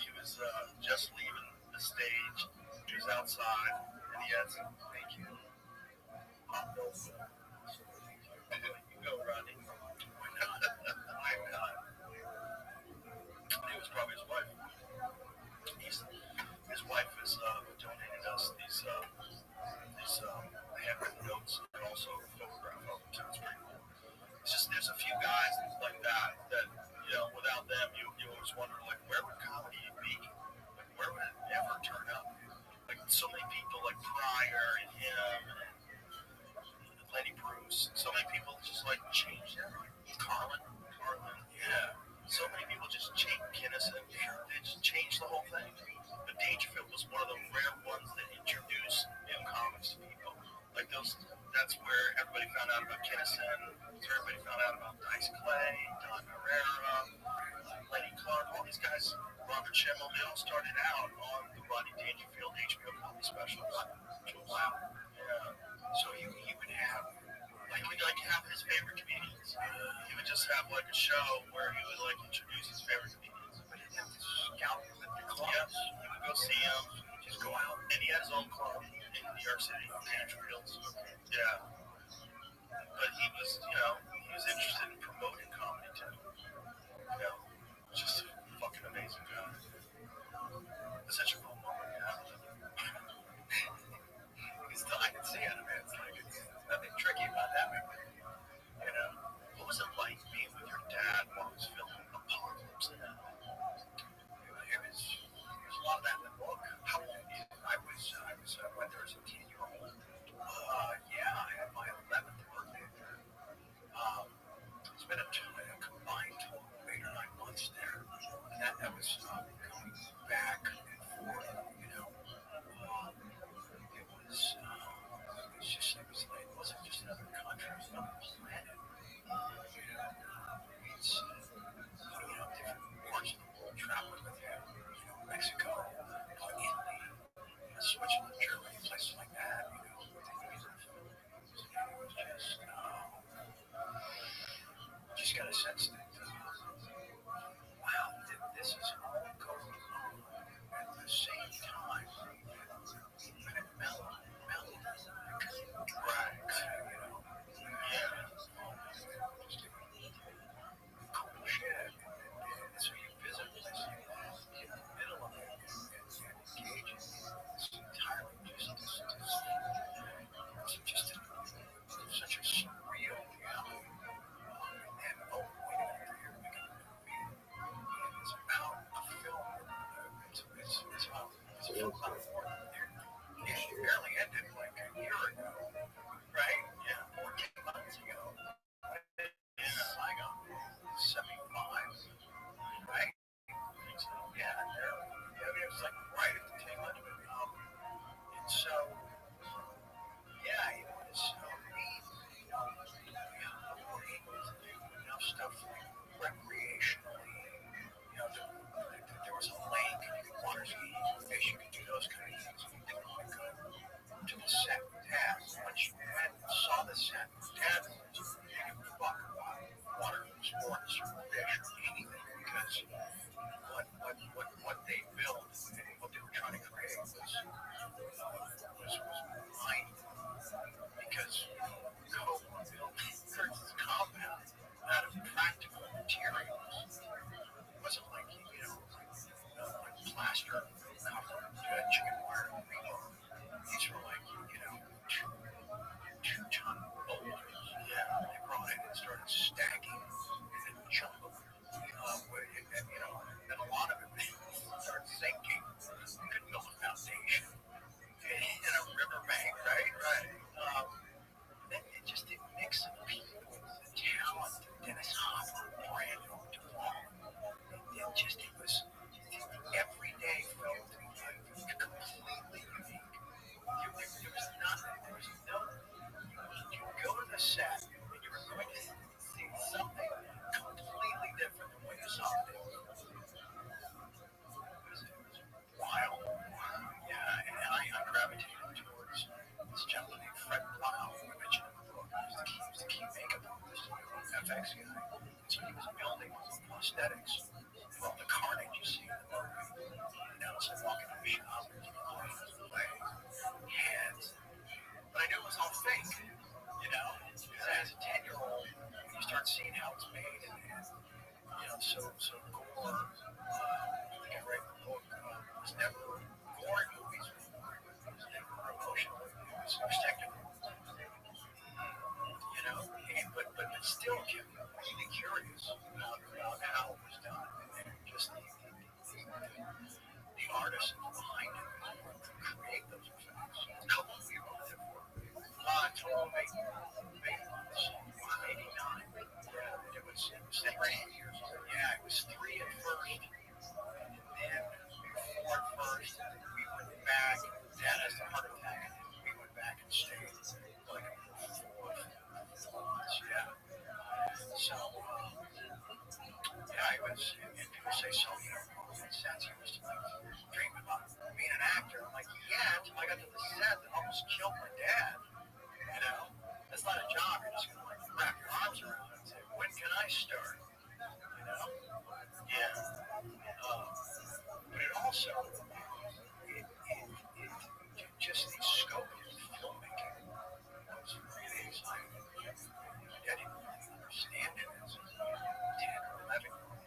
He was just leaving the stage. He was outside, and he had some, thank you. Hot milk. You go, Rodney. It was probably his wife. His wife has donated us these handwritten notes and also a photograph of them, so it's pretty cool. It's just there's a few guys like that without them you always wonder like where would comedy be? Like where would it ever turn up? Like so many people like Pryor and him and Lenny Bruce, so many people just like changed everything. Carlin, yeah. So many people just changed Guinness and they just changed the whole thing. But Dangerfield was one of the rare ones that introduced new comics to people. Like that's where everybody found out about Kinnison, that's where everybody found out about Dice Clay, Don Herrera, Lenny Clark, all these guys, Robert Schimmel, they all started out on the Rodney Dangerfield HBO comedy specials. Wow. Yeah. So he would have have his favorite comedians. He would just have like a show where he would like introduce his favorite comedians. But he'd have to scout them at the clubs. Yeah, he would go see him, just go out. And he had his own club in New York City, Dangerfields. Yeah. But he was interested in promoting comedy too. Just a fucking amazing guy. It's such a cool moment, I can see it, man. It's like it's nothing tricky about that movie. What was it like being with your dad while he was filming Apocalypse Now? It was a lot of that in the book. How old were you? I went there as a 10-year-old. Yeah, I had my 11th birthday there. Spent a combined total of 8 or 9 months there. And that was going back and forth, it wasn't just another country, it was another planet. It's different parts of the world traveling with him. Mexico, Italy, Switzerland, Germany, places like that. Just got a sense that wow, this is all going on at the same time. And it mellowed. Right. Cool shit. And so you visit places, you get in the middle of it and engage in it's entirely such a surreal reality. And wait a minute, here we can it's about a film. It's about it barely ended like a year ago, right? Yeah, 14 months ago. In Saigon, 75, right? Yeah, it was like right at the tail end of it. And so, yeah, it was we were able to do enough stuff recreationally. There was a lake, you could water ski, fish, you could do those prosthetics, well, the carnage you see in the movie. It's like walking in a shop, legs, hands. But I knew it was all fake, because as a 10-year-old, you start seeing how it's made, and so gore. I think I read the book. Was never gory movies before. It was never emotional. It was technical. But it still kept me really curious about how it was done, and just the artists behind it to create those effects. How long were you on it for? Total of 8 months. 89. Yeah, it was 3 years. Yeah, it was 3 at first. And then 4 at first. We went back. Dad has a heart attack. We went back and stayed like 4 months. Yeah. So, I was, and people say, so, since you used to dream about being an actor. I'm like, yeah, until I got to the set that almost killed my dad. That's not a job. You're just going to wrap your arms around it and say, when can I start? Yeah. But it also, just the scope of filmmaking was really exciting. I didn't really understand it as a 10 or 11-year-old.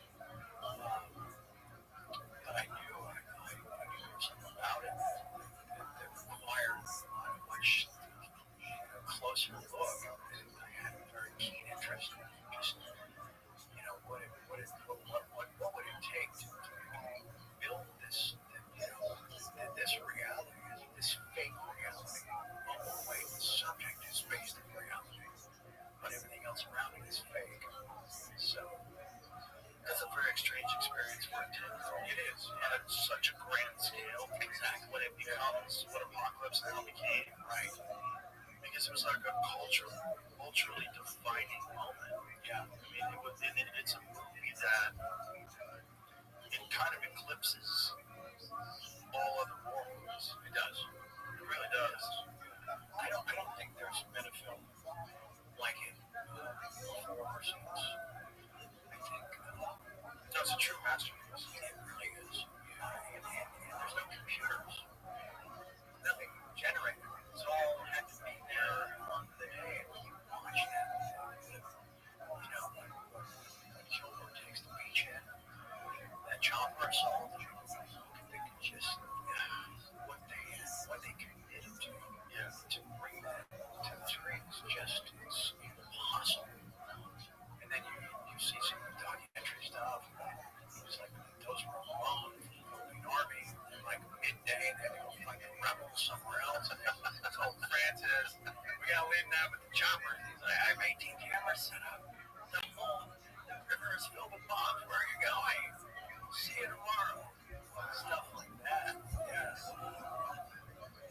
But I knew there was something about it that required a much closer look. I had a very keen interest in just, what would it take to build this, this reality, this fake reality. Oh, wait, the subject is based in reality, but everything else around it is fake. So, that's a very strange experience for a 10-year-old. It is, and it's such a grand scale. Exactly what it becomes, what Apocalypse Now became, right? Because it was like a culturally defining moment. Yeah, I mean, it's a movie that it kind of eclipses all other war movies. It does. It really does. I don't think there's been a film like it before or since. I think that's a true masterpiece. It really is. Yeah. And there's no computers. Nothing generated. It's all had to be there on the day, and when you watch that, when Kilgore takes the beachhead, that chopper assault, just what they committed to, to bring that to the screen is just, it's impossible. And then you see some documentary stuff. It's like those were wrong from the army. And like midday, they had to go fight the rebels somewhere else. And they told Francis, we gotta leave now with the chopper. He's like, I have 18 cameras set up. The whole river is filled with bombs. Where are you going? See you tomorrow. Stuff like that. Yeah.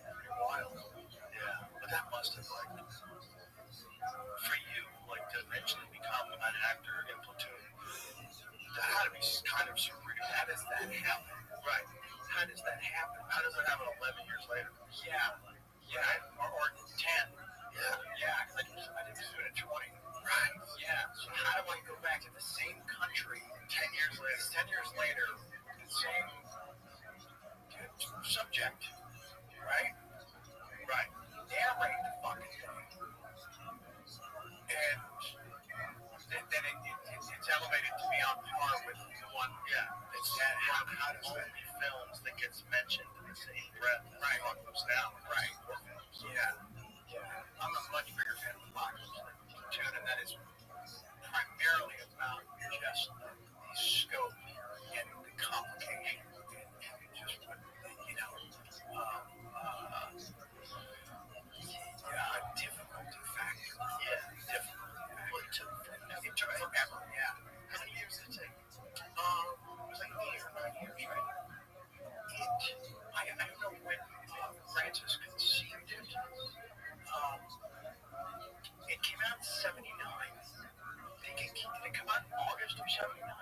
Pretty wild. Yeah. But that must have, like, for you, like, to eventually become an actor in Platoon, that had to be kind of surreal. How does that happen? Right. How does that happen? How does it happen 11 years later? Yeah. Yeah. Or 10. Yeah. Because I did do it at 20. Right. Yeah. So how do I go back to the same country 10 years later? 10 years later, the same subject. Right. Narrate the fucking thing. And then it's elevated to be on par with the one. Yeah. It's that. How does that be films that gets mentioned in the same breath? Right. Apocalypse Now. Right. Yeah. I'm a much bigger fan of Apocalypse than Platoon, and that is primarily about just the scope and the complication and just what difficulty factor. Yeah, difficulty factor. Well, it took forever. Yeah. How many years did it take? It was like 8 or 9 years, right? I don't know when Francis conceived it. It came out in 79. Did it come out in August of 79? How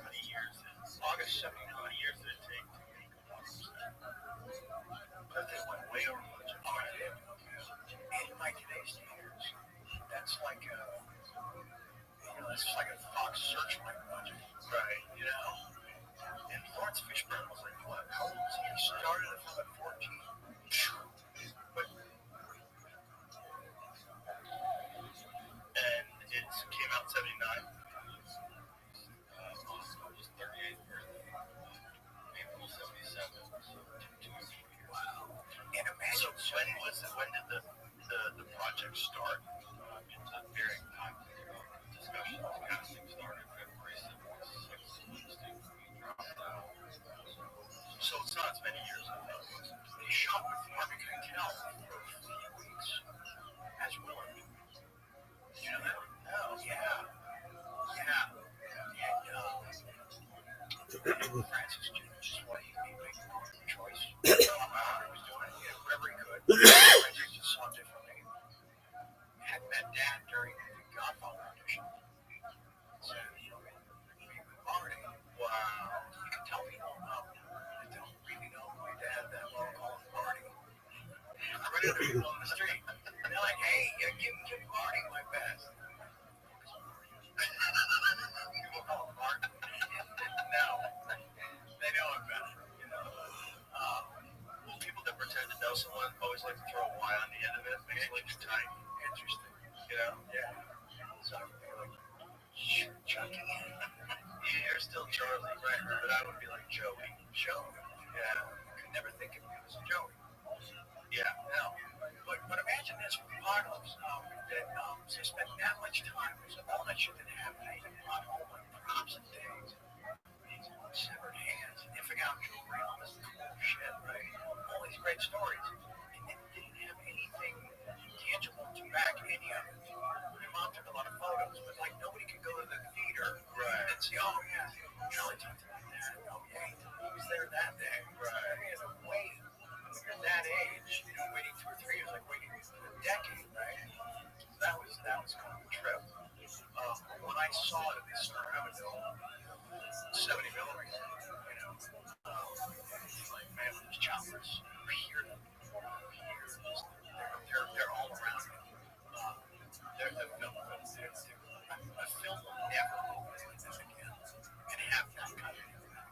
many years? August 79. How many years did it take to make But they went way over budget. Oh, I did. And by today's standards, that's like, This is like a Fox Searchlight budget. Right. You know? And Lawrence Fishburne was like, what? How old was he? He started the film at 14. But, and it came out in 79. His 38th birthday. April 77. Wow. And imagine. So when did the project start? It's a varying time. Discussion of casting started February 6th. So it's not as many years ago. He shot with Harvey Keitel for a few weeks as Willard. Did you know that? No. Yeah. And Francis just what he made a choice. He was doing whatever he could. Francis just saw differently. Had met Dad during the Godfather audition. So, already, wow. You can tell people that don't really know my dad that well, call him Barney. I run into people on the street, and they're like, hey, give Barney my best. People call him Barney. No, they know him better, you know. Well, people that pretend to know someone always like to throw a Y on the end of it, makes it look tight. Interesting, you know? Yeah. So they're like, Chucky. You're still Charlie, right? But I would be like Joey. Joey. Yeah. I could never think of him as Joey. Yeah. No. But imagine this with Apocalypse. They spent that much time. So all that shit didn't happen. They even brought home like props and things. Severed hands, infing out jewelry, all this cool shit, right? All these great stories. And then didn't have anything tangible to back any of it. My mom took a lot of photos, but like nobody could go to the theater and say, oh yeah, Charlie talked about that. Oh yeah, he was there that day. Right. You had to wait. When you're that age, waiting 2 or 3 years, like waiting a decade, right? That was kind of a trip. When I saw it at the Star Avenue, 70 millimeters, like, man, these choppers are here. They're all around me. They're the film. A film will never open like this again and have that kind of impact.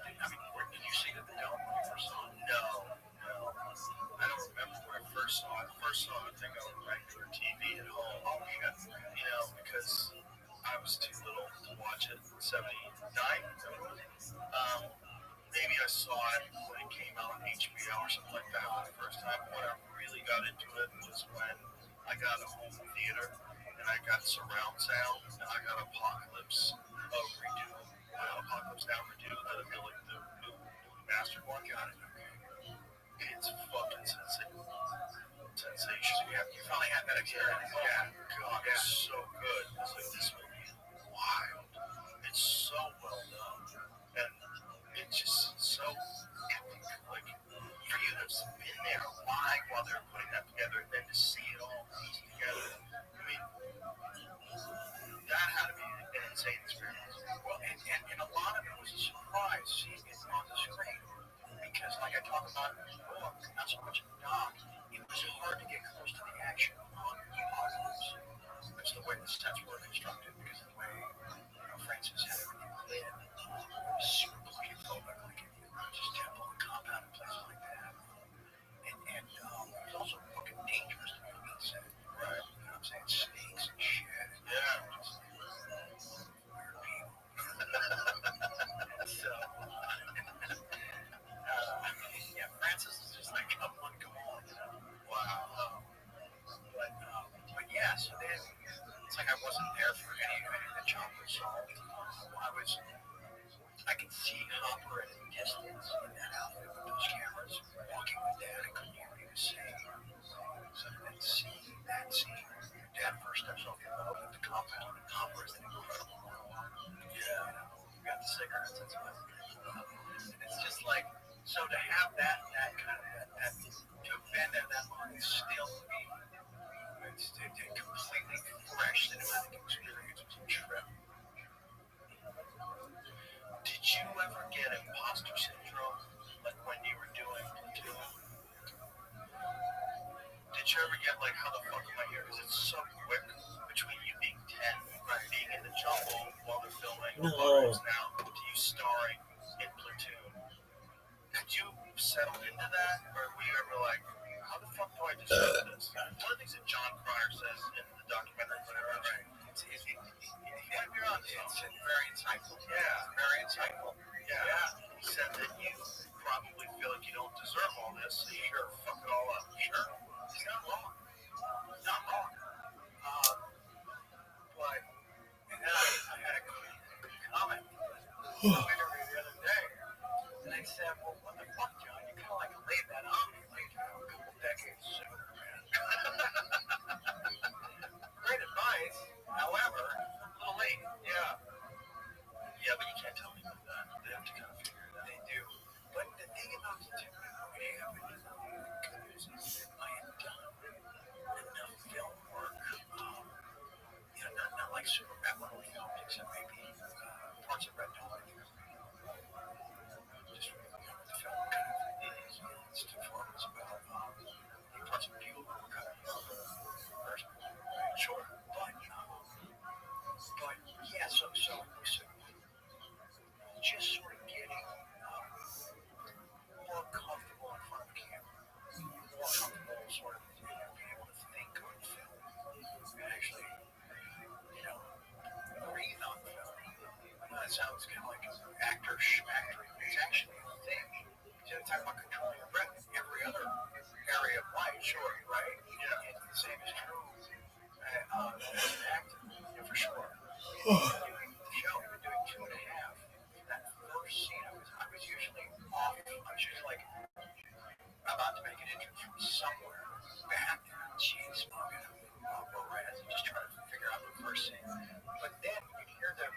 I mean, did you see it at the Dome when you first saw it? No. I don't remember where I first saw it. I think on regular TV at home. Oh, shit. Because I was too little to watch it in 79. Maybe I saw it when it came out on HBO or something like that for the first time. When I really got into it was when I got a home theater and I got surround sound and I got Apocalypse redo. Apocalypse Now redo, the new mastered one. Got it. It's fucking sensational. You finally had that experience. Yeah. God, it's so good. It's like, this movie is wild. It's so well done. And it's just so epic. Like, for you to have been there live while they were putting that together and then to see it all pieced together, I mean, that had to be an insane experience. Well, and a lot of it was a surprise seeing it on the screen. Because, like I talk about in the book, not so much in the doc, it was hard to get close to the action on Apocalypse. That's the way the sets were constructed, because of the way Francis had everything lit. It was super claustrophobic, like in the Religious Temple and compound and places like that. And it was also fucking dangerous to be on that set. Right. You know what I'm saying? Snakes and shit. Yeah. Just weird people. So, yeah, Francis is just like, come on. Wow. But yeah, so then it's like I wasn't there for any of the choppers solved. I could see Hopper at a distance in that outfit with those cameras, walking with Dad. I couldn't hear what he was saying. So then seeing that scene, Dad first steps off the boat at the compound, and Hopper is an incredible role. Yeah. We got the cigarettes and stuff. And it's just like, so to have that kind of, that to have been there that long is still be, it's a completely fresh cinematic experience. It was a trip. Did you ever get imposter syndrome, like when you were doing Platoon? Did you ever get like, how the fuck am I here? Because it's so quick between you being 10 No. Now to you starring in Platoon. Had you settled into that, or were you ever like, how the fuck do I deserve this? One of the things that John Cryer says in the documentary, it's very insightful. Yeah, very insightful. Yeah. He said that you probably feel like you don't deserve all this, so you sure fuck it all up. Sure. He's not wrong. Not wrong. But, and then I had a comment the other day, and I said, well, what the fuck, John? You kind of like laid that on me like a couple decades sooner, man. Great advice, however, a little late. Yeah. Yeah, but you can't tell people that. They have to kind of figure it out. They do. But the thing about the two what happened is good news is that I had done enough film work. Not like super memorable films, except maybe parts of Red Dawn. Just the film kind of it's too far. It's about parts of people who were kind of sure. But yeah, so just sort of getting more comfortable in front of the camera, more comfortable sort of being able to think on film, and actually, breathe on film. I know that sounds kind of like acting. It's actually a thing. You talk about controlling your breath. Every other area of life, sure, right? Yeah. And the same is true as an actor, for sure. Doing the show, I've been doing 2.5. That first scene, I was usually off. I was usually like about to make an entrance from somewhere back there. Jeez, smoking Perez, just trying to figure out the first scene. But then you hear the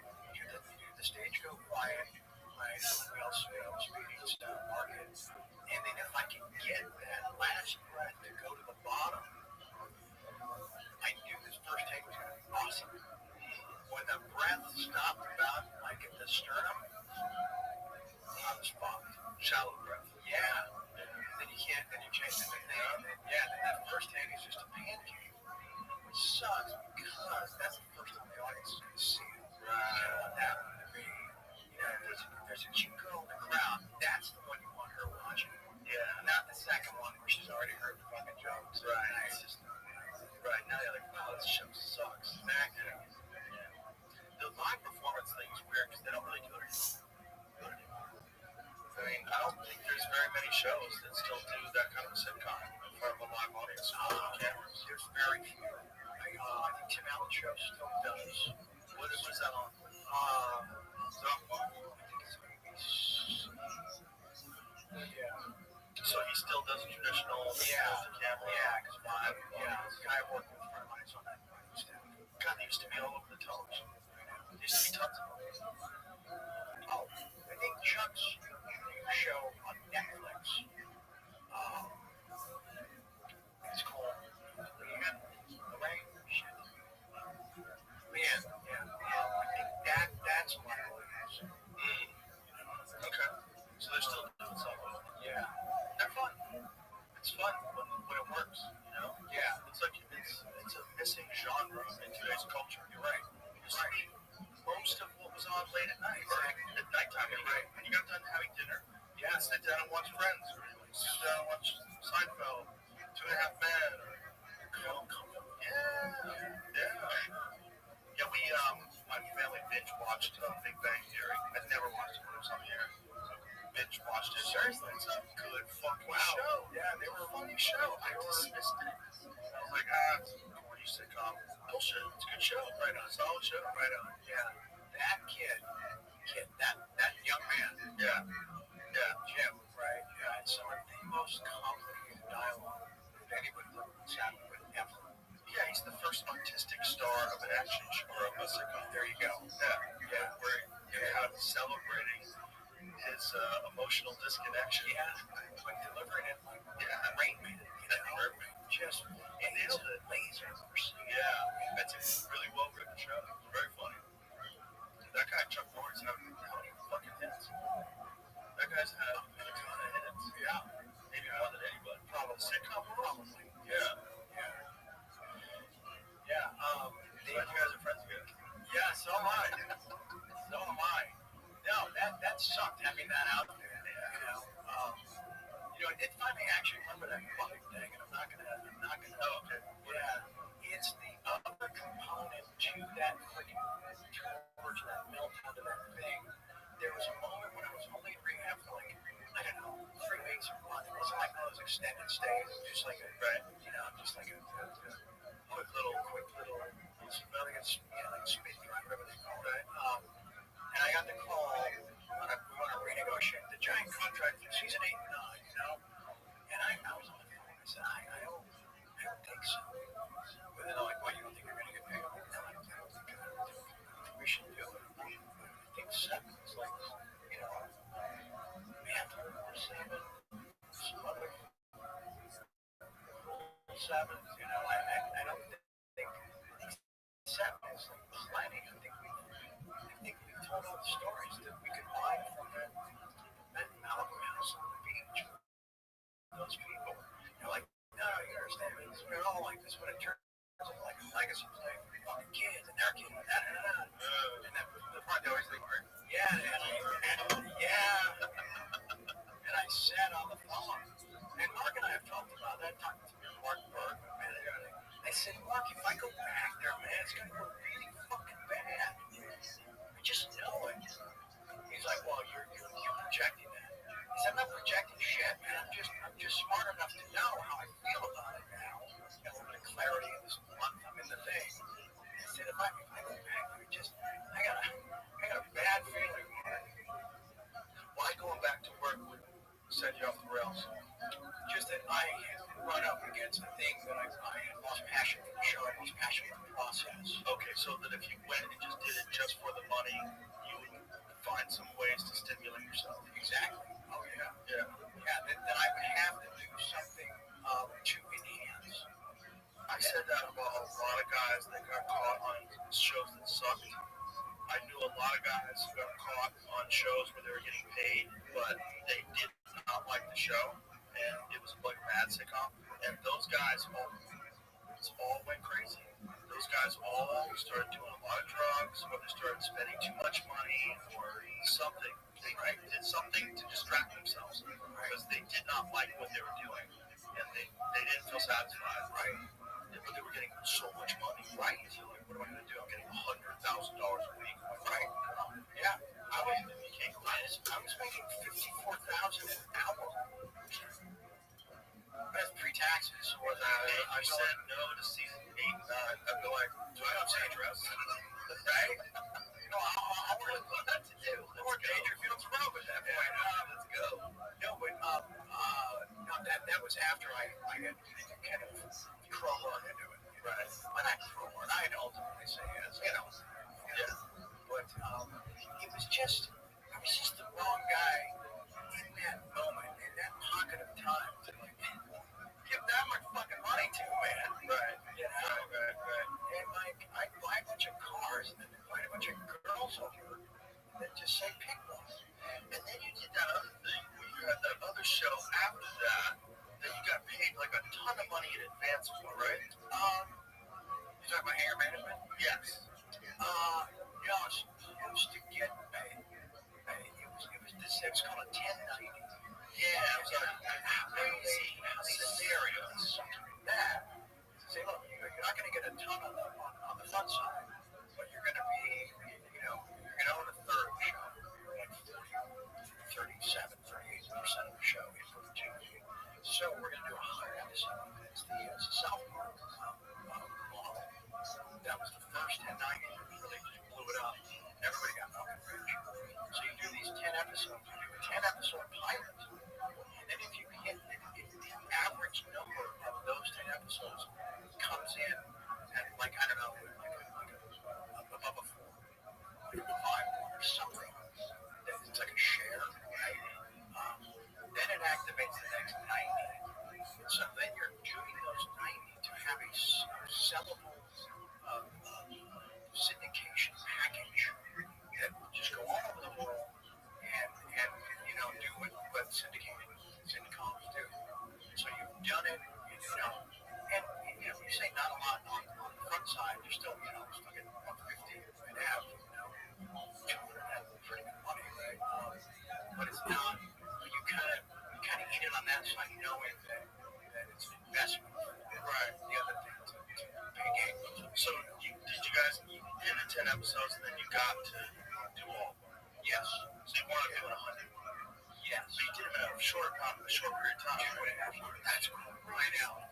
stage go quiet, right? Everybody else, speaking to market. And then if I can get that last breath to go to the bottom, I knew this first take was going to be awesome. When the breath stopped about like at the sternum, I was fucked. Shallow breath. Yeah. Then you can't, then you change the thing. Then that first take is just a pancake. Which sucks because that's the first time the audience is going to see it. Right. You don't want that one to be, there's a cute girl in the crowd. That's the one you want her watching. Yeah. Not the second one where she's already heard the fucking jokes. Right. It's just, right. Now you're like, wow, this show sucks. Exactly. The live performance thing is weird because they don't really do it anymore. I mean, I don't think there's very many shows that still do that kind of a sitcom in front of a live audience with cameras. There's very few. I think Tim Allen's show still does. What is that on? Softball. I think it's BBC. Yeah. So he still does a traditional camera? Yeah, because the guy working with a friend of mine is on that staff. God, they used to be all over the television. There used to be tons of them. Oh, I think Chuck's show on Netflix. It's called Man. Man, yeah. I think that's one of those. Okay. So they're still doing something. Yeah. They're fun. It's fun when it works, Yeah. It's like it's a missing genre in today's culture. You're right. It's like most of what was on late at night, at nighttime, you're right. And you got done having dinner. Yeah. Sit down and watch Friends, or sit down and watch Seinfeld, 2.5 Men, or Yeah, we my family binge watched Big Bang Theory. I'd never watched it when it was on the air. Binge watched it. Seriously, it's a good fucking show. Yeah, they were a funny show. I dismissed it. I was like, it's a corny sitcom. Bullshit. It's a good show. Right on. Solid show. Right on. Yeah. That kid, that young man. Yeah. Jim. Right. Yeah. It's some of the most complicated dialogue that anybody sat with ever. Yeah, he's the first artistic star of an action show or a sitcom. There you go. Yeah. Where you're kind of celebrating his emotional disconnection. Yeah, but delivering it like Rain Man. Just nailed it. Laser. Yeah, that's a really well written show. Very funny. That guy Chuck Lorre's having how many fucking hits? That guy's had a ton of hits. Yeah, maybe more than anybody. Probably sitcom. Probably. Yeah. So you guys are friends again? Yeah, so am I. putting that out there. I did finally actually remember that fucking thing, and I'm not gonna. Oh, okay. Yeah, it's the other component to that freaking torch, that melt onto that thing. There was a moment when I was only in rehab for like, I don't know, 3 weeks or a month. It wasn't like one of those extended stays. It was just like a, just like a quick little, smelling and like speed drive, whatever they call it. And I got the call when I want to renegotiate the giant contract for season 8 and 9, And I was on the phone. I said, I don't think so. But then they're like, well, you don't think you're going to get paid? No, I don't think we should do it. I think 7 is like, man, 7, some other 7, I don't think 7 is like plenty. I think we told all the stories that we could buy from that Malibu house on the beach. Those people, they're like, no, you understand, we're all like this, but it turns out like a legacy play for the fucking kids and their kids, and then the part they always think, and I said on the phone, and Mark and I have talked about that, talking to Mark Berg, the manager. I said, Mark, if I go back there, man, it's going to go really fucking bad. I just know it. He's like, well, you're projecting that. He said, I'm not projecting shit, man. I'm just smart enough to know how I feel about it now. Got a little bit of clarity in this month I'm in the thing. I said, if I go back there, I got a bad feeling. Why going back to work would set you off the rails? Just that I had run up against a thing that I had lost passion for the show. I lost passion for the process. Okay, so that if you went and just did it just for the money, you would find some ways to stimulate yourself. Exactly. Oh, yeah. Then I would have to do something to enhance. I said that about a lot of guys that got caught on shows that sucked. I knew a lot of guys who got caught on shows where they were getting paid, but they did not like the show, and it was like a bad sitcom. And those guys all went crazy. Those guys all started doing a lot of drugs, or they started spending too much money, or something. They did something to distract themselves because they did not like what they were doing, and they didn't feel satisfied. Right. But they were getting so much money. Right. So like, what am I going to do? I'm getting $100,000 a week. Right. Yeah. I was making $54,000 an hour. That's pre-taxes. I said no to season 8 and 9. I'd be like, do I have to address? Right? No, I really want that to do. Or Dangerfield's Road at that point. Let's go. No, but that was after I had kind of crawled into it. Right. Well, not crawled. I had ultimately say yes. Yeah. But it was just, I was just the wrong guy in that moment, in that pocket of time to like give that much fucking money to, man. Right. Right. And like, I'd buy a bunch of cars and then invite a bunch of girls over and then just say pick one. And then you did that other thing where you had that other show after that you got paid like a ton of money in advance for, right? You talking about air management? Yes. Used to get paid. It was called a 1090. Yeah, it was a crazy scenario. Something like that. Say, look, you're not going to get a ton on the front side, but you're going to be, you're going to own a third of the show. You're like 37, 38% of the show in perpetuity. So we're going to do 100 episodes. It's the South Park model. That was the first 1090 that really just blew it up. Everybody got fucking rich. So you do these 10 episodes. You do a 10-episode pilot. And then if you hit the average number of those 10 episodes comes in at like, I don't know, like above a 4, like a 5 or something. It's like a share, right? Then it activates the next 90. So then you're doing those 90 to have a sellable syndication package that will just go all over the world and do what syndicoms do. So you've done it, and you say not a lot on the front side, you're still, fucking 150 and a half, 200 and pretty good money, right? But it's Yes. So you wanted to do 100. Yes. So you did it in a short period of time. 2.5 years. That's cool. I know.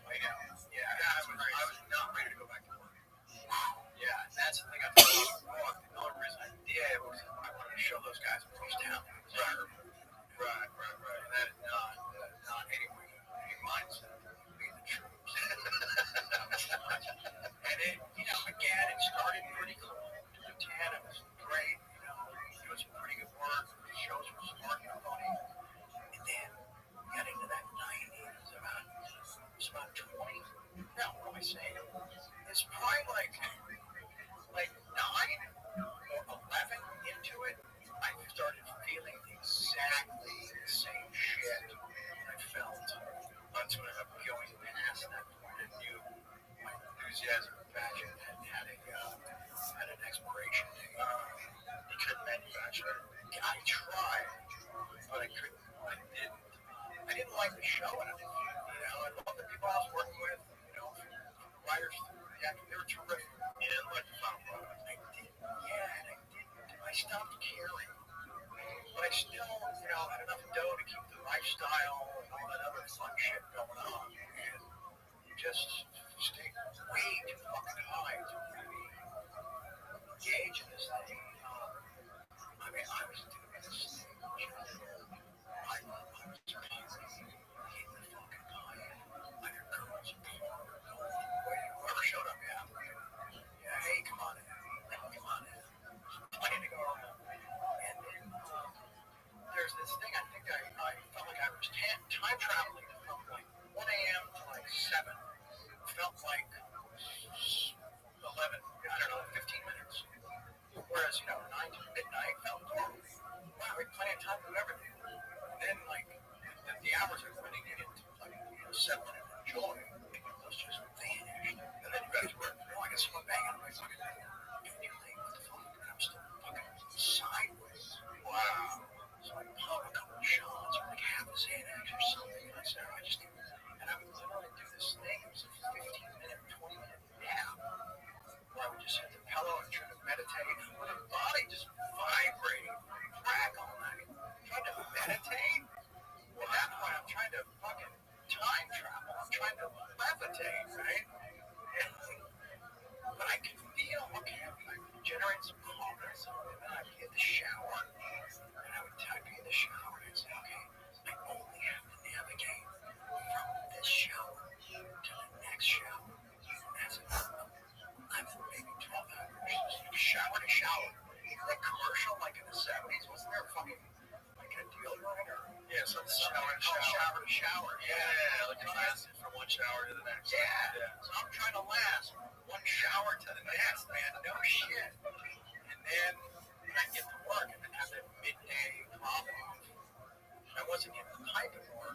Yeah, I was not ready to go back to work. Yeah, that's the thing I thought was wrong. The only reason I did was I wanted to show those guys what was down there. Right. And that is not any mindset of being the troops. And it, again, it started pretty cool. The 10, it was great. Doing some pretty good work. The shows were smart and funny. And then we got into that 90. It was about 20. No, what am I saying? It's probably like 9 or 11 into it. I started feeling exactly the same shit I felt until I was going past that point. I knew my enthusiasm and passion had an expiration date. You couldn't manufacture it. I tried, but I couldn't. I didn't like the show enough. I love the people I was working with. Writers, they were terrific. You didn't like the final product. I didn't. Yeah, and I didn't. I stopped caring. But I still, had enough dough to keep the lifestyle and all that other fun shit going on. And just stayed way too fucking high to really engage in this thing. I was doing this thing. I was purely hitting the fucking high. Either girls or porn or whoever showed up, hey, come on in. Playing to go home. And then there's this thing, I think I felt like I was time traveling from like 1 a.m. to like 7. Felt like 11, I don't know, 15 minutes. Whereas, 9 to midnight felt normal. Wow, we had plenty of time to do everything. Then, like, the hours are running into, like, settling and enjoy. Those just vanished. And then you guys were, I got someone banging on my fucking door. And you're like, what the fuck? And I'm still fucking sideways. Wow. So I pop a couple of shots, or like half a Xanax or something. And I said, and I would literally do this thing. It was a 15-minute, 20-minute nap. Where I would just hit the pillow and try to meditate. And my body just vibrating, crack all night. Trying to meditate? Well, at that point, I'm trying to fucking time travel. I'm trying to levitate, right? But I could feel, okay, I would generate some calmness, and then I'd get the shower, and I would be in the shower, and I'd say, okay, I only have to navigate from this shower to the next shower. That's enough. I'm in maybe 12 hours, shower to shower. That commercial, like in the 70s, wasn't there fucking, like a deodorant or? Yeah, something shower to shower. Yeah, like you lasted from one shower to the next. Yeah. So I'm trying to last one shower to the next, man. No shit. And then I get to work and then have that midday drop off. I wasn't getting the pipe anymore,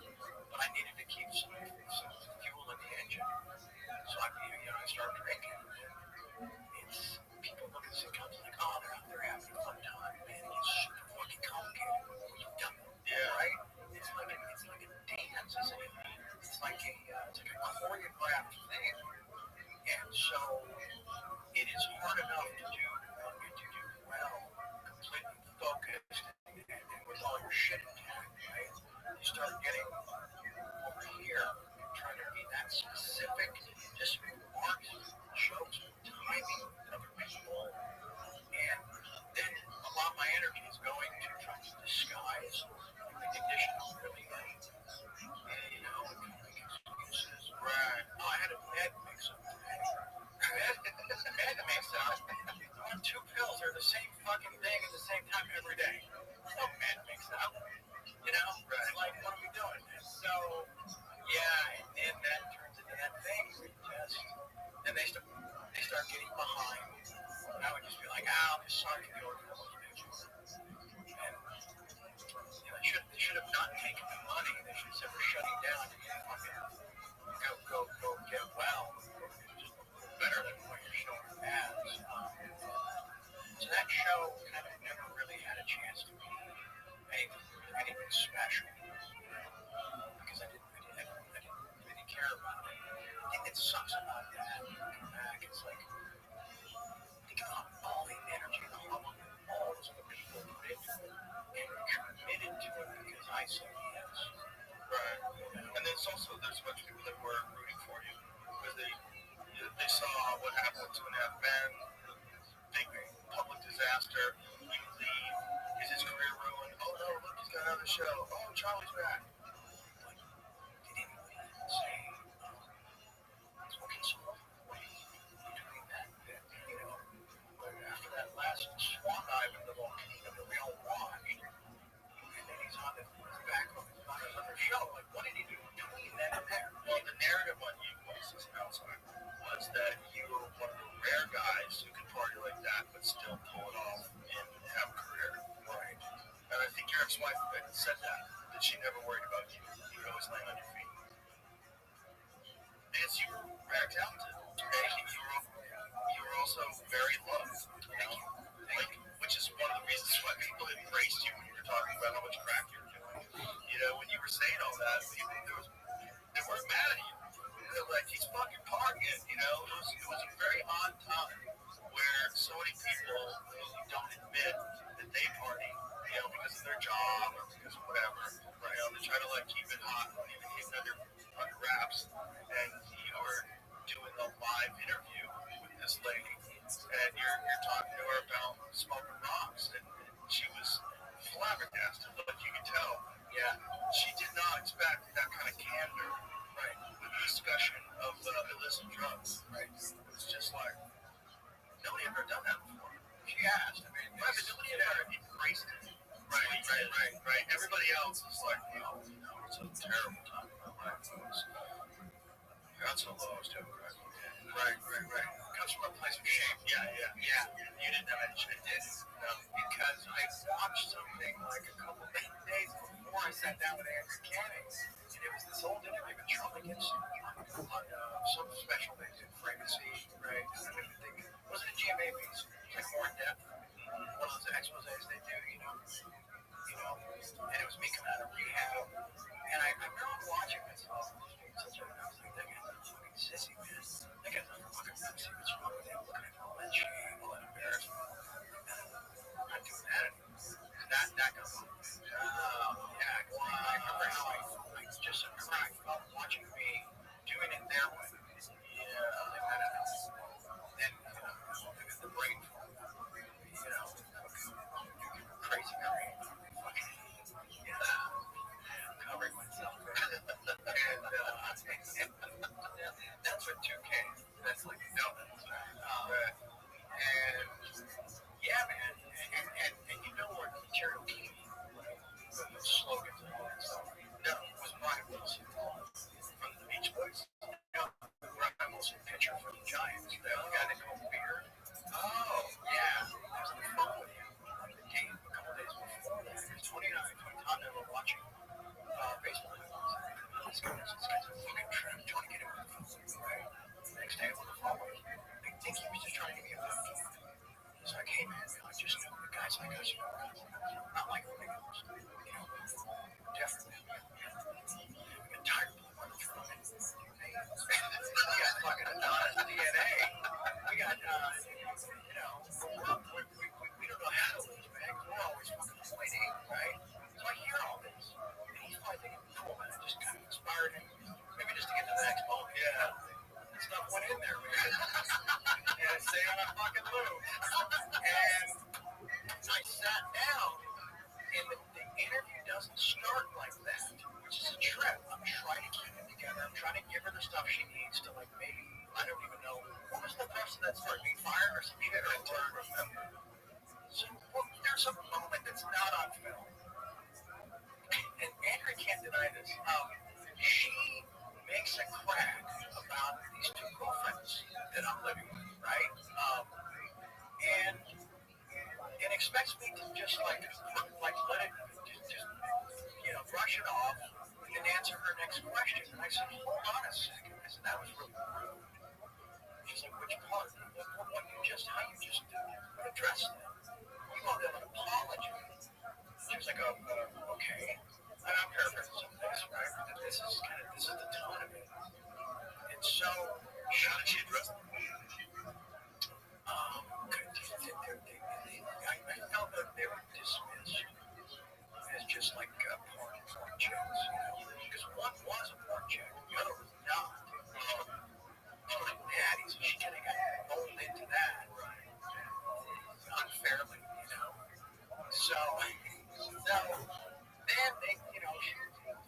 but I needed to keep some fuel in the engine. So I started drinking. It's people look at sitcoms like, oh, they're out there having a fun time, man. It gets super fucking complicated. You've done it. Yeah. Right? It's like a dance, isn't it? It's like a choreographed thing. And so it is hard enough to do Plus, also, there's a bunch of people that were rooting for you because they saw what happened with 2.5 Men, big public disaster. You leave, is his career ruined? Oh no, look, he's got another show. Oh, Charlie's back. Like, did anybody say, okay, so what are you doing that, you know, after that last swan dive in the volcano that we all watched, and then he's on back on another show. Like, what did he do between then and there? Well, the narrative on you outside was that you were one of the rare guys who could party like that but still pull it off and have a career. Right. And I think your ex-wife said that she never worried about you. You would always land on your feet. Because you were very talented. And you were also very loved. Thank you. Like, which is one of the reasons why people embraced you when you were talking about how much crack you were doing. You know, when you were saying all that, people they weren't mad at you. They were like, he's fucking partying, you know? It was a very odd time where so many people who don't admit that they party, you know, because of their job or because of whatever, right? You know, they try to like keep it hot and even keep it under wraps. And you were doing a live interview with this lady, and you're talking to her about smoking rocks, and she was flabbergasted, but you could tell, yeah, she did not expect that kind of candor, right, with the discussion of illicit drugs, right? It was just like, nobody ever done that before. She asked, I mean, right, but nobody had ever embraced it. Right. Everybody else is like, well, you know, it's a terrible time in my life. I got so lows too, right. Comes from a place of shame. Yeah. You didn't have any shame, did you? No, because I watched something like a couple of days before I sat down with Andrew Canning, and it was this old interview with Charlie Gibson on some special they did, Frequency, right? I don't even think, was it a GMA piece? It was like more in depth. One of those exposés they do, you know, and it was me coming out of rehab, and I remember watching myself. I was like, that guy's a fucking sissy, man. That guy's a fucking sissy. What's wrong with him? Look at all that shame, all that embarrassment. I'm not doing that anymore. That got me. Oh, yeah. I remember how I just felt watching me doing it their way. Yeah, like that. Then, the brain, you know, crazy brain. Covering myself. And that's what 2K. That's like donuts. And yeah, man. And you know where the material came from, right? The slogans and all that stuff. No, it was Brian Wilson from the Beach Boys. Brian Wilson, pitcher for the Giants. The guy that called Beard. Oh, yeah. I was on the phone with him on the game a couple days before that. He was 29. I'm never watching baseball. This guy's a fucking trap. Trying to get him on the phone, right? The next day I'm on the phone with him. I think he was just trying to get me a phone. He's like, hey man, I just know the guys like us, not like the Wiggins, you know, definitely. We got tired of the running through it. We got fucking Adonis DNA. We got, you know, we don't know how to lose, man. We're always fucking fighting, right? So I hear all this. And he's probably thinking, cool, man, I just kind of inspired him. Maybe just to get to the next ball. Yeah. Stuff went in there, man. Yeah, stay on a fucking loop. And I sat down, and the interview doesn't start like that, which is a trip. I'm trying to keep it together. I'm trying to give her the stuff she needs to, like, maybe, I don't even know, what was the rest of that story? Being fired or some shit? I don't remember. So, well, there's a moment that's not on film. And Andrew can't deny this. She makes a crack about these two girlfriends that I'm living with, right? And expects me to just like let it just you know, brush it off and then answer her next question. And I said, hold on a second. I said, that was really rude. She's like, which part? What you just, how you just addressed it? You owe them an apology. She was like, oh, okay. And I'm paraphrasing some things, right? But this is the tone of it. And so, how did she address it? I felt that they were dismissed as just like porn chicks, you know, because one was a porn chick, So then they,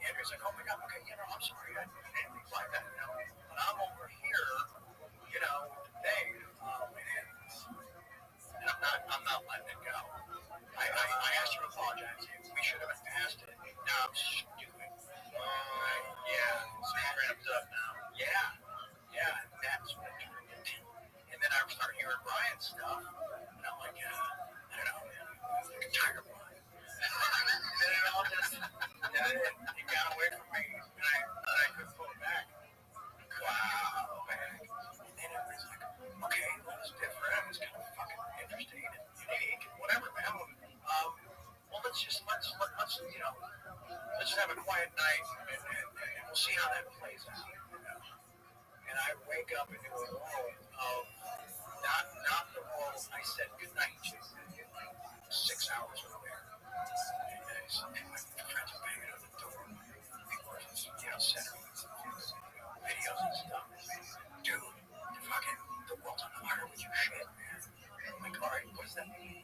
Andrew's like, oh my God, okay, I'm sorry, I didn't anything like that, but I'm over here, today, and I'm not letting it go. I asked her to apologize. We should have asked it. Now I'm stupid. Right? Yeah. So you're ramped up now. Yeah. And that's what turned into. And then I start hearing Brian's stuff, and I'm like, I don't know, man. I'm like a tiger Brian. And then it all just, it got away from me, and I couldn't pull it back. Wow, man. And then everybody's like, okay, that was different. It was kind of fucking interesting and unique, whatever, man. Well, let's just have a quiet night, and we'll see how that plays out. And I wake up into a world of not the world I said goodnight to 6 hours earlier. And my friends are banging on the door. People are sending me videos and stuff. Dude, the world's on fire with your shit, man. I'm like, all right, what's that mean?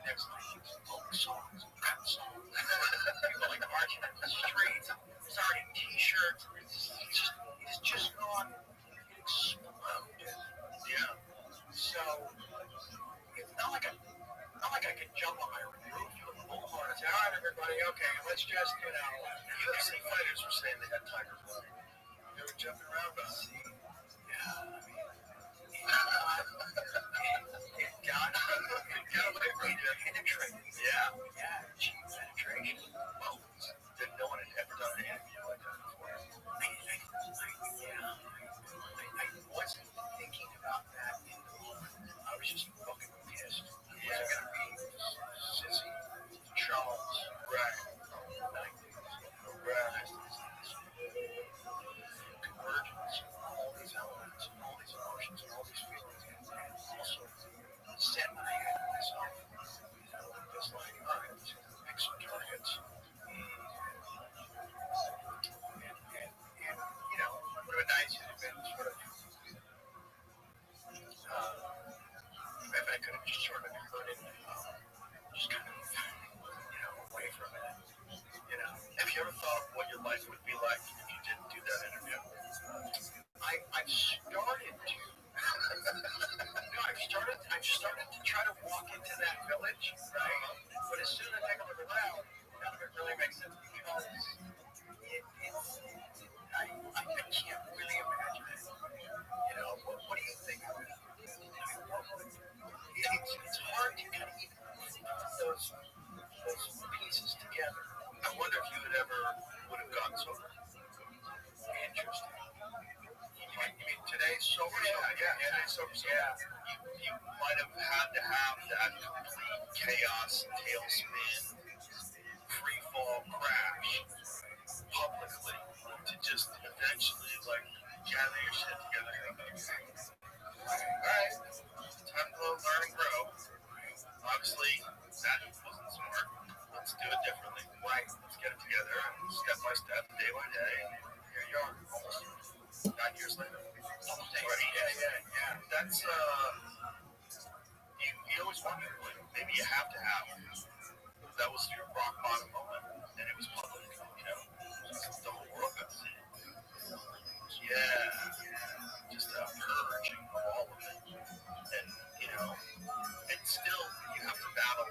Next night, folk songs, rap songs. People like marching in the streets, starting t-shirts. It's just gone. It exploded. Yeah. So it's not like I can jump on my roof with a bullhorn and say, all right, everybody, okay, let's just, UFC fighters were saying they had tiger blood. They were jumping around about it. Yeah, it got away from me. Penetrated. Yeah, cheap penetration. Well, didn't know one had ever done an interview like that before. I wasn't thinking about that in the moment. I was just fucking pissed. Was it gonna be Sissy, Charles, right? Convergence of all these elements, and all these emotions, and all these feelings, and also set my head on myself. Just like, all right, let's pick some targets. And what would have been nice would have been sort of, if I could have just sort of heard it, just kind of, away from it. Have you ever thought what your life would be like if you didn't do that interview? I've started to. I've started to try to walk into that village, right? But as soon as I take a look around, none of it really makes sense because I can't really imagine it. What do you think of it? It's hard to kind of even put those pieces together. I wonder if you would have gotten sober. Interesting. You mean today's sober? Yeah, today's sober. Yeah. You might have had to have that complete chaos, tailspin, free fall crash publicly to just eventually gather your shit together and go, alright, time to learn and grow. Obviously, that wasn't smart. Let's do it differently. Right. Let's get it together and step by step, day by day. Here you are, almost 9 years later. Almost 8 years. Yeah. That's, you always wonder, maybe you have to have. That was your rock bottom moment, and it was public, the whole world got to see it. Yeah. Just a purging of all of it. And, and still, you have to battle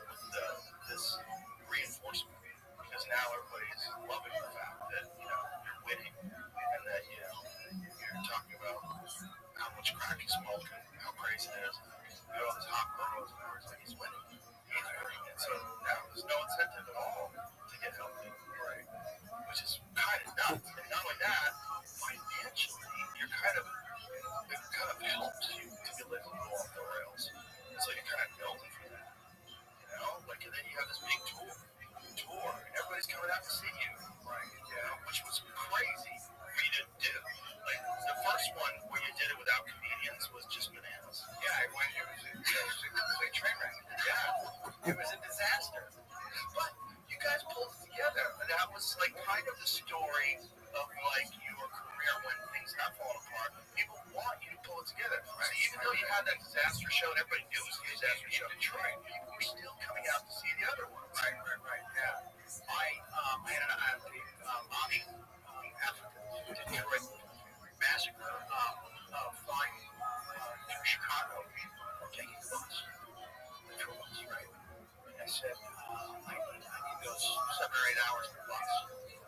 said, I need those 7 or 8 hours in the bus.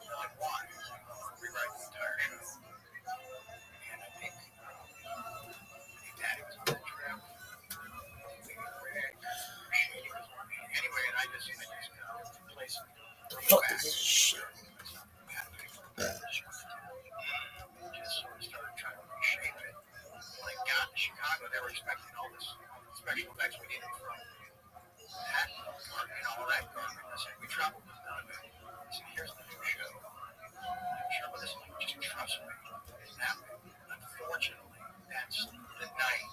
They're like, why? Rewrite the entire show. And I think Daddy was on that trip. Anyway, and I just placed Fuck this shit. just sort of started trying to reshape it. When I got to Chicago, they were expecting all this special effects we needed from that garbage, all that garbage. I said, we traveled with none of it. I said, here's the new show. I'm sure with this, just trust me. It's happening. Unfortunately, that's the night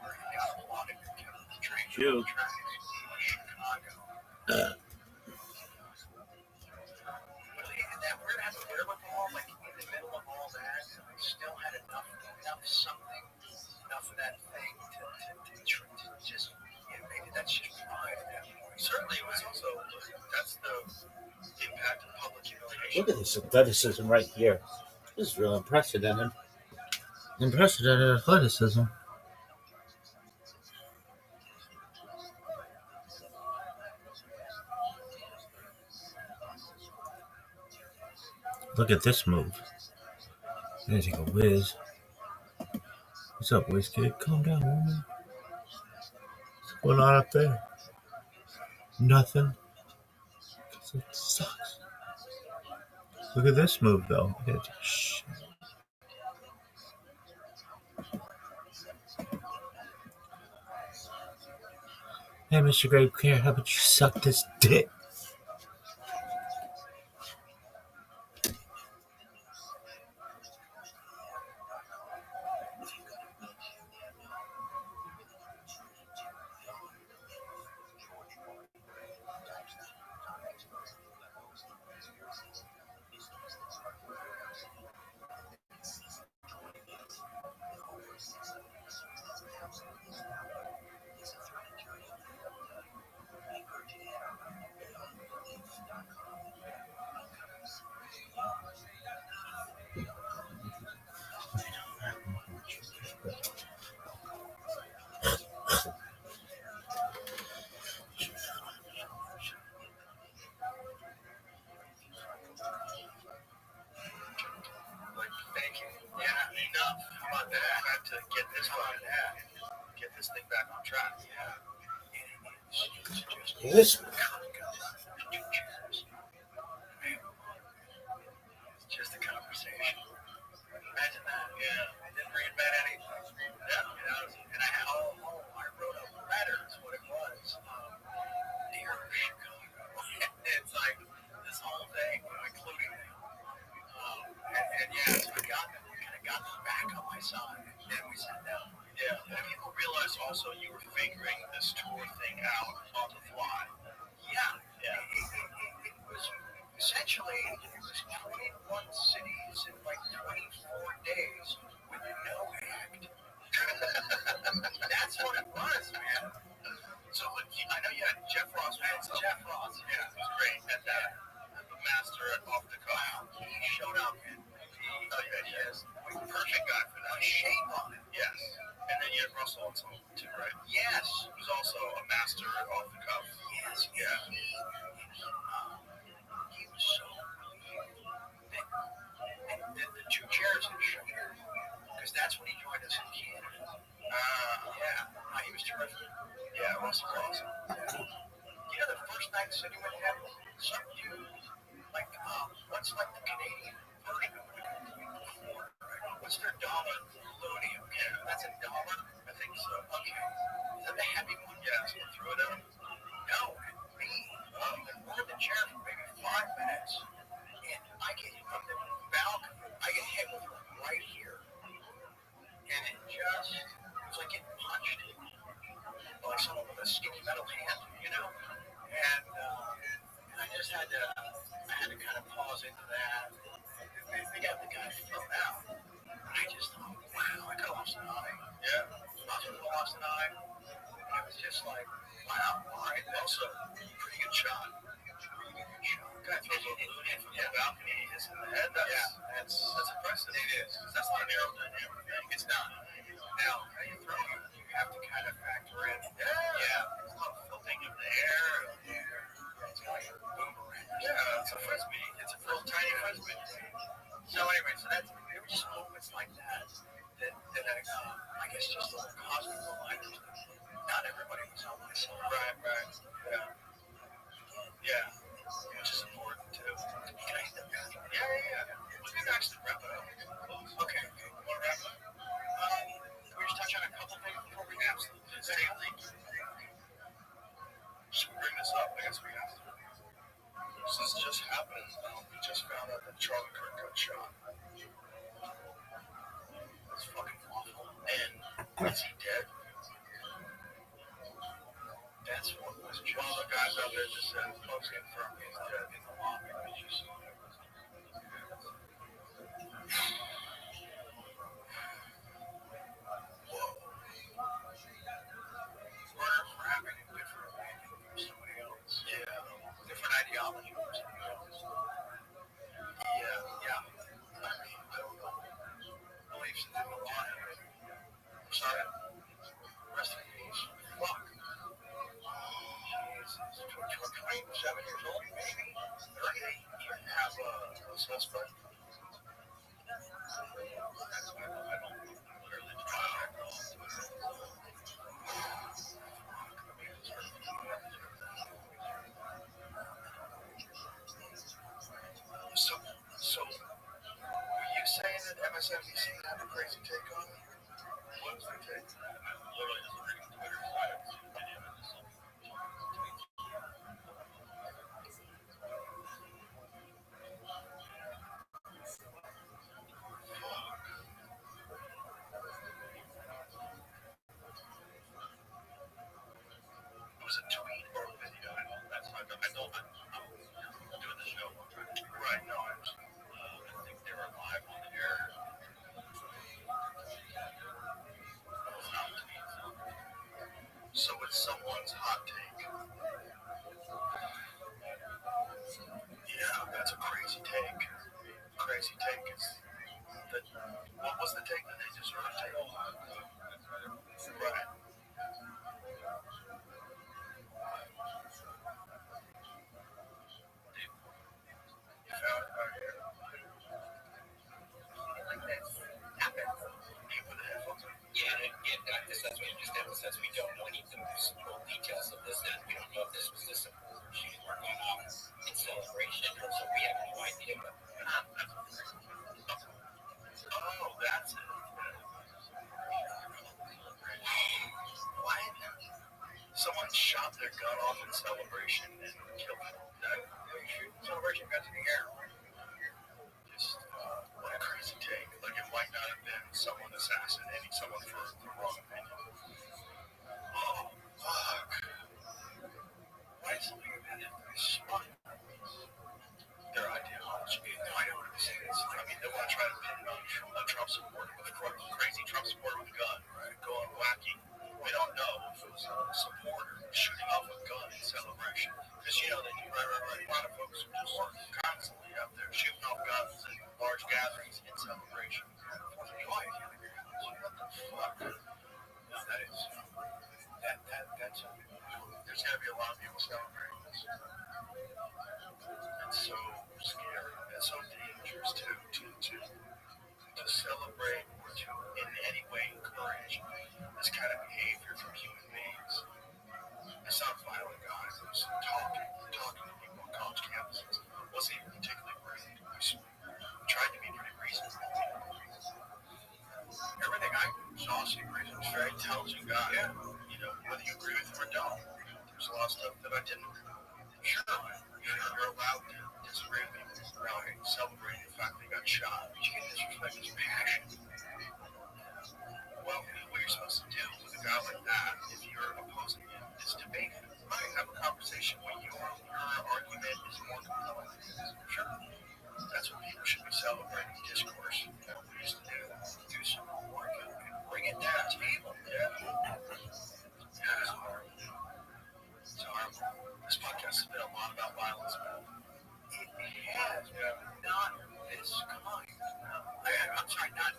where he got applauded and kept the train on the tracks in Chicago. And that we're having a wherewithal, like in the middle of all that, and I still had enough something, enough of that thing to just, maybe that's just pride at that point. Certainly, it was also, that's the impact of public humiliation. Look at this athleticism right here. This is real unprecedented. Unprecedented athleticism. Look at this move. Gonna take a whiz. What's up, whiz kid? Calm down, woman. What's going on up there? Nothing. It sucks. Look at this move, though. Shit. Hey, Mr. Grape Care, how about you suck this dick? Thank you. Yeah, enough. How about that? I had to get this fucking get this thing back on track. Yeah. This. Just a conversation. Imagine that. Yeah. I didn't reinvent anything. Yeah. And I had, I wrote a letter is what it was. Dear Chicago. It's like this whole thing, including me. And yeah, so I got them. I kind of got them back on my side. Then we sat down. Yeah. And people realized also you were figuring this tour thing out on the fly. Yeah. Yeah. It was essentially, it was 21 cities in like 24 days with no act. That's what it was, man. So I know you had Jeff Ross. Jeff Ross, yeah, it was great. And the master at Off the Cuff, he showed up and he is perfect guy for that. Shame on it. Yes. And then you had Russell on some too, right? Yes. Who's also a master at Off the Cuff. Yes. Yeah. He was so the two chairs in show because that's when he joined us in Canada. Yeah. He was terrific. Yeah, Russell was awesome. You know the first night sitting with him, some dude, like, what's like the Canadian version of it? What's their dollar? Looney, okay. That's a dollar? I think so. Okay. Is that the heavy one? Yeah, so we'll throw it out. No, me. We're in the chair for maybe 5 minutes. And I get hit from the balcony. I get hit with one right here. And it was like getting punched. Like someone with a skinny metal hand, you know? And I just had to kind of pause into that. They got the guy thrown out. I just thought, wow, I could have lost an eye. Yeah. I could have lost an eye. And it was just like, wow. Yeah, which is important too. Yeah. We can actually wrap it up. Okay, you want to wrap it up? Can we just touch on a couple things before we absolutely say leak? Should we bring this up? I guess we have to. This just happened. We just found out that Charlie Kirk got shot. That's fucking awful. And is he dead? That's one question. One of the guys out there just said, folks confirmed he's dead in the lobby. Whoa. We're having a different opinion from somebody else. Yeah. Different ideology from somebody else. Yeah. I mean, I don't know. Beliefs in the line. Sorry. Rest in peace. Fuck. Jesus. 27 years old, maybe? 38. You have a suspect? I don't literally try. So, were you saying that MSNBC had a crazy take on it? What was their take? Literally just reading Twitter sites. It was a tweet or a video. I know that I'm doing the show. Right, no, I think they were live on the air. So it's someone's hot take. Yeah, that's a crazy take. Crazy take is that. What was the take that they just sort of take? Right. You found it out here. You put the headphones on. Yeah, that's what you just emphasized. We don't know any of the full details of this, and we don't know if this was the support or shooting or going off in celebration, or so we have no idea. But oh, that's it. What? Someone shot their gun off in celebration and killed them. Celebration got to the air. Just what a crazy take. Like it might not have been someone assassinating someone for the wrong opinion. Oh, fuck. Why is something about it smart? Their ideology. No, I know what I'm saying. I mean, they want to try to pin it on Trump support with crazy Trump support with a gun, right? Going wacky. We don't know if it was a supporter shooting off a gun in celebration. Because, you know, they do, right. A lot of folks are just constantly out there shooting off guns in large gatherings in celebration. What the fuck? No, that is, that's, there's got to be a lot of people celebrating this. It's so scary. It's so dangerous to celebrate or to in any way encourage this kind of behavior from human beings. It's not violent guys. It was talking to people on college campuses. It wasn't even particularly rude. We tried to be pretty reasonable. Everything I saw seemed reasonable. He's a very intelligent guy. Yeah. You know, whether you agree with him or don't. There's a lot of stuff that I didn't agree with. Sure, you're allowed to disagree with people. Right. Celebrating the fact they got shot. But you can't disrespect his passion. Well, what you're supposed to do with a guy like that, if you're opposing him, is debate him. Right. Have a conversation where your argument is more compelling. Sure. That's what people should be celebrating, discourse. You know, we used to do some homework and bring it down to table. Yeah. It's hard. It's hard. This podcast has been a lot about violence, man. It has, not this kind. I'm sorry, not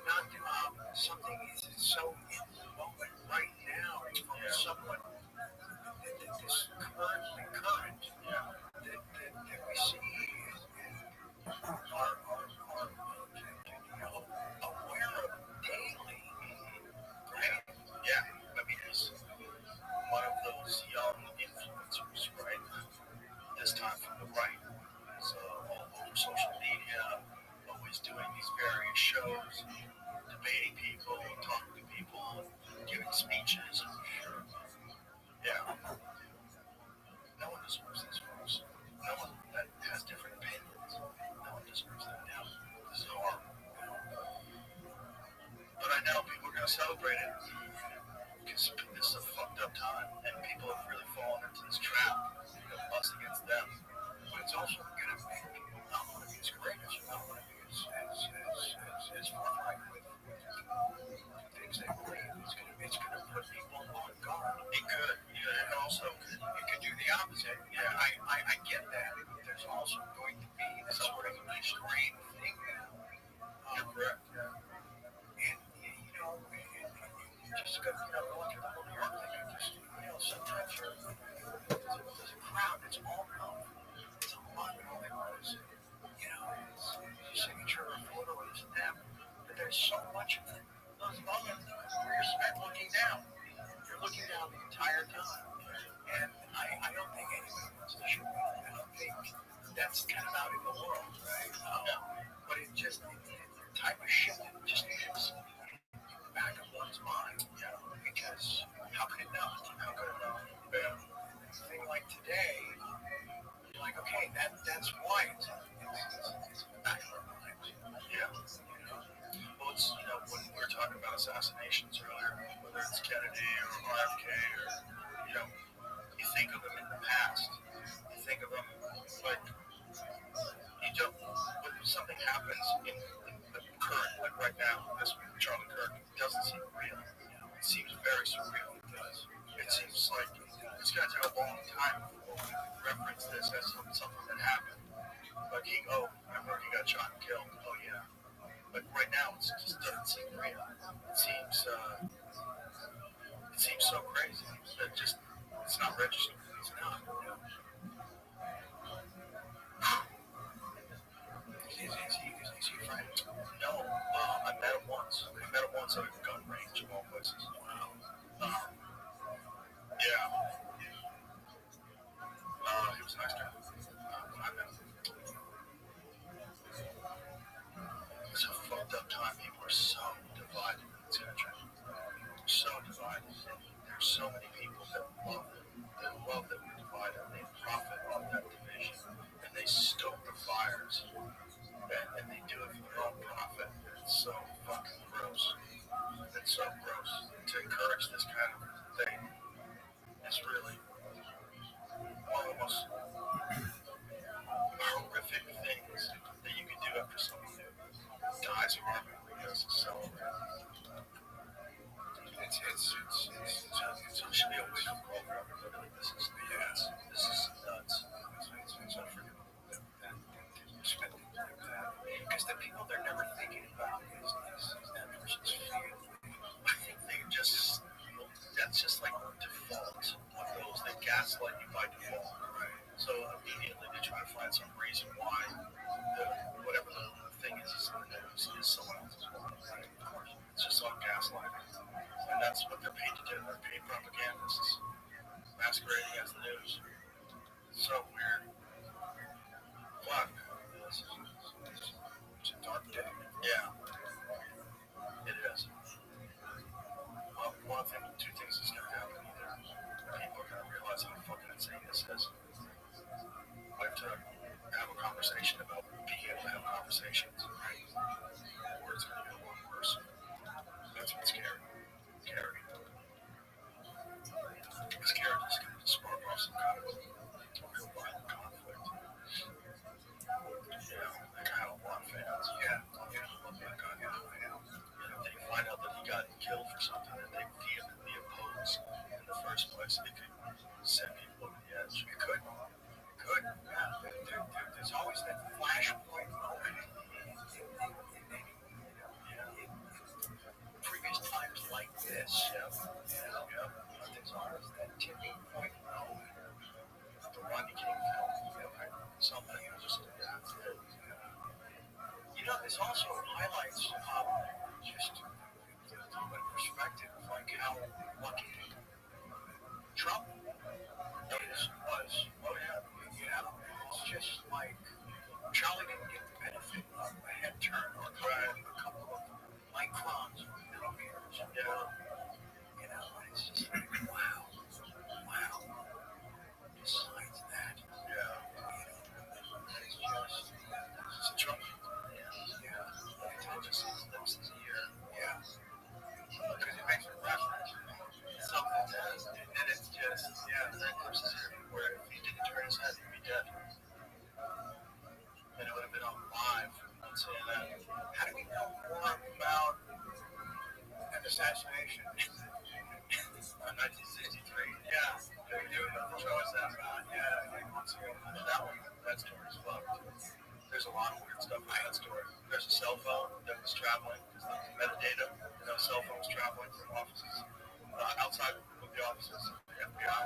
something is so in the moment right now. It's from someone that this current this time from the right. So all over social media, always doing these various shows, debating people, talking to people, giving speeches. Yeah. No one deserves this, folks. No one that has different opinions. No one deserves that. Yeah. This is horrible. But I know people are going to celebrate it because this is a fucked up time, and people have really fallen into this trap of us against them. But it's also going to make not one of you is courageous, not one of you is forthright with things they believe. It's going to put people on guard. It could. Yeah, it also could. It could do the opposite. Yeah, I get that. There's also going to be this sort of extreme thing now. You're correct. And just go, going through the whole New York thing. Sometimes there's a crowd that's all love. It's a lot of all they want is, it's your signature or photo is them. But there's so much of it. Those moments where you're spent looking down. You're looking down the entire time. And I don't think anyone wants to show me. I don't think that's kind of out in the world, right? But it just, the type of shit that just hits in the back of one's mind, because how could it not? How could it not? A thing like today, you're like, okay, that's why it's in the back of our minds. Yeah. Well, it's, when we were talking about assassinations earlier, whether it's Kennedy or RFK or, you think of them in the past. You think of them like, when something happens in the current, like right now, this Charlie Kirk, it doesn't seem real. It seems very surreal. It does. It seems like it's going to take a long time before we reference this as something that happened. Like, remember he got shot and killed. Oh, yeah. But right now, it just doesn't seem real. It seems so crazy that it's not registered. It's not. Is he friend? No. I met him once. I met him once at a gun range of all places. Wow. Yeah. He was a nice guy. When I met him. It's a fucked up time. People are so divided in this country. So divided. There's so many people that love that we're divided. They profit off that division. And they stoke the fires. And they do it for their own profit. It's so fucking gross. It's so gross. To encourage this kind of thing is really one of the most horrific things that you can do after someone who dies horribly because it's celebrated. It should be a wake-up call for everybody. This is BS. This is nuts. It's unforgivable. Because the people they're never thinking about is that person's feeling. I think that's just like default of those that gaslight you by default. Right. So immediately they try to find some reason why whatever the thing is someone else's fault. Right? Of course. It's just all gaslighting. And that's what they're paid to do. They're paid propagandists masquerading as the news. So weird. Fuck. It's a dark day. Yeah. It is. Well, two things is going to happen. Either people are going to realize how fucking insane this is. We have to have a conversation about being able to have conversations, right? Or it's going to get a lot worse. That's what's scary. Scary. Because scary is going to spark off some kind of real violent conflict. Yeah, like I have a lot of fans. Yeah, I love that guy. They find out that he got killed for something that they vehemently oppose in the first place, it could send people over the edge. It could. Yeah. There's always that flashpoint moment just like Charlie didn't get the benefit of a head turn or a couple of microns or millimeters. Yeah. You know, and it's just like, wow. Besides that, it's just, it's a trouble. Yeah. It touches his lips in the ear. Yeah. Because it makes a reference. Something does. And it's just, that clips his ear. Where if he didn't turn his head, he'd be dead. And it would have been on live on CNN. How do we know more about an assassination? 1963. Yeah. They do the show us that about. Yeah. Months ago. That story's fucked. There's a lot of weird stuff in that story. There's a cell phone that was traveling. There's the metadata. Cell phone was traveling from offices outside of the offices of the FBI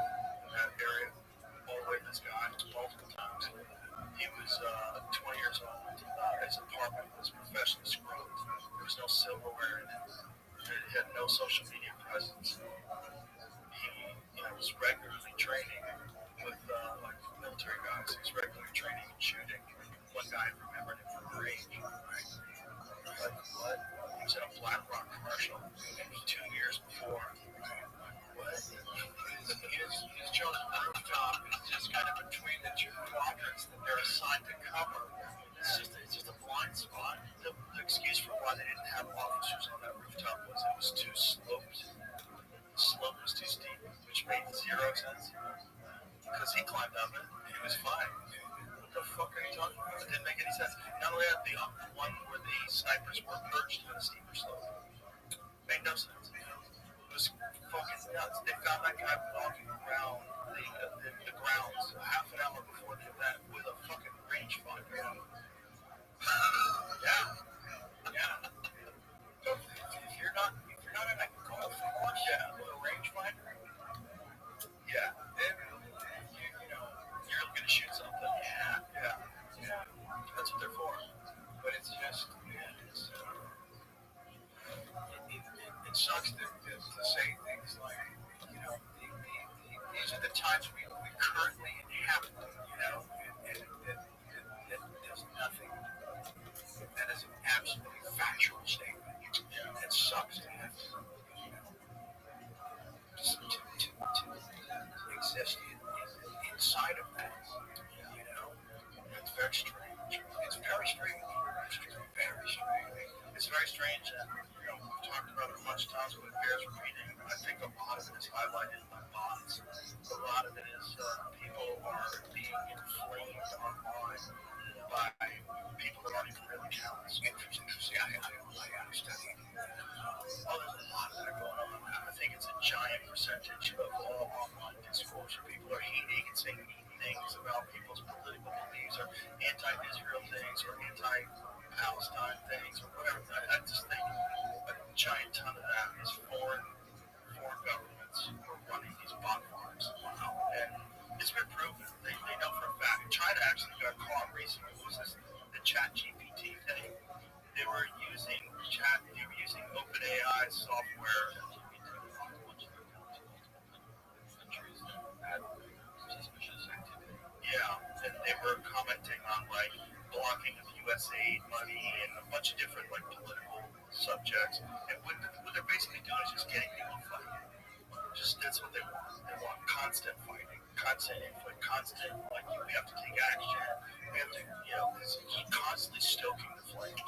in that area. All the way to this guy multiple times. He was 20 years old. His apartment was professionally scrubbed. There was no silverware in it. He had no social media presence. He was regularly training with like military guys. He was regularly training and shooting. One guy remembered him from range. Like what? He was in a BlackRock commercial 2 years before. What? His chosen rooftop is just kind of between the two quadrants that they're assigned to cover. It's just a blind spot. The excuse for why they didn't have officers on that rooftop was it was too sloped. The slope was too steep, which made zero sense. Because he climbed up it, and he was fine. What the fuck are you talking about? It didn't make any sense. Not only that, the one where the snipers were perched on a steeper slope. Made no sense. It was fucking nuts. They found that guy walking around the grounds half an hour before the event with a fucking rangefinder. Yeah. So if you're not in a golf course, with a rangefinder, then you're looking to shoot something. Yeah. That's what they're for. But it's just, it sucks to say things like, these are the times we currently inhabit, and there's nothing. That is an absolutely factual statement. It sucks to have to exist inside of that. It's very strange. It's very strange. It's very strange, and we've talked about it a bunch of times, but it bears repeating. I think a lot of it is highlighted by bots. A lot of it is people are being inflamed online by people that aren't even really counts. Interesting. I understand. Oh, there's a lot of that going on. I think it's a giant percentage of all online discourse where people are hating and saying mean things about people's political beliefs or anti-Israel things or anti-Palestine things or whatever. I just think a giant ton of that is foreign governments who are running these bot farms. And it's been proven. They know for a fact. China actually got caught recently. What was this? The Chat GPT thing. They were using OpenAI software. Yeah, and they were commenting on like blocking of U.S. aid money and a bunch of different like political subjects. And what they're basically doing is just getting people fighting. That's what they want. They want constant fighting, constant input, constant like we have to take action. We have to, keep constantly stoking the flames.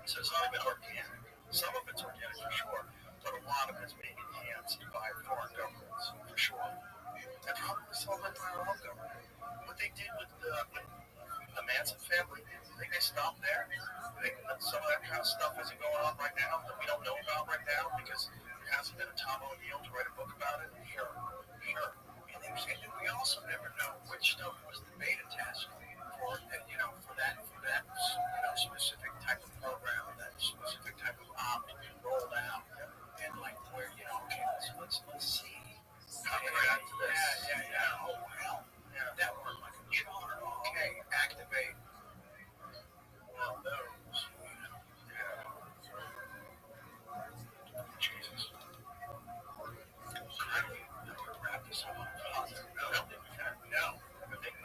So some of it organic. Some of it's organic for sure, but a lot of it's being enhanced by foreign governments for sure. And probably some of it by our own government. What they did with the Manson family, I think they stopped there. Some of that kind of stuff isn't going on right now that we don't know about right now because there hasn't been a Tom O'Neill to write a book about it. Sure. And we also never know which stuff was the beta test for that specific type of program, that specific type of op rolled out, and like where let's see how they react to this. Yeah. Oh wow, that worked like a charm. Okay, activate one of those. Jesus. How do we wrap this up on a positive note? No. Everything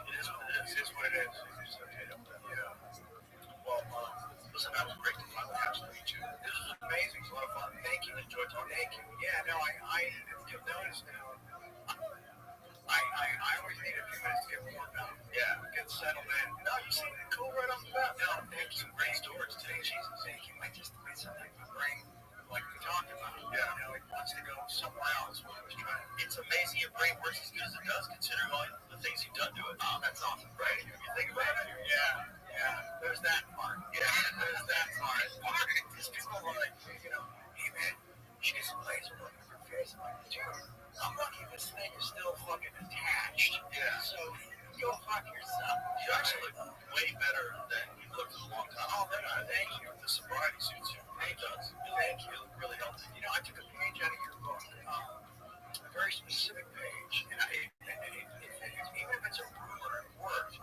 done to it. Oh, that's awesome, right? If you think about it, yeah, there's that part. Yeah, there's that part. Because people are like, hey man, you should get some laser work on your face. I'm like, dude, I'm lucky this thing is still fucking attached. Yeah. So go fuck yourself. You actually look way better than you looked in a long time. Oh, thank you. The sobriety suits you. It does. Thank you. Really helped. I took a page out of your book. A very specific page, and even if it's a rumor, it worked.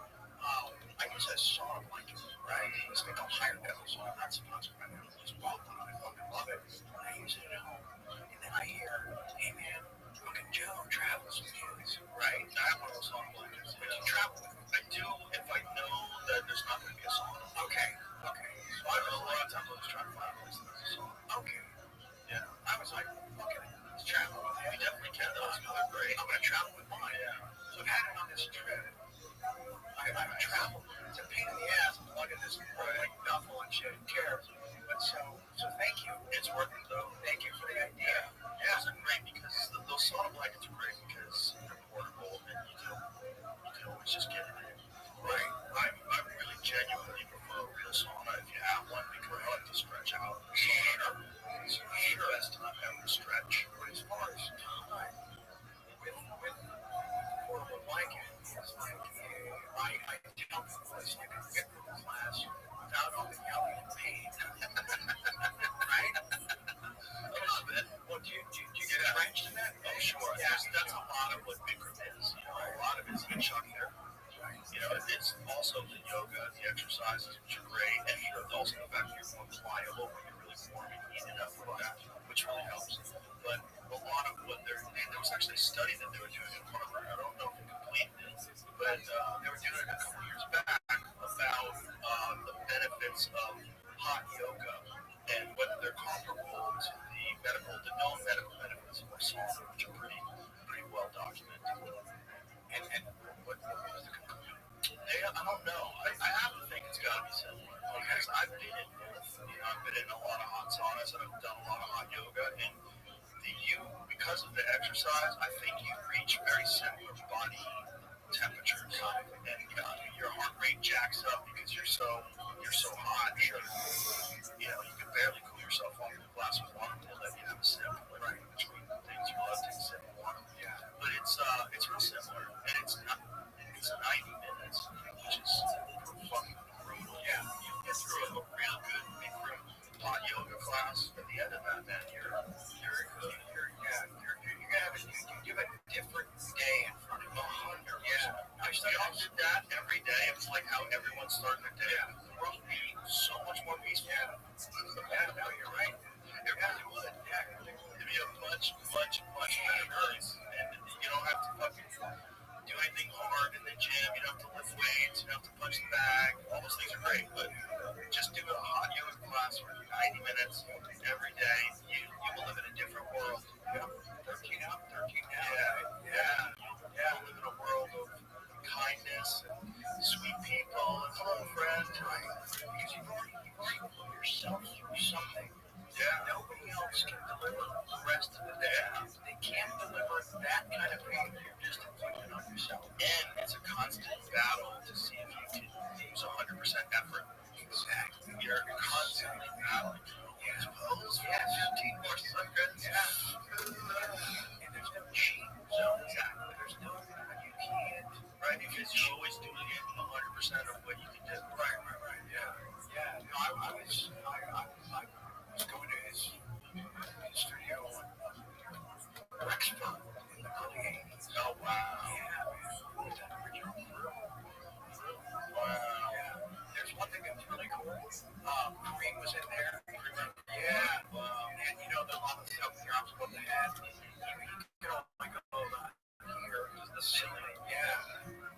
I use a song like it, right? This thing called Higher Devil song. I'm not sponsored by them. I just bought one. I fucking love it. And I use it at home. And then I hear, hey man, fucking Joe travels with kids, right? I have one of those song blankets. But you travel with me. I do if I know that there's not going to be a song. Okay. So I know a lot of times I was trying to find a place that there's a song. Okay. Yeah. I was like, okay, let's travel. We definitely can. Those are great. I'm going to travel with mine. Yeah. So I've had it on this trip. I've traveled. It's a pain in the ass. I'm lugging this like duffel and shit. Who cares? But so thank you. It's working though. Thank you for the idea. Yeah, those are great because those sauna blankets are great because they're portable and you can always just get in it. Right. I really genuinely prefer a real sauna if you have one because I like to stretch out. Sauna is the best time ever to stretch. But as far as time with portable blanket, it's like I tell people it's like a fitness class without all the yelling and pain. Right? A little bit. Well, do you get entrenched in that? Oh, sure. Yeah, that's a lot of what Bikram is. A lot of it is the chuck there. It's also the yoga, the exercises, which are great, and also the fact that you're more pliable when you're really warming, heating up like that, which really helps. But a lot of what there was actually a study that they were doing in Harvard. I don't know if it completed it, but they were doing it a couple years back about the benefits of hot yoga and whether they're comparable to the known medical benefits of sauna, which are pretty well documented. And what was the conclusion? I don't know. I have to think it's got to be similar because I've been in both. I've been in a lot of hot saunas and I've done a lot of hot yoga, and because of the exercise, I think you reach very similar body temperatures, and your heart rate jacks up because you're so hot. Sure. You can barely cool yourself off with a glass of water until then you have a sip. Right between things, you love to take a sip of water. Yeah. But it's real similar, and it's 90 minutes, which is fucking brutal. Yeah, you get through a real good hot yoga class. At the end of that, man, you're gonna have a different day in front of you. Yeah, we all did that every day. It's like how everyone's starting their day. The world would be so much more peaceful. Yeah, no, you're right. It really would. Yeah, it'd be a much better place, and you don't have to fucking do anything hard in the gym. You don't have to lift weights. You don't have to punch the bag. All those things are great, but just do a hot yoga class for 90 minutes every day. You will live in a different world. Yeah. 13 up, 13 down. Yeah. You'll live in a world of kindness and sweet people and hello friends. Right. Because you've already put yourself through something. Yeah. Nobody else can deliver the rest of the day. They can't deliver that kind of pain you're just inflicting on yourself. And it's a constant battle to see if you can use 100% effort. Exactly. You're constantly battling. Yes. Pose. Yes. 15 more seconds. Yeah. And there's no cheat zone. Exactly. There's no you can't. Right. Because you're always doing it 100% of what you can do. Right. Yeah. No, I was going to his studio in Rexburg in the early 80s. Oh, wow. Yeah, man. With that original crew. Wow. Yeah. There's one thing that was really cool. Kareem was in there. Yeah. And the lot of stuff drops above the head. You could only go here because the ceiling. Yeah.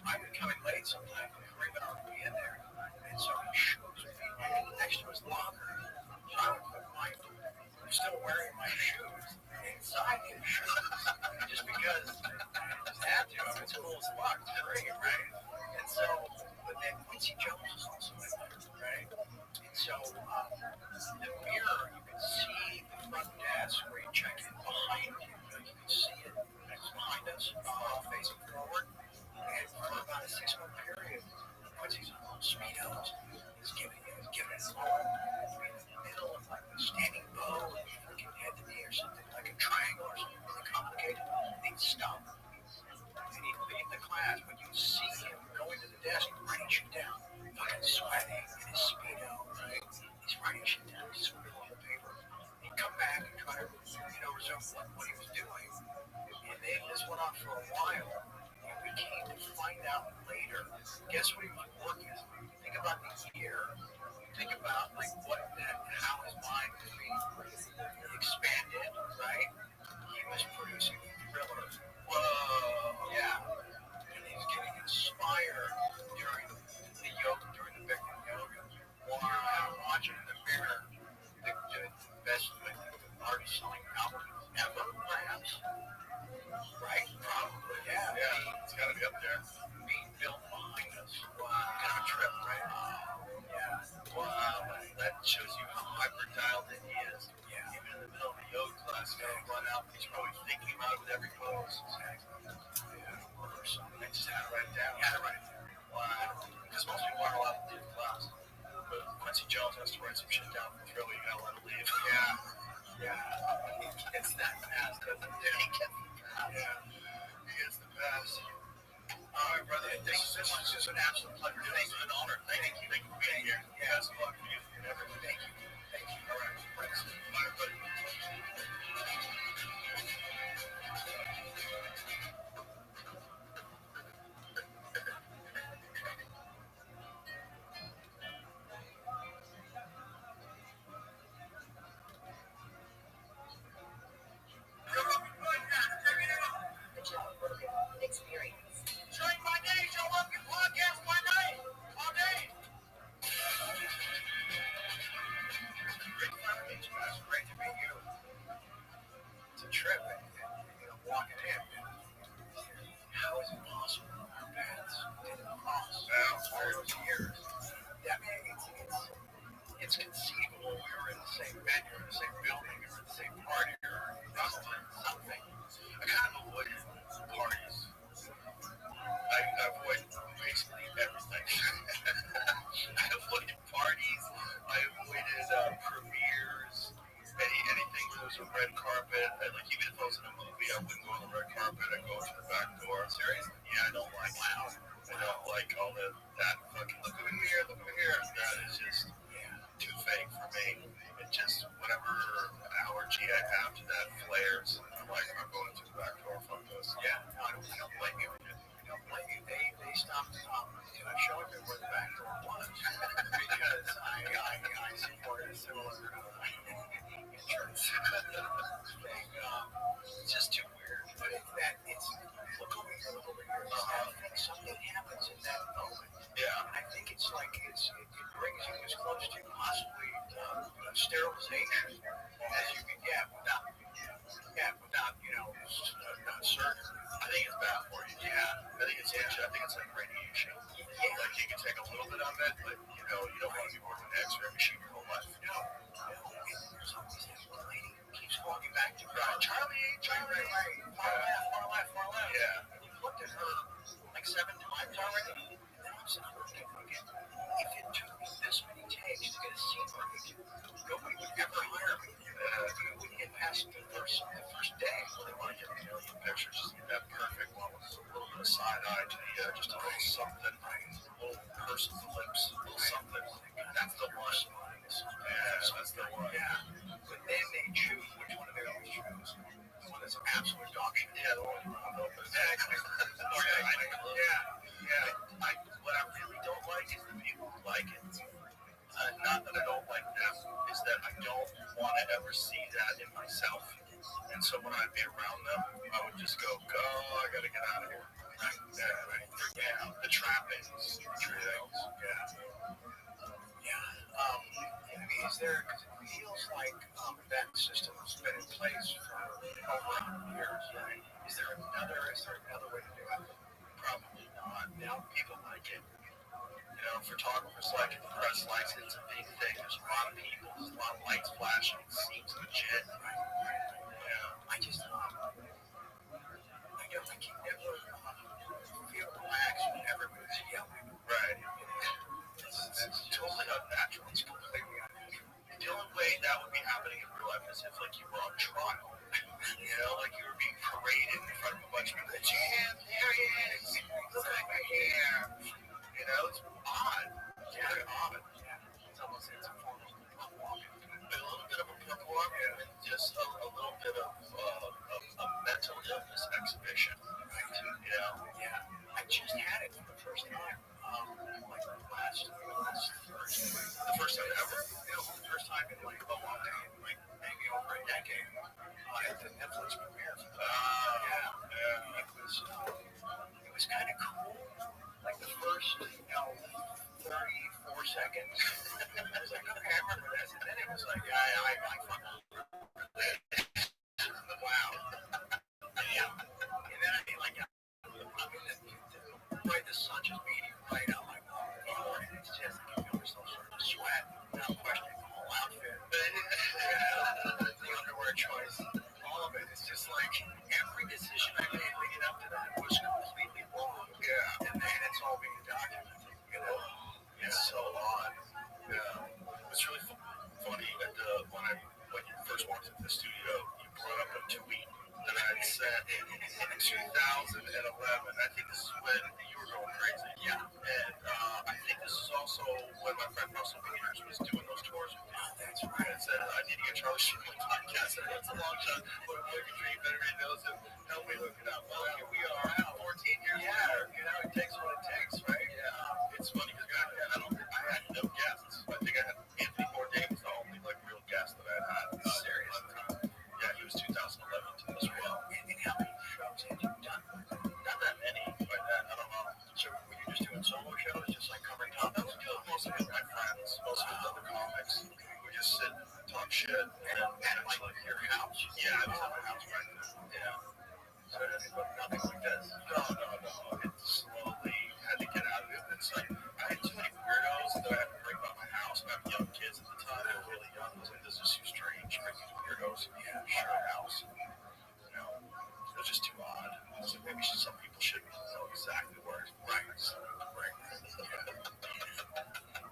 I would come in late sometimes and Kareem would already be in there. And so he shoes me next to his locker. So I would put I'm still wearing my shoes inside his shoes. Just because I just had to. It's cool as fuck. It's great, right? And so, but then Quincy Jones is also in there, right? And so, the mirror, you can see the front desk where you check in behind you. You can see it. It's behind us, facing forward. And for about desk writing shit down, fucking sweating in his Speedo, right? He's writing shit down, he's scribbling on the paper. He'd come back and try to, resume what he was doing. And then this went on for a while. And we came to find out later, guess what he was working on? Think about the year. Think about how his mind was being expanded, right? He was producing thrillers. Whoa, yeah. And he was getting inspired during the yoga, during the Bikram yoga. Wow, watching in the mirror, the best artist selling album ever, perhaps. Right? Probably, yeah. Yeah, it's got to be up there. Being built behind us. Wow. Kind of a trip, right? Yeah. Wow. That shows you how hyper dialed in he is. Yeah. Even in the middle of the yoga class, run out, he's probably thinking about it with every pose. Exactly. Yeah. Or something. I just had to write it down. Wow. Because most people aren't allowed to leave the class. But Quincy Jones has to write some shit down for Thriller. You gotta let him leave. Yeah. He gets that fast, doesn't he? Yeah. He gets the pass. Yeah. He gets the pass. All right, brother. Thank you so much. It's just an absolute pleasure. Thank you. An honor. Thank you. Thank you for being here. Yeah. Best of luck for you and everything. Thank you. Thank you. All right. Thanks. Bye, everybody. Experience. Showing my day, show up your podcast my day. All day. Great to meet you guys. Great to meet you. It's a trip, and walking in. How is it possible our paths didn't cross all those years? I mean, it's conceivable we were in the same venue, in the same building, or in the same party, or something. I kind of avoided parties. I avoid basically everything. I avoided parties. I avoided premieres. Anything where there was a red carpet. Even if I was in a movie, I wouldn't go on the red carpet. I'd go to the back door. Seriously? Yeah, I don't like loud. I don't like all that fucking look over here, look over here. That is just too fake for me. It just, whatever allergy I have to that flares. I'm going to the back door. Fuck this. Yeah, no, I don't blame you. They stopped showing me where the back door was because I supported a similar insurance thing. It's just too weird. But it's look over here, look over here. I think something happens in that moment. Yeah. I think it's like it brings you as close to possibly sterilization as you can get without surgery. I think it's bad for you. Yeah. I think it's like radiation. Yeah. Like you can take a little bit of it, but you don't want to be working an X-ray machine your whole life. No. There's always that one lady who keeps walking back to her. Charlie, far left. Yeah. We've looked at her like 7 times already. And then I'm sitting there thinking, if it took me this many takes to get a scene right, nobody would ever hire me. You wouldn't get past the first day. They want to get a million pictures, just get that perfect one with a little bit of side eye to the edge, just a little something, a little purse of the lips, a little something. That's the one. Yeah, that's the one. Yeah. But then they choose which one they always choose. The one that's absolute dog shit. Yeah, the one you run over. Exactly. Yeah. What I really don't like is the people who like it. Not that I don't like them, is that I don't want to ever see that in myself. And so when I'd be around them, I would just go, I gotta get out of here. Right? Yeah. The trappings. Yeah. I mean, is there, because it feels like that system has been in place for over 100 years, right? Is there another way to do it? Probably not. Now people like it. Photographers like it, the press likes it, it's a big thing. There's a lot of people, there's a lot of lights flashing, it seems legit. Yeah. I just, I can never feel relaxed when everybody's yelling. Right. It's totally unnatural. It's completely unnatural. The only way that would be happening in real life is if, you were on trial. Like you were being paraded in front of a bunch of people. Jim, there he is. Look at my hair. time in like maybe over a decade at the Netflix premiere. It was kind of cool. Like the first 34 seconds. I was like, okay, I remember this, and then it was like, I fucking wow. Yeah. And then the sun just beating right out my floor, and it's just like you feel yourself starting to sweat. And I'm questioning the whole outfit. The underwear choice, all of it. It's just like every decision I made leading up to that was completely wrong. Yeah. And then it's all being documented. It's so odd. Yeah. It's really funny that when you first walked into the studio, you brought up a tweet that I had said in 2011. I think this is when you were going crazy. Yeah. And I think this is also when my friend Russell Peters was doing those tours with you. That's right. And said, I need to get Charlie Sheen on the podcast. And it's a long shot. But I'm looking for you, better knows him. Help me look it up. Well, here we are now, 14 years later. It takes what it takes, right? Yeah. It's funny because I had no guests. I think I had Anthony Bourdain was the only real guest that I had. Seriously. Yeah, he was 2011 as well. And how many shows had you done? Not that many by then. I don't know. So were you just doing solo shows, just like covering topics? Mostly with my friends, mostly with other comics. We just sit and talk shit. And like your house? Yeah, I was at my house right now. Yeah. So nothing like this. No. It slowly had to get out of it. It's like I had too many weirdos that I had to bring about my house. I have young kids at the time. They were really young. I was like, this is too strange. Bringing weirdos in our house. It was just too odd. I was like, maybe some people should know exactly where it's right.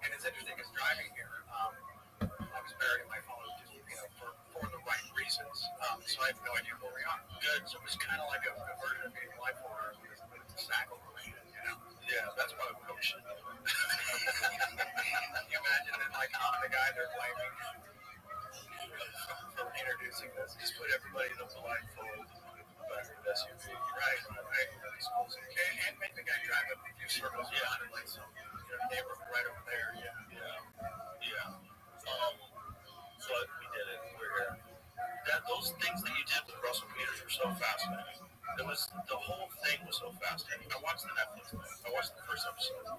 And it's interesting because driving here, I was buried in my phone just for the right reasons. So I have no idea where we are. Good. So it was kind of like a version of being life order with Sackle related, Yeah, that's why I'm coaching. Can you imagine it? Like I'm the guy they're blaming for introducing this. Just put everybody in a blindfold. Back to the SUV. Right. And make the guy drive up a few circles around and like some neighborhood right over there. Yeah. But we did it. We're here. Those things that you did with Russell Peters were so fascinating. The whole thing was so fascinating. I watched the Netflix thing. I watched the first episode.